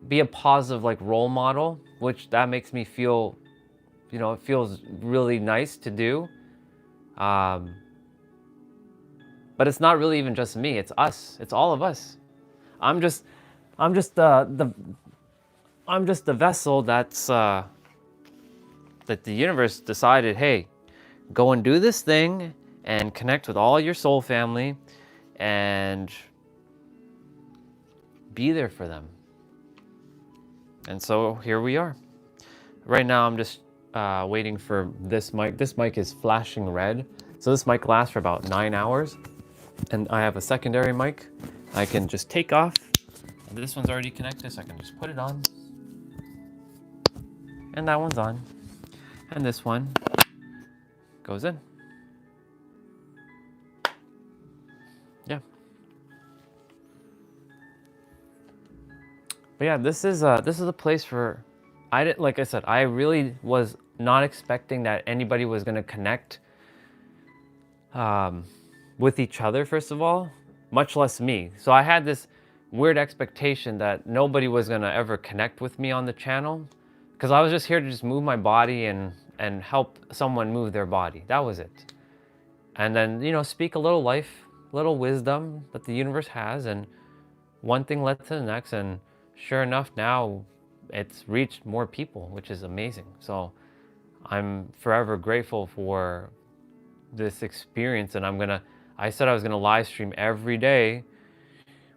S1: be a positive, like, role model, which that makes me feel, it feels really nice to do. But it's not really even just me, it's us. It's all of us. I'm just the vessel that's that the universe decided, hey, go and do this thing and connect with all your soul family and be there for them. And so here we are. Right now I'm just waiting for this mic. This mic is flashing red. So this mic lasts for about 9 hours. And I have a secondary mic I can just take off. This one's already connected, so I can just put it on. And that one's on. And this one goes in. Yeah. But yeah, this is a place for, like I said, I really was not expecting that anybody was going to connect with each other, first of all, much less me. So I had this weird expectation that nobody was gonna ever connect with me on the channel, because I was just here to just move my body and help someone move their body. That was it. And then, you know, speak a little life, little wisdom that the universe has, and one thing led to the next, and sure enough, now it's reached more people, which is amazing. So I'm forever grateful for this experience, and I said I was gonna live stream every day,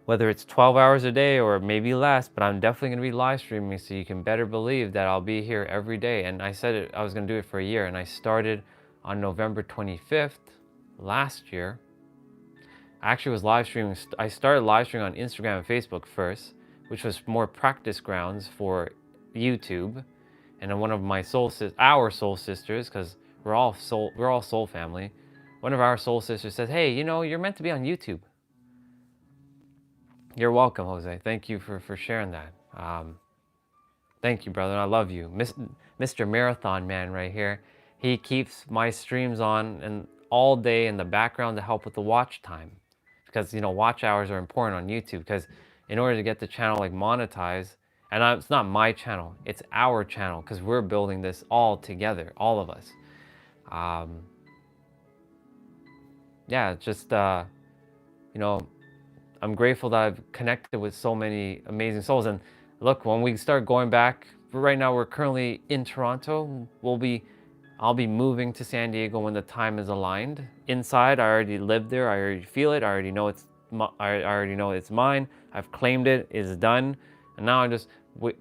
S1: whether it's 12 hours a day or maybe less, but I'm definitely gonna be live streaming, so you can better believe that I'll be here every day. And I said I was gonna do it for a year, and I started on November 25th last year. I actually was live streaming, I started live streaming on Instagram and Facebook first, which was more practice grounds for YouTube. And then one of my our soul sisters, because we're all soul family. One of our soul sisters says, "Hey, you know, you're meant to be on YouTube." You're welcome, Jose. Thank you for sharing that. Thank you, brother. I love you. Mr. Marathon Man right here. He keeps my streams on and all day in the background to help with the watch time. Because, you know, watch hours are important on YouTube, because in order to get the channel like monetized, and it's not my channel, it's our channel, because we're building this all together, all of us. Yeah, just, you know, I'm grateful that I've connected with so many amazing souls. And look, when we start going back, right now we're currently in Toronto. I'll be moving to San Diego when the time is aligned. Inside, I already live there. I already feel it. I already know I already know it's mine. I've claimed it. It's done. And now I'm just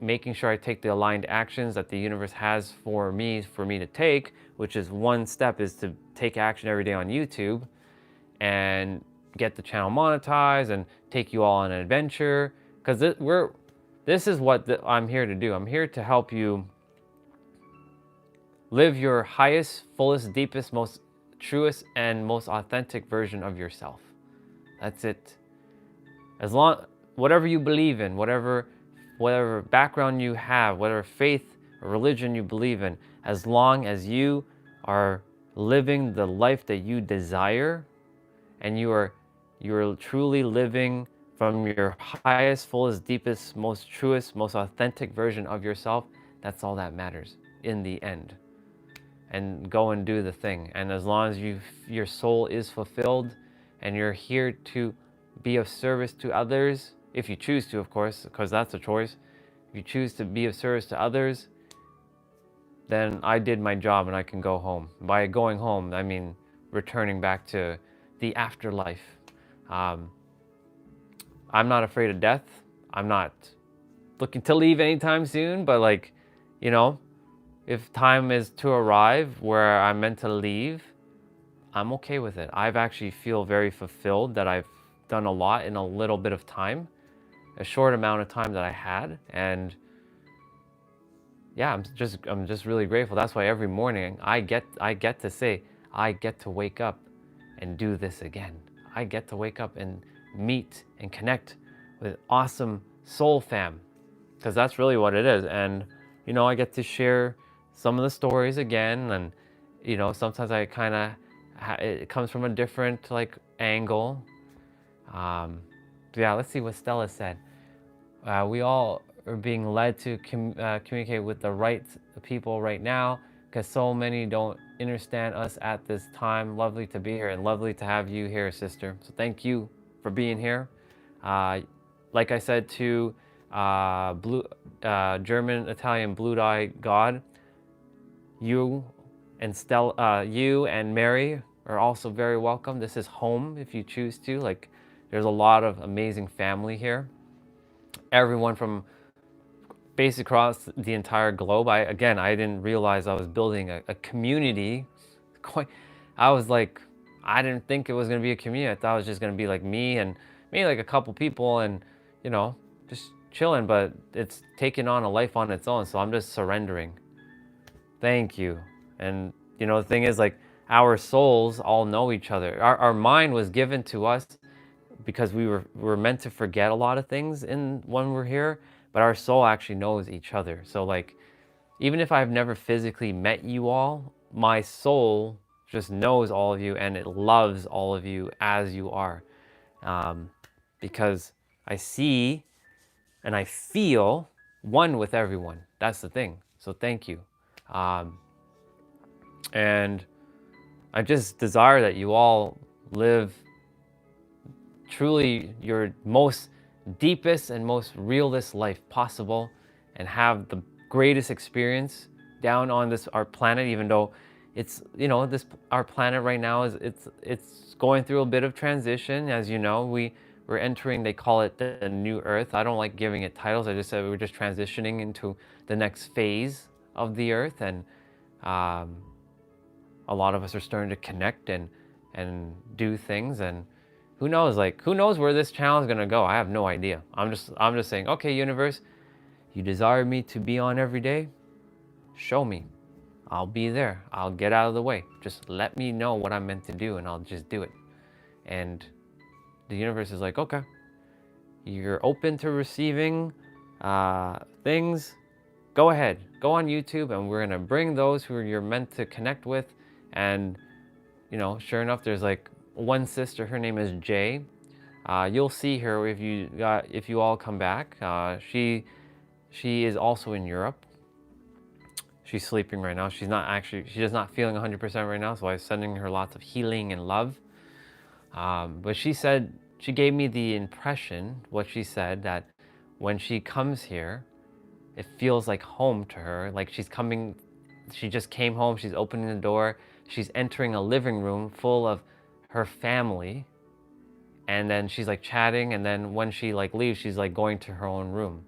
S1: making sure I take the aligned actions that the universe has for me to take, which is one step is to take action every day on YouTube and get the channel monetized and take you all on an adventure. Because this is what I'm here to do. I'm here to help you live your highest, fullest, deepest, most truest, and most authentic version of yourself. That's it. Whatever you believe in, whatever background you have, whatever faith or religion you believe in, as long as you are living the life that you desire, and you're truly living from your highest, fullest, deepest, most truest, most authentic version of yourself, that's all that matters in the end. And go and do the thing. And as long as your soul is fulfilled and you're here to be of service to others, if you choose to, of course, because that's a choice. If you choose to be of service to others, then I did my job and I can go home. By going home, I mean returning back to the afterlife. I'm not afraid of death. I'm not looking to leave anytime soon, but like, you know, if time is to arrive where I'm meant to leave, I'm okay with it. I've actually feel very fulfilled that I've done a lot in a little bit of time, a short amount of time that I had. And yeah, I'm just really grateful. That's why every morning I get to say, I get to wake up and do this again. I get to wake up and meet and connect with awesome soul fam, because that's really what it is. And, you know, I get to share some of the stories again, and, you know, sometimes I kind of, it comes from a different like angle. Yeah, let's see what Stella said. We all are being led to communicate with the right people right now, because so many don't understand us at this time. Lovely to be here and lovely to have you here, sister. So thank you for being here. Like I said to German, Italian, Blue Eye God, you and you and Mary are also very welcome. This is home if you choose to. Like, there's a lot of amazing family here. Everyone from basically across the entire globe. I didn't realize I was building a community. I was like, I didn't think it was gonna be a community. I thought it was just gonna be like me and maybe like a couple people and, you know, just chilling, but it's taken on a life on its own. So I'm just surrendering. Thank you. And, you know, the thing is, like, our souls all know each other. Our mind was given to us because we were meant to forget a lot of things when we're here, but our soul actually knows each other. So like, even if I've never physically met you all, my soul just knows all of you and it loves all of you as you are. Because I see and I feel one with everyone. That's the thing. So thank you. And I just desire that you all live truly your most deepest and most realist life possible and have the greatest experience down on this our planet, even though it's, you know, this our planet right now is it's going through a bit of transition. As you know, we're entering, they call it the new earth. I don't like giving it titles. I just said we're just transitioning into the next phase of the earth. And a lot of us are starting to connect and do things. And who knows, like, who knows where this channel is gonna go? I have no idea. I'm just saying, okay, universe, you desire me to be on every day? Show me. I'll be there. I'll get out of the way. Just let me know what I'm meant to do and I'll just do it. And the universe is like, okay, you're open to receiving things. Go ahead, go on YouTube and we're gonna bring those who you're meant to connect with. And, you know, sure enough, there's like one sister, her name is Jay. You'll see her if you all come back. She is also in Europe. She's sleeping right now. She's not feeling 100% right now, so I'm sending her lots of healing and love. But she said, she gave me the impression, what she said, that when she comes here, it feels like home to her. Like she just came home, she's opening the door, she's entering a living room full of her family. And then she's like chatting, and then when she like leaves, she's like going to her own room.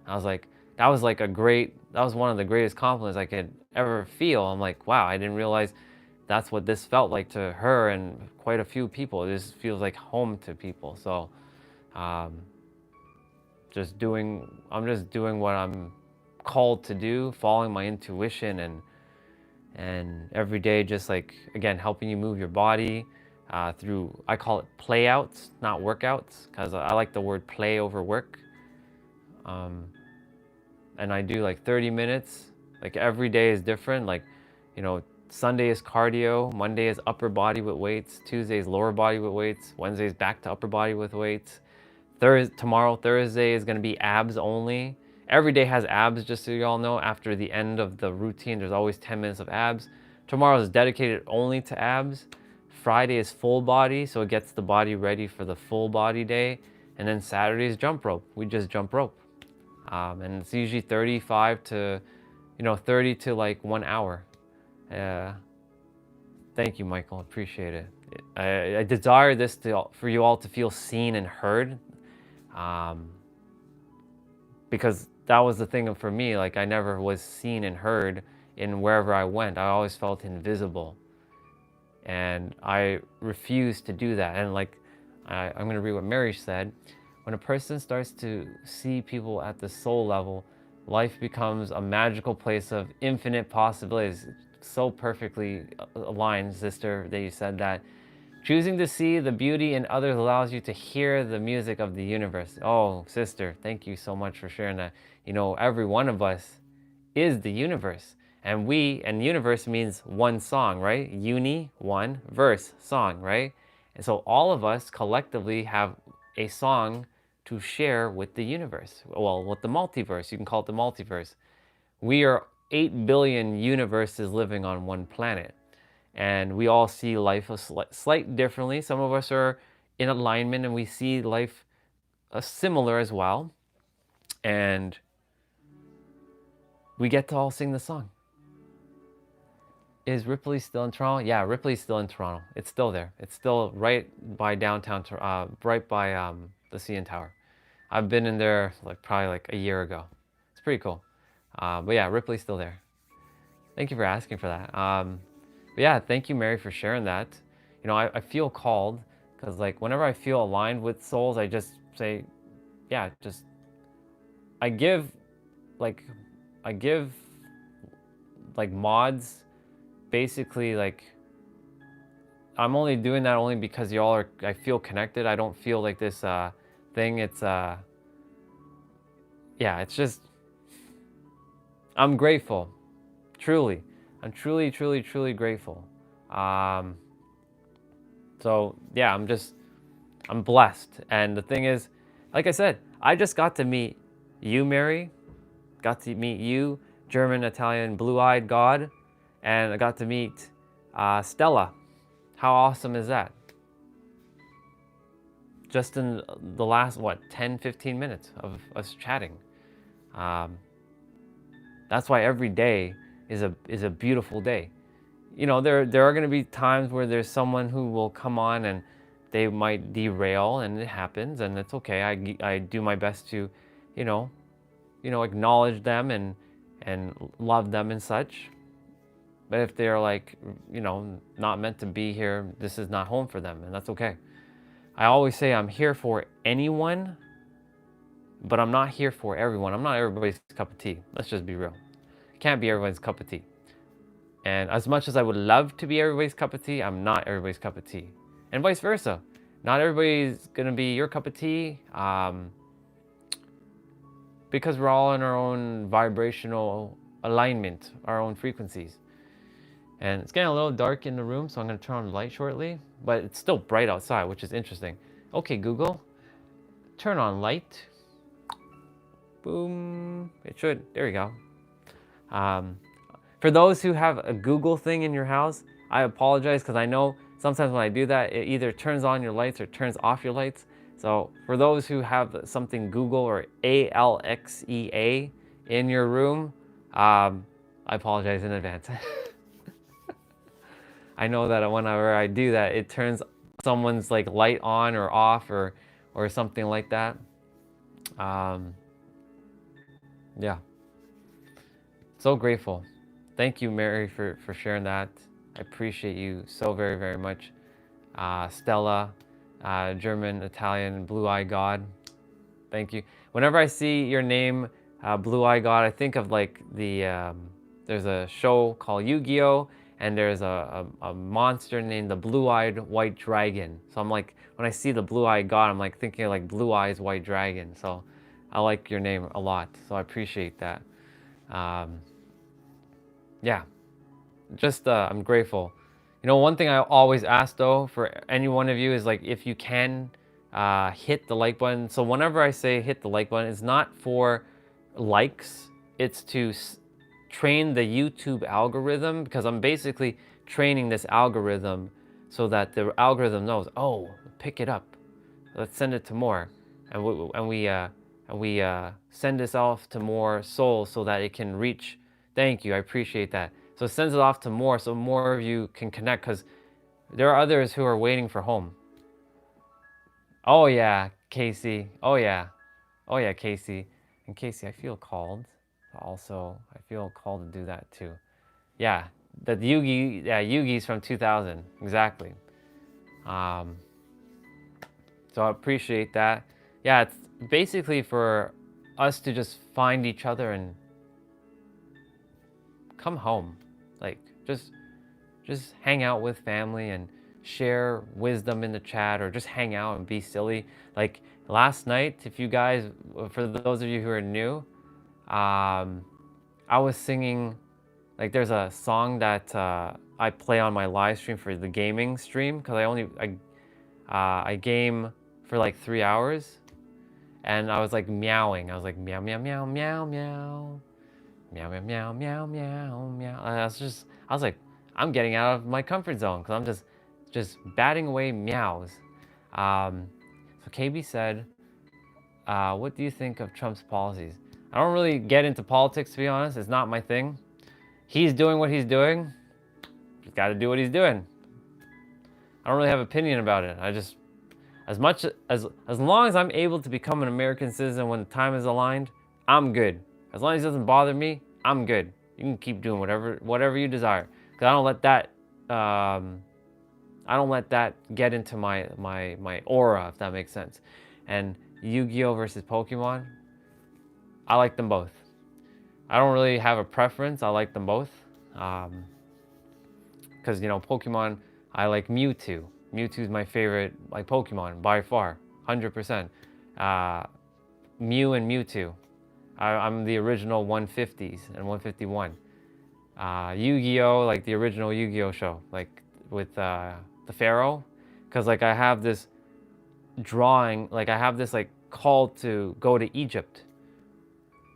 S1: I was like, that was one of the greatest compliments I could ever feel. I'm like, wow, I didn't realize that's what this felt like to her and quite a few people. It just feels like home to people. So I'm just doing what I'm called to do, following my intuition, and every day just like, again, helping you move your body through, I call it playouts, not workouts, because I like the word play over work. And I do like 30 minutes, like every day is different. Like, you know, Sunday is cardio, Monday is upper body with weights, Tuesday is lower body with weights, Wednesday is back to upper body with weights. Tomorrow, Thursday, is gonna be abs only. Every day has abs, just so you all know. After the end of the routine, there's always 10 minutes of abs. Tomorrow is dedicated only to abs. Friday is full body, so it gets the body ready for the full body day. And then Saturday is jump rope. We just jump rope. And it's usually 30 to like 1 hour. Thank you, Michael, appreciate it. I desire this for you all to feel seen and heard. Because that was the thing for me, like I never was seen and heard in wherever I went. I always felt invisible. And I refused to do that. And like, I'm gonna read what Mary said. When a person starts to see people at the soul level, life becomes a magical place of infinite possibilities. So perfectly aligned, sister, that you said that. Choosing to see the beauty in others allows you to hear the music of the universe. Oh, sister, thank you so much for sharing that. You know, every one of us is the universe. And universe means one song, right? Uni, one, verse, song, right? And so all of us collectively have a song to share with the universe. Well, with the multiverse, you can call it the multiverse. We are 8 billion universes living on one planet. And we all see life a slight differently. Some of us are in alignment and we see life similar as well. And we get to all sing the song. Is Ripley still in Toronto? Yeah, Ripley's still in Toronto. It's still there. It's still right by downtown, right by the CN Tower. I've been in there probably like a year ago. It's pretty cool. But yeah, Ripley's still there. Thank you for asking for that. But yeah, thank you, Mary, for sharing that. You know, I feel called because like whenever I feel aligned with souls, I just say, yeah, I give mods. Basically, like, I'm only doing that only because y'all are, I feel connected. I don't feel like this thing. It's, yeah, it's just, I'm grateful. Truly. I'm truly, truly, truly grateful. So, yeah, I'm blessed. And the thing is, like I said, I just got to meet you, Mary, got to meet you, German, Italian, blue-eyed God, and I got to meet Stella. How awesome is that? Just in the last, what, 10, 15 minutes of us chatting. That's why every day is a beautiful day. You know, there are going to be times where there's someone who will come on and they might derail, and it happens, and it's okay. I do my best to, you know, acknowledge them and love them and such. But if they're like, you know, not meant to be here, this is not home for them, and that's okay. I always say I'm here for anyone, but I'm not here for everyone. I'm not everybody's cup of tea. Let's just be real. Can't be everyone's cup of tea. And as much as I would love to be everybody's cup of tea, I'm not everybody's cup of tea. And vice versa. Not everybody's gonna be your cup of tea, because we're all in our own vibrational alignment, our own frequencies. And it's getting a little dark in the room, so I'm gonna turn on the light shortly, but it's still bright outside, which is interesting. Okay, Google, turn on light. Boom, it should, there we go. For those who have a Google thing in your house, I apologize, because I know sometimes when I do that, it either turns on your lights or turns off your lights. So for those who have something Google or Alexea in your room, I apologize in advance. I know that whenever I do that, it turns someone's like light on or off or something like that. Yeah. So grateful. Thank you, Mary, for sharing that. I appreciate you so very, very much. Stella, German, Italian, blue-eyed God. Thank you. Whenever I see your name, blue-eyed God, I think of like there's a show called Yu-Gi-Oh! And there's a monster named the blue-eyed white dragon. So I'm like, when I see the blue-eyed God, I'm like thinking of like blue eyes, white dragon. So I like your name a lot. So I appreciate that. Yeah, just I'm grateful. You know, one thing I always ask though for any one of you is like, if you can hit the like button. So whenever I say hit the like button, it's not for likes, it's to train the YouTube algorithm, because I'm basically training this algorithm so that the algorithm knows, oh, pick it up, let's send it to more, and we send this off to more souls so that it can reach. Thank you, I appreciate that. So it sends it off to more, so more of you can connect, because there are others who are waiting for home. Oh yeah, Casey. Oh yeah, Casey. And Casey, I feel called. Also, I feel called to do that too. Yeah, the Yugi, yeah, Yugi's from 2000, exactly. So I appreciate that. Yeah, it's basically for us to just find each other and come home. Like, just hang out with family and share wisdom in the chat, or just hang out and be silly. Like last night, if you guys, for those of you who are new, I was singing, like there's a song that I play on my live stream for the gaming stream, because I game for like 3 hours, and I was like meowing. I was like meow meow meow meow meow meow meow meow meow meow meow. And I was like, I'm getting out of my comfort zone, because I'm just batting away meows. So KB said, what do you think of Trump's policies? I don't really get into politics, to be honest. It's not my thing. He's doing what he's doing. He's got to do what he's doing. I don't really have an opinion about it. I just, as long as I'm able to become an American citizen when the time is aligned, I'm good. As long as it doesn't bother me, I'm good. You can keep doing whatever you desire. Because I don't let that get into my aura, if that makes sense. And Yu-Gi-Oh versus Pokemon, I like them both. I don't really have a preference. I like them both. Because, you know, Pokemon, I like Mewtwo. Mewtwo is my favorite, like, Pokemon by far, 100%. Mew and Mewtwo. I'm the original 150s and 151. Yu-Gi-Oh, like the original Yu-Gi-Oh show, like with the Pharaoh. Because, like, I have this drawing, like I have this like called to go to Egypt.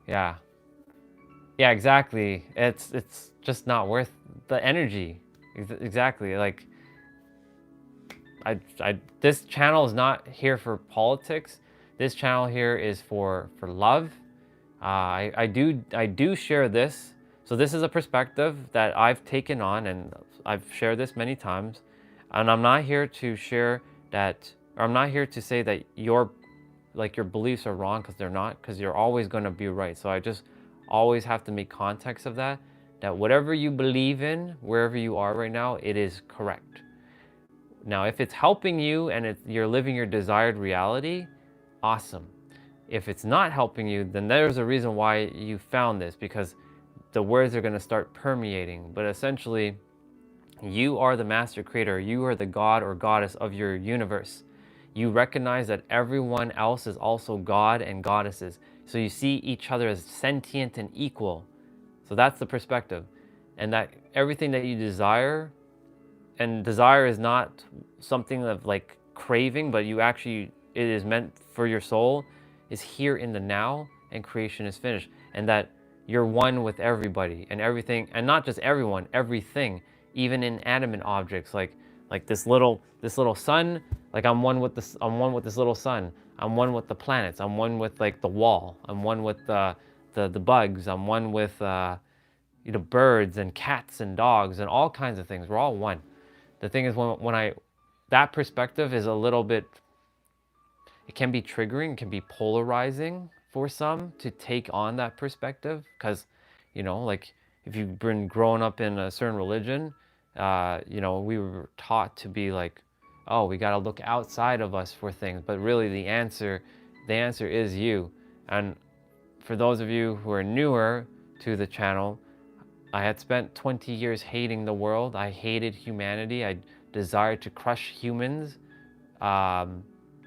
S1: Yeah. Yeah, exactly. It's just not worth the energy. Exactly. Like this channel is not here for politics. This channel here is for love. I do share this. So this is a perspective that I've taken on, and I've shared this many times. And I'm not here to share that, or I'm not here to say that your beliefs are wrong, because they're not, because you're always going to be right. So I just always have to make context of that whatever you believe in, wherever you are right now, it is correct. Now, if it's helping you and you're living your desired reality, awesome. If it's not helping you, then there's a reason why you found this, because the words are going to start permeating. But essentially, you are the master creator. You are the god or goddess of your universe. You recognize that everyone else is also god and goddesses. So you see each other as sentient and equal. So that's the perspective. And that everything that you desire, and desire is not something of like craving, but you actually, it is meant for your soul, is here in the now, and creation is finished. And that you're one with everybody and everything, and not just everyone, everything, even inanimate objects like this little sun. Like I'm one with this little sun. I'm one with the planets. I'm one with like the wall. I'm one with the bugs. I'm one with birds and cats and dogs and all kinds of things. We're all one. The thing is, that perspective is a little bit, it can be triggering, it can be polarizing for some to take on that perspective, because, like if you've been growing up in a certain religion, we were taught to be like, oh, we got to look outside of us for things, but really the answer is you. And for those of you who are newer to the channel, I had spent 20 years hating the world. I hated humanity. I desired to crush humans.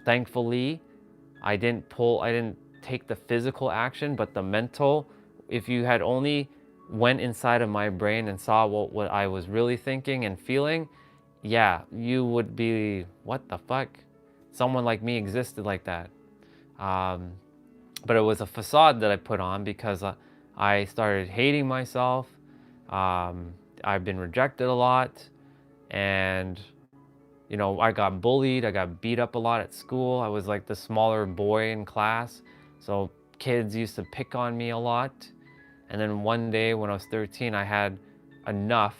S1: Thankfully, I didn't take the physical action, but the mental. If you had only went inside of my brain and saw what I was really thinking and feeling, yeah, you would be, what the fuck? Someone like me existed like that. But it was a facade that I put on, because I started hating myself. I've been rejected a lot, and I got bullied. I got beat up a lot at school. I was like the smaller boy in class, so kids used to pick on me a lot. And then one day when I was 13, I had enough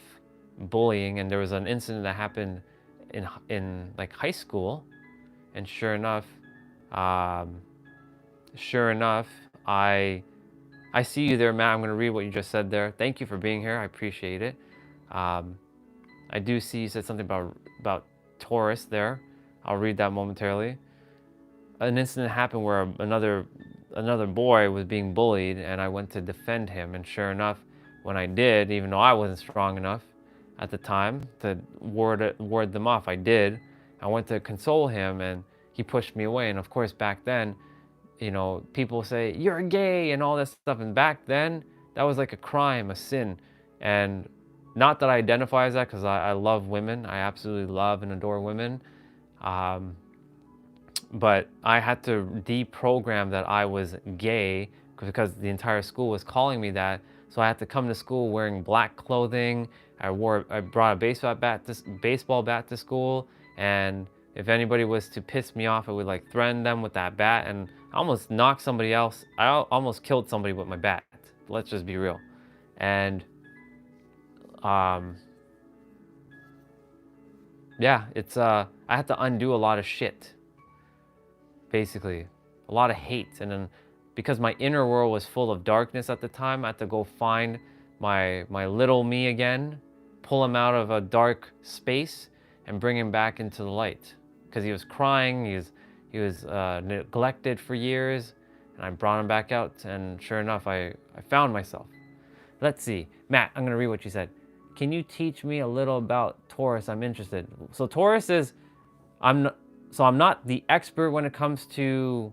S1: bullying, and there was an incident that happened in like high school, and sure enough, I see you there, Matt. I'm going to read what you just said there. Thank you for being here. I appreciate it. I do see you said something about Taurus there. I'll read that momentarily. An incident happened where another boy was being bullied, and I went to defend him. And sure enough, when I did, even though I wasn't strong enough at the time to ward them off, I did. I went to console him, and he pushed me away. And of course, back then, people say, you're gay and all this stuff. And back then, that was like a crime, a sin. And not that I identify as that, because I love women. I absolutely love and adore women. But I had to deprogram that I was gay, because the entire school was calling me that. So I had to come to school wearing black clothing. I brought a baseball bat to school. And if anybody was to piss me off, I would like threaten them with that bat, and I almost knocked somebody else. I almost killed somebody with my bat. Let's just be real. And yeah, it's I had to undo a lot of shit. Basically, a lot of hate. And then because my inner world was full of darkness at the time, I had to go find my little me again, pull him out of a dark space, and bring him back into the light. Because he was crying, he was neglected for years, and I brought him back out, and sure enough, I found myself. Let's see. Matt, I'm going to read what you said. Can you teach me a little about Taurus? I'm interested. So Taurus is, I'm not the expert when it comes to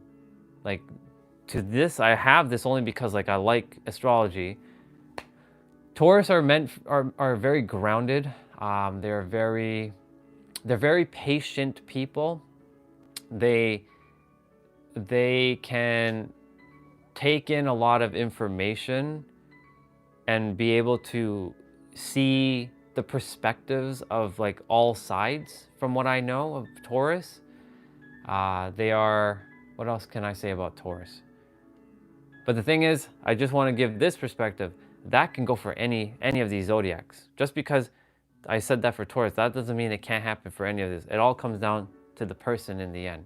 S1: this. I have this only because I like astrology. Taurus are very grounded. They're very patient people. They they can take in a lot of information and be able to see the perspectives of like all sides from what I know of Taurus. They are, what else can I say about Taurus? But the thing is, I just want to give this perspective. That can go for any of these zodiacs. Just because I said that for Taurus, that doesn't mean it can't happen for any of this. It all comes down to the person in the end.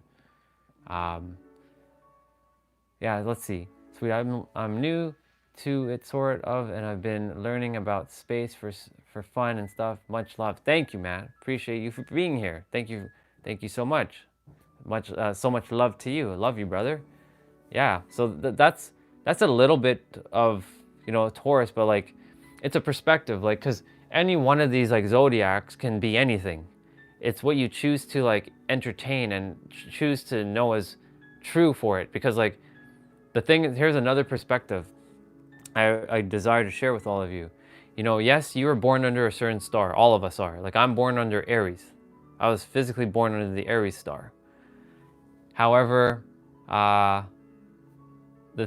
S1: Yeah, let's see. Sweet, I'm new to it sort of, and I've been learning about space for fun and stuff. Much love. Thank you, Matt. Appreciate you for being here. Thank you so much. So much love to you. I love you, brother. Yeah. So that's a little bit of, you know, Taurus, but like, it's a perspective, like, because any one of these like zodiacs can be anything. It's what you choose to like entertain and choose to know as true for it. Because like, the thing is, here's another perspective I desire to share with all of you. You know, yes, you were born under a certain star. All of us are. Like, I'm born under Aries. I was physically born under the Aries star. However, the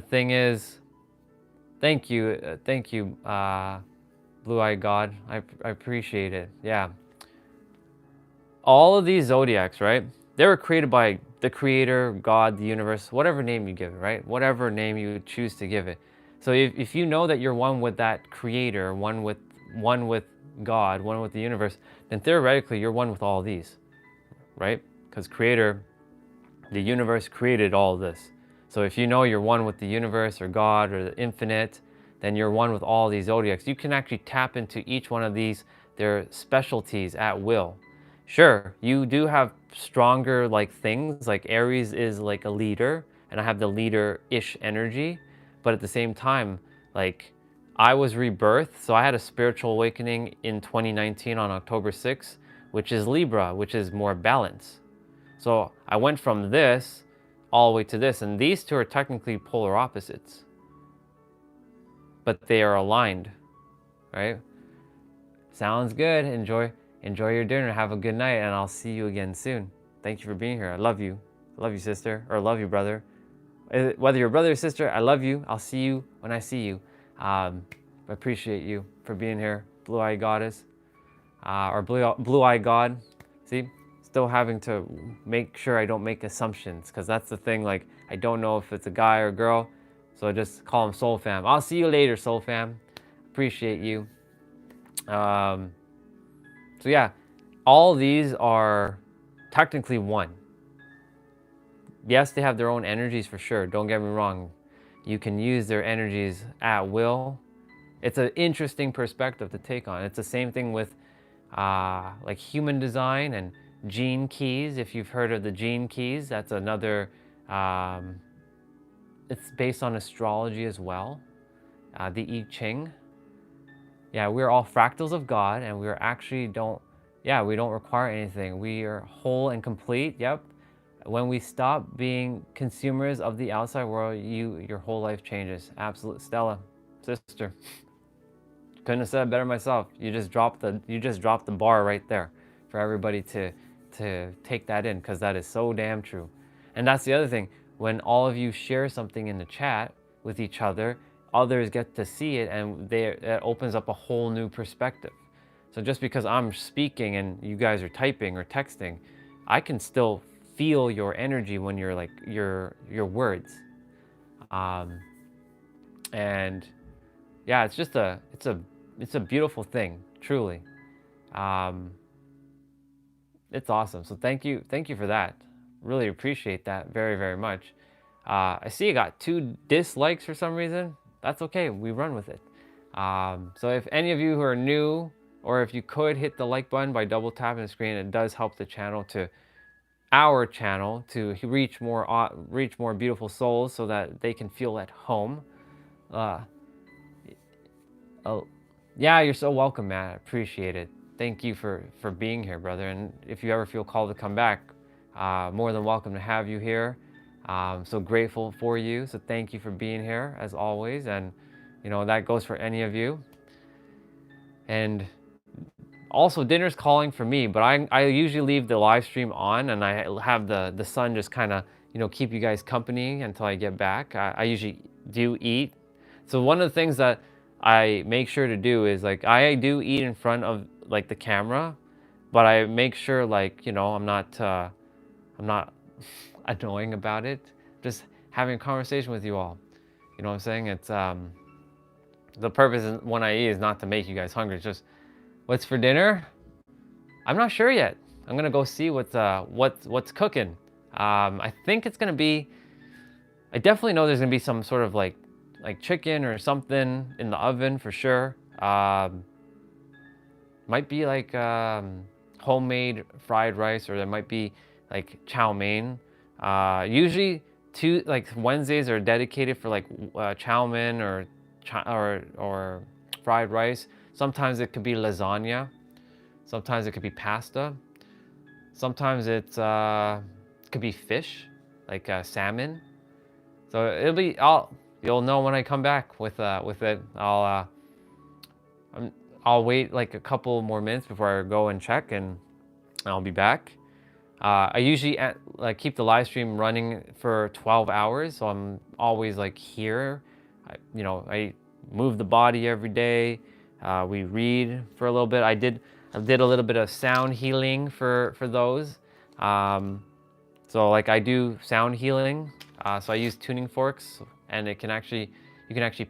S1: thing is, thank you, Blue-Eyed God. I appreciate it. Yeah. All of these zodiacs, right? They were created by the creator, God, the universe, whatever name you give it, right? Whatever name you choose to give it. So if you know that you're one with that creator, one with God, one with the universe, then theoretically you're one with all these, right? Because creator, the universe created all this. So if you know you're one with the universe or God or the infinite, then you're one with all these zodiacs. You can actually tap into each one of these, their specialties at will. Sure, you do have stronger like things, like Aries is like a leader, and I have the leader-ish energy, but at the same time, like, I was rebirthed, so I had a spiritual awakening in 2019 on October 6th, which is Libra, which is more balance. So I went from this all the way to this, and these two are technically polar opposites, but they are aligned, right? Sounds good. Enjoy your dinner. Have a good night, and I'll see you again soon. Thank you for being here. I love you. I love you, sister, or I love you, brother. Whether you're brother or sister, I love you. I'll see you when I see you. I appreciate you for being here, Blue-Eyed Goddess, or Blue-Eyed God. See, still having to make sure I don't make assumptions, because that's the thing. Like, I don't know if it's a guy or a girl, so I just call him Soul Fam. I'll see you later, Soul Fam. Appreciate you. So yeah, all these are technically one. Yes, they have their own energies for sure. Don't get me wrong. You can use their energies at will. It's an interesting perspective to take on. It's the same thing with like human design and gene keys. If you've heard of the gene keys, that's another, it's based on astrology as well. The I Ching. Yeah, we're all fractals of God, and we actually don't require anything. We are whole and complete. Yep. When we stop being consumers of the outside world, your whole life changes. Absolute. Stella, sister, couldn't have said it better myself. You just dropped the bar right there for everybody to take that in, because that is so damn true. And that's the other thing. When all of you share something in the chat with each other, others get to see it, and it opens up a whole new perspective. So just because I'm speaking and you guys are typing or texting, I can still feel your energy when you're like your words. And yeah, it's just it's a beautiful thing, truly. It's awesome. So thank you for that. Really appreciate that very, very much. I see you got 2 dislikes for some reason. That's okay, we run with it. So if any of you who are new, or if you could hit the like button by double tapping the screen, it does help the channel our channel to reach more beautiful souls, so that they can feel at home. Oh, yeah, you're so welcome, Matt. I appreciate it. Thank you for being here, brother. And if you ever feel called to come back, more than welcome to have you here. So grateful for you. So thank you for being here as always. And you know, that goes for any of you. And also, dinner's calling for me, but I usually leave the live stream on, and I have the sun just kind of, you know, keep you guys company until I get back. I usually do eat. So one of the things that I make sure to do is like I do eat in front of like the camera, but I make sure like, you know, I'm not annoying about it. Just having a conversation with you all. You know what I'm saying? It's the purpose when I eat is not to make you guys hungry. It's just what's for dinner? I'm not sure yet. I'm gonna go see what's cooking. I think it's gonna be. I definitely know there's gonna be some sort of like chicken or something in the oven for sure. Might be like homemade fried rice, or there might be like chow mein. Usually, like Wednesdays are dedicated for like chow mein or fried rice. Sometimes it could be lasagna. Sometimes it could be pasta. Sometimes it could be fish, like salmon. So it'll be. You'll know when I come back with it. I'll wait like a couple more minutes before I go and check, and I'll be back. I usually like keep the live stream running for 12 hours, so I'm always like here. I move the body every day. We read for a little bit. I did a little bit of sound healing for those. So like I do sound healing. So I use tuning forks, and you can actually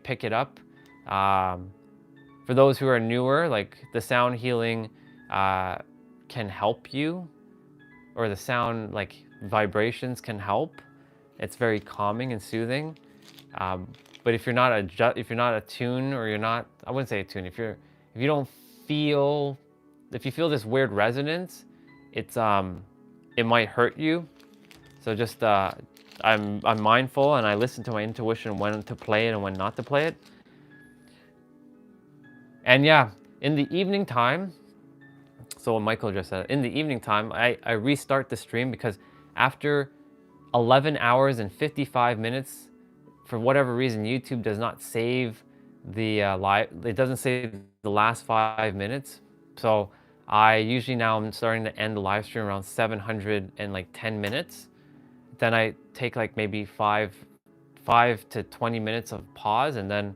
S1: pick it up. For those who are newer, like the sound healing can help you, or the sound like vibrations can help. It's very calming and soothing. But if you're not attuned, or you're not, I wouldn't say attuned. If you feel this weird resonance, it might hurt you. So just I'm mindful, and I listen to my intuition when to play it and when not to play it. And yeah, in the evening time, so what Michael just said, in the evening time, I restart the stream, because after 11 hours and 55 minutes, for whatever reason, YouTube does not save the live, it doesn't save the last 5 minutes. So I usually now I'm starting to end the live stream around 710 minutes. Then I take like maybe 5 to 20 minutes of pause, and then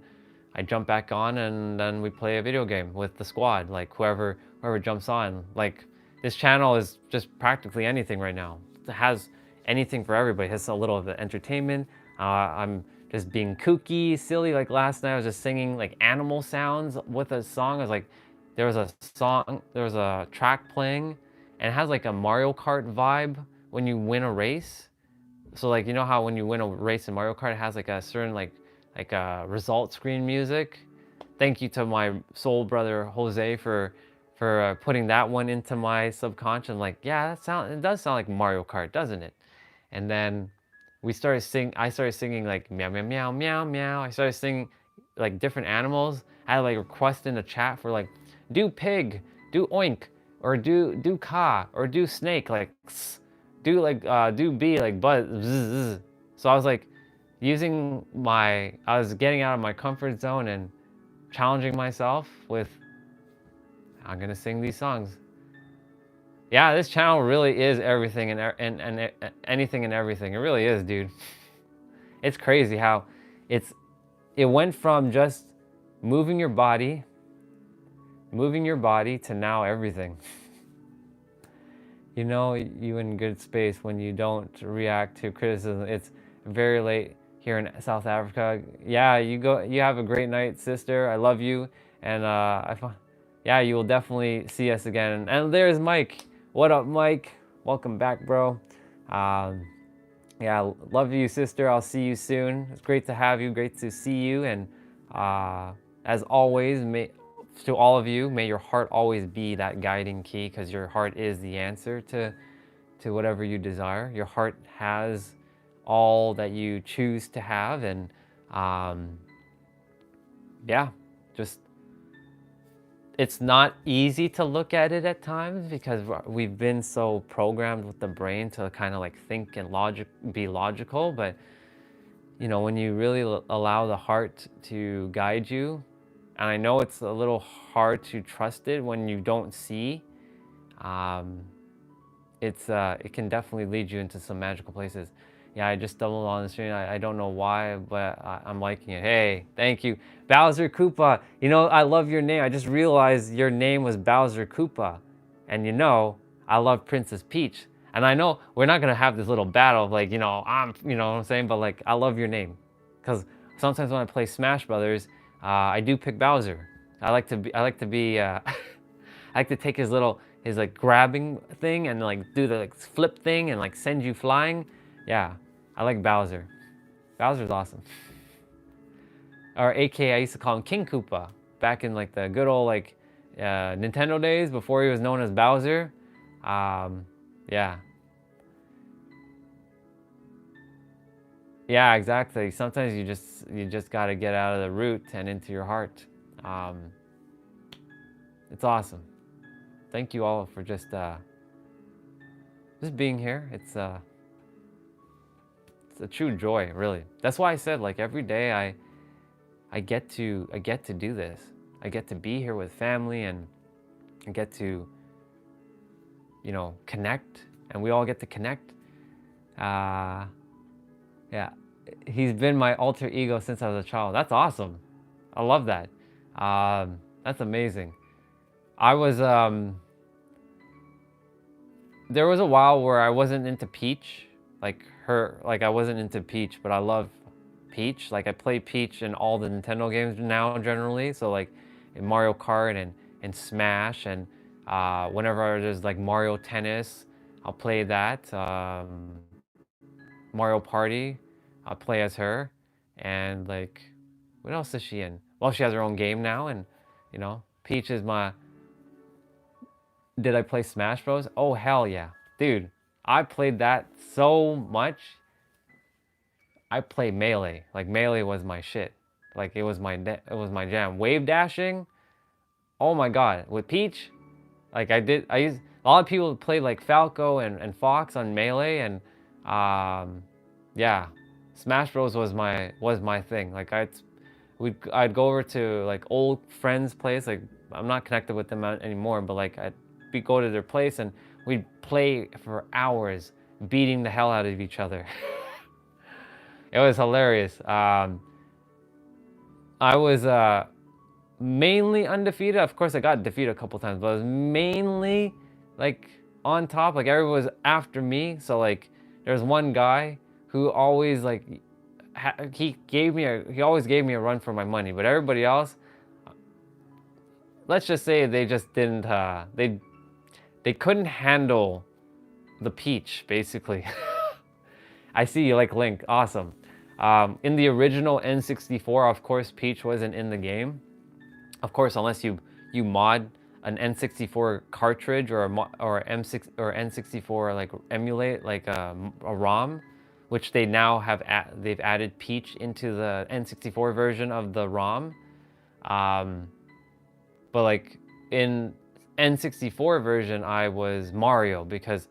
S1: I jump back on, and then we play a video game with the squad, like whoever jumps on. Like this channel is just practically anything right now. It has anything for everybody. It has a little of the entertainment. I'm just being kooky, silly. Like last night I was just singing like animal sounds with a song. I was like, there was a track playing, and it has like a Mario Kart vibe when you win a race. So like, you know how when you win a race in Mario Kart, it has like a certain like a result screen music. Thank you to my soul brother Jose for putting that one into my subconscious. I'm like, yeah, it does sound like Mario Kart, doesn't it? And then I started singing like meow meow meow meow meow. I started singing like different animals. I had like requests in the chat for like, do pig, do oink, or do ka, or do snake, like do like do bee, like buzz. Zzz. So I was like I was getting out of my comfort zone and challenging myself with, I'm gonna sing these songs. Yeah, this channel really is everything and anything and everything. It really is, dude. It's crazy how it went from just moving your body to now everything. You know, you in good space when you don't react to criticism. It's very late here in South Africa. Yeah, you have a great night, sister. I love you, and yeah, you will definitely see us again. And there's Mike. What up, Mike? Welcome back, bro. Yeah, love you, sister. I'll see you soon. It's great to have you. Great to see you. And as always, to all of you, may your heart always be that guiding key, because your heart is the answer to whatever you desire. Your heart has all that you choose to have, and yeah, just it's not easy to look at it at times, because we've been so programmed with the brain to kind of like think and be logical. But you know, when you really allow the heart to guide you, and I know it's a little hard to trust it when you don't see, it can definitely lead you into some magical places. Yeah, I just stumbled on the stream. I don't know why, but I'm liking it. Hey, thank you. Bowser Koopa. You know, I love your name. I just realized your name was Bowser Koopa. And you know, I love Princess Peach. And I know we're not going to have this little battle of like, you know, you know what I'm saying? But like, I love your name. Because sometimes when I play Smash Brothers, I do pick Bowser. I like to be, I like to take his like grabbing thing and like do the like flip thing and like send you flying. Yeah, I like Bowser. Bowser's awesome. Or AKA, I used to call him King Koopa back in like the good old like Nintendo days before he was known as Bowser. Yeah. Yeah, exactly. Sometimes you just got to get out of the root and into your heart. It's awesome. Thank you all for just being here. It's a true joy, really. That's why I said like every day I get to do this. I get to be here with family and I get to, you know, connect, and we all get to connect. Yeah, he's been my alter ego since I was a child. That's awesome. I love that. That's amazing. I was there was a while where I wasn't into Peach, like I wasn't into Peach, but I love Peach. Like I play Peach in all the Nintendo games now generally. So like in Mario Kart and Smash, and whenever there's like Mario Tennis, I'll play that. Mario Party, I'll play as her. And like, what else is she in? Well, she has her own game now, and you know, Peach is my. Did I play Smash Bros? Oh hell yeah, dude! I played that so much. I played Melee. Like Melee was my shit. Like it was my jam. Wave dashing. Oh my god, with Peach, like I used a lot of people play like Falco and Fox on Melee, and yeah, Smash Bros was my thing. Like I'd go over to like old friends' place. Like I'm not connected with them anymore, but like we'd go to their place and we'd play for hours, beating the hell out of each other. It was hilarious. I was mainly undefeated. Of course, I got defeated a couple times, but I was mainly like on top. Like everyone was after me. So like there's one guy who always like he always gave me a run for my money, but everybody else, let's just say they just didn't they couldn't handle the Peach, basically. I see you like Link, awesome. In the original N64, of course, Peach wasn't in the game. Of course, unless you mod an N64 cartridge or M6 or N64 like emulate like a ROM, which they now have they've added Peach into the N64 version of the ROM. But like in N64 version, I was Mario because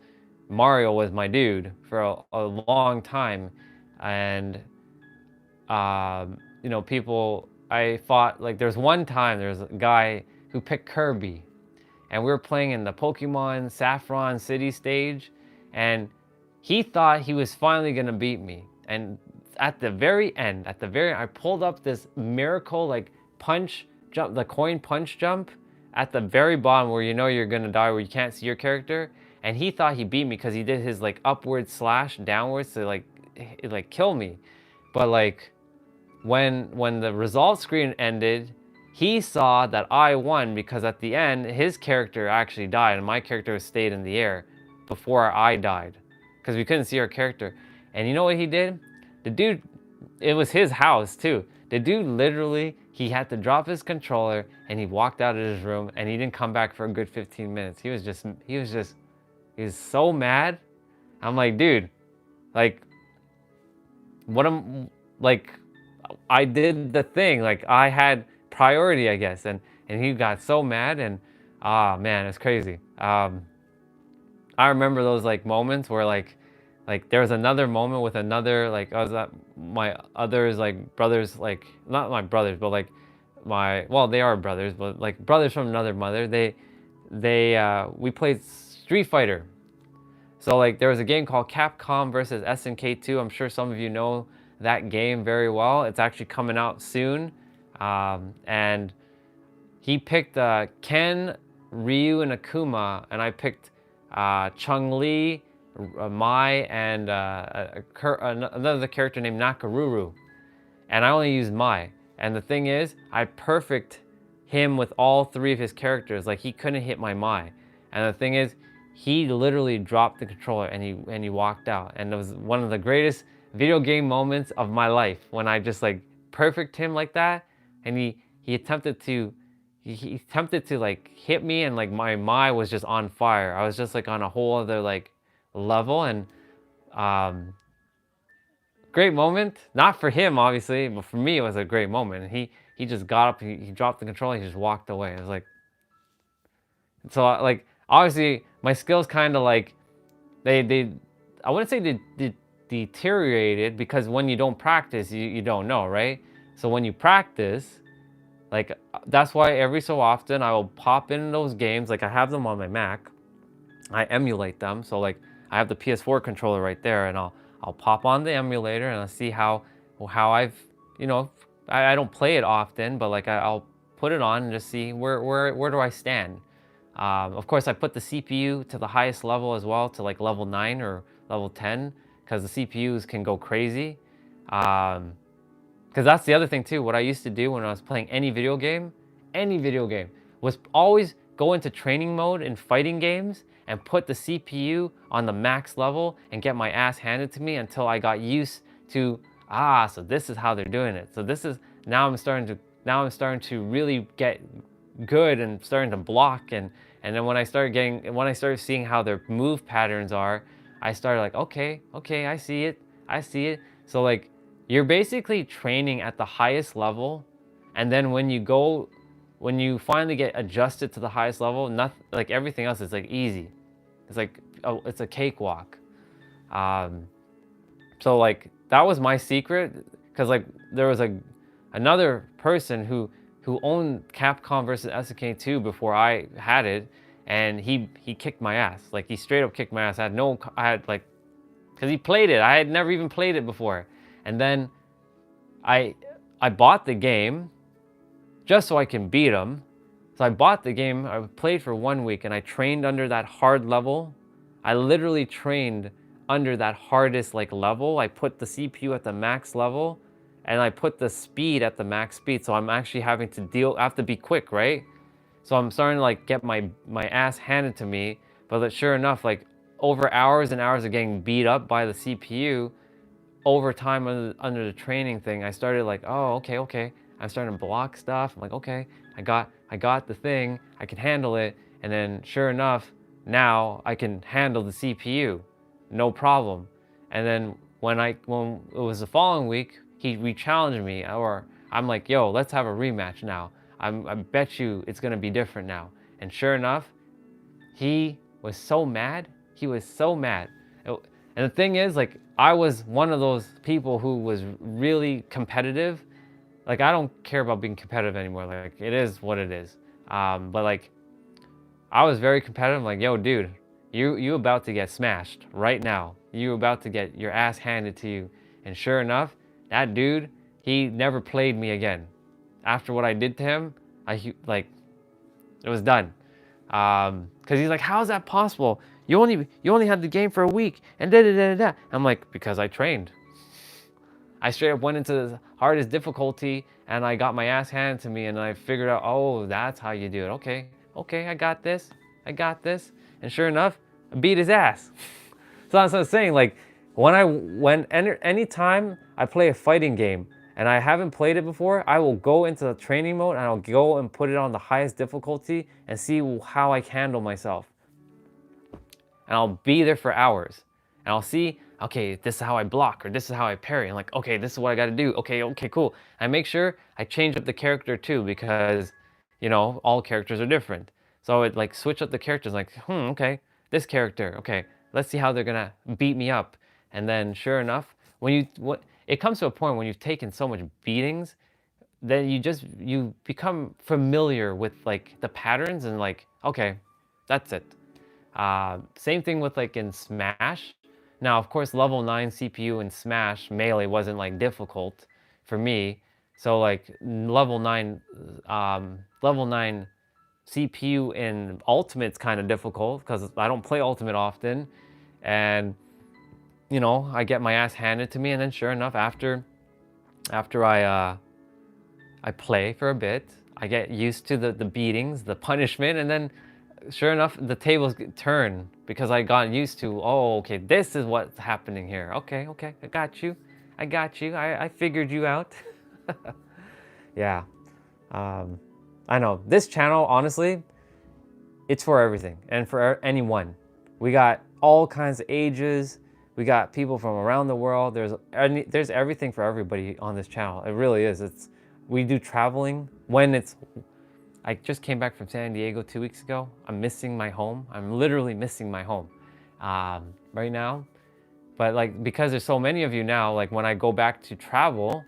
S1: Mario was my dude for a long time, and you know, I fought, like there's one time there's a guy who picked Kirby, and we were playing in the Pokemon Saffron City stage, and he thought he was finally gonna beat me, and at the very end, I pulled up this miracle like punch jump, the coin punch jump at the very bottom where you know you're gonna die, where you can't see your character, and he thought he beat me because he did his like upward slash downwards to like kill me. But like when the result screen ended, he saw that I won because at the end his character actually died and my character stayed in the air before I died because we couldn't see our character. And you know what he did? The dude, it was his house too. The dude literally, he had to drop his controller and he walked out of his room and he didn't come back for a good 15 minutes. He was so mad. I'm like, dude, like, I did the thing, like I had priority, I guess, and he got so mad, and man, it's crazy. I remember those like moments where like there was another moment with another, like I was at my others like brothers, like not my brothers, but like well, they are brothers, but like brothers from another mother. We played Street Fighter, So like there was a game called Capcom versus SNK 2. I'm sure some of you know that game very well. It's actually coming out soon. And he picked Ken, Ryu, and Akuma, and I picked Chun-Li, Mai, and another character named Nakaruru. And I only used Mai. And the thing is, I perfect him with all 3 of his characters. Like he couldn't hit my Mai. And the thing is, he literally dropped the controller and he walked out. And it was one of the greatest video game moments of my life when I just like perfect him like that. And he attempted to like hit me, and like my Mai was just on fire. I was just like on a whole other like level. And great moment, not for him obviously, but for me it was a great moment. And he just got up, he dropped the controller, he just walked away. It was like, so like obviously my skills kind of like they I wouldn't say they deteriorated, because when you don't practice you don't know, right? So when you practice, like that's why every so often I will pop in those games. Like I have them on my Mac, I emulate them. So like I have the PS4 controller right there, and I'll pop on the emulator and I'll see how I've, you know, I don't play it often, but like I'll put it on and just see where do I stand. Of course, I put the CPU to the highest level as well, to like level 9 or level 10, because the CPUs can go crazy. Because that's the other thing too. What I used to do when I was playing any video game, was always go into training mode in fighting games and put the CPU on the max level and get my ass handed to me until I got used to, so this is how they're doing it. So this is, now I'm starting to really get good and starting to block. And then when I started seeing how their move patterns are, I started like, okay, I see it. So like, you're basically training at the highest level, and then when you finally get adjusted to the highest level, nothing, like everything else is like easy. It's like, it's a cakewalk. So like that was my secret, because like there was another person who owned Capcom versus SNK 2 before I had it, and he kicked my ass. Like he straight up kicked my ass. Because he played it. I had never even played it before. And then I bought the game just so I can beat him. So I bought the game, I played for 1 week, and I trained under that hard level. I literally trained under that hardest like level. I put the CPU at the max level, and I put the speed at the max speed. So I'm actually having to I have to be quick, right? So I'm starting to like get my ass handed to me. But sure enough, like over hours and hours of getting beat up by the CPU, over time under the training thing, I started like, oh, okay. I'm starting to block stuff. I'm like, okay, I got the thing, I can handle it. And then sure enough, now I can handle the CPU, no problem. And then when it was the following week, he re-challenged me, or I'm like, yo, let's have a rematch now. I bet you it's gonna be different now. And sure enough, he was so mad. And the thing is, like, I was one of those people who was really competitive. Like, I don't care about being competitive anymore. Like, it is what it is. But like, I was very competitive. I'm like, yo, dude, you about to get smashed right now. You about to get your ass handed to you. And sure enough, that dude, he never played me again. After what I did to him, it was done. Cause he's like, how is that possible? You only had the game for a week, and da. I'm like, because I trained. I straight up went into the hardest difficulty, and I got my ass handed to me, and I figured out, oh, that's how you do it. Okay, I got this. And sure enough, I beat his ass. So that's what I'm saying. Like, anytime I play a fighting game and I haven't played it before, I will go into the training mode and I'll go and put it on the highest difficulty and see how I handle myself. And I'll be there for hours. And I'll see, okay, this is how I block, or this is how I parry. I'm like, okay, this is what I gotta do. Okay, cool. I make sure I change up the character too, because, you know, all characters are different. So it like switch up the characters, like, okay, this character, okay, let's see how they're gonna beat me up. And then sure enough, it comes to a point when you've taken so much beatings, then you become familiar with like the patterns, and like, okay, that's it. Same thing with like in Smash. Now, of course, level 9 CPU in Smash Melee wasn't like difficult for me. So like level 9 CPU in Ultimate's kind of difficult because I don't play Ultimate often. And, you know, I get my ass handed to me. And then sure enough, after I play for a bit, I get used to the beatings, the punishment, and then sure enough, the tables turn because I got used to, oh, okay, this is what's happening here. Okay, I got you. I figured you out. Yeah. I know. This channel, honestly, it's for everything and for anyone. We got all kinds of ages. We got people from around the world. There's everything for everybody on this channel. It really is. We do traveling when it's. I just came back from San Diego 2 weeks ago. I'm missing my home. I'm literally missing my home right now. But like, because there's so many of you now, like when I go back to travel,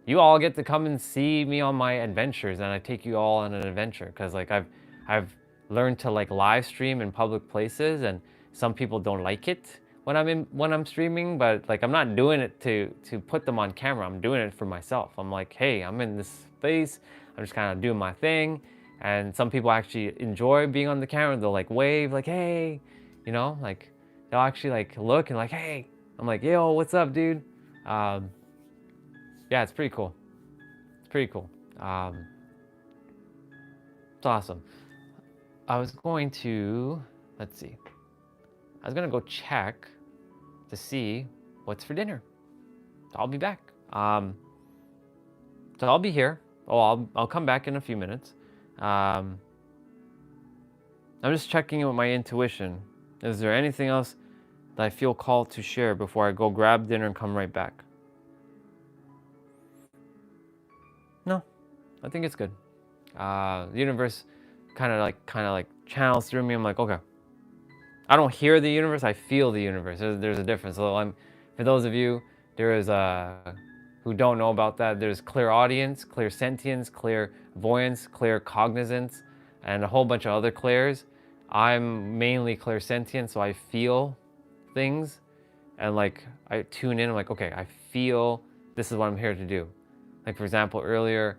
S1: you all get to come and see me on my adventures, and I take you all on an adventure. Cause like I've learned to like live stream in public places, and some people don't like it when I'm streaming, but like I'm not doing it to put them on camera. I'm doing it for myself. I'm like, hey, I'm in this space. I'm just kind of doing my thing. And some people actually enjoy being on the camera. They'll like wave, like, hey, you know, like they'll actually like look and like, hey. I'm like, yo, what's up, dude? Yeah, it's pretty cool. It's pretty cool. It's awesome. I was going to, let's see. I was gonna go check to see what's for dinner. I'll be back. So I'll be here. Oh, I'll come back in a few minutes. I'm just checking in with my intuition. Is there anything else that I feel called to share before I go grab dinner and come right back? No, I think it's good. The universe kind of like channels through me. I'm like, okay. I don't hear the universe. I feel the universe. There's a difference. So for those of you, there is who don't know about that. There's clairaudience, clairsentience, clairvoyance, claircognizance, and a whole bunch of other clairs. I'm mainly clairsentient, so I feel things, and like I tune in. I'm like, okay, I feel this is what I'm here to do. Like for example, earlier,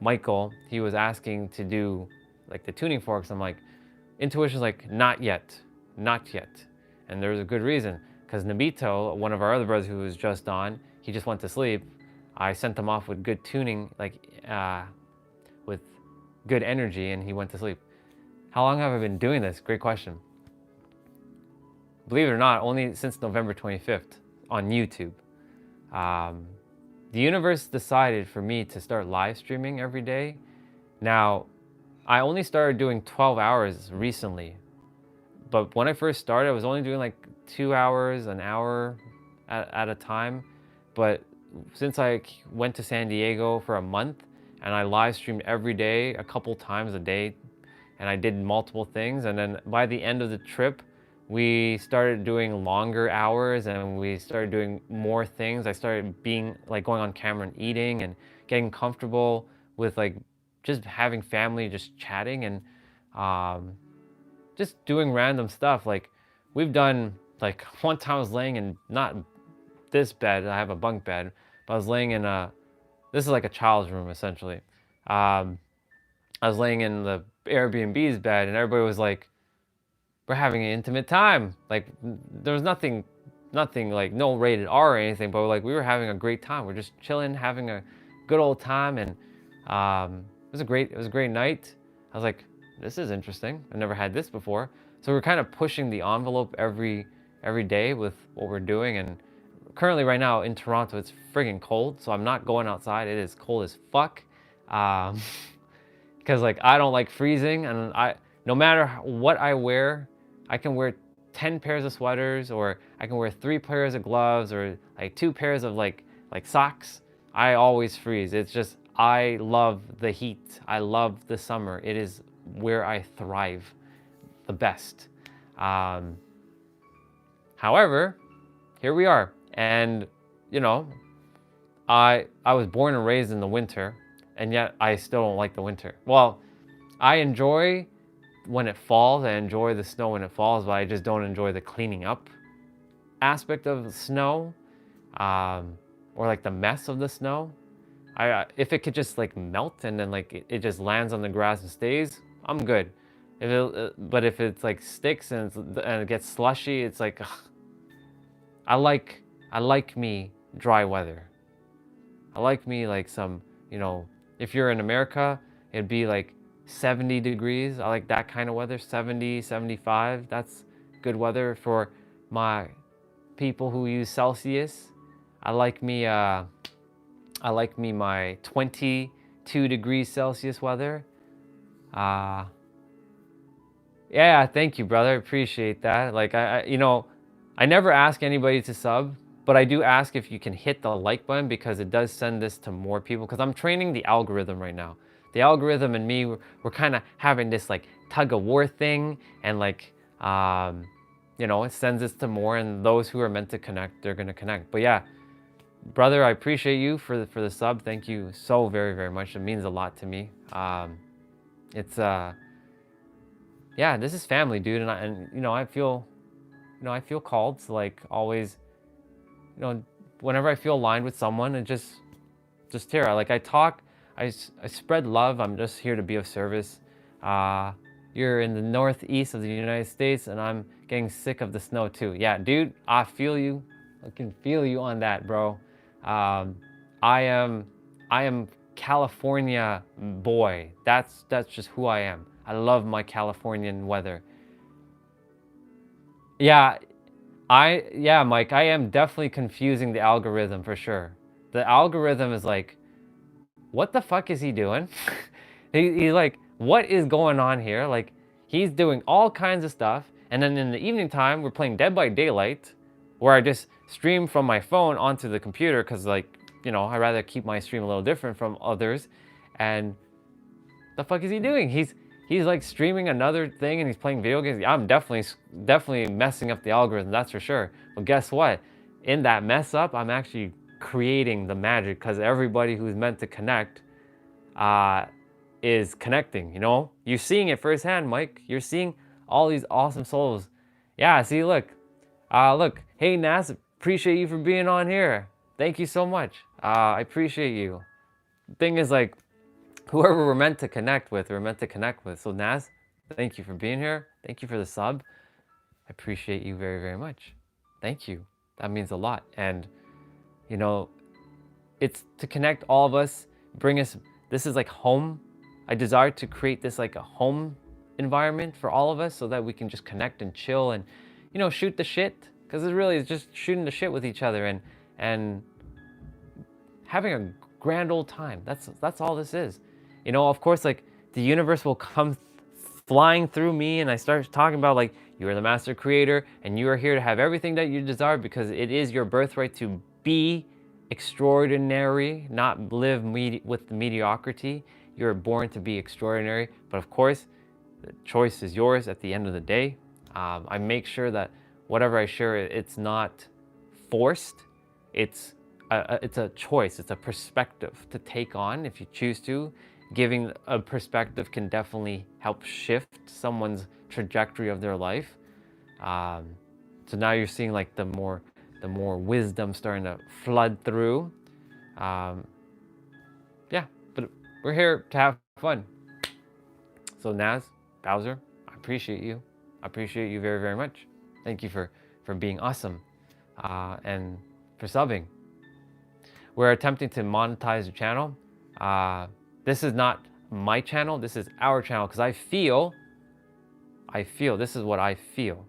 S1: Michael, he was asking to do like the tuning forks. I'm like, intuition's like, not yet. And there's a good reason, because Nabito, one of our other brothers who was just on, he just went to sleep. I sent him off with good tuning, like with good energy, and he went to sleep. How long have I been doing this? Great question. Believe it or not, only since November 25th on YouTube. The universe decided for me to start live streaming every day. Now, I only started doing 12 hours recently. But when I first started, I was only doing like 2 hours, an hour at a time. But since I went to San Diego for a month and I live streamed every day, a couple times a day, and I did multiple things. And then by the end of the trip, we started doing longer hours and we started doing more things. I started being like going on camera and eating and getting comfortable with like just having family, just chatting and just doing random stuff. Like we've done, like one time I was laying in, not this bed, I have a bunk bed, but I was laying in this is like a child's room essentially. I was laying in the Airbnb's bed and everybody was like, we're having an intimate time. Like there was nothing like no rated R or anything, but like we were having a great time. We're just chilling, having a good old time, and it was a great night. I was like, this is interesting. I've never had this before. So we're kind of pushing the envelope every day with what we're doing. And currently right now in Toronto, it's friggin' cold, so I'm not going outside. It is cold as fuck. Because like I don't like freezing, and no matter what I wear, I can wear 10 pairs of sweaters, or I can wear 3 pairs of gloves, or like 2 pairs of like socks. I always freeze. It's just, I love the heat. I love the summer. It is where I thrive the best. However, here we are. And you know, I was born and raised in the winter, and yet I still don't like the winter. Well, I enjoy when it falls. I enjoy the snow when it falls, but I just don't enjoy the cleaning up aspect of the snow, or like the mess of the snow. If it could just like melt and then like it just lands on the grass and stays, I'm good. But if it's like sticks and it gets slushy, it's like, ugh. I like me dry weather. I like me like some, if you're in America, it'd be like 70 degrees. I like that kind of weather, 70, 75. That's good weather for my people who use Celsius. I like me my 22 degrees Celsius weather. Yeah, thank you, brother. I appreciate that. Like, I never ask anybody to sub, but I do ask if you can hit the like button, because it does send this to more people, because I'm training the algorithm right now. The algorithm and me, we're kind of having this like tug of war thing, and like, it sends this to more, and those who are meant to connect, they're going to connect. But yeah, brother, I appreciate you for the sub. Thank you so very, very much. It means a lot to me. Yeah, this is family, dude, and I feel called to like always, whenever I feel aligned with someone, and just here, like I talk, I spread love. I'm just here to be of service. You're in the northeast of the United States, and I'm getting sick of the snow too. Yeah, dude, I feel you. I can feel you on that, bro. I am California boy. That's just who I am. I love my Californian weather. Yeah, Mike, I am definitely confusing the algorithm for sure. The algorithm is like, what the fuck is he doing? He's like, what is going on here? Like, he's doing all kinds of stuff. And then in the evening time, we're playing Dead by Daylight, where I just stream from my phone onto the computer, because like, I rather keep my stream a little different from others. And the fuck is he doing? He's like streaming another thing, and he's playing video games. I'm definitely messing up the algorithm, that's for sure. But guess what? In that mess up, I'm actually creating the magic, because everybody who's meant to connect is connecting, You're seeing it firsthand, Mike. You're seeing all these awesome souls. Yeah, see, look. Hey, Nas, appreciate you for being on here. Thank you so much. I appreciate you. The thing is, like, whoever we're meant to connect with, we're meant to connect with. So Naz, thank you for being here. Thank you for the sub. I appreciate you very, very much. Thank you. That means a lot. And, it's to connect all of us, bring us, this is like home. I desire to create this like a home environment for all of us, so that we can just connect and chill and, shoot the shit. Because it really is just shooting the shit with each other and having a grand old time. That's all this is. Of course, like, the universe will come flying through me, and I start talking about like, you are the master creator, and you are here to have everything that you desire, because it is your birthright to be extraordinary, not live with mediocrity. You're born to be extraordinary. But of course, the choice is yours at the end of the day. I make sure that whatever I share, it's not forced. It's a choice. It's a perspective to take on if you choose to. Giving a perspective can definitely help shift someone's trajectory of their life. So now you're seeing like the more wisdom starting to flood through. Yeah, but we're here to have fun. So Naz, Bowser, I appreciate you. I appreciate you very, very much. Thank you for being awesome, and for subbing. We're attempting to monetize the channel. This is not my channel, this is our channel, because I feel, this is what I feel.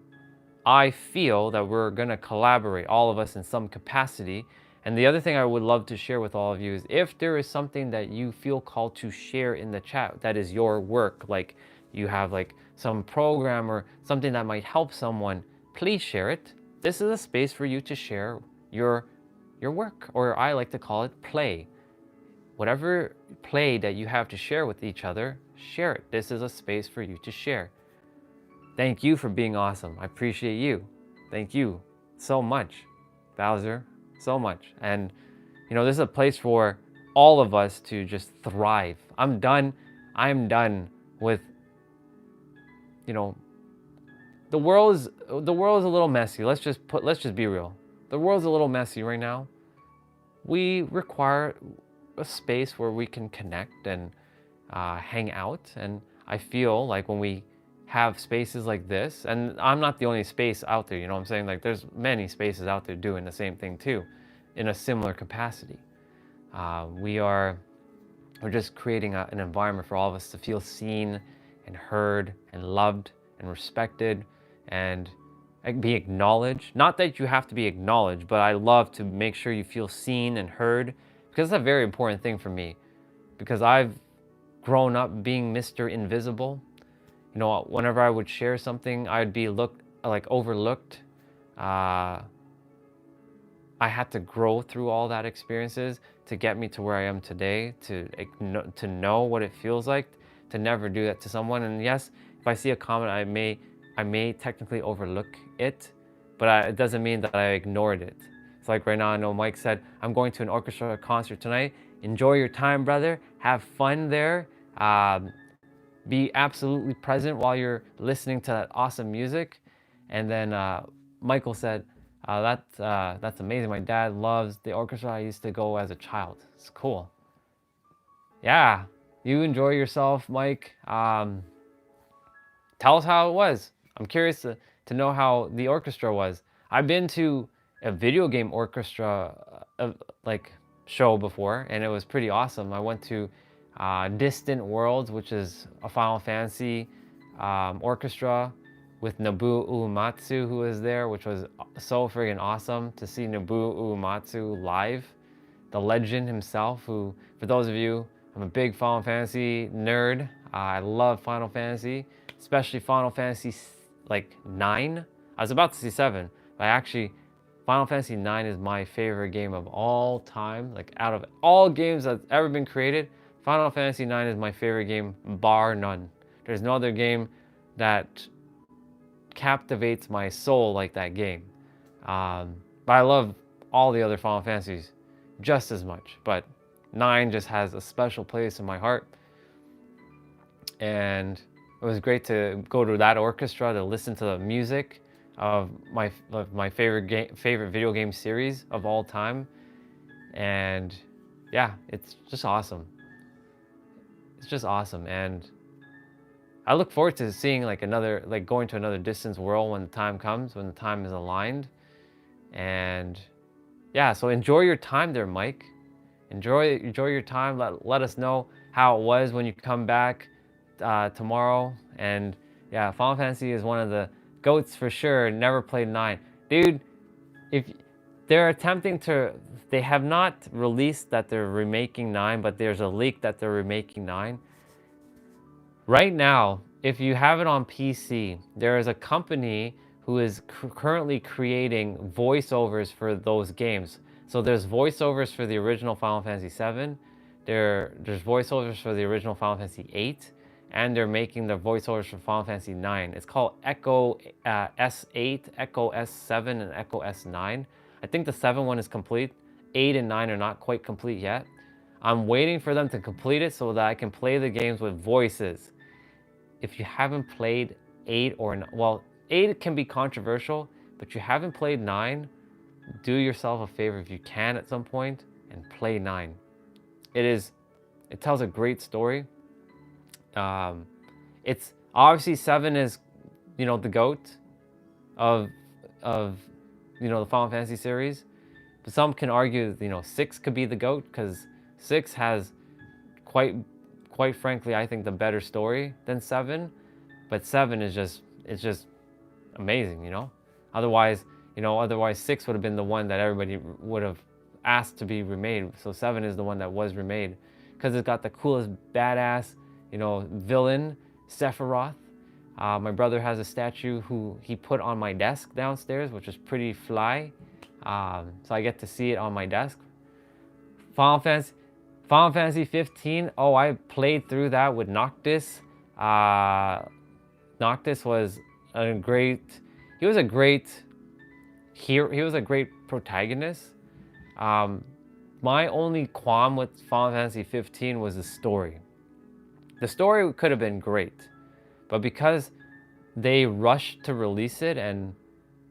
S1: I feel that we're gonna collaborate, all of us in some capacity. And the other thing I would love to share with all of you is, if there is something that you feel called to share in the chat, that is your work, like you have like some program or something that might help someone, please share it. This is a space for you to share your work, or I like to call it play. Whatever play that you have to share with each other, share it. This is a space for you to share. Thank you for being awesome. I appreciate you. Thank you so much, Bowser, so much. And this is a place for all of us to just thrive. I'm done with you know, the world is a little messy. Let's just be real. The world's a little messy right now. We require a space where we can connect and hang out. And I feel like when we have spaces like this, and I'm not the only space out there, you know what I'm saying? Like there's many spaces out there doing the same thing too, in a similar capacity. We're just creating an environment for all of us to feel seen and heard and loved and respected and be acknowledged. Not that you have to be acknowledged, but I love to make sure you feel seen and heard, because it's a very important thing for me, because I've grown up being Mr. Invisible. You know, whenever I would share something, I'd be overlooked. I had to grow through all that experiences to get me to where I am today, to know what it feels like to never do that to someone. And yes, if I see a comment, I may technically overlook it, but it doesn't mean that I ignored it. It's like right now, I know Mike said, I'm going to an orchestra concert tonight. Enjoy your time, brother. Have fun there. Be absolutely present while you're listening to that awesome music. And then Michael said, that's amazing. My dad loves the orchestra. I used to go as a child. It's cool. Yeah, you enjoy yourself, Mike. Tell us how it was. I'm curious to know how the orchestra was. I've been to a video game orchestra show before, and it was pretty awesome. I went to Distant Worlds, which is a Final Fantasy orchestra with Nobuo Uematsu, who was there, which was so friggin' awesome to see Nobuo Uematsu live, the legend himself, who, for those of you, I'm a big Final Fantasy nerd. I love Final Fantasy, especially Final Fantasy 9. I was about to say 7, but actually Final Fantasy 9 is my favorite game of all time. Like out of all games that's ever been created, Final Fantasy 9 is my favorite game, bar none. There's no other game that captivates my soul like that game. But I love all the other Final Fantasies just as much. But 9 just has a special place in my heart. And it was great to go to that orchestra to listen to the music of my favorite video game series of all time. And yeah, it's just awesome. It's just awesome. And I look forward to seeing going to another distance world when the time comes, when the time is aligned. And yeah, so enjoy your time there, Mike. Enjoy your time. Let us know how it was when you come back tomorrow. And yeah, Final Fantasy is one of the GOATs for sure. Never played 9. Dude, if they're attempting to, they have not released that they're remaking 9, but there's a leak that they're remaking 9. Right now, if you have it on PC, there is a company who is currently creating voiceovers for those games. So there's voiceovers for the original Final Fantasy 7, there's voiceovers for the original Final Fantasy 8, and they're making the voiceovers for Final Fantasy 9. It's called Echo S8, Echo S7, and Echo S9. I think the 7 one is complete. 8 and 9 are not quite complete yet. I'm waiting for them to complete it so that I can play the games with voices. If you haven't played 8 well, 8 can be controversial, but you haven't played 9, do yourself a favor if you can at some point and play 9. It tells a great story. It's obviously 7 is, the GOAT of the Final Fantasy series, but some can argue, 6 could be the GOAT because 6 has quite frankly, I think the better story than 7, but 7 is just amazing, Otherwise 6 would have been the one that everybody would have asked to be remade. So 7 is the one that was remade because it's got the coolest badass, villain, Sephiroth. My brother has a statue who he put on my desk downstairs, which is pretty fly. So I get to see it on my desk. Final Fantasy 15. Oh, I played through that with Noctis. Noctis was a great. He was a great hero. He was a great protagonist. My only qualm with Final Fantasy 15 was the story. The story could have been great, but because they rushed to release it, and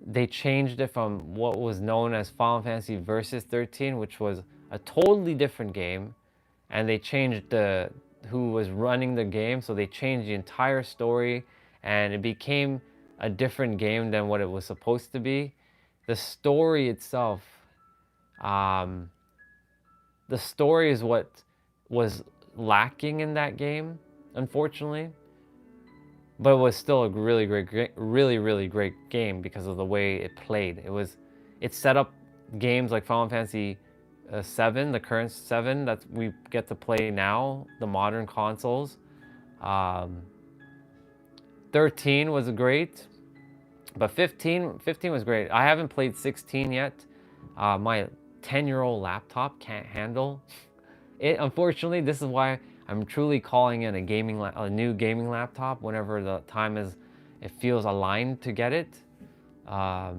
S1: they changed it from what was known as Final Fantasy Versus 13, which was a totally different game, and they changed who was running the game, so they changed the entire story, and it became a different game than what it was supposed to be. The story itself, the story is what was lacking in that game, unfortunately. But it was still a really great game because of the way it played. It set up games like Final Fantasy 7, the current 7 that we get to play now, the modern consoles. 13 was great, but 15 was great. I haven't played 16 yet. My 10-year-old laptop can't handle it. Unfortunately, this is why I'm truly calling in a new gaming laptop whenever the time it feels aligned to get it. But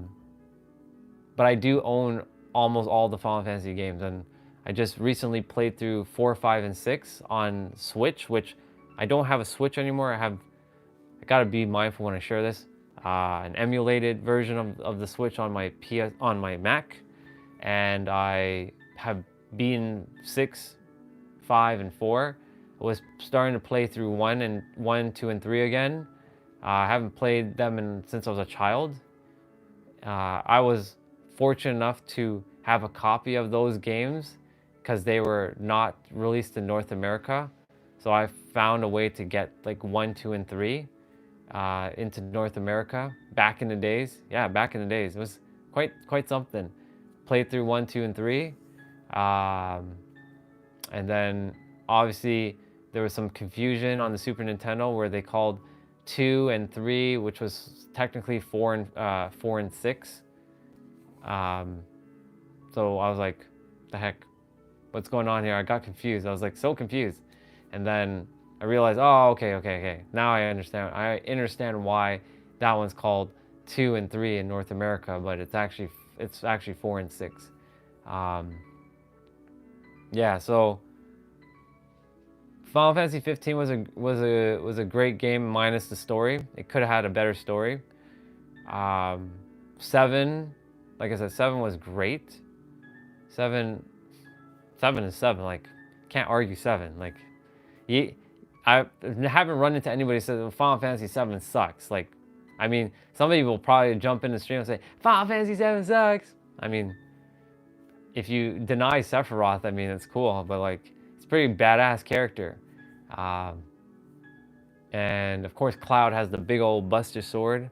S1: I do own almost all the Final Fantasy games, and I just recently played through 4, 5, and 6 on Switch, which I don't have a Switch anymore. I gotta be mindful when I share this. An emulated version of the Switch on my Mac, and I have beaten 6, 5, and 4. I was starting to play through 1, 2, and 3 again. I haven't played them since I was a child. I was fortunate enough to have a copy of those games because they were not released in North America. So I found a way to get like 1, 2, and 3 into North America back in the days. Yeah, back in the days. It was quite something. Played through 1, 2, and 3. And then obviously there was some confusion on the Super Nintendo where they called 2 and 3, which was technically 4 and 6. So I was like, the heck, what's going on here? I got confused. I was like so confused. And then I realized, oh, okay. Now I understand. I understand why that one's called 2 and 3 in North America, but it's actually 4 and 6. Yeah, so Final Fantasy 15 was a great game minus the story. It could have had a better story. 7, like I said, 7 was great. 7 is 7. Like, can't argue 7. Like, I haven't run into anybody who says well, Final Fantasy 7 sucks. Like, I mean, somebody will probably jump in the stream and say Final Fantasy 7 sucks. I mean, if you deny Sephiroth, I mean, it's cool, but like, it's a pretty badass character. And of course, Cloud has the big old Buster Sword.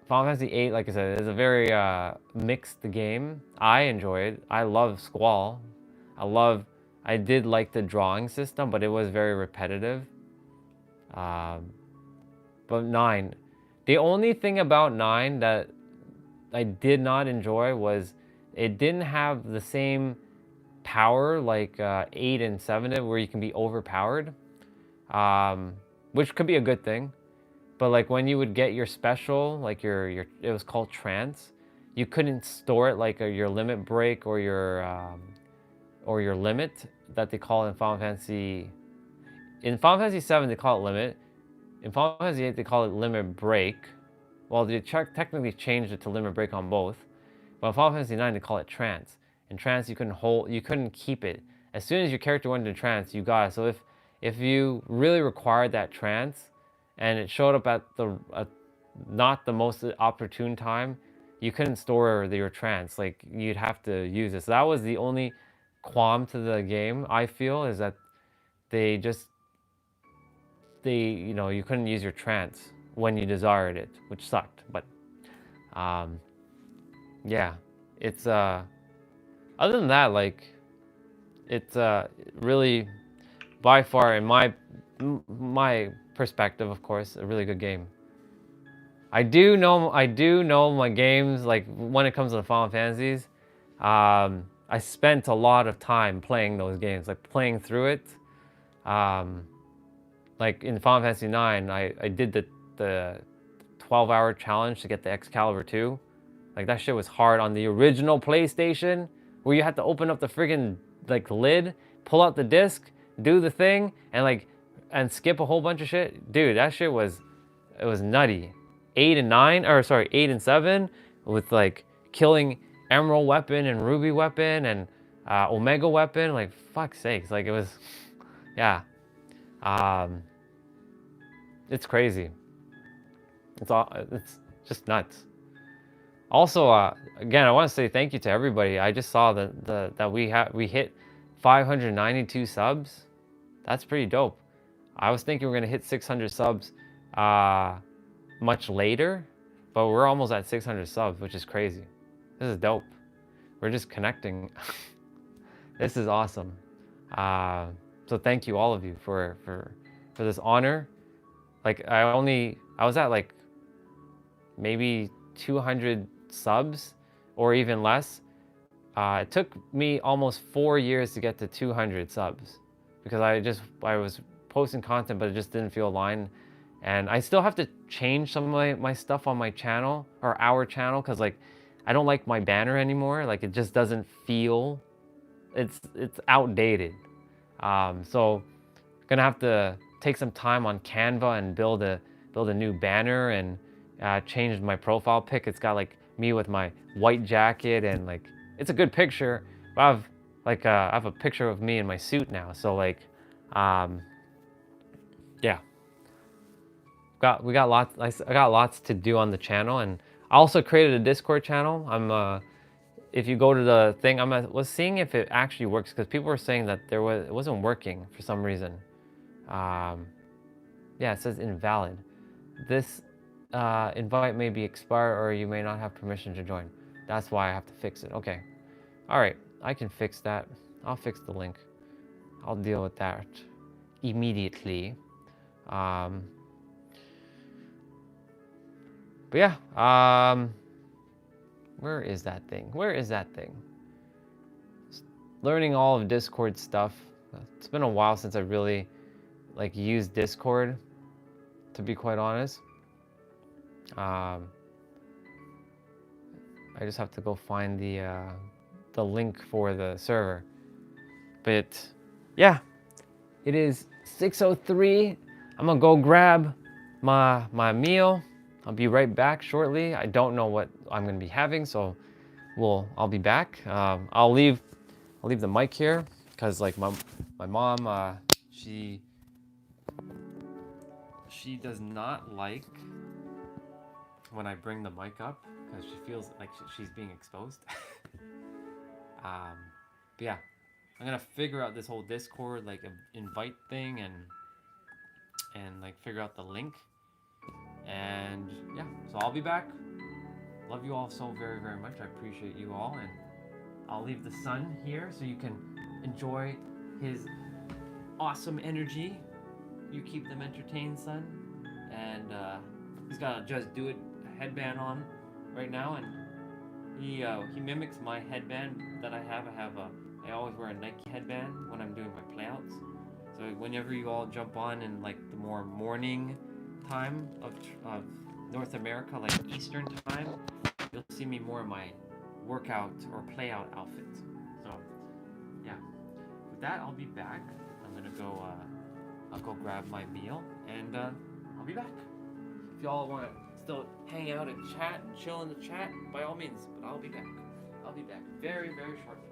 S1: Final Fantasy 8, like I said, is a very mixed game. I enjoy it. I love Squall. I did like the drawing system, but it was very repetitive. But 9, the only thing about 9 that I did not enjoy was it didn't have the same power like 8 and 7 did, where you can be overpowered, which could be a good thing. But like when you would get your special, like your it was called trance, you couldn't store it like your limit break or your limit that they call it in Final Fantasy. In Final Fantasy 7 they call it limit. In Final Fantasy 8 they call it limit break. Well, they technically changed it to limit break on both. But in Final Fantasy 9 they call it trance. In trance you couldn't keep it. As soon as your character went into trance, you got it. So if you really required that trance and it showed up at not the most opportune time, you couldn't store your trance. Like, you'd have to use it. So that was the only qualm to the game, I feel, is that you couldn't use your trance when you desired it, which sucked. But yeah, it's other than that, like, it's really by far, in my perspective, of course, a really good game. I do know my games, like when it comes to the Final Fantasies, I spent a lot of time playing those games, like playing through it. Like in Final Fantasy 9, I did the 12-hour challenge to get the Excalibur 2. Like, that shit was hard on the original PlayStation, where you had to open up the friggin' like lid, pull out the disc, do the thing, and skip a whole bunch of shit. Dude, that shit was it was nutty. 8 and 9, or sorry, 8 and 7, with like killing Emerald weapon and Ruby weapon and Omega weapon. Like fuck's sakes, like it was, yeah. It's crazy. It's just nuts. Also, again, I want to say thank you to everybody. I just saw that we hit 592 subs. That's pretty dope. I was thinking we're gonna hit 600 subs much later, but we're almost at 600 subs, which is crazy. This is dope. We're just connecting. This is awesome. So thank you all of you for this honor. Like I was at like maybe 200 subs or even less. It took me almost 4 years to get to 200 subs because I was posting content, but it just didn't feel aligned. And I still have to change some of my stuff on my channel, or our channel, because like I don't like my banner anymore. Like it just doesn't feel, it's outdated. So gonna have to take some time on Canva and build a new banner and change my profile pic. It's got like me with my white jacket and like it's a good picture. But I have a picture of me in my suit now. So like, yeah. I got lots to do on the channel, and I also created a Discord channel. If you go to the thing, was seeing if it actually works because people were saying that it wasn't working for some reason. Yeah, it says invalid. This invite may be expired, or you may not have permission to join. That's why I have to fix it. Okay, all right, I can fix that. I'll fix the link. I'll deal with that immediately. But yeah, where is that thing? Where is that thing? Learning all of Discord stuff. It's been a while since I really like used Discord, to be quite honest. I just have to go find the link for the server. But yeah, it is 6:03. I'm gonna go grab my meal. I'll be right back shortly. I don't know what I'm gonna be having, so I'll be back. I'll leave the mic here because like my mom, she does not like when I bring the mic up because she feels like she's being exposed. But yeah, I'm gonna figure out this whole Discord like invite thing and like figure out the link. And yeah, so I'll be back. Love you all so very, very much. I appreciate you all, and I'll leave the sun here so you can enjoy his awesome energy. You keep them entertained, son. And he's got a Just Do It headband on right now, and he mimics my headband that I have. I always wear a Nike headband when I'm doing my playouts. So whenever you all jump on in like the more morning time of North America, like Eastern time, you'll see me more in my workout or playout outfit. So yeah, with that, I'll be back. I'm gonna go I'll go grab my meal, and I'll be back. If y'all want to still hang out and chat and chill in the chat, by all means, but I'll be back. I'll be back very, very shortly.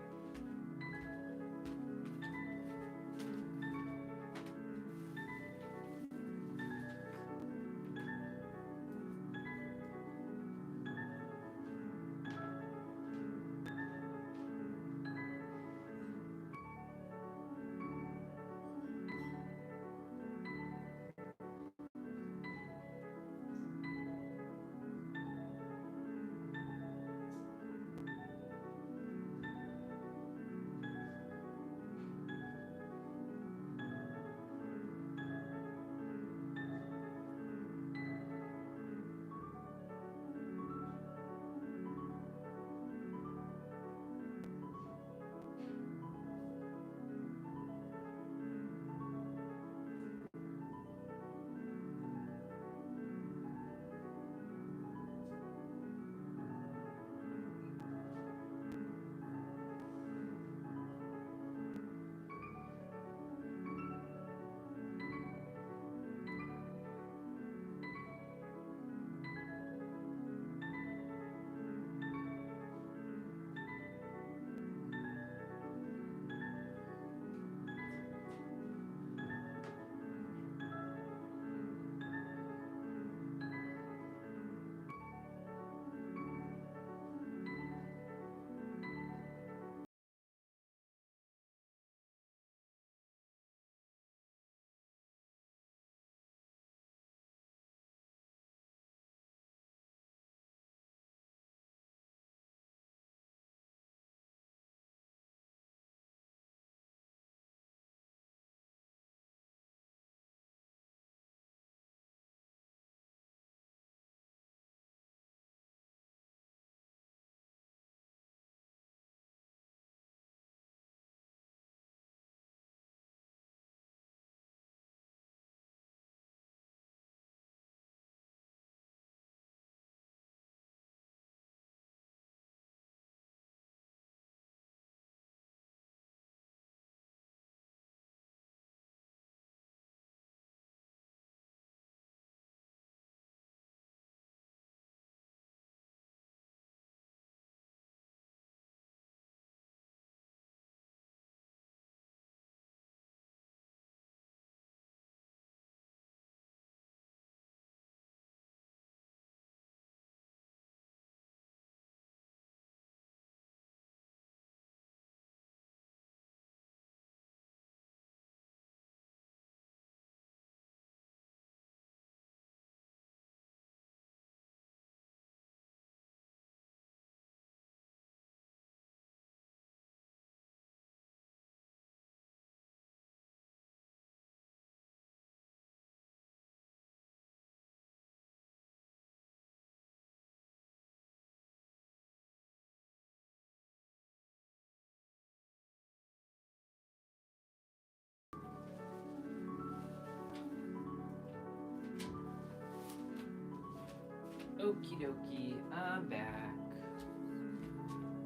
S2: Okie dokie, I'm back.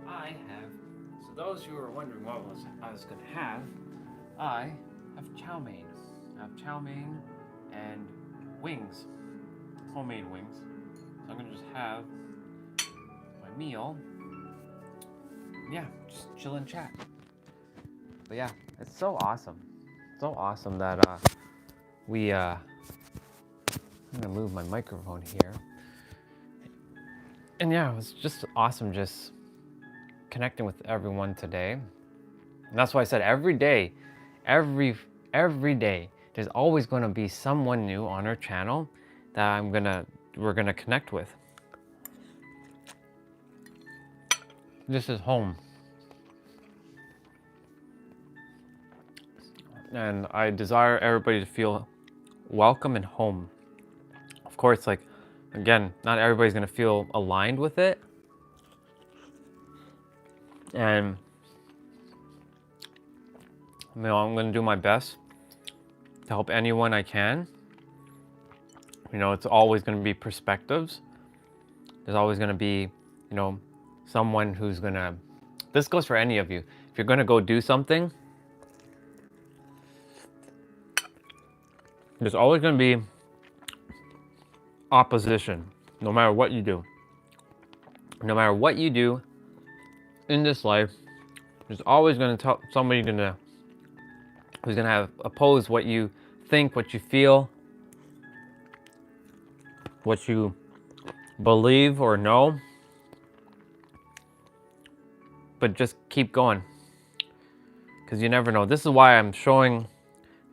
S2: I have, so those who are wondering what I was gonna have, I have chow mein. I have chow mein and wings, homemade wings. So I'm gonna just have my meal. Yeah, just chill and chat. But yeah, it's so awesome. So awesome that I'm gonna move my microphone here. And yeah, it was just awesome just connecting with everyone today. And that's why I said every day, every day, there's always gonna be someone new on our channel that we're gonna connect with. This is home. And I desire everybody to feel welcome and home. Of course, like, again, not everybody's gonna feel aligned with it. And you know, I'm gonna do my best to help anyone I can. You know, it's always gonna be perspectives. There's always gonna be, you know, someone who's gonna, this goes for any of you. If you're gonna go do something, there's always gonna be opposition, no matter what you do. No matter what you do in this life, there's always gonna somebody who's gonna have oppose what you think, what you feel, what you believe or know. But just keep going, because you never know. This is why I'm showing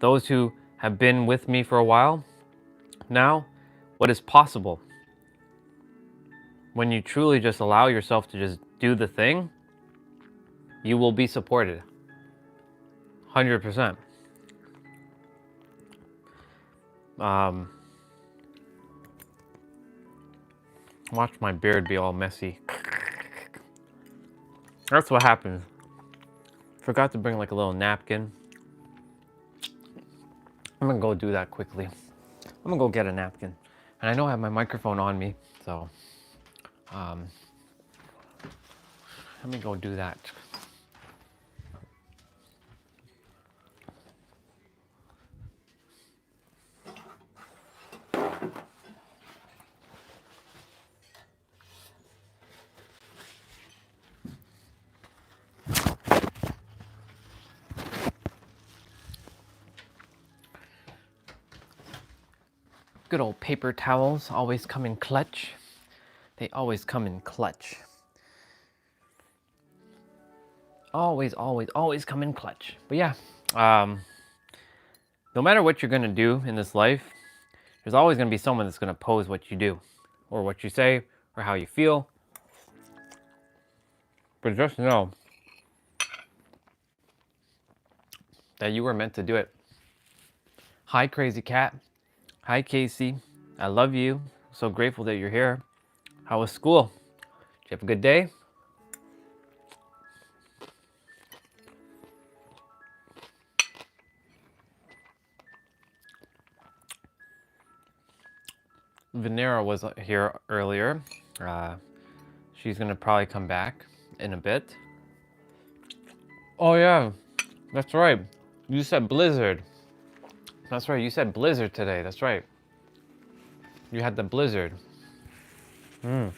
S2: those who have been with me for a while now what is possible when you truly just allow yourself to just do the thing. You will be supported 100%. Watch my beard be all messy. That's what happens. Forgot to bring like a little napkin. I'm gonna go do that quickly. I'm gonna go get a napkin. And I know I have my microphone on me, so let me go do that. Good old paper towels always come in clutch. They always come in clutch. Always, always, always come in clutch. But yeah, no matter what you're gonna do in this life, there's always gonna be someone that's gonna oppose what you do, or what you say, or how you feel. But just know that you were meant to do it. Hi, Crazy Cat. Hi, Casey. I love you. So grateful that you're here. How was school? Did you have a good day? Venera was here earlier. She's gonna probably come back in a bit. Oh yeah, that's right. You said blizzard. That's right, you said blizzard today. That's right. You had the blizzard. Right,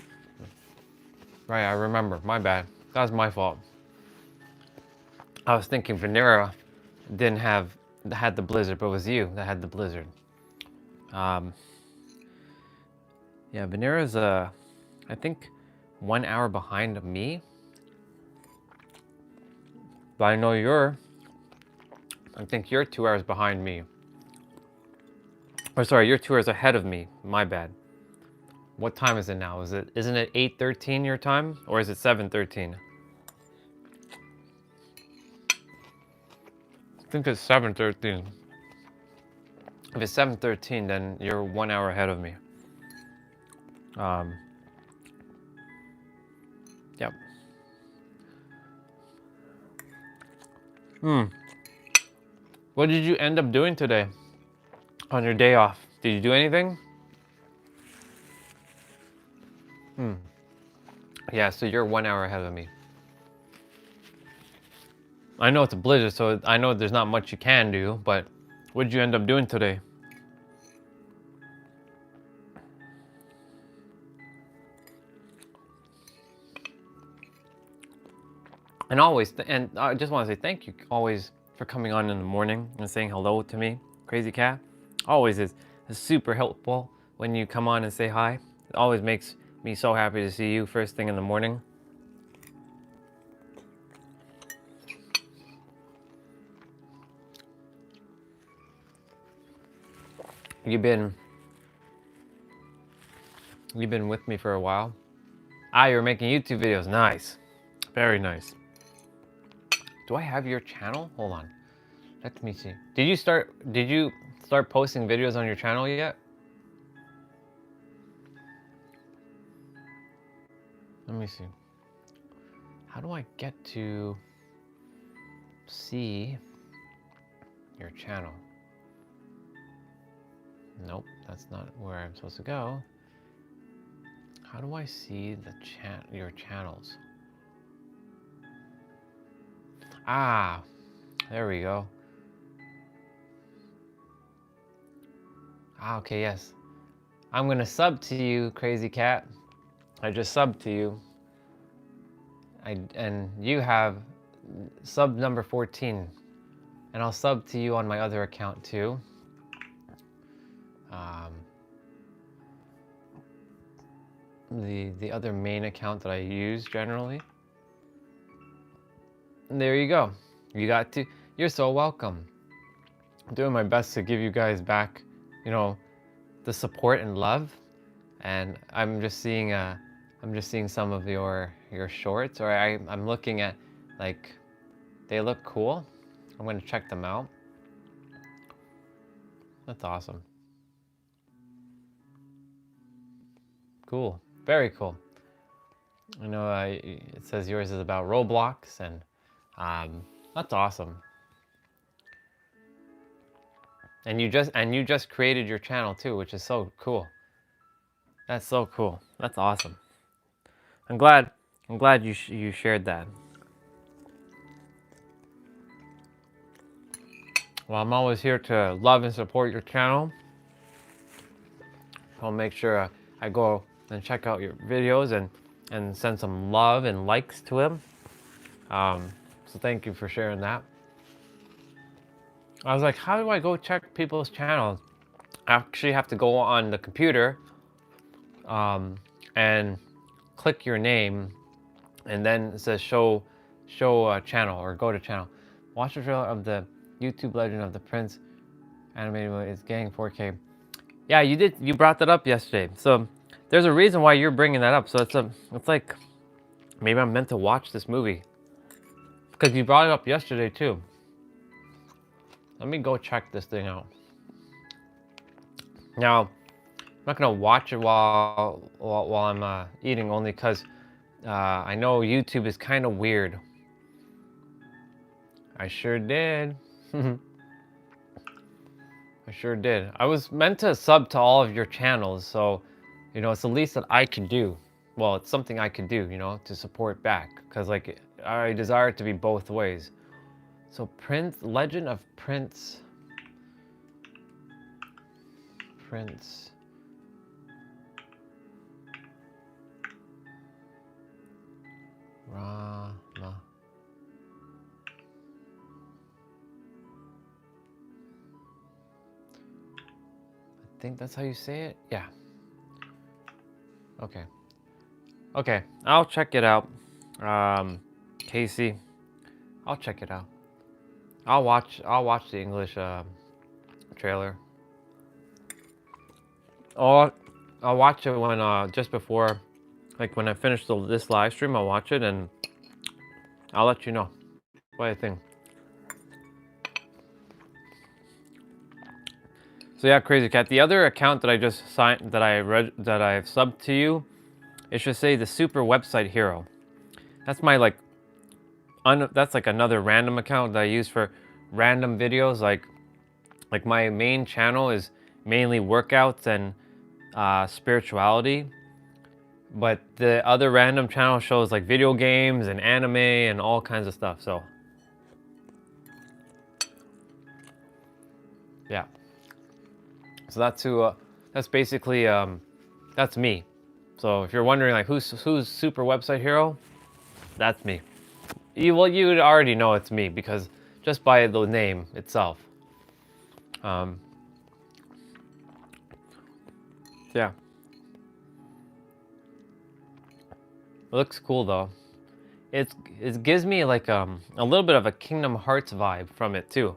S2: I remember. My bad. That was my fault. I was thinking Venera had the blizzard, but it was you that had the blizzard. Yeah, Venera's I think 1 hour behind me. But I know I think you're 2 hours behind me. Or sorry, you're 2 hours ahead of me. My bad. What time is it now? Isn't it 8:13 your time? Or is it 7:13? I think it's 7:13. If it's 7:13, then you're 1 hour ahead of me. Yep. What did you end up doing today on your day off? Did you do anything?
S1: Yeah, so you're 1 hour ahead of me. I know it's a blizzard, so I know there's not much you can do, but what'd you end up doing today? And always, and I just want to say thank you always for coming on in the morning and saying hello to me, Crazy Cat. Always is super helpful when you come on and say hi. It always makes me so happy to see you first thing in the morning. You've been with me for a while. You're making YouTube videos. Nice. Very nice. Do I have your channel? Hold on. Let me see. Did you start posting videos on your channel yet? Let me see. How do I get to see your channel? Nope, that's not where I'm supposed to go. How do I see the your channels? Ah, there we go. Ah, okay, yes. I'm gonna sub to you, Crazy Cat. I just subbed to you. And you have sub number 14. And I'll sub to you on my other account too. The other main account that I use generally. And there you go. You got to. You're so welcome. I'm doing my best to give you guys back, you know, the support and love. And I'm just seeing some of your shorts, or I'm looking at, like, they look cool. I'm gonna check them out. That's awesome. Cool. Very cool. I know it says yours is about Roblox, and that's awesome. And you just created your channel too, which is so cool. That's so cool. That's awesome. I'm glad you shared that. Well, I'm always here to love and support your channel. I'll make sure I go and check out your videos and send some love and likes to him. So thank you for sharing that. I was like, how do I go check people's channels? I actually have to go on the computer and click your name, and then it says show channel, or go to channel. Watch the trailer of the YouTube Legend of the Prince animated movie. It's getting 4K. Yeah, you did. You brought that up yesterday. So there's a reason why you're bringing that up. So it's like maybe I'm meant to watch this movie because you brought it up yesterday too. Let me go check this thing out. Now, I'm not gonna watch it while I'm eating, only because I know YouTube is kind of weird. I sure did. I sure did. I was meant to sub to all of your channels, so, you know, it's the least that I can do. Well, it's something I could do, you know, to support back, because, like, I desire it to be both ways. So Legend of Prince Rama. I think that's how you say it. Yeah. Okay. Okay, I'll check it out. Casey, I'll check it out. I'll watch the English trailer. I'll watch it when just before, like when I finish this live stream. I'll watch it and I'll let you know what I think. So yeah, Crazy Cat. The other account that I just signed, that I've subbed to you, it should say the Super Website Hero. That's my that's like another random account that I use for random videos. Like my main channel is mainly workouts and spirituality. But the other random channel shows like video games and anime and all kinds of stuff. So yeah. So that's who. That's basically that's me. So if you're wondering like who's Super Website Hero, that's me. Well, you would already know it's me because just by the name itself. Yeah. It looks cool though. It gives me like a little bit of a Kingdom Hearts vibe from it too.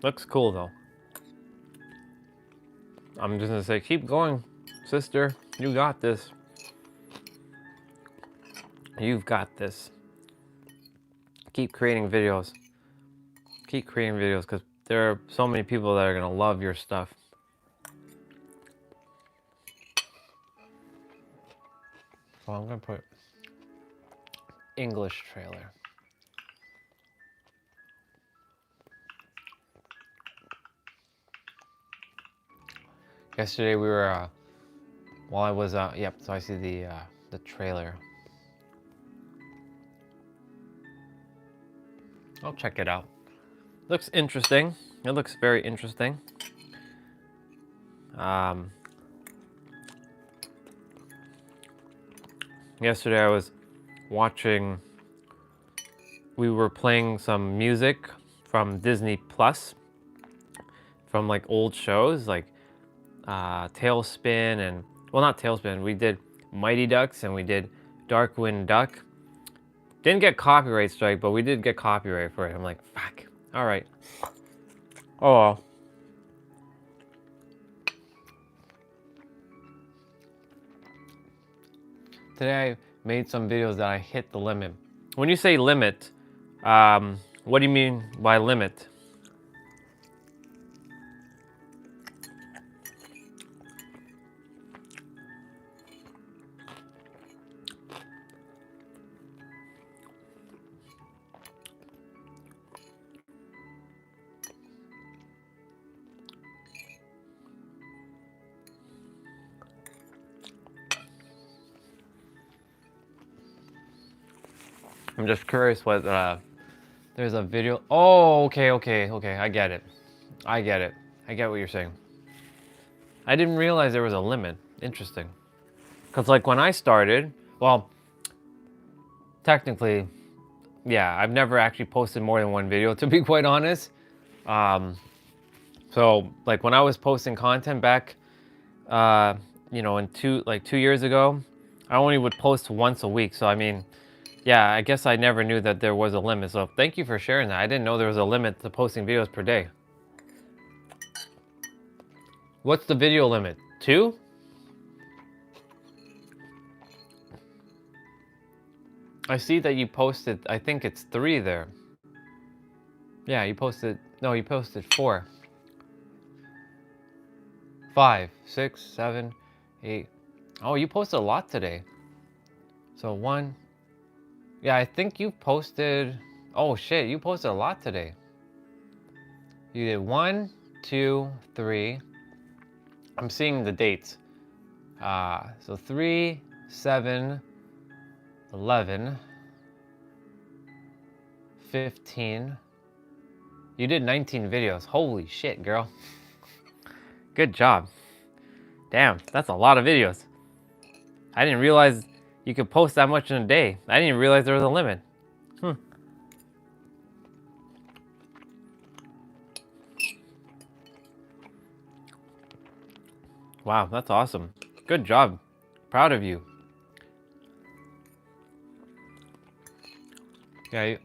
S1: Looks cool though. I'm just gonna say, keep going, sister. You got this. You've got this. Keep creating videos. Keep creating videos because there are so many people that are gonna love your stuff. So I'm gonna put English trailer. Yesterday we were, while I was, yep, so I see the trailer. I'll check it out. Looks interesting. It looks very interesting. Yesterday I was watching, we were playing some music from Disney Plus, from like old shows, like Tailspin and, well, not Tailspin, we did Mighty Ducks and we did Darkwing Duck. Didn't get copyright strike, but we did get copyright for it. I'm like, fuck. All right. Oh well. Today I made some videos that I hit the limit. When you say limit, what do you mean by limit? I'm just curious what, there's a video. Oh, okay, I get it. I get what you're saying. I didn't realize there was a limit. Interesting. Because like when I started, well, technically, yeah, I've never actually posted more than one video, to be quite honest. So like when I was posting content back, you know, in 2 years ago, I only would post once a week. So I mean, yeah, I guess I never knew that there was a limit. So thank you for sharing that. I didn't know there was a limit to posting videos per day. What's the video limit? 2? I see that you posted, I think it's 3 there. Yeah, you posted 4. 5, 6, 7, 8. Oh, you posted a lot today. So 1. Yeah, I think you posted, oh shit, you posted a lot today. You did 1, 2, 3. I'm seeing the dates. So 3, 7, 11, 15. You did 19 videos. Holy shit, girl. Good job. Damn, that's a lot of videos. I didn't realize you could post that much in a day. I didn't even realize there was a limit. Wow, that's awesome. Good job. Proud of you. Yeah.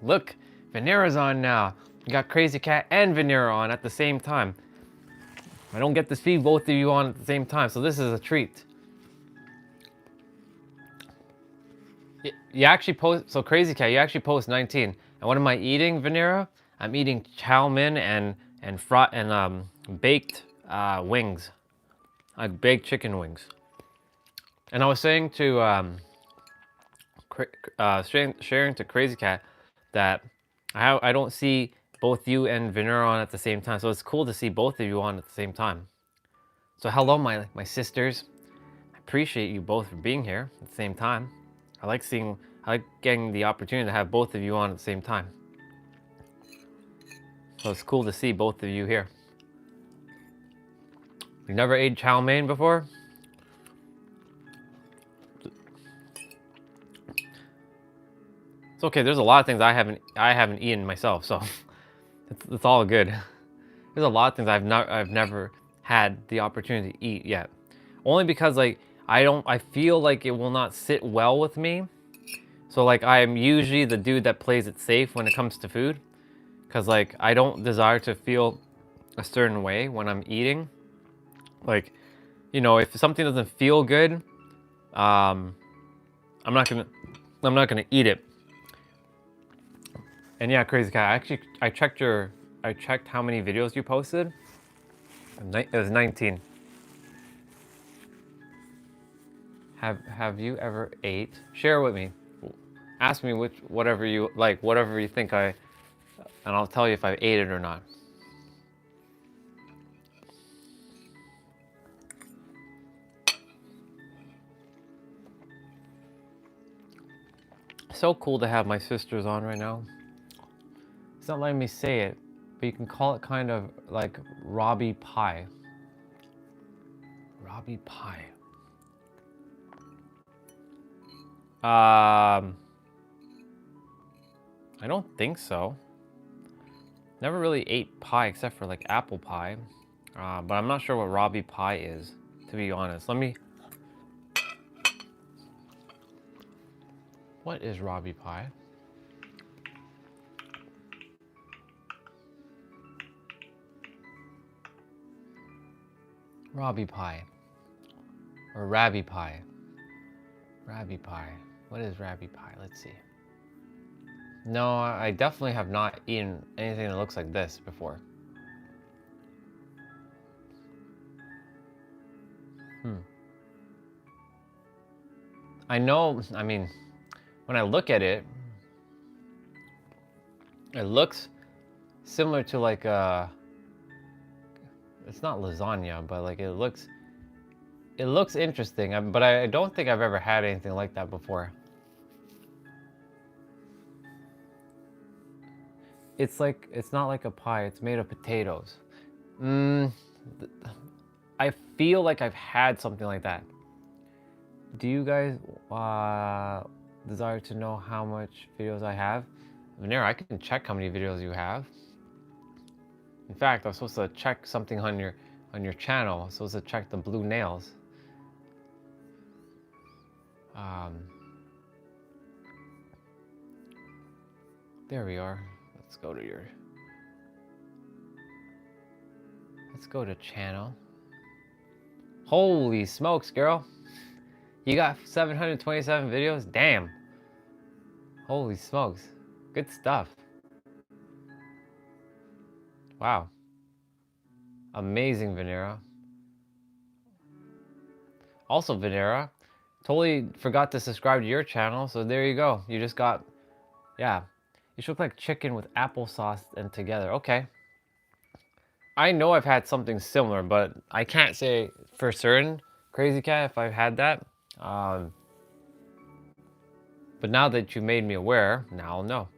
S1: Look, Venera's on now. You got Crazy Cat and Venera on at the same time. I don't get to see both of you on at the same time, so this is a treat. You actually post, so Crazy Cat, you actually post 19. And what am I eating, Venera? I'm eating chow mein and baked wings, like baked chicken wings. And I was saying to sharing to Crazy Cat that I don't see both you and Venera on at the same time. So it's cool to see both of you on at the same time. So hello, my sisters. I appreciate you both for being here at the same time. I like getting the opportunity to have both of you on at the same time. So it's cool to see both of you here. You never ate chow mein before? It's okay. There's a lot of things I haven't eaten myself, so it's all good. There's a lot of things I've never had the opportunity to eat yet. Only because like I feel like it will not sit well with me. So like I am usually the dude that plays it safe when it comes to food. Cause like I don't desire to feel a certain way when I'm eating. Like, you know, if something doesn't feel good, I'm not gonna eat it. And yeah, Crazy Cat, I checked how many videos you posted. It was 19. Have you ever ate? Share with me. Ask me whatever you like, whatever you think and I'll tell you if I ate it or not. So cool to have my sisters on right now. It's not letting me say it, but you can call it kind of like Robbie Pie. Robbie Pie. I don't think so. Never really ate pie except for like apple pie. But I'm not sure what Robbie Pie is, to be honest. What is Robbie Pie? Robbie Pie. Or Rabby Pie. Rabby Pie. What is Rabby Pie? Let's see. No, I definitely have not eaten anything that looks like this before. I know, I mean, when I look at it, it looks similar to like it's not lasagna, but like it looks interesting, but I don't think I've ever had anything like that before. It's not like a pie, it's made of potatoes. I feel like I've had something like that. Do you guys desire to know how much videos I have? Venera, I can check how many videos you have. In fact, I was supposed to check something on your channel. I was supposed to check the blue nails. There we are. Let's go to channel. Holy smokes, girl. You got 727 videos? Damn. Holy smokes. Good stuff. Wow. Amazing, Venera. Also, Venera, totally forgot to subscribe to your channel, so there you go. You just got, yeah. You should look like chicken with applesauce and together. Okay. I know I've had something similar, but I can't say for certain, Crazy Cat, if I've had that. But now that you made me aware, now I'll know.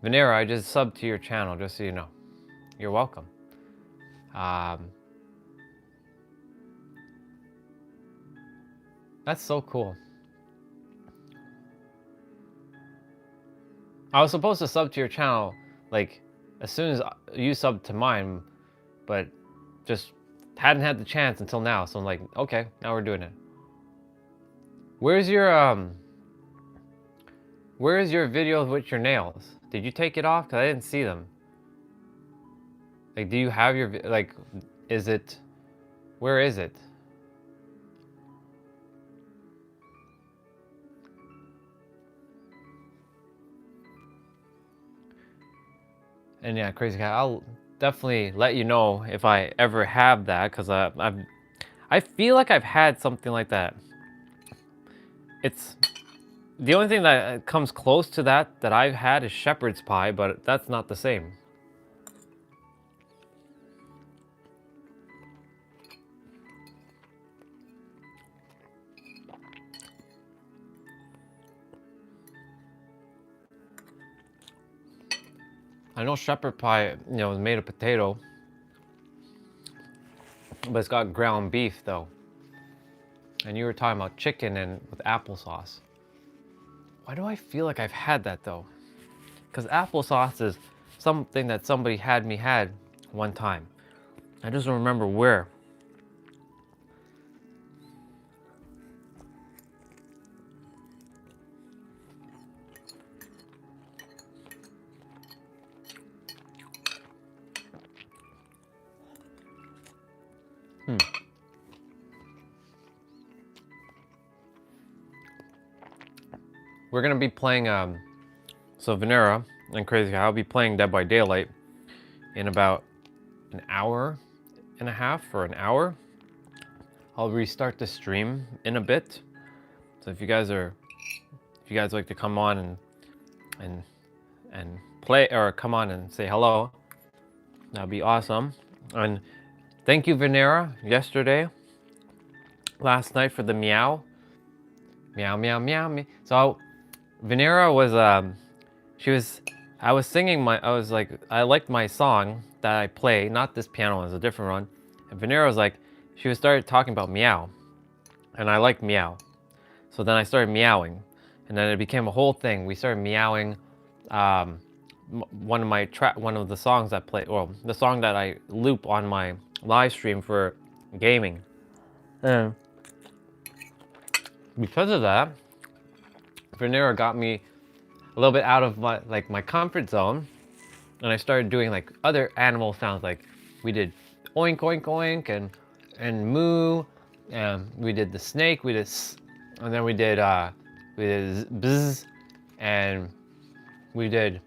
S1: Venera, I just subbed to your channel, just so you know. You're welcome. That's so cool. I was supposed to sub to your channel, like, as soon as you subbed to mine, but just hadn't had the chance until now. So I'm like, okay, now we're doing it. Where's your video with your nails? Did you take it off? Because I didn't see them. Like, do you have your, like, is it, where is it? And yeah, Crazy Cat, I'll definitely let you know if I ever have that, because I feel like I've had something like that. The only thing that comes close to that I've had is shepherd's pie, but that's not the same. I know shepherd pie, you know, is made of potato, but it's got ground beef though. And you were talking about chicken and with applesauce. Why do I feel like I've had that though? Because applesauce is something that somebody had me had one time. I just don't remember where. We're gonna be playing, so Venera and Crazy Guy, I'll be playing Dead by Daylight in about an hour and a half or an hour. I'll restart the stream in a bit. So if you guys like to come on and play, or come on and say hello, that'd be awesome. And thank you, Venera, last night for the meow. Meow, meow, meow, meow. So Venera was, I was singing I liked my song that I play, not this piano one, it's a different one. And Venera was like, she started talking about meow. And I like meow. So then I started meowing. And then it became a whole thing. We started meowing one of the songs I play, well, the song that I loop on my live stream for gaming. And because of that, Venera got me a little bit out of my comfort zone, and I started doing like other animal sounds. Like we did oink oink oink and moo, and we did the snake. We did and then we did bzz, and we did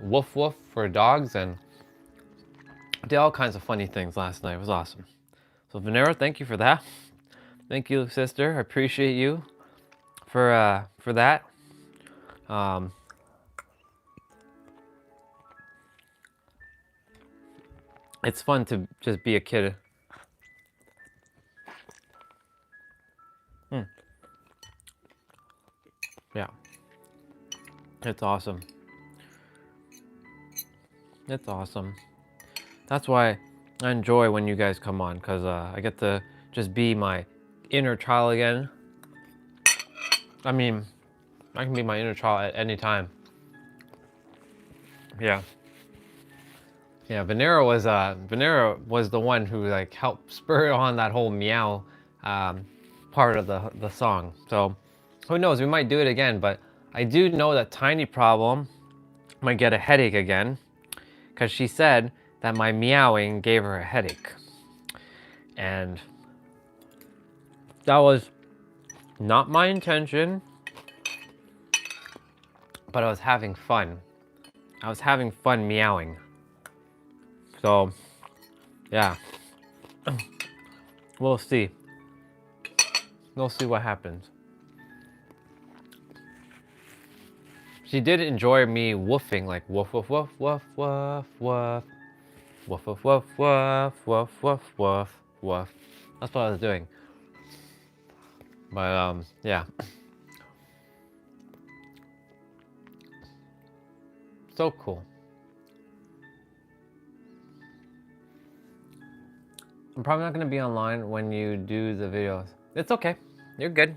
S1: woof woof for dogs, and did all kinds of funny things last night. It was awesome. So Venera, thank you for that. Thank you, sister. I appreciate you for that. It's fun to just be a kid. Yeah. It's awesome. It's awesome. That's why I enjoy when you guys come on, because I get to just be my inner child again. I mean, I can be my inner child at any time. Yeah. Yeah, Venera was the one who like helped spur on that whole meow part of the song. So who knows, we might do it again, but I do know that Tiny Problem might get a headache again, because she said that my meowing gave her a headache. And that was not my intention, but I was having fun. I was having fun meowing. So, yeah. We'll see. We'll see what happens. She did enjoy me woofing, like woof woof woof woof woof woof. Woof woof woof woof woof woof woof woof. That's what I was doing. But yeah. So cool. I'm probably not gonna be online when you do the videos. It's okay. You're good.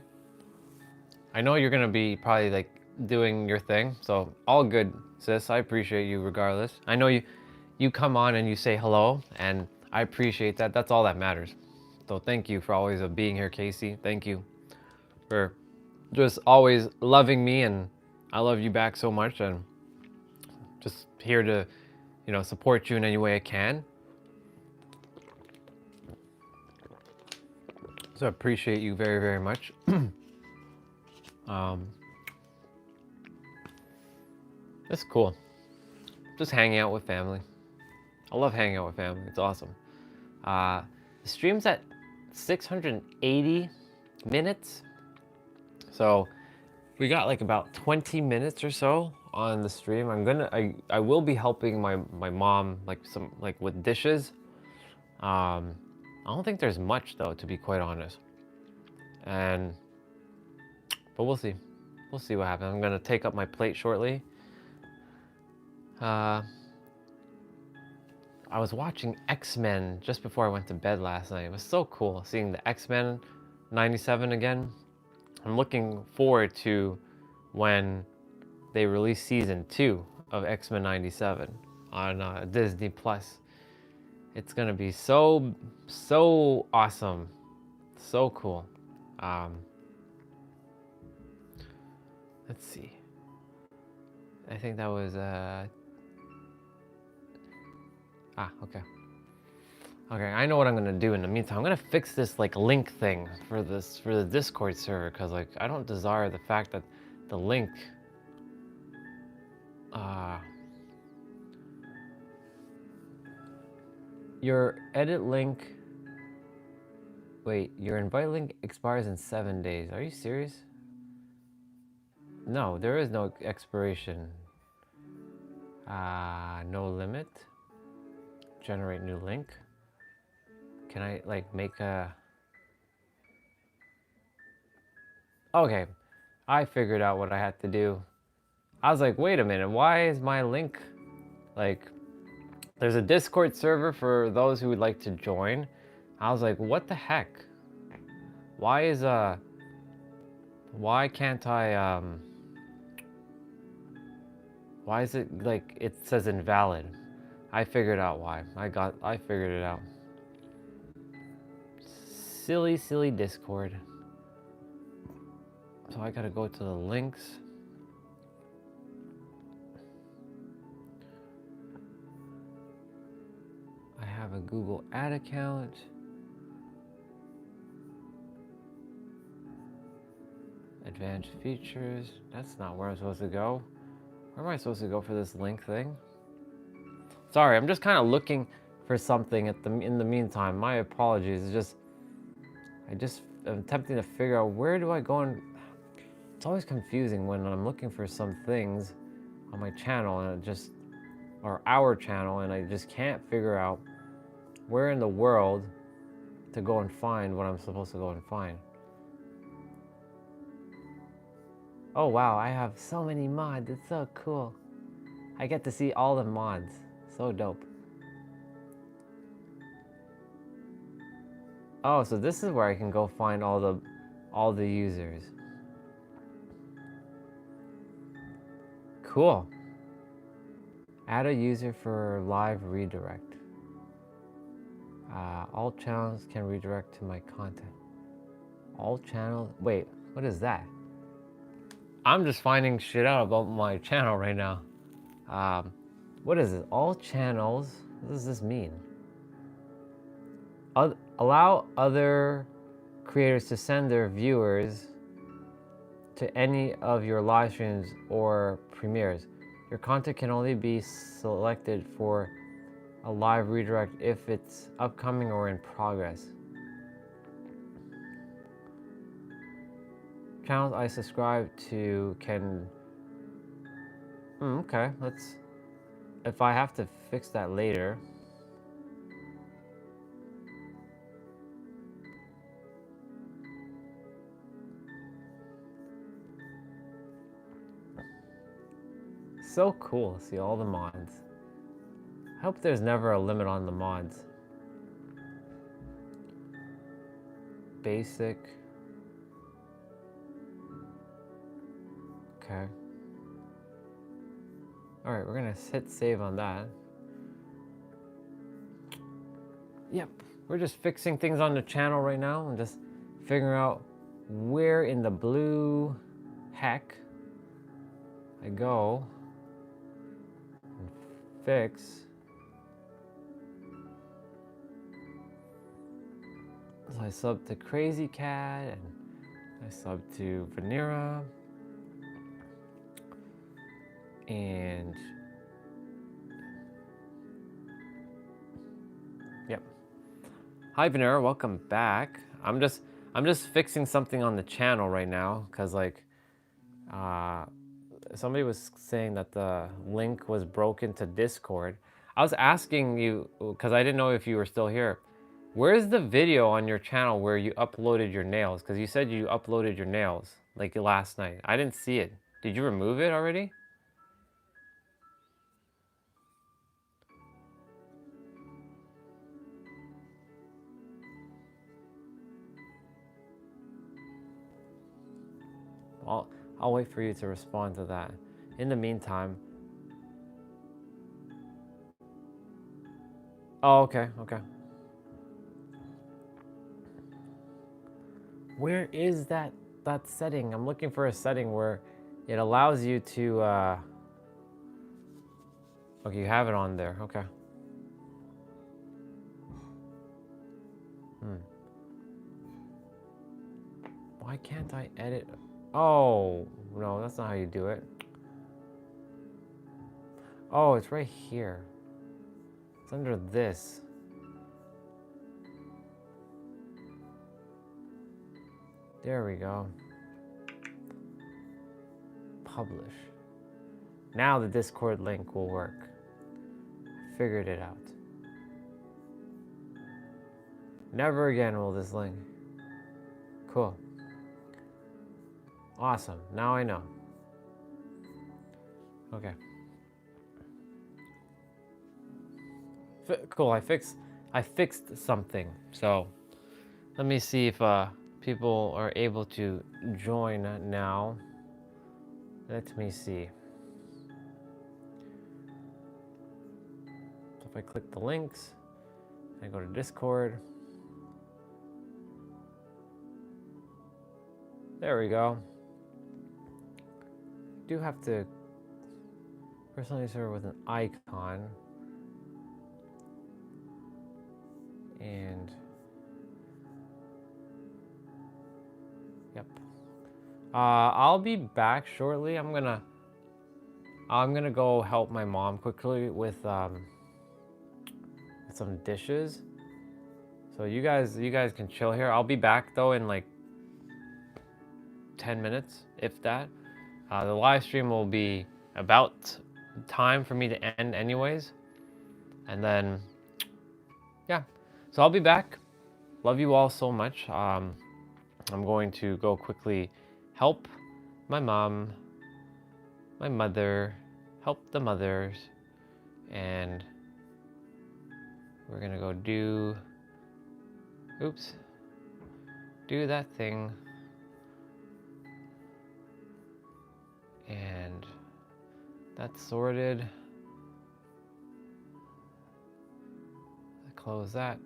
S1: I know you're gonna be probably like doing your thing, so all good, sis. I appreciate you regardless. I know you come on and you say hello, and I appreciate that. That's all that matters. So thank you for always being here, Casey. Thank you for just always loving me, and I love you back so much, and just here to, you know, support you in any way I can. So I appreciate you very, very much. It's cool. Just hanging out with family. I love hanging out with family. It's awesome. The stream's at 680 minutes. So we got like about 20 minutes or so on the stream. I will be helping my mom like with dishes. I don't think there's much though, to be quite honest. But we'll see. We'll see what happens. I'm gonna take up my plate shortly. I was watching X-Men just before I went to bed last night. It was so cool seeing the X-Men 97 again. I'm looking forward to when they release season 2 of X-Men 97 on Disney Plus. It's gonna be so awesome, so cool. Let's see. I think that was okay. Okay, I know what I'm gonna do in the meantime. I'm gonna fix this like link thing for the Discord server, because like I don't desire the fact that the link your edit link, wait, your invite link expires in 7 days. Are you serious? No, there is no expiration. No limit. Generate new link. Can I like make a... Okay, I figured out what I had to do. I was like, wait a minute, why is my link like... There's a Discord server for those who would like to join. I was like, what the heck? Why is why can't I why is it like it says invalid? I figured out why. I figured it out. Silly Discord. So I gotta go to the links. I have a Google Ad account. Advanced features. That's not where I'm supposed to go. Where am I supposed to go for this link thing? Sorry, I'm just kind of looking for something in the meantime. My apologies. I'm attempting to figure out where do I go, and it's always confusing when I'm looking for some things on my channel or our channel, and I just can't figure out where in the world to go and find what I'm supposed to go and find. Oh wow, I have so many mods. It's so cool. I get to see all the mods. So dope. Oh, so this is where I can go find all the users. Cool. Add a user for live redirect. All channels can redirect to my content. All channels, wait, what is that? I'm just finding shit out about my channel right now. What is it? All channels, what does this mean? Allow other creators to send their viewers to any of your live streams or premieres. Your content can only be selected for a live redirect if it's upcoming or in progress. Channels I subscribe to can... okay, if I have to fix that later. So cool to see all the mods. I hope there's never a limit on the mods. Basic. Okay. Alright, we're gonna hit save on that. Yep, we're just fixing things on the channel right now and just figuring out where in the blue heck I go and fix. So I sub to Crazy Cat and I sub to Vanera. And yep. Hi Vanera, welcome back. I'm just fixing something on the channel right now, cause like Somebody was saying that the link was broken to Discord. I was asking you, because I didn't know if you were still here, where's the video on your channel where you uploaded your nails? Because you said you uploaded your nails like last night. I didn't see it. Did you remove it already? I'll wait for you to respond to that. In the meantime, oh, okay, okay. Where is that setting? I'm looking for a setting where it allows you to, okay, you have it on there, okay. Why can't I edit? Oh, no, that's not how you do it. Oh, it's right here. It's under this. There we go. Publish. Now the Discord link will work. Figured it out. Never again will this link. Cool. Awesome. Now I know. Okay. Cool. I fixed something. So let me see if people are able to join now. Let me see. So if I click the links, I go to Discord. There we go. Do have to personally serve with an icon. And yep. I'll be back shortly. I'm gonna go help my mom quickly with some dishes. So you guys can chill here. I'll be back though in like 10 minutes, if that. The live stream will be about time for me to end anyways. And then, yeah. So I'll be back. Love you all so much. I'm going to go quickly help my mom, my mother, help the mothers, and we're gonna go do that thing. And that's sorted. Close that,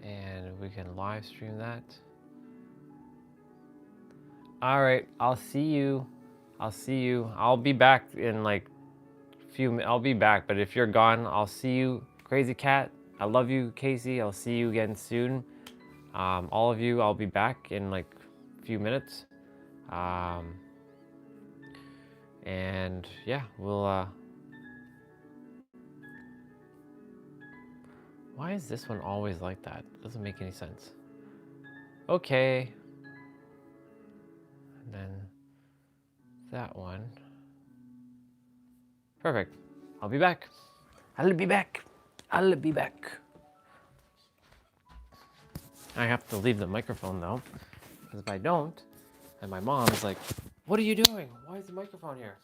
S1: and we can live stream that. All right, I'll see you. I'll be back in like I'll be back, but if you're gone, I'll see you. Crazy Cat, I love you. Casey, I'll see you again soon. All of you, I'll be back in like a few minutes. And yeah, we'll why is this one always like that? Doesn't make any sense. Okay. And then that one. Perfect. I'll be back. I'll be back. I have to leave the microphone though, because if I don't, and my mom's like, what are you doing? Why is the microphone here?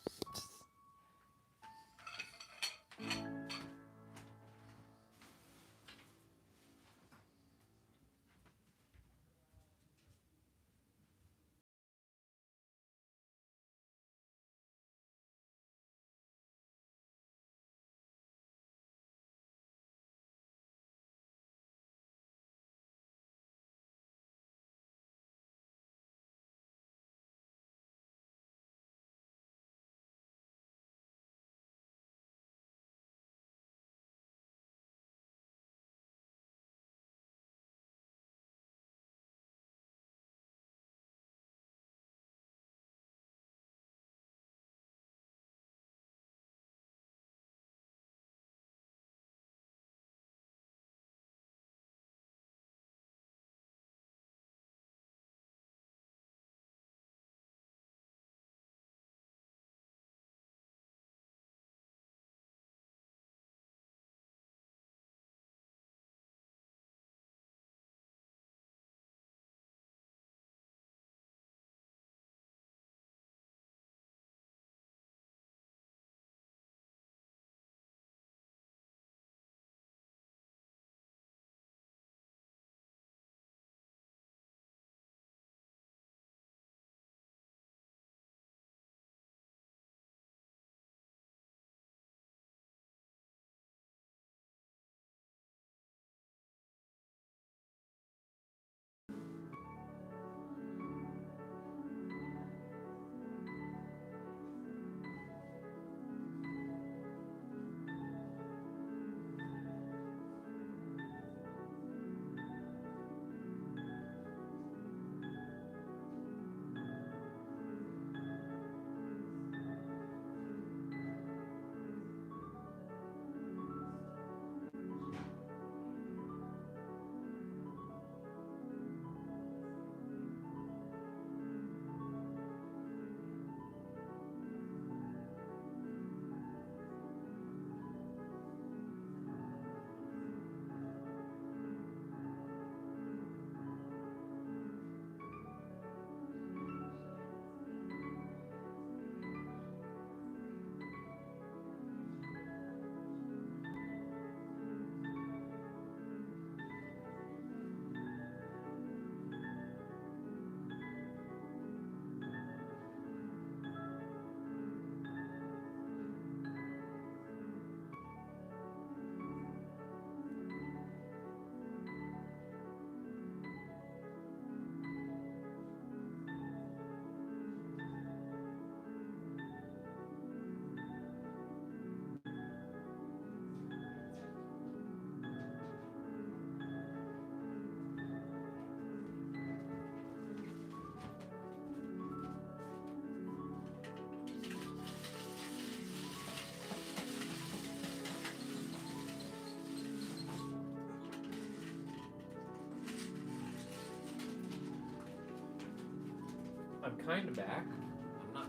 S1: kind of back. I'm not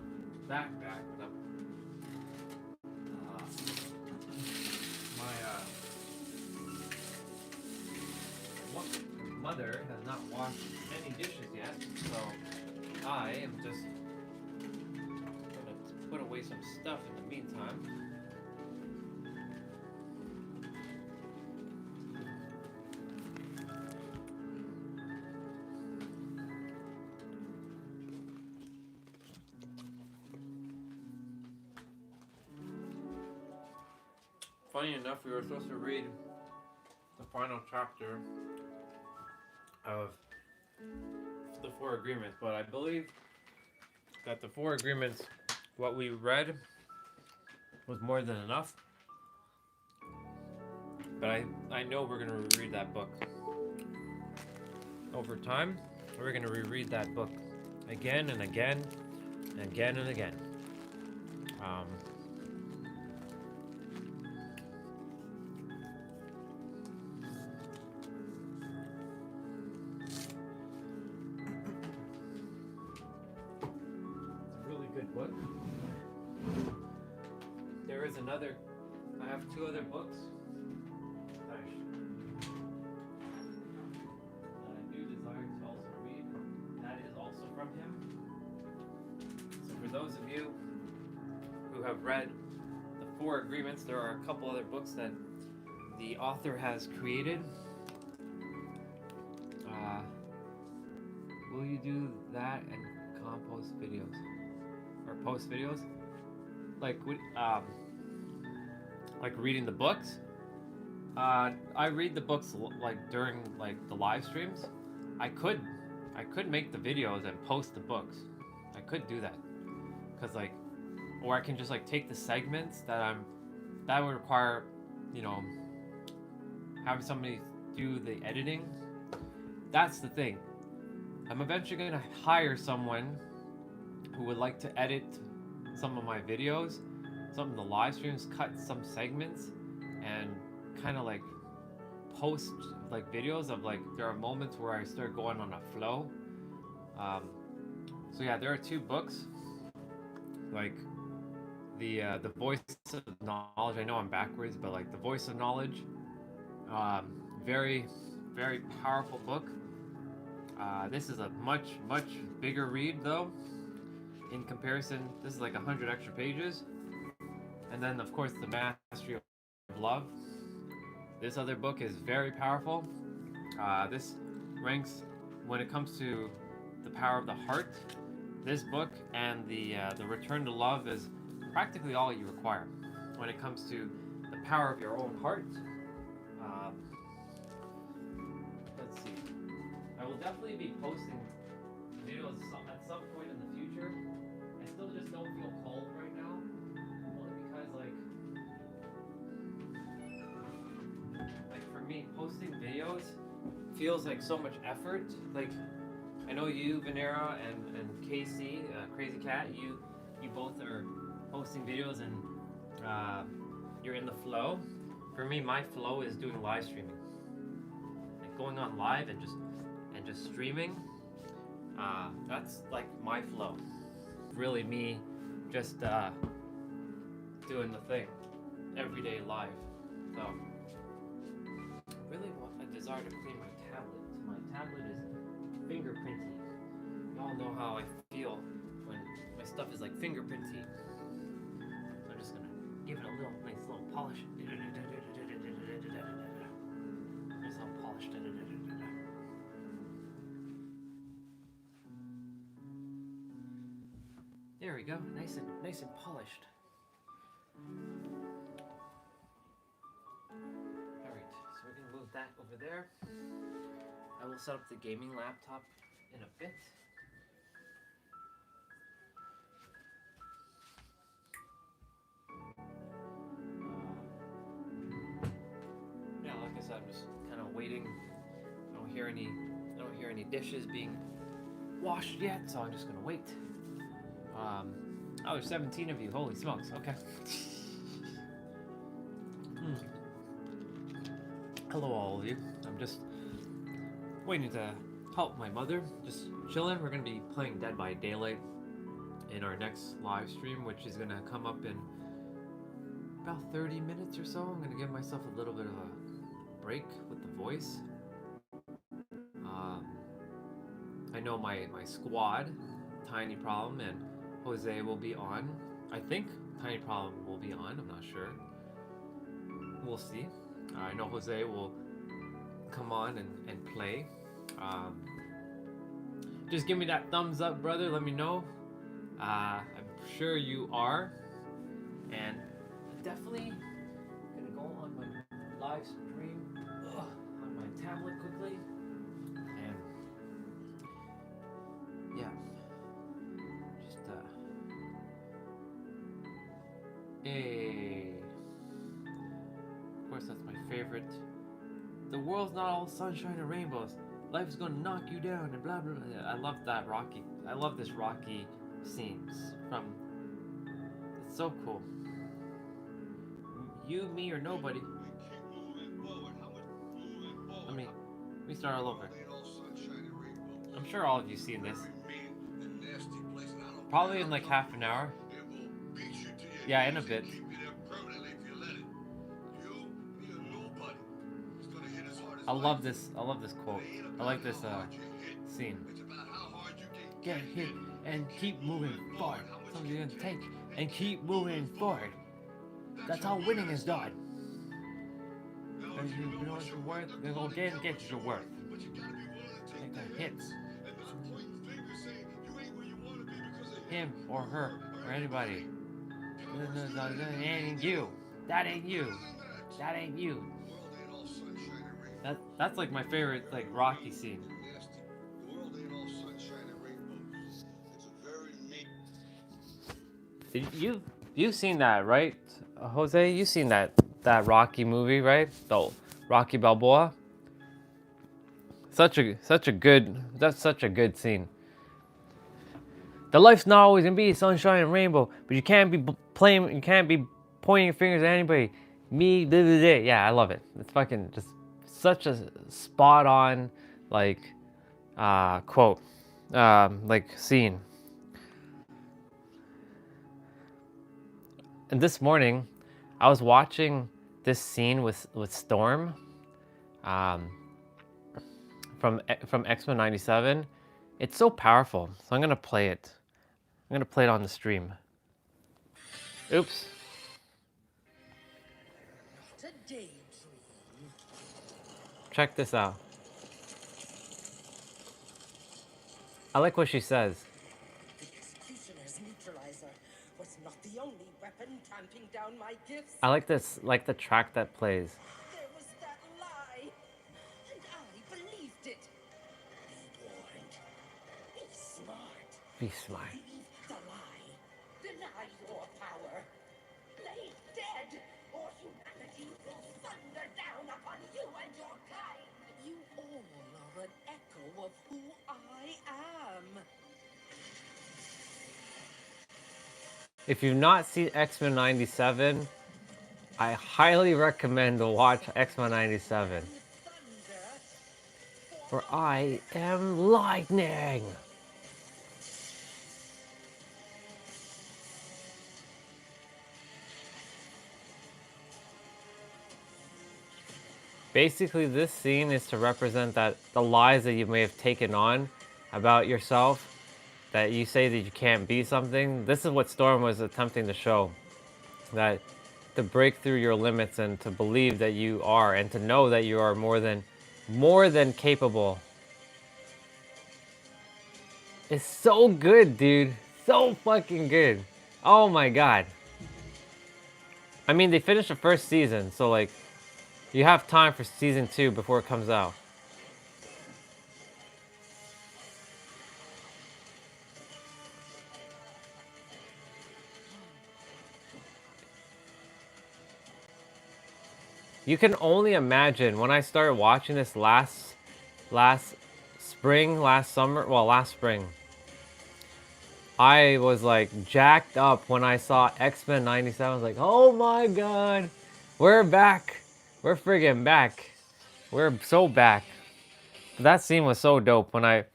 S1: back, but I'm. My mother has not washed any dishes yet, so I am just gonna put away some stuff in the meantime. Funny enough, we were supposed to read the final chapter of the Four Agreements, but I believe that the Four Agreements, what we read, was more than enough. But I know we're going to reread that book. Over time, we're going to reread that book again and again and again and again. Good book. There is another. I have two other books that I do desire to also read. That is also from him. So for those of you who have read the Four Agreements, there are a couple other books that the author has created. Will you do that and compost videos? Or post videos, like reading the books. I read the books like during like the live streams. I could make the videos and post the books. I could do that, cause like, or I can just like take the segments that would require, you know, having somebody do the editing. That's the thing. I'm eventually gonna hire someone who would like to edit some of my videos, some of the live streams, cut some segments, and kind of like post like videos of like, there are moments where I start going on a flow. So yeah, there are two books, like the Voice of Knowledge. I know I'm backwards, but like the Voice of Knowledge, very, very powerful book. This is a much bigger read though. In comparison, this is like 100 extra pages. And then of course the Mastery of Love. This other book is very powerful. This ranks, when it comes to the power of the heart, this book and the Return to Love is practically all you require. When it comes to the power of your own heart, let's see. I will definitely be posting videos at some point in the future. I still just don't feel called right now, only because like for me, posting videos feels like so much effort. Like I know you, Venera, and Casey, Crazy Cat, you both are posting videos and you're in the flow. For me, my flow is doing live streaming, like going on live and just streaming. That's like my flow. Really me just doing the thing every day live. So really want a desire to clean my tablet. My tablet is fingerprinty. Y'all know how I feel when my stuff is like fingerprinty. So I'm just gonna give it a nice little polish. Nice little polish. There we go, nice and polished. Alright, so we're gonna move that over there. I will set up the gaming laptop in a bit. Yeah, like I said, I'm just kind of waiting. I don't hear any dishes being washed yet, so I'm just gonna wait. Oh, there's 17 of you. Holy smokes. Okay. Hello, all of you. I'm just waiting to
S2: help my mother. Just chilling. We're gonna be playing Dead by Daylight in our next live stream, which is gonna come up in about 30 minutes or so. I'm gonna give myself a little bit of a break with the voice. I know my squad, Tiny Problem and Jose will be on. I think Tiny Problem will be on, I'm not sure. We'll see. I know Jose will come on and play. Just give me that thumbs up, brother. Let me know. I'm sure you are. And definitely gonna go on my live stream on my tablet quickly. And yeah, just hey. Of course, that's my favorite. The world's not all sunshine and rainbows. Life is gonna knock you down and blah blah blah. I love that Rocky. I love this Rocky scenes from. It's so cool. You, me, or nobody. Let me start all over. I'm sure all of you seen this. Probably in like half an hour. Yeah, in a bit. I love this quote. I like this scene. Get hit and keep moving forward. Something you're gonna take and keep moving forward. That's how winning is done. And you know what you're worth? Then go get your worth. Take the hits. Him or her or anybody. That ain't you. That ain't you. That ain't you. That's like my favorite like Rocky scene. You've seen that, right, Jose? You've seen that Rocky movie, right? The Rocky Balboa. That's such a good scene. The life's not always gonna be sunshine and rainbow, but you can't be pointing your fingers at anybody. Me, blah, blah, blah. Yeah, I love it. It's fucking just such a spot on like quote, like scene. And this morning, I was watching this scene with Storm, from X-Men '97. It's so powerful. So I'm gonna play it. I'm gonna play it on the stream. Oops. Check this out. I like what she says.
S7: The executioner's neutralizer was not the only weapon tramping down my gifts.
S1: I like this, like the track that plays.
S7: There was that lie, and I believed it. Be warned. Be smart.
S1: Be smart.
S7: Believe the lie. Deny your power. Play dead, or humanity will thunder down upon you and your kind. You all are an echo of who I am.
S1: If you've not seen X-Men '97, I highly recommend to watch X-Men '97. For I am lightning. Basically, this scene is to represent that the lies that you may have taken on about yourself, that you say that you can't be something. This is what Storm was attempting to show. That to break through your limits and to believe that you are, and to know that you are more than capable. It's so good, dude. So fucking good. Oh my god. I mean, they finished the first season, so like, you have time for season 2 before it comes out. You can only imagine when I started watching this last spring, last spring. I was like jacked up when I saw X-Men '97. I was like, oh my god, we're back. We're friggin' back. We're so back. that scene was so dope when I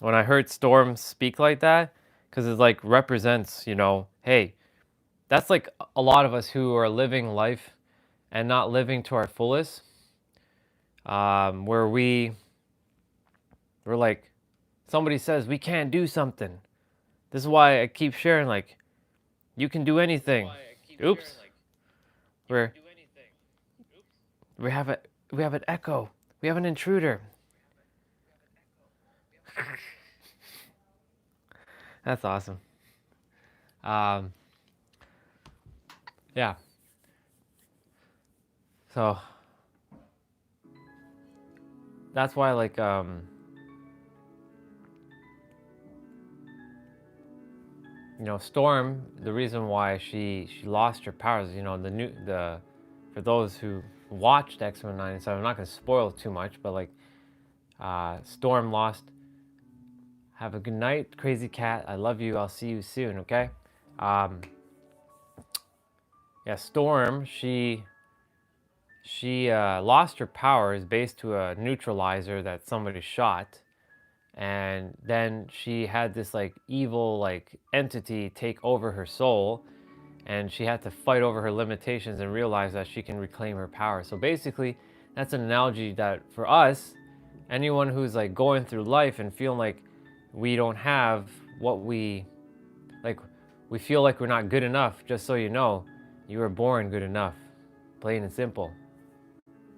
S1: heard Storm speak like that, because it like represents, you know, hey, that's like a lot of us who are living life and not living to our fullest, where we're like, somebody says we can't do something. This is why I keep sharing, like, you can do anything. Oops. We have an echo. We have an intruder. That's awesome. Yeah. So that's why, like, you know, Storm, the reason why she lost her powers, you know, for those who watched X-Men 97, I'm not gonna spoil too much, but like, Storm lost. Have a good night, crazy cat. I love you. I'll see you soon. Okay. Yeah, Storm. She lost her powers based to a neutralizer that somebody shot, and then she had this like evil like entity take over her soul, and she had to fight over her limitations and realize that she can reclaim her power. So basically, that's an analogy that for us, anyone who's like going through life and feeling like we don't have what we feel like we're not good enough, just so you know, you were born good enough. Plain and simple.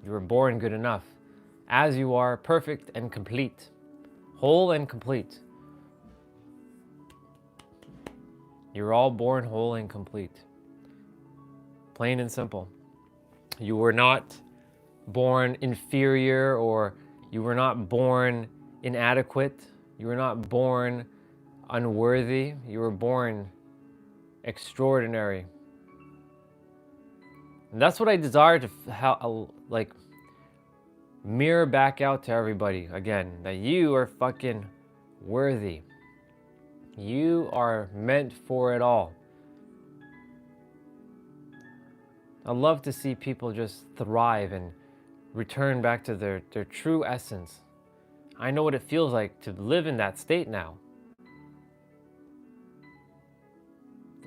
S1: You were born good enough. As you are, perfect and complete. Whole and complete. You're all born whole and complete. Plain and simple. You were not born inferior, or you were not born inadequate. You were not born unworthy. You were born extraordinary. And that's what I desire to like mirror back out to everybody again, that you are fucking worthy. You are meant for it all. I love to see people just thrive and return back to their true essence. I know what it feels like to live in that state now.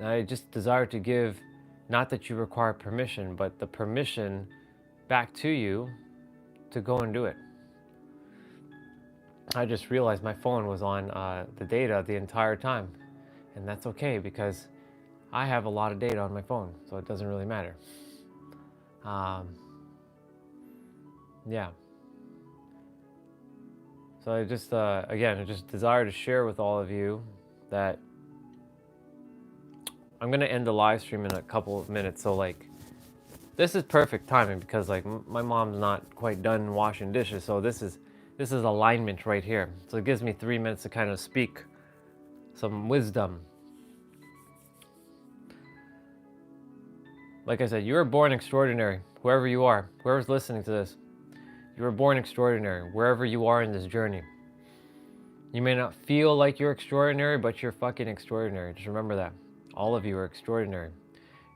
S1: I just desire to give, not that you require permission, but the permission back to you to go and do it. I just realized my phone was on the data the entire time, and that's okay because I have a lot of data on my phone, so it doesn't really matter. Yeah. So I just, again, I just desire to share with all of you that I'm going to end the live stream in a couple of minutes. So like, this is perfect timing because like my mom's not quite done washing dishes. So this is alignment right here. So it gives me 3 minutes to kind of speak some wisdom. Like I said, you were born extraordinary, whoever you are, whoever's listening to this. You were born extraordinary, wherever you are in this journey. You may not feel like you're extraordinary, but you're fucking extraordinary. Just remember that. All of you are extraordinary.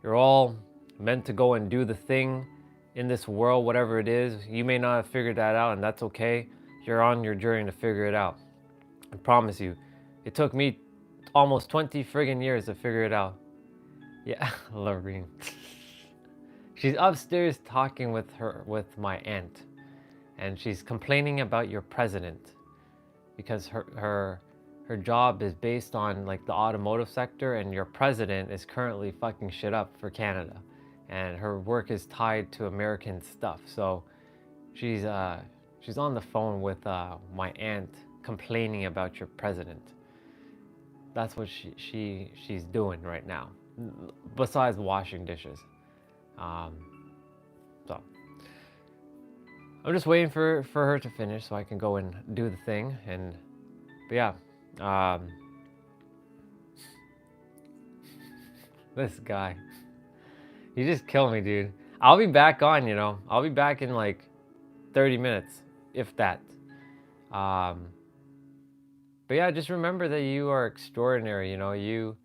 S1: You're all meant to go and do the thing in this world, whatever it is. You may not have figured that out, and that's okay. You're on your journey to figure it out. I promise you. It took me almost 20 friggin' years to figure it out. Yeah, Lorene. She's upstairs talking with my aunt, and she's complaining about your president because her job is based on like the automotive sector, and your president is currently fucking shit up for Canada, and her work is tied to American stuff. So she's on the phone with my aunt complaining about your president. That's what she's doing right now, besides washing dishes. So I'm just waiting for her to finish so I can go and do the thing. But yeah, this guy, you just kill me, dude. I'll be back on, you know. I'll be back in like 30 minutes, if that. But yeah, just remember that you are extraordinary. You know, you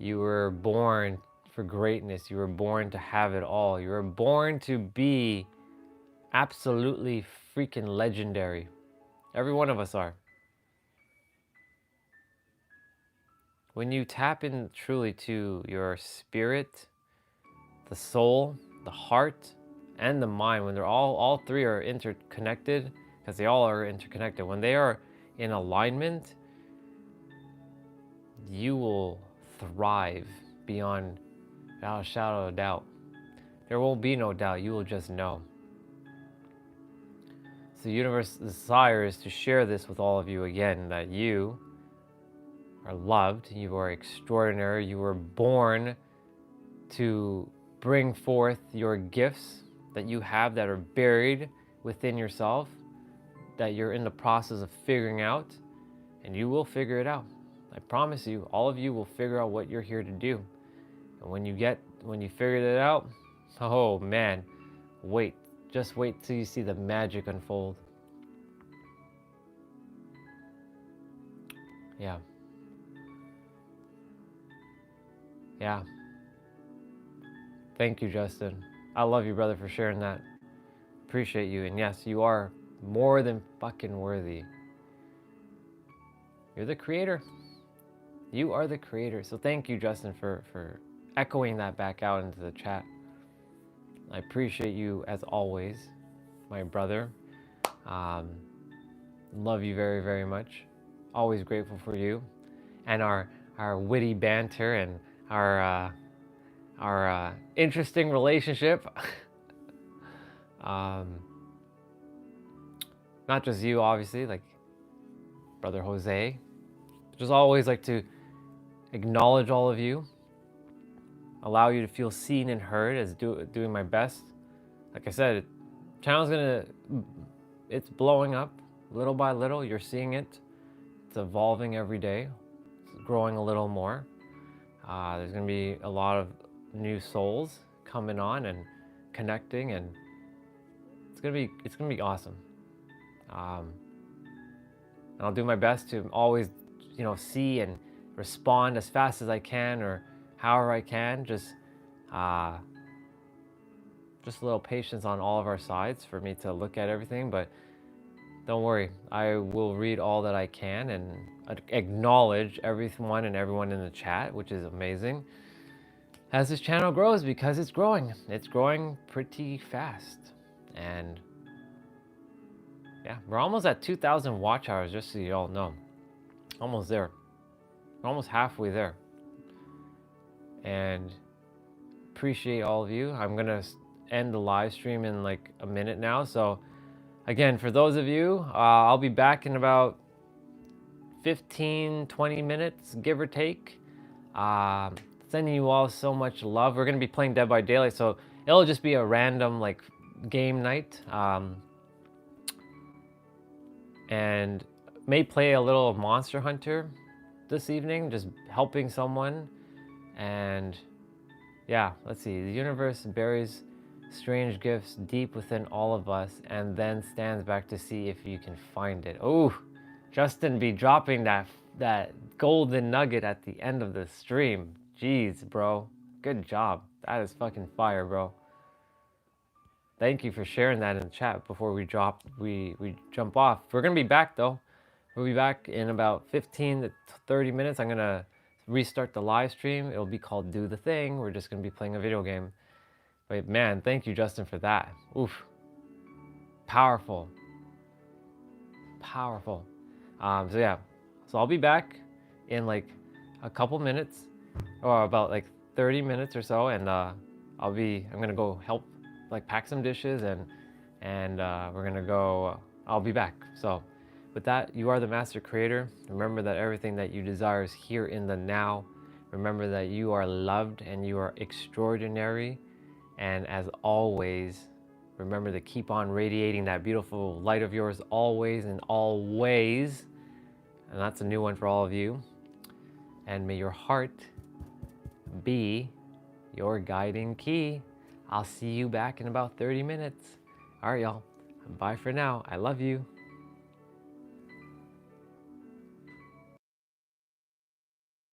S1: were born for greatness. You were born to have it all. You were born to be absolutely freaking legendary. Every one of us are. When you tap in truly to your spirit, the soul, the heart, and the mind, when they're all three are interconnected, because they all are interconnected, when they are in alignment, you will thrive beyond without a shadow of doubt. There won't be no doubt, you will just know. So the universe desires to share this with all of you again, that you are loved, you are extraordinary, you were born to bring forth your gifts that you have that are buried within yourself, that you're in the process of figuring out, and you will figure it out. I promise you, all of you will figure out what you're here to do. And when you figure it out, oh man, just wait till you see the magic unfold. Yeah. Yeah. Thank you, Justin. I love you, brother, for sharing that. Appreciate you. And yes, you are more than fucking worthy. You're the creator. You are the creator. So thank you, Justin, for echoing that back out into the chat. I appreciate you as always, my brother. Love you very, very much. Always grateful for you and our witty banter and our interesting relationship. Not just you, obviously, like brother Jose. Just always like to acknowledge all of you, allow you to feel seen and heard as doing my best. Like I said, channel's it's blowing up little by little. You're seeing it. It's evolving every day. It's growing a little more. There's gonna be a lot of new souls coming on and connecting, and it's gonna be awesome. And I'll do my best to always, see and respond as fast as I can, or however I can. Just a little patience on all of our sides for me to look at everything, but don't worry, I will read all that I can and acknowledge everyone and everyone in the chat, which is amazing, as this channel grows, because it's growing. It's growing pretty fast. And yeah, we're almost at 2,000 watch hours, just so you all know. Almost there. We're almost halfway there. And appreciate all of you. I'm gonna end the live stream in like a minute now. So again, for those of you, I'll be back in about 15-20 minutes, give or take. Sending you all so much love. We're gonna be playing Dead by Daylight, so it'll just be a random like game night, and may play a little Monster Hunter this evening, just helping someone. And yeah, let's see. The universe buries strange gifts deep within all of us and then stands back to see if you can find it. Oh, Justin be dropping that golden nugget at the end of the stream. Jeez, bro. Good job. That is fucking fire, bro. Thank you for sharing that in the chat before we jump off. We're gonna be back though. We'll be back in about 15 to 30 minutes. I'm gonna restart the live stream. It'll be called Do the Thing. We're just gonna be playing a video game. But man, thank you, Justin, for that. Oof. Powerful. Powerful. So yeah, so I'll be back in like a couple minutes, or about like 30 minutes or so, and I'm gonna go help like pack some dishes, and we're gonna go. I'll be back. So with that, you are the master creator. Remember that everything that you desire is here in the now. Remember that you are loved and you are extraordinary. And as always, remember to keep on radiating that beautiful light of yours always and always. And that's a new one for all of you. And may your heart be your guiding key. I'll see you back in about 30 minutes. All right, y'all. Bye for now. I love you.